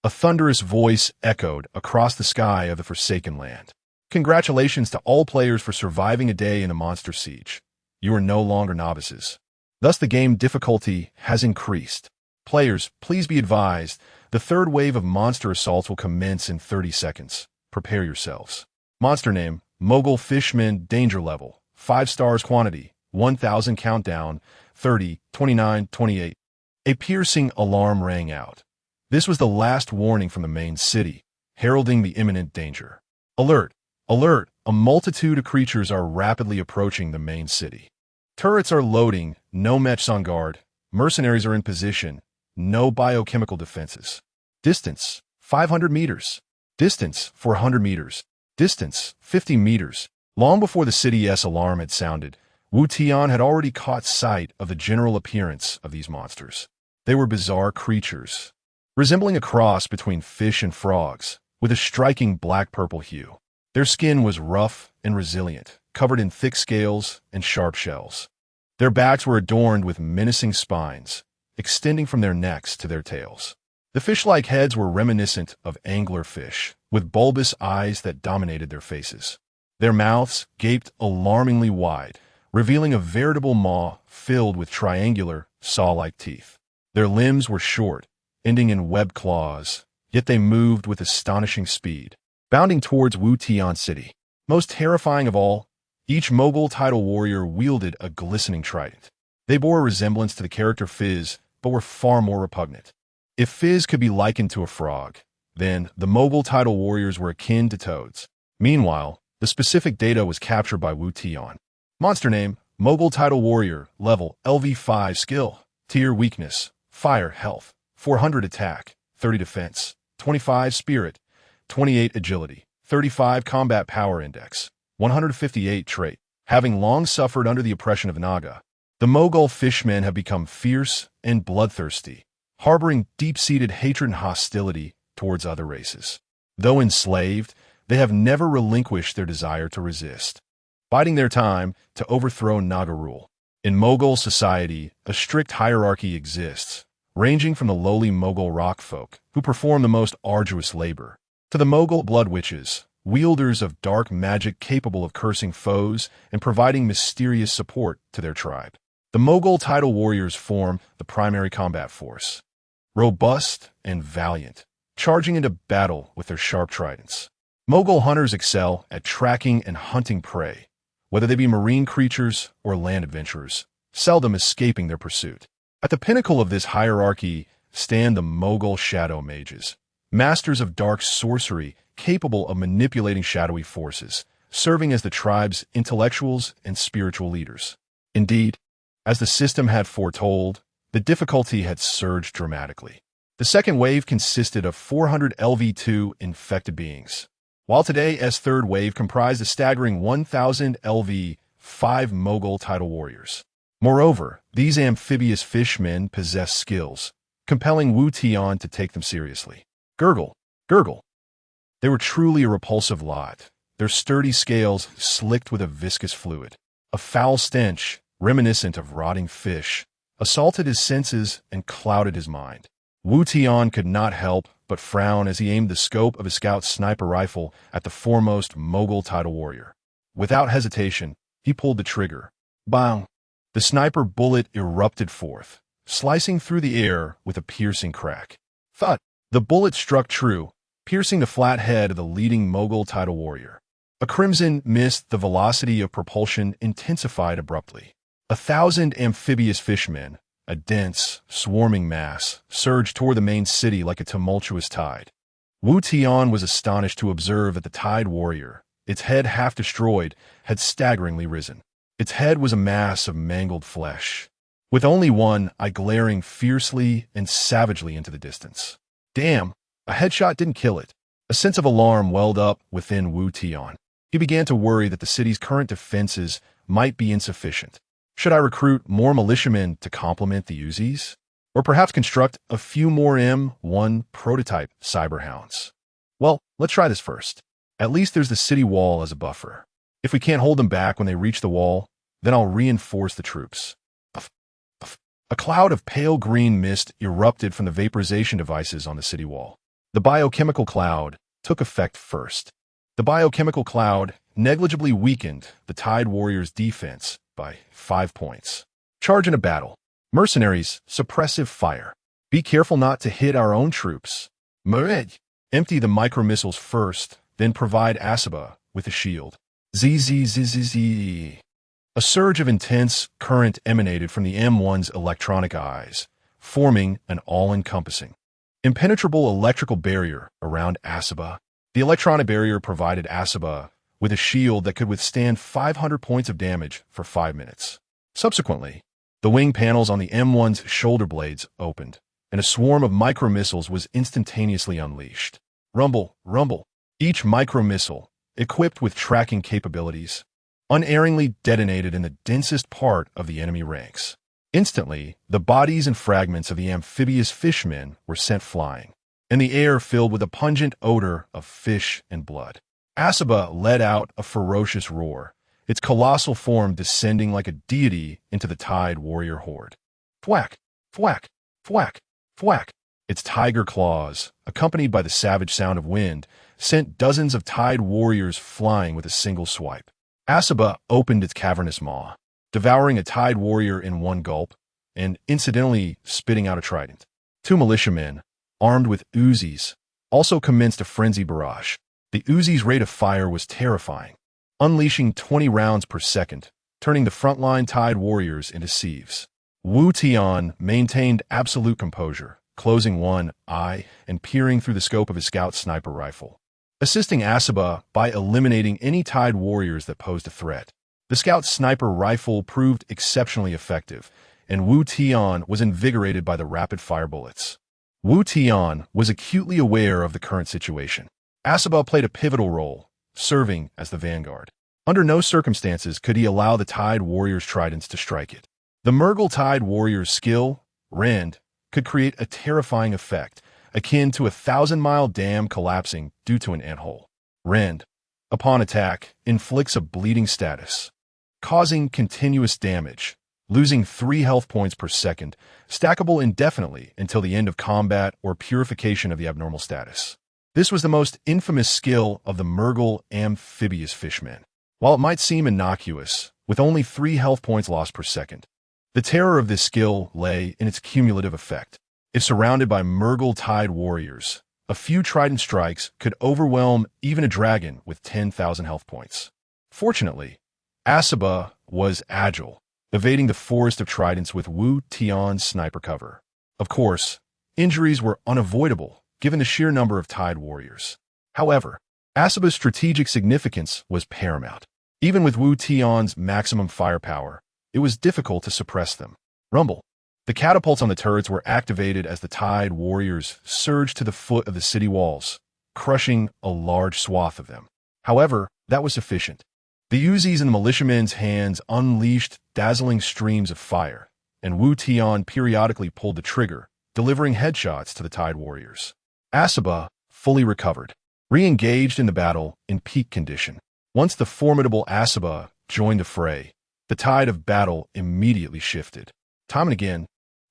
a thunderous voice echoed across the sky of the Forsaken Land. Congratulations to all players for surviving a day in the monster siege. You are no longer novices. Thus the game difficulty has increased. Players, please be advised, the third wave of monster assaults will commence in 30 seconds. Prepare yourselves. Monster name, Mogul Fishman, danger level, 5 stars quantity, 1000 countdown, 30, 29, 28. A piercing alarm rang out. This was the last warning from the main city, heralding the imminent danger. Alert! Alert! A multitude of creatures are rapidly approaching the main city. Turrets are loading, no mechs on guard, mercenaries are in position, no biochemical defenses. Distance, 500 meters. Distance, 400 meters. Distance, 50 meters. Long before the city's alarm had sounded, Wu Tian had already caught sight of the general appearance of these monsters. They were bizarre creatures, resembling a cross between fish and frogs, with a striking black-purple hue. Their skin was rough and resilient, covered in thick scales and sharp shells. Their backs were adorned with menacing spines, extending from their necks to their tails. The fish-like heads were reminiscent of anglerfish, with bulbous eyes that dominated their faces. Their mouths gaped alarmingly wide, revealing a veritable maw filled with triangular, saw-like teeth. Their limbs were short, ending in webbed claws, yet they moved with astonishing speed, bounding towards Wu Tian City. Most terrifying of all, each Mogul title warrior wielded a glistening trident. They bore a resemblance to the character Fizz, but were far more repugnant. If Fizz could be likened to a frog, then the Mogul title warriors were akin to toads. Meanwhile, the specific data was captured by Wu Tian. Monster name, Mogul title warrior, level LV5 skill, tier weakness, fire health, 400 attack, 30 defense, 25 spirit, 28 agility, 35 combat power index, 158 trait. Having long suffered under the oppression of Naga, the Mogul fishmen have become fierce and bloodthirsty, harboring deep-seated hatred and hostility towards other races. Though enslaved, they have never relinquished their desire to resist, biding their time to overthrow Naga rule. In Mogul society, a strict hierarchy exists, ranging from the lowly Mogul rock folk, who perform the most arduous labor, to the Mogul blood witches, wielders of dark magic capable of cursing foes and providing mysterious support to their tribe. The Mogul title warriors form the primary combat force, robust and valiant, charging into battle with their sharp tridents. Mogul hunters excel at tracking and hunting prey, whether they be marine creatures or land adventurers, seldom escaping their pursuit. At the pinnacle of this hierarchy stand the Mogul shadow mages, masters of dark sorcery capable of manipulating shadowy forces, serving as the tribe's intellectuals and spiritual leaders. Indeed, as the system had foretold, the difficulty had surged dramatically. The second wave consisted of 400 LV2 infected beings, while today's third wave comprised a staggering 1,000 LV5 Mogul title warriors. Moreover, these amphibious fishmen possessed skills, compelling Wu Tian to take them seriously. Gurgle, gurgle. They were truly a repulsive lot, their sturdy scales slicked with a viscous fluid. A foul stench, reminiscent of rotting fish, assaulted his senses and clouded his mind. Wu Tian could not help but frown as he aimed the scope of his scout sniper rifle at the foremost Mogul title warrior. Without hesitation, he pulled the trigger. Bang! The sniper bullet erupted forth, slicing through the air with a piercing crack. Thud! The bullet struck true, piercing the flat head of the leading Mogul tidal warrior. A crimson mist, the velocity of propulsion intensified abruptly. 1,000 amphibious fishmen, a dense, swarming mass, surged toward the main city like a tumultuous tide. Wu Tian was astonished to observe that the tide warrior, its head half destroyed, had staggeringly risen. Its head was a mass of mangled flesh, with only one eye glaring fiercely and savagely into the distance. Damn, a headshot didn't kill it. A sense of alarm welled up within Wu Tian. He began to worry that the city's current defenses might be insufficient. Should I recruit more militiamen to complement the Uzis? Or perhaps construct a few more M1 prototype cyberhounds? Well, let's try this first. At least there's the city wall as a buffer. If we can't hold them back when they reach the wall, then I'll reinforce the troops. A cloud of pale green mist erupted from the vaporization devices on the city wall. The biochemical cloud took effect first. The biochemical cloud negligibly weakened the Tide Warriors' defense by 5 points. Charge in a battle. Mercenaries, suppressive fire. Be careful not to hit our own troops. Murid. Empty the micro-missiles first, then provide Asaba with a shield. Zzzzz. A surge of intense current emanated from the M1's electronic eyes, forming an all-encompassing, impenetrable electrical barrier around Asaba. The electronic barrier provided Asaba with a shield that could withstand 500 points of damage for 5 minutes. Subsequently, the wing panels on the M1's shoulder blades opened, and a swarm of micro-missiles was instantaneously unleashed. Rumble, rumble. Each micro-missile, equipped with tracking capabilities, unerringly detonated in the densest part of the enemy ranks. Instantly, the bodies and fragments of the amphibious fishmen were sent flying, and the air filled with a pungent odor of fish and blood. Asaba let out a ferocious roar, its colossal form descending like a deity into the Tide Warrior horde. Thwack, thwack, thwack, thwack. Its tiger claws, accompanied by the savage sound of wind, sent dozens of Tide Warriors flying with a single swipe. Asaba opened its cavernous maw, devouring a Tide Warrior in one gulp, and incidentally spitting out a trident. 2 militiamen, armed with Uzis, also commenced a frenzy barrage. The Uzi's rate of fire was terrifying, unleashing 20 rounds per second, turning the frontline Tide Warriors into sieves. Wu Tian maintained absolute composure, closing one eye and peering through the scope of his scout sniper rifle, assisting Asaba by eliminating any Tide Warriors that posed a threat. The scout sniper rifle proved exceptionally effective, and Wu Tian was invigorated by the rapid-fire bullets. Wu Tian was acutely aware of the current situation. Asaba played a pivotal role, serving as the vanguard. Under no circumstances could he allow the Tide Warriors' tridents to strike it. The Murgle Tide Warriors' skill, Rend, could create a terrifying effect, akin to a 1,000-mile dam collapsing due to an anthole. Rend, upon attack, inflicts a bleeding status, causing continuous damage, losing 3 health points per second, stackable indefinitely until the end of combat or purification of the abnormal status. This was the most infamous skill of the Murgle amphibious fishmen. While it might seem innocuous, with only 3 health points lost per second, the terror of this skill lay in its cumulative effect. If surrounded by Murgle Tide Warriors, a few trident strikes could overwhelm even a dragon with 10,000 health points. Fortunately, Asaba was agile, evading the forest of tridents with Wu Tian's sniper cover. Of course, injuries were unavoidable given the sheer number of Tide Warriors. However, Asaba's strategic significance was paramount. Even with Wu Tian's maximum firepower, it was difficult to suppress them. Rumble. The catapults on the turrets were activated as the Tide Warriors surged to the foot of the city walls, crushing a large swath of them. However, that was sufficient. The Uzis in the militiamen's hands unleashed dazzling streams of fire, and Wu Tian periodically pulled the trigger, delivering headshots to the Tide Warriors. Asaba, fully recovered, re-engaged in the battle in peak condition. Once the formidable Asaba joined the fray, the tide of battle immediately shifted. Time and again,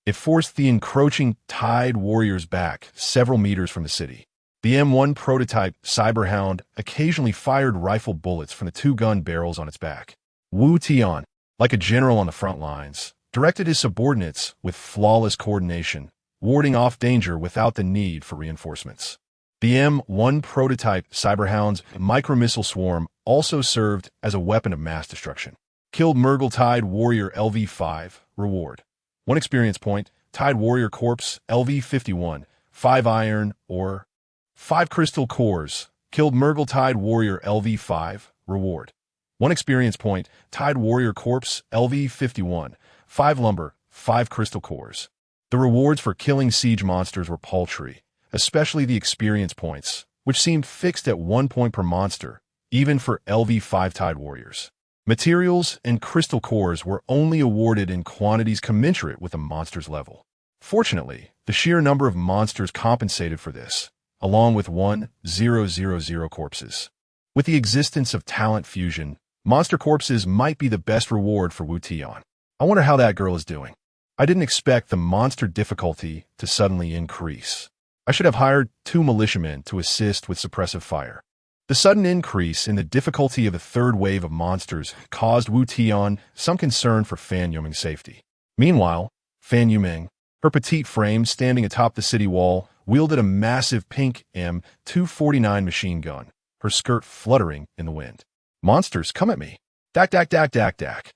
it forced the encroaching Tide Warriors back several meters from the city. The M1 prototype Cyberhound occasionally fired rifle bullets from the 2-gun barrels on its back. Wu Tian, like a general on the front lines, directed his subordinates with flawless coordination, warding off danger without the need for reinforcements. The M1 prototype Cyberhound's micromissile swarm also served as a weapon of mass destruction. Killed Murgle Tide Warrior LV5. Reward: 1 experience point. Tide Warrior Corpse LV51. 5 iron or 5 crystal cores. Killed Murgle Tide Warrior LV5. Reward: 1 experience point. Tide Warrior Corpse LV51. 5 lumber, 5 crystal cores. The rewards for killing siege monsters were paltry, especially the experience points, which seemed fixed at 1 point per monster, even for LV5 Tide Warriors. Materials and crystal cores were only awarded in quantities commensurate with the monster's level. Fortunately, the sheer number of monsters compensated for this, along with 1,000 corpses. With the existence of talent fusion, monster corpses might be the best reward for Wu Tian. I wonder how that girl is doing. I didn't expect the monster difficulty to suddenly increase. I should have hired 2 militiamen to assist with suppressive fire. The sudden increase in the difficulty of the third wave of monsters caused Wu Tian some concern for Fan Yuming's safety. Meanwhile, Fan Yuming, her petite frame standing atop the city wall, wielded a massive pink M249 machine gun, her skirt fluttering in the wind. Monsters, come at me. Dak dak dak dak dak.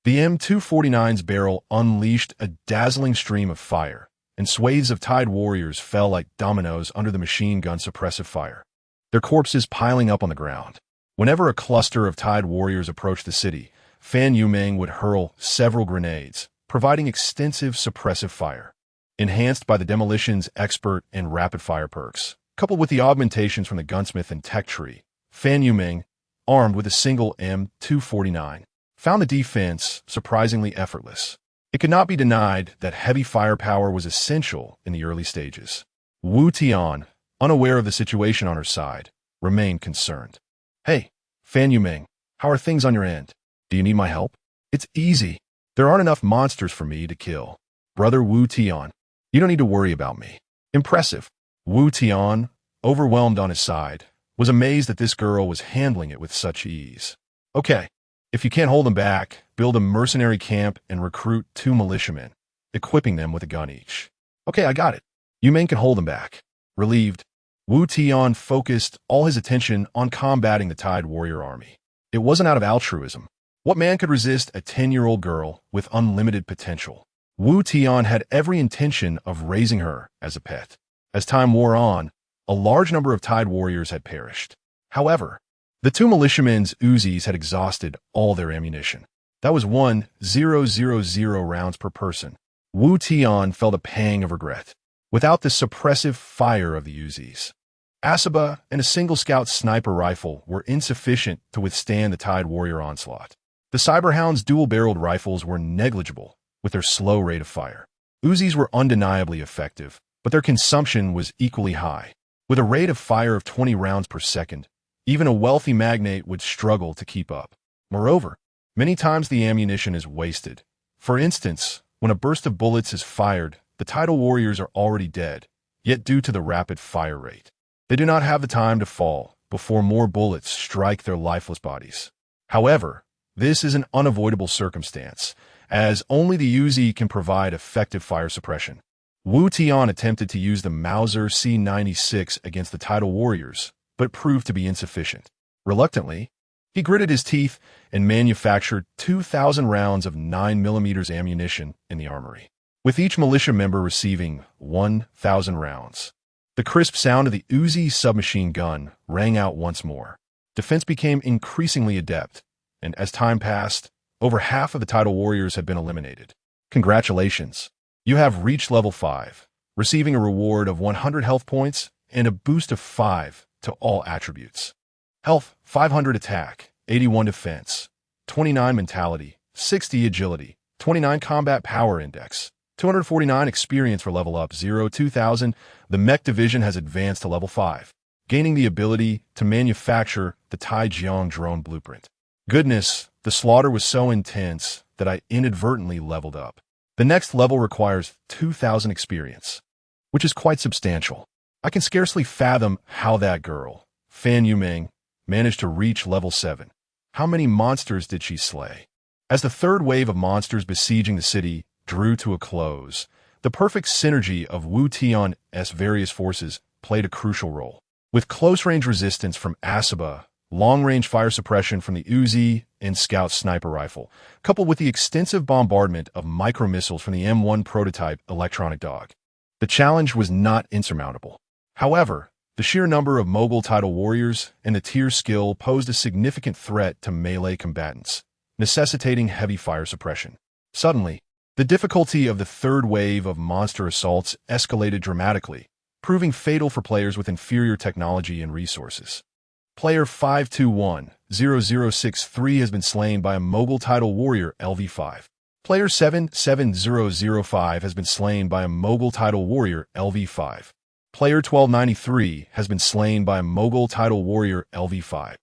The M249's barrel unleashed a dazzling stream of fire, and swathes of Tide Warriors fell like dominoes under the machine gun suppressive fire, their corpses piling up on the ground. Whenever a cluster of Tide Warriors approached the city, Fan Yuming would hurl several grenades, providing extensive suppressive fire. Enhanced by the demolition's expert and rapid-fire perks, coupled with the augmentations from the gunsmith and tech tree, Fan Yuming, armed with a single M249, found the defense surprisingly effortless. It could not be denied that heavy firepower was essential in the early stages. Wu Tian, unaware of the situation on her side, remained concerned. Hey, Fan Yuming, how are things on your end? Do you need my help? It's easy. There aren't enough monsters for me to kill. Brother Wu Tian, you don't need to worry about me. Impressive. Wu Tian, overwhelmed on his side, was amazed that this girl was handling it with such ease. Okay, if you can't hold them back, build a mercenary camp and recruit 2 militiamen, equipping them with a gun each. Okay, I got it. Yuming can hold them back. Relieved, Wu Tian focused all his attention on combating the Tide Warrior army. It wasn't out of altruism. What man could resist a 10-year-old girl with unlimited potential? Wu Tian had every intention of raising her as a pet. As time wore on, a large number of Tide Warriors had perished. However, the 2 militiamen's Uzis had exhausted all their ammunition. That was 1,000 rounds per person. Wu Tian felt a pang of regret. Without the suppressive fire of the Uzis, Asaba and a single scout sniper rifle were insufficient to withstand the Tide Warrior onslaught. The Cyberhound's dual-barreled rifles were negligible with their slow rate of fire. Uzis were undeniably effective, but their consumption was equally high. With a rate of fire of 20 rounds per second, even a wealthy magnate would struggle to keep up. Moreover, many times the ammunition is wasted. For instance, when a burst of bullets is fired, the Tidal Warriors are already dead, yet due to the rapid fire rate, they do not have the time to fall before more bullets strike their lifeless bodies. However, this is an unavoidable circumstance, as only the Uzi can provide effective fire suppression. Wu Tian attempted to use the Mauser C96 against the Tidal Warriors, but proved to be insufficient. Reluctantly, he gritted his teeth and manufactured 2,000 rounds of 9mm ammunition in the armory, with each militia member receiving 1,000 rounds. The crisp sound of the Uzi submachine gun rang out once more. Defense became increasingly adept, and as time passed, over half of the Tidal Warriors had been eliminated. Congratulations! You have reached level 5, receiving a reward of 100 health points and a boost of 5 to all attributes. Health, 500 attack, 81 defense, 29 mentality, 60 agility, 29 combat power index, 249 experience for level up 0-2000. The mech division has advanced to level 5, gaining the ability to manufacture the Taijiang drone blueprint. Goodness, the slaughter was so intense that I inadvertently leveled up. The next level requires 2,000 experience, which is quite substantial. I can scarcely fathom how that girl, Fan Yuming, managed to reach level 7. How many monsters did she slay? As the third wave of monsters besieging the city drew to a close, the perfect synergy of Wu Tian's various forces played a crucial role. With close-range resistance from Asaba, long-range fire suppression from the Uzi and Scout sniper rifle, coupled with the extensive bombardment of micro-missiles from the M1 prototype electronic dog, the challenge was not insurmountable. However, the sheer number of Mogul title warriors and the tier skill posed a significant threat to melee combatants, necessitating heavy fire suppression. Suddenly, the difficulty of the third wave of monster assaults escalated dramatically, proving fatal for players with inferior technology and resources. Player 521-0063 has been slain by a Mogul title warrior LV5. Player 77005 has been slain by a Mogul title warrior LV5. Player 1293 has been slain by a Mogul title warrior LV5.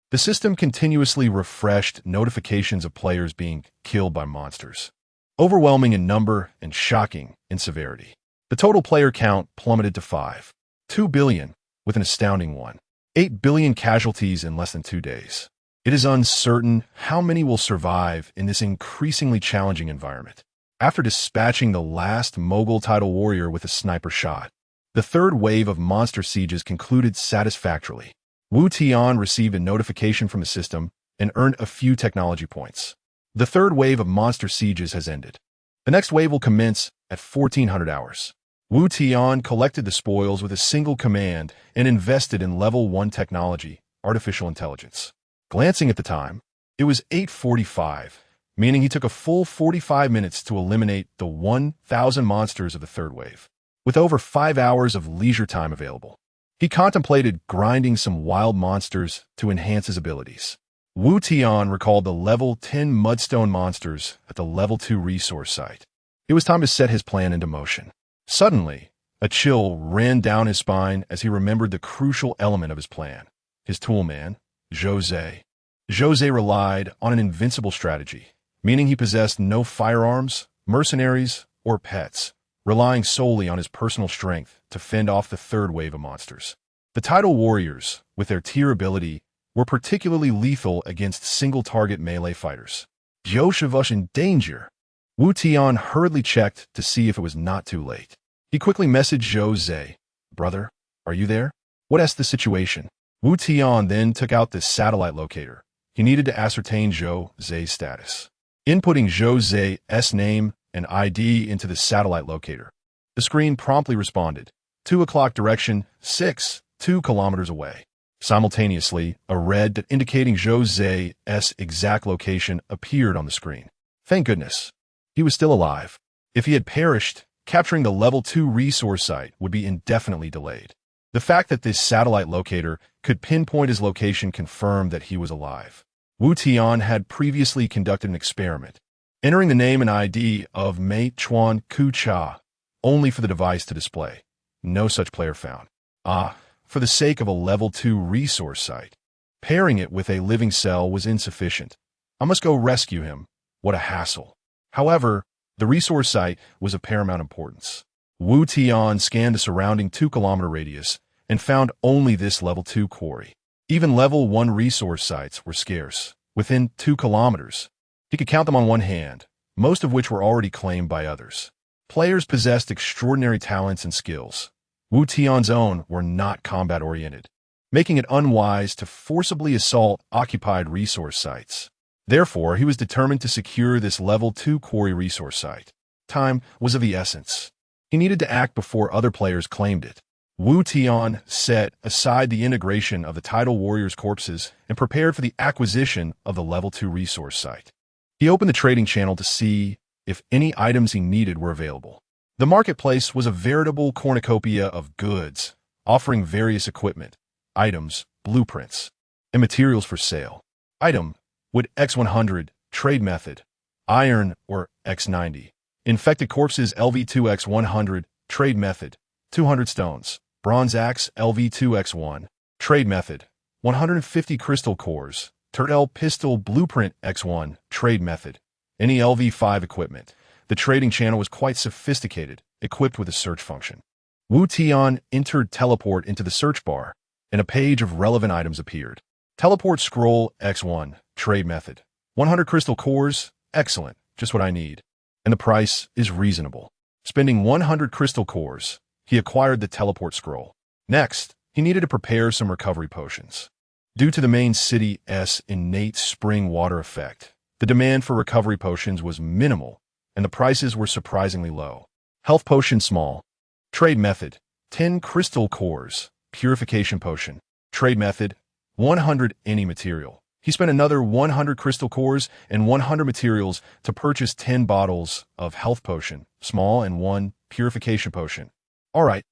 The system continuously refreshed notifications of players being killed by monsters, overwhelming in number and shocking in severity. The total player count plummeted to 5.2 billion, with an astounding 1.8 billion casualties in less than 2 days. It is uncertain how many will survive in this increasingly challenging environment. After dispatching the last Mogul title warrior with a sniper shot, the third wave of monster sieges concluded satisfactorily. Wu Tian received a notification from the system and earned a few technology points. The third wave of monster sieges has ended. The next wave will commence at 1400 hours. Wu Tian collected the spoils with a single command and invested in level 1 technology, artificial intelligence. Glancing at the time, it was 8:45, meaning he took a full 45 minutes to eliminate the 1,000 monsters of the third wave. With over 5 hours of leisure time available, he contemplated grinding some wild monsters to enhance his abilities. Wu Tian recalled the level 10 mudstone monsters at the level 2 resource site. It was time to set his plan into motion. Suddenly, a chill ran down his spine as he remembered the crucial element of his plan, his toolman, Jose. Jose relied on an invincible strategy, meaning he possessed no firearms, mercenaries, or pets, relying solely on his personal strength to fend off the third wave of monsters. The title warriors, with their tier ability, were particularly lethal against single-target melee fighters. Yoshi was in danger. Wu Tian hurriedly checked to see if it was not too late. He quickly messaged Jose. "Brother, are you there? What's the situation?" Wu Tian then took out the satellite locator. He needed to ascertain Jose's status. Inputting Jose's name and ID into the satellite locator, the screen promptly responded, 2 o'clock direction, 2 kilometers away. Simultaneously, a red dot indicating Jose's exact location appeared on the screen. Thank goodness. He was still alive. If he had perished, capturing the level 2 resource site would be indefinitely delayed. The fact that this satellite locator could pinpoint his location confirmed that he was alive. Wu Tian had previously conducted an experiment, entering the name and ID of Mei Chuan Ku Cha, only for the device to display. No such player found. For the sake of a level 2 resource site, pairing it with a living cell was insufficient. I must go rescue him. What a hassle. However, the resource site was of paramount importance. Wu Tian scanned the surrounding 2-kilometer radius and found only this level 2 quarry. Even level 1 resource sites were scarce, within 2 kilometers. He could count them on one hand, most of which were already claimed by others. Players possessed extraordinary talents and skills. Wu Tian's own were not combat-oriented, making it unwise to forcibly assault occupied resource sites. Therefore, he was determined to secure this level 2 quarry resource site. Time was of the essence. He needed to act before other players claimed it. Wu Tian set aside the integration of the title warriors' corpses and prepared for the acquisition of the level 2 resource site. He opened the trading channel to see if any items he needed were available. The marketplace was a veritable cornucopia of goods, offering various equipment, items, blueprints, and materials for sale. Item: wood X100, trade method, iron or X90. Infected corpses LV2X100, trade method, 200 stones. Bronze axe LV2X1, trade method, 150 crystal cores. Turtle pistol blueprint X1, trade method. Any LV5 equipment. The trading channel was quite sophisticated, equipped with a search function. Wu Tian entered teleport into the search bar, and a page of relevant items appeared. Teleport scroll X1, trade method. 100 crystal cores, excellent, just what I need. And the price is reasonable. Spending 100 crystal cores, he acquired the teleport scroll. Next, he needed to prepare some recovery potions. Due to the main city's innate spring water effect, the demand for recovery potions was minimal, and the prices were surprisingly low. Health potion small. Trade method, 10 crystal cores. Purification potion. Trade method, 100 any material. He spent another 100 crystal cores and 100 materials to purchase 10 bottles of health potion, small, and 1 purification potion. All right,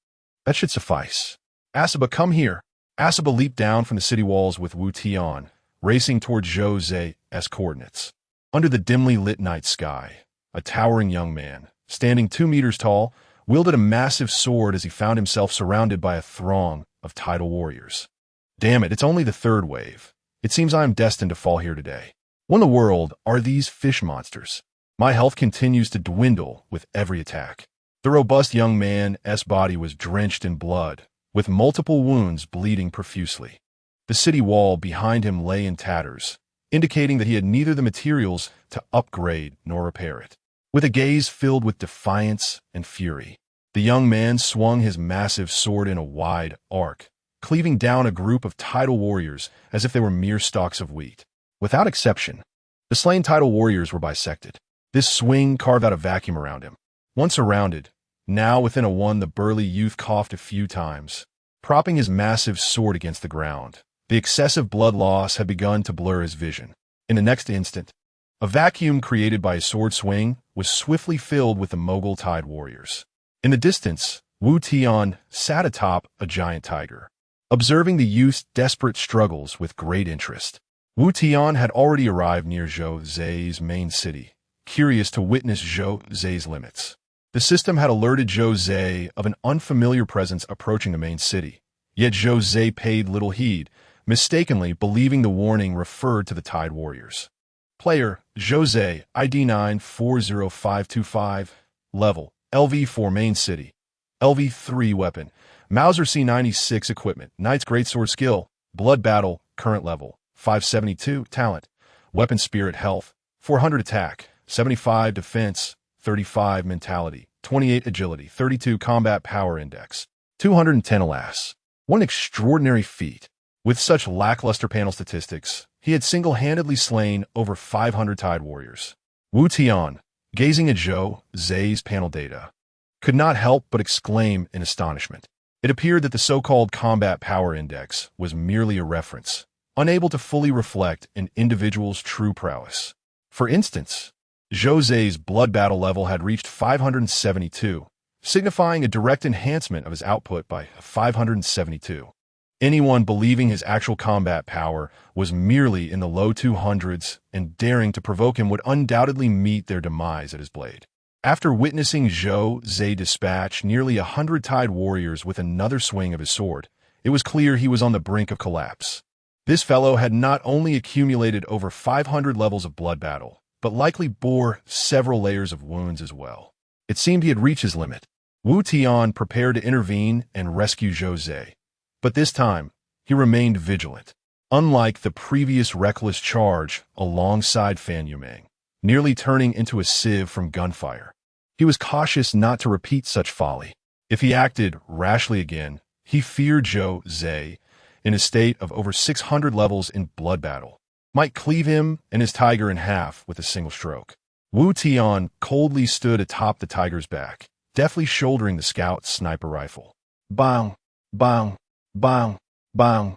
that should suffice. Asaba, come here. Asaba leaped down from the city walls with Wu Tian, racing towards Zhou Zai's coordinates. Under the dimly lit night sky, a towering young man, standing 2 meters tall, wielded a massive sword as he found himself surrounded by a throng of tidal warriors. Damn it, it's only the third wave. It seems I am destined to fall here today. What in the world are these fish monsters? My health continues to dwindle with every attack. The robust young man's body was drenched in blood, with multiple wounds bleeding profusely. The city wall behind him lay in tatters, indicating that he had neither the materials to upgrade nor repair it. With a gaze filled with defiance and fury, the young man swung his massive sword in a wide arc, cleaving down a group of tidal warriors as if they were mere stalks of wheat. Without exception, the slain tidal warriors were bisected. This swing carved out a vacuum around him. Once surrounded, now within a one, the burly youth coughed a few times, propping his massive sword against the ground. The excessive blood loss had begun to blur his vision. In the next instant, a vacuum created by his sword swing was swiftly filled with the Mogul Tide warriors. In the distance, Wu Tian sat atop a giant tiger, observing the youth's desperate struggles with great interest. Wu Tian had already arrived near Zhou Zai's main city, curious to witness Zhou Zai's limits. The system had alerted Zhou Zai of an unfamiliar presence approaching the main city, yet Zhou Zai paid little heed, mistakenly believing the warning referred to the Tide warriors. Player, Zhou Zai, ID 940525, level, LV4 main city, LV3 weapon, Mauser C96 equipment, Knight's Greatsword skill, Blood Battle, current level, 572, talent, Weapon Spirit health, 400 attack, 75 defense, 35 mentality, 28 agility, 32 combat power index, 210 alas. What an extraordinary feat. With such lackluster panel statistics, he had single-handedly slain over 500 Tide warriors. Wu Tian, gazing at Zhou Zai's panel data, could not help but exclaim in astonishment. It appeared that the so-called combat power index was merely a reference, unable to fully reflect an individual's true prowess. For instance, Zhou Zai's blood battle level had reached 572, signifying a direct enhancement of his output by 572. Anyone believing his actual combat power was merely in the low 200s and daring to provoke him would undoubtedly meet their demise at his blade. After witnessing Zhou Zai dispatch nearly 100 Tide warriors with another swing of his sword, it was clear he was on the brink of collapse. This fellow had not only accumulated over 500 levels of blood battle, but likely bore several layers of wounds as well. It seemed he had reached his limit. Wu Tian prepared to intervene and rescue Zhou Zai, but this time, he remained vigilant. Unlike the previous reckless charge alongside Fan Yumeng, nearly turning into a sieve from gunfire, he was cautious not to repeat such folly. If he acted rashly again, he feared Zhou Zai, in a state of over 600 levels in blood battle, might cleave him and his tiger in half with a single stroke. Wu Tian coldly stood atop the tiger's back, deftly shouldering the scout's sniper rifle. Bang! Bang! Bang! Bang!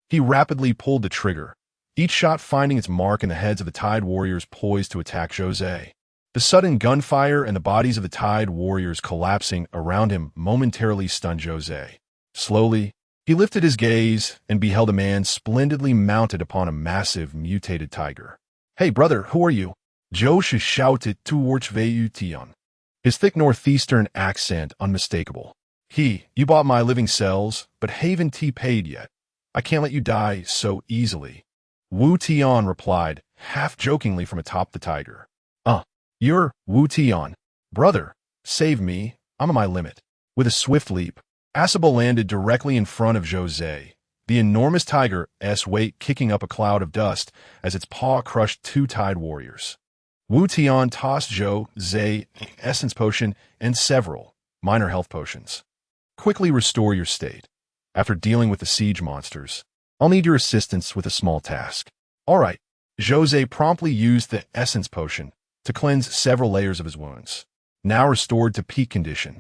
He rapidly pulled the trigger, each shot finding its mark in the heads of the Tide warriors poised to attack Zhou Zai. The sudden gunfire and the bodies of the Tide warriors collapsing around him momentarily stunned Zhou Zai. Slowly, he lifted his gaze and beheld a man splendidly mounted upon a massive, mutated tiger. "Hey, brother, who are you?" Zhou Shi shouted towards Wu Tian, his thick northeastern accent unmistakable. You bought my living cells, but haven't paid yet. I can't let you die so easily." Wu Tian replied, half-jokingly from atop the tiger. You're Wu Tian. Brother, save me, I'm on my limit." With a swift leap, Asaba landed directly in front of Zhou Zai, the enormous tiger's weight kicking up a cloud of dust as its paw crushed 2 Tide warriors. Wu Tian tossed Zhou Zai an essence potion and several minor health potions. "Quickly restore your state. after dealing with the siege monsters. I'll need your assistance with a small task. All right. Jose promptly used the essence potion to cleanse several layers of his wounds. Now restored to peak condition,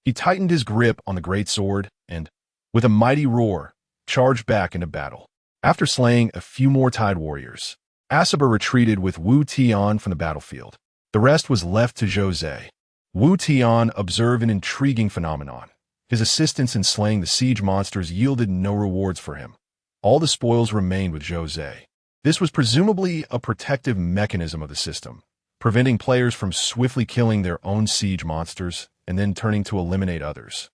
he tightened his grip on the great sword and, with a mighty roar, charged back into battle. After slaying a few more Tide Warriors, Asaba retreated with Wu Tian from the battlefield. The rest was left to Jose. Wu Tian observed an intriguing phenomenon. His assistance in slaying the siege monsters yielded no rewards for him. All the spoils remained with Jose. This was presumably a protective mechanism of the system, preventing players from swiftly killing their own siege monsters and then turning to eliminate others.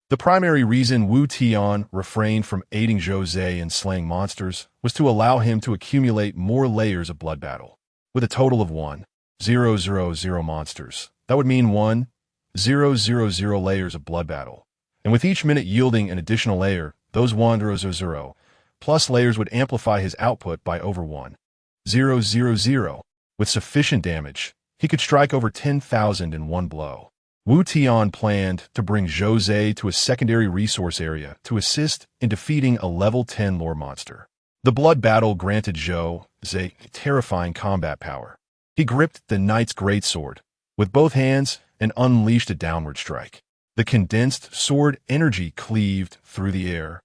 The primary reason Wu Tian refrained from aiding Jose in slaying monsters was to allow him to accumulate more layers of blood battle. With a total of 1,000 monsters, that would mean 1,000 layers of blood battle. And with each minute yielding an additional layer, those 1,000 plus layers would amplify his output by over 1,000. With sufficient damage, he could strike over 10,000 in one blow. Wu Tian planned to bring Jose to a secondary resource area to assist in defeating a level 10 lore monster. The blood battle granted Jose terrifying combat power. He gripped the knight's greatsword with both hands and unleashed a downward strike. The condensed sword energy cleaved through the air,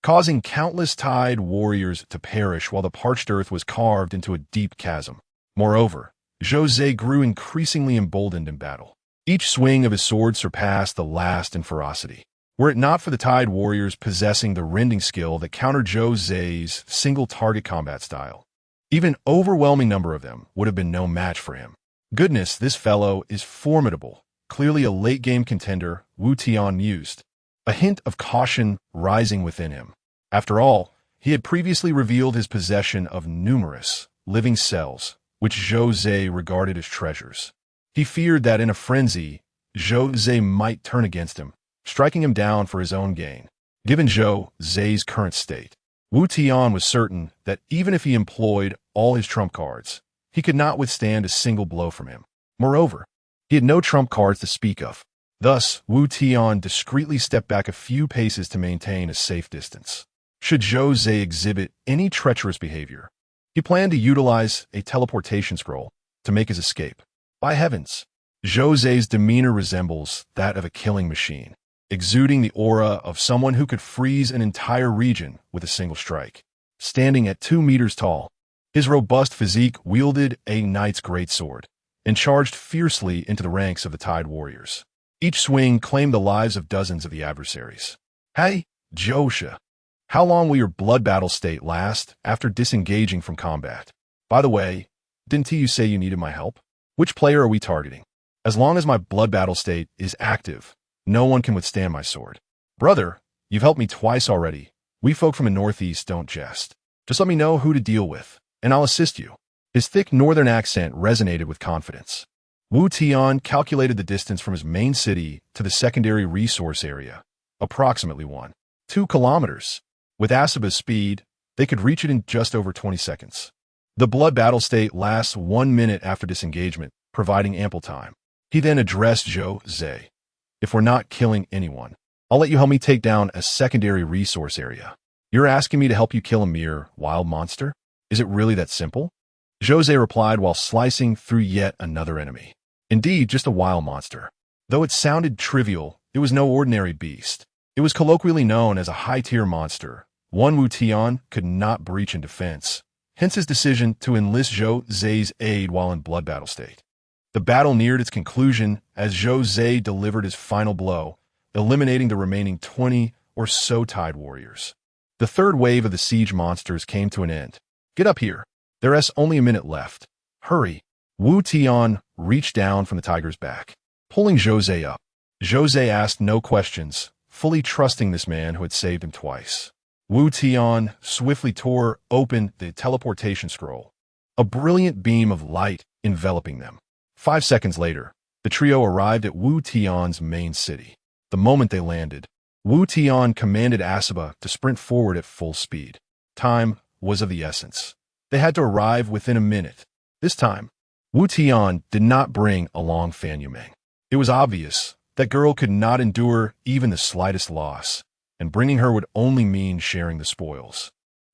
causing countless Tide Warriors to perish while the parched earth was carved into a deep chasm. Moreover, Jose grew increasingly emboldened in battle. Each swing of his sword surpassed the last in ferocity. Were it not for the Tide Warriors possessing the rending skill that countered Jose's single-target combat style, even an overwhelming number of them would have been no match for him. Goodness, this fellow is formidable. Clearly a late-game contender, Wu Tian mused, a hint of caution rising within him. After all, he had previously revealed his possession of numerous living cells, which Jose regarded as treasures. He feared that in a frenzy, Jose might turn against him, striking him down for his own gain. Given Jose's current state, Wu Tian was certain that even if he employed all his trump cards, he could not withstand a single blow from him. Moreover, he had no trump cards to speak of. Thus, Wu Tian discreetly stepped back a few paces to maintain a safe distance. Should Jose exhibit any treacherous behavior, he planned to utilize a teleportation scroll to make his escape. By heavens, Jose's demeanor resembles that of a killing machine, exuding the aura of someone who could freeze an entire region with a single strike. Standing at 2 meters tall, his robust physique wielded a knight's greatsword and charged fiercely into the ranks of the Tide Warriors. Each swing claimed the lives of dozens of the adversaries. Hey, Josha, how long will your blood battle state last after disengaging from combat? By the way, didn't you say you needed my help? Which player are we targeting? As long as my blood battle state is active, no one can withstand my sword. Brother, you've helped me twice already. We folk from the Northeast don't jest. Just let me know who to deal with, and I'll assist you. His thick northern accent resonated with confidence. Wu Tian calculated the distance from his main city to the secondary resource area, approximately 2 kilometers. With Asaba's speed, they could reach it in just over 20 seconds. The blood battle state lasts 1 minute after disengagement, providing ample time. He then addressed Jose. If we're not killing anyone, I'll let you help me take down a secondary resource area. You're asking me to help you kill a mere wild monster? Is it really that simple? Jose replied while slicing through yet another enemy. Indeed, just a wild monster. Though it sounded trivial, it was no ordinary beast. It was colloquially known as a high-tier monster, one Wu Tian could not breach in defense. Hence his decision to enlist Jose's aid while in blood battle state. The battle neared its conclusion as Jose delivered his final blow, eliminating the remaining 20 or so Tide Warriors. The third wave of the siege monsters came to an end. Get up here. There's only a minute left. Hurry. Wu Tian reached down from the tiger's back, pulling Jose up. Jose asked no questions, fully trusting this man who had saved him twice. Wu Tian swiftly tore open the teleportation scroll, a brilliant beam of light enveloping them. 5 seconds later, the trio arrived at Wu Tian's main city. The moment they landed, Wu Tian commanded Asaba to sprint forward at full speed. Time was of the essence. They had to arrive within a minute. This time, Wu Tian did not bring along Fan Yumeng. It was obvious that girl could not endure even the slightest loss. and bringing her would only mean sharing the spoils.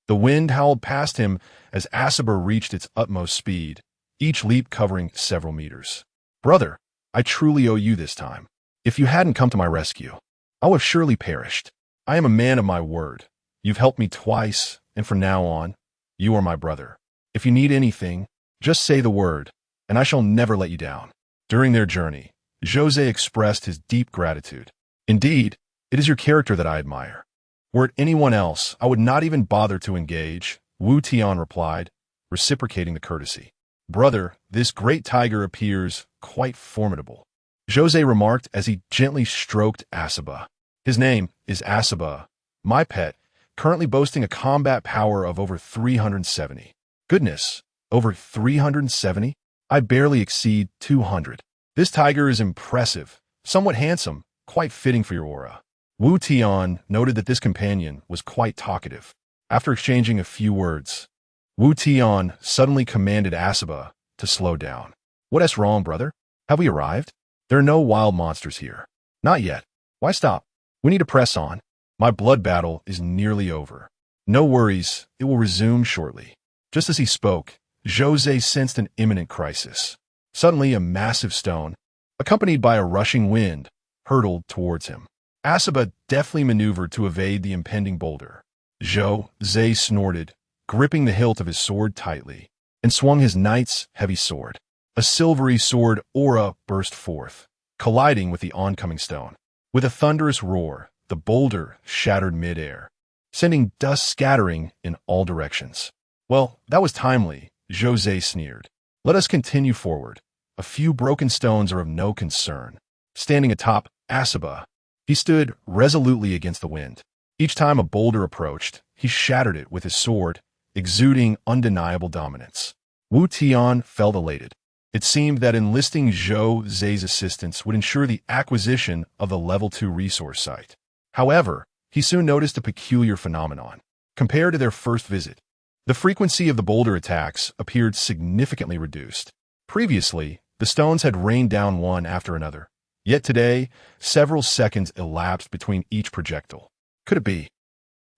The wind howled past him as Asaba reached its utmost speed, each leap covering several meters. Brother, I truly owe you this time. If you hadn't come to my rescue, I would have surely perished. I am a man of my word. You've helped me twice, and from now on, you are my brother. If you need anything, just say the word, and I shall never let you down. During their journey, Jose expressed his deep gratitude. Indeed, it is your character that I admire. Were it anyone else, I would not even bother to engage, Wu Tian replied, reciprocating the courtesy. Brother, this great tiger appears quite formidable, Jose remarked as he gently stroked Asaba. His name is Asaba, my pet, currently boasting a combat power of over 370. Goodness, over 370? I barely exceed 200. This tiger is impressive, somewhat handsome, quite fitting for your aura. Wu Tian noted that this companion was quite talkative. After exchanging a few words, Wu Tian suddenly commanded Asaba to slow down. What's wrong, brother? Have we arrived? There are no wild monsters here. Not yet. Why stop? We need to press on. My blood battle is nearly over. No worries, it will resume shortly. Just as he spoke, Jose sensed an imminent crisis. Suddenly, a massive stone, accompanied by a rushing wind, hurtled towards him. Asaba deftly maneuvered to evade the impending boulder. Jose snorted, gripping the hilt of his sword tightly, and swung his knight's heavy sword. A silvery sword aura burst forth, colliding with the oncoming stone. With a thunderous roar, the boulder shattered midair, sending dust scattering in all directions. Well, that was timely, Jose sneered. Let us continue forward. A few broken stones are of no concern. Standing atop Asaba, he stood resolutely against the wind. Each time a boulder approached, he shattered it with his sword, exuding undeniable dominance. Wu Tian felt elated. It seemed that enlisting Jose's assistance would ensure the acquisition of the Level 2 resource site. However, he soon noticed a peculiar phenomenon. Compared to their first visit, the frequency of the boulder attacks appeared significantly reduced. Previously, the stones had rained down one after another. Yet today, several seconds elapsed between each projectile. Could it be?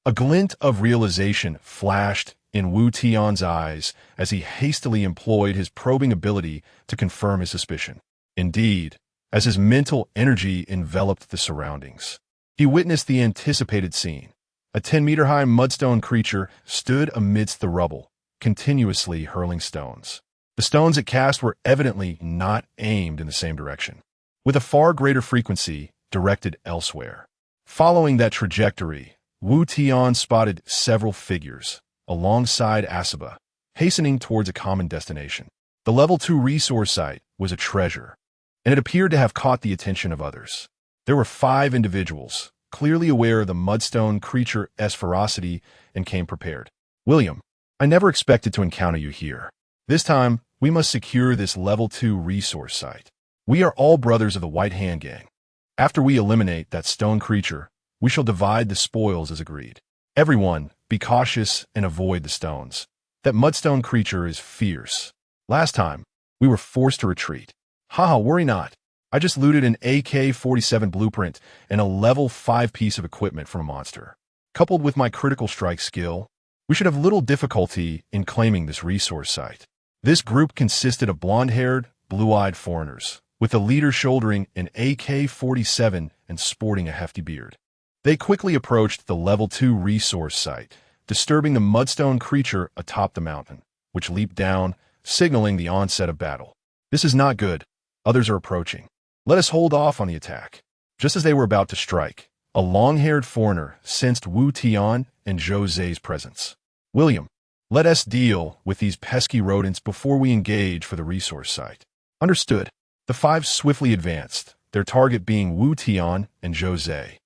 A glint of realization flashed in Wu Tian's eyes as he hastily employed his probing ability to confirm his suspicion. Indeed, as his mental energy enveloped the surroundings, he witnessed the anticipated scene. A 10-meter-high mudstone creature stood amidst the rubble, continuously hurling stones. The stones it cast were evidently not aimed in the same direction, with a far greater frequency directed elsewhere. Following that trajectory, Wu Tian spotted several figures, alongside Asaba, hastening towards a common destination. The Level 2 resource site was a treasure, and it appeared to have caught the attention of others. There were 5 individuals, clearly aware of the mudstone creature's ferocity, and came prepared. William, I never expected to encounter you here. This time, we must secure this Level 2 resource site. We are all brothers of the White Hand Gang. After we eliminate that stone creature, we shall divide the spoils as agreed. Everyone, be cautious and avoid the stones. That mudstone creature is fierce. Last time, we were forced to retreat. Haha, worry not. I just looted an AK-47 blueprint and a level 5 piece of equipment from a monster. Coupled with my critical strike skill, we should have little difficulty in claiming this resource site. This group consisted of blonde-haired, blue-eyed foreigners, with the leader shouldering an AK-47 and sporting a hefty beard. They quickly approached the Level 2 resource site, disturbing the mudstone creature atop the mountain, which leaped down, signaling the onset of battle. This is not good. Others are approaching. Let us hold off on the attack. Just as they were about to strike, a long-haired foreigner sensed Wu Tian and Jose's presence. William, let us deal with these pesky rodents before we engage for the resource site. Understood. The 5 swiftly advanced, their target being Wu Tian and Jose.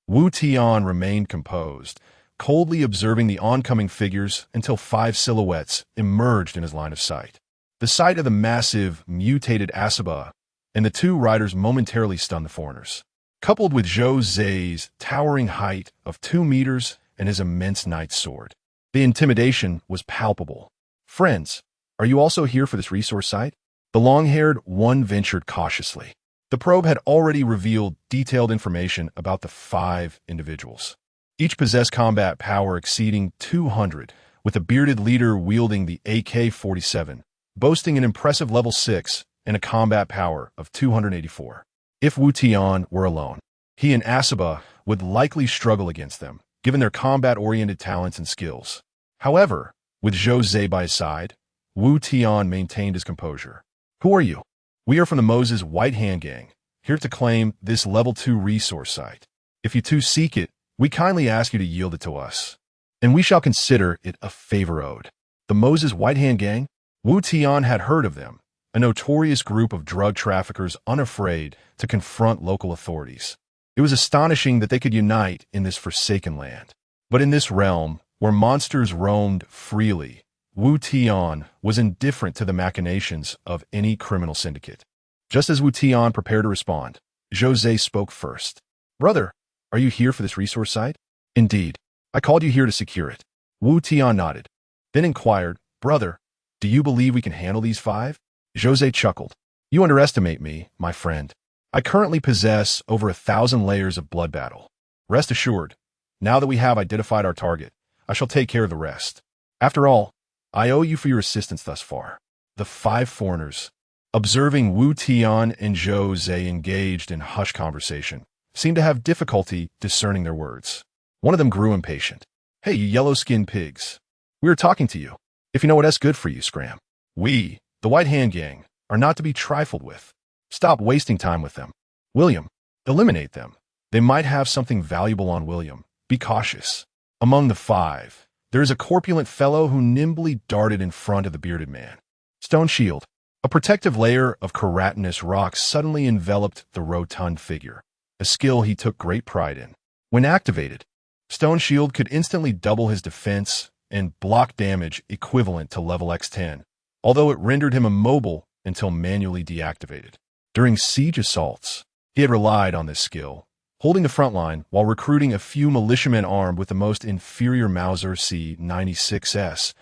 Wu Tian remained composed, coldly observing the oncoming figures until 5 silhouettes emerged in his line of sight. The sight of the massive, mutated Asaba and the 2 riders momentarily stunned the foreigners. Coupled with Jose's towering height of 2 meters and his immense knight's sword, the intimidation was palpable. Friends, are you also here for this resource site? The long-haired one ventured cautiously. The probe had already revealed detailed information about the 5 individuals. Each possessed combat power exceeding 200, with a bearded leader wielding the AK-47, boasting an impressive level 6 and a combat power of 284. If Wu Tian were alone, he and Asaba would likely struggle against them, given their combat-oriented talents and skills. However, with Zhou Zhe by his side, Wu Tian maintained his composure. "Who are you?" "We are from the Moses White Hand Gang, here to claim this level 2 resource site. If you too seek it, we kindly ask you to yield it to us, and we shall consider it a favor owed." The Moses White Hand Gang? Wu Tian had heard of them, a notorious group of drug traffickers unafraid to confront local authorities. It was astonishing that they could unite in this forsaken land. But in this realm, where monsters roamed freely, Wu Tian was indifferent to the machinations of any criminal syndicate. Just as Wu Tian prepared to respond, Zhou Zhe spoke first. "Brother, are you here for this resource site?" "Indeed. I called you here to secure it." Wu Tian nodded, then inquired, "Brother, do you believe we can handle these 5? Zhou Zhe chuckled. "You underestimate me, my friend. I currently possess over 1,000 layers of blood battle. Rest assured, now that we have identified our target, I shall take care of the rest. After all, I owe you for your assistance thus far." The 5 foreigners, observing Wu Tian and Zhou Zhe engaged in hushed conversation, seemed to have difficulty discerning their words. One of them grew impatient. "Hey, you yellow-skinned pigs. We are talking to you. If you know what's good for you, scram. We, the White Hand Gang, are not to be trifled with. Stop wasting time with them. William, eliminate them. They might have something valuable on William. Be cautious." Among the 5, there is a corpulent fellow who nimbly darted in front of the bearded man. Stone Shield. A protective layer of keratinous rock suddenly enveloped the rotund figure, a skill he took great pride in. When activated, Stone Shield could instantly double his defense and block damage equivalent to level X10, although it rendered him immobile until manually deactivated. During siege assaults, he had relied on this skill, holding the front line while recruiting a few militiamen armed with the most inferior Mauser C-96S,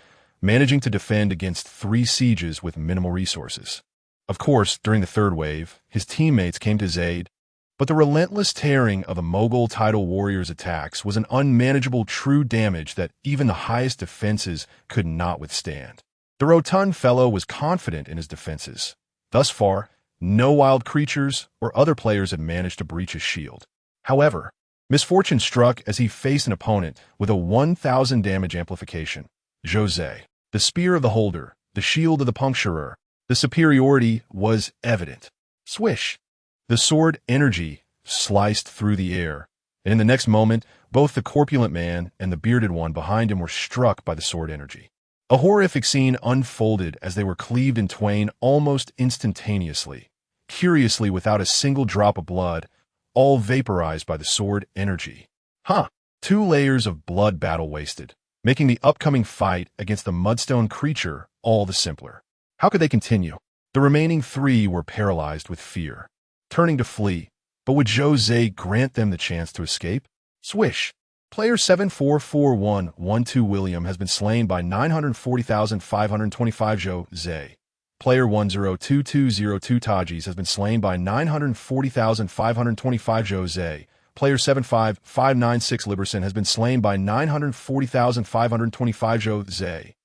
managing to defend against 3 sieges with minimal resources. Of course, during the 3rd wave, his teammates came to his aid, but the relentless tearing of the Mogul Tidal Warriors' attacks was an unmanageable true damage that even the highest defenses could not withstand. The rotund fellow was confident in his defenses. Thus far, no wild creatures or other players had managed to breach his shield. However, misfortune struck as he faced an opponent with a 1,000 damage amplification. Zhou Zhe, the spear of the holder, the shield of the puncturer. The superiority was evident. Swish! The sword energy sliced through the air, and in the next moment, both the corpulent man and the bearded one behind him were struck by the sword energy. A horrific scene unfolded as they were cleaved in twain almost instantaneously, curiously without a single drop of blood, all vaporized by the sword energy. 2 layers of blood battle wasted, making the upcoming fight against the mudstone creature all the simpler. How could they continue? The remaining 3 were paralyzed with fear, turning to flee, but would Zhou Zhe grant them the chance to escape? Swish! Player 744112 William has been slain by 940,525 Zhou Zhe. Player 102202 Tajis has been slain by 940,525 Zhou Zhe. Player 75596 Liberson has been slain by 940,525 Zhou Zhe.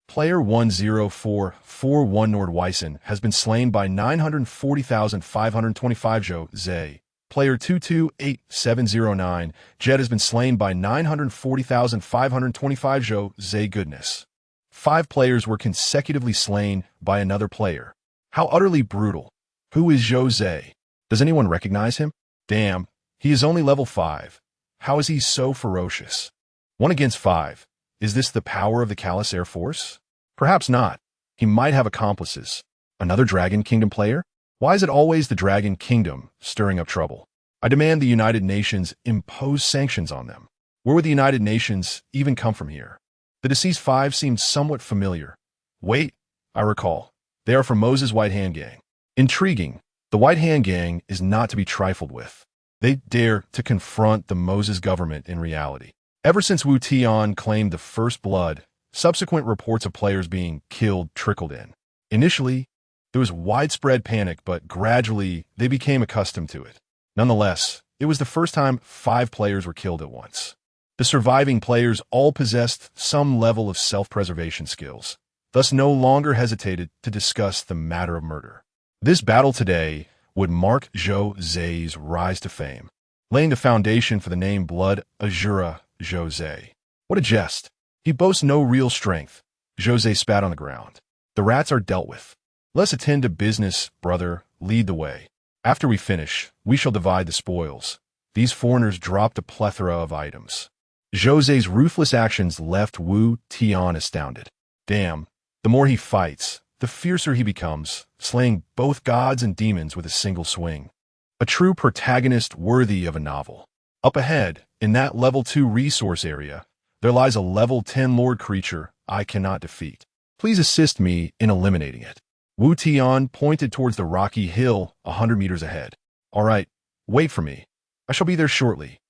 Player 10441 Nordweisen has been slain by 940,525 Zhou Zhe. Player 228709 Jet has been slain by 940,525 Zhou Zhe. Goodness. 5 players were consecutively slain by another player. How utterly brutal. Who is Zhou Zhe? Does anyone recognize him? Damn, he is only level 5. How is he so ferocious? 1 against 5. Is this the power of the Callous Air Force? Perhaps not. He might have accomplices. Another Dragon Kingdom player? Why is it always the Dragon Kingdom stirring up trouble? I demand the United Nations impose sanctions on them. Where would the United Nations even come from here? The deceased 5 seemed somewhat familiar. Wait, I recall. They are from Moses' White Hand Gang. Intriguing. The White Hand Gang is not to be trifled with. They dare to confront the Moses government in reality. Ever since Wu Tian claimed the first blood, subsequent reports of players being killed trickled in. Initially, there was widespread panic, but gradually they became accustomed to it. Nonetheless, it was the first time 5 players were killed at once. The surviving players all possessed some level of self-preservation skills, thus no longer hesitated to discuss the matter of murder. This battle today would mark José's rise to fame, laying the foundation for the name Blood Azura José. What a jest! He boasts no real strength. José spat on the ground. The rats are dealt with. Let's attend to business, brother. Lead the way. After we finish, we shall divide the spoils. These foreigners dropped a plethora of items. José's ruthless actions left Wu Tian astounded. Damn, the more he fights, the fiercer he becomes, slaying both gods and demons with a single swing. A true protagonist worthy of a novel. Up ahead, in that level 2 resource area, there lies a level 10 lord creature I cannot defeat. Please assist me in eliminating it. Wu Tian pointed towards the rocky hill 100 meters ahead. All right, wait for me. I shall be there shortly.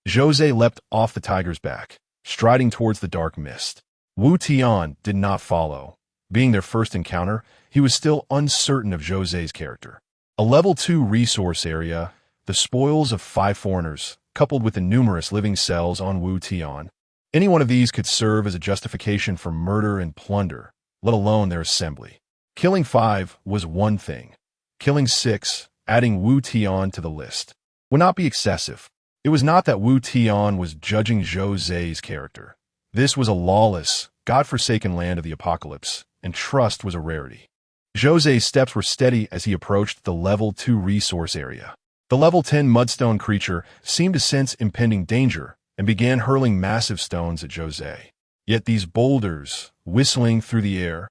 José leapt off the tiger's back, striding towards the dark mist. Wu Tian did not follow. Being their first encounter, he was still uncertain of José's character. A level 2 resource area, the spoils of 5 foreigners, coupled with the numerous living cells on Wu Tian. Any one of these could serve as a justification for murder and plunder, let alone their assembly. Killing 5 was one thing. Killing 6, adding Wu Tian to the list, would not be excessive. It was not that Wu Tian was judging José's character. This was a lawless, God-forsaken land of the apocalypse, and trust was a rarity. José's steps were steady as he approached the level 2 resource area. The level 10 mudstone creature seemed to sense impending danger and began hurling massive stones at José. Yet these boulders, whistling through the air,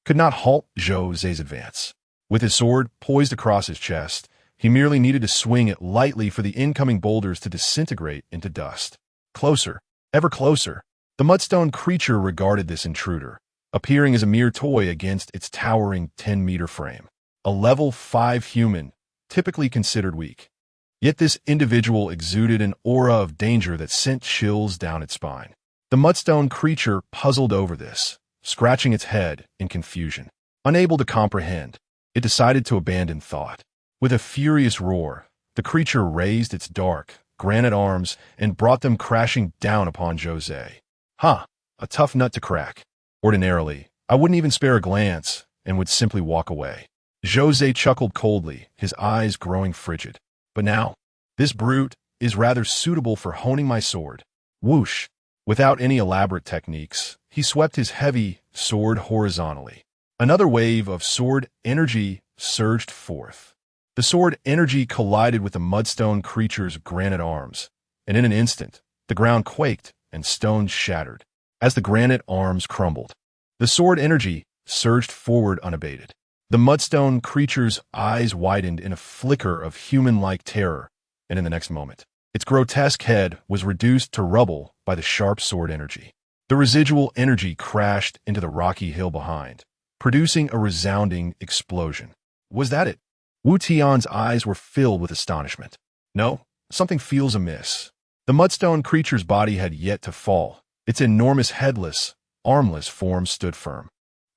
could not halt José's advance. With his sword poised across his chest, he merely needed to swing it lightly for the incoming boulders to disintegrate into dust. Closer, ever closer. The mudstone creature regarded this intruder, appearing as a mere toy against its towering 10-meter frame. A level 5 human, typically considered weak. Yet this individual exuded an aura of danger that sent chills down its spine. The mudstone creature puzzled over this, scratching its head in confusion. Unable to comprehend, it decided to abandon thought. With a furious roar, the creature raised its dark, granite arms and brought them crashing down upon José. A tough nut to crack. Ordinarily, I wouldn't even spare a glance and would simply walk away. José chuckled coldly, his eyes growing frigid. But now, this brute is rather suitable for honing my sword. Whoosh! Without any elaborate techniques, he swept his heavy sword horizontally. Another wave of sword energy surged forth. The sword energy collided with the mudstone creature's granite arms, and in an instant, the ground quaked and stones shattered. As the granite arms crumbled, the sword energy surged forward unabated. The mudstone creature's eyes widened in a flicker of human-like terror, and in the next moment, its grotesque head was reduced to rubble by the sharp sword energy. The residual energy crashed into the rocky hill behind, producing a resounding explosion. Was that it? Wu Tian's eyes were filled with astonishment. No, something feels amiss. The mudstone creature's body had yet to fall. Its enormous headless, armless form stood firm.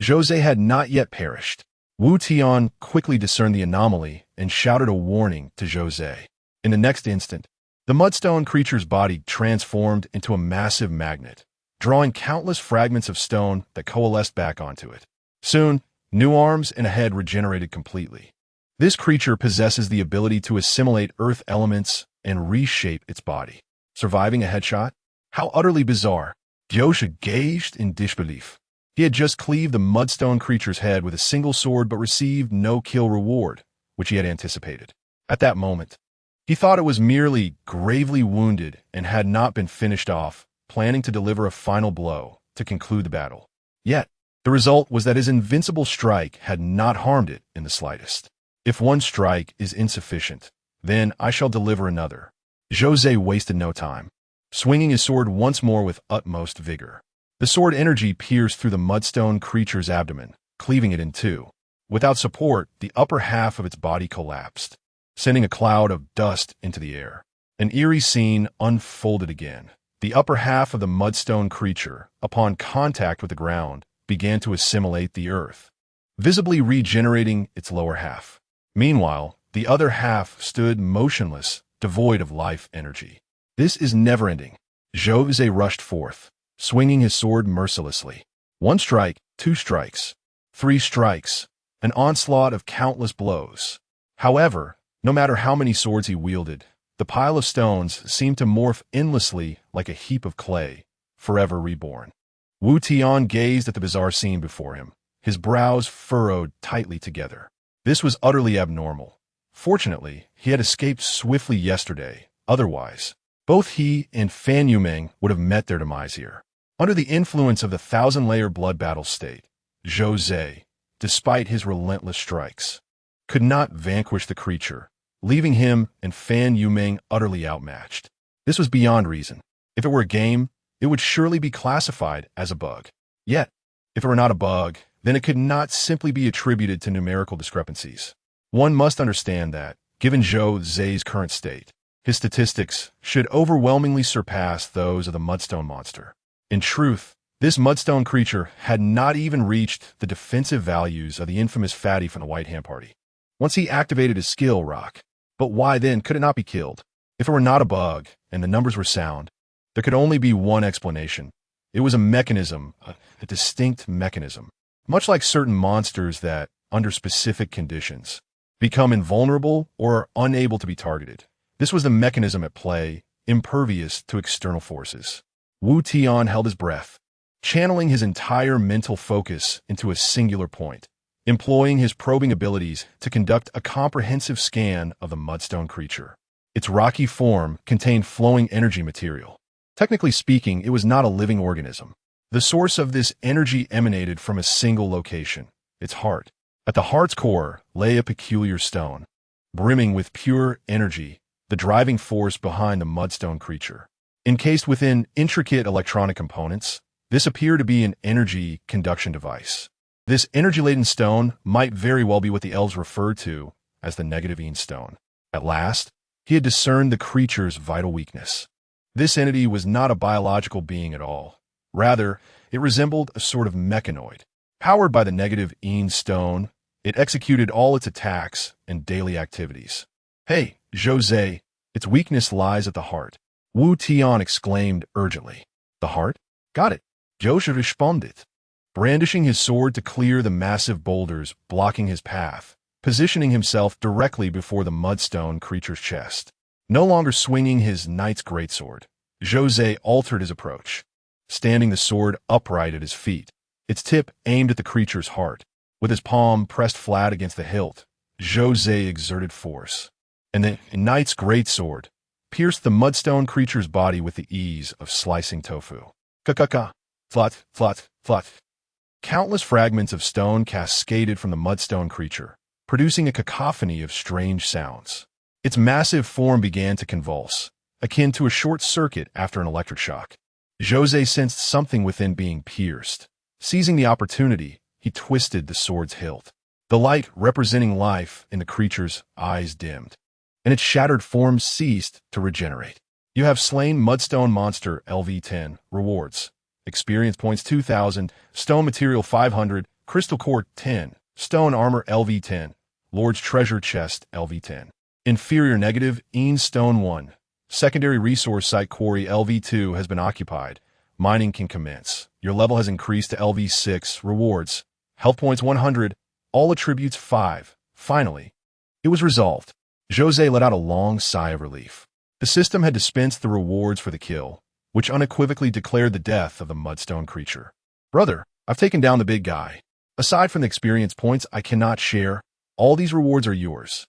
José had not yet perished. Wu Tian quickly discerned the anomaly and shouted a warning to José. In the next instant, the mudstone creature's body transformed into a massive magnet, drawing countless fragments of stone that coalesced back onto it. Soon, new arms and a head regenerated completely. This creature possesses the ability to assimilate earth elements and reshape its body. Surviving a headshot? How utterly bizarre. José gazed in disbelief. He had just cleaved the mudstone creature's head with a single sword but received no kill reward, which he had anticipated. At that moment, he thought it was merely gravely wounded and had not been finished off, planning to deliver a final blow to conclude the battle. Yet, the result was that his invincible strike had not harmed it in the slightest. If one strike is insufficient, then I shall deliver another. José wasted no time, swinging his sword once more with utmost vigor. The sword energy pierced through the mudstone creature's abdomen, cleaving it in two. Without support, the upper half of its body collapsed, sending a cloud of dust into the air. An eerie scene unfolded again. The upper half of the mudstone creature, upon contact with the ground, began to assimilate the earth, visibly regenerating its lower half. Meanwhile, the other half stood motionless, devoid of life energy. This is never-ending. Jose rushed forth, swinging his sword mercilessly. 1 strike, 2 strikes, 3 strikes, an onslaught of countless blows. However, no matter how many swords he wielded, the pile of stones seemed to morph endlessly like a heap of clay, forever reborn. Wu Tian gazed at the bizarre scene before him, his brows furrowed tightly together. This was utterly abnormal. Fortunately, he had escaped swiftly yesterday. Otherwise, both he and Fan Yumeng would have met their demise here. Under the influence of the thousand-layer blood battle state, Jose, despite his relentless strikes, could not vanquish the creature, leaving him and Fan Yumeng utterly outmatched. This was beyond reason. If it were a game, it would surely be classified as a bug. Yet, if it were not a bug, then it could not simply be attributed to numerical discrepancies. One must understand that, given Jose's current state, his statistics should overwhelmingly surpass those of the Mudstone monster. In truth, this Mudstone creature had not even reached the defensive values of the infamous fatty from the White Hand Party. Once he activated his skill, Rock. But why then could it not be killed? If it were not a bug, and the numbers were sound, there could only be one explanation. It was a mechanism, a distinct mechanism. Much like certain monsters that, under specific conditions, become invulnerable or are unable to be targeted. This was the mechanism at play, impervious to external forces. Wu Tian held his breath, channeling his entire mental focus into a singular point, employing his probing abilities to conduct a comprehensive scan of the Mudstone creature. Its rocky form contained flowing energy material. Technically speaking, it was not a living organism. The source of this energy emanated from a single location, its heart. At the heart's core lay a peculiar stone, brimming with pure energy, the driving force behind the Mudstone creature. Encased within intricate electronic components, this appeared to be an energy conduction device. This energy-laden stone might very well be what the elves referred to as the Negativine Stone. At last, he had discerned the creature's vital weakness. This entity was not a biological being at all. Rather, it resembled a sort of mechanoid. Powered by the Negativine Stone, it executed all its attacks and daily activities. "Hey, Jose, its weakness lies at the heart," Wu Tian exclaimed urgently. "The heart? Got it," Jose responded, brandishing his sword to clear the massive boulders blocking his path, positioning himself directly before the Mudstone creature's chest. No longer swinging his knight's greatsword, Jose altered his approach, standing the sword upright at his feet, its tip aimed at the creature's heart. With his palm pressed flat against the hilt, Jose exerted force, and the knight's greatsword pierced the Mudstone creature's body with the ease of slicing tofu. Ka-ka-ka, flut, flut, flut. Countless fragments of stone cascaded from the Mudstone creature, producing a cacophony of strange sounds. Its massive form began to convulse, akin to a short circuit after an electric shock. Jose sensed something within being pierced. Seizing the opportunity, he twisted the sword's hilt. The light representing life in the creature's eyes dimmed, and its shattered form ceased to regenerate. You have slain Mudstone Monster LV10. Rewards. Experience points 2,000, Stone Material 500, Crystal Core 10, Stone Armor LV10, Lord's Treasure Chest LV10. Inferior negative, Een Stone 1. Secondary Resource Site Quarry LV2 has been occupied. Mining can commence. Your level has increased to LV6. Rewards. Health points 100, all attributes 5. Finally, it was resolved. Jose let out a long sigh of relief. The system had dispensed the rewards for the kill, which unequivocally declared the death of the Mudstone creature. "Brother, I've taken down the big guy. Aside from the experience points I cannot share, all these rewards are yours."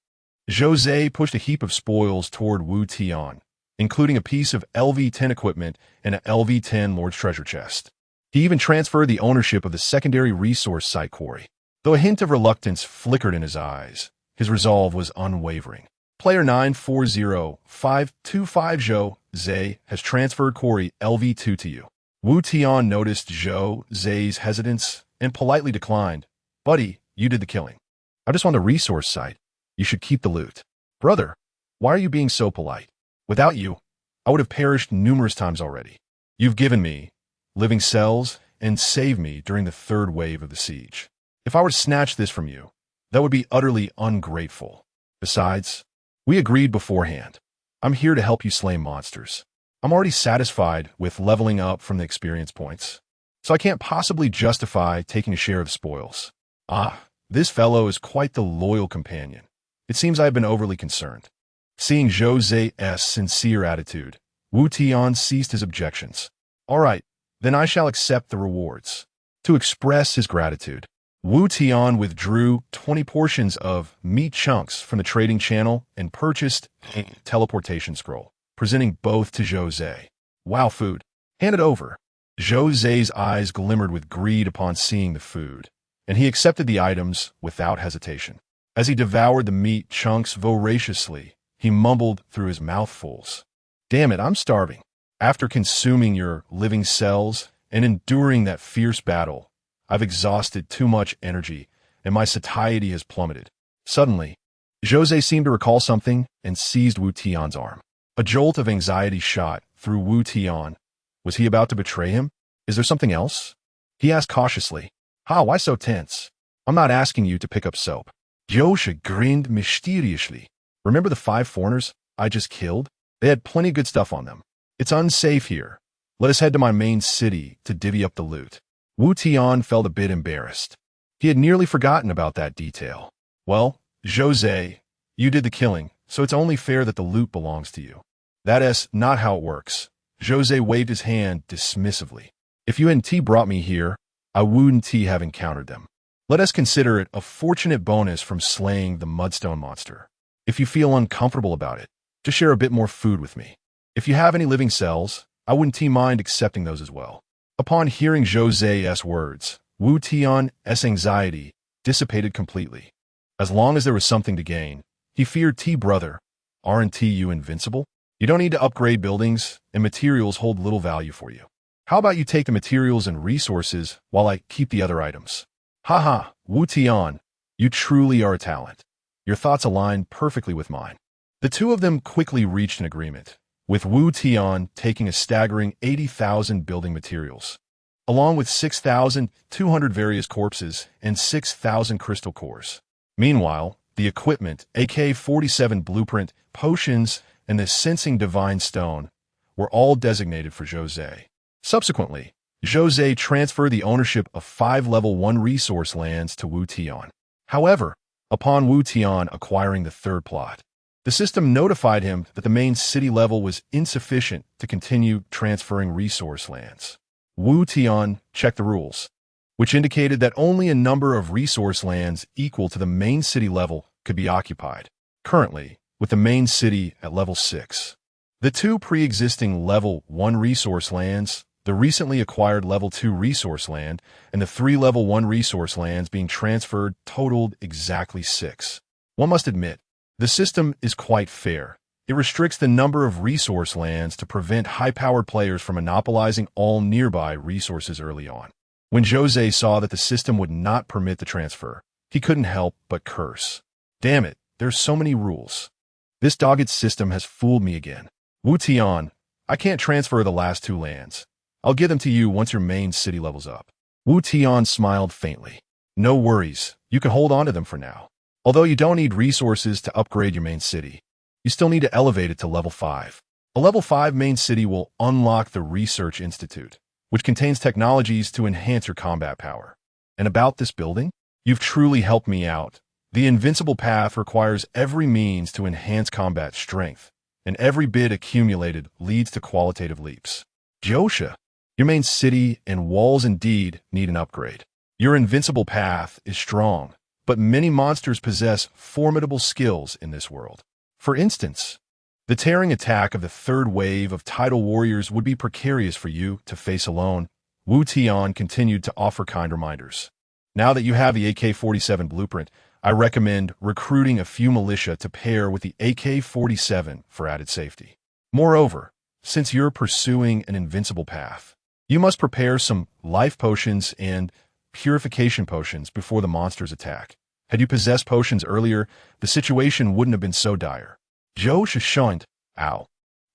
Jose pushed a heap of spoils toward Wu Tian, including a piece of LV10 equipment and an LV10 Lord's Treasure Chest. He even transferred the ownership of the secondary resource site quarry. Though a hint of reluctance flickered in his eyes, his resolve was unwavering. Player 940525 Jose has transferred quarry LV2 to you. Wu Tian noticed Jose's hesitance and politely declined. "Buddy, you did the killing. I just want the resource site. You should keep the loot." "Brother, why are you being so polite? Without you, I would have perished numerous times already. You've given me living cells and saved me during the third wave of the siege. If I were to snatch this from you, that would be utterly ungrateful. Besides, we agreed beforehand. I'm here to help you slay monsters. I'm already satisfied with leveling up from the experience points, so I can't possibly justify taking a share of the spoils. Ah, this fellow is quite the loyal companion. It seems I have been overly concerned. Seeing Jose's sincere attitude, Wu Tian ceased his objections. All right, then I shall accept the rewards. To express his gratitude, Wu Tian withdrew 20 portions of meat chunks from the trading channel and purchased a teleportation scroll, presenting both to Jose. Wow, food. Hand it over. Jose's eyes glimmered with greed upon seeing the food, and he accepted the items without hesitation. As he devoured the meat chunks voraciously, he mumbled through his mouthfuls. Damn it, I'm starving. After consuming your living cells and enduring that fierce battle, I've exhausted too much energy, and my satiety has plummeted. Suddenly, Jose seemed to recall something and seized Wu Tian's arm. A jolt of anxiety shot through Wu Tian. Was he about to betray him? Is there something else? He asked cautiously. Why so tense? I'm not asking you to pick up soap. Josha grinned mysteriously. Remember the 5 foreigners I just killed? They had plenty of good stuff on them. It's unsafe here. Let us head to my main city to divvy up the loot. Wu Tian felt a bit embarrassed. He had nearly forgotten about that detail. Well, Jose, you did the killing, so it's only fair that the loot belongs to you. That is not how it works. Jose waved his hand dismissively. If you and brought me here, I wouldn't have encountered them. Let us consider it a fortunate bonus from slaying the mudstone monster. If you feel uncomfortable about it, just share a bit more food with me. If you have any living cells, I wouldn't mind accepting those as well. Upon hearing Jose's words, Wu Tian's anxiety dissipated completely. As long as there was something to gain, he feared brother. Aren't you invincible? You don't need to upgrade buildings, and materials hold little value for you. How about you take the materials and resources while I keep the other items? Haha, Wu Tian, you truly are a talent. Your thoughts align perfectly with mine. The two of them quickly reached an agreement, with Wu Tian taking a staggering 80,000 building materials, along with 6,200 various corpses and 6,000 crystal cores. Meanwhile, the equipment, AK-47 blueprint, potions, and the sensing divine stone were all designated for Jose. Subsequently, Jose transferred the ownership of 5 level 1 resource lands to Wu Tian. However, upon Wu Tian acquiring the 3rd plot, the system notified him that the main city level was insufficient to continue transferring resource lands. Wu Tian checked the rules, which indicated that only a number of resource lands equal to the main city level could be occupied. Currently, with the main city at level 6, the 2 pre-existing level 1 resource lands, the recently acquired level 2 resource land, and the 3 level 1 resource lands being transferred totaled exactly 6. One must admit, the system is quite fair. It restricts the number of resource lands to prevent high-powered players from monopolizing all nearby resources early on. When Jose saw that the system would not permit the transfer, he couldn't help but curse. Damn it, there's so many rules. This dogged system has fooled me again. Wu Tian, I can't transfer the last 2 lands. I'll give them to you once your main city levels up. Wu Tian smiled faintly. No worries, you can hold on to them for now. Although you don't need resources to upgrade your main city, you still need to elevate it to level 5. A level 5 main city will unlock the Research Institute, which contains technologies to enhance your combat power. And about this building, you've truly helped me out. The Invincible Path requires every means to enhance combat strength, and every bit accumulated leads to qualitative leaps. Josha, your main city and walls indeed need an upgrade. Your Invincible Path is strong, but many monsters possess formidable skills in this world. For instance, the tearing attack of the 3rd wave of tidal warriors would be precarious for you to face alone. Wu Tian continued to offer kind reminders. Now that you have the AK-47 blueprint, I recommend recruiting a few militia to pair with the AK-47 for added safety. Moreover, since you're pursuing an Invincible Path, you must prepare some life potions and purification potions before the monsters attack. Had you possessed potions earlier, the situation wouldn't have been so dire. Joe shunned. Ow.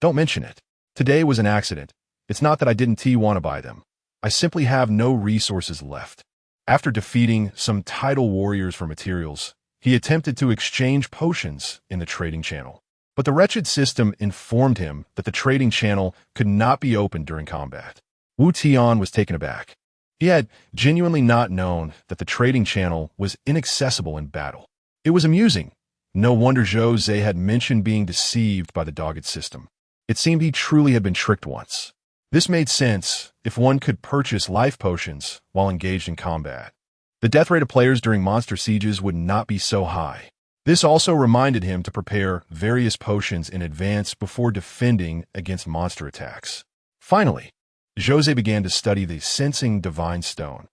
Don't mention it. Today was an accident. It's not that I didn't want to buy them. I simply have no resources left. After defeating some tidal warriors for materials, he attempted to exchange potions in the trading channel. But the wretched system informed him that the trading channel could not be opened during combat. Wu Tian was taken aback. He had genuinely not known that the trading channel was inaccessible in battle. It was amusing. No wonder Zhou Zhe had mentioned being deceived by the dogged system. It seemed he truly had been tricked once. This made sense if one could purchase life potions while engaged in combat. The death rate of players during monster sieges would not be so high. This also reminded him to prepare various potions in advance before defending against monster attacks. Finally, Zhou Zhe began to study the Sensing Divine Stone.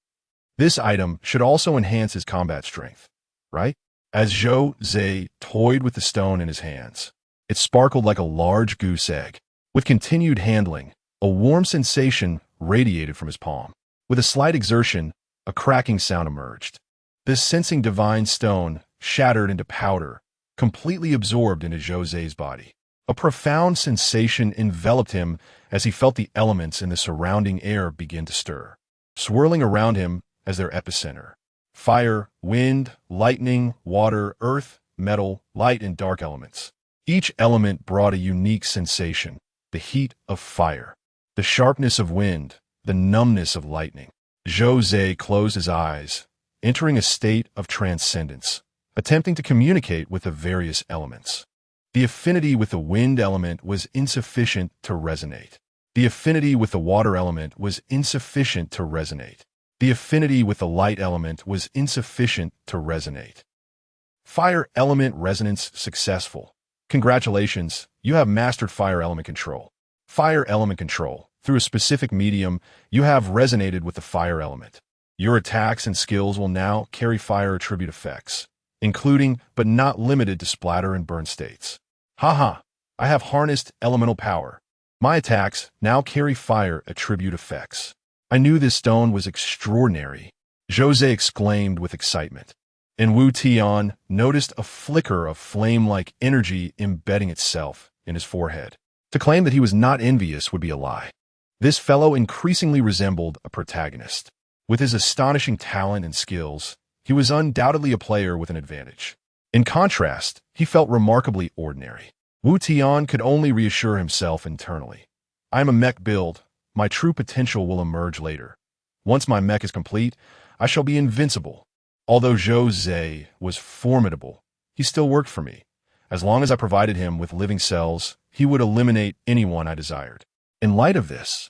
This item should also enhance his combat strength, right? As Zhou Zhe toyed with the stone in his hands, it sparkled like a large goose egg. With continued handling, a warm sensation radiated from his palm. With a slight exertion, a cracking sound emerged. This Sensing Divine Stone shattered into powder, completely absorbed into Zhou Zhe's body. A profound sensation enveloped him as he felt the elements in the surrounding air begin to stir, swirling around him as their epicenter. Fire, wind, lightning, water, earth, metal, light, and dark elements. Each element brought a unique sensation: the heat of fire, the sharpness of wind, the numbness of lightning. Zhou Zhe closed his eyes, entering a state of transcendence, attempting to communicate with the various elements. The affinity with the wind element was insufficient to resonate. The affinity with the water element was insufficient to resonate. The affinity with the light element was insufficient to resonate. Fire element resonance successful. Congratulations, you have mastered fire element control. Fire element control. Through a specific medium, you have resonated with the fire element. Your attacks and skills will now carry fire attribute effects, including but not limited to splatter and burn states. Haha, I have harnessed elemental power. My attacks now carry fire attribute effects. I knew this stone was extraordinary, Zhou Zhe exclaimed with excitement. And Wu Tian noticed a flicker of flame-like energy embedding itself in his forehead. To claim that he was not envious would be a lie. This fellow increasingly resembled a protagonist. With his astonishing talent and skills, he was undoubtedly a player with an advantage. In contrast, he felt remarkably ordinary. Wu Tian could only reassure himself internally. I am a mech build. My true potential will emerge later. Once my mech is complete, I shall be invincible. Although Zhou Zhe was formidable, he still worked for me. As long as I provided him with living cells, he would eliminate anyone I desired. In light of this,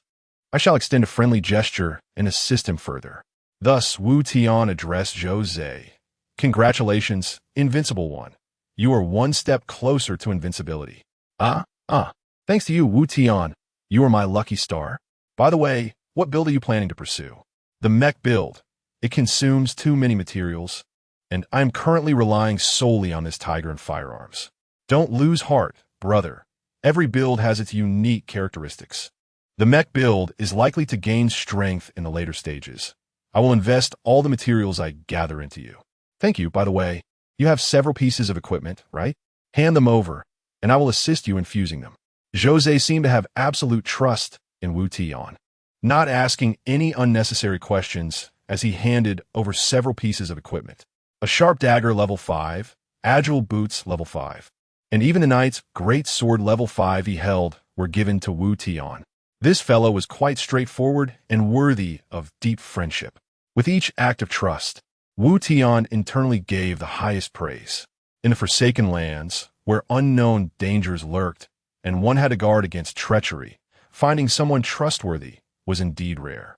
I shall extend a friendly gesture and assist him further. Thus, Wu Tian addressed Zhou Zhe. Congratulations, Invincible One. You are one step closer to invincibility. Thanks to you, Wu Tian. You are my lucky star. By the way, what build are you planning to pursue? The mech build. It consumes too many materials, and I'm currently relying solely on this tiger and firearms. Don't lose heart, brother. Every build has its unique characteristics. The mech build is likely to gain strength in the later stages. I will invest all the materials I gather into you. Thank you, by the way. You have several pieces of equipment, right? Hand them over, and I will assist you in fusing them. Zhou Zhe seemed to have absolute trust in Wu Tian, not asking any unnecessary questions as he handed over several pieces of equipment. A sharp dagger level 5, agile boots level 5, and even the knight's great sword level 5 he held were given to Wu Tian. This fellow was quite straightforward and worthy of deep friendship. With each act of trust, Wu Tian internally gave the highest praise. In the Forsaken Lands, where unknown dangers lurked, and one had to guard against treachery, finding someone trustworthy was indeed rare.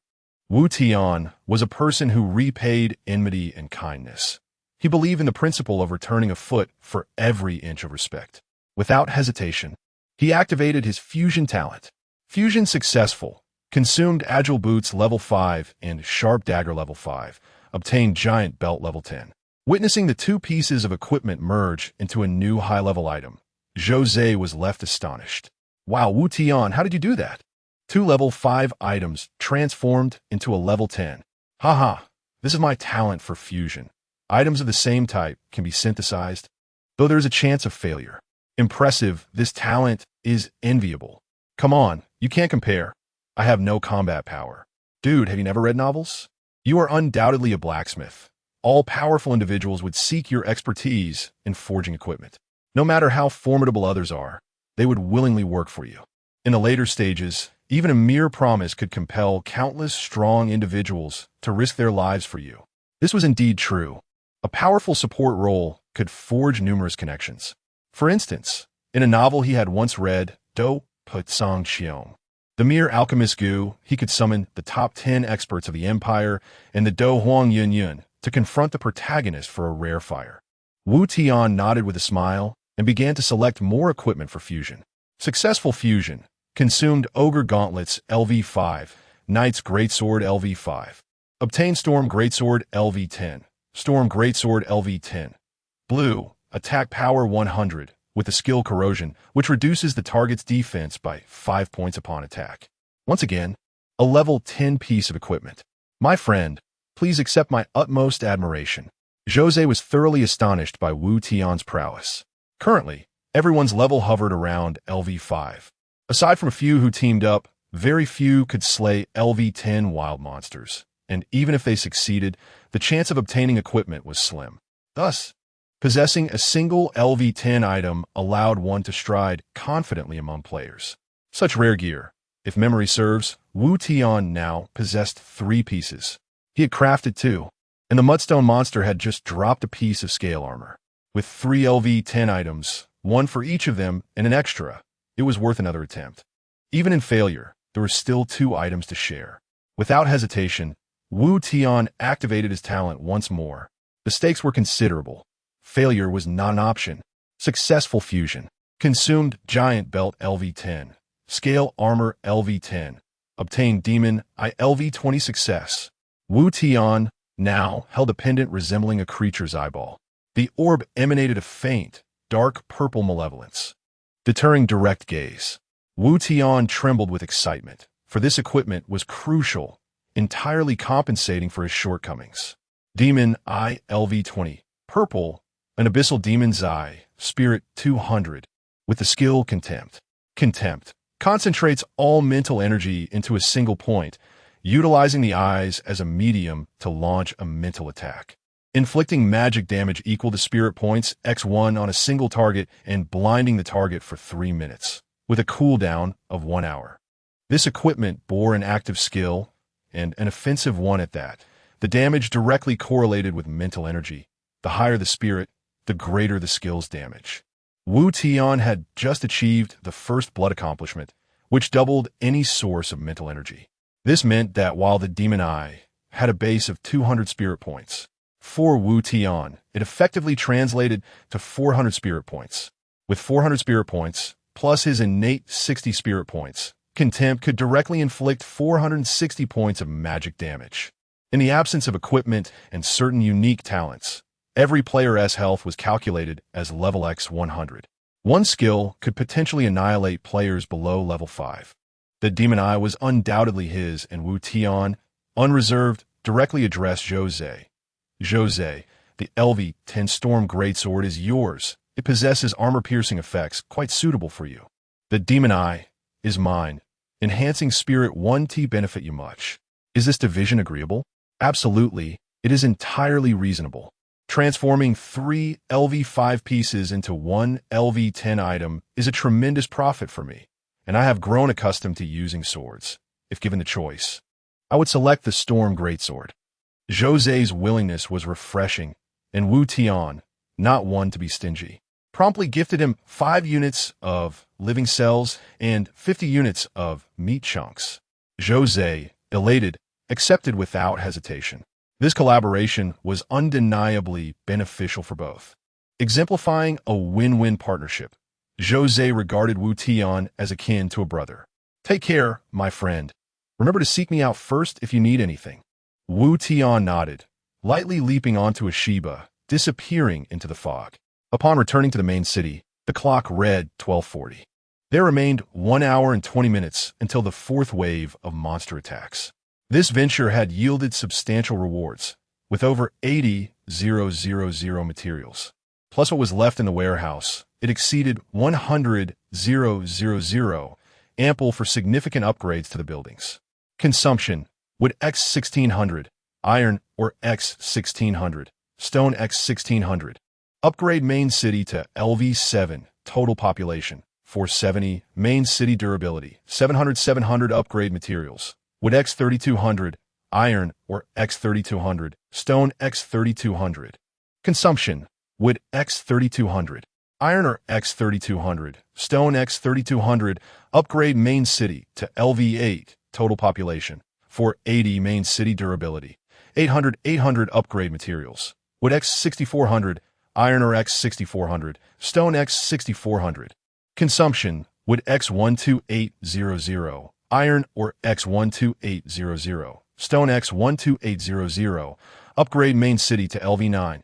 Wu Tian was a person who repaid enmity and kindness. He believed in the principle of returning a foot for every inch of respect. Without hesitation, he activated his fusion talent. Fusion successful, consumed agile boots level 5 and sharp dagger level 5, obtained giant belt level 10. Witnessing the two pieces of equipment merge into a new high-level item, Zhou Zhe was left astonished. Wow, Wu Tian, how did you do that? 2 level 5 items transformed into a level 10. Haha, this is my talent for fusion. Items of the same type can be synthesized, though there is a chance of failure. Impressive, this talent is enviable. Come on, you can't compare. I have no combat power. Dude, have you never read novels? You are undoubtedly a blacksmith. All powerful individuals would seek your expertise in forging equipment. No matter how formidable others are, they would willingly work for you. In the later stages, even a mere promise could compel countless strong individuals to risk their lives for you. This was indeed true. A powerful support role could forge numerous connections. For instance, in a novel he had once read, Do Put Song Xiong, the mere alchemist Gu, he could summon the top 10 experts of the Empire and the Do Huang Yun Yun to confront the protagonist for a rare fire. Wu Tian nodded with a smile and began to select more equipment for fusion. Successful fusion consumed Ogre Gauntlets LV5, Knight's Greatsword LV5. Obtained Storm Greatsword LV10, Storm Greatsword LV10. Blue, Attack Power 100, with the skill Corrosion, which reduces the target's defense by 5 points upon attack. Once again, a level 10 piece of equipment. My friend, please accept my utmost admiration. Jose was thoroughly astonished by Wu Tian's prowess. Currently, everyone's level hovered around LV5. Aside from a few who teamed up, very few could slay LV10 wild monsters, and even if they succeeded, the chance of obtaining equipment was slim. Thus, possessing a single LV10 item allowed one to stride confidently among players. Such rare gear. If memory serves, Wu Tian now possessed 3 pieces. He had crafted 2, and the Mudstone monster had just dropped a piece of scale armor. With 3 LV10 items, 1 for each of them, and an extra, it was worth another attempt. Even in failure, there were still 2 items to share. Without hesitation, Wu Tian activated his talent once more. The stakes were considerable. Failure was not an option. Successful fusion. Consumed Giant Belt LV10. Scale Armor LV10. Obtained Demon I LV20 success. Wu Tian now held a pendant resembling a creature's eyeball. The orb emanated a faint, dark purple malevolence, deterring direct gaze. Wu Tian trembled with excitement, for this equipment was crucial, entirely compensating for his shortcomings. Demon I LV20. Purple, an Abyssal Demon's Eye, Spirit 200, with the skill Contempt. Contempt concentrates all mental energy into a single point, utilizing the eyes as a medium to launch a mental attack. Inflicting magic damage equal to spirit points x1 on a single target and blinding the target for 3 minutes, with a cooldown of 1 hour. This equipment bore an active skill, and an offensive one at that. The damage directly correlated with mental energy. The higher the spirit, the greater the skill's damage. Wu Tian had just achieved the first blood accomplishment, which doubled any source of mental energy. This meant that while the Demon Eye had a base of 200 spirit points, for Wu Tian, it effectively translated to 400 spirit points. With 400 spirit points, plus his innate 60 spirit points, Contempt could directly inflict 460 points of magic damage. In the absence of equipment and certain unique talents, every player's health was calculated as level X 100. One skill could potentially annihilate players below level 5. The Demon Eye was undoubtedly his, and Wu Tian, unreserved, directly addressed Jose. Jose, the LV10 Storm Greatsword is yours. It possesses armor-piercing effects quite suitable for you. The Demon Eye is mine. Enhancing Spirit 1T benefit you much. Is this division agreeable? Absolutely. It is entirely reasonable. Transforming 3 LV5 pieces into 1 LV10 item is a tremendous profit for me, and I have grown accustomed to using swords. If given the choice, I would select the Storm Greatsword. Jose's willingness was refreshing, and Wu Tian, not one to be stingy, promptly gifted him 5 units of living cells and 50 units of meat chunks. Jose, elated, accepted without hesitation. This collaboration was undeniably beneficial for both, exemplifying a win-win partnership. Jose regarded Wu Tian as akin to a brother. Take care, my friend. Remember to seek me out first if you need anything. Wu Tian nodded, lightly leaping onto a Shiba, disappearing into the fog. Upon returning to the main city, the clock read 12:40. There remained 1 hour and 20 minutes until the 4th wave of monster attacks. This venture had yielded substantial rewards, with over 80,000 materials. Plus what was left in the warehouse, it exceeded 100,000, ample for significant upgrades to the buildings. Consumption: wood X 1600, iron or X 1600, stone X 1600. Upgrade main city to LV7, total population, 470, main city durability, 700 upgrade materials, wood X3200, iron or X3200, stone X3200. Consumption, wood X3200, iron or X3200, stone X3200, upgrade main city to LV8, total population, 480 main city durability, 800 upgrade materials, wood X6400, iron or X6400, stone X6400. Consumption, wood X12800, iron or X12800, stone X12800, upgrade main city to LV9,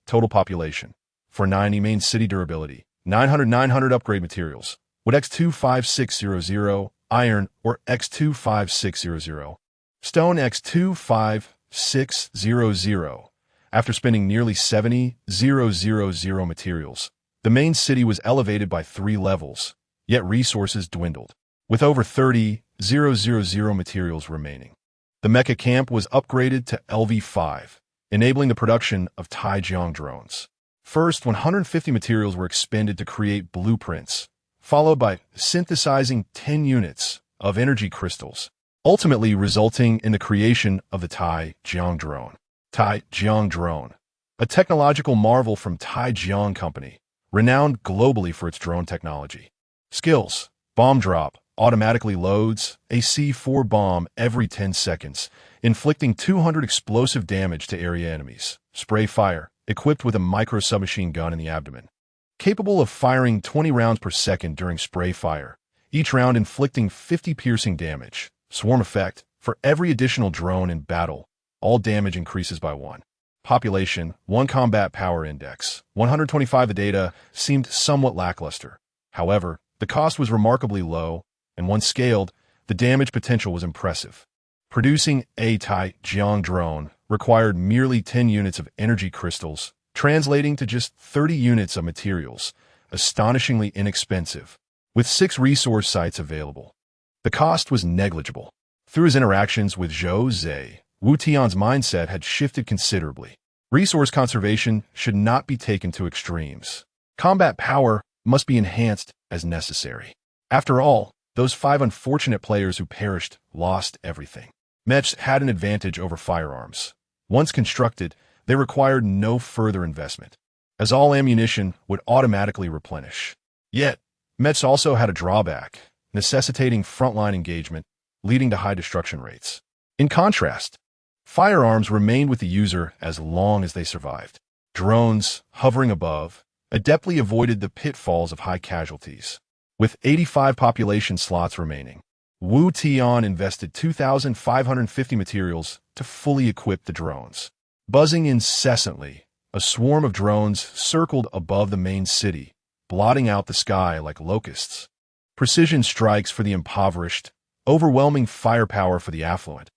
total population, 490 main city durability, 900 upgrade materials, wood X25600, iron or X25600, stone X25600. After spending nearly 70,000 materials, the main city was elevated by 3 levels, yet resources dwindled, with over 30,000 materials remaining. The mecha camp was upgraded to LV5, enabling the production of Taijiang drones. First, 150 materials were expended to create blueprints, followed by synthesizing 10 units of energy crystals, ultimately resulting in the creation of the Taijiang drone. Taijiang drone, a technological marvel from Taijiang Company, renowned globally for its drone technology. Skills: bomb drop, automatically loads a C4 bomb every 10 seconds, inflicting 200 explosive damage to area enemies. Spray fire, equipped with a micro submachine gun in the abdomen. Capable of firing 20 rounds per second during spray fire, each round inflicting 50 piercing damage. Swarm effect, for every additional drone in battle, all damage increases by 1. Population, 1 combat power index, 125. The data seemed somewhat lackluster. However, the cost was remarkably low, and once scaled, the damage potential was impressive. Producing a Taijiang drone required merely 10 units of energy crystals, translating to just 30 units of materials, astonishingly inexpensive, with 6 resource sites available. The cost was negligible. Through his interactions with Zhou Zhe, Wu Tian's mindset had shifted considerably. Resource conservation should not be taken to extremes. Combat power must be enhanced as necessary. After all, those 5 unfortunate players who perished lost everything. Mechs had an advantage over firearms. Once constructed, they required no further investment, as all ammunition would automatically replenish. Yet, Mechs also had a drawback, necessitating frontline engagement, leading to high destruction rates. In contrast, firearms remained with the user as long as they survived. Drones, hovering above, adeptly avoided the pitfalls of high casualties. With 85 population slots remaining, Wu Tian invested 2,550 materials to fully equip the drones. Buzzing incessantly, a swarm of drones circled above the main city, blotting out the sky like locusts. Precision strikes for the impoverished, overwhelming firepower for the affluent.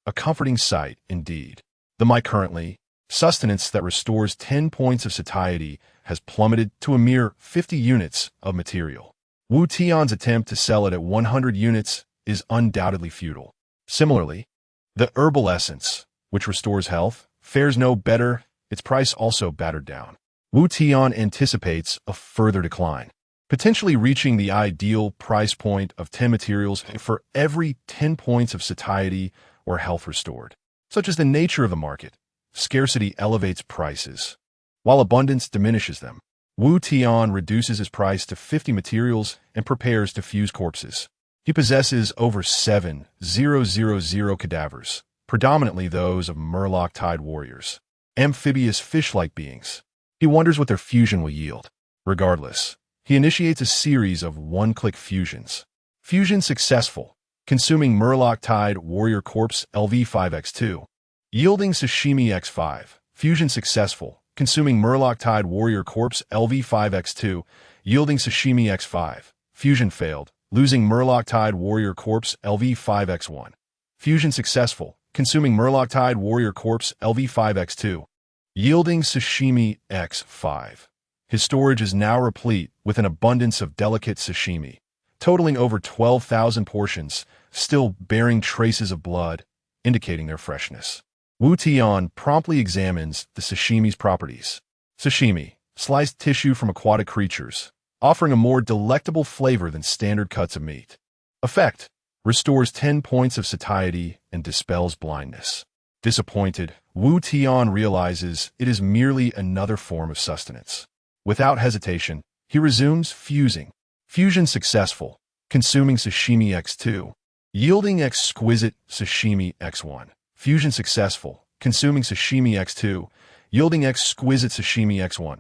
A comforting sight, indeed. The my currently, sustenance that restores 10 points of satiety has plummeted to a mere 50 units of material. Wu Tian's attempt to sell it at 100 units is undoubtedly futile. Similarly, the herbal essence, which restores health, fares no better, its price also battered down. Wu Tian anticipates a further decline, potentially reaching the ideal price point of 10 materials for every 10 points of satiety or health restored. Such is the nature of the market. Scarcity elevates prices, while abundance diminishes them. Wu Tian reduces his price to 50 materials and prepares to fuse corpses. He possesses over 7,000 cadavers, predominantly those of Murloc-Tide warriors, amphibious fish-like beings. He wonders what their fusion will yield. Regardless, he initiates a series of one-click fusions. Fusion successful, consuming Murloc-Tide warrior corpse LV5X2, yielding Sashimi X5. Fusion successful, consuming Murloc-Tide warrior corpse LV5X2, yielding Sashimi X5. Fusion failed, losing Murloc-Tide warrior corpse LV5X1. Fusion successful, consuming Murloc-Tide warrior corpse LV5X2, yielding Sashimi X5. His storage is now replete with an abundance of delicate sashimi, totaling over 12,000 portions, still bearing traces of blood, indicating their freshness. Wu Tian promptly examines the sashimi's properties. Sashimi, sliced tissue from aquatic creatures, offering a more delectable flavor than standard cuts of meat. Effect: restores 10 points of satiety and dispels blindness. Disappointed, Wu Tian realizes it is merely another form of sustenance. Without hesitation, he resumes fusing. Fusion successful, consuming sashimi x2, yielding exquisite sashimi x1. Fusion successful, consuming sashimi x2, yielding exquisite sashimi x1.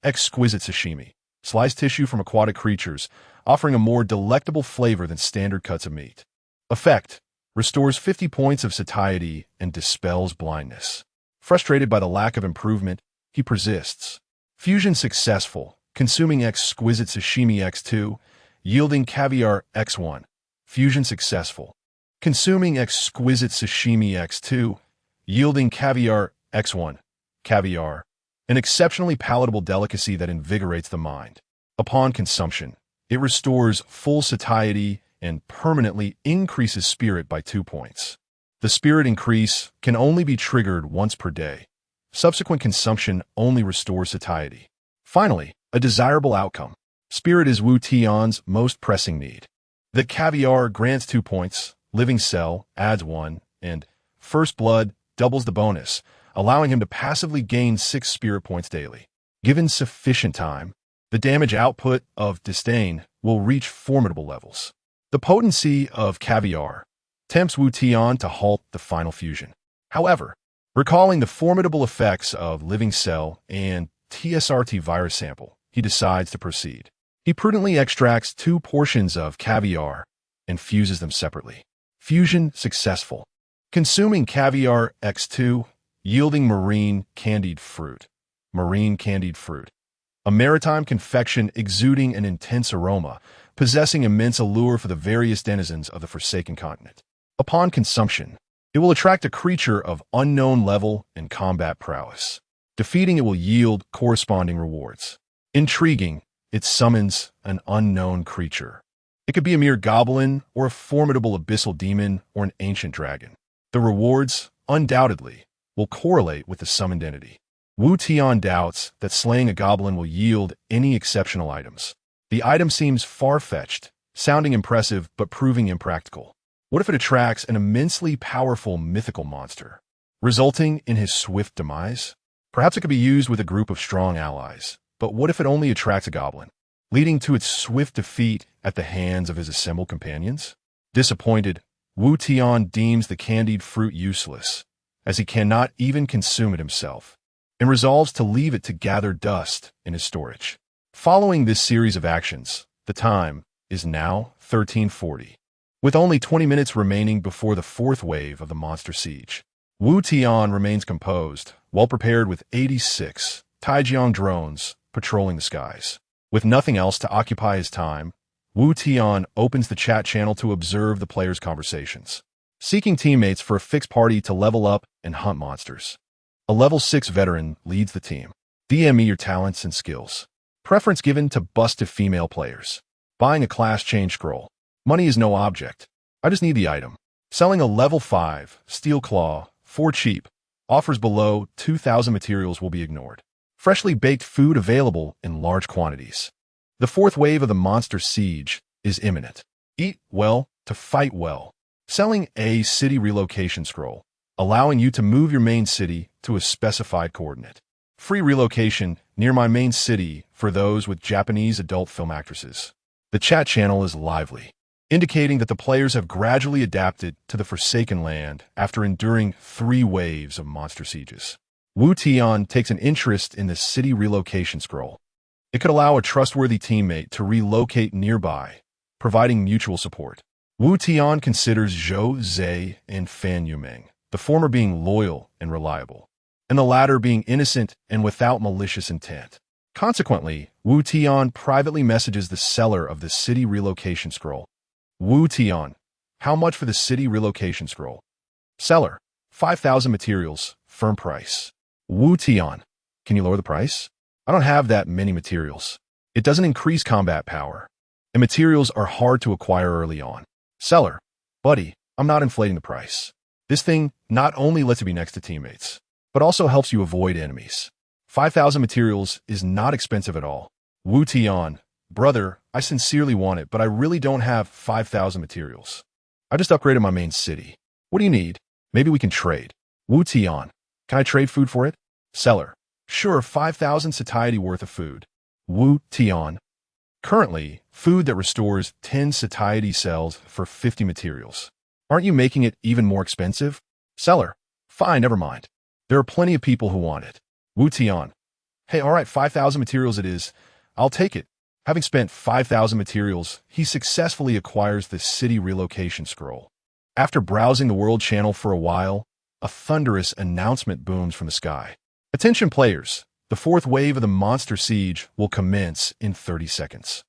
Exquisite sashimi, sliced tissue from aquatic creatures, offering a more delectable flavor than standard cuts of meat. Effect: restores 50 points of satiety and dispels blindness. Frustrated by the lack of improvement, he persists. Fusion successful, consuming exquisite sashimi x2, yielding caviar x1. Fusion successful, consuming exquisite sashimi x2, yielding caviar x1. Caviar, an exceptionally palatable delicacy that invigorates the mind. Upon consumption, it restores full satiety and permanently increases spirit by 2 points. The spirit increase can only be triggered once per day. Subsequent consumption only restores satiety. Finally, a desirable outcome. Spirit is Wu Tian's most pressing need. The caviar grants 2 points, living cell adds 1, and first blood doubles the bonus, allowing him to passively gain 6 spirit points daily. Given sufficient time, the damage output of disdain will reach formidable levels. The potency of caviar tempts Wu Tian to halt the final fusion. However, recalling the formidable effects of living cell and TSRT virus sample, he decides to proceed. He prudently extracts 2 portions of caviar and fuses them separately. Fusion successful, consuming caviar x2, yielding marine candied fruit. Marine candied fruit, a maritime confection exuding an intense aroma, possessing immense allure for the various denizens of the Forsaken Continent. Upon consumption, it will attract a creature of unknown level and combat prowess. Defeating it will yield corresponding rewards. Intriguing, it summons an unknown creature. It could be a mere goblin or a formidable abyssal demon or an ancient dragon. The rewards, undoubtedly, will correlate with the summoned entity. Wu Tian doubts that slaying a goblin will yield any exceptional items. The item seems far-fetched, sounding impressive but proving impractical. What if it attracts an immensely powerful mythical monster, resulting in his swift demise? Perhaps it could be used with a group of strong allies, but what if it only attracts a goblin, leading to its swift defeat at the hands of his assembled companions? Disappointed, Wu Tian deems the candied fruit useless, as he cannot even consume it himself, and resolves to leave it to gather dust in his storage. Following this series of actions, the time is now 1340. With only 20 minutes remaining before the 4th wave of the monster siege, Wu Tian remains composed, well prepared with 86 Taijiang drones patrolling the skies. With nothing else to occupy his time, Wu Tian opens the chat channel to observe the players' conversations, seeking teammates for a fixed party to level up and hunt monsters. A level 6 veteran leads the team. DM me your talents and skills. Preference given to busted female players. Buying a class change scroll. Money is no object. I just need the item. Selling a level 5 steel claw for cheap. Offers below 2,000 materials will be ignored. Freshly baked food available in large quantities. The 4th wave of the monster siege is imminent. Eat well to fight well. Selling a city relocation scroll, allowing you to move your main city to a specified coordinate. Free relocation near my main city for those with Japanese adult film actresses. The chat channel is lively, indicating that the players have gradually adapted to the Forsaken Land after enduring 3 waves of monster sieges. Wu Tian takes an interest in the city relocation scroll. It could allow a trustworthy teammate to relocate nearby, providing mutual support. Wu Tian considers Zhou Zhe and Fan Yumeng, the former being loyal and reliable, and the latter being innocent and without malicious intent. Consequently, Wu Tian privately messages the seller of the city relocation scroll. Wu Tian, how much for the city relocation scroll? Seller, 5,000 materials, firm price. Wu Tian, can you lower the price? I don't have that many materials. It doesn't increase combat power, and materials are hard to acquire early on. Seller, buddy, I'm not inflating the price. This thing not only lets you be next to teammates, but also helps you avoid enemies. 5,000 materials is not expensive at all. Wu Tian, brother, I sincerely want it, but I really don't have 5,000 materials. I just upgraded my main city. What do you need? Maybe we can trade. Wu Tian, can I trade food for it? Seller, sure, 5,000 satiety worth of food. Wu Tian, currently, food that restores 10 satiety cells for 50 materials. Aren't you making it even more expensive? Seller, fine, never mind. There are plenty of people who want it. Wu Tian, hey, all right, 5,000 materials it is. I'll take it. Having spent 5,000 materials, he successfully acquires the city relocation scroll. After browsing the world channel for a while, a thunderous announcement booms from the sky. Attention players, the fourth wave of the monster siege will commence in 30 seconds.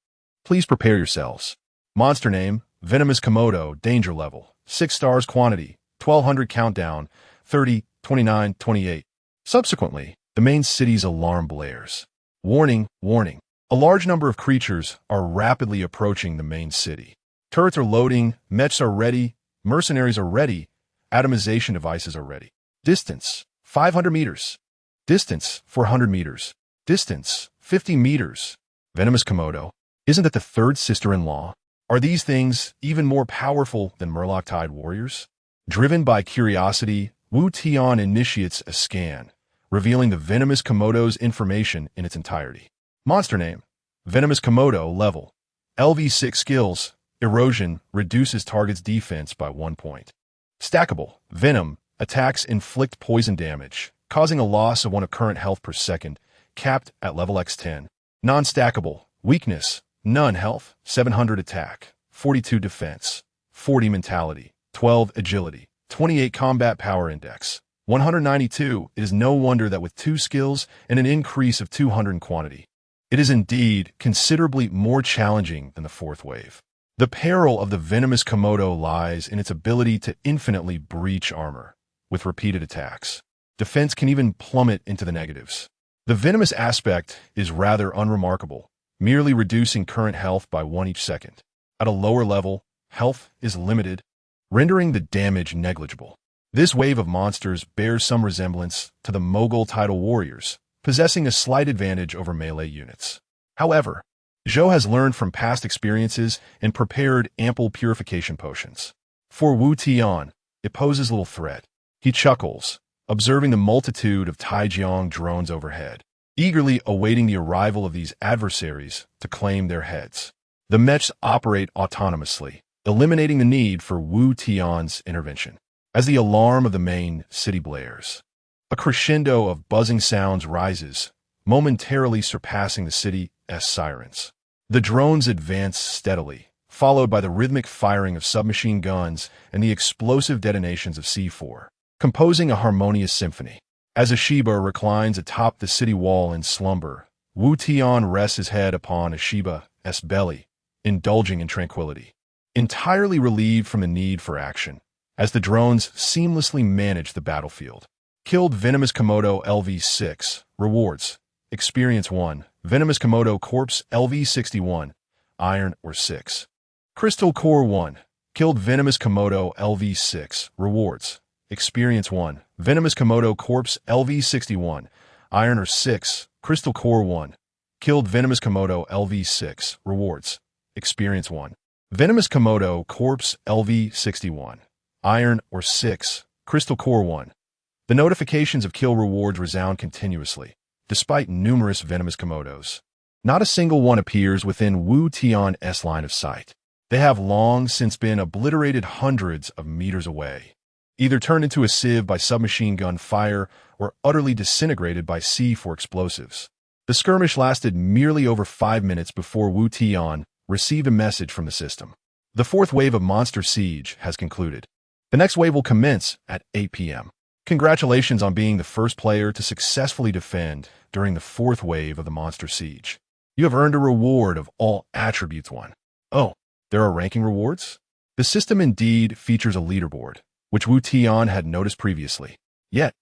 Please prepare yourselves. Monster name, Venomous Komodo, danger level, 6 stars quantity, 1200 countdown, 30, 29, 28. Subsequently, the main city's alarm blares. Warning, warning. A large number of creatures are rapidly approaching the main city. Turrets are loading, mechs are ready, mercenaries are ready, atomization devices are ready. Distance, 500 meters. Distance, 400 meters. Distance, 50 meters. Venomous Komodo, isn't that the third sister-in-law? Are these things even more powerful than Murloc-Tide warriors? Driven by curiosity, Wu Tian initiates a scan, revealing the Venomous Komodo's information in its entirety. Monster name, Venomous Komodo, level, LV6 skills, erosion, reduces target's defense by 1 point. Stackable, venom, attacks inflict poison damage, causing a loss of 1 of current health per second, capped at level X10. Non-stackable, weakness, none health, 700 attack, 42 defense, 40 mentality, 12 agility, 28 combat power index, 192. It is no wonder that with 2 skills and an increase of 200 in quantity, it is indeed considerably more challenging than the fourth wave. The peril of the Venomous Komodo lies in its ability to infinitely breach armor with repeated attacks. Defense can even plummet into the negatives. The venomous aspect is rather unremarkable, merely reducing current health by 1 each second. At a lower level, health is limited, rendering the damage negligible. This wave of monsters bears some resemblance to the Mogul title warriors, possessing a slight advantage over melee units. However, Zhou has learned from past experiences and prepared ample purification potions. For Wu Tian, it poses little threat. He chuckles, observing the multitude of Taijiang drones overhead, eagerly awaiting the arrival of these adversaries to claim their heads. The mechs operate autonomously, eliminating the need for Wu Tian's intervention. As the alarm of the main city blares, a crescendo of buzzing sounds rises, momentarily surpassing the city's sirens. The drones advance steadily, followed by the rhythmic firing of submachine guns and the explosive detonations of C4, composing a harmonious symphony. As Ashiba reclines atop the city wall in slumber, Wu Tian rests his head upon Ashiba's belly, indulging in tranquility, entirely relieved from the need for action, as the drones seamlessly manage the battlefield. Killed Venomous Komodo LV6. Rewards. Experience 1. Venomous Komodo Corpse LV61. Iron or 6. Crystal Core 1. Killed Venomous Komodo LV6. Rewards. Experience 1. Venomous Komodo Corpse LV61. Iron or 6. Crystal Core 1. Killed Venomous Komodo LV6. Rewards. Experience 1. Venomous Komodo Corpse LV61. Iron or 6. Crystal Core 1. The notifications of kill rewards resound continuously, despite numerous venomous Komodos. Not a single one appears within Wu Tian's line of sight. They have long since been obliterated hundreds of meters away, either turned into a sieve by submachine gun fire or utterly disintegrated by C4 explosives. The skirmish lasted merely over 5 minutes before Wu Tian received a message from the system. The fourth wave of Monster Siege has concluded. The next wave will commence at 8 p.m. Congratulations on being the first player to successfully defend during the fourth wave of the Monster Siege. You have earned a reward of all attributes 1. Oh, there are ranking rewards? The system indeed features a leaderboard, which Wu Tian had noticed previously. Yet,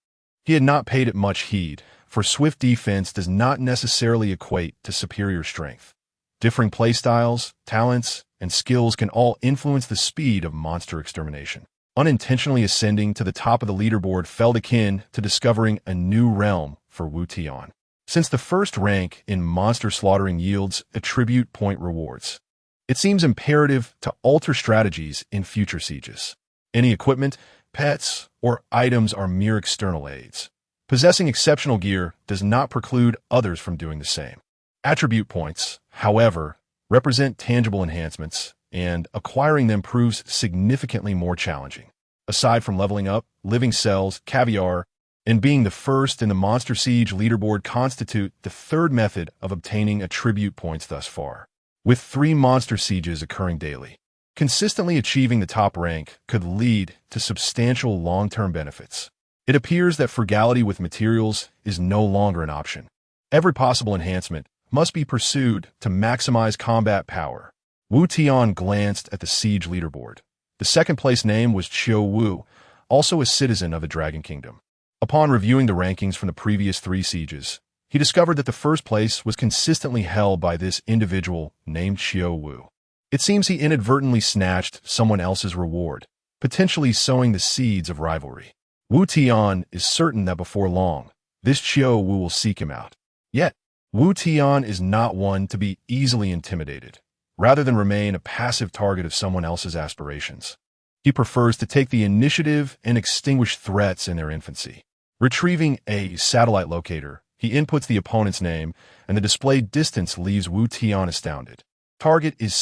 he had not paid it much heed, for swift defense does not necessarily equate to superior strength. Differing playstyles, talents, and skills can all influence the speed of monster extermination. Unintentionally ascending to the top of the leaderboard felt akin to discovering a new realm for Wu Tian. since the first rank in monster slaughtering yields attribute point rewards. It seems imperative to alter strategies in future sieges. Any equipment, pets, or items are mere external aids. Possessing exceptional gear does not preclude others from doing the same. Attribute points, however, represent tangible enhancements, and acquiring them proves significantly more challenging. Aside from leveling up, living cells, caviar, and being the first in the Monster Siege leaderboard constitute the third method of obtaining attribute points thus far, with 3 monster sieges occurring daily. Consistently achieving the top rank could lead to substantial long-term benefits. It appears that frugality with materials is no longer an option. Every possible enhancement must be pursued to maximize combat power. Wu Tian glanced at the siege leaderboard. The second-place name was Qiu Wu, also a citizen of the Dragon Kingdom. Upon reviewing the rankings from the previous 3 sieges, he discovered that the first place was consistently held by this individual named Qiu Wu. It seems he inadvertently snatched someone else's reward, potentially sowing the seeds of rivalry. Wu Tian is certain that before long, this Qiu Wu will seek him out. Yet, Wu Tian is not one to be easily intimidated, rather than remain a passive target of someone else's aspirations. He prefers to take the initiative and extinguish threats in their infancy. Retrieving a satellite locator, he inputs the opponent's name, and the displayed distance leaves Wu Tian astounded. Target is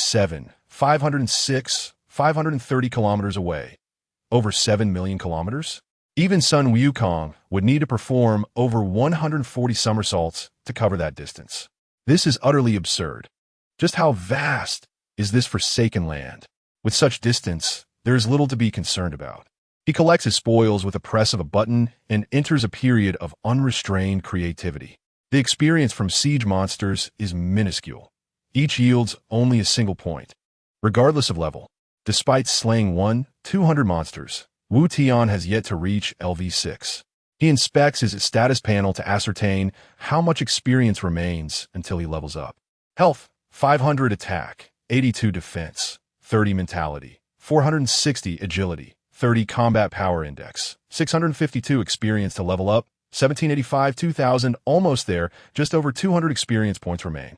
530 kilometers away. Over 7 million kilometers? Even Sun Wukong would need to perform over 140 somersaults to cover that distance. This is utterly absurd. Just how vast is this forsaken land? With such distance, there is little to be concerned about. He collects his spoils with a press of a button and enters a period of unrestrained creativity. The experience from siege monsters is minuscule. Each yields only a single point, regardless of level. Despite slaying 200 monsters, Wu Tian has yet to reach LV6. He inspects his status panel to ascertain how much experience remains until he levels up. Health, 500 attack, 82 defense, 30 mentality, 460 agility, 30 combat power index, 652 experience to level up, 1785, 2000, almost there, just over 200 experience points remain.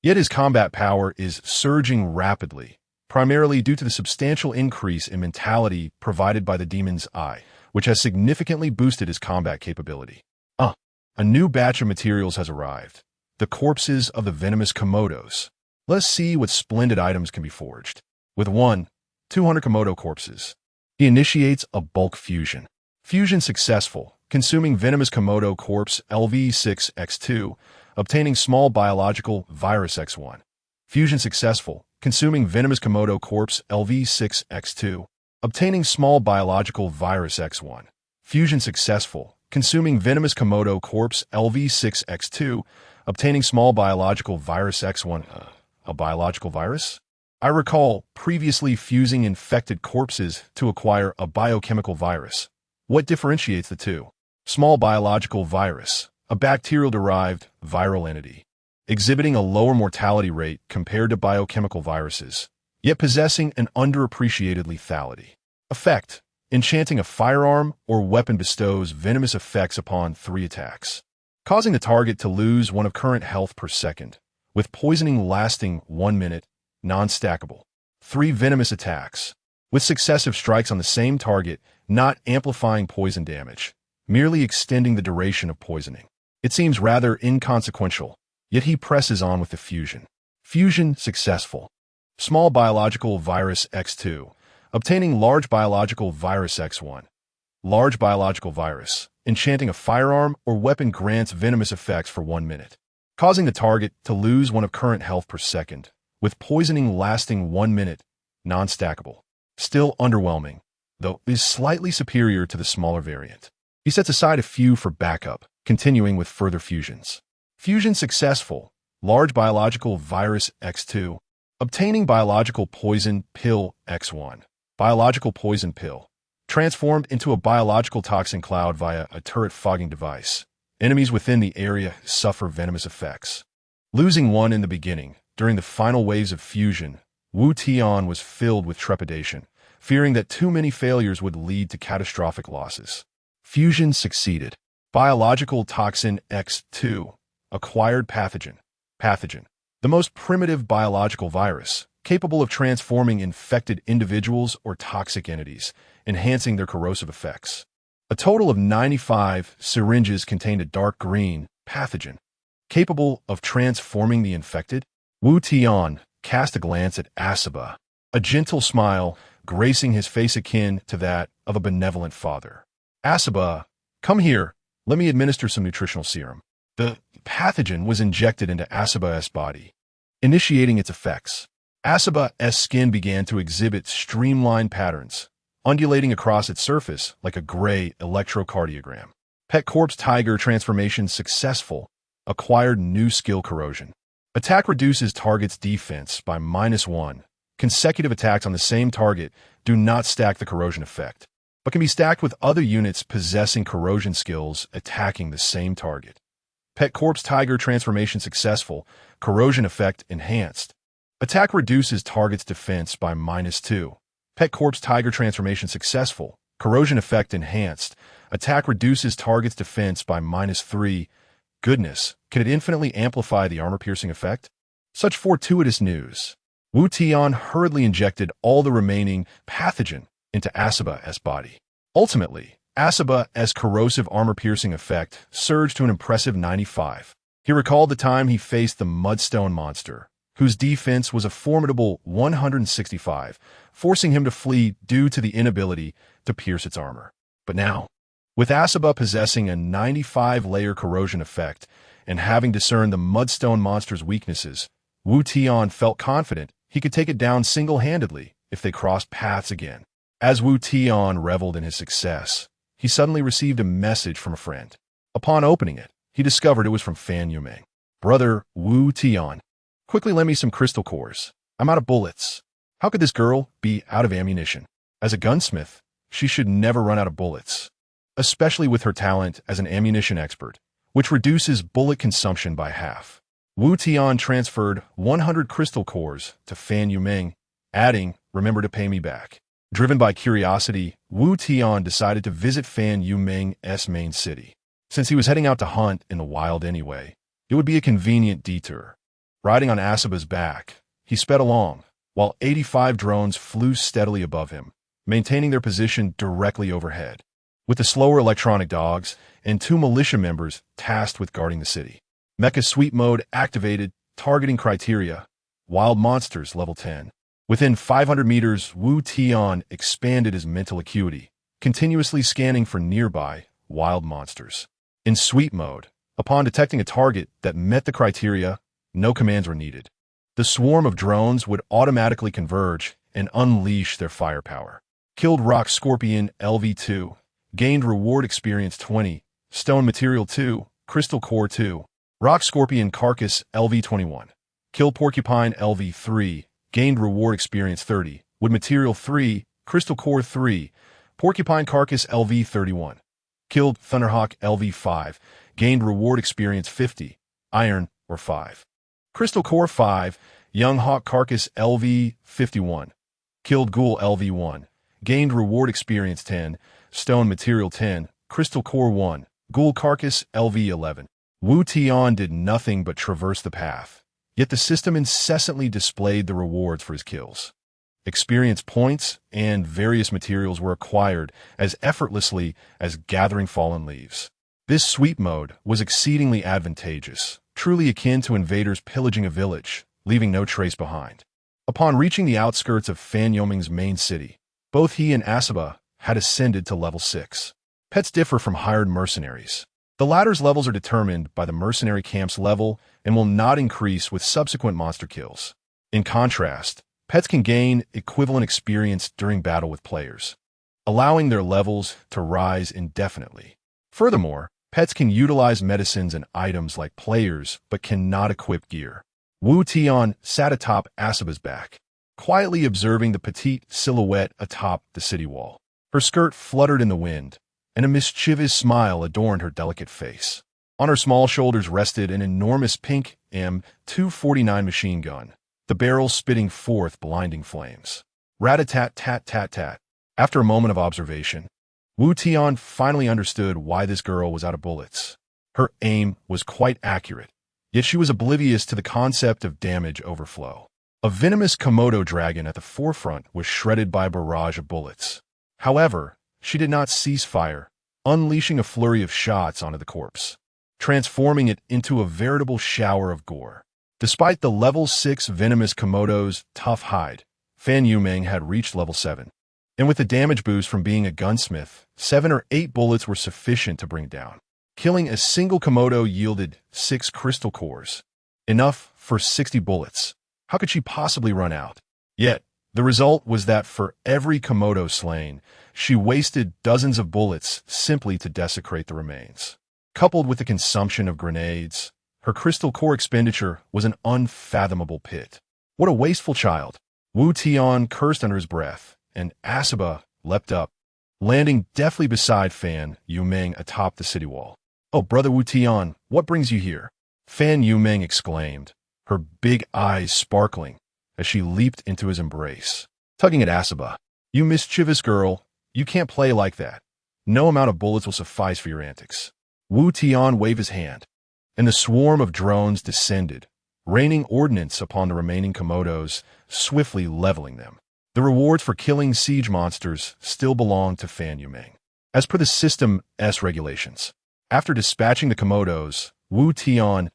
Yet his combat power is surging rapidly, primarily due to the substantial increase in mentality provided by the Demon's Eye, which has significantly boosted his combat capability. A new batch of materials has arrived. The corpses of the venomous Komodos. Let's see what splendid items can be forged. With 200 Komodo corpses, he initiates a bulk fusion. Fusion successful, consuming venomous Komodo corpse LV6X2, obtaining small biological virus X1. Fusion successful, consuming venomous Komodo corpse LV6X2, obtaining small biological virus X1. Fusion successful, consuming venomous Komodo corpse LV6X2, obtaining small biological virus X1. A biological virus? I recall previously fusing infected corpses to acquire a biochemical virus. What differentiates the two? Small biological virus, a bacterial-derived viral entity, exhibiting a lower mortality rate compared to biochemical viruses, yet possessing an underappreciated lethality. Effect: enchanting a firearm or weapon bestows venomous effects upon 3 attacks, causing the target to lose 1 of current health per second, with poisoning lasting 1 minute, non-stackable. 3 venomous attacks, with successive strikes on the same target, not amplifying poison damage, merely extending the duration of poisoning. It seems rather inconsequential, yet he presses on with the fusion. Fusion successful. Small biological virus X2, obtaining large biological virus X1. Large biological virus, enchanting a firearm or weapon grants venomous effects for 1 minute, causing the target to lose 1 of current health per second, with poisoning lasting 1 minute, non-stackable. Still underwhelming, though is slightly superior to the smaller variant. He sets aside a few for backup, continuing with further fusions. Fusion successful, large biological virus X2, obtaining biological poison pill X1. Biological poison pill, transformed into a biological toxin cloud via a turret fogging device. Enemies within the area suffer venomous effects. Losing 1 in the beginning, during the final waves of fusion, Wu Tian was filled with trepidation, fearing that too many failures would lead to catastrophic losses. Fusion succeeded. Biological toxin X2, acquired pathogen. Pathogen. The most primitive biological virus, capable of transforming infected individuals or toxic entities, enhancing their corrosive effects. A total of 95 syringes contained a dark green pathogen, capable of transforming the infected. Wu Tian cast a glance at Asaba, a gentle smile gracing his face akin to that of a benevolent father. Asaba, come here. Let me administer some nutritional serum. The pathogen was injected into Asaba's body, initiating its effects. Asaba's skin began to exhibit streamlined patterns, undulating across its surface like a gray electrocardiogram. Pet Corpse Tiger transformation successful. Acquired new skill corrosion. Attack reduces target's defense by -1. Consecutive attacks on the same target do not stack the corrosion effect, but can be stacked with other units possessing corrosion skills attacking the same target. Pet Corpse Tiger transformation successful. Corrosion effect enhanced. Attack reduces target's defense by -2. Pet Corpse Tiger transformation successful. Corrosion effect enhanced. Attack reduces target's defense by -3. Goodness, can it infinitely amplify the armor-piercing effect? Such fortuitous news. Wu Tian hurriedly injected all the remaining pathogen into Asaba's body. Ultimately, Asaba's corrosive armor-piercing effect surged to an impressive 95. He recalled the time he faced the Mudstone monster, whose defense was a formidable 165, forcing him to flee due to the inability to pierce its armor. But now, with Asaba possessing a 95-layer corrosion effect and having discerned the Mudstone monster's weaknesses, Wu Tian felt confident he could take it down single-handedly if they crossed paths again. As Wu Tian reveled in his success, he suddenly received a message from a friend. Upon opening it, he discovered it was from Fan Yumeng. Brother Wu Tian, quickly lend me some crystal cores. I'm out of bullets. How could this girl be out of ammunition? As a gunsmith, she should never run out of bullets, especially with her talent as an ammunition expert, which reduces bullet consumption by half. Wu Tian transferred 100 crystal cores to Fan Yumeng, adding, remember to pay me back. Driven by curiosity, Wu Tian decided to visit Fan Yumeng's main city. Since he was heading out to hunt in the wild anyway, it would be a convenient detour. Riding on Asaba's back, he sped along, while 85 drones flew steadily above him, maintaining their position directly overhead, with the slower electronic dogs and 2 militia members tasked with guarding the city. Mecha Sweep Mode activated, targeting criteria, Wild Monsters level 10. Within 500 meters, Wu Tian expanded his mental acuity, continuously scanning for nearby wild monsters. In Sweep Mode, upon detecting a target that met the criteria, no commands were needed. The swarm of drones would automatically converge and unleash their firepower. Killed Rock Scorpion LV2, gained reward experience 20, Stone Material 2, Crystal Core 2, Rock Scorpion Carcass LV21. Kill Porcupine LV3, gained reward experience 30, Wood Material 3, Crystal Core 3, Porcupine Carcass LV31. Killed Thunderhawk LV5, gained reward experience 50, Iron or 5. Crystal Core 5, Young Hawk Carcass LV51. Killed Ghoul LV1, gained reward experience 10, Stone Material 10, Crystal Core 1, Ghoul Carcass LV11. Wu Tian did nothing but traverse the path, yet the system incessantly displayed the rewards for his kills. Experience points and various materials were acquired as effortlessly as gathering fallen leaves. This sweep mode was exceedingly advantageous, truly akin to invaders pillaging a village, leaving no trace behind. Upon reaching the outskirts of Fan Yumeng's main city, both he and Asaba had ascended to level 6. Pets differ from hired mercenaries. The latter's levels are determined by the mercenary camp's level and will not increase with subsequent monster kills. In contrast, pets can gain equivalent experience during battle with players, allowing their levels to rise indefinitely. Furthermore, pets can utilize medicines and items like players but cannot equip gear. Wu Tian sat atop Asaba's back, quietly observing the petite silhouette atop the city wall. Her skirt fluttered in the wind, and a mischievous smile adorned her delicate face. On her small shoulders rested an enormous pink M249 machine gun, the barrel spitting forth blinding flames. Rat-a-tat-tat-tat-tat. After a moment of observation, Wu Tian finally understood why this girl was out of bullets. Her aim was quite accurate, Yet she was oblivious to the concept of damage overflow. A venomous Komodo dragon at the forefront was shredded by a barrage of bullets. However, she did not cease fire, unleashing a flurry of shots onto the corpse, transforming it into a veritable shower of gore. Despite the level 6 venomous Komodo's tough hide, Fan Yumeng had reached level 7. And with the damage boost from being a gunsmith, 7 or 8 bullets were sufficient to bring it down. Killing a single Komodo yielded 6 crystal cores, enough for 60 bullets. How could she possibly run out? Yet, the result was that for every Komodo slain, she wasted dozens of bullets simply to desecrate the remains. Coupled with the consumption of grenades, her crystal core expenditure was an unfathomable pit. What a wasteful child! Wu Tian cursed under his breath, and Asaba leapt up, landing deftly beside Fan Yumeng atop the city wall. "Oh, brother Wu Tian, what brings you here?" Fan Yumeng exclaimed, her big eyes sparkling as she leaped into his embrace, tugging at Asaba. "You mischievous girl, you can't play like that. No amount of bullets will suffice for your antics." Wu Tian waved his hand, and the swarm of drones descended, raining ordnance upon the remaining Komodos, swiftly leveling them. The rewards for killing siege monsters still belonged to Fan Yumeng, as per the system's regulations. After dispatching the Komodos, Wu Tian's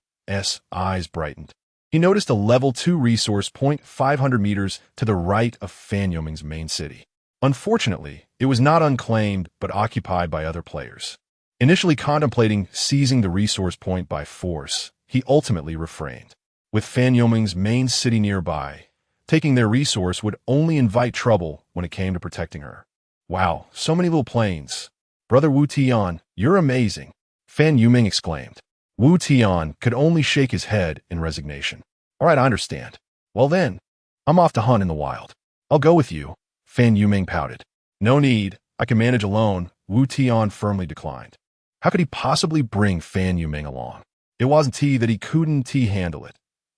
eyes brightened. He noticed a level 2 resource point 500 meters to the right of Fan Yumeng's main city. Unfortunately, it was not unclaimed but occupied by other players. Initially contemplating seizing the resource point by force, he ultimately refrained. With Fan Yumeng's main city nearby, taking their resource would only invite trouble when it came to protecting her. "Wow, so many little planes. Brother Wu Tian, you're amazing," Fan Yumeng exclaimed. Wu Tian could only shake his head in resignation. "All right, I understand. Well then, I'm off to hunt in the wild. I'll go with you," Fan Yumeng pouted. "No need, I can manage alone," Wu Tian firmly declined. How could he possibly bring Fan Yumeng along? It wasn't that he couldn't handle it.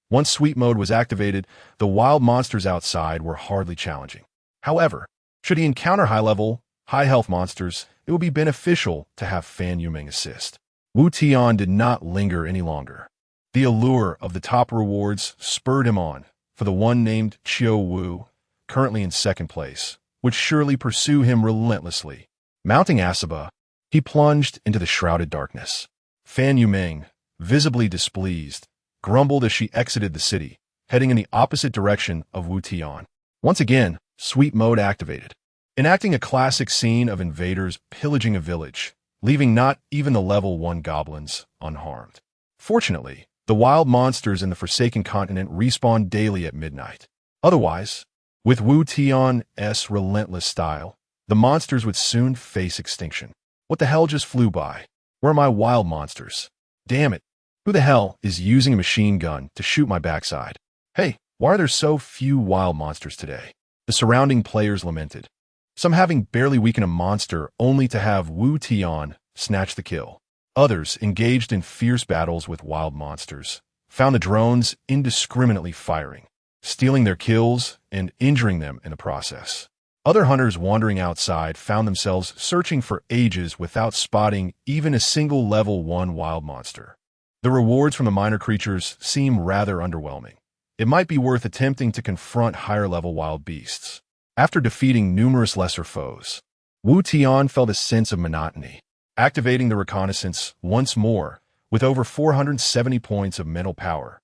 Once sweep mode was activated, the wild monsters outside were hardly challenging. However, should he encounter high-level, high-health monsters, it would be beneficial to have Fan Yumeng assist. Wu Tian did not linger any longer. The allure of the top rewards spurred him on, for the one named Chiu Wu, currently in second place, would surely pursue him relentlessly. Mounting Asaba, he plunged into the shrouded darkness. Fan Yumeng, visibly displeased, grumbled as she exited the city, heading in the opposite direction of Wu Tian. Once again, sweep mode activated, enacting a classic scene of invaders pillaging a village, leaving not even the level 1 goblins unharmed. Fortunately, the wild monsters in the Forsaken Continent respawn daily at midnight. Otherwise, with Wu Tian's relentless style, the monsters would soon face extinction. What the hell just flew by? Where are my wild monsters? Damn it. Who the hell is using a machine gun to shoot my backside? Hey, why are there so few wild monsters today? The surrounding players lamented, some having barely weakened a monster only to have Wu Tian snatch the kill. Others, engaged in fierce battles with wild monsters, found the drones indiscriminately firing, stealing their kills and injuring them in the process. Other hunters wandering outside found themselves searching for ages without spotting even a single level 1 wild monster. The rewards from the minor creatures seem rather underwhelming. It might be worth attempting to confront higher-level wild beasts. After defeating numerous lesser foes, Wu Tian felt a sense of monotony, activating the reconnaissance once more with over 470 points of mental power.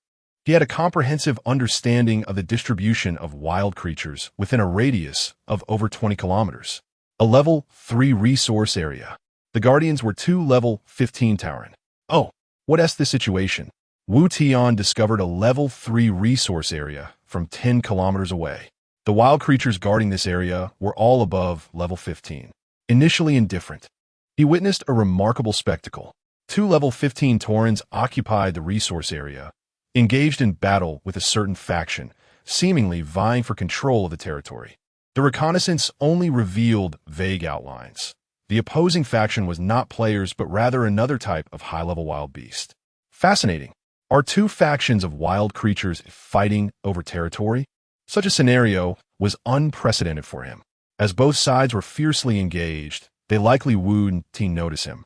He had a comprehensive understanding of the distribution of wild creatures within a radius of over 20 kilometers. A level 3 resource area. The Guardians were 2 level 15 Tauren. Oh, what's the situation? Wu Tian discovered a level 3 resource area from 10 kilometers away. The wild creatures guarding this area were all above level 15. Initially indifferent, he witnessed a remarkable spectacle. 2 level 15 Taurens occupied the resource area, engaged in battle with a certain faction, seemingly vying for control of the territory. The reconnaissance only revealed vague outlines. The opposing faction was not players but rather another type of high-level wild beast. Fascinating. Are 2 factions of wild creatures fighting over territory? Such a scenario was unprecedented for him. As both sides were fiercely engaged, they likely wouldn't notice him.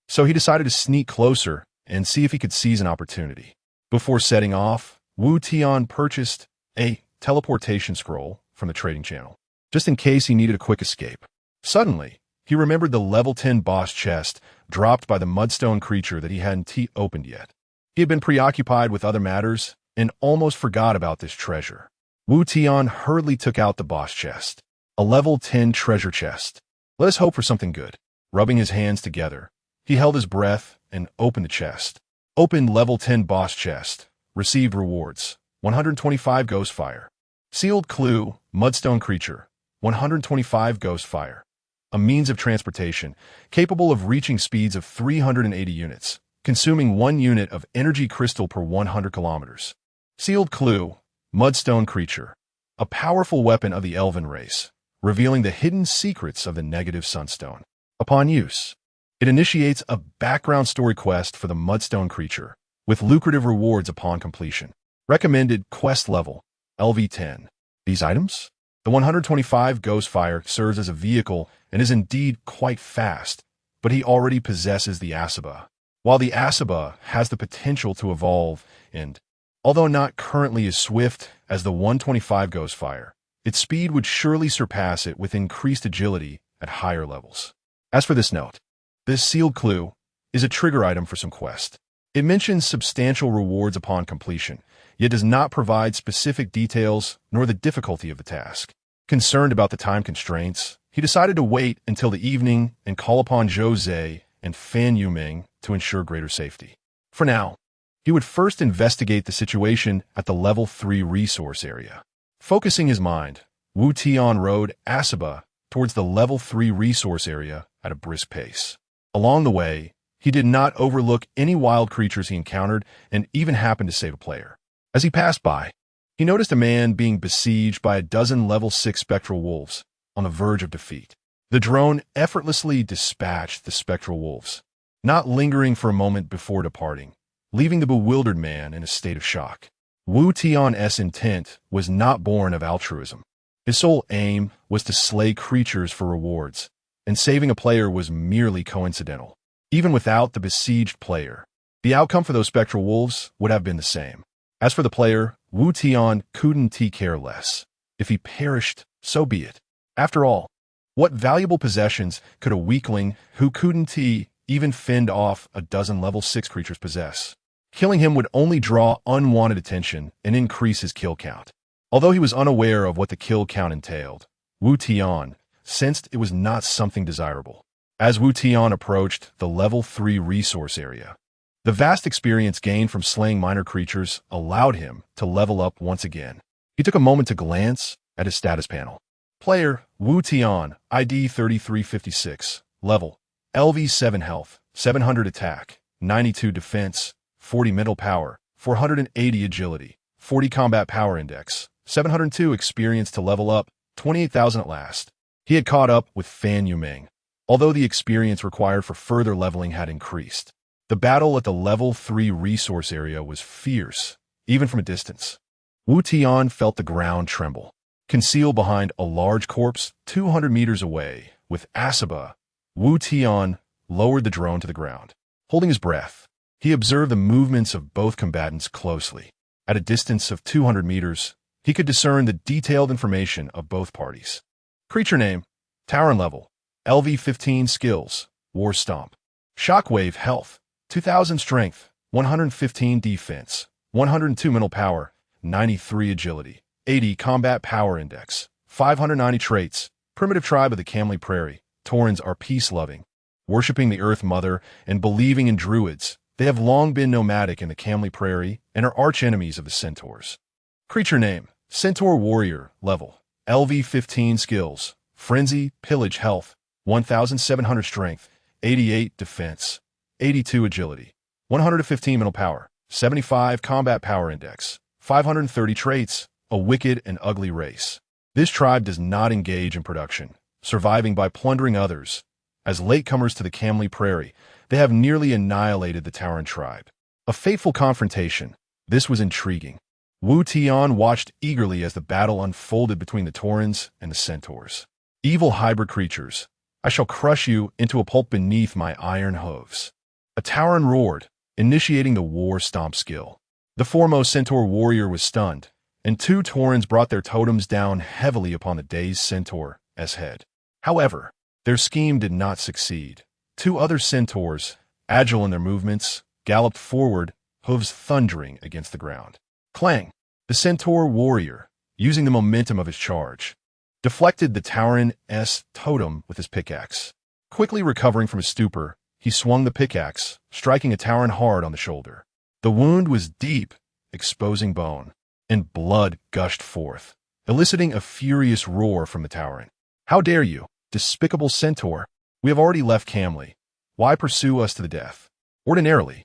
So he decided to sneak closer and see if he could seize an opportunity. Before setting off, Wu Tian purchased a teleportation scroll from the trading channel, just in case he needed a quick escape. Suddenly, he remembered the level 10 boss chest dropped by the mudstone creature that he hadn't opened yet. He had been preoccupied with other matters and almost forgot about this treasure. Wu Tian hurriedly took out the boss chest, a level 10 treasure chest. Let us hope for something good. Rubbing his hands together, he held his breath and opened the chest. Opened level 10 boss chest. Received rewards. 125 ghost fire. Sealed clue, mudstone creature. 125 ghost fire. A means of transportation, capable of reaching speeds of 380 units, consuming 1 unit of energy crystal per 100 kilometers. Sealed clue, mudstone creature. A powerful weapon of the elven race, revealing the hidden secrets of the negative sunstone. Upon use, it initiates a background story quest for the mudstone creature, with lucrative rewards upon completion. Recommended quest level, LV10. These items? The 125 Ghost Fire serves as a vehicle and is indeed quite fast, but he already possesses the Asaba. While the Asaba has the potential to evolve and, although not currently as swift as the 125 Ghost Fire, its speed would surely surpass it with increased agility at higher levels. As for this note, this sealed clue is a trigger item for some quest. It mentions substantial rewards upon completion, yet does not provide specific details nor the difficulty of the task. Concerned about the time constraints, he decided to wait until the evening and call upon Zhou Zhe and Fan Yuming to ensure greater safety. For now, he would first investigate the situation at the level 3 resource area. Focusing his mind, Wu Tian rode Asaba towards the level 3 resource area at a brisk pace. Along the way, he did not overlook any wild creatures he encountered and even happened to save a player. As he passed by, he noticed a man being besieged by a dozen level 6 spectral wolves on the verge of defeat. The drone effortlessly dispatched the spectral wolves, not lingering for a moment before departing, leaving the bewildered man in a state of shock. Wu Tian's intent was not born of altruism. His sole aim was to slay creatures for rewards, and saving a player was merely coincidental. Even without the besieged player, the outcome for those spectral wolves would have been the same. As for the player, Wu Tian couldn't care less. If he perished, so be it. After all, what valuable possessions could a weakling who couldn't even fend off a dozen level 6 creatures possess? Killing him would only draw unwanted attention and increase his kill count. Although he was unaware of what the kill count entailed, Wu Tian sensed it was not something desirable. As Wu Tian approached the level 3 resource area, the vast experience gained from slaying minor creatures allowed him to level up once again. He took a moment to glance at his status panel. Player, Wu Tian, ID 3356, level, LV7 health, 700 attack, 92 defense, 40 mental power, 480 agility, 40 combat power index, 702 experience to level up, 28,000 at last. He had caught up with Fan Yuming, although the experience required for further leveling had increased. The battle at the level 3 resource area was fierce, even from a distance. Wu Tian felt the ground tremble. Concealed behind a large corpse 200 meters away, with Asaba, Wu Tian lowered the drone to the ground. Holding his breath, he observed the movements of both combatants closely. At a distance of 200 meters, he could discern the detailed information of both parties. Creature name, Tauren level, LV15 skills, War Stomp. Shockwave health, 2000 strength, 115 defense, 102 mental power, 93 agility, 80 combat power index, 590 traits. Primitive tribe of the Camley Prairie. Taurens are peace-loving. Worshipping the Earth Mother and believing in druids, they have long been nomadic in the Camley Prairie and are arch-enemies of the centaurs. Creature name, Centaur Warrior, level, LV15 skills, Frenzy, Pillage health, 1700 strength, 88 defense, 82 agility, 115 mental power, 75 combat power index, 530 traits, a wicked and ugly race. This tribe does not engage in production, surviving by plundering others. As latecomers to the Camley Prairie, they have nearly annihilated the Tauren tribe. A fateful confrontation. This was intriguing. Wu Tian watched eagerly as the battle unfolded between the Taurens and the centaurs. Evil hybrid creatures, I shall crush you into a pulp beneath my iron hooves. A Tauren roared, initiating the War Stomp skill. The foremost centaur warrior was stunned, and two Taurans brought their totems down heavily upon the dazed centaur's head. However, their scheme did not succeed. Two other centaurs, agile in their movements, galloped forward, hooves thundering against the ground. Clang! The centaur warrior, using the momentum of his charge, deflected the Tauren's totem with his pickaxe. Quickly recovering from his stupor, he swung the pickaxe, striking a Tauren hard on the shoulder. The wound was deep, exposing bone, and blood gushed forth, eliciting a furious roar from the Tauren. "How dare you, despicable centaur! We have already left Camley. Why pursue us to the death?" Ordinarily,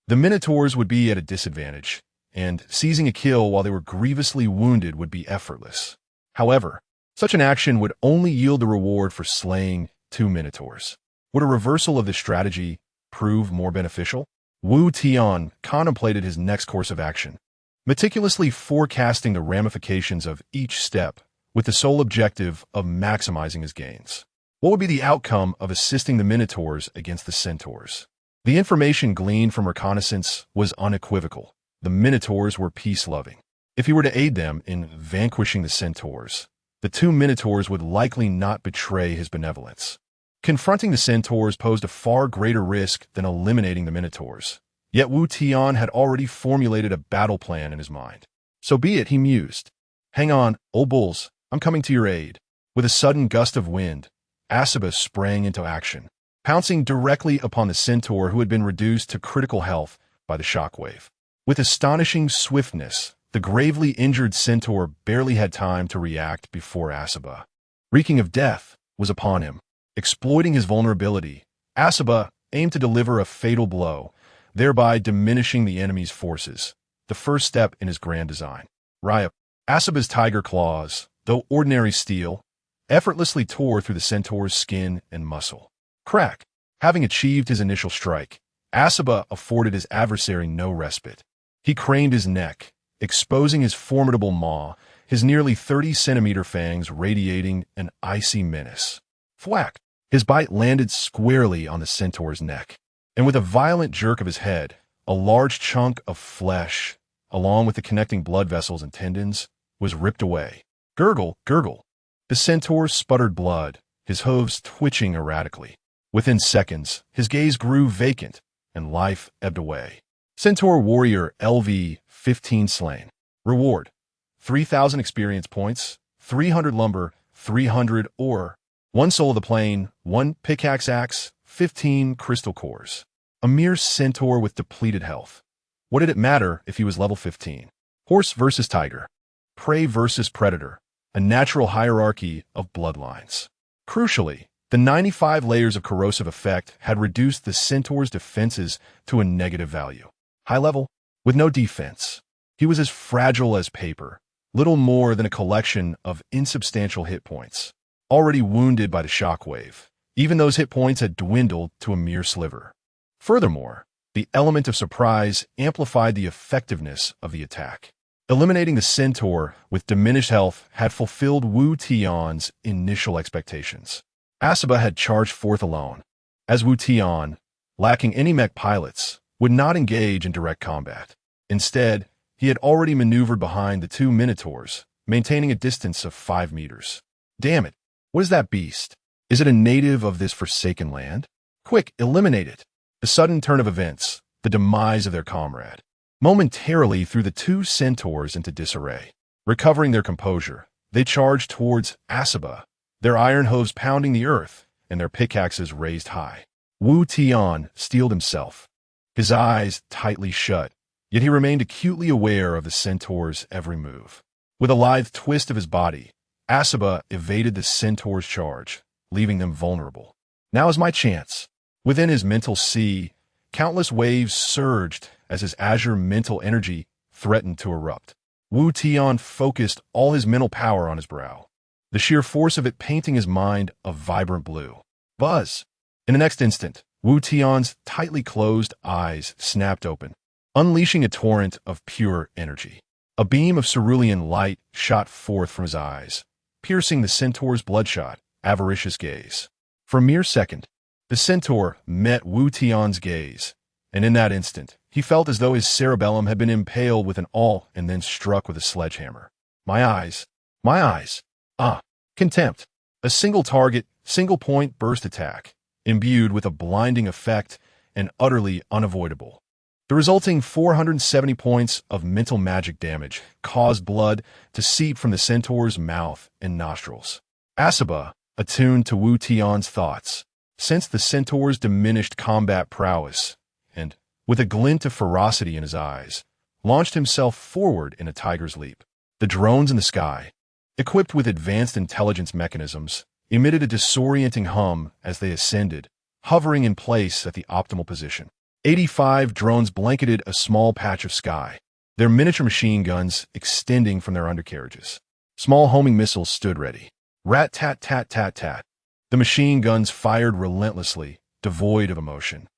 the Minotaurs would be at a disadvantage, and seizing a kill while they were grievously wounded would be effortless. However, such an action would only yield the reward for slaying two Minotaurs. Would a reversal of this strategy prove more beneficial? Wu Tian contemplated his next course of action, meticulously forecasting the ramifications of each step with the sole objective of maximizing his gains. What would be the outcome of assisting the Minotaurs against the Centaurs? The information gleaned from reconnaissance was unequivocal. The Minotaurs were peace-loving. If he were to aid them in vanquishing the Centaurs, the two Minotaurs would likely not betray his benevolence. Confronting the Centaurs posed a far greater risk than eliminating the Minotaurs. Yet Wu Tian had already formulated a battle plan in his mind. So be it, he mused. "Hang on, old bulls, I'm coming to your aid." With a sudden gust of wind, Asaba sprang into action, pouncing directly upon the centaur who had been reduced to critical health by the shockwave. With astonishing swiftness, the gravely injured centaur barely had time to react before Asaba, reeking of death, was upon him. Exploiting his vulnerability, Asaba aimed to deliver a fatal blow, thereby diminishing the enemy's forces, the first step in his grand design. Ryup. Asaba's tiger claws, though ordinary steel, effortlessly tore through the centaur's skin and muscle. Crack! Having achieved his initial strike, Asaba afforded his adversary no respite. He craned his neck, exposing his formidable maw, his nearly 30-centimeter fangs radiating an icy menace. Thwack! His bite landed squarely on the centaur's neck, and with a violent jerk of his head, a large chunk of flesh, along with the connecting blood vessels and tendons, was ripped away. Gurgle, gurgle. The centaur sputtered blood, his hooves twitching erratically. Within seconds, his gaze grew vacant, and life ebbed away. Centaur Warrior LV-15 slain. Reward: 3,000 experience points, 300 lumber, 300 ore, 1 soul of the plane, 1 pickaxe axe, 15 crystal cores. A mere centaur with depleted health. What did it matter if he was level 15? Horse versus tiger. Prey versus predator. A natural hierarchy of bloodlines. Crucially, the 95 layers of corrosive effect had reduced the centaur's defenses to a negative value. High level, with no defense. He was as fragile as paper, little more than a collection of insubstantial hit points. Already wounded by the shockwave, even those hit points had dwindled to a mere sliver. Furthermore, the element of surprise amplified the effectiveness of the attack. Eliminating the centaur with diminished health had fulfilled Wu Tian's initial expectations. Asaba had charged forth alone, as Wu Tian, lacking any mech pilots, would not engage in direct combat. Instead, he had already maneuvered behind the two minotaurs, maintaining a distance of 5 meters. Damn it! What is that beast? Is it a native of this forsaken land? Quick, eliminate it! The sudden turn of events, the demise of their comrade, momentarily threw the two centaurs into disarray. Recovering their composure, they charged towards Asaba, their iron hooves pounding the earth and their pickaxes raised high. Wu Tian steeled himself, his eyes tightly shut, yet he remained acutely aware of the centaur's every move. With a lithe twist of his body, Asaba evaded the centaur's charge, leaving them vulnerable. Now is my chance. Within his mental sea, countless waves surged as his azure mental energy threatened to erupt. Wu Tian focused all his mental power on his brow, the sheer force of it painting his mind a vibrant blue. Buzz! In the next instant, Wu Tian's tightly closed eyes snapped open, unleashing a torrent of pure energy. A beam of cerulean light shot forth from his eyes, piercing the centaur's bloodshot, avaricious gaze. For a mere second, the centaur met Wu Tian's gaze, and in that instant, he felt as though his cerebellum had been impaled with an awl and then struck with a sledgehammer. My eyes. My eyes. Ah. Contempt. A single target, single point burst attack, imbued with a blinding effect and utterly unavoidable. The resulting 470 points of mental magic damage caused blood to seep from the centaur's mouth and nostrils. Asaba, attuned to Wu Tian's thoughts, sensed the centaur's diminished combat prowess, and, with a glint of ferocity in his eyes, launched himself forward in a tiger's leap. The drones in the sky, equipped with advanced intelligence mechanisms, emitted a disorienting hum as they ascended, hovering in place at the optimal position. 85 drones blanketed a small patch of sky, their miniature machine guns extending from their undercarriages. Small homing missiles stood ready. Rat-tat-tat-tat-tat. The machine guns fired relentlessly, devoid of emotion.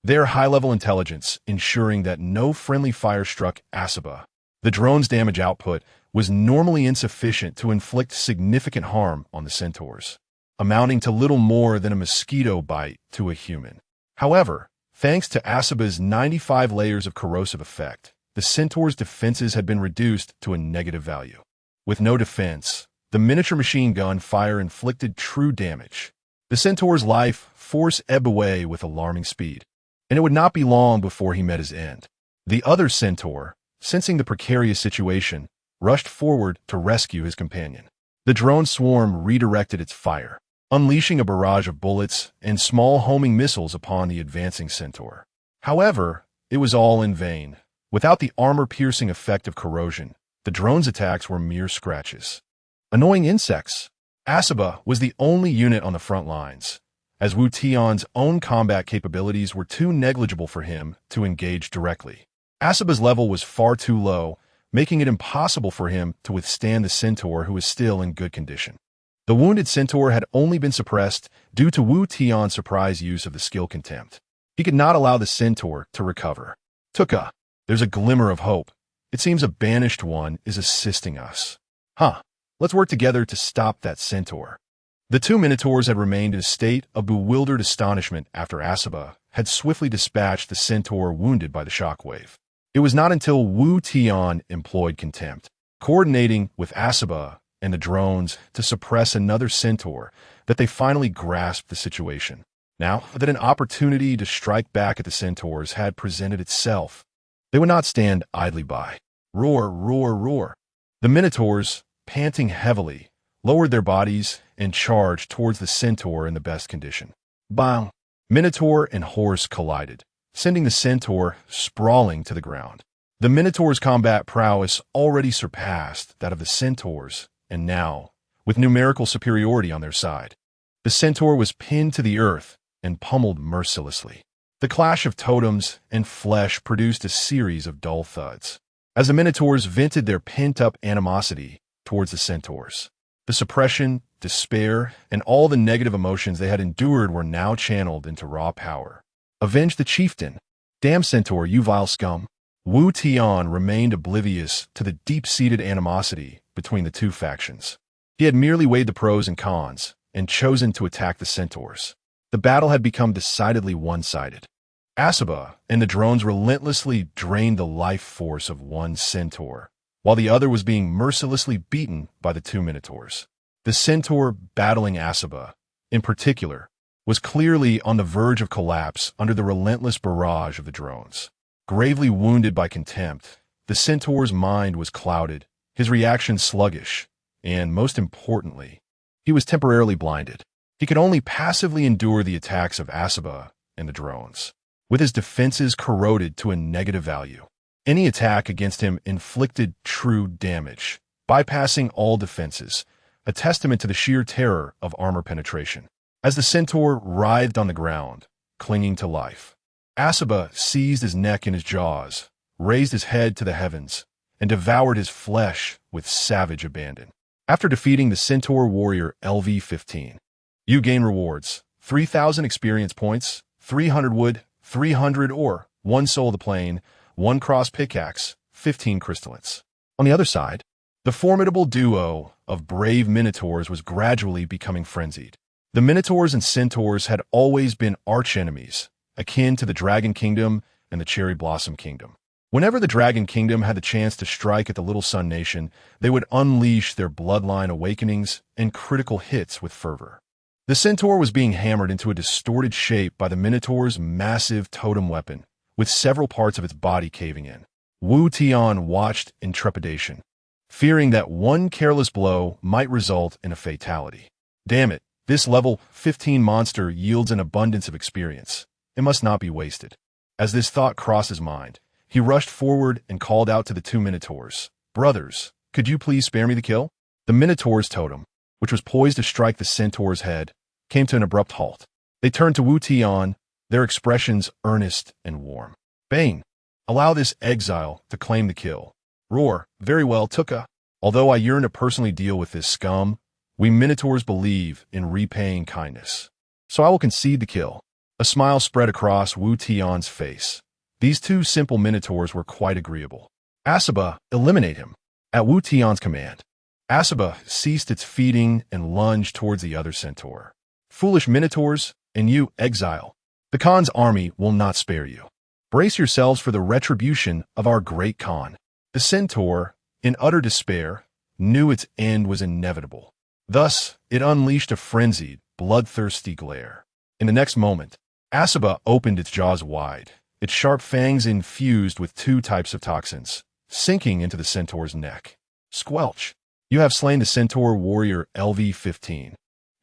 Their high-level intelligence ensuring that no friendly fire struck Asaba. The drone's damage output was normally insufficient to inflict significant harm on the centaurs, amounting to little more than a mosquito bite to a human. However, thanks to Asaba's 95 layers of corrosive effect, the centaur's defenses had been reduced to a negative value. With no defense, the miniature machine gun fire inflicted true damage. The centaur's life force ebbed away with alarming speed, and it would not be long before he met his end. The other centaur, sensing the precarious situation, rushed forward to rescue his companion. The drone swarm redirected its fire, unleashing a barrage of bullets and small homing missiles upon the advancing centaur. However, it was all in vain. Without the armor-piercing effect of corrosion, the drone's attacks were mere scratches. Annoying insects. Asaba was the only unit on the front lines, as Wu Tian's own combat capabilities were too negligible for him to engage directly. Asaba's level was far too low, making it impossible for him to withstand the centaur who was still in good condition. The wounded centaur had only been suppressed due to Wu Tian's surprise use of the skill contempt. He could not allow the centaur to recover. Tuka, there's a glimmer of hope. It seems a banished one is assisting us. Let's work together to stop that centaur. The two minotaurs had remained in a state of bewildered astonishment after Asaba had swiftly dispatched the centaur wounded by the shockwave. It was not until Wu Tian employed contempt, coordinating with Asaba and the drones to suppress another centaur, that they finally grasped the situation. Now that an opportunity to strike back at the centaurs had presented itself, they would not stand idly by. Roar, roar, roar. The minotaurs, panting heavily, lowered their bodies and charged towards the centaur in the best condition. Bang! Minotaur and horse collided, sending the centaur sprawling to the ground. The minotaur's combat prowess already surpassed that of the centaurs, and now, with numerical superiority on their side, the centaur was pinned to the earth and pummeled mercilessly. The clash of totems and flesh produced a series of dull thuds, as the minotaurs vented their pent-up animosity towards the centaurs. The suppression, despair, and all the negative emotions they had endured were now channeled into raw power. Avenge the chieftain. Damn centaur, you vile scum. Wu Tian remained oblivious to the deep-seated animosity between the two factions. He had merely weighed the pros and cons and chosen to attack the centaurs. The battle had become decidedly one-sided. Asaba and the drones relentlessly drained the life force of one centaur, while the other was being mercilessly beaten by the two minotaurs. The centaur battling Asaba, in particular, was clearly on the verge of collapse under the relentless barrage of the drones. Gravely wounded by contempt, the centaur's mind was clouded, his reaction sluggish, and, most importantly, he was temporarily blinded. He could only passively endure the attacks of Asaba and the drones, with his defenses corroded to a negative value. Any attack against him inflicted true damage, bypassing all defenses, a testament to the sheer terror of armor penetration. As the centaur writhed on the ground, clinging to life, Asaba seized his neck in his jaws, raised his head to the heavens, and devoured his flesh with savage abandon. After defeating the centaur warrior LV-15, you gain rewards: 3,000 experience points, 300 wood, 300 ore, 1 soul of the plane, 1 cross pickaxe, 15 crystallants. On the other side, the formidable duo of brave minotaurs was gradually becoming frenzied. The minotaurs and centaurs had always been archenemies, akin to the Dragon Kingdom and the Cherry Blossom Kingdom. Whenever the Dragon Kingdom had the chance to strike at the Little Sun Nation, they would unleash their bloodline awakenings and critical hits with fervor. The Centaur was being hammered into a distorted shape by the Minotaur's massive totem weapon, with several parts of its body caving in. Wu Tian watched in trepidation, fearing that one careless blow might result in a fatality. Damn it, this level 15 monster yields an abundance of experience. It must not be wasted. As this thought crossed his mind, he rushed forward and called out to the two Minotaurs. Brothers, could you please spare me the kill? The Minotaur's totem, which was poised to strike the Centaur's head, came to an abrupt halt. They turned to Wu Tian, their expressions earnest and warm. Bane, allow this exile to claim the kill. Roar, very well, Tuka. Although I yearn to personally deal with this scum, we Minotaurs believe in repaying kindness. So I will concede the kill. A smile spread across Wu Tian's face. These two simple Minotaurs were quite agreeable. Asaba, eliminate him. At Wu Tian's command, Asaba ceased its feeding and lunged towards the other Centaur. Foolish Minotaurs, and you, exile. The Khan's army will not spare you. Brace yourselves for the retribution of our great Khan. The Centaur, in utter despair, knew its end was inevitable. Thus, it unleashed a frenzied, bloodthirsty glare. In the next moment, Asaba opened its jaws wide, its sharp fangs infused with two types of toxins, sinking into the Centaur's neck. Squelch. You have slain the Centaur warrior LV-15.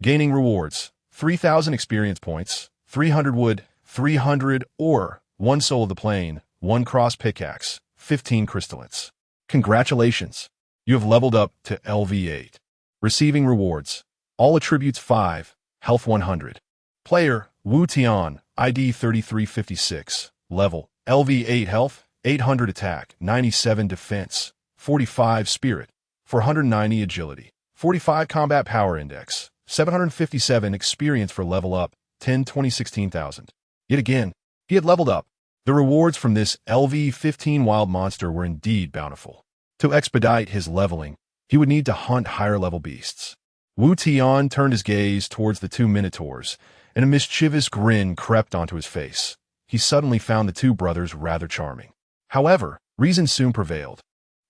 Gaining rewards, 3,000 experience points, 300 wood, 300 ore, 1 soul of the plane, 1 cross pickaxe, 15 crystallines. Congratulations. You have leveled up to LV-8. Receiving rewards. All attributes 5, health 100. Player, Wu Tian, ID 3356. Level, LV-8 health, 800 attack, 97 defense, 45 spirit, 490 agility, 45 combat power index, 757 experience for level up, 10,2016,000. Yet again, he had leveled up. The rewards from this LV-15 wild monster were indeed bountiful. To expedite his leveling, he would need to hunt higher-level beasts. Wu Tian turned his gaze towards the two Minotaurs, and a mischievous grin crept onto his face. He suddenly found the two brothers rather charming. However, reason soon prevailed.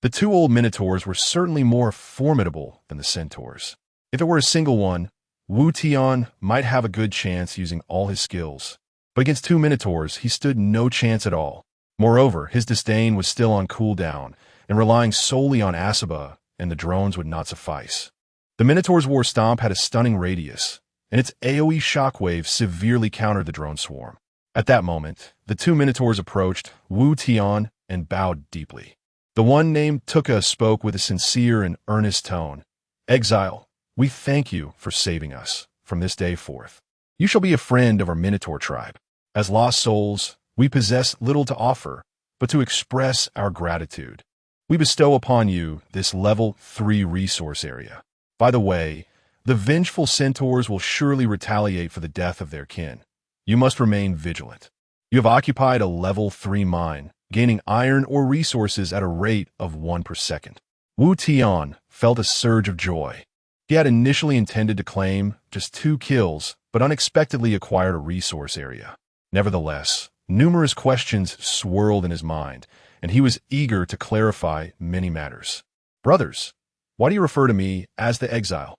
The two old Minotaurs were certainly more formidable than the Centaurs. If it were a single one, Wu Tian might have a good chance using all his skills. But against two Minotaurs, he stood no chance at all. Moreover, his disdain was still on cooldown, and relying solely on Asaba and the drones would not suffice. The Minotaur's War Stomp had a stunning radius, and its AoE shockwave severely countered the drone swarm. At that moment, the two Minotaurs approached Wu Tian and bowed deeply. The one named Tuka spoke with a sincere and earnest tone. Exile, we thank you for saving us from this day forth. You shall be a friend of our Minotaur tribe. As lost souls, we possess little to offer, but to express our gratitude. We bestow upon you this level 3 resource area. By the way, the vengeful Centaurs will surely retaliate for the death of their kin. You must remain vigilant. You have occupied a level 3 mine, gaining iron or resources at a rate of 1 per second. Wu Tian felt a surge of joy. He had initially intended to claim just 2 kills, but unexpectedly acquired a resource area. Nevertheless, numerous questions swirled in his mind, and he was eager to clarify many matters. Brothers, why do you refer to me as the exile?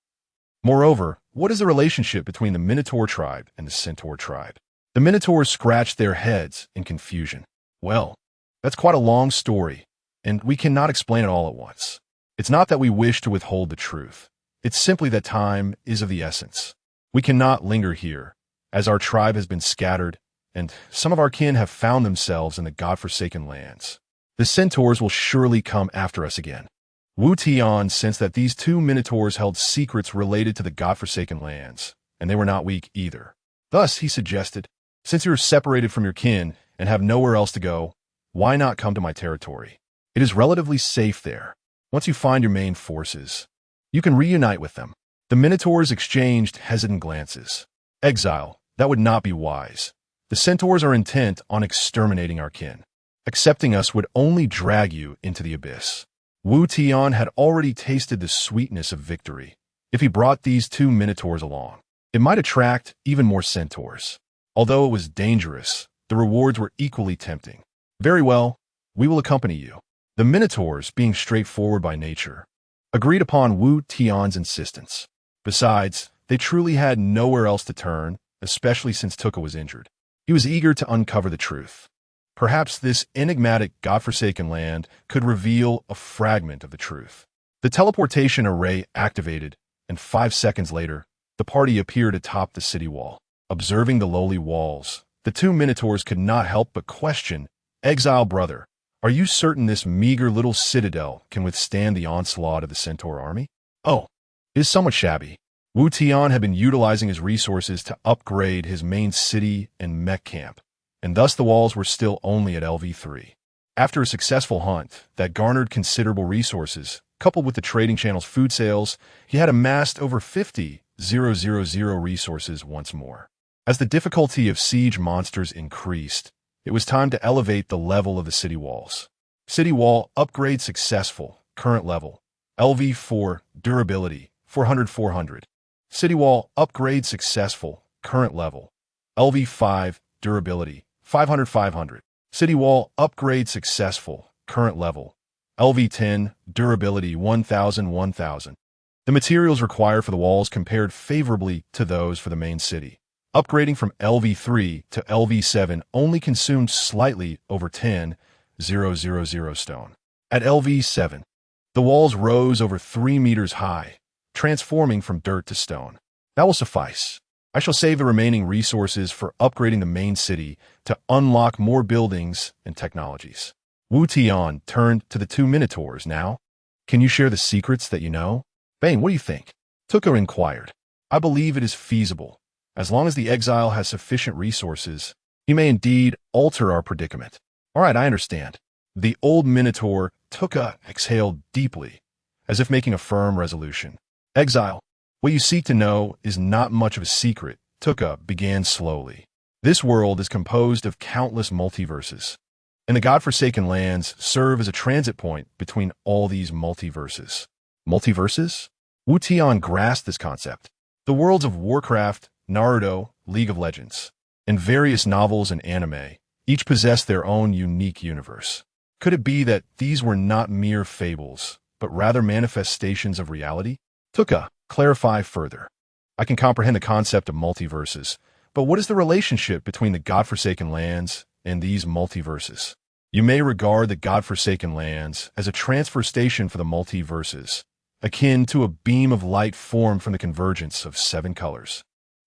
Moreover, what is the relationship between the Minotaur tribe and the Centaur tribe? The Minotaurs scratched their heads in confusion. Well, that's quite a long story, and we cannot explain it all at once. It's not that we wish to withhold the truth. It's simply that time is of the essence. We cannot linger here, as our tribe has been scattered, and some of our kin have found themselves in the godforsaken lands. The Centaurs will surely come after us again. Wu Tian sensed that these two Minotaurs held secrets related to the godforsaken lands, and they were not weak either. Thus, he suggested, since you are separated from your kin and have nowhere else to go, why not come to my territory? It is relatively safe there. Once you find your main forces, you can reunite with them. The Minotaurs exchanged hesitant glances. Exile, that would not be wise. The Centaurs are intent on exterminating our kin. Accepting us would only drag you into the abyss. Wu Tian had already tasted the sweetness of victory. If he brought these two Minotaurs along, it might attract even more Centaurs. Although it was dangerous, the rewards were equally tempting. Very well, we will accompany you. The Minotaurs, being straightforward by nature, agreed upon Wu Tian's insistence. Besides, they truly had nowhere else to turn, especially since Tuka was injured. He was eager to uncover the truth. Perhaps this enigmatic, godforsaken land could reveal a fragment of the truth. The teleportation array activated, and 5 seconds later, the party appeared atop the city wall. Observing the lowly walls, the two Minotaurs could not help but question, "Exile brother, are you certain this meager little citadel can withstand the onslaught of the Centaur army?" "Oh, it is somewhat shabby." Wu Tian had been utilizing his resources to upgrade his main city and mech camp, and thus the walls were still only at LV3. After a successful hunt that garnered considerable resources, coupled with the trading channel's food sales, he had amassed over 50,000 resources once more. As the difficulty of siege monsters increased, it was time to elevate the level of the city walls. City wall upgrade successful, current level, LV4, durability, 400-400. City wall upgrade successful, current level, LV5, durability, 500-500. City wall upgrade successful, current level, LV10, durability, 1000-1000. The materials required for the walls compared favorably to those for the main city. Upgrading from LV3 to LV7 only consumed slightly over 10,000 stone. At LV7, the walls rose over 3 meters high, transforming from dirt to stone. That will suffice. I shall save the remaining resources for upgrading the main city to unlock more buildings and technologies. Wu Tian turned to the two Minotaurs. "Now, can you share the secrets that you know?" "Bane, what do you think?" Tuka inquired. "I believe it is feasible. As long as the exile has sufficient resources, he may indeed alter our predicament." "All right, I understand." The old Minotaur, Tuka, exhaled deeply, as if making a firm resolution. "Exile, what you seek to know is not much of a secret," Tuka began slowly. "This world is composed of countless multiverses, and the godforsaken lands serve as a transit point between all these multiverses." Multiverses? Wu Tian grasped this concept. The worlds of Warcraft, Naruto, League of Legends, and various novels and anime each possess their own unique universe. Could it be that these were not mere fables, but rather manifestations of reality? Tuka, clarify further. "I can comprehend the concept of multiverses, but what is the relationship between the godforsaken lands and these multiverses?" "You may regard the godforsaken lands as a transfer station for the multiverses, akin to a beam of light formed from the convergence of 7 colors.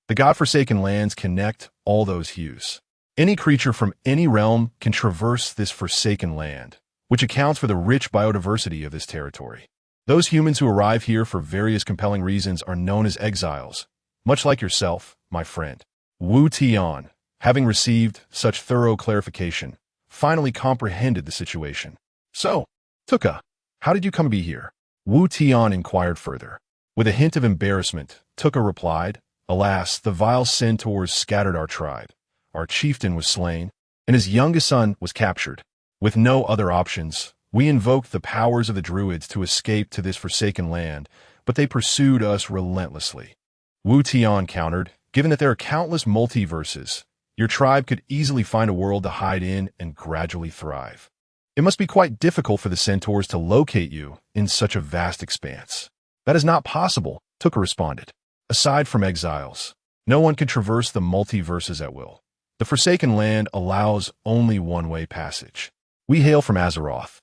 The godforsaken lands connect all those hues. Any creature from any realm can traverse this forsaken land, which accounts for the rich biodiversity of this territory. Those humans who arrive here for various compelling reasons are known as exiles, much like yourself, my friend." Wu Tian, having received such thorough clarification, finally comprehended the situation. "So, Tuka, how did you come to be here?" Wu Tian inquired further. With a hint of embarrassment, Tuka replied, "Alas, the vile centaurs scattered our tribe. Our chieftain was slain, and his youngest son was captured. With no other options, we invoked the powers of the druids to escape to this forsaken land, but they pursued us relentlessly." Wu Tian countered, "Given that there are countless multiverses, your tribe could easily find a world to hide in and gradually thrive. It must be quite difficult for the centaurs to locate you in such a vast expanse." "That is not possible," Tuka responded. "Aside from exiles, no one can traverse the multiverses at will. The Forsaken Land allows only one-way passage. We hail from Azeroth,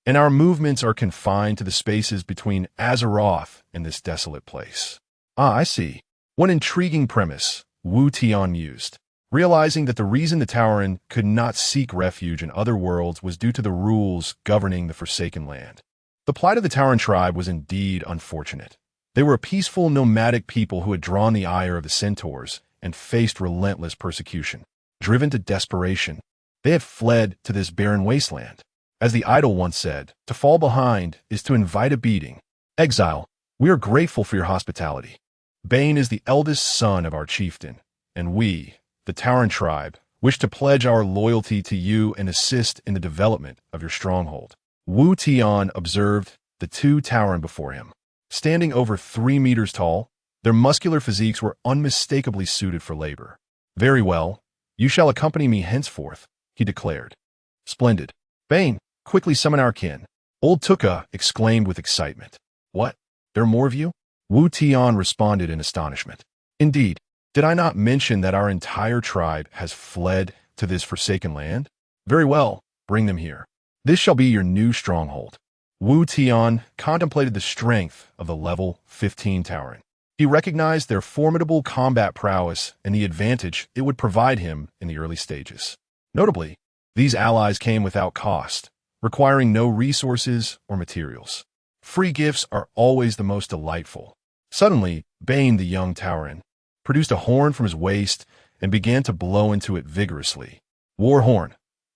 and our movements are confined to the spaces between Azeroth and this desolate place." "Ah, I see. One intriguing premise," Wu Tian mused, realizing that the reason the Tauren could not seek refuge in other worlds was due to the rules governing the Forsaken Land. The plight of the Tauren tribe was indeed unfortunate. They were a peaceful, nomadic people who had drawn the ire of the centaurs and faced relentless persecution. Driven to desperation, they had fled to this barren wasteland. As the idol once said, "To fall behind is to invite a beating." "Exile, we are grateful for your hospitality. Bane is the eldest son of our chieftain, and we, the Tauren tribe, wish to pledge our loyalty to you and assist in the development of your stronghold." Wu Tian observed the two Tauren before him. Standing over 3 meters tall, their muscular physiques were unmistakably suited for labor. "Very well, you shall accompany me henceforth," he declared. Splendid. Bane, quickly summon our kin. Old Tuka exclaimed with excitement. What? There are more of you? Wu Tian responded in astonishment. Indeed. Did I not mention that our entire tribe has fled to this forsaken land? Very well, bring them here. This shall be your new stronghold. Wu Tian contemplated the strength of the level 15 Tauren. He recognized their formidable combat prowess and the advantage it would provide him in the early stages. Notably, these allies came without cost, requiring no resources or materials. Free gifts are always the most delightful. Suddenly, Bane, the young Tauren, produced a horn from his waist and began to blow into it vigorously. War Horn,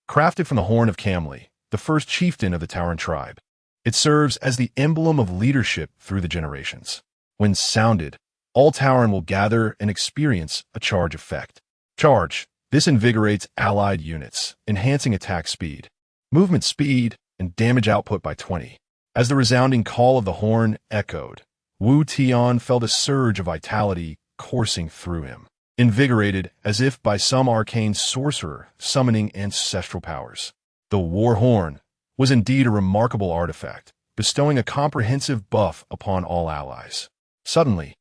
crafted from the horn of Camley, the first chieftain of the Tauren tribe. It serves as the emblem of leadership through the generations. When sounded, all Tauren will gather and experience a charge effect. Charge. This invigorates allied units, enhancing attack speed, movement speed, and damage output by 20. As the resounding call of the horn echoed, Wu Tian felt a surge of vitality coursing through him, invigorated as if by some arcane sorcerer summoning ancestral powers. The War Horn was indeed a remarkable artifact, bestowing a comprehensive buff upon all allies. Suddenly,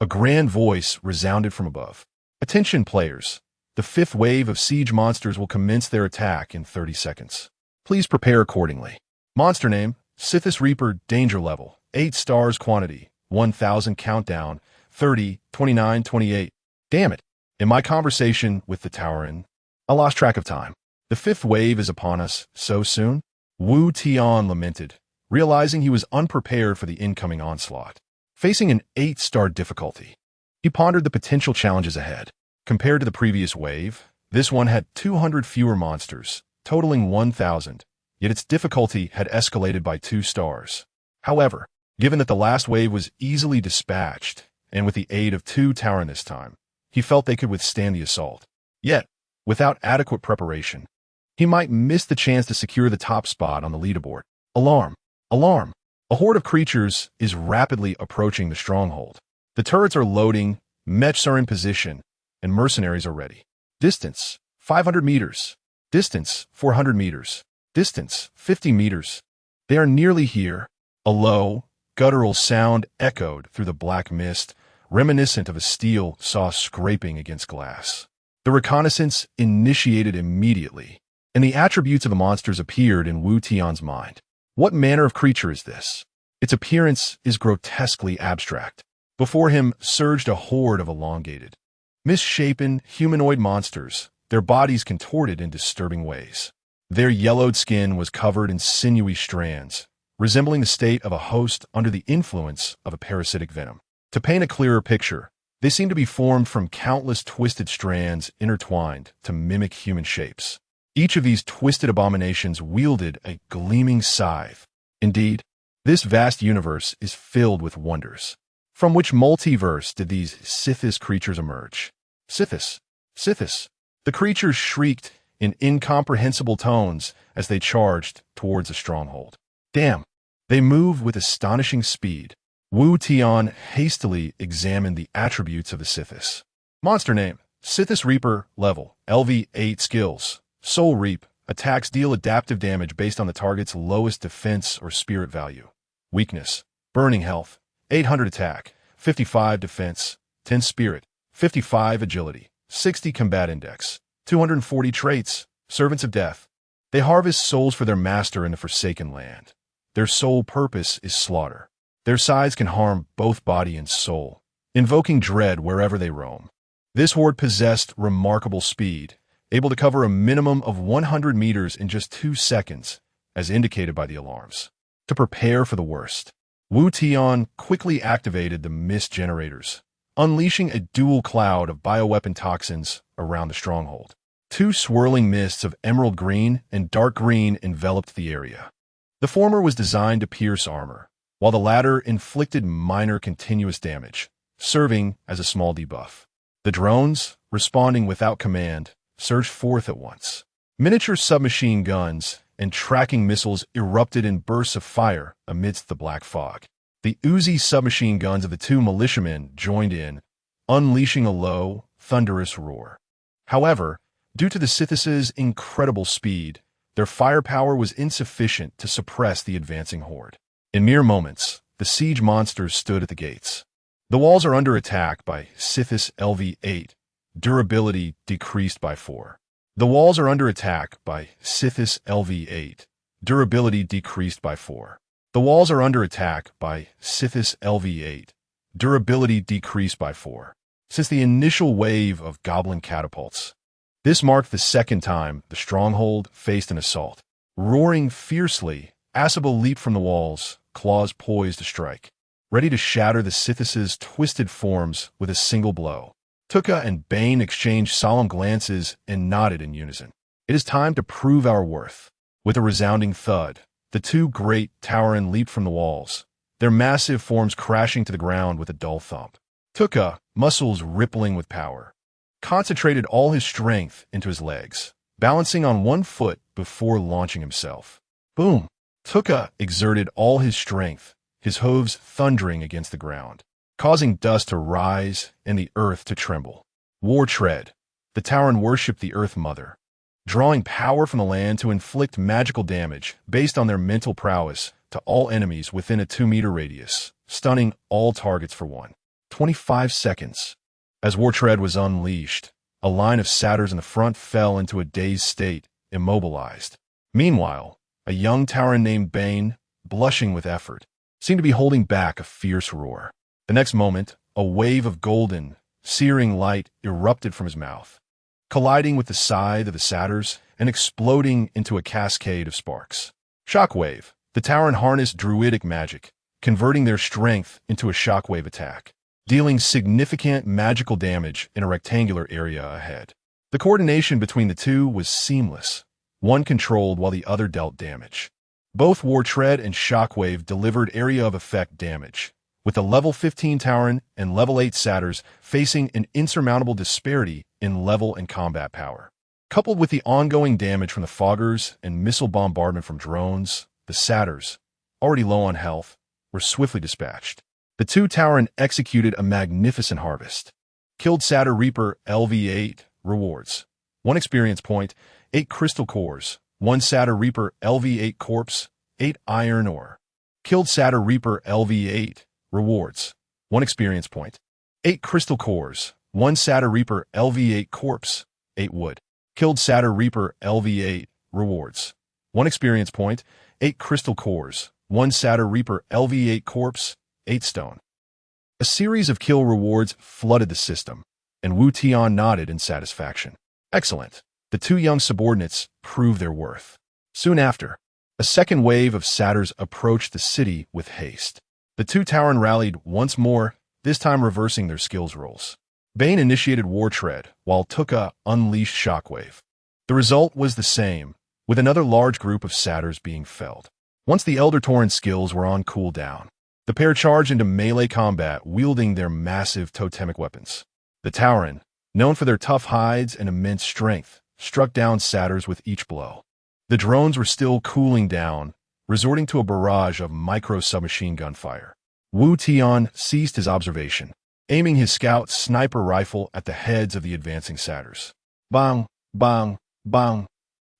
a grand voice resounded from above. Attention players, the 5th wave of siege monsters will commence their attack in 30 seconds. Please prepare accordingly. Monster name, Sithis Reaper, danger level, 8 stars quantity, 1000 countdown, 30, 29, 28. Damn it. In my conversation with the Tauren, I lost track of time. The 5th wave is upon us so soon? Wu Tian lamented, realizing he was unprepared for the incoming onslaught. Facing an 8-star difficulty, he pondered the potential challenges ahead. Compared to the previous wave, this one had 200 fewer monsters, totaling 1,000, yet its difficulty had escalated by 2 stars. However, given that the last wave was easily dispatched, and with the aid of 2 Tauren this time, he felt they could withstand the assault. Yet, without adequate preparation, he might miss the chance to secure the top spot on the leaderboard. Alarm! Alarm! A horde of creatures is rapidly approaching the stronghold. The turrets are loading, mechs are in position, and mercenaries are ready. Distance, 500 meters. Distance, 400 meters. Distance, 50 meters. They are nearly here. A low, guttural sound echoed through the black mist, reminiscent of a steel saw scraping against glass. The reconnaissance initiated immediately, and the attributes of the monsters appeared in Wu Tian's mind. What manner of creature is this? Its appearance is grotesquely abstract. Before him surged a horde of elongated, misshapen humanoid monsters, their bodies contorted in disturbing ways. Their yellowed skin was covered in sinewy strands, resembling the state of a host under the influence of a parasitic venom. To paint a clearer picture, they seem to be formed from countless twisted strands intertwined to mimic human shapes. Each of these twisted abominations wielded a gleaming scythe. Indeed, this vast universe is filled with wonders. From which multiverse did these Sithis creatures emerge? Sithis, Sithis. The creatures shrieked in incomprehensible tones as they charged towards the stronghold. Damn! They moved with astonishing speed. Wu Tian hastily examined the attributes of the Sithis. Monster name, Sithis Reaper, level, LV 8 skills. Soul Reap, attacks deal adaptive damage based on the target's lowest defense or spirit value. Weakness, Burning Health, 800 attack, 55 defense, 10 spirit, 55 agility, 60 combat index, 240 traits, Servants of Death. They harvest souls for their master in the Forsaken Land. Their sole purpose is slaughter. Their size can harm both body and soul, invoking dread wherever they roam. This horde possessed remarkable speed, able to cover a minimum of 100 meters in just 2 seconds, as indicated by the alarms. To prepare for the worst, Wu Tian quickly activated the mist generators, unleashing a dual cloud of bioweapon toxins around the stronghold. 2 swirling mists of emerald green and dark green enveloped the area. The former was designed to pierce armor, while the latter inflicted minor continuous damage, serving as a small debuff. The drones, responding without command, surged forth at once. Miniature submachine guns and tracking missiles erupted in bursts of fire amidst the black fog. The Uzi submachine guns of the 2 militiamen joined in, unleashing a low, thunderous roar. However, due to the Sithis' incredible speed, Their firepower was insufficient to suppress the advancing horde. In mere moments, the siege monsters stood at the gates. The walls are under attack by Synthesis LV8. Durability decreased by 4. The walls are under attack by Synthesis LV8. Durability decreased by 4. The walls are under attack by Synthesis LV8. Durability decreased by 4. Since the initial wave of goblin catapults, this marked the second time the stronghold faced an assault. Roaring fiercely, Asaba leaped from the walls, claws poised to strike, ready to shatter the Synthesis's twisted forms with a single blow. Tuka and Bane exchanged solemn glances and nodded in unison. It is time to prove our worth. With a resounding thud, the two great Tauren leaped from the walls, their massive forms crashing to the ground with a dull thump. Tuka, muscles rippling with power, concentrated all his strength into his legs, balancing on one foot before launching himself. Boom! Tuka exerted all his strength, his hooves thundering against the ground, causing dust to rise and the earth to tremble. War Tread. The Tauren worshipped the Earth Mother, drawing power from the land to inflict magical damage based on their mental prowess to all enemies within a 2-meter radius, stunning all targets for 25 seconds. As War Tread was unleashed, a line of satyrs in the front fell into a dazed state, immobilized. Meanwhile, a young Tauren named Bane, blushing with effort, seemed to be holding back a fierce roar. The next moment, a wave of golden, searing light erupted from his mouth, colliding with the side of the satyrs and exploding into a cascade of sparks. Shockwave. The Tauren harnessed druidic magic, converting their strength into a shockwave attack, dealing significant magical damage in a rectangular area ahead. The coordination between the two was seamless. One controlled while the other dealt damage. Both War Tread and Shockwave delivered area of effect damage, with the level 15 Tauren and level 8 satyrs facing an insurmountable disparity in level and combat power. Coupled with the ongoing damage from the foggers and missile bombardment from drones, the satyrs, already low on health, were swiftly dispatched. The two Tauren executed a magnificent harvest. Killed Satyr Reaper LV8 rewards 1 experience point, 8 crystal cores, 1 Satyr Reaper LV8 corpse, 8 iron ore. Killed Satyr Reaper LV8 rewards 1 experience point, 8 crystal cores, 1 Satyr Reaper LV8 corpse, 8 wood. Killed Satyr Reaper LV8 rewards 1 experience point, 8 crystal cores, 1 Satyr Reaper LV8 corpse, 8 stone. A series of kill rewards flooded the system, and Wu Tian nodded in satisfaction. Excellent. The two young subordinates proved their worth. Soon after, a second wave of satyrs approached the city with haste. The two Tauren rallied once more, this time reversing their skills rolls. Bane initiated War Tread, while Tuka unleashed Shockwave. The result was the same, with another large group of satyrs being felled. Once the Elder Tauren skills were on cooldown, the pair charged into melee combat wielding their massive totemic weapons. The Tauren, known for their tough hides and immense strength, struck down satyrs with each blow. The drones were still cooling down, resorting to a barrage of micro-submachine gun fire. Wu Tian ceased his observation, aiming his scout sniper rifle at the heads of the advancing satyrs. Bang, bang, bang.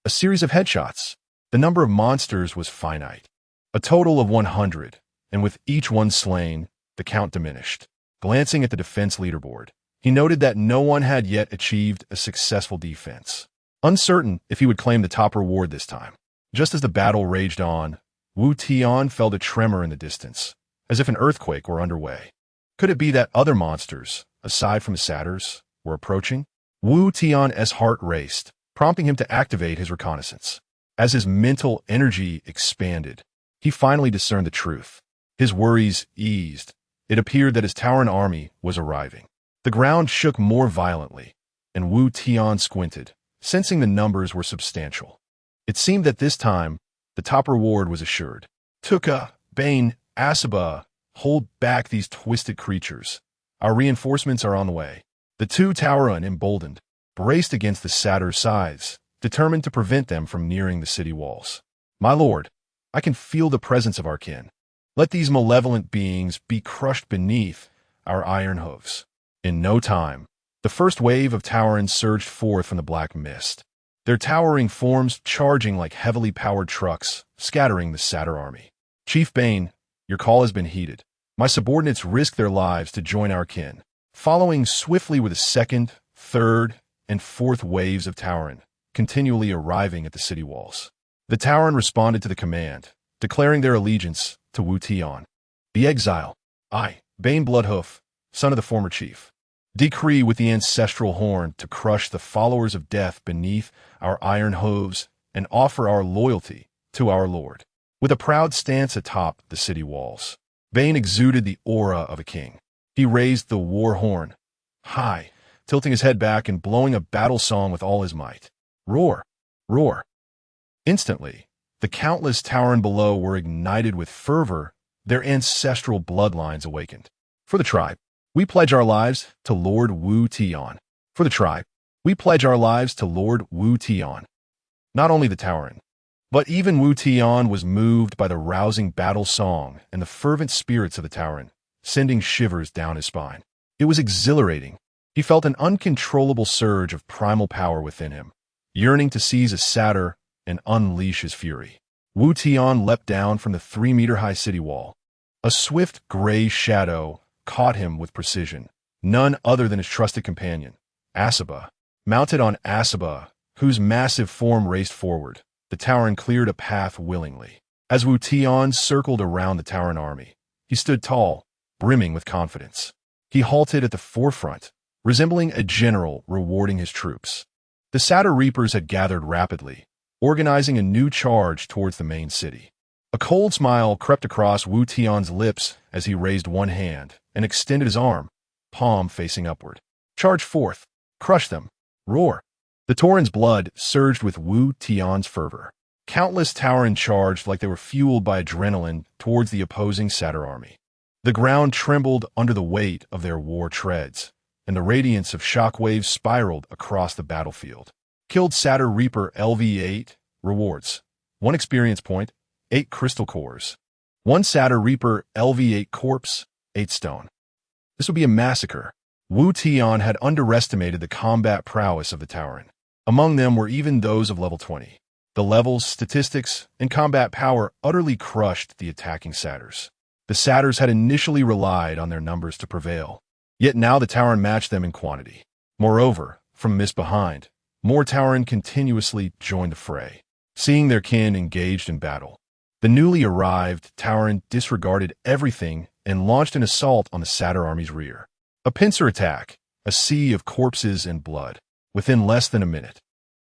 A series of headshots. The number of monsters was finite, a total of 100, and with each one slain, the count diminished. Glancing at the defense leaderboard, he noted that no one had yet achieved a successful defense. Uncertain if he would claim the top reward this time. Just as the battle raged on, Wu Tian felt a tremor in the distance, as if an earthquake were underway. Could it be that other monsters, aside from the satyrs, were approaching? Wu Tian's heart raced, prompting him to activate his reconnaissance. As his mental energy expanded, he finally discerned the truth. His worries eased. It appeared that his Tauren army was arriving. The ground shook more violently, and Wu Tian squinted, sensing the numbers were substantial. It seemed that this time, the top reward was assured. Tuka, Bane, Asaba, hold back these twisted creatures. Our reinforcements are on the way. The two Tauren, emboldened, braced against the satyr's sides, determined to prevent them from nearing the city walls. My lord, I can feel the presence of our kin. Let these malevolent beings be crushed beneath our iron hooves. In no time, the first wave of Tauren surged forth from the black mist. their towering forms charging like heavily powered trucks, scattering the Satyr army. Chief Bane, your call has been heeded. My subordinates risk their lives to join our kin. Following swiftly with the second, third, and fourth waves of Tauren, continually arriving at the city walls. The Tauren responded to the command, declaring their allegiance to Wu Tian. The exile, I, Bane Bloodhoof, son of the former chief, decree with the ancestral horn to crush the followers of death beneath our iron hooves and offer our loyalty to our lord. With a proud stance atop the city walls, Bane exuded the aura of a king. He raised the war horn high, tilting his head back and blowing a battle song with all his might. Roar! Roar! Instantly, the countless Tauren below were ignited with fervor, their ancestral bloodlines awakened. For the tribe, we pledge our lives to Lord Wu Tian. For the tribe, we pledge our lives to Lord Wu Tian. Not only the Tauren, but even Wu Tian was moved by the rousing battle song and the fervent spirits of the Tauren, sending shivers down his spine. It was exhilarating. He felt an uncontrollable surge of primal power within him, yearning to seize a satyr and unleash his fury. Wu Tian leapt down from the 3-meter-high city wall. A swift gray shadow caught him with precision, none other than his trusted companion, Asaba. Mounted on Asaba, whose massive form raced forward, the Tauren cleared a path willingly. As Wu Tian circled around the Tauren army, he stood tall, brimming with confidence. He halted at the forefront, resembling a general rewarding his troops. The Satyr Reapers had gathered rapidly, organizing a new charge towards the main city. A cold smile crept across Wu Tian's lips as he raised one hand and extended his arm, palm facing upward. Charge forth! Crush them! Roar! The Tauren's blood surged with Wu Tian's fervor. Countless Tauren charged like they were fueled by adrenaline towards the opposing Satyr army. The ground trembled under the weight of their war treads, and the radiance of shockwaves spiraled across the battlefield. Killed Satyr Reaper LV8, rewards. 1 experience point, 8 crystal cores. 1 Satyr Reaper LV8 corpse, 8 stone. This would be a massacre. Wu Tian had underestimated the combat prowess of the Tauren. Among them were even those of level 20. The levels, statistics, and combat power utterly crushed the attacking satyrs. The satyrs had initially relied on their numbers to prevail, yet now the Tauren matched them in quantity. Moreover, from mist behind, more Tauren continuously joined the fray, seeing their kin engaged in battle. The newly arrived Tauren disregarded everything and launched an assault on the Satyr army's rear. A pincer attack, a sea of corpses and blood. Within less than a minute,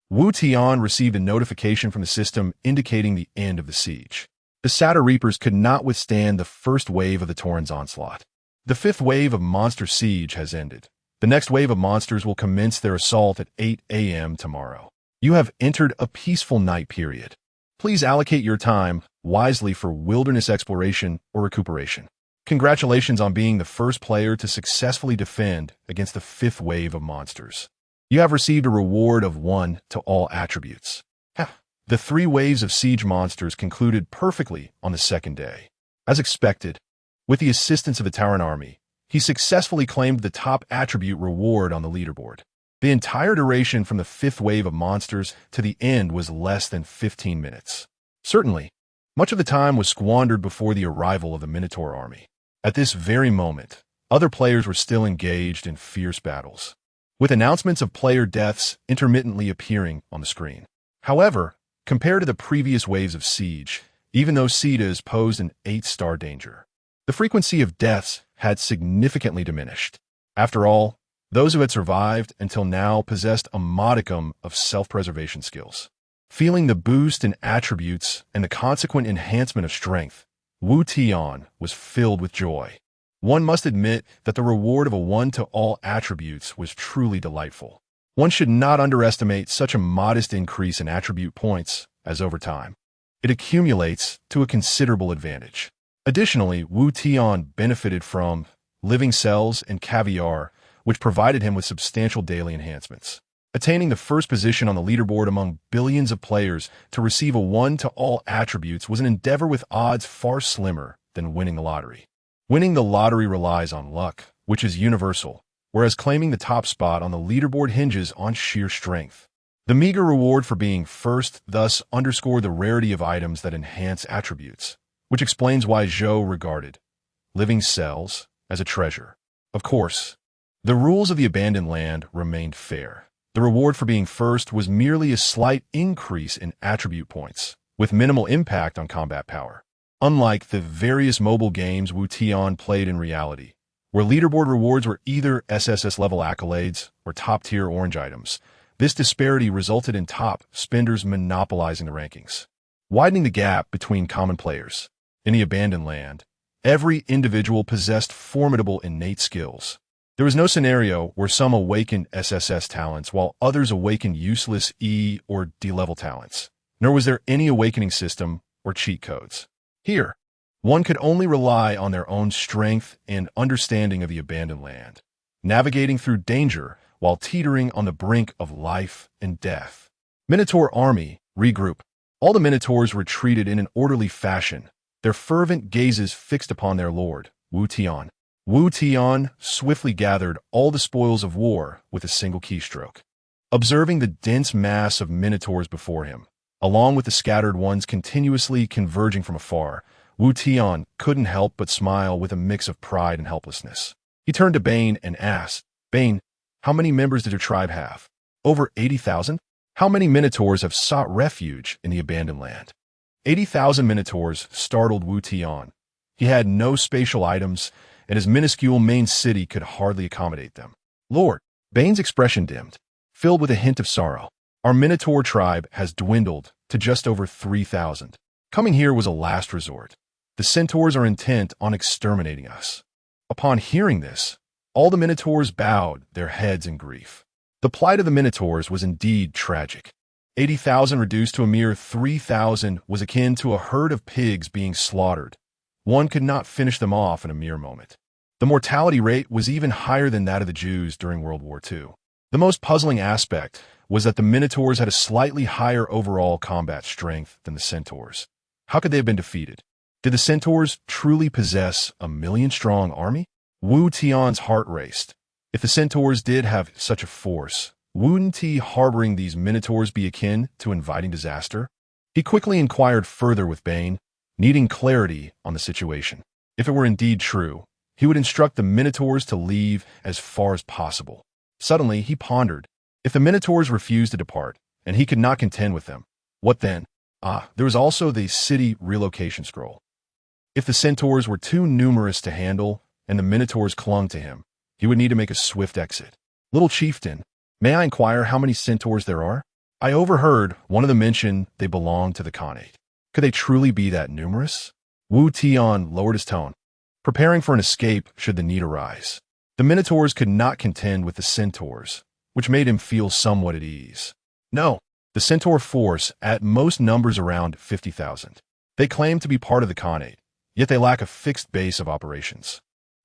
Wu Tian received a notification from the system indicating the end of the siege. The Satyr Reapers could not withstand the first wave of the Tauren's onslaught. The 5th wave of monster siege has ended. The next wave of monsters will commence their assault at 8 a.m. tomorrow. You have entered a peaceful night period. Please allocate your time wisely for wilderness exploration or recuperation. Congratulations on being the first player to successfully defend against the 5th wave of monsters. You have received a reward of 1 to all attributes. The 3 waves of siege monsters concluded perfectly on the 2nd day. As expected, with the assistance of the Tauren army, he successfully claimed the top attribute reward on the leaderboard. The entire duration from the 5th wave of monsters to the end was less than 15 minutes. Certainly, much of the time was squandered before the arrival of the Minotaur army. At this very moment, other players were still engaged in fierce battles, with announcements of player deaths intermittently appearing on the screen. However, compared to the previous waves of siege, even though Cetas posed an 8-star danger, the frequency of deaths had significantly diminished. After all, those who had survived until now possessed a modicum of self-preservation skills. Feeling the boost in attributes and the consequent enhancement of strength, Wu Tian was filled with joy. One must admit that the reward of a 1 to all attributes was truly delightful. One should not underestimate such a modest increase in attribute points, as over time, it accumulates to a considerable advantage. Additionally, Wu Tian benefited from living cells and caviar, which provided him with substantial daily enhancements. Attaining the first position on the leaderboard among billions of players to receive a 1 to all attributes was an endeavor with odds far slimmer than winning the lottery. Winning the lottery relies on luck, which is universal, whereas claiming the top spot on the leaderboard hinges on sheer strength. The meager reward for being first thus underscored the rarity of items that enhance attributes, which explains why Zhou regarded living cells as a treasure. Of course, the rules of the abandoned land remained fair. The reward for being first was merely a slight increase in attribute points, with minimal impact on combat power. Unlike the various mobile games Wu Tian played in reality, where leaderboard rewards were either SSS-level accolades or top-tier orange items, this disparity resulted in top spenders monopolizing the rankings, widening the gap between common players. In the abandoned land, every individual possessed formidable innate skills. There was no scenario where some awakened SSS talents while others awakened useless E or D-level talents, nor was there any awakening system or cheat codes. Here, one could only rely on their own strength and understanding of the abandoned land, navigating through danger while teetering on the brink of life and death. Minotaur army, regroup. All the Minotaurs retreated in an orderly fashion, their fervent gazes fixed upon their lord, Wu Tian. Wu Tian swiftly gathered all the spoils of war with a single keystroke. Observing the dense mass of Minotaurs before him, along with the scattered ones continuously converging from afar, Wu Tian couldn't help but smile with a mix of pride and helplessness. He turned to Bane and asked, "Bane, how many members did your tribe have? Over 80,000? How many Minotaurs have sought refuge in the abandoned land?" 80,000 Minotaurs startled Wu Tian. He had no spatial items, and his minuscule main city could hardly accommodate them. "Lord," Bane's expression dimmed, filled with a hint of sorrow. "Our Minotaur tribe has dwindled to just over 3,000. Coming here was a last resort. The Centaurs are intent on exterminating us." Upon hearing this, all the Minotaurs bowed their heads in grief. The plight of the Minotaurs was indeed tragic. 80,000 reduced to a mere 3,000 was akin to a herd of pigs being slaughtered. One could not finish them off in a mere moment. The mortality rate was even higher than that of the Jews during World War II. The most puzzling aspect was that the Minotaurs had a slightly higher overall combat strength than the Centaurs. How could they have been defeated? Did the Centaurs truly possess a million-strong army? Wu Tian's heart raced. If the Centaurs did have such a force, wouldn't he harboring these Minotaurs be akin to inviting disaster? He quickly inquired further with Bane, needing clarity on the situation. If it were indeed true, he would instruct the Minotaurs to leave as far as possible. Suddenly, he pondered. If the Minotaurs refused to depart, and he could not contend with them, what then? There was also the city relocation scroll. If the Centaurs were too numerous to handle, and the Minotaurs clung to him, he would need to make a swift exit. "Little chieftain, may I inquire how many Centaurs there are? I overheard one of them mention they belonged to the Khanate. Could they truly be that numerous?" Wu Tian lowered his tone, preparing for an escape should the need arise. The Minotaurs could not contend with the Centaurs, which made him feel somewhat at ease. No, the Centaur force at most numbers around 50,000. They claim to be part of the Khanate, yet they lack a fixed base of operations.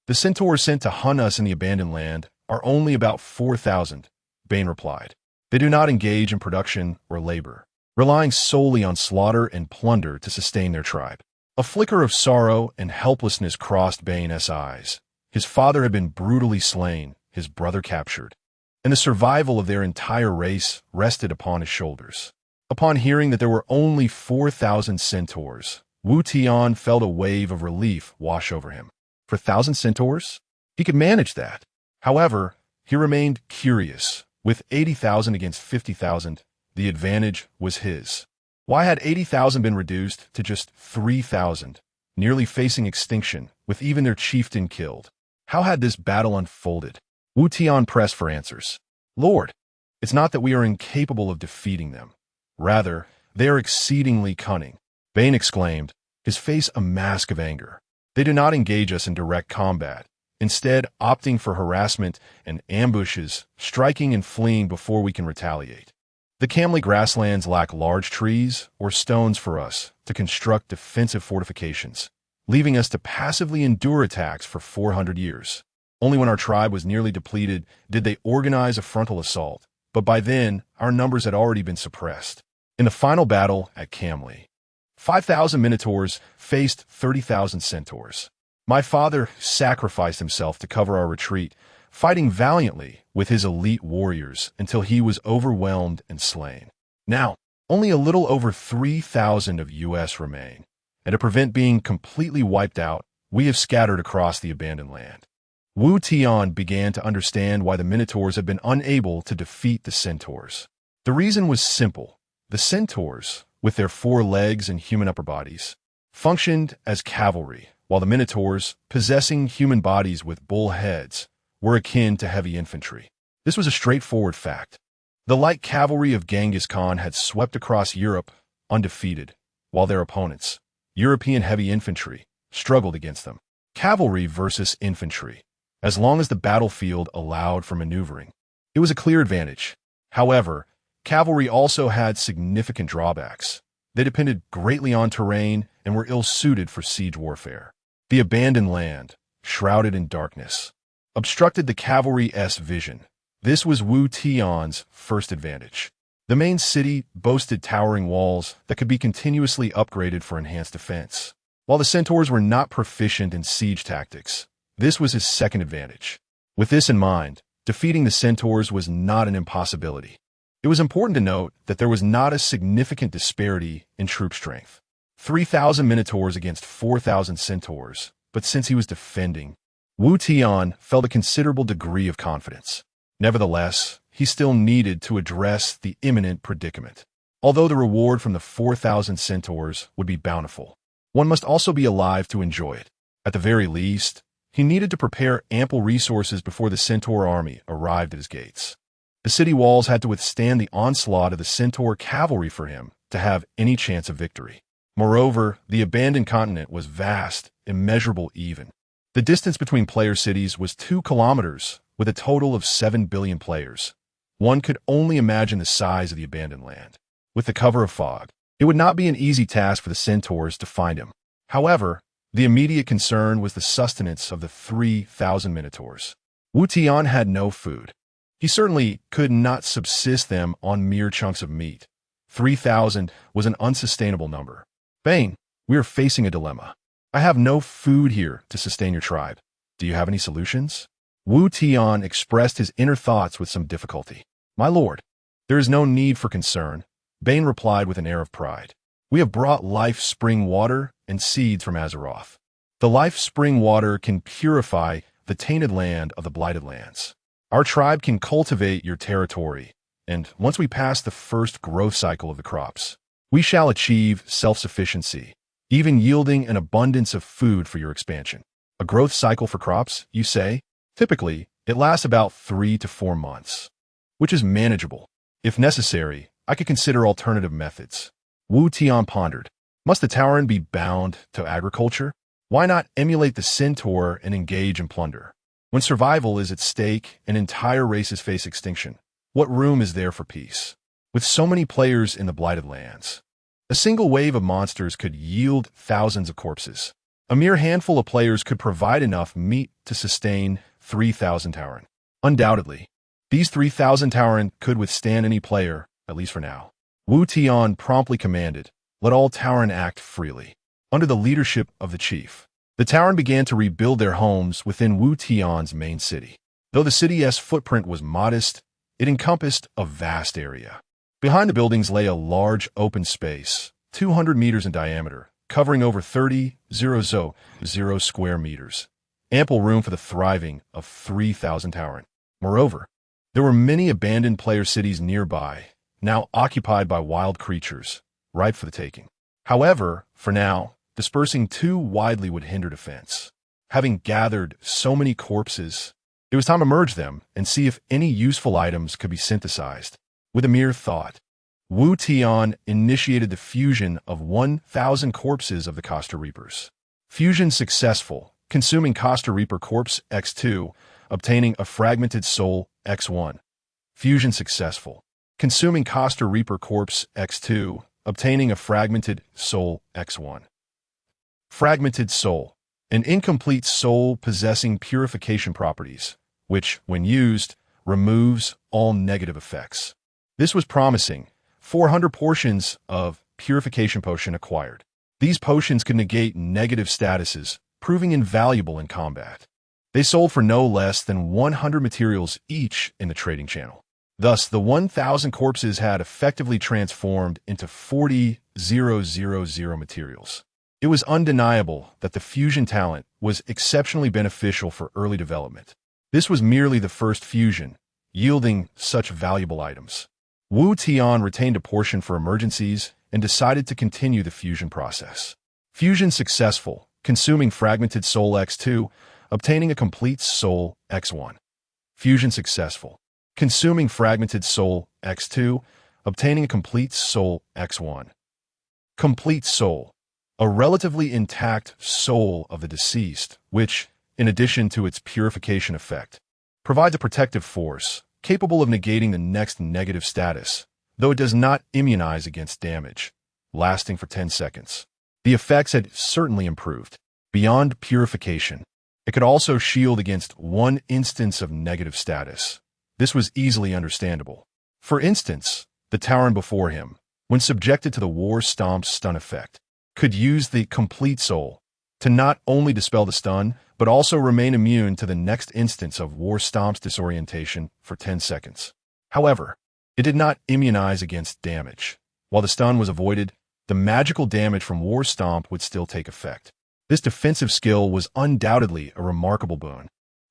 The Centaurs sent to hunt us in the abandoned land are only about 4,000, Bane replied. They do not engage in production or labor, relying solely on slaughter and plunder to sustain their tribe. A flicker of sorrow and helplessness crossed Bane's eyes. His father had been brutally slain, his brother captured, and the survival of their entire race rested upon his shoulders. Upon hearing that there were only 4,000 Centaurs, Wu Tian felt a wave of relief wash over him. For 1,000 Centaurs? He could manage that. However, he remained curious. With 80,000 against 50,000, the advantage was his. Why had 80,000 been reduced to just 3,000, nearly facing extinction, with even their chieftain killed? How had this battle unfolded? Wu Tian pressed for answers. "Lord, it's not that we are incapable of defeating them. Rather, they are exceedingly cunning," Bane exclaimed, his face a mask of anger. "They do not engage us in direct combat, instead opting for harassment and ambushes, striking and fleeing before we can retaliate. The Camley grasslands lack large trees or stones for us to construct defensive fortifications, leaving us to passively endure attacks for 400 years. Only when our tribe was nearly depleted did they organize a frontal assault, but by then our numbers had already been suppressed. In the final battle at Camley, 5,000 Minotaurs faced 30,000 Centaurs. My father sacrificed himself to cover our retreat, fighting valiantly with his elite warriors until he was overwhelmed and slain. Now, only a little over 3,000 of US remain, and to prevent being completely wiped out, we have scattered across the abandoned land. Wu Tian began to understand why the Minotaurs had been unable to defeat the Centaurs. The reason was simple. The Centaurs, with their 4 legs and human upper bodies, functioned as cavalry, while the Minotaurs, possessing human bodies with bull heads, were akin to heavy infantry. This was a straightforward fact. The light cavalry of Genghis Khan had swept across Europe undefeated, while their opponents, European heavy infantry, struggled against them. Cavalry versus infantry. As long as the battlefield allowed for maneuvering, it was a clear advantage. However, cavalry also had significant drawbacks. They depended greatly on terrain and were ill-suited for siege warfare. The abandoned land, shrouded in darkness, obstructed the cavalry's vision. This was Wu Tian's first advantage. The main city boasted towering walls that could be continuously upgraded for enhanced defense. While the Centaurs were not proficient in siege tactics, this was his second advantage. With this in mind, defeating the Centaurs was not an impossibility. It was important to note that there was not a significant disparity in troop strength. 3,000 Minotaurs against 4,000 Centaurs, but since he was defending, Wu Tian felt a considerable degree of confidence. Nevertheless, he still needed to address the imminent predicament. Although the reward from the 4,000 Centaurs would be bountiful, one must also be alive to enjoy it. At the very least, he needed to prepare ample resources before the Centaur army arrived at his gates. The city walls had to withstand the onslaught of the Centaur cavalry for him to have any chance of victory. Moreover, the abandoned continent was vast, immeasurable even. The distance between player cities was 2 kilometers, with a total of 7 billion players. One could only imagine the size of the abandoned land. With the cover of fog, it would not be an easy task for the Centaurs to find him. However, the immediate concern was the sustenance of the 3,000 Minotaurs. Wu Tian had no food. He certainly could not subsist them on mere chunks of meat. 3,000 was an unsustainable number. Bane, we are facing a dilemma. I have no food here to sustain your tribe. Do you have any solutions? Wu Tian expressed his inner thoughts with some difficulty. My lord, there is no need for concern, Bane replied with an air of pride. We have brought life spring water and seeds from Azeroth. The life spring water can purify the tainted land of the blighted lands. Our tribe can cultivate your territory, and once we pass the first growth cycle of the crops, we shall achieve self-sufficiency, even yielding an abundance of food for your expansion. A growth cycle for crops, you say? Typically, it lasts about 3 to 4 months, which is manageable. If necessary, I could consider alternative methods. Wu Tian pondered. Must the Tauren be bound to agriculture? Why not emulate the Centaur and engage in plunder? When survival is at stake and entire races face extinction, what room is there for peace? With so many players in the blighted lands, a single wave of monsters could yield thousands of corpses. A mere handful of players could provide enough meat to sustain 3,000 Tauren. Undoubtedly, these 3,000 Tauren could withstand any player, at least for now. Wu Tian promptly commanded, let all Tauren act freely. Under the leadership of the chief, the Tauren began to rebuild their homes within Wu Tian's main city. Though the city's footprint was modest, it encompassed a vast area. Behind the buildings lay a large open space, 200 meters in diameter, covering over 30,000 square meters. Ample room for the thriving of 3,000 Tauren. Moreover, there were many abandoned player cities nearby, now occupied by wild creatures, ripe for the taking. However, for now, dispersing too widely would hinder defense. Having gathered so many corpses, it was time to merge them and see if any useful items could be synthesized. With a mere thought, Wu Tian initiated the fusion of 1,000 corpses of the Costa Reapers. Fusion successful, consuming Costa Reaper Corpse X2, obtaining a fragmented soul X1. Fusion successful, consuming Costa Reaper Corpse X2, obtaining a fragmented soul X1. Fragmented soul, an incomplete soul possessing purification properties, which, when used, removes all negative effects. This was promising. 400 portions of purification potion acquired. These potions could negate negative statuses, proving invaluable in combat. They sold for no less than 100 materials each in the trading channel. Thus, the 1,000 corpses had effectively transformed into 40,000 materials. It was undeniable that the fusion talent was exceptionally beneficial for early development. This was merely the first fusion, yielding such valuable items. Wu Tian retained a portion for emergencies and decided to continue the fusion process. Fusion successful, consuming fragmented soul X2, obtaining a complete soul X1. Fusion successful, consuming fragmented soul X2, obtaining a complete soul X1. Complete soul, a relatively intact soul of the deceased, which, in addition to its purification effect, provides a protective force capable of negating the next negative status, though it does not immunize against damage, lasting for 10 seconds. The effects had certainly improved. Beyond purification, it could also shield against one instance of negative status. This was easily understandable. For instance, the Tauren before him, when subjected to the War Stomp's stun effect, could use the complete soul to not only dispel the stun, but also remain immune to the next instance of War Stomp's disorientation for 10 seconds. However, it did not immunize against damage. While the stun was avoided, the magical damage from War Stomp would still take effect. This defensive skill was undoubtedly a remarkable boon.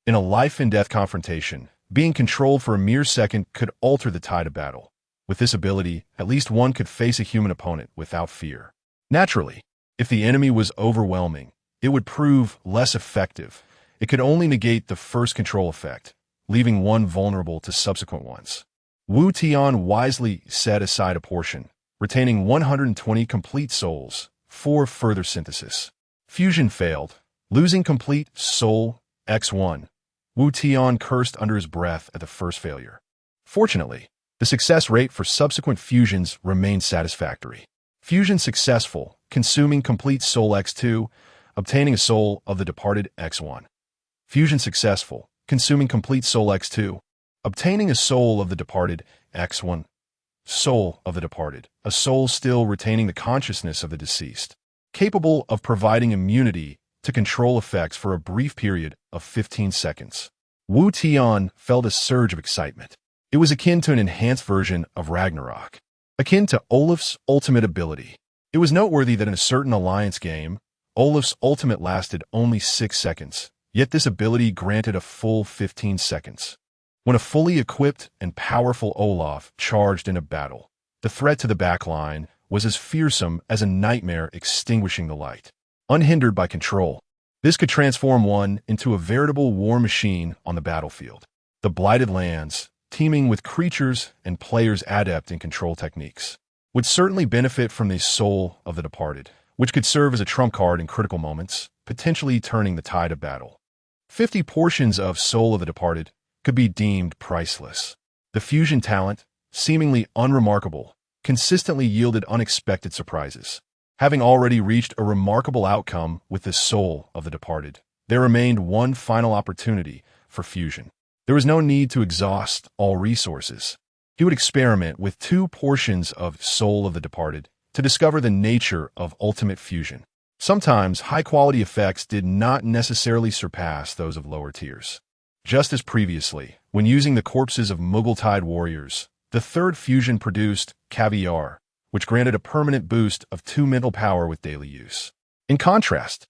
In a life-and-death confrontation, being controlled for a mere second could alter the tide of battle. With this ability, at least one could face a human opponent without fear. Naturally, if the enemy was overwhelming, it would prove less effective. It could only negate the first control effect, leaving one vulnerable to subsequent ones. Wu Tian wisely set aside a portion, retaining 120 complete souls for further synthesis. Fusion failed, losing complete soul X1. Wu Tian cursed under his breath at the first failure. Fortunately, the success rate for subsequent fusions remained satisfactory. Fusion successful, consuming complete soul X2, obtaining a soul of the departed X1. Fusion successful, consuming complete soul X2, obtaining a soul of the departed X1. Soul of the departed, a soul still retaining the consciousness of the deceased, capable of providing immunity to control effects for a brief period of 15 seconds. Wu Tian felt a surge of excitement. It was akin to an enhanced version of Ragnarok, akin to Olaf's ultimate ability. It was noteworthy that in a certain alliance game, Olaf's ultimate lasted only 6 seconds, yet this ability granted a full 15 seconds. When a fully equipped and powerful Olaf charged in a battle, the threat to the backline was as fearsome as a nightmare extinguishing the light. Unhindered by control, this could transform one into a veritable war machine on the battlefield. The Blighted Lands, teeming with creatures and players adept in control techniques, would certainly benefit from the soul of the departed, which could serve as a trump card in critical moments, potentially turning the tide of battle. 50 portions of Soul of the Departed could be deemed priceless. The fusion talent, seemingly unremarkable, consistently yielded unexpected surprises. Having already reached a remarkable outcome with the Soul of the Departed, there remained one final opportunity for fusion. There was no need to exhaust all resources. He would experiment with 2 portions of Soul of the Departed to discover the nature of ultimate fusion. Sometimes high-quality effects did not necessarily surpass those of lower tiers. Just as previously, when using the corpses of Mughal-Tide warriors, the third fusion produced Caviar, which granted a permanent boost of 2 mental power with daily use. In contrast,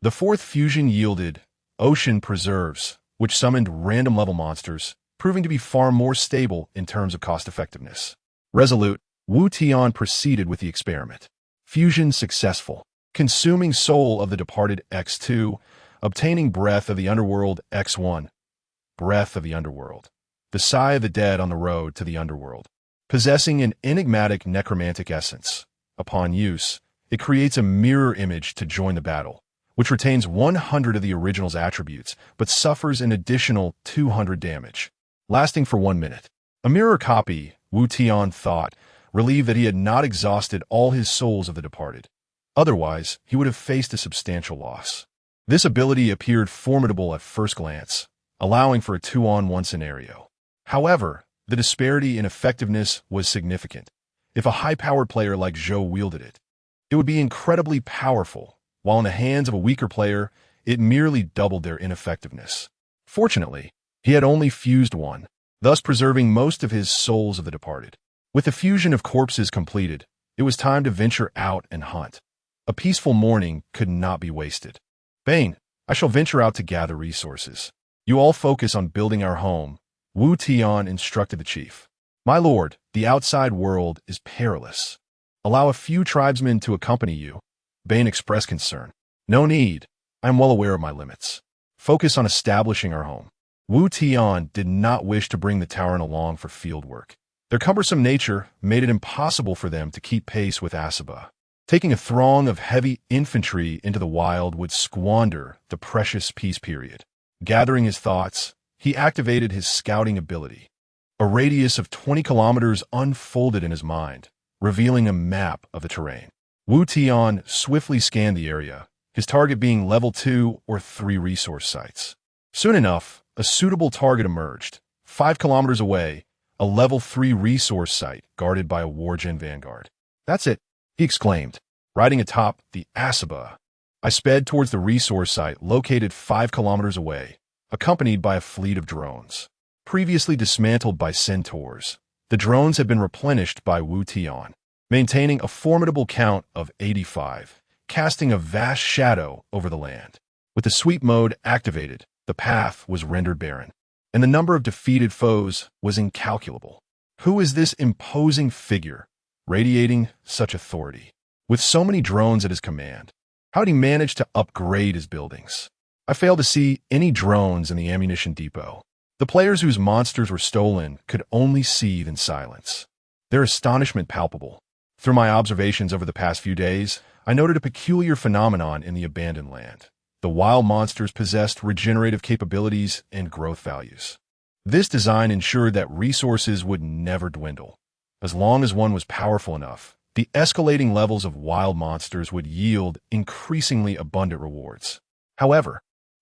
the fourth fusion yielded Ocean Preserves, which summoned random level monsters, proving to be far more stable in terms of cost-effectiveness. Resolute, Wu Tian proceeded with the experiment. Fusion successful, consuming Soul of the Departed X2, obtaining Breath of the Underworld X1. Breath of the Underworld, the sigh of the dead on the road to the underworld. Possessing an enigmatic necromantic essence, upon use, it creates a mirror image to join the battle, which retains 100 of the original's attributes, but suffers an additional 200 damage, lasting for 1 minute. A mirror copy, Wu Tian thought, relieved that he had not exhausted all his souls of the departed. Otherwise, he would have faced a substantial loss. This ability appeared formidable at first glance, allowing for a 2-on-1 scenario. However, the disparity in effectiveness was significant. If a high-powered player like Zhou wielded it, it would be incredibly powerful, while in the hands of a weaker player, it merely doubled their ineffectiveness. Fortunately, he had only fused one, thus preserving most of his souls of the departed. With the fusion of corpses completed, it was time to venture out and hunt. A peaceful morning could not be wasted. Bane, I shall venture out to gather resources. You all focus on building our home, Wu Tian instructed the chief. My lord, the outside world is perilous. Allow a few tribesmen to accompany you. Bane expressed concern. No need. I am well aware of my limits. Focus on establishing our home. Wu Tian did not wish to bring the Tauren along for field work. Their cumbersome nature made it impossible for them to keep pace with Asaba. Taking a throng of heavy infantry into the wild would squander the precious peace period. Gathering his thoughts, he activated his scouting ability. A radius of 20 kilometers unfolded in his mind, revealing a map of the terrain. Wu Tian swiftly scanned the area, his target being level 2 or 3 resource sites. Soon enough, a suitable target emerged. 5 kilometers away, a level 3 resource site guarded by a Wargen vanguard. That's it, he exclaimed, riding atop the Asaba. I sped towards the resource site located 5 kilometers away, accompanied by a fleet of drones. Previously dismantled by centaurs, the drones had been replenished by Wu Tian, maintaining a formidable count of 85, casting a vast shadow over the land. With the sweep mode activated, the path was rendered barren, and the number of defeated foes was incalculable. Who is this imposing figure, radiating such authority? With so many drones at his command, how did he manage to upgrade his buildings? I failed to see any drones in the ammunition depot. The players whose monsters were stolen could only seethe in silence, their astonishment palpable. Through my observations over the past few days, I noted a peculiar phenomenon in the abandoned land. The wild monsters possessed regenerative capabilities and growth values. This design ensured that resources would never dwindle. As long as one was powerful enough, the escalating levels of wild monsters would yield increasingly abundant rewards. However,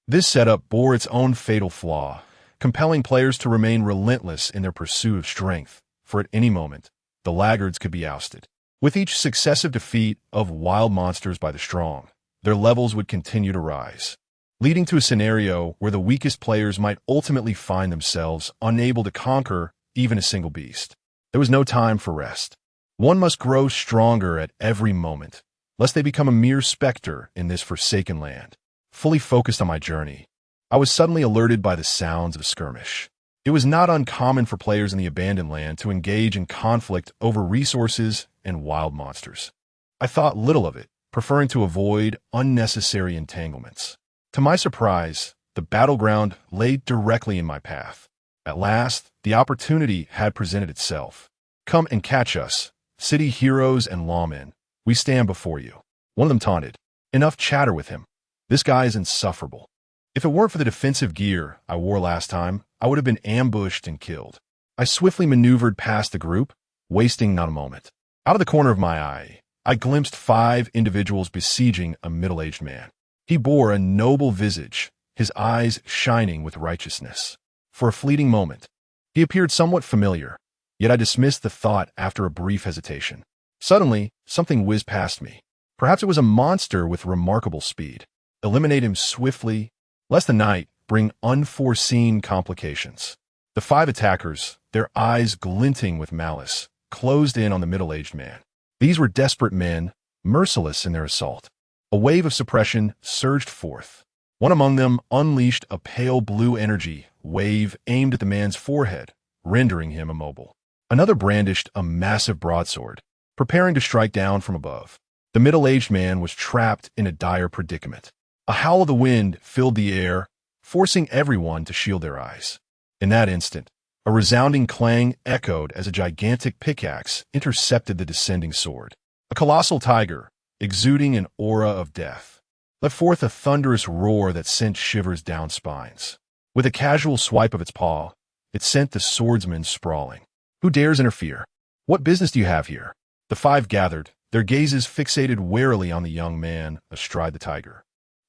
this setup bore its own fatal flaw, compelling players to remain relentless in their pursuit of strength, for at any moment, the laggards could be ousted. With each successive defeat of wild monsters by the strong, their levels would continue to rise, leading to a scenario where the weakest players might ultimately find themselves unable to conquer even a single beast. There was no time for rest. One must grow stronger at every moment, lest they become a mere specter in this forsaken land. Fully focused on my journey, I was suddenly alerted by the sounds of a skirmish. It was not uncommon for players in the abandoned land to engage in conflict over resources and wild monsters. I thought little of it, preferring to avoid unnecessary entanglements. To my surprise, the battleground lay directly in my path. At last, the opportunity had presented itself. Come and catch us, city heroes and lawmen. We stand before you. One of them taunted. Enough chatter with him. This guy is insufferable. If it weren't for the defensive gear I wore last time, I would have been ambushed and killed. I swiftly maneuvered past the group, wasting not a moment. Out of the corner of my eye, I glimpsed 5 individuals besieging a middle-aged man. He bore a noble visage, his eyes shining with righteousness. For a fleeting moment, he appeared somewhat familiar, yet I dismissed the thought after a brief hesitation. Suddenly, something whizzed past me. Perhaps it was a monster with remarkable speed. Eliminate him swiftly, lest the night bring unforeseen complications. The 5 attackers, their eyes glinting with malice, closed in on the middle-aged man. These were desperate men, merciless in their assault. A wave of suppression surged forth. One among them unleashed a pale blue energy wave aimed at the man's forehead, rendering him immobile. Another brandished a massive broadsword, preparing to strike down from above. The middle-aged man was trapped in a dire predicament. A howl of the wind filled the air, forcing everyone to shield their eyes. In that instant, a resounding clang echoed as a gigantic pickaxe intercepted the descending sword. A colossal tiger, exuding an aura of death, let forth a thunderous roar that sent shivers down spines. With a casual swipe of its paw, it sent the swordsman sprawling. Who dares interfere? What business do you have here? The 5 gathered, their gazes fixated warily on the young man astride the tiger.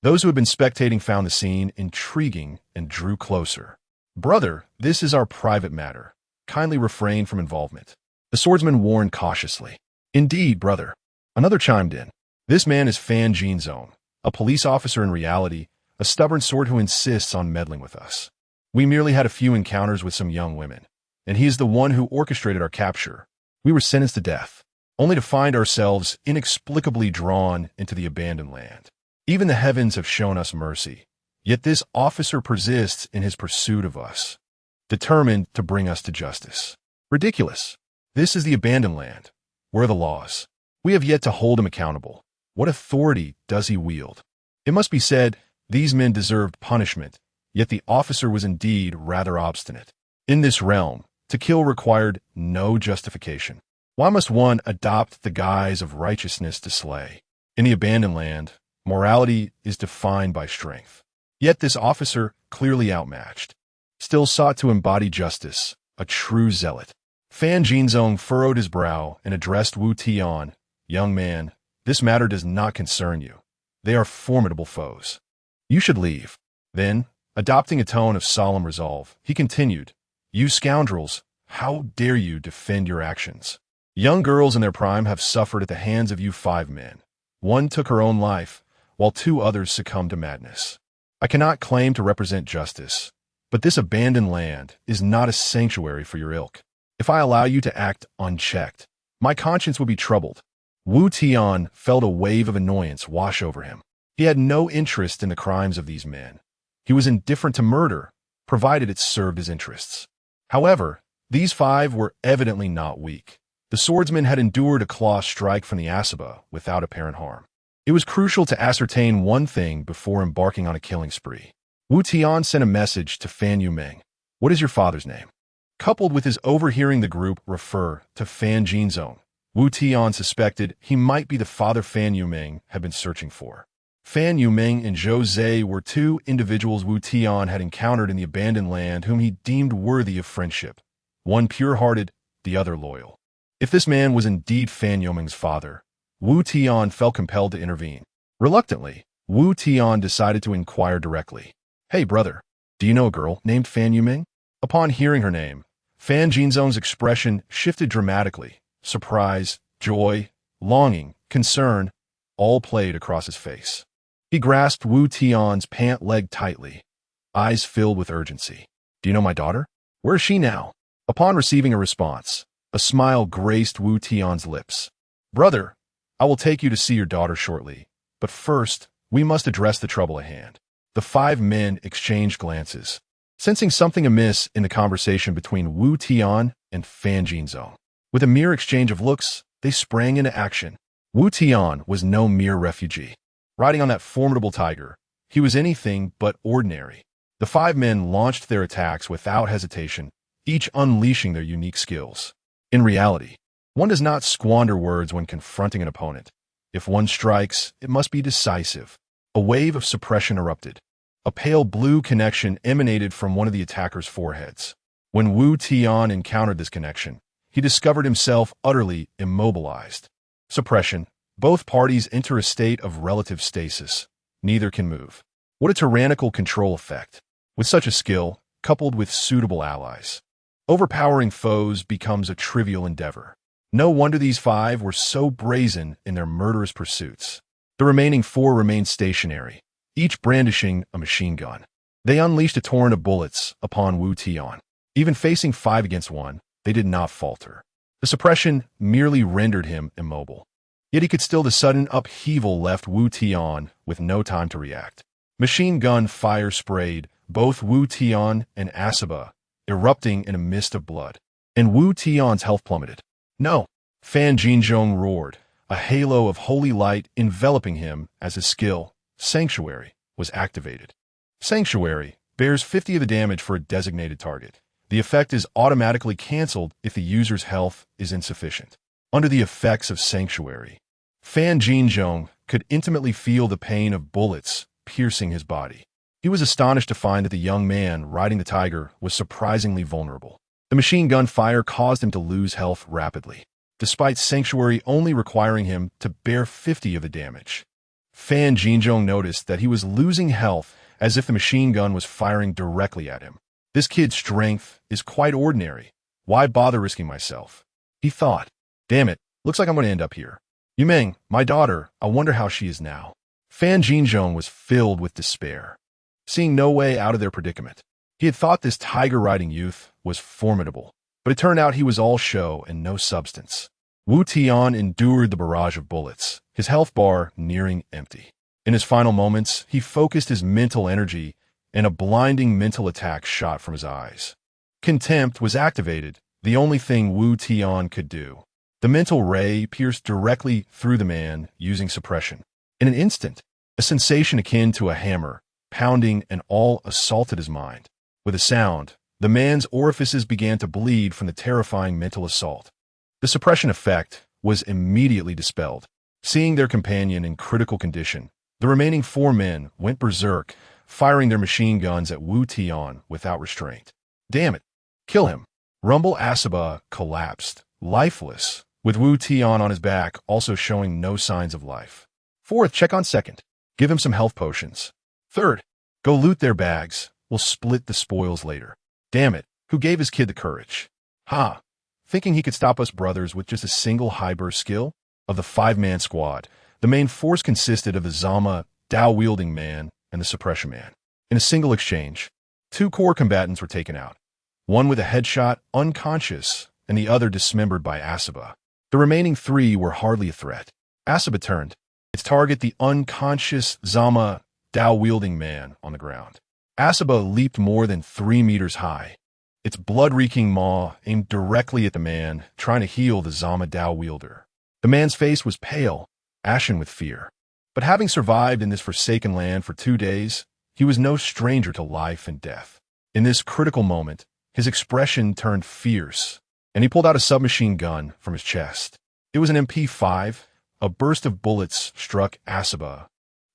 Those who had been spectating found the scene intriguing and drew closer. Brother, this is our private matter. Kindly refrain from involvement. The swordsman warned cautiously. Indeed, brother. Another chimed in. This man is Fan Jinzone, a police officer in reality, a stubborn sort who insists on meddling with us. We merely had a few encounters with some young women, and he is the one who orchestrated our capture. We were sentenced to death, only to find ourselves inexplicably drawn into the abandoned land. Even the heavens have shown us mercy, yet this officer persists in his pursuit of us, determined to bring us to justice. Ridiculous. This is the abandoned land. Where are the laws? We have yet to hold him accountable. What authority does he wield? It must be said, these men deserved punishment, yet the officer was indeed rather obstinate. In this realm, to kill required no justification. Why must one adopt the guise of righteousness to slay? In the abandoned land, morality is defined by strength. Yet this officer, clearly outmatched, still sought to embody justice, a true zealot. Fan Jinzong furrowed his brow and addressed Wu Tian. Young man, this matter does not concern you. They are formidable foes. You should leave. Then, adopting a tone of solemn resolve, he continued, You scoundrels, how dare you defend your actions? Young girls in their prime have suffered at the hands of you 5 men. One took her own life, while 2 others succumbed to madness. I cannot claim to represent justice, but this abandoned land is not a sanctuary for your ilk. If I allow you to act unchecked, my conscience will be troubled. Wu Tian felt a wave of annoyance wash over him. He had no interest in the crimes of these men. He was indifferent to murder, provided it served his interests. However, these 5 were evidently not weak. The swordsman had endured a claw strike from the Asaba without apparent harm. It was crucial to ascertain one thing before embarking on a killing spree. Wu Tian sent a message to Fan Yumeng. What is your father's name? Coupled with his overhearing the group refer to Fan Jinzong, Wu Tian suspected he might be the father Fan Yumeng had been searching for. Fan Yumeng and Zhou Zhe were 2 individuals Wu Tian had encountered in the abandoned land whom he deemed worthy of friendship, one pure-hearted, the other loyal. If this man was indeed Fan Yumeng's father, Wu Tian felt compelled to intervene. Reluctantly, Wu Tian decided to inquire directly. Hey brother, do you know a girl named Fan Yumeng? Upon hearing her name, Fan Jinzong's expression shifted dramatically. Surprise, joy, longing, concern, all played across his face. He grasped Wu Tian's pant leg tightly, eyes filled with urgency. Do you know my daughter? Where is she now? Upon receiving a response, a smile graced Wu Tian's lips. Brother, I will take you to see your daughter shortly, but first, we must address the trouble at hand. The 5 men exchanged glances, sensing something amiss in the conversation between Wu Tian and Fan Jinzong. With a mere exchange of looks, they sprang into action. Wu Tian was no mere refugee. Riding on that formidable tiger, he was anything but ordinary. The 5 men launched their attacks without hesitation, each unleashing their unique skills. In reality, one does not squander words when confronting an opponent. If one strikes, it must be decisive. A wave of suppression erupted. A pale blue connection emanated from one of the attackers' foreheads. When Wu Tian encountered this connection, he discovered himself utterly immobilized. Suppression. Both parties enter a state of relative stasis. Neither can move. What a tyrannical control effect. With such a skill, coupled with suitable allies, overpowering foes becomes a trivial endeavor. No wonder these 5 were so brazen in their murderous pursuits. The remaining 4 remained stationary, each brandishing a machine gun. They unleashed a torrent of bullets upon Wu Tian. Even facing 5 against 1, they did not falter. The suppression merely rendered him immobile. Yet he could still the sudden upheaval left Wu Tian with no time to react. Machine gun fire sprayed both Wu Tian and Asaba, erupting in a mist of blood. And Wu Tian's health plummeted. No! Fan Jinzong roared, a halo of holy light enveloping him as his skill, Sanctuary, was activated. Sanctuary bears 50 of the damage for a designated target. The effect is automatically cancelled if the user's health is insufficient. Under the effects of Sanctuary, Fan Jinzong could intimately feel the pain of bullets piercing his body. He was astonished to find that the young man riding the tiger was surprisingly vulnerable. The machine gun fire caused him to lose health rapidly, despite Sanctuary only requiring him to bear 50 of the damage. Fan Jinzong noticed that he was losing health as if the machine gun was firing directly at him. This kid's strength is quite ordinary. Why bother risking myself? He thought. Damn it, looks like I'm going to end up here. Yumeng, my daughter, I wonder how she is now. Fan Jinzong was filled with despair. Seeing no way out of their predicament, He had thought this tiger-riding youth was formidable, but it turned out he was all show and no substance. Wu Tian endured the barrage of bullets, his health bar nearing empty. In his final moments, he focused his mental energy, and a blinding mental attack shot from his eyes. Contempt was activated, the only thing Wu Tian could do. The mental ray pierced directly through the man using suppression. In an instant, a sensation akin to a hammer, pounding and all assaulted his mind. With a sound, the man's orifices began to bleed from the terrifying mental assault. The suppression effect was immediately dispelled. Seeing their companion in critical condition, the remaining 4 men went berserk, firing their machine guns at Wu Tian without restraint. "Damn it! Kill him!" Rumble Asaba collapsed, lifeless, with Wu Tian on his back also showing no signs of life. 4th, check on 2nd. Give him some health potions. 3rd, go loot their bags. We'll split the spoils later. Damn it, who gave his kid the courage? Ha! Thinking he could stop us brothers with just a single high-burst skill? Of the 5-man squad, the main force consisted of the Zama, Dao-wielding man, and the suppression man. In a single exchange, 2 core combatants were taken out. One with a headshot, unconscious, and the other dismembered by Asaba. The remaining 3 were hardly a threat. Asaba turned, its target the unconscious Zama, Dao-wielding man on the ground. Asaba leaped more than 3 meters high. Its blood-reeking maw aimed directly at the man, trying to heal the Zama Dao wielder. The man's face was pale, ashen with fear. But having survived in this forsaken land for 2 days, he was no stranger to life and death. In this critical moment, his expression turned fierce, and he pulled out a submachine gun from his chest. It was an MP5. A burst of bullets struck Asaba,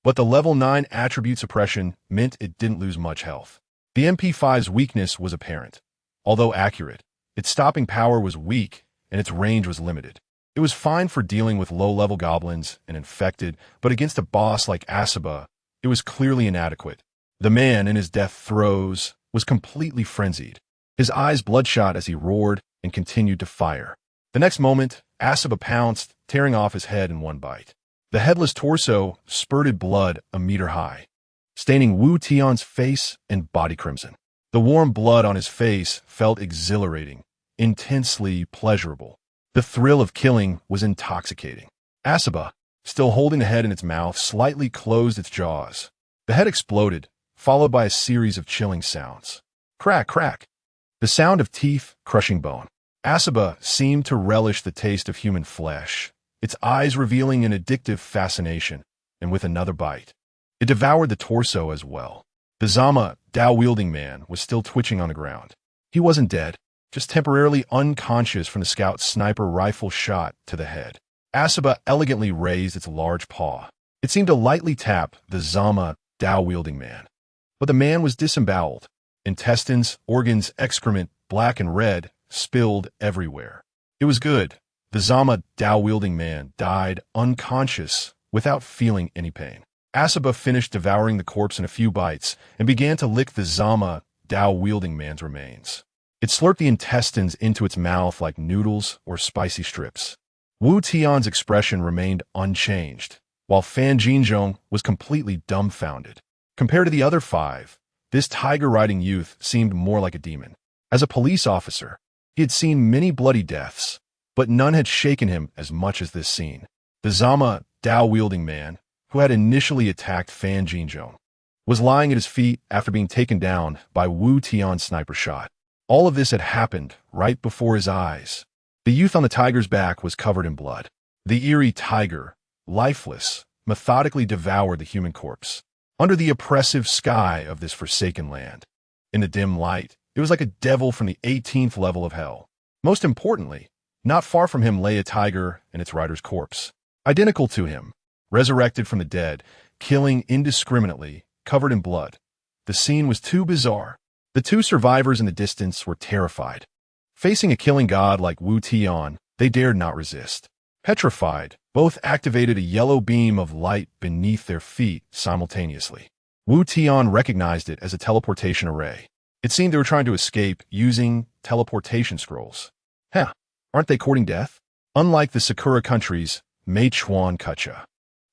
but the level 9 attribute suppression meant it didn't lose much health. The MP5's weakness was apparent. Although accurate, its stopping power was weak and its range was limited. It was fine for dealing with low-level goblins and infected, but against a boss like Asaba, it was clearly inadequate. The man, in his death throes, was completely frenzied, his eyes bloodshot as he roared and continued to fire. The next moment, Asaba pounced, tearing off his head in one bite. The headless torso spurted blood a meter high, staining Wu Tian's face and body crimson. The warm blood on his face felt exhilarating, intensely pleasurable. The thrill of killing was intoxicating. Asaba, still holding the head in its mouth, slightly closed its jaws. The head exploded, followed by a series of chilling sounds. Crack, crack. The sound of teeth crushing bone. Asaba seemed to relish the taste of human flesh, its eyes revealing an addictive fascination, and with another bite, it devoured the torso as well. The Zama, Dao-wielding man, was still twitching on the ground. He wasn't dead, just temporarily unconscious from the scout's sniper rifle shot to the head. Asaba elegantly raised its large paw. It seemed to lightly tap the Zama, Dao-wielding man. But the man was disemboweled. Intestines, organs, excrement, black and red, spilled everywhere. It was good. The Zama, Dao-wielding man died unconscious without feeling any pain. Asaba finished devouring the corpse in a few bites and began to lick the Zama, Dao-wielding man's remains. It slurped the intestines into its mouth like noodles or spicy strips. Wu Tian's expression remained unchanged, while Fan Jinzhong was completely dumbfounded. Compared to the other 5, this tiger-riding youth seemed more like a demon. As a police officer, he had seen many bloody deaths, but none had shaken him as much as this scene. The Zama, Dao-wielding man, who had initially attacked Fan Jinzhong, was lying at his feet after being taken down by Wu Tian's sniper shot. All of this had happened right before his eyes. The youth on the tiger's back was covered in blood. The eerie tiger, lifeless, methodically devoured the human corpse. Under the oppressive sky of this forsaken land, in the dim light, it was like a devil from the 18th level of hell. Most importantly, not far from him lay a tiger and its rider's corpse, identical to him, resurrected from the dead, killing indiscriminately, covered in blood. The scene was too bizarre. The 2 survivors in the distance were terrified. Facing a killing god like Wu Tian, they dared not resist. Petrified, both activated a yellow beam of light beneath their feet simultaneously. Wu Tian recognized it as a teleportation array. It seemed they were trying to escape using teleportation scrolls. Heh, aren't they courting death? Unlike the Sakura country's Mei Chuan Kucha,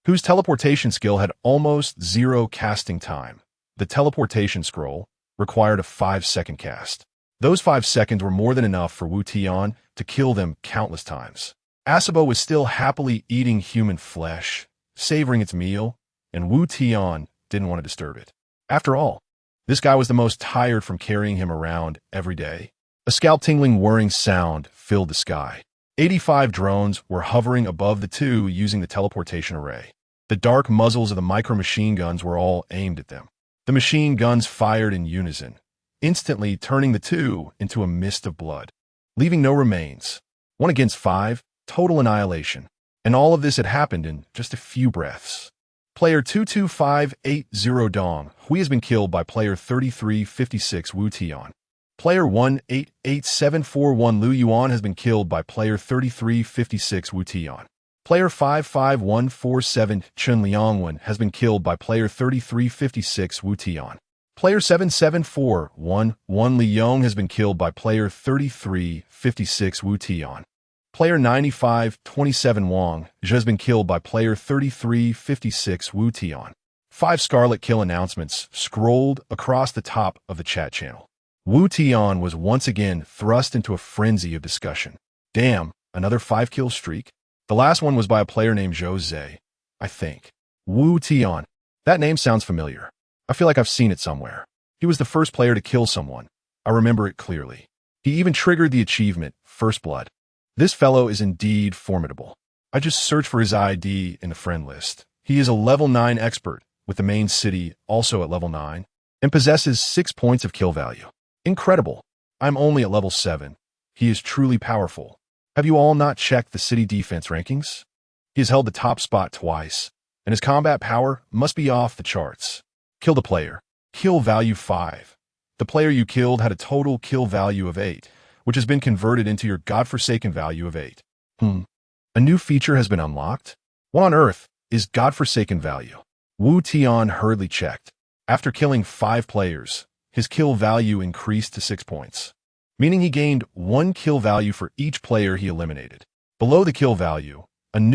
whose teleportation skill had almost zero casting time, the teleportation scroll, required a 5-second cast. Those 5 seconds were more than enough for Wu Tian to kill them countless times. Asabo was still happily eating human flesh, savoring its meal, and Wu Tian didn't want to disturb it. After all, this guy was the most tired from carrying him around every day. A scalp-tingling whirring sound filled the sky. 85 drones were hovering above the two using the teleportation array. The dark muzzles of the micro-machine guns were all aimed at them. The machine guns fired in unison, instantly turning the two into a mist of blood, leaving no remains. 1 against 5, total annihilation. And all of this had happened in just a few breaths. Player 22580 Dong Hui has been killed by player 3356 Wu Tian. Player 188741 Liu Yuan has been killed by player 3356 Wu Tian. Player 55147 Chen Liangwen has been killed by player 3356 Wu Tian. Player 77411 Li Yong has been killed by player 3356 Wu Tian. Player 9527 Wang Zhe has been killed by player 3356 Wu Tian. 5 Scarlet kill announcements scrolled across the top of the chat channel. Wu Tian was once again thrust into a frenzy of discussion. Damn, another 5-kill streak? The last one was by a player named Jose, I think. Wu Tian. That name sounds familiar. I feel like I've seen it somewhere. He was the first player to kill someone. I remember it clearly. He even triggered the achievement, First Blood. This fellow is indeed formidable. I just searched for his ID in the friend list. He is a level 9 expert, with the main city also at level 9, and possesses 6 points of kill value. Incredible. I'm only at level 7. He is truly powerful. Have you all not checked the city defense rankings? He has held the top spot twice, and his combat power must be off the charts. Killed a player. Kill value 5. The player you killed had a total kill value of 8, which has been converted into your godforsaken value of 8. A new feature has been unlocked? What on earth is godforsaken value? Wu Tian hurriedly checked. After killing 5 players, his kill value increased to 6 points, meaning he gained 1 kill value for each player he eliminated. Below the kill value, a new